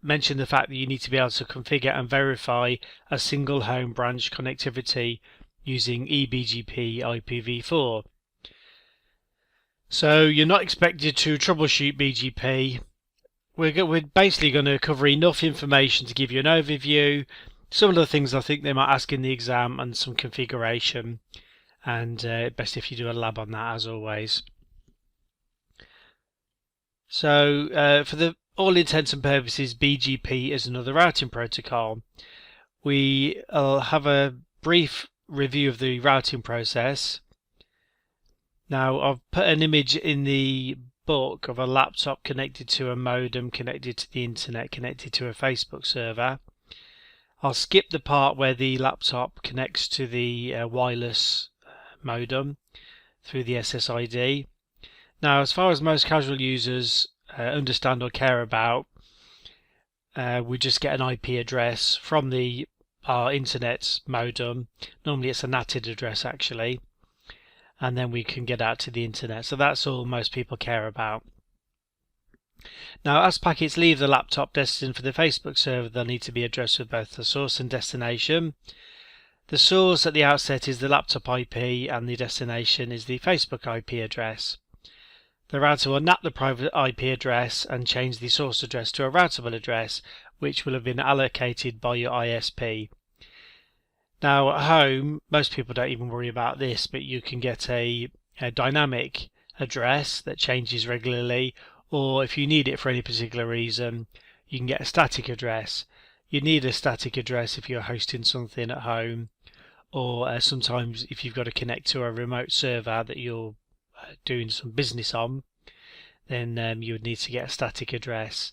mention the fact that you need to be able to configure and verify a single home branch connectivity using eBGP IPv4. So you're not expected to troubleshoot BGP. We're basically going to cover enough information to give you an overview, some of the things I think they might ask in the exam, and some configuration, and best if you do a lab on that as always. So for all intents and purposes, BGP is another routing protocol. We'll have a brief review of the routing process. Now I've put an image in the book of a laptop connected to a modem, connected to the internet, connected to a Facebook server. I'll skip the part where the laptop connects to the wireless modem through the SSID. Now, as far as most casual users understand or care about, we just get an IP address from our internet modem. Normally it's a NATed address actually, and then we can get out to the internet. So that's all most people care about. Now, as packets leave the laptop destined for the Facebook server, they'll need to be addressed with both the source and destination. The source at the outset is the laptop IP and the destination is the Facebook IP address. The router will NAT the private IP address and change the source address to a routable address, which will have been allocated by your ISP. Now, at home, most people don't even worry about this, but you can get a dynamic address that changes regularly, or if you need it for any particular reason, you can get a static address. You need a static address if you're hosting something at home, or sometimes if you've got to connect to a remote server that you're doing some business on, then you would need to get a static address.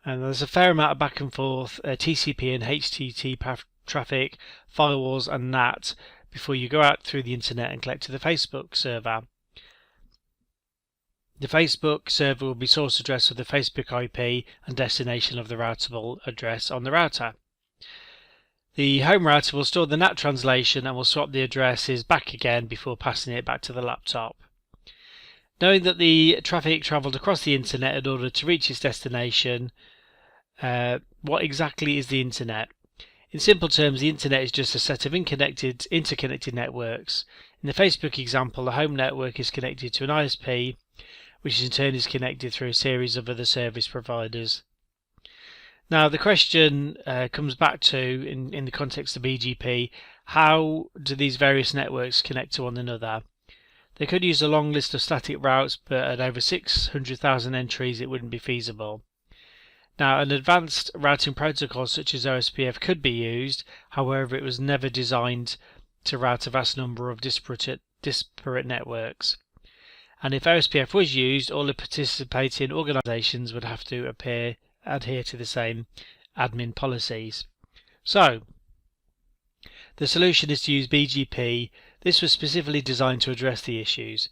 And there's a fair amount of back and forth TCP and HTTP traffic, firewalls and NAT before you go out through the internet and connect to the Facebook server. The Facebook server will be source address of the Facebook IP and destination of the routable address on the router. The home router will store the NAT translation and will swap the addresses back again before passing it back to the laptop. Knowing that the traffic travelled across the internet in order to reach its destination, what exactly is the internet? In simple terms, the internet is just a set of interconnected networks. In the Facebook example, the home network is connected to an ISP, which in turn is connected through a series of other service providers. Now, the question comes back to, in the context of BGP, how do these various networks connect to one another? They could use a long list of static routes, but at over 600,000 entries it wouldn't be feasible. Now, an advanced routing protocol such as OSPF could be used, however it was never designed to route a vast number of disparate networks. And if OSPF was used, all the participating organisations would have to adhere to the same admin policies. So, the solution is to use BGP. This was specifically designed to address the issues.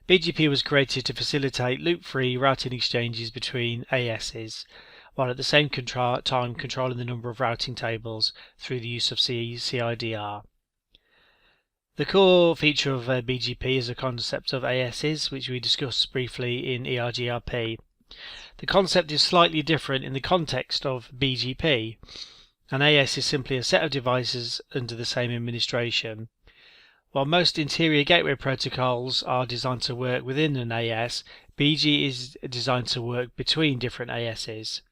BGP was created to facilitate loop-free routing exchanges between ASs, while at the same time controlling the number of routing tables through the use of CIDR. The core feature of BGP is the concept of ASs, which we discussed briefly in EIGRP. The concept is slightly different in the context of BGP. An AS is simply a set of devices under the same administration. While most interior gateway protocols are designed to work within an AS, BG is designed to work between different ASs.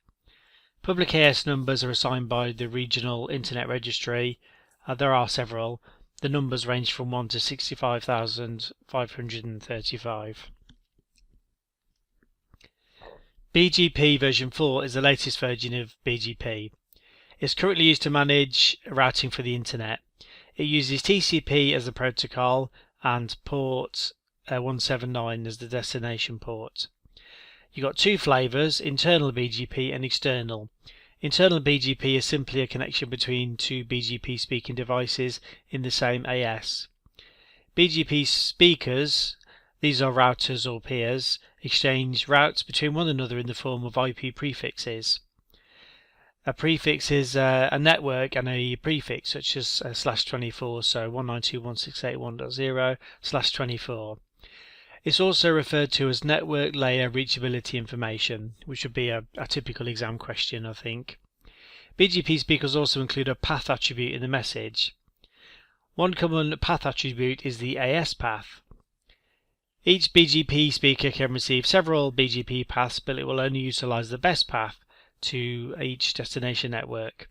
Public AS numbers are assigned by the Regional Internet Registry. There are several. The numbers range from 1 to 65,535. BGP version 4 is the latest version of BGP. It's currently used to manage routing for the internet. It uses TCP as the protocol and port 179 as the destination port. You've got two flavors, internal BGP and external. Internal BGP is simply a connection between two BGP speaking devices in the same AS. BGP speakers, these are routers or peers, exchange routes between one another in the form of IP prefixes. A prefix is a network and a prefix such as /24, so 192.168.1.0/24. It's also referred to as network layer reachability information, which would be a typical exam question, I think. BGP speakers also include a path attribute in the message. One common path attribute is the AS path. Each BGP speaker can receive several BGP paths, but it will only utilize the best path to each destination network.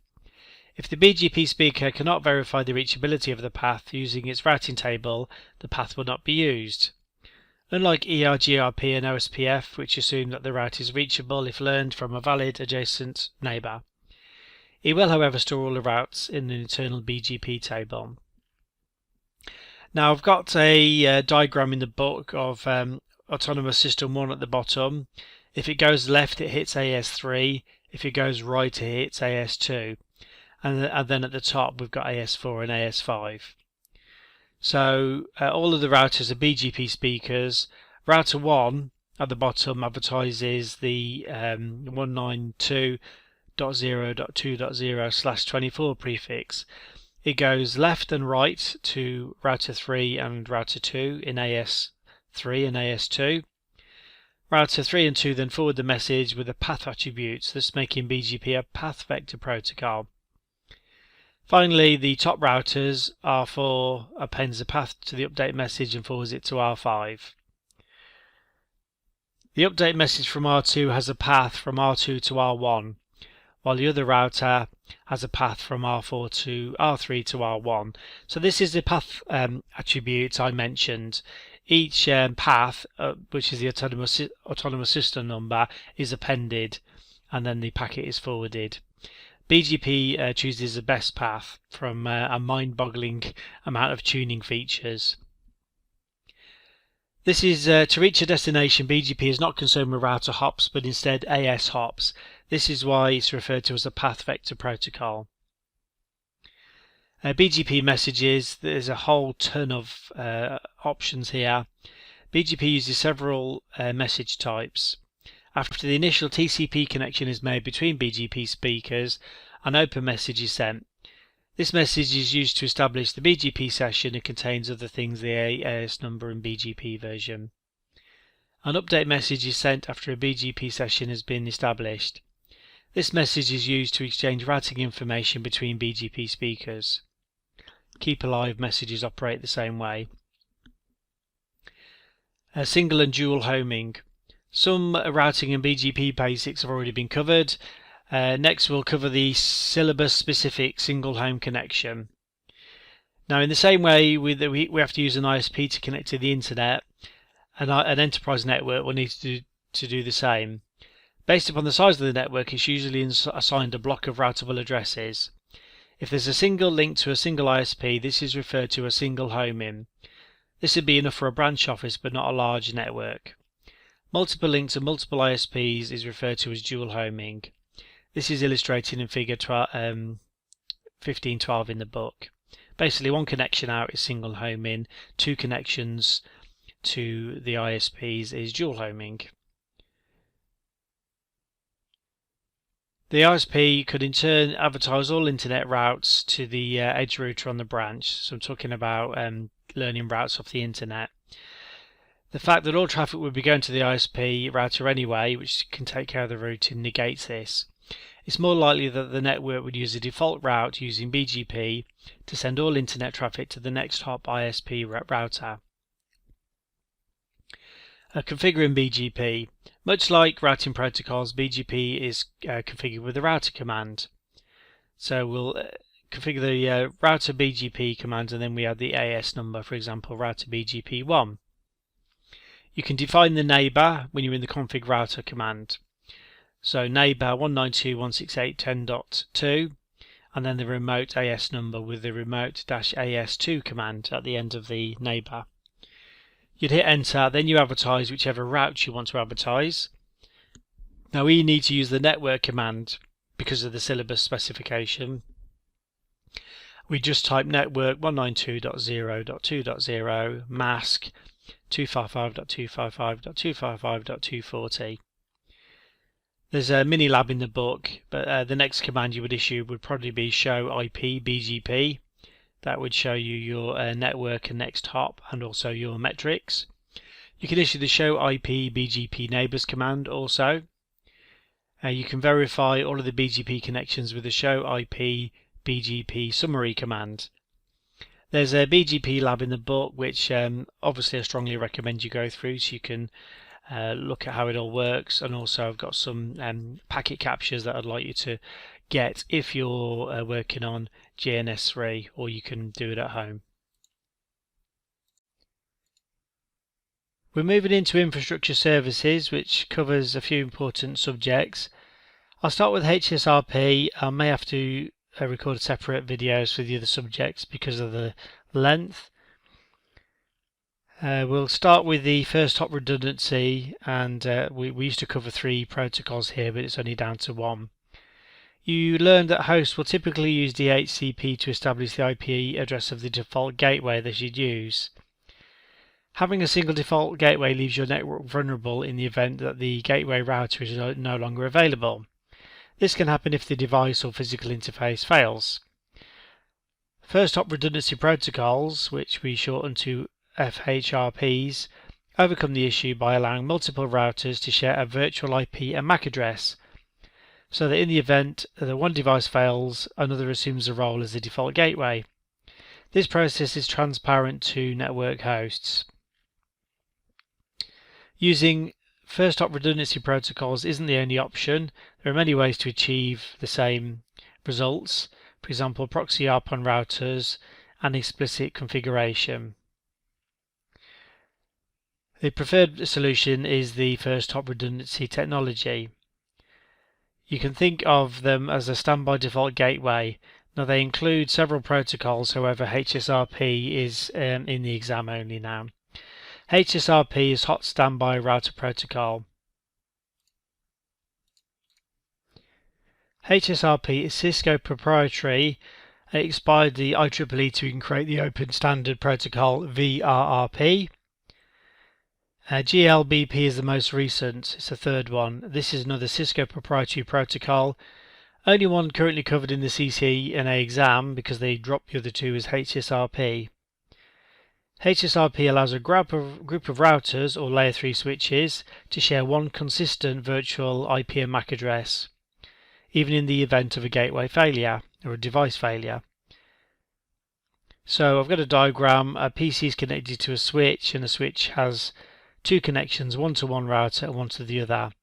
If the BGP speaker cannot verify the reachability of the path using its routing table, the path will not be used. Unlike EIGRP and OSPF, which assume that the route is reachable if learned from a valid adjacent neighbour. It will, however, store all the routes in an internal BGP table. Now, I've got a diagram in the book of Autonomous System 1 at the bottom. If it goes left, it hits AS3. If it goes right, it hits AS2. And then at the top, we've got AS4 and AS5. So all of the routers are BGP speakers, Router 1 at the bottom advertises the 192.0.2.0/24 prefix. It goes left and right to router 3 and router 2 in AS3 and AS2. Router 3 and 2 then forward the message with the path attributes, thus making BGP a path vector protocol. Finally, the top routers, R4 appends the path to the update message and forwards it to R5. The update message from R2 has a path from R2 to R1, while the other router has a path from R4 to R3 to R1. So this is the path attribute I mentioned. Each path, which is the autonomous system number, is appended, and then the packet is forwarded. BGP chooses the best path from a mind-boggling amount of tuning features. This is to reach a destination. BGP is not concerned with router hops, but instead AS hops. This is why it's referred to as a path vector protocol. BGP messages, there's a whole ton of options here. BGP uses several message types. After the initial TCP connection is made between BGP speakers, an open message is sent. This message is used to establish the BGP session and contains other things the AS number and BGP version. An update message is sent after a BGP session has been established. This message is used to exchange routing information between BGP speakers. Keep alive messages operate the same way. Single and dual homing. Some routing and BGP basics have already been covered. Next we'll cover the syllabus specific single home connection. Now in the same way we have to use an ISP to connect to the internet, and an enterprise network will need to do the same. Based upon the size of the network, it's usually assigned a block of routable addresses. If there's a single link to a single ISP, this is referred to as single homing. This would be enough for a branch office but not a large network. Multiple links and multiple ISPs is referred to as dual homing. This is illustrated in figure 1512 in the book. Basically, one connection out is single homing, two connections to the ISPs is dual homing. The ISP could in turn advertise all internet routes to the edge router on the branch. So I'm talking about learning routes off the internet. The fact that all traffic would be going to the ISP router anyway, which can take care of the routing, negates this. It's more likely that the network would use a default route using BGP to send all internet traffic to the next hop ISP router. Configuring BGP. Much like routing protocols, BGP is configured with the router command. So we'll configure the router BGP command, and then we add the AS number, for example, router BGP1. You can define the neighbor when you're in the config router command. So neighbor 192.168.10.2, and then the remote AS number with the remote-AS2 command at the end of the neighbor. You'd hit enter, then you advertise whichever route you want to advertise. Now we need to use the network command because of the syllabus specification. We just type network 192.0.2.0 mask 255.255.255.240. There's a mini lab in the book, but the next command you would issue would probably be show IP BGP. That would show you your network and next hop and also your metrics. You can issue the show IP BGP neighbors command also. You can verify all of the BGP connections with the show IP BGP summary command. There's a BGP lab in the book which obviously I strongly recommend you go through so you can look at how it all works, and also I've got some packet captures that I'd like you to get if you're working on GNS3, or you can do it at home. We're moving into infrastructure services, which covers a few important subjects. I'll start with HSRP. I may have to record separate videos for the other subjects because of the length. We'll start with the first hop redundancy, and we used to cover 3 protocols here, but it's only down to 1. You learned that hosts will typically use DHCP to establish the IP address of the default gateway that you'd use. Having a single default gateway leaves your network vulnerable in the event that the gateway router is no longer available. This can happen if the device or physical interface fails. First hop redundancy protocols, which we shorten to FHRPs, overcome the issue by allowing multiple routers to share a virtual IP and MAC address, so that in the event that one device fails, another assumes the role as the default gateway. This process is transparent to network hosts. Using first hop redundancy protocols isn't the only option. There are many ways to achieve the same results, for example proxy ARP on routers and explicit configuration. The preferred solution is the first hop redundancy technology. You can think of them as a standby default gateway. Now they include several protocols, however HSRP is in the exam only now. HSRP is Hot Standby Router Protocol. HSRP is Cisco proprietary. It expired the IEEE to create the open standard protocol VRRP. GLBP is the most recent, it's the third one. This is another Cisco proprietary protocol. Only one currently covered in the CCNA exam because they dropped the other two as HSRP. HSRP allows a group of routers or layer 3 switches to share one consistent virtual IP and MAC address, even in the event of a gateway failure or a device failure. So I've got a diagram. A PC is connected to a switch, and the switch has two connections, one to one router and one to the other.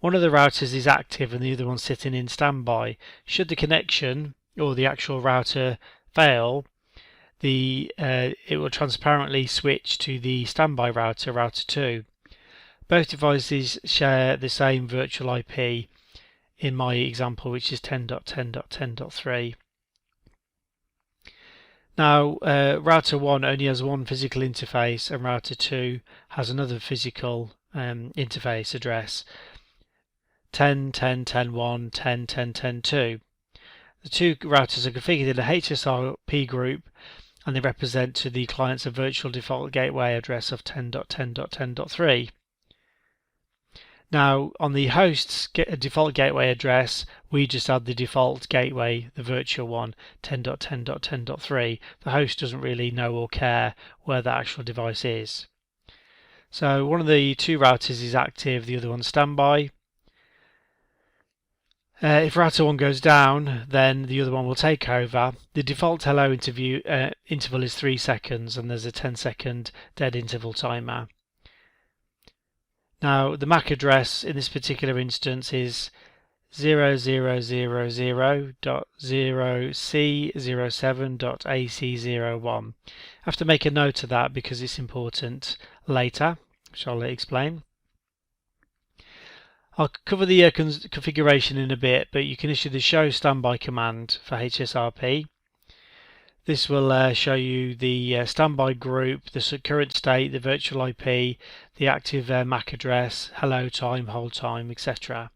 One of the routers is active and the other one's sitting in standby. Should the connection or the actual router fail, it will transparently switch to the standby router, router 2. Both devices share the same virtual IP in my example, which is 10.10.10.3. Now, router 1 only has one physical interface and router 2 has another physical interface address, 10.10.10.1, 10.10.10.2. The two routers are configured in a HSRP group and they represent to the clients a virtual default gateway address of 10.10.10.3. Now, on the host's default gateway address, we just add the default gateway, the virtual one, 10.10.10.3. The host doesn't really know or care where the actual device is. So one of the two routers is active, the other one's standby. If router 1 goes down, then the other one will take over. The default hello interval is 3 seconds and there's a 10-second dead interval timer. Now the MAC address in this particular instance is 0000.0C07.AC01. I have to make a note of that because it's important later, which I'll explain. I'll cover the configuration in a bit, but you can issue the show standby command for HSRP. This will show you the standby group, the current state, the virtual IP, the active MAC address, hello time, hold time, etc.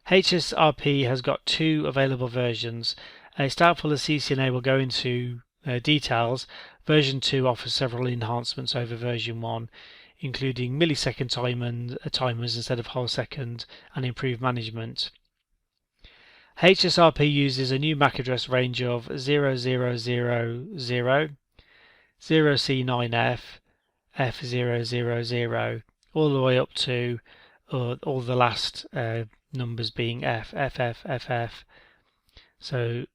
HSRP has got two available versions. It's doubtful the CCNA will go into details. Version 2 offers several enhancements over version 1, including millisecond timers instead of whole second and improved management. HSRP uses a new MAC address range of 0000, 0C9F, F000, all the way up to all the last numbers being F, FF, FF. So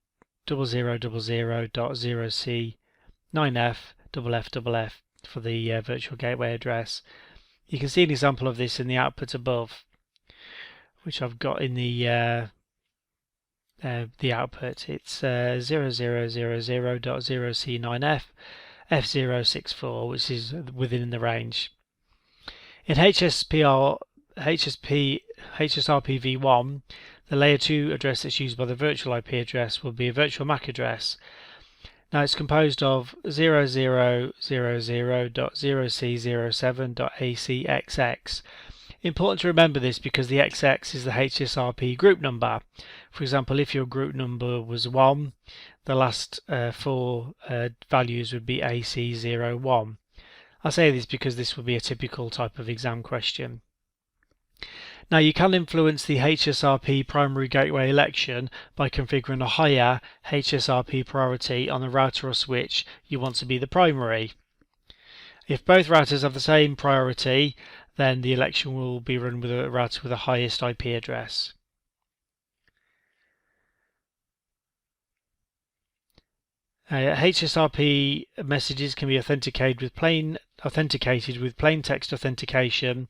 0000.0C9F, FF for the virtual gateway address. You can see an example of this in the output above, which I've got in the output. It's 0000.0C9F, F064, which is within the range. In HSRP v1, the layer 2 address that's used by the virtual IP address will be a virtual MAC address. Now it's composed of 0000.0C07.ACXX. Important to remember this because the XX is the HSRP group number. For example, if your group number was 1, the last 4 values would be AC01. I say this because this would be a typical type of exam question. Now you can influence the HSRP primary gateway election by configuring a higher HSRP priority on the router or switch you want to be the primary. If both routers have the same priority, then the election will be run with a router with the highest IP address. HSRP messages can be authenticated with plain text authentication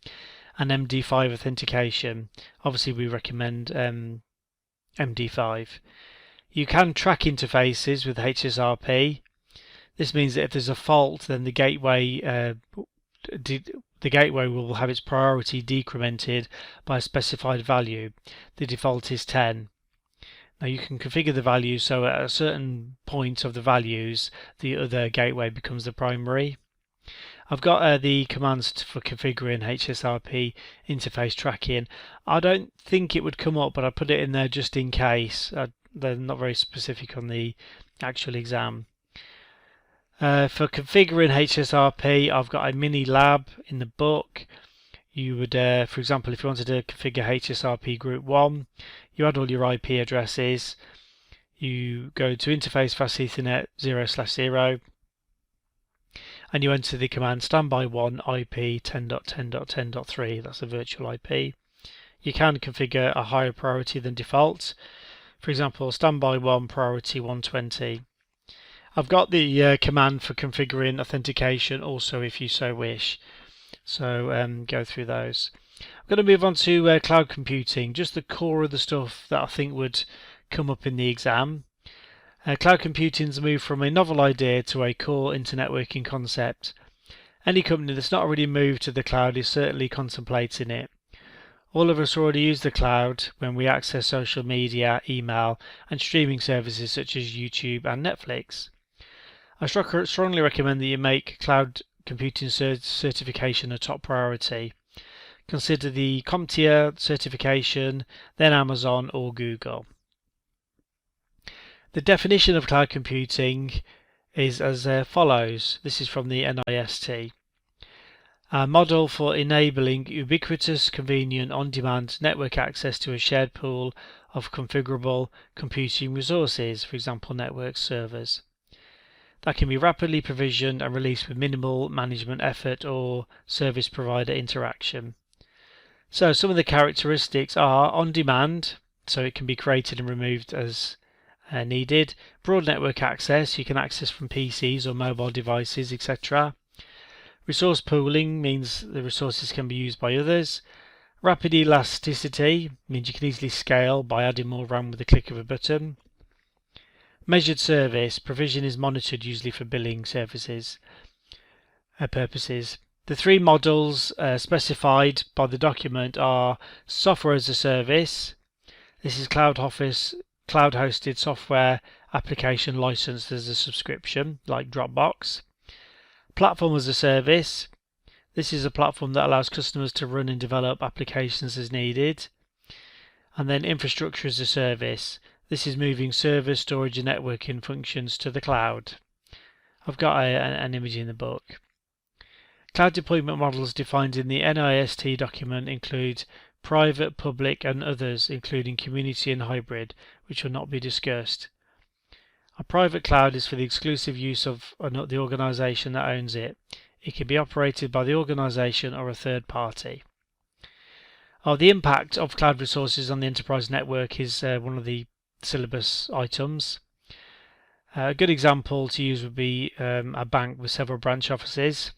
and MD5 authentication. Obviously we recommend MD5. You can track interfaces with HSRP. This means that if there's a fault, then the gateway will have its priority decremented by a specified value. The default is 10. Now you can configure the value so at a certain point of the values the other gateway becomes the primary. I've got the commands for configuring HSRP interface tracking. I don't think it would come up, but I put it in there just in case. They're not very specific on the actual exam. For configuring HSRP, I've got a mini lab in the book. You would, for example, if you wanted to configure HSRP group 1, you add all your IP addresses, you go to interface fast Ethernet 0/0, and you enter the command standby 1 IP 10.10.10.3, that's a virtual IP. You can configure a higher priority than default. For example, standby 1 priority 120. I've got the command for configuring authentication also if you so wish. So go through those. I'm going to move on to cloud computing, just the core of the stuff that I think would come up in the exam. Cloud computing's moved from a novel idea to a core internetworking concept. Any company that's not already moved to the cloud is certainly contemplating it. All of us already use the cloud when we access social media, email and streaming services such as YouTube and Netflix. I strongly recommend that you make cloud computing certification a top priority. Consider the CompTIA certification, then Amazon or Google. The definition of cloud computing is as follows. This is from the NIST. A model for enabling ubiquitous, convenient, on-demand network access to a shared pool of configurable computing resources, for example network servers, that can be rapidly provisioned and released with minimal management effort or service provider interaction. So some of the characteristics are on demand, so it can be created and removed as needed. Broad network access, you can access from PCs or mobile devices, etc. Resource pooling means the resources can be used by others. Rapid elasticity means you can easily scale by adding more RAM with the click of a button. Measured service, provision is monitored usually for billing services purposes. The three models specified by the document are software as a service. This is cloud hosted software application licensed as a subscription like Dropbox. Platform as a service. This is a platform that allows customers to run and develop applications as needed. And then infrastructure as a service. This is moving server, storage and networking functions to the cloud. I've got an image in the book. Cloud deployment models defined in the NIST document include private, public and others, including community and hybrid, which will not be discussed. A private cloud is for the exclusive use of the organization that owns it. It can be operated by the organization or a third party. The impact of cloud resources on the enterprise network is one of the syllabus items. A good example to use would be a bank with several branch offices.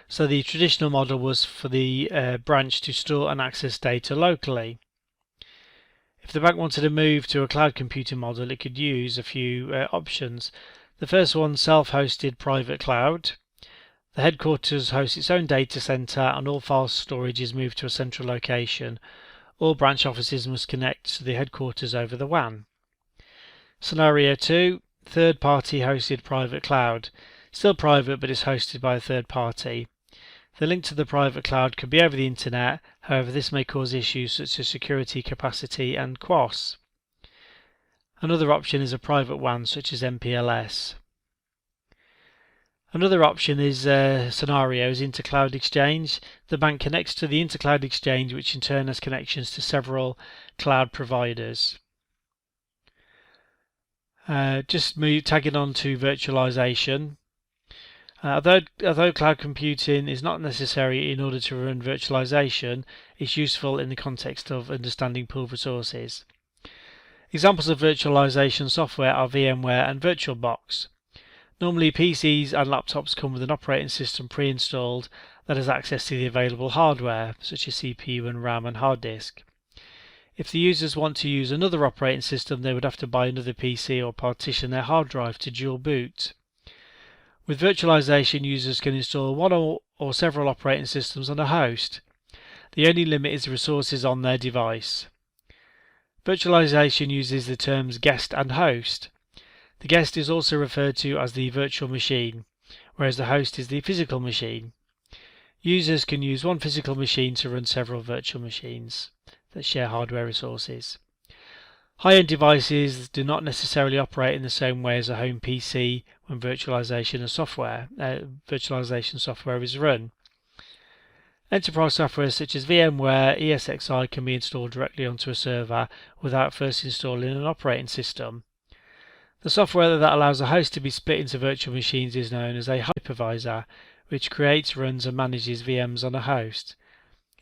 So the traditional model was for the branch to store and access data locally. If the bank wanted to move to a cloud computing model, it could use a few options. The first one, self-hosted private cloud. The headquarters hosts its own data center and all file storage is moved to a central location. All branch offices must connect to the headquarters over the WAN. Scenario 2, third-party hosted private cloud. Still private, but is hosted by a third party. The link to the private cloud could be over the internet, however this may cause issues such as security, capacity and QoS. Another option is a private WAN such as MPLS. Another option is scenarios Intercloud Exchange. The bank connects to the Intercloud Exchange, which in turn has connections to several cloud providers. Tagging on to virtualization. Although cloud computing is not necessary in order to run virtualization, it's useful in the context of understanding pooled resources. Examples of virtualization software are VMware and VirtualBox. Normally PCs and laptops come with an operating system pre-installed that has access to the available hardware, such as CPU and RAM and hard disk. If the users want to use another operating system, they would have to buy another PC or partition their hard drive to dual boot. With virtualization, users can install one or several operating systems on a host. The only limit is the resources on their device. Virtualization uses the terms guest and host. The guest is also referred to as the virtual machine, whereas the host is the physical machine. Users can use one physical machine to run several virtual machines that share hardware resources. High-end devices do not necessarily operate in the same way as a home PC when virtualization software is run. Enterprise software such as VMware, ESXi can be installed directly onto a server without first installing an operating system. The software that allows a host to be split into virtual machines is known as a hypervisor, which creates, runs and manages VMs on a host.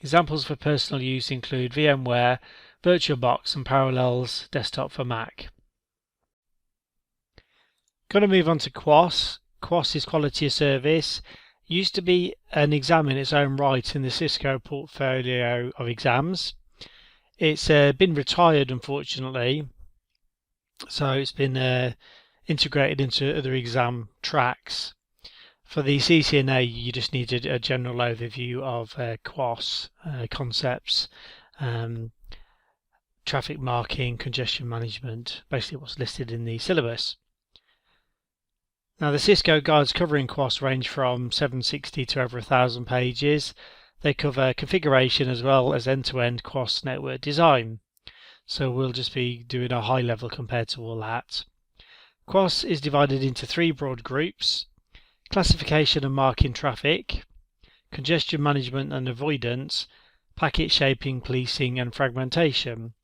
Examples for personal use include VMware, VirtualBox and Parallels Desktop for Mac. Going to move on to QoS. QoS is Quality of Service. Used to be an exam in its own right in the Cisco portfolio of exams. It's been retired, unfortunately, so it's been integrated into other exam tracks. For the CCNA, you just needed a general overview of QoS concepts, traffic marking, congestion management, basically what's listed in the syllabus. Now the Cisco guides covering QoS range from 760 to over 1,000 pages. They cover configuration as well as end-to-end QoS network design. So we'll just be doing a high level compared to all that. QoS is divided into three broad groups: classification and marking traffic, congestion management and avoidance, packet shaping, policing and fragmentation.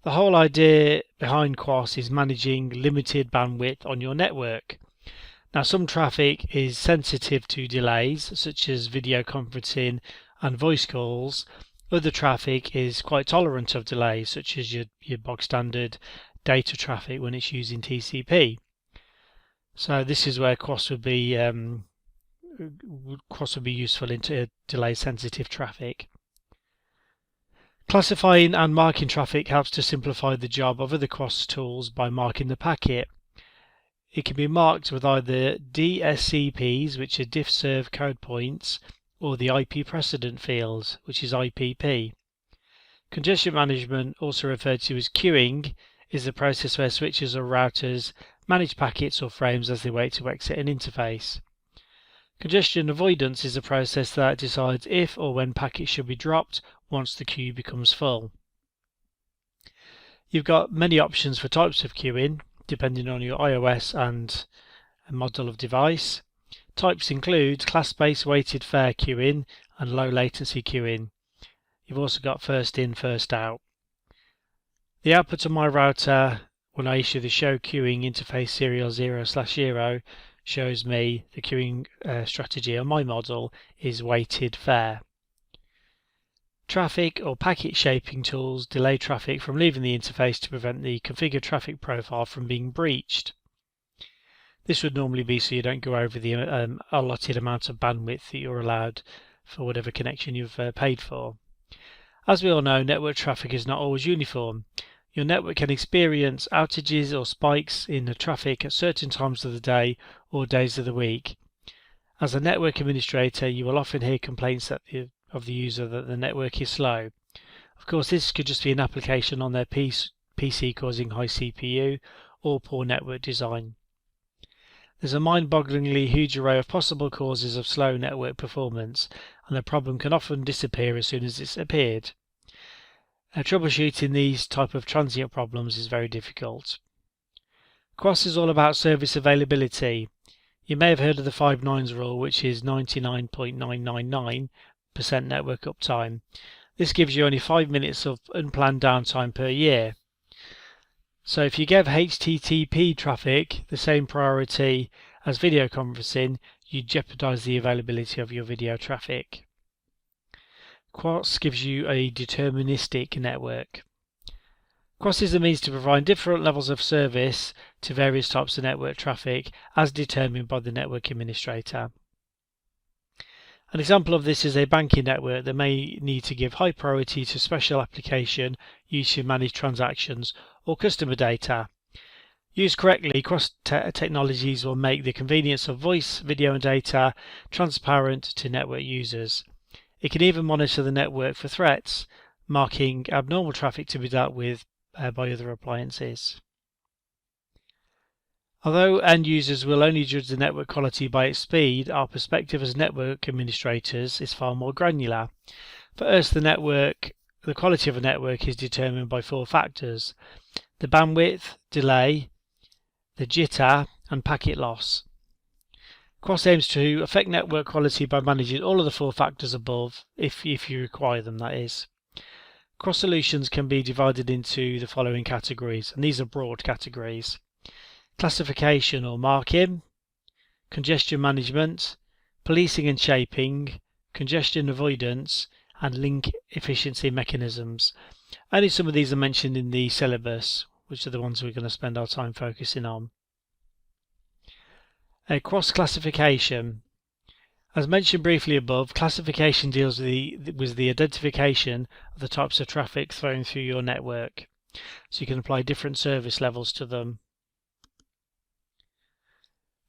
The whole idea behind QoS is managing limited bandwidth on your network. Now some traffic is sensitive to delays such as video conferencing and voice calls. Other traffic is quite tolerant of delays such as your bog standard data traffic when it's using TCP. So this is where QoS would be useful into delay sensitive traffic. Classifying and marking traffic helps to simplify the job of other QoS tools by marking the packet. It can be marked with either DHCPs, which are diff serve code points, or the IP precedent fields, which is IPP. Congestion management, also referred to as queuing, is the process where switches or routers manage packets or frames as they wait to exit an interface. Congestion avoidance is a process that decides if or when packets should be dropped once the queue becomes full. You've got many options for types of queuing, depending on your iOS and model of device. Types include class-based weighted fair queuing and low latency queuing. You've also got first in, first out. The output of my router, when I issue the show queuing interface serial 0/0, shows me the queuing strategy on my model is weighted fair. Traffic or packet shaping tools delay traffic from leaving the interface to prevent the configured traffic profile from being breached. This would normally be so you don't go over the allotted amount of bandwidth that you're allowed for whatever connection you've paid for. As we all know, network traffic is not always uniform. Your network can experience outages or spikes in the traffic at certain times of the day or days of the week. As a network administrator, you will often hear complaints of the user that the network is slow. Of course, this could just be an application on their PC causing high CPU or poor network design. There's a mind-bogglingly huge array of possible causes of slow network performance, and the problem can often disappear as soon as it's appeared. Troubleshooting these type of transient problems is very difficult. QoS is all about service availability. You may have heard of the 5 nines rule, which is 99.999% network uptime. This gives you only 5 minutes of unplanned downtime per year. So if you give HTTP traffic the same priority as video conferencing, you jeopardize the availability of your video traffic. QoS gives you a deterministic network. QoS is a means to provide different levels of service to various types of network traffic as determined by the network administrator. An example of this is a banking network that may need to give high priority to special application used to manage transactions or customer data. Used correctly, QoS technologies will make the convenience of voice, video and data transparent to network users. It can even monitor the network for threats, marking abnormal traffic to be dealt with by other appliances. Although end users will only judge the network quality by its speed, our perspective as network administrators is far more granular. For us, the quality of a network is determined by 4 factors: the bandwidth, delay, the jitter, and packet loss. QoS aims to affect network quality by managing all of the 4 factors above, if you require them, that is. QoS solutions can be divided into the following categories, and these are broad categories: classification or marking, congestion management, policing and shaping, congestion avoidance, and link efficiency mechanisms. Only some of these are mentioned in the syllabus, which are the ones we're going to spend our time focusing on. QoS classification. As mentioned briefly above, classification deals with the identification of the types of traffic thrown through your network, so you can apply different service levels to them.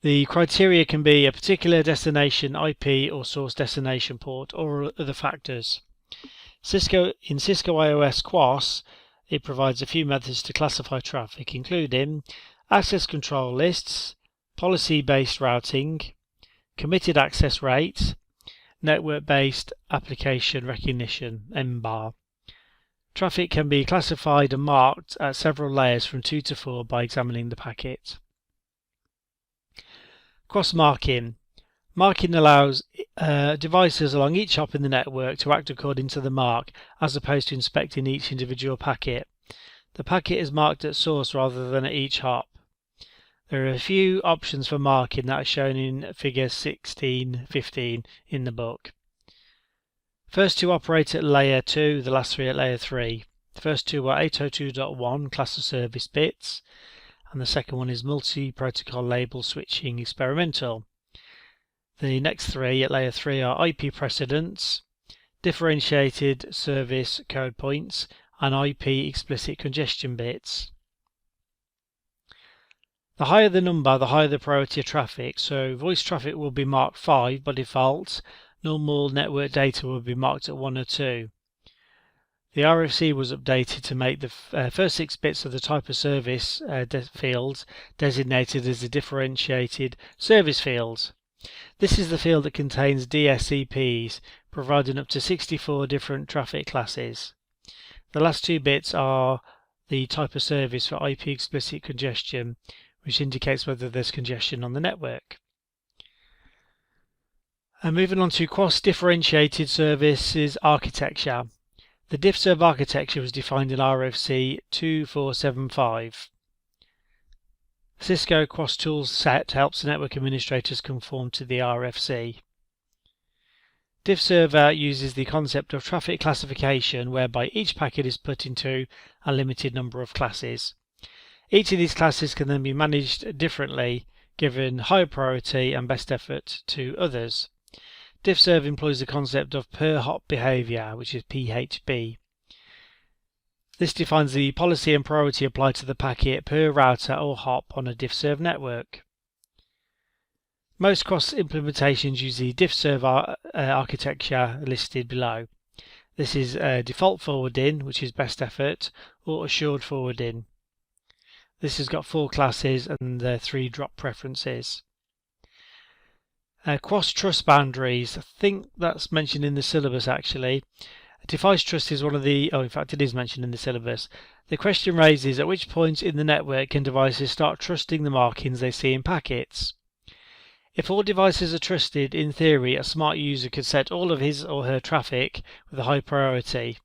The criteria can be a particular destination IP or source destination port or other factors. In Cisco iOS QoS, it provides a few methods to classify traffic, including access control lists, policy-based routing, committed access rate, network-based application recognition (MBAR). Traffic can be classified and marked at several layers from 2 to 4 by examining the packet. QoS marking. Marking allows devices along each hop in the network to act according to the mark, as opposed to inspecting each individual packet. The packet is marked at source rather than at each hop. There are a few options for marking that are shown in figure 16-15 in the book. First 2 operate at layer 2, the last 3 at layer 3. The first 2 are 802.1 class of service bits, and the second one is multi-protocol label switching experimental. The next 3 at layer 3 are IP precedents, differentiated service code points, and IP explicit congestion bits. The higher the number, the higher the priority of traffic, so voice traffic will be marked 5 by default, normal network data will be marked at 1 or 2. The RFC was updated to make the first 6 bits of the type of service fields designated as the differentiated service fields. This is the field that contains DHCPs, providing up to 64 different traffic classes. The last 2 bits are the type of service for IP explicit congestion, which indicates whether there's congestion on the network. And moving on to QoS differentiated services architecture. The DiffServ architecture was defined in RFC 2475. Cisco QoS tools set helps the network administrators conform to the RFC. DiffServer uses the concept of traffic classification, whereby each packet is put into a limited number of classes. Each of these classes can then be managed differently, given higher priority and best effort to others. DiffServ employs the concept of per hop behavior, which is PHB. This defines the policy and priority applied to the packet per router or hop on a DiffServ network. Most QoS implementations use the DiffServ architecture listed below. This is default forwarding, which is best effort, or assured forwarding. This has got 4 classes and 3 drop preferences. QoS trust boundaries. I think that's mentioned in the syllabus actually. Device trust is one of the, in fact it is mentioned in the syllabus. The question raises, at which point in the network can devices start trusting the markings they see in packets? If all devices are trusted, in theory, a smart user could set all of his or her traffic with a high priority.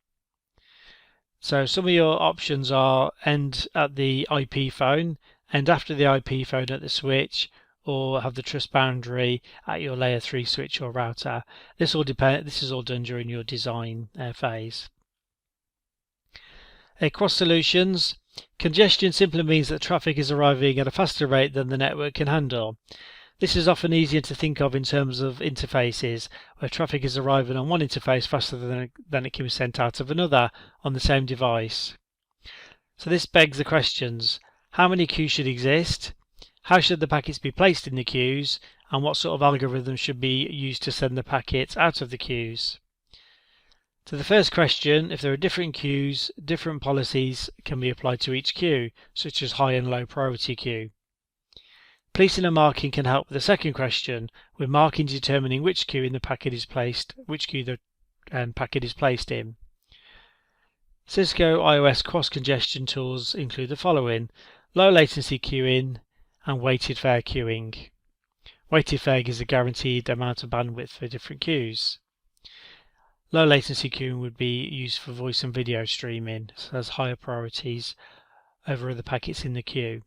So some of your options are end at the IP phone, end after the IP phone at the switch, or have the trust boundary at your layer 3 switch or router. This is all done during your design phase. Across solutions, congestion simply means that traffic is arriving at a faster rate than the network can handle. This is often easier to think of in terms of interfaces, where traffic is arriving on one interface faster than it can be sent out of another on the same device. So this begs the questions: how many queues should exist? How should the packets be placed in the queues? And what sort of algorithm should be used to send the packets out of the queues? To the first question, if there are different queues, different policies can be applied to each queue, such as high and low priority queue. Placing and marking can help with the second question, with marking determining which queue in the packet is placed, which queue the packet is placed in. Cisco iOS cross-congestion tools include the following: low latency queuing and weighted fair queuing. Weighted fair gives a guaranteed amount of bandwidth for different queues. Low latency queuing would be used for voice and video streaming, so has higher priorities over other packets in the queue.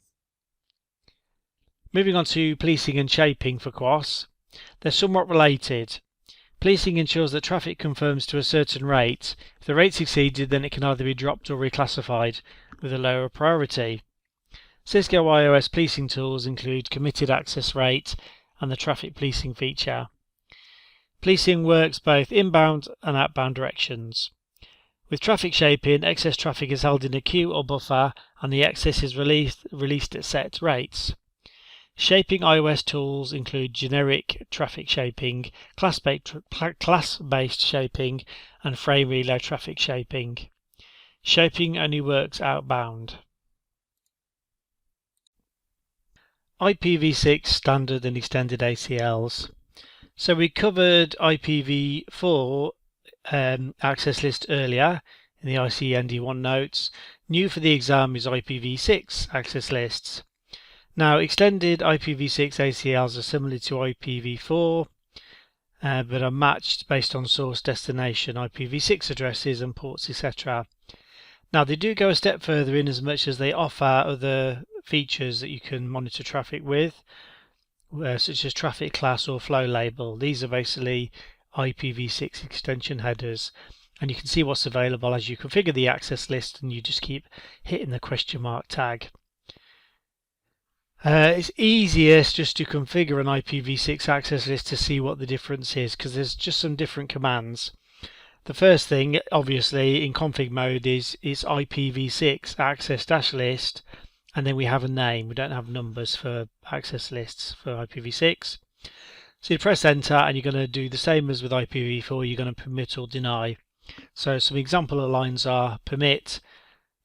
Moving on to policing and shaping for QoS. They're somewhat related. Policing ensures that traffic confirms to a certain rate. If the rate's exceeded, then it can either be dropped or reclassified with a lower priority. Cisco iOS policing tools include committed access rate and the traffic policing feature. Policing works both inbound and outbound directions. With traffic shaping, excess traffic is held in a queue or buffer and the excess is released at set rates. Shaping iOS tools include generic traffic shaping, class-based shaping, and frame relay traffic shaping. Shaping only works outbound. IPv6 standard and extended ACLs. So we covered IPv4 access list earlier in the ICND1 notes. New for the exam is IPv6 access lists. Now, extended IPv6 ACLs are similar to IPv4, but are matched based on source destination, IPv6 addresses and ports, etc. Now, they do go a step further in as much as they offer other features that you can monitor traffic with, such as traffic class or flow label. These are basically IPv6 extension headers, and you can see what's available as you configure the access list and you just keep hitting the question mark tag. It's easiest just to configure an IPv6 access list to see what the difference is, because there's just some different commands. The first thing, obviously, in config mode is IPv6 access-list, and then we have a name. We don't have numbers for access lists for IPv6. So you press enter and you're going to do the same as with IPv4. You're going to permit or deny. So some example lines are permit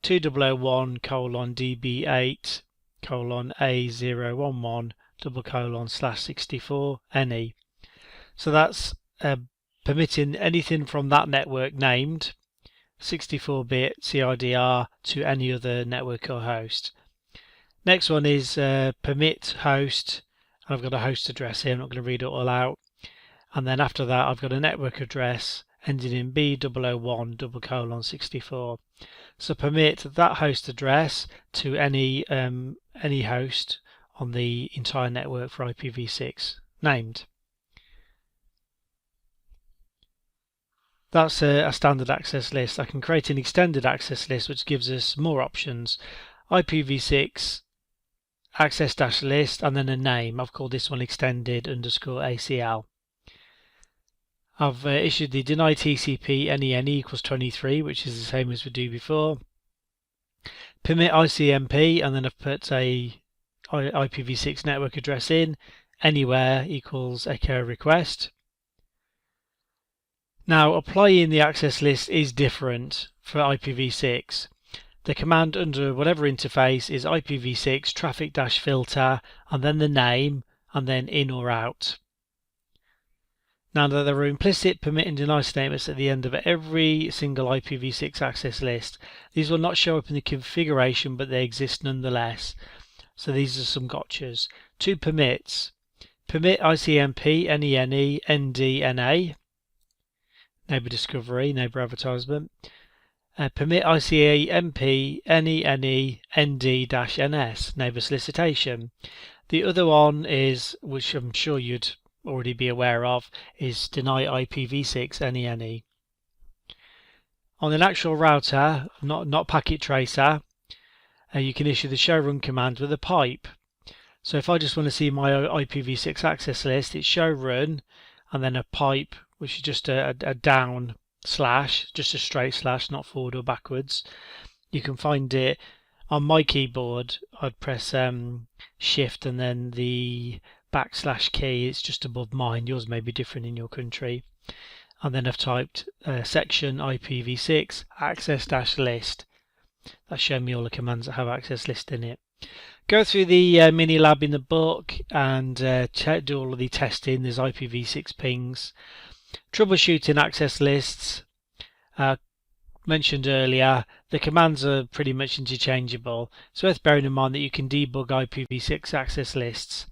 2001:db8 :A011 :/64 So that's permitting anything from that network named 64-bit CRDR to any other network or host. Next one is permit host, and I've got a host address here. I'm not going to read it all out. And then after that, I've got a network address ending in B001 :64. So permit that host address to any host on the entire network for IPv6 named. That's a standard access list. I can create an extended access list which gives us more options. IPv6 access-list and then a name. I've called this one extended_ACL. I've issued the deny TCP NENE equals 23, which is the same as we do before. Permit ICMP, and then I've put a IPv6 network address in. Anywhere equals echo request. Now, applying the access list is different for IPv6. The command under whatever interface is IPv6 traffic-filter, and then the name, and then in or out. Now, there are implicit permit and deny statements at the end of every single IPv6 access list. These will not show up in the configuration, but they exist nonetheless. So these are some gotchas. 2 permits. Permit ICMP, NENE, ND, neighbor discovery, neighbor advertisement. Permit ICMP, NENE, ND-NS, neighbor solicitation. The other one is, which I'm sure you'd already be aware of, is deny IPv6 NENE. On an actual router, not packet tracer, you can issue the show run command with a pipe. So if I just want to see my IPv6 access list, it's show run and then a pipe, which is just a down slash, just a straight slash, not forward or backwards. You can find it on my keyboard. I'd press shift and then the backslash key. It's just above mine. Yours may be different in your country. And then I've typed section IPv6 access-list. That's showing me all the commands that have access list in it. Go through the mini lab in the book and do all of the testing. There's IPv6 pings. Troubleshooting access lists. Mentioned earlier, the commands are pretty much interchangeable. It's worth bearing in mind that you can debug IPv6 access lists,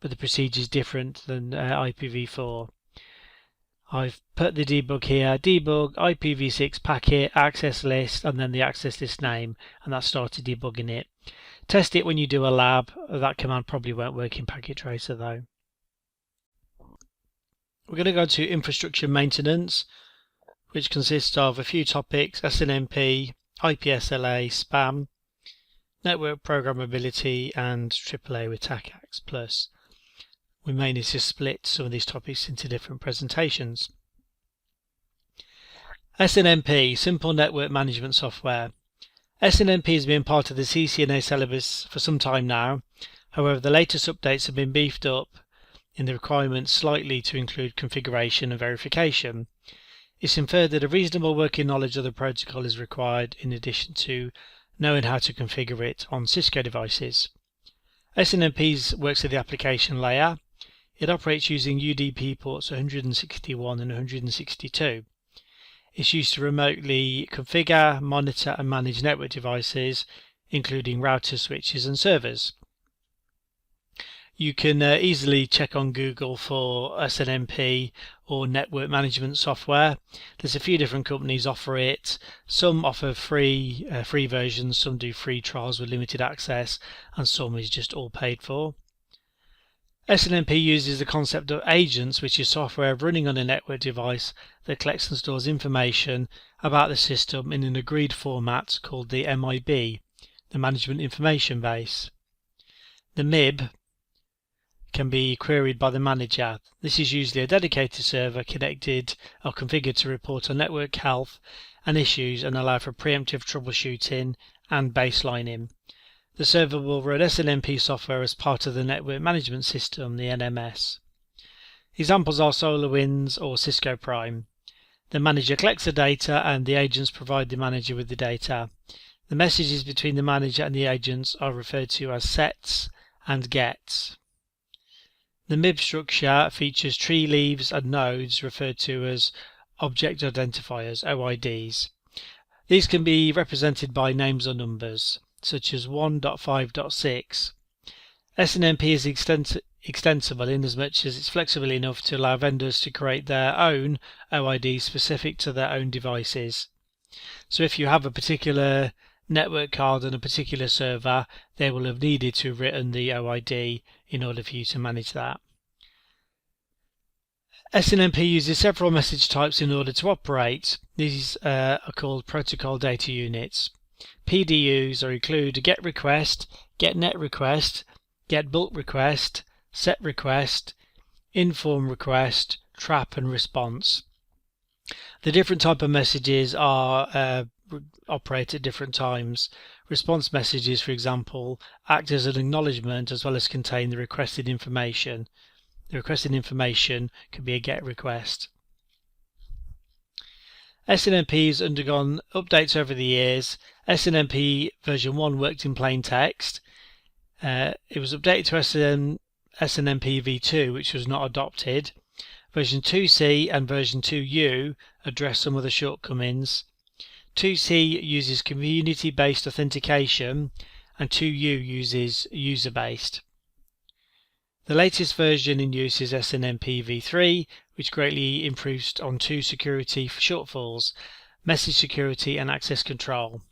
but the procedure is different than IPv4. I've put the debug here, debug IPv6 packet access list and then the access list name, and that started debugging it. Test it when you do a lab. That command probably won't work in packet tracer though. We're going to go to infrastructure maintenance, which consists of a few topics: SNMP, IPSLA, spam, network programmability, and AAA with TACACS Plus. We may need to split some of these topics into different presentations. SNMP, Simple Network Management Software. SNMP has been part of the CCNA syllabus for some time now. However, the latest updates have been beefed up in the requirements slightly to include configuration and verification. It's inferred that a reasonable working knowledge of the protocol is required in addition to knowing how to configure it on Cisco devices. SNMP works at the application layer. It operates using UDP ports 161 and 162. It's used to remotely configure, monitor and manage network devices, including routers, switches and servers. You can easily check on Google for SNMP or network management software. There's a few different companies offer it. Some offer free versions, some do free trials with limited access, and some is just all paid for. SNMP uses the concept of agents, which is software running on a network device that collects and stores information about the system in an agreed format called the MIB, the Management Information Base. The MIB can be queried by the manager. This is usually a dedicated server connected or configured to report on network health and issues and allow for preemptive troubleshooting and baselining. The server will run SNMP software as part of the network management system, the NMS. Examples are SolarWinds or Cisco Prime. The manager collects the data and the agents provide the manager with the data. The messages between the manager and the agents are referred to as sets and gets. The MIB structure features tree leaves and nodes referred to as object identifiers, OIDs. These can be represented by names or numbers, such as 1.5.6. SNMP is extensible in as much as it's flexible enough to allow vendors to create their own OIDs specific to their own devices. So if you have a particular network card on a particular server, they will have needed to have written the OID in order for you to manage that. SNMP uses several message types in order to operate. These are called protocol data units. PDUs include get request, get net request, get bulk request, set request, inform request, trap and response. The different type of messages are operate at different times. Response messages, for example, act as an acknowledgement as well as contain the requested information. The requested information could be a GET request. SNMP has undergone updates over the years. SNMP version 1 worked in plain text. It was updated to SNMP v2, which was not adopted. Version 2C and version 2U address some of the shortcomings. 2C uses community-based authentication and 2U uses user-based. The latest version in use is SNMP v3, which greatly improves on two security shortfalls: message security and access control.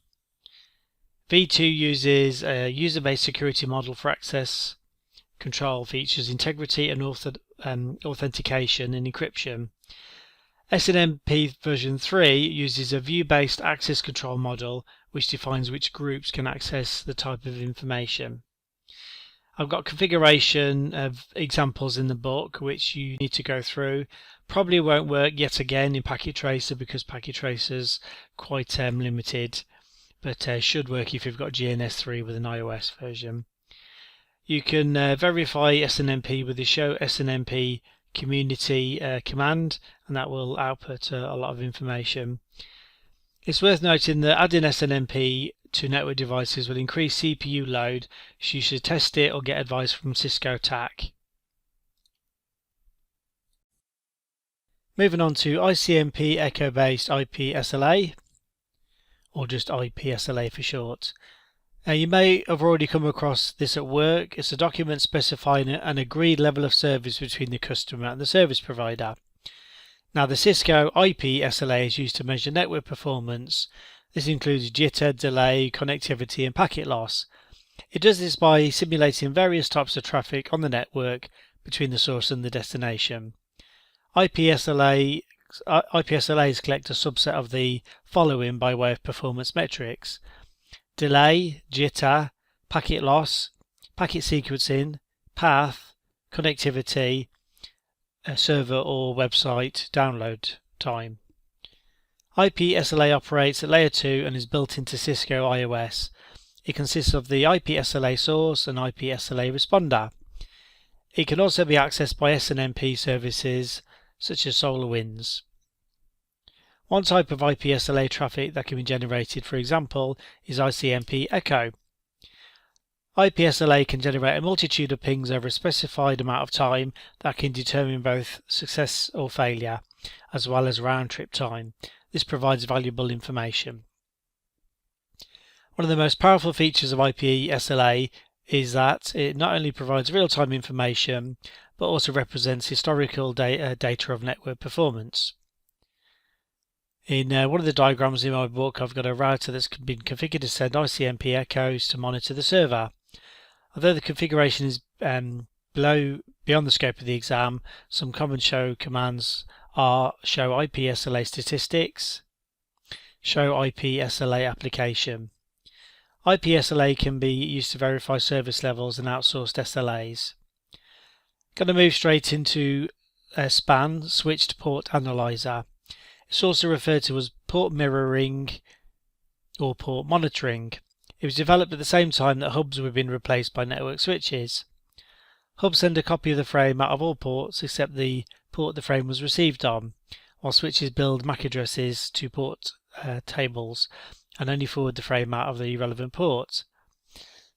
V2 uses a user-based security model for access control features integrity and authentication and encryption. SNMP version 3 uses a view-based access control model which defines which groups can access the type of information. I've got configuration of examples in the book which you need to go through. Probably won't work yet again in Packet Tracer because Packet Tracer's quite limited, but should work if you've got GNS3 with an iOS version. You can verify SNMP with the show SNMP community command, and that will output a lot of information. It's worth noting that adding SNMP to network devices will increase CPU load, so you should test it or get advice from Cisco TAC. Moving on to ICMP echo-based IP SLA, or just IP SLA for short. You may have already come across this at work. It's a document specifying an agreed level of service between the customer and the service provider. Now, the Cisco IP SLA is used to measure network performance. This includes jitter, delay, connectivity, and packet loss. It does this by simulating various types of traffic on the network between the source and the destination. IP SLAs collect a subset of the following by way of performance metrics: delay, jitter, packet loss, packet sequencing, path, connectivity, server or website download time. IP SLA operates at layer 2 and is built into Cisco iOS. It consists of the IP SLA source and IP SLA responder. It can also be accessed by SNMP services such as SolarWinds. One type of IP SLA traffic that can be generated, for example, is ICMP echo. IP SLA can generate a multitude of pings over a specified amount of time that can determine both success or failure, as well as round-trip time. This provides valuable information. One of the most powerful features of IP SLA is that it not only provides real-time information, but also represents historical data of network performance. In one of the diagrams in my book, I've got a router that's been configured to send ICMP echoes to monitor the server. Although the configuration is beyond the scope of the exam, some common show commands are show IP SLA statistics, show IP SLA application. IP SLA can be used to verify service levels and outsourced SLAs. Going to move straight into SPAN, Switched Port Analyzer. It's also referred to as port mirroring or port monitoring. It was developed at the same time that hubs were being replaced by network switches. Hubs send a copy of the frame out of all ports except the port the frame was received on, while switches build MAC addresses to port tables and only forward the frame out of the relevant port.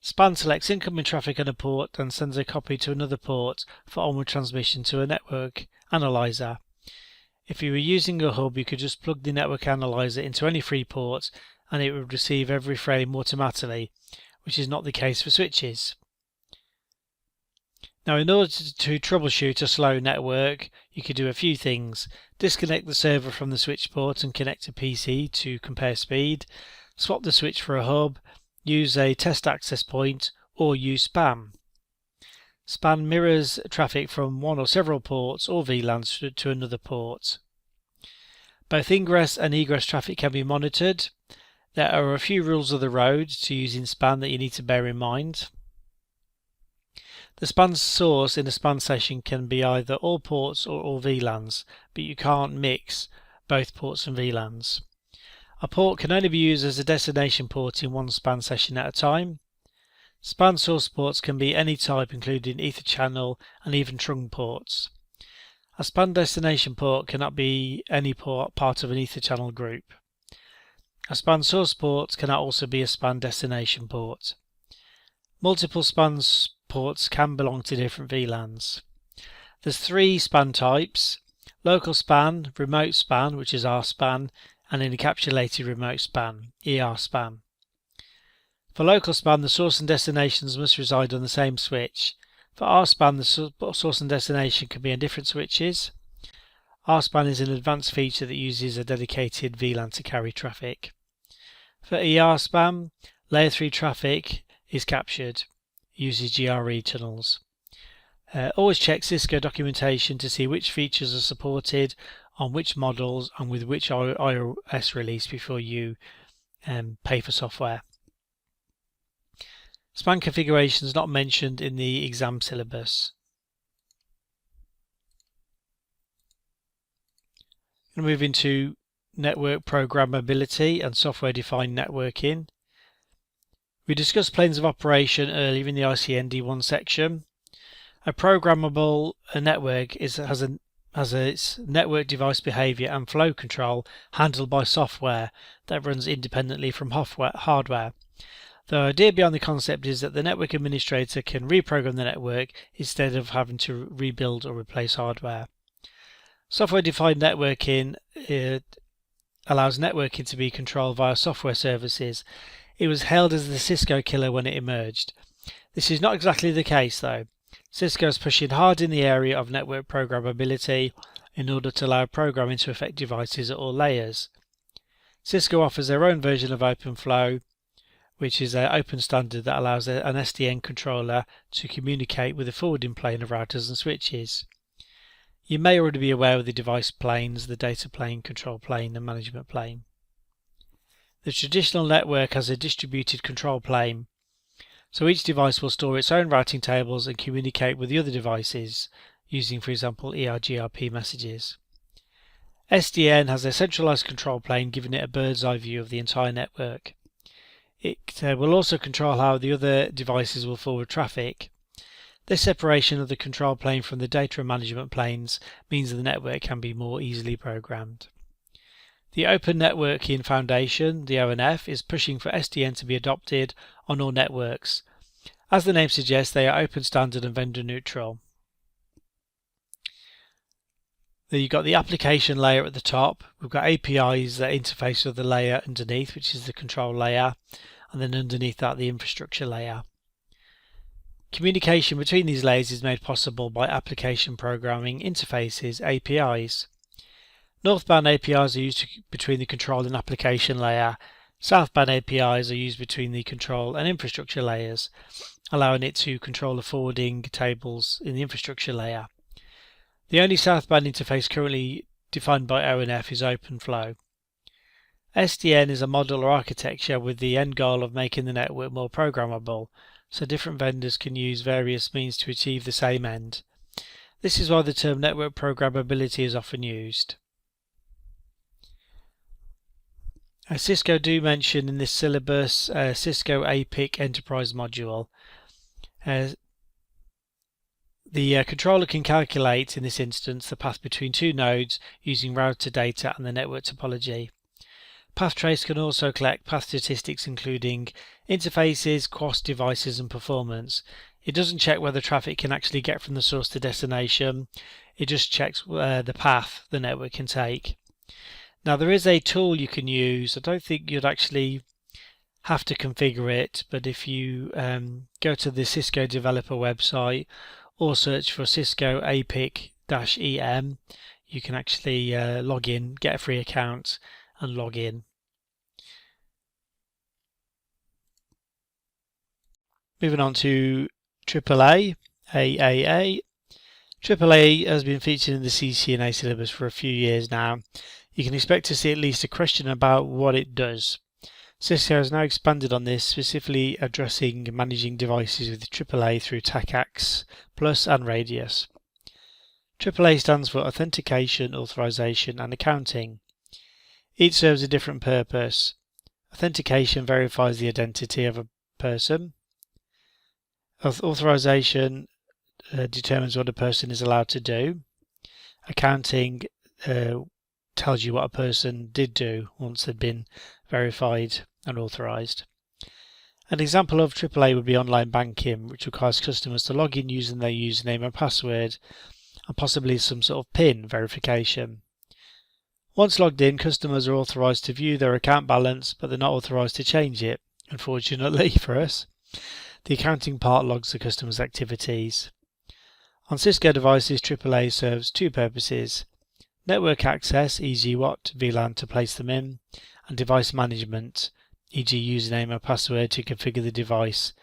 SPAN selects incoming traffic on a port and sends a copy to another port for onward transmission to a network analyzer. If you were using a hub, you could just plug the network analyzer into any free port and it would receive every frame automatically, which is not the case for switches. Now, in order to troubleshoot a slow network, you could do a few things. Disconnect the server from the switch port and connect a PC to compare speed, swap the switch for a hub, use a test access point, or use SPAN. SPAN mirrors traffic from one or several ports or VLANs to another port. Both ingress and egress traffic can be monitored. There are a few rules of the road to using SPAN that you need to bear in mind. The SPAN source in a SPAN session can be either all ports or all VLANs, but you can't mix both ports and VLANs. A port can only be used as a destination port in one SPAN session at a time. SPAN source ports can be any type, including EtherChannel and even trunk ports. A SPAN destination port cannot be any part of an EtherChannel group. A SPAN source port cannot also be a SPAN destination port. Multiple SPAN ports can belong to different VLANs. There's three SPAN types: local SPAN, remote SPAN, which is RSPAN, and an encapsulated remote SPAN, ERSPAN. For local SPAN, the source and destinations must reside on the same switch. For RSPAN, the source and destination can be on different switches. RSPAN is an advanced feature that uses a dedicated VLAN to carry traffic. For ERSPAN, layer 3 traffic is captured, uses GRE tunnels. Always check Cisco documentation to see which features are supported on which models and with which iOS release before you pay for software. SPAN configuration is not mentioned in the exam syllabus. I'm going to move into network programmability and software-defined networking. We discussed planes of operation earlier in the ICND1 section. A programmable network has its network device behavior and flow control handled by software that runs independently from hardware. The idea behind the concept is that the network administrator can reprogram the network instead of having to rebuild or replace hardware. Software-defined networking allows networking to be controlled via software services. It was hailed as the Cisco killer when it emerged. This is not exactly the case though. Cisco is pushing hard in the area of network programmability in order to allow programming to affect devices at all layers. Cisco offers their own version of OpenFlow, which is an open standard that allows an SDN controller to communicate with the forwarding plane of routers and switches. You may already be aware of the device planes, the data plane, control plane, and management plane. The traditional network has a distributed control plane, so each device will store its own routing tables and communicate with the other devices using, for example, EIGRP messages. SDN has a centralized control plane giving it a bird's eye view of the entire network. It will also control how the other devices will forward traffic. This separation of the control plane from the data and management planes means the network can be more easily programmed. The Open Networking Foundation, the ONF, is pushing for SDN to be adopted on all networks. As the name suggests, they are open standard and vendor neutral. Then you've got the application layer at the top. We've got APIs that interface with the layer underneath, which is the control layer, and then underneath that the infrastructure layer. Communication between these layers is made possible by application programming interfaces, APIs. Northbound APIs are used between the control and application layer. Southbound APIs are used between the control and infrastructure layers, allowing it to control the forwarding tables in the infrastructure layer. The only southbound interface currently defined by ONF is OpenFlow. SDN is a model or architecture with the end goal of making the network more programmable, so different vendors can use various means to achieve the same end. This is why the term network programmability is often used. Cisco do mention in this syllabus Cisco APIC Enterprise module. The controller can calculate, in this instance, the path between two nodes using router data and the network topology. PathTrace can also collect path statistics including interfaces, QoS devices and performance. It doesn't check whether traffic can actually get from the source to destination, it just checks the path the network can take. Now there is a tool you can use. I don't think you'd actually have to configure it, but if you go to the Cisco developer website or search for Cisco APIC-EM, you can actually log in, get a free account and log in. Moving on to AAA, AAA. AAA has been featured in the CCNA syllabus for a few years now. You can expect to see at least a question about what it does. Cisco has now expanded on this, specifically addressing managing devices with AAA through TACACS Plus and Radius. AAA stands for Authentication, Authorization and Accounting. Each serves a different purpose. Authentication verifies the identity of a person. Authorization determines what a person is allowed to do. Accounting tells you what a person did do once they'd been verified and authorized. An example of AAA would be online banking, which requires customers to log in using their username and password and possibly some sort of PIN verification. Once logged in, customers are authorized to view their account balance, but they're not authorized to change it, unfortunately for us. The accounting part logs the customer's activities. On Cisco devices, AAA serves two purposes: network access, e.g. what VLAN to place them in, and device management, e.g. username and password to configure the device,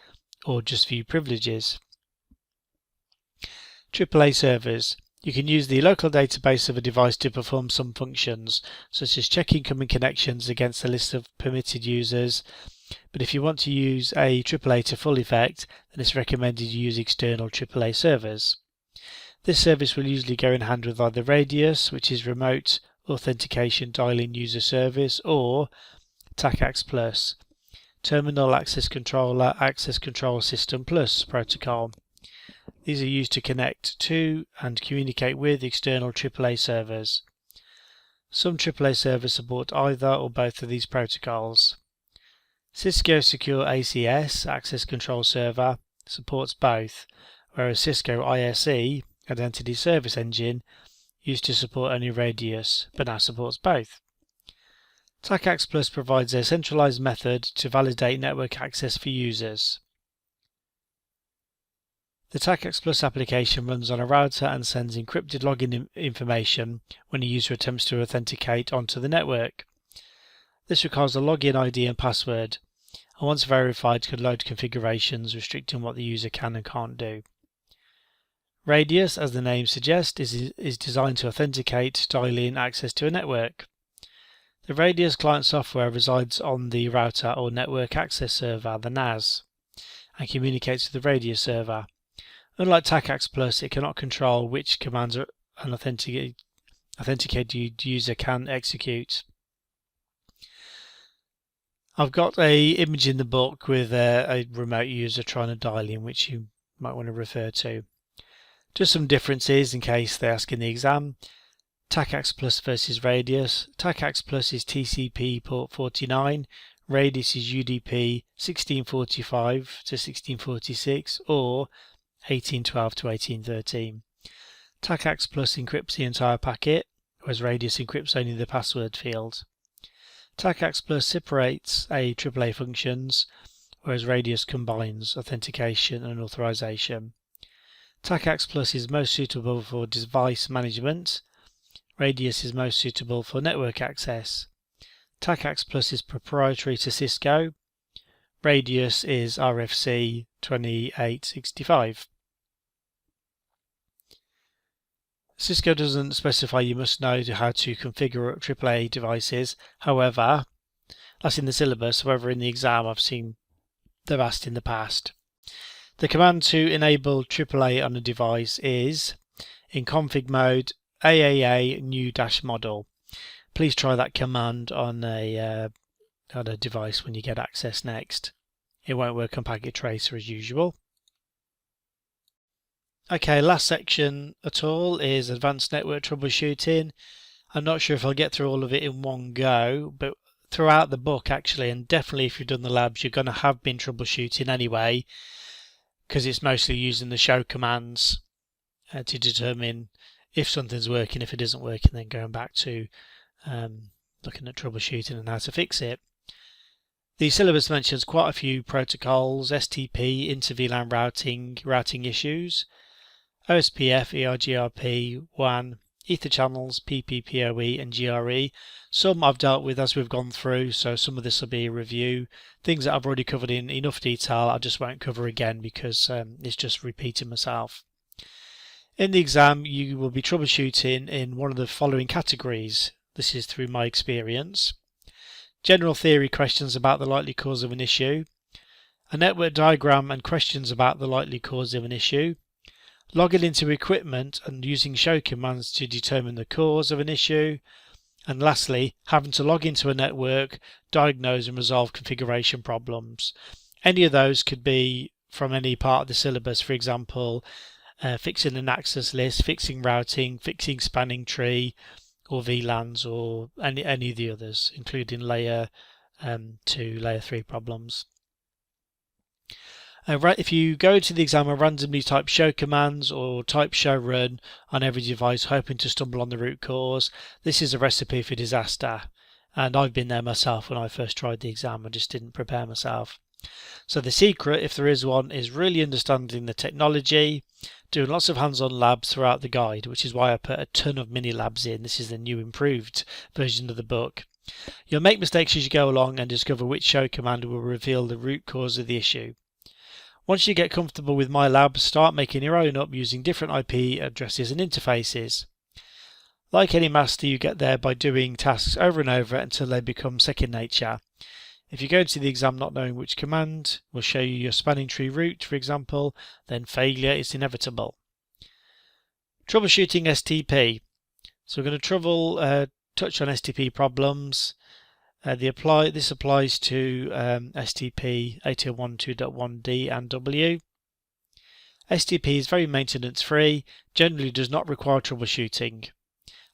or just view privileges. AAA servers. You can use the local database of a device to perform some functions, such as check incoming connections against a list of permitted users, but if you want to use a AAA to full effect, then it's recommended you use external AAA servers. This service will usually go in hand with either Radius, which is Remote Authentication Dial-in User Service, or TACACS Plus, Terminal Access Controller Access Control System Plus protocol. These are used to connect to and communicate with external AAA servers. Some AAA servers support either or both of these protocols. Cisco Secure ACS, Access Control Server, supports both, whereas Cisco ISE, Identity Service Engine, used to support only Radius, but now supports both. TACACS Plus provides a centralized method to validate network access for users. The TACACS Plus application runs on a router and sends encrypted login information when a user attempts to authenticate onto the network. This requires a login ID and password, and once verified can load configurations restricting what the user can and can't do. Radius, as the name suggests, is designed to authenticate dial-in access to a network. The Radius client software resides on the router or network access server, the NAS, and communicates with the Radius server. Unlike TACACS Plus, it cannot control which commands an authenticated user can execute. I've got an image in the book with a remote user trying to dial in, which you might want to refer to. Just some differences in case they ask in the exam. TACACS Plus versus Radius. TACACS Plus is TCP port 49, Radius is UDP 1645 to 1646 or 1812 to 1813. TACACS Plus encrypts the entire packet, whereas Radius encrypts only the password field. TACACS Plus separates AAA functions, whereas Radius combines authentication and authorization. TACACS Plus is most suitable for device management. Radius is most suitable for network access. TACACS Plus is proprietary to Cisco. Radius is RFC 2865. Cisco doesn't specify you must know how to configure AAA devices. However, that's in the syllabus. However, in the exam I've seen they've asked in the past. The command to enable AAA on a device is, in config mode, AAA new -model. Please try that command on a device when you get access next. It won't work on Packet Tracer as usual. Okay, last section at all is advanced network troubleshooting. I'm not sure if I'll get through all of it in one go, but throughout the book actually, and definitely if you've done the labs, you're going to have been troubleshooting anyway, because it's mostly using the show commands to determine if something's working. If it isn't working, then going back to looking at troubleshooting and how to fix it. The syllabus mentions quite a few protocols: STP, Inter-VLAN routing issues, OSPF, EIGRP, WAN, EtherChannels, PPPoE and GRE. Some I've dealt with as we've gone through, so some of this will be a review. Things that I've already covered in enough detail I just won't cover again because it's just repeating myself. In the exam you will be troubleshooting in one of the following categories. This is through my experience. General theory questions about the likely cause of an issue, a network diagram and questions about the likely cause of an issue, logging into equipment and using show commands to determine the cause of an issue, and lastly, having to log into a network, diagnose and resolve configuration problems. Any of those could be from any part of the syllabus, for example, fixing an access list, fixing routing, fixing spanning tree, or VLANs, or any of the others, including layer 2, layer 3 problems. If you go to the exam and randomly type show commands or type show run on every device hoping to stumble on the root cause, this is a recipe for disaster. And I've been there myself when I first tried the exam. I just didn't prepare myself. So the secret, if there is one, is really understanding the technology, doing lots of hands-on labs throughout the guide, which is why I put a ton of mini labs in. This is the new improved version of the book. You'll make mistakes as you go along and discover which show command will reveal the root cause of the issue. Once you get comfortable with my labs, start making your own up using different IP addresses and interfaces. Like any master, you get there by doing tasks over and over until they become second nature. If you go into the exam not knowing which command will show you your spanning tree route, for example, then failure is inevitable. Troubleshooting STP. So we're going to touch on STP problems. This applies to STP 801.2.1d and W. STP is very maintenance free, generally does not require troubleshooting.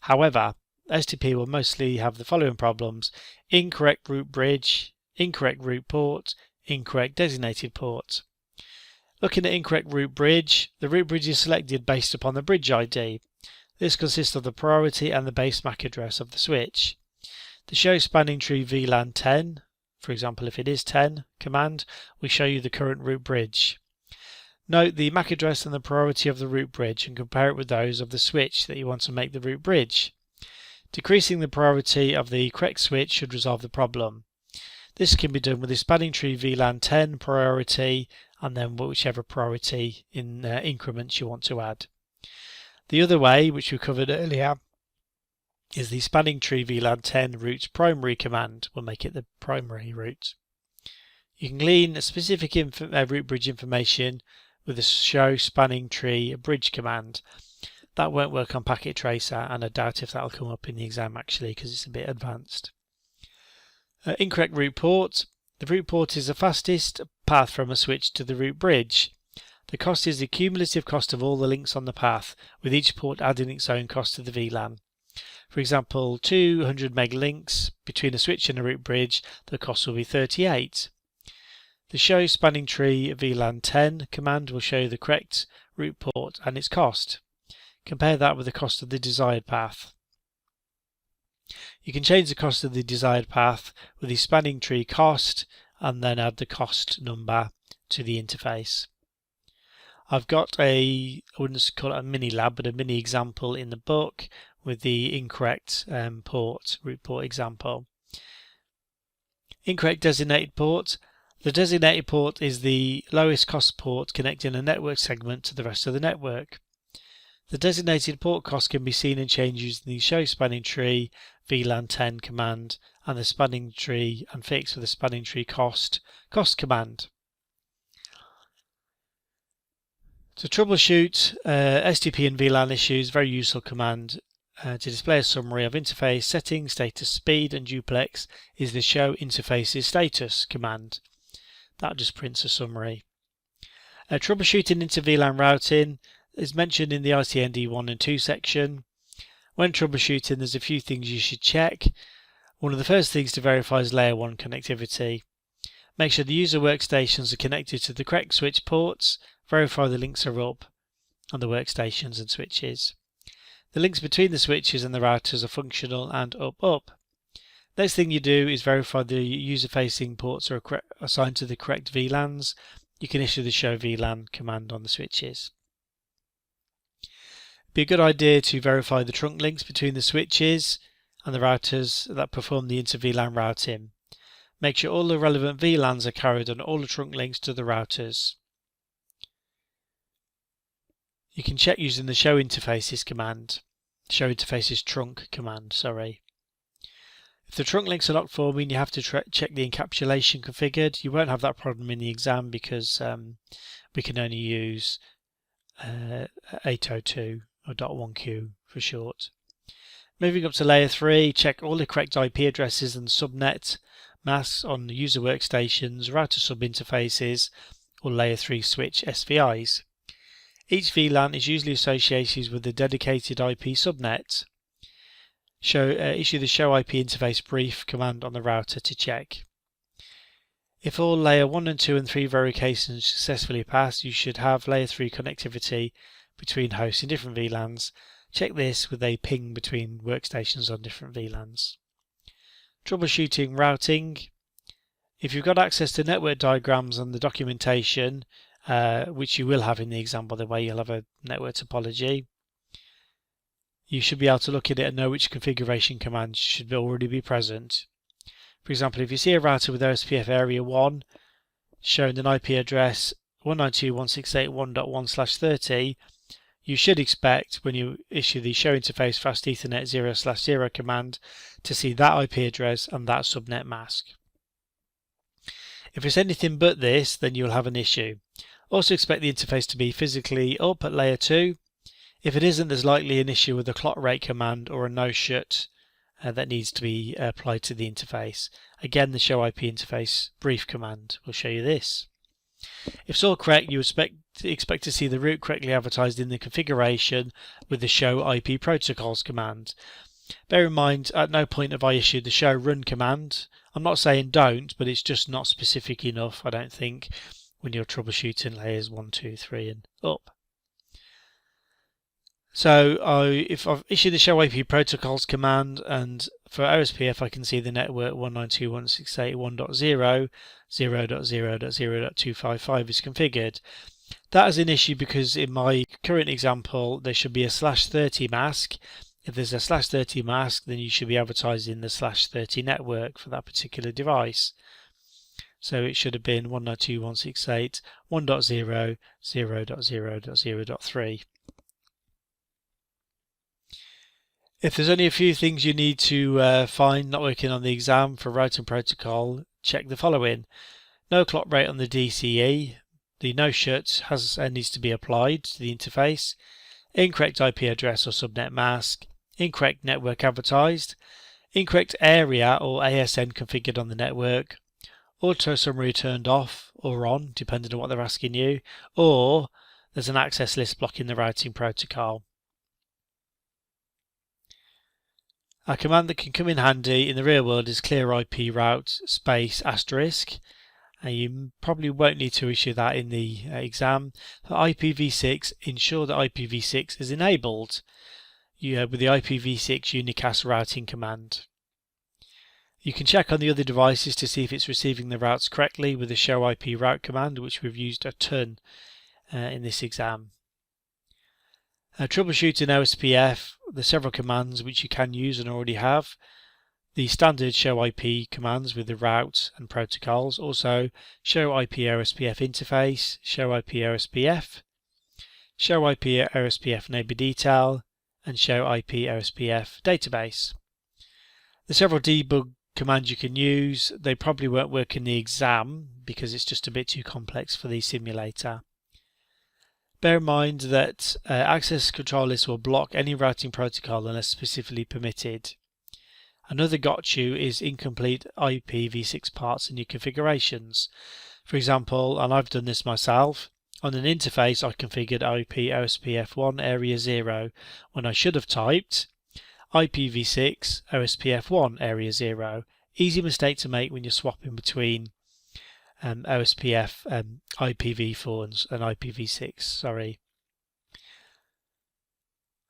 However, STP will mostly have the following problems: incorrect route bridge, incorrect route port, incorrect designated port. Looking at incorrect route bridge, the route bridge is selected based upon the bridge ID. This consists of the priority and the base MAC address of the switch. The show spanning tree VLAN 10, for example if it is 10 command, will show you the current route bridge. Note the MAC address and the priority of the route bridge and compare it with those of the switch that you want to make the route bridge. Decreasing the priority of the correct switch should resolve the problem. This can be done with the spanning tree VLAN 10 priority and then whichever priority in increments you want to add. The other way, which we covered earlier, is the spanning tree VLAN 10 route primary command will make it the primary route. You can glean specific route bridge information with the show spanning tree bridge command. That won't work on packet tracer, and I doubt if that'll come up in the exam actually because it's a bit advanced. Incorrect route port. The route port is the fastest path from a switch to the route bridge. The cost is the cumulative cost of all the links on the path, with each port adding its own cost to the VLAN. For example, 200 meg links between a switch and a route bridge, the cost will be 38. The show spanning tree VLAN 10 command will show the correct route port and its cost. Compare that with the cost of the desired path. You can change the cost of the desired path with the spanning tree cost and then add the cost number to the interface. I've got I wouldn't call it a mini lab, but a mini example in the book with the incorrect route port example. Incorrect designated port. The designated port is the lowest cost port connecting a network segment to the rest of the network. The designated port cost can be seen and changed using the show spanning tree VLAN 10 command and the spanning tree and fix with the spanning tree cost command. To troubleshoot STP and VLAN issues, very useful command to display a summary of interface settings, status, speed and duplex is the show interfaces status command. That just prints a summary. Troubleshooting Inter-VLAN routing is mentioned in the ICND 1 and 2 section. When troubleshooting, there's a few things you should check. One of the first things to verify is layer 1 connectivity. Make sure the user workstations are connected to the correct switch ports. Verify the links are up on the workstations and switches. The links between the switches and the routers are functional and up. Next thing you do is verify the user-facing ports are assigned to the correct VLANs. You can issue the show VLAN command on the switches. It'd be a good idea to verify the trunk links between the switches and the routers that perform the inter-VLAN routing. Make sure all the relevant VLANs are carried on all the trunk links to the routers. You can check using the show interfaces command. Show interfaces trunk command, sorry. If the trunk links are not forming, you have to check the encapsulation configured. You won't have that problem in the exam because we can only use 802 or .1q for short. Moving up to layer 3, check all the correct IP addresses and subnet masks on the user workstations, router subinterfaces, or layer 3 switch SVIs. Each VLAN is usually associated with a dedicated IP subnet. Issue the show IP interface brief command on the router to check. If all layer 1 and 2 and 3 verifications successfully pass, you should have layer 3 connectivity between hosts in different VLANs. Check this with a ping between workstations on different VLANs. Troubleshooting routing. If you've got access to network diagrams and the documentation which you will have in the exam, by the way. You'll have a network topology. You should be able to look at it and know which configuration commands should already be present. For example, if you see a router with OSPF area 1 showing an IP address 192.168.1.1/30, you should expect, when you issue the show interface fast Ethernet 0/0 command, to see that IP address and that subnet mask. If it's anything but this, then you'll have an issue. Also expect the interface to be physically up at layer 2. If it isn't, there's likely an issue with a clock rate command or a no-shut that needs to be applied to the interface. Again, the show IP interface brief command will show you this. If it's all correct, you expect to see the route correctly advertised in the configuration with the show IP protocols command. Bear in mind, at no point have I issued the show run command. I'm not saying don't, but it's just not specific enough, I don't think, when you're troubleshooting layers 1, 2, 3 and up. So if I've issued the show IP protocols command, and for OSPF I can see the network 192.168.1.0, 0.0.0.255 is configured. That is an issue because in my current example there should be a /30 mask. If there's a /30 mask, then you should be advertising the /30 network for that particular device. So it should have been 192.168.1.0, 0.0.0.3. If there's only a few things you need to find not working on the exam for routing protocol, check the following. No clock rate on the DCE. The no-shut needs to be applied to the interface. Incorrect IP address or subnet mask. Incorrect network advertised. Incorrect area or ASN configured on the network. Auto summary turned off or on, depending on what they're asking you. Or there's an access list blocking the routing protocol. A command that can come in handy in the real world is clear IP route space *. You probably won't need to issue that in the exam. For IPv6, ensure that IPv6 is enabled with the IPv6 unicast routing command. You can check on the other devices to see if it's receiving the routes correctly with the show IP route command, which we've used a ton in this exam. Troubleshooting OSPF, there's several commands which you can use and already have. The standard show IP commands with the route and protocols, also show IP OSPF interface, show IP OSPF, show IP OSPF neighbor detail, and show IP OSPF database. There's several debug commands you can use. They probably won't work in the exam because it's just a bit too complex for the simulator. Bear in mind that access control lists will block any routing protocol unless specifically permitted. Another got you is incomplete IPv6 parts in your configurations. For example, and I've done this myself, on an interface I configured IP OSPF1 area 0 when I should have typed IPv6 OSPF1 area 0. Easy mistake to make when you're swapping between OSPF IPv4 and IPv6, sorry.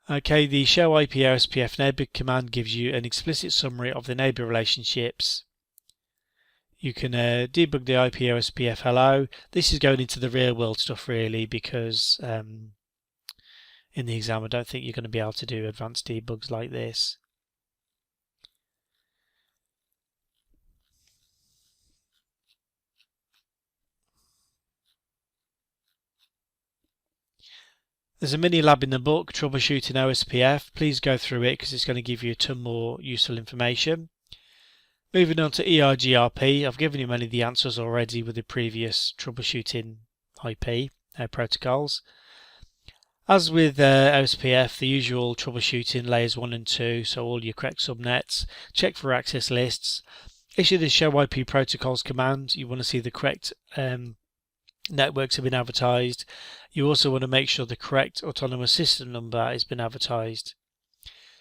Okay, the show IP OSPF neighbor command gives you an explicit summary of the neighbor relationships. You can debug the IP OSPF hello. This is going into the real world stuff really, because in the exam I don't think you're going to be able to do advanced debugs like this. There's a mini lab in the book, Troubleshooting OSPF. Please go through it because it's going to give you a ton more useful information. Moving on to EIGRP, I've given you many of the answers already with the previous troubleshooting IP protocols. As with OSPF, the usual troubleshooting layers 1 and 2, so all your correct subnets, check for access lists, issue the show IP protocols command. You want to see the correct networks have been advertised. You also want to make sure the correct autonomous system number has been advertised.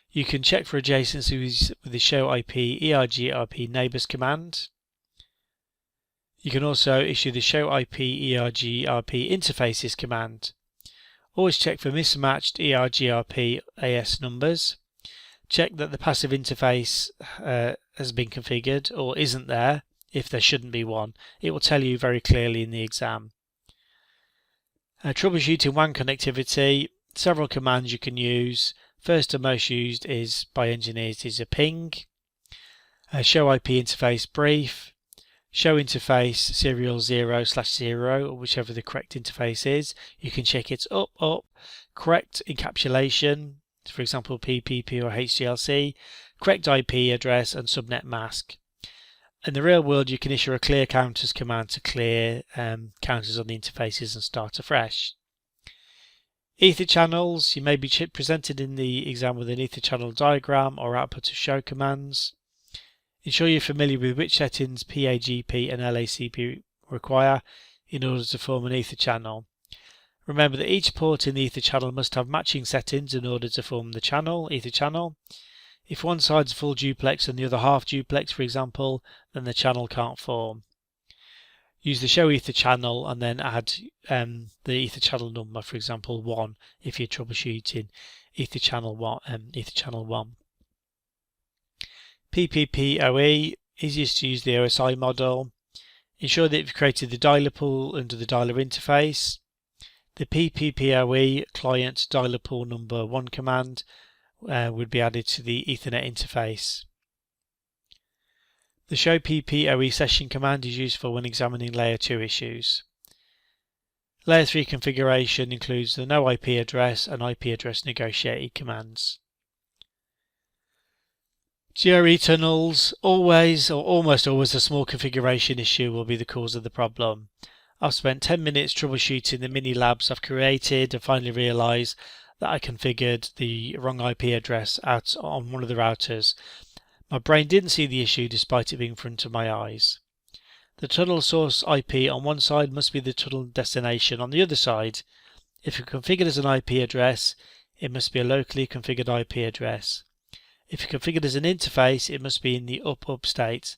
You can check for adjacencies with the show IP EIGRP neighbors command. You can also issue the show IP EIGRP interfaces command. Always check for mismatched EIGRP AS numbers. Check that the passive interface has been configured or isn't there if there shouldn't be one. It will tell you very clearly in the exam. Troubleshooting WAN connectivity, several commands you can use. First and most used is by engineers is a ping, show IP interface brief, show interface serial 0/0, or whichever the correct interface is. You can check it's up, correct encapsulation, for example PPP or HDLC, correct IP address and subnet mask. In the real world, you can issue a clear counters command to clear counters on the interfaces and start afresh. Ether channels, you may be presented in the exam with an ether channel diagram or output to show commands. Ensure you're familiar with which settings PAGP and LACP require in order to form an ether channel. Remember that each port in the ether channel must have matching settings in order to form the channel, ether channel. If one side's full duplex and the other half duplex, for example, then the channel can't form. Use the show ether channel and then add the ether channel number, for example 1, if you're troubleshooting ether channel 1. PPPoE, easiest to use the OSI model. Ensure that you've created the dialer pool under the dialer interface. The PPPoE client dialer pool number 1 command would be added to the Ethernet interface. The show PPoE session command is useful when examining layer 2 issues. Layer 3 configuration includes the no IP address and IP address negotiated commands. GRE tunnels, always or almost always a small configuration issue will be the cause of the problem. I've spent 10 minutes troubleshooting the mini labs I've created and finally realised that I configured the wrong IP address out on one of the routers. My brain didn't see the issue despite it being in front of my eyes. The tunnel source IP on one side must be the tunnel destination on the other side. If it's configured as an IP address, it must be a locally configured IP address. If it's configured as an interface, it must be in the up state.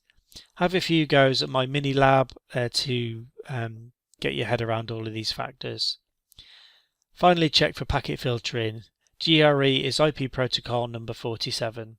Have a few goes at my mini lab to get your head around all of these factors. Finally, check for packet filtering. GRE is IP protocol number 47.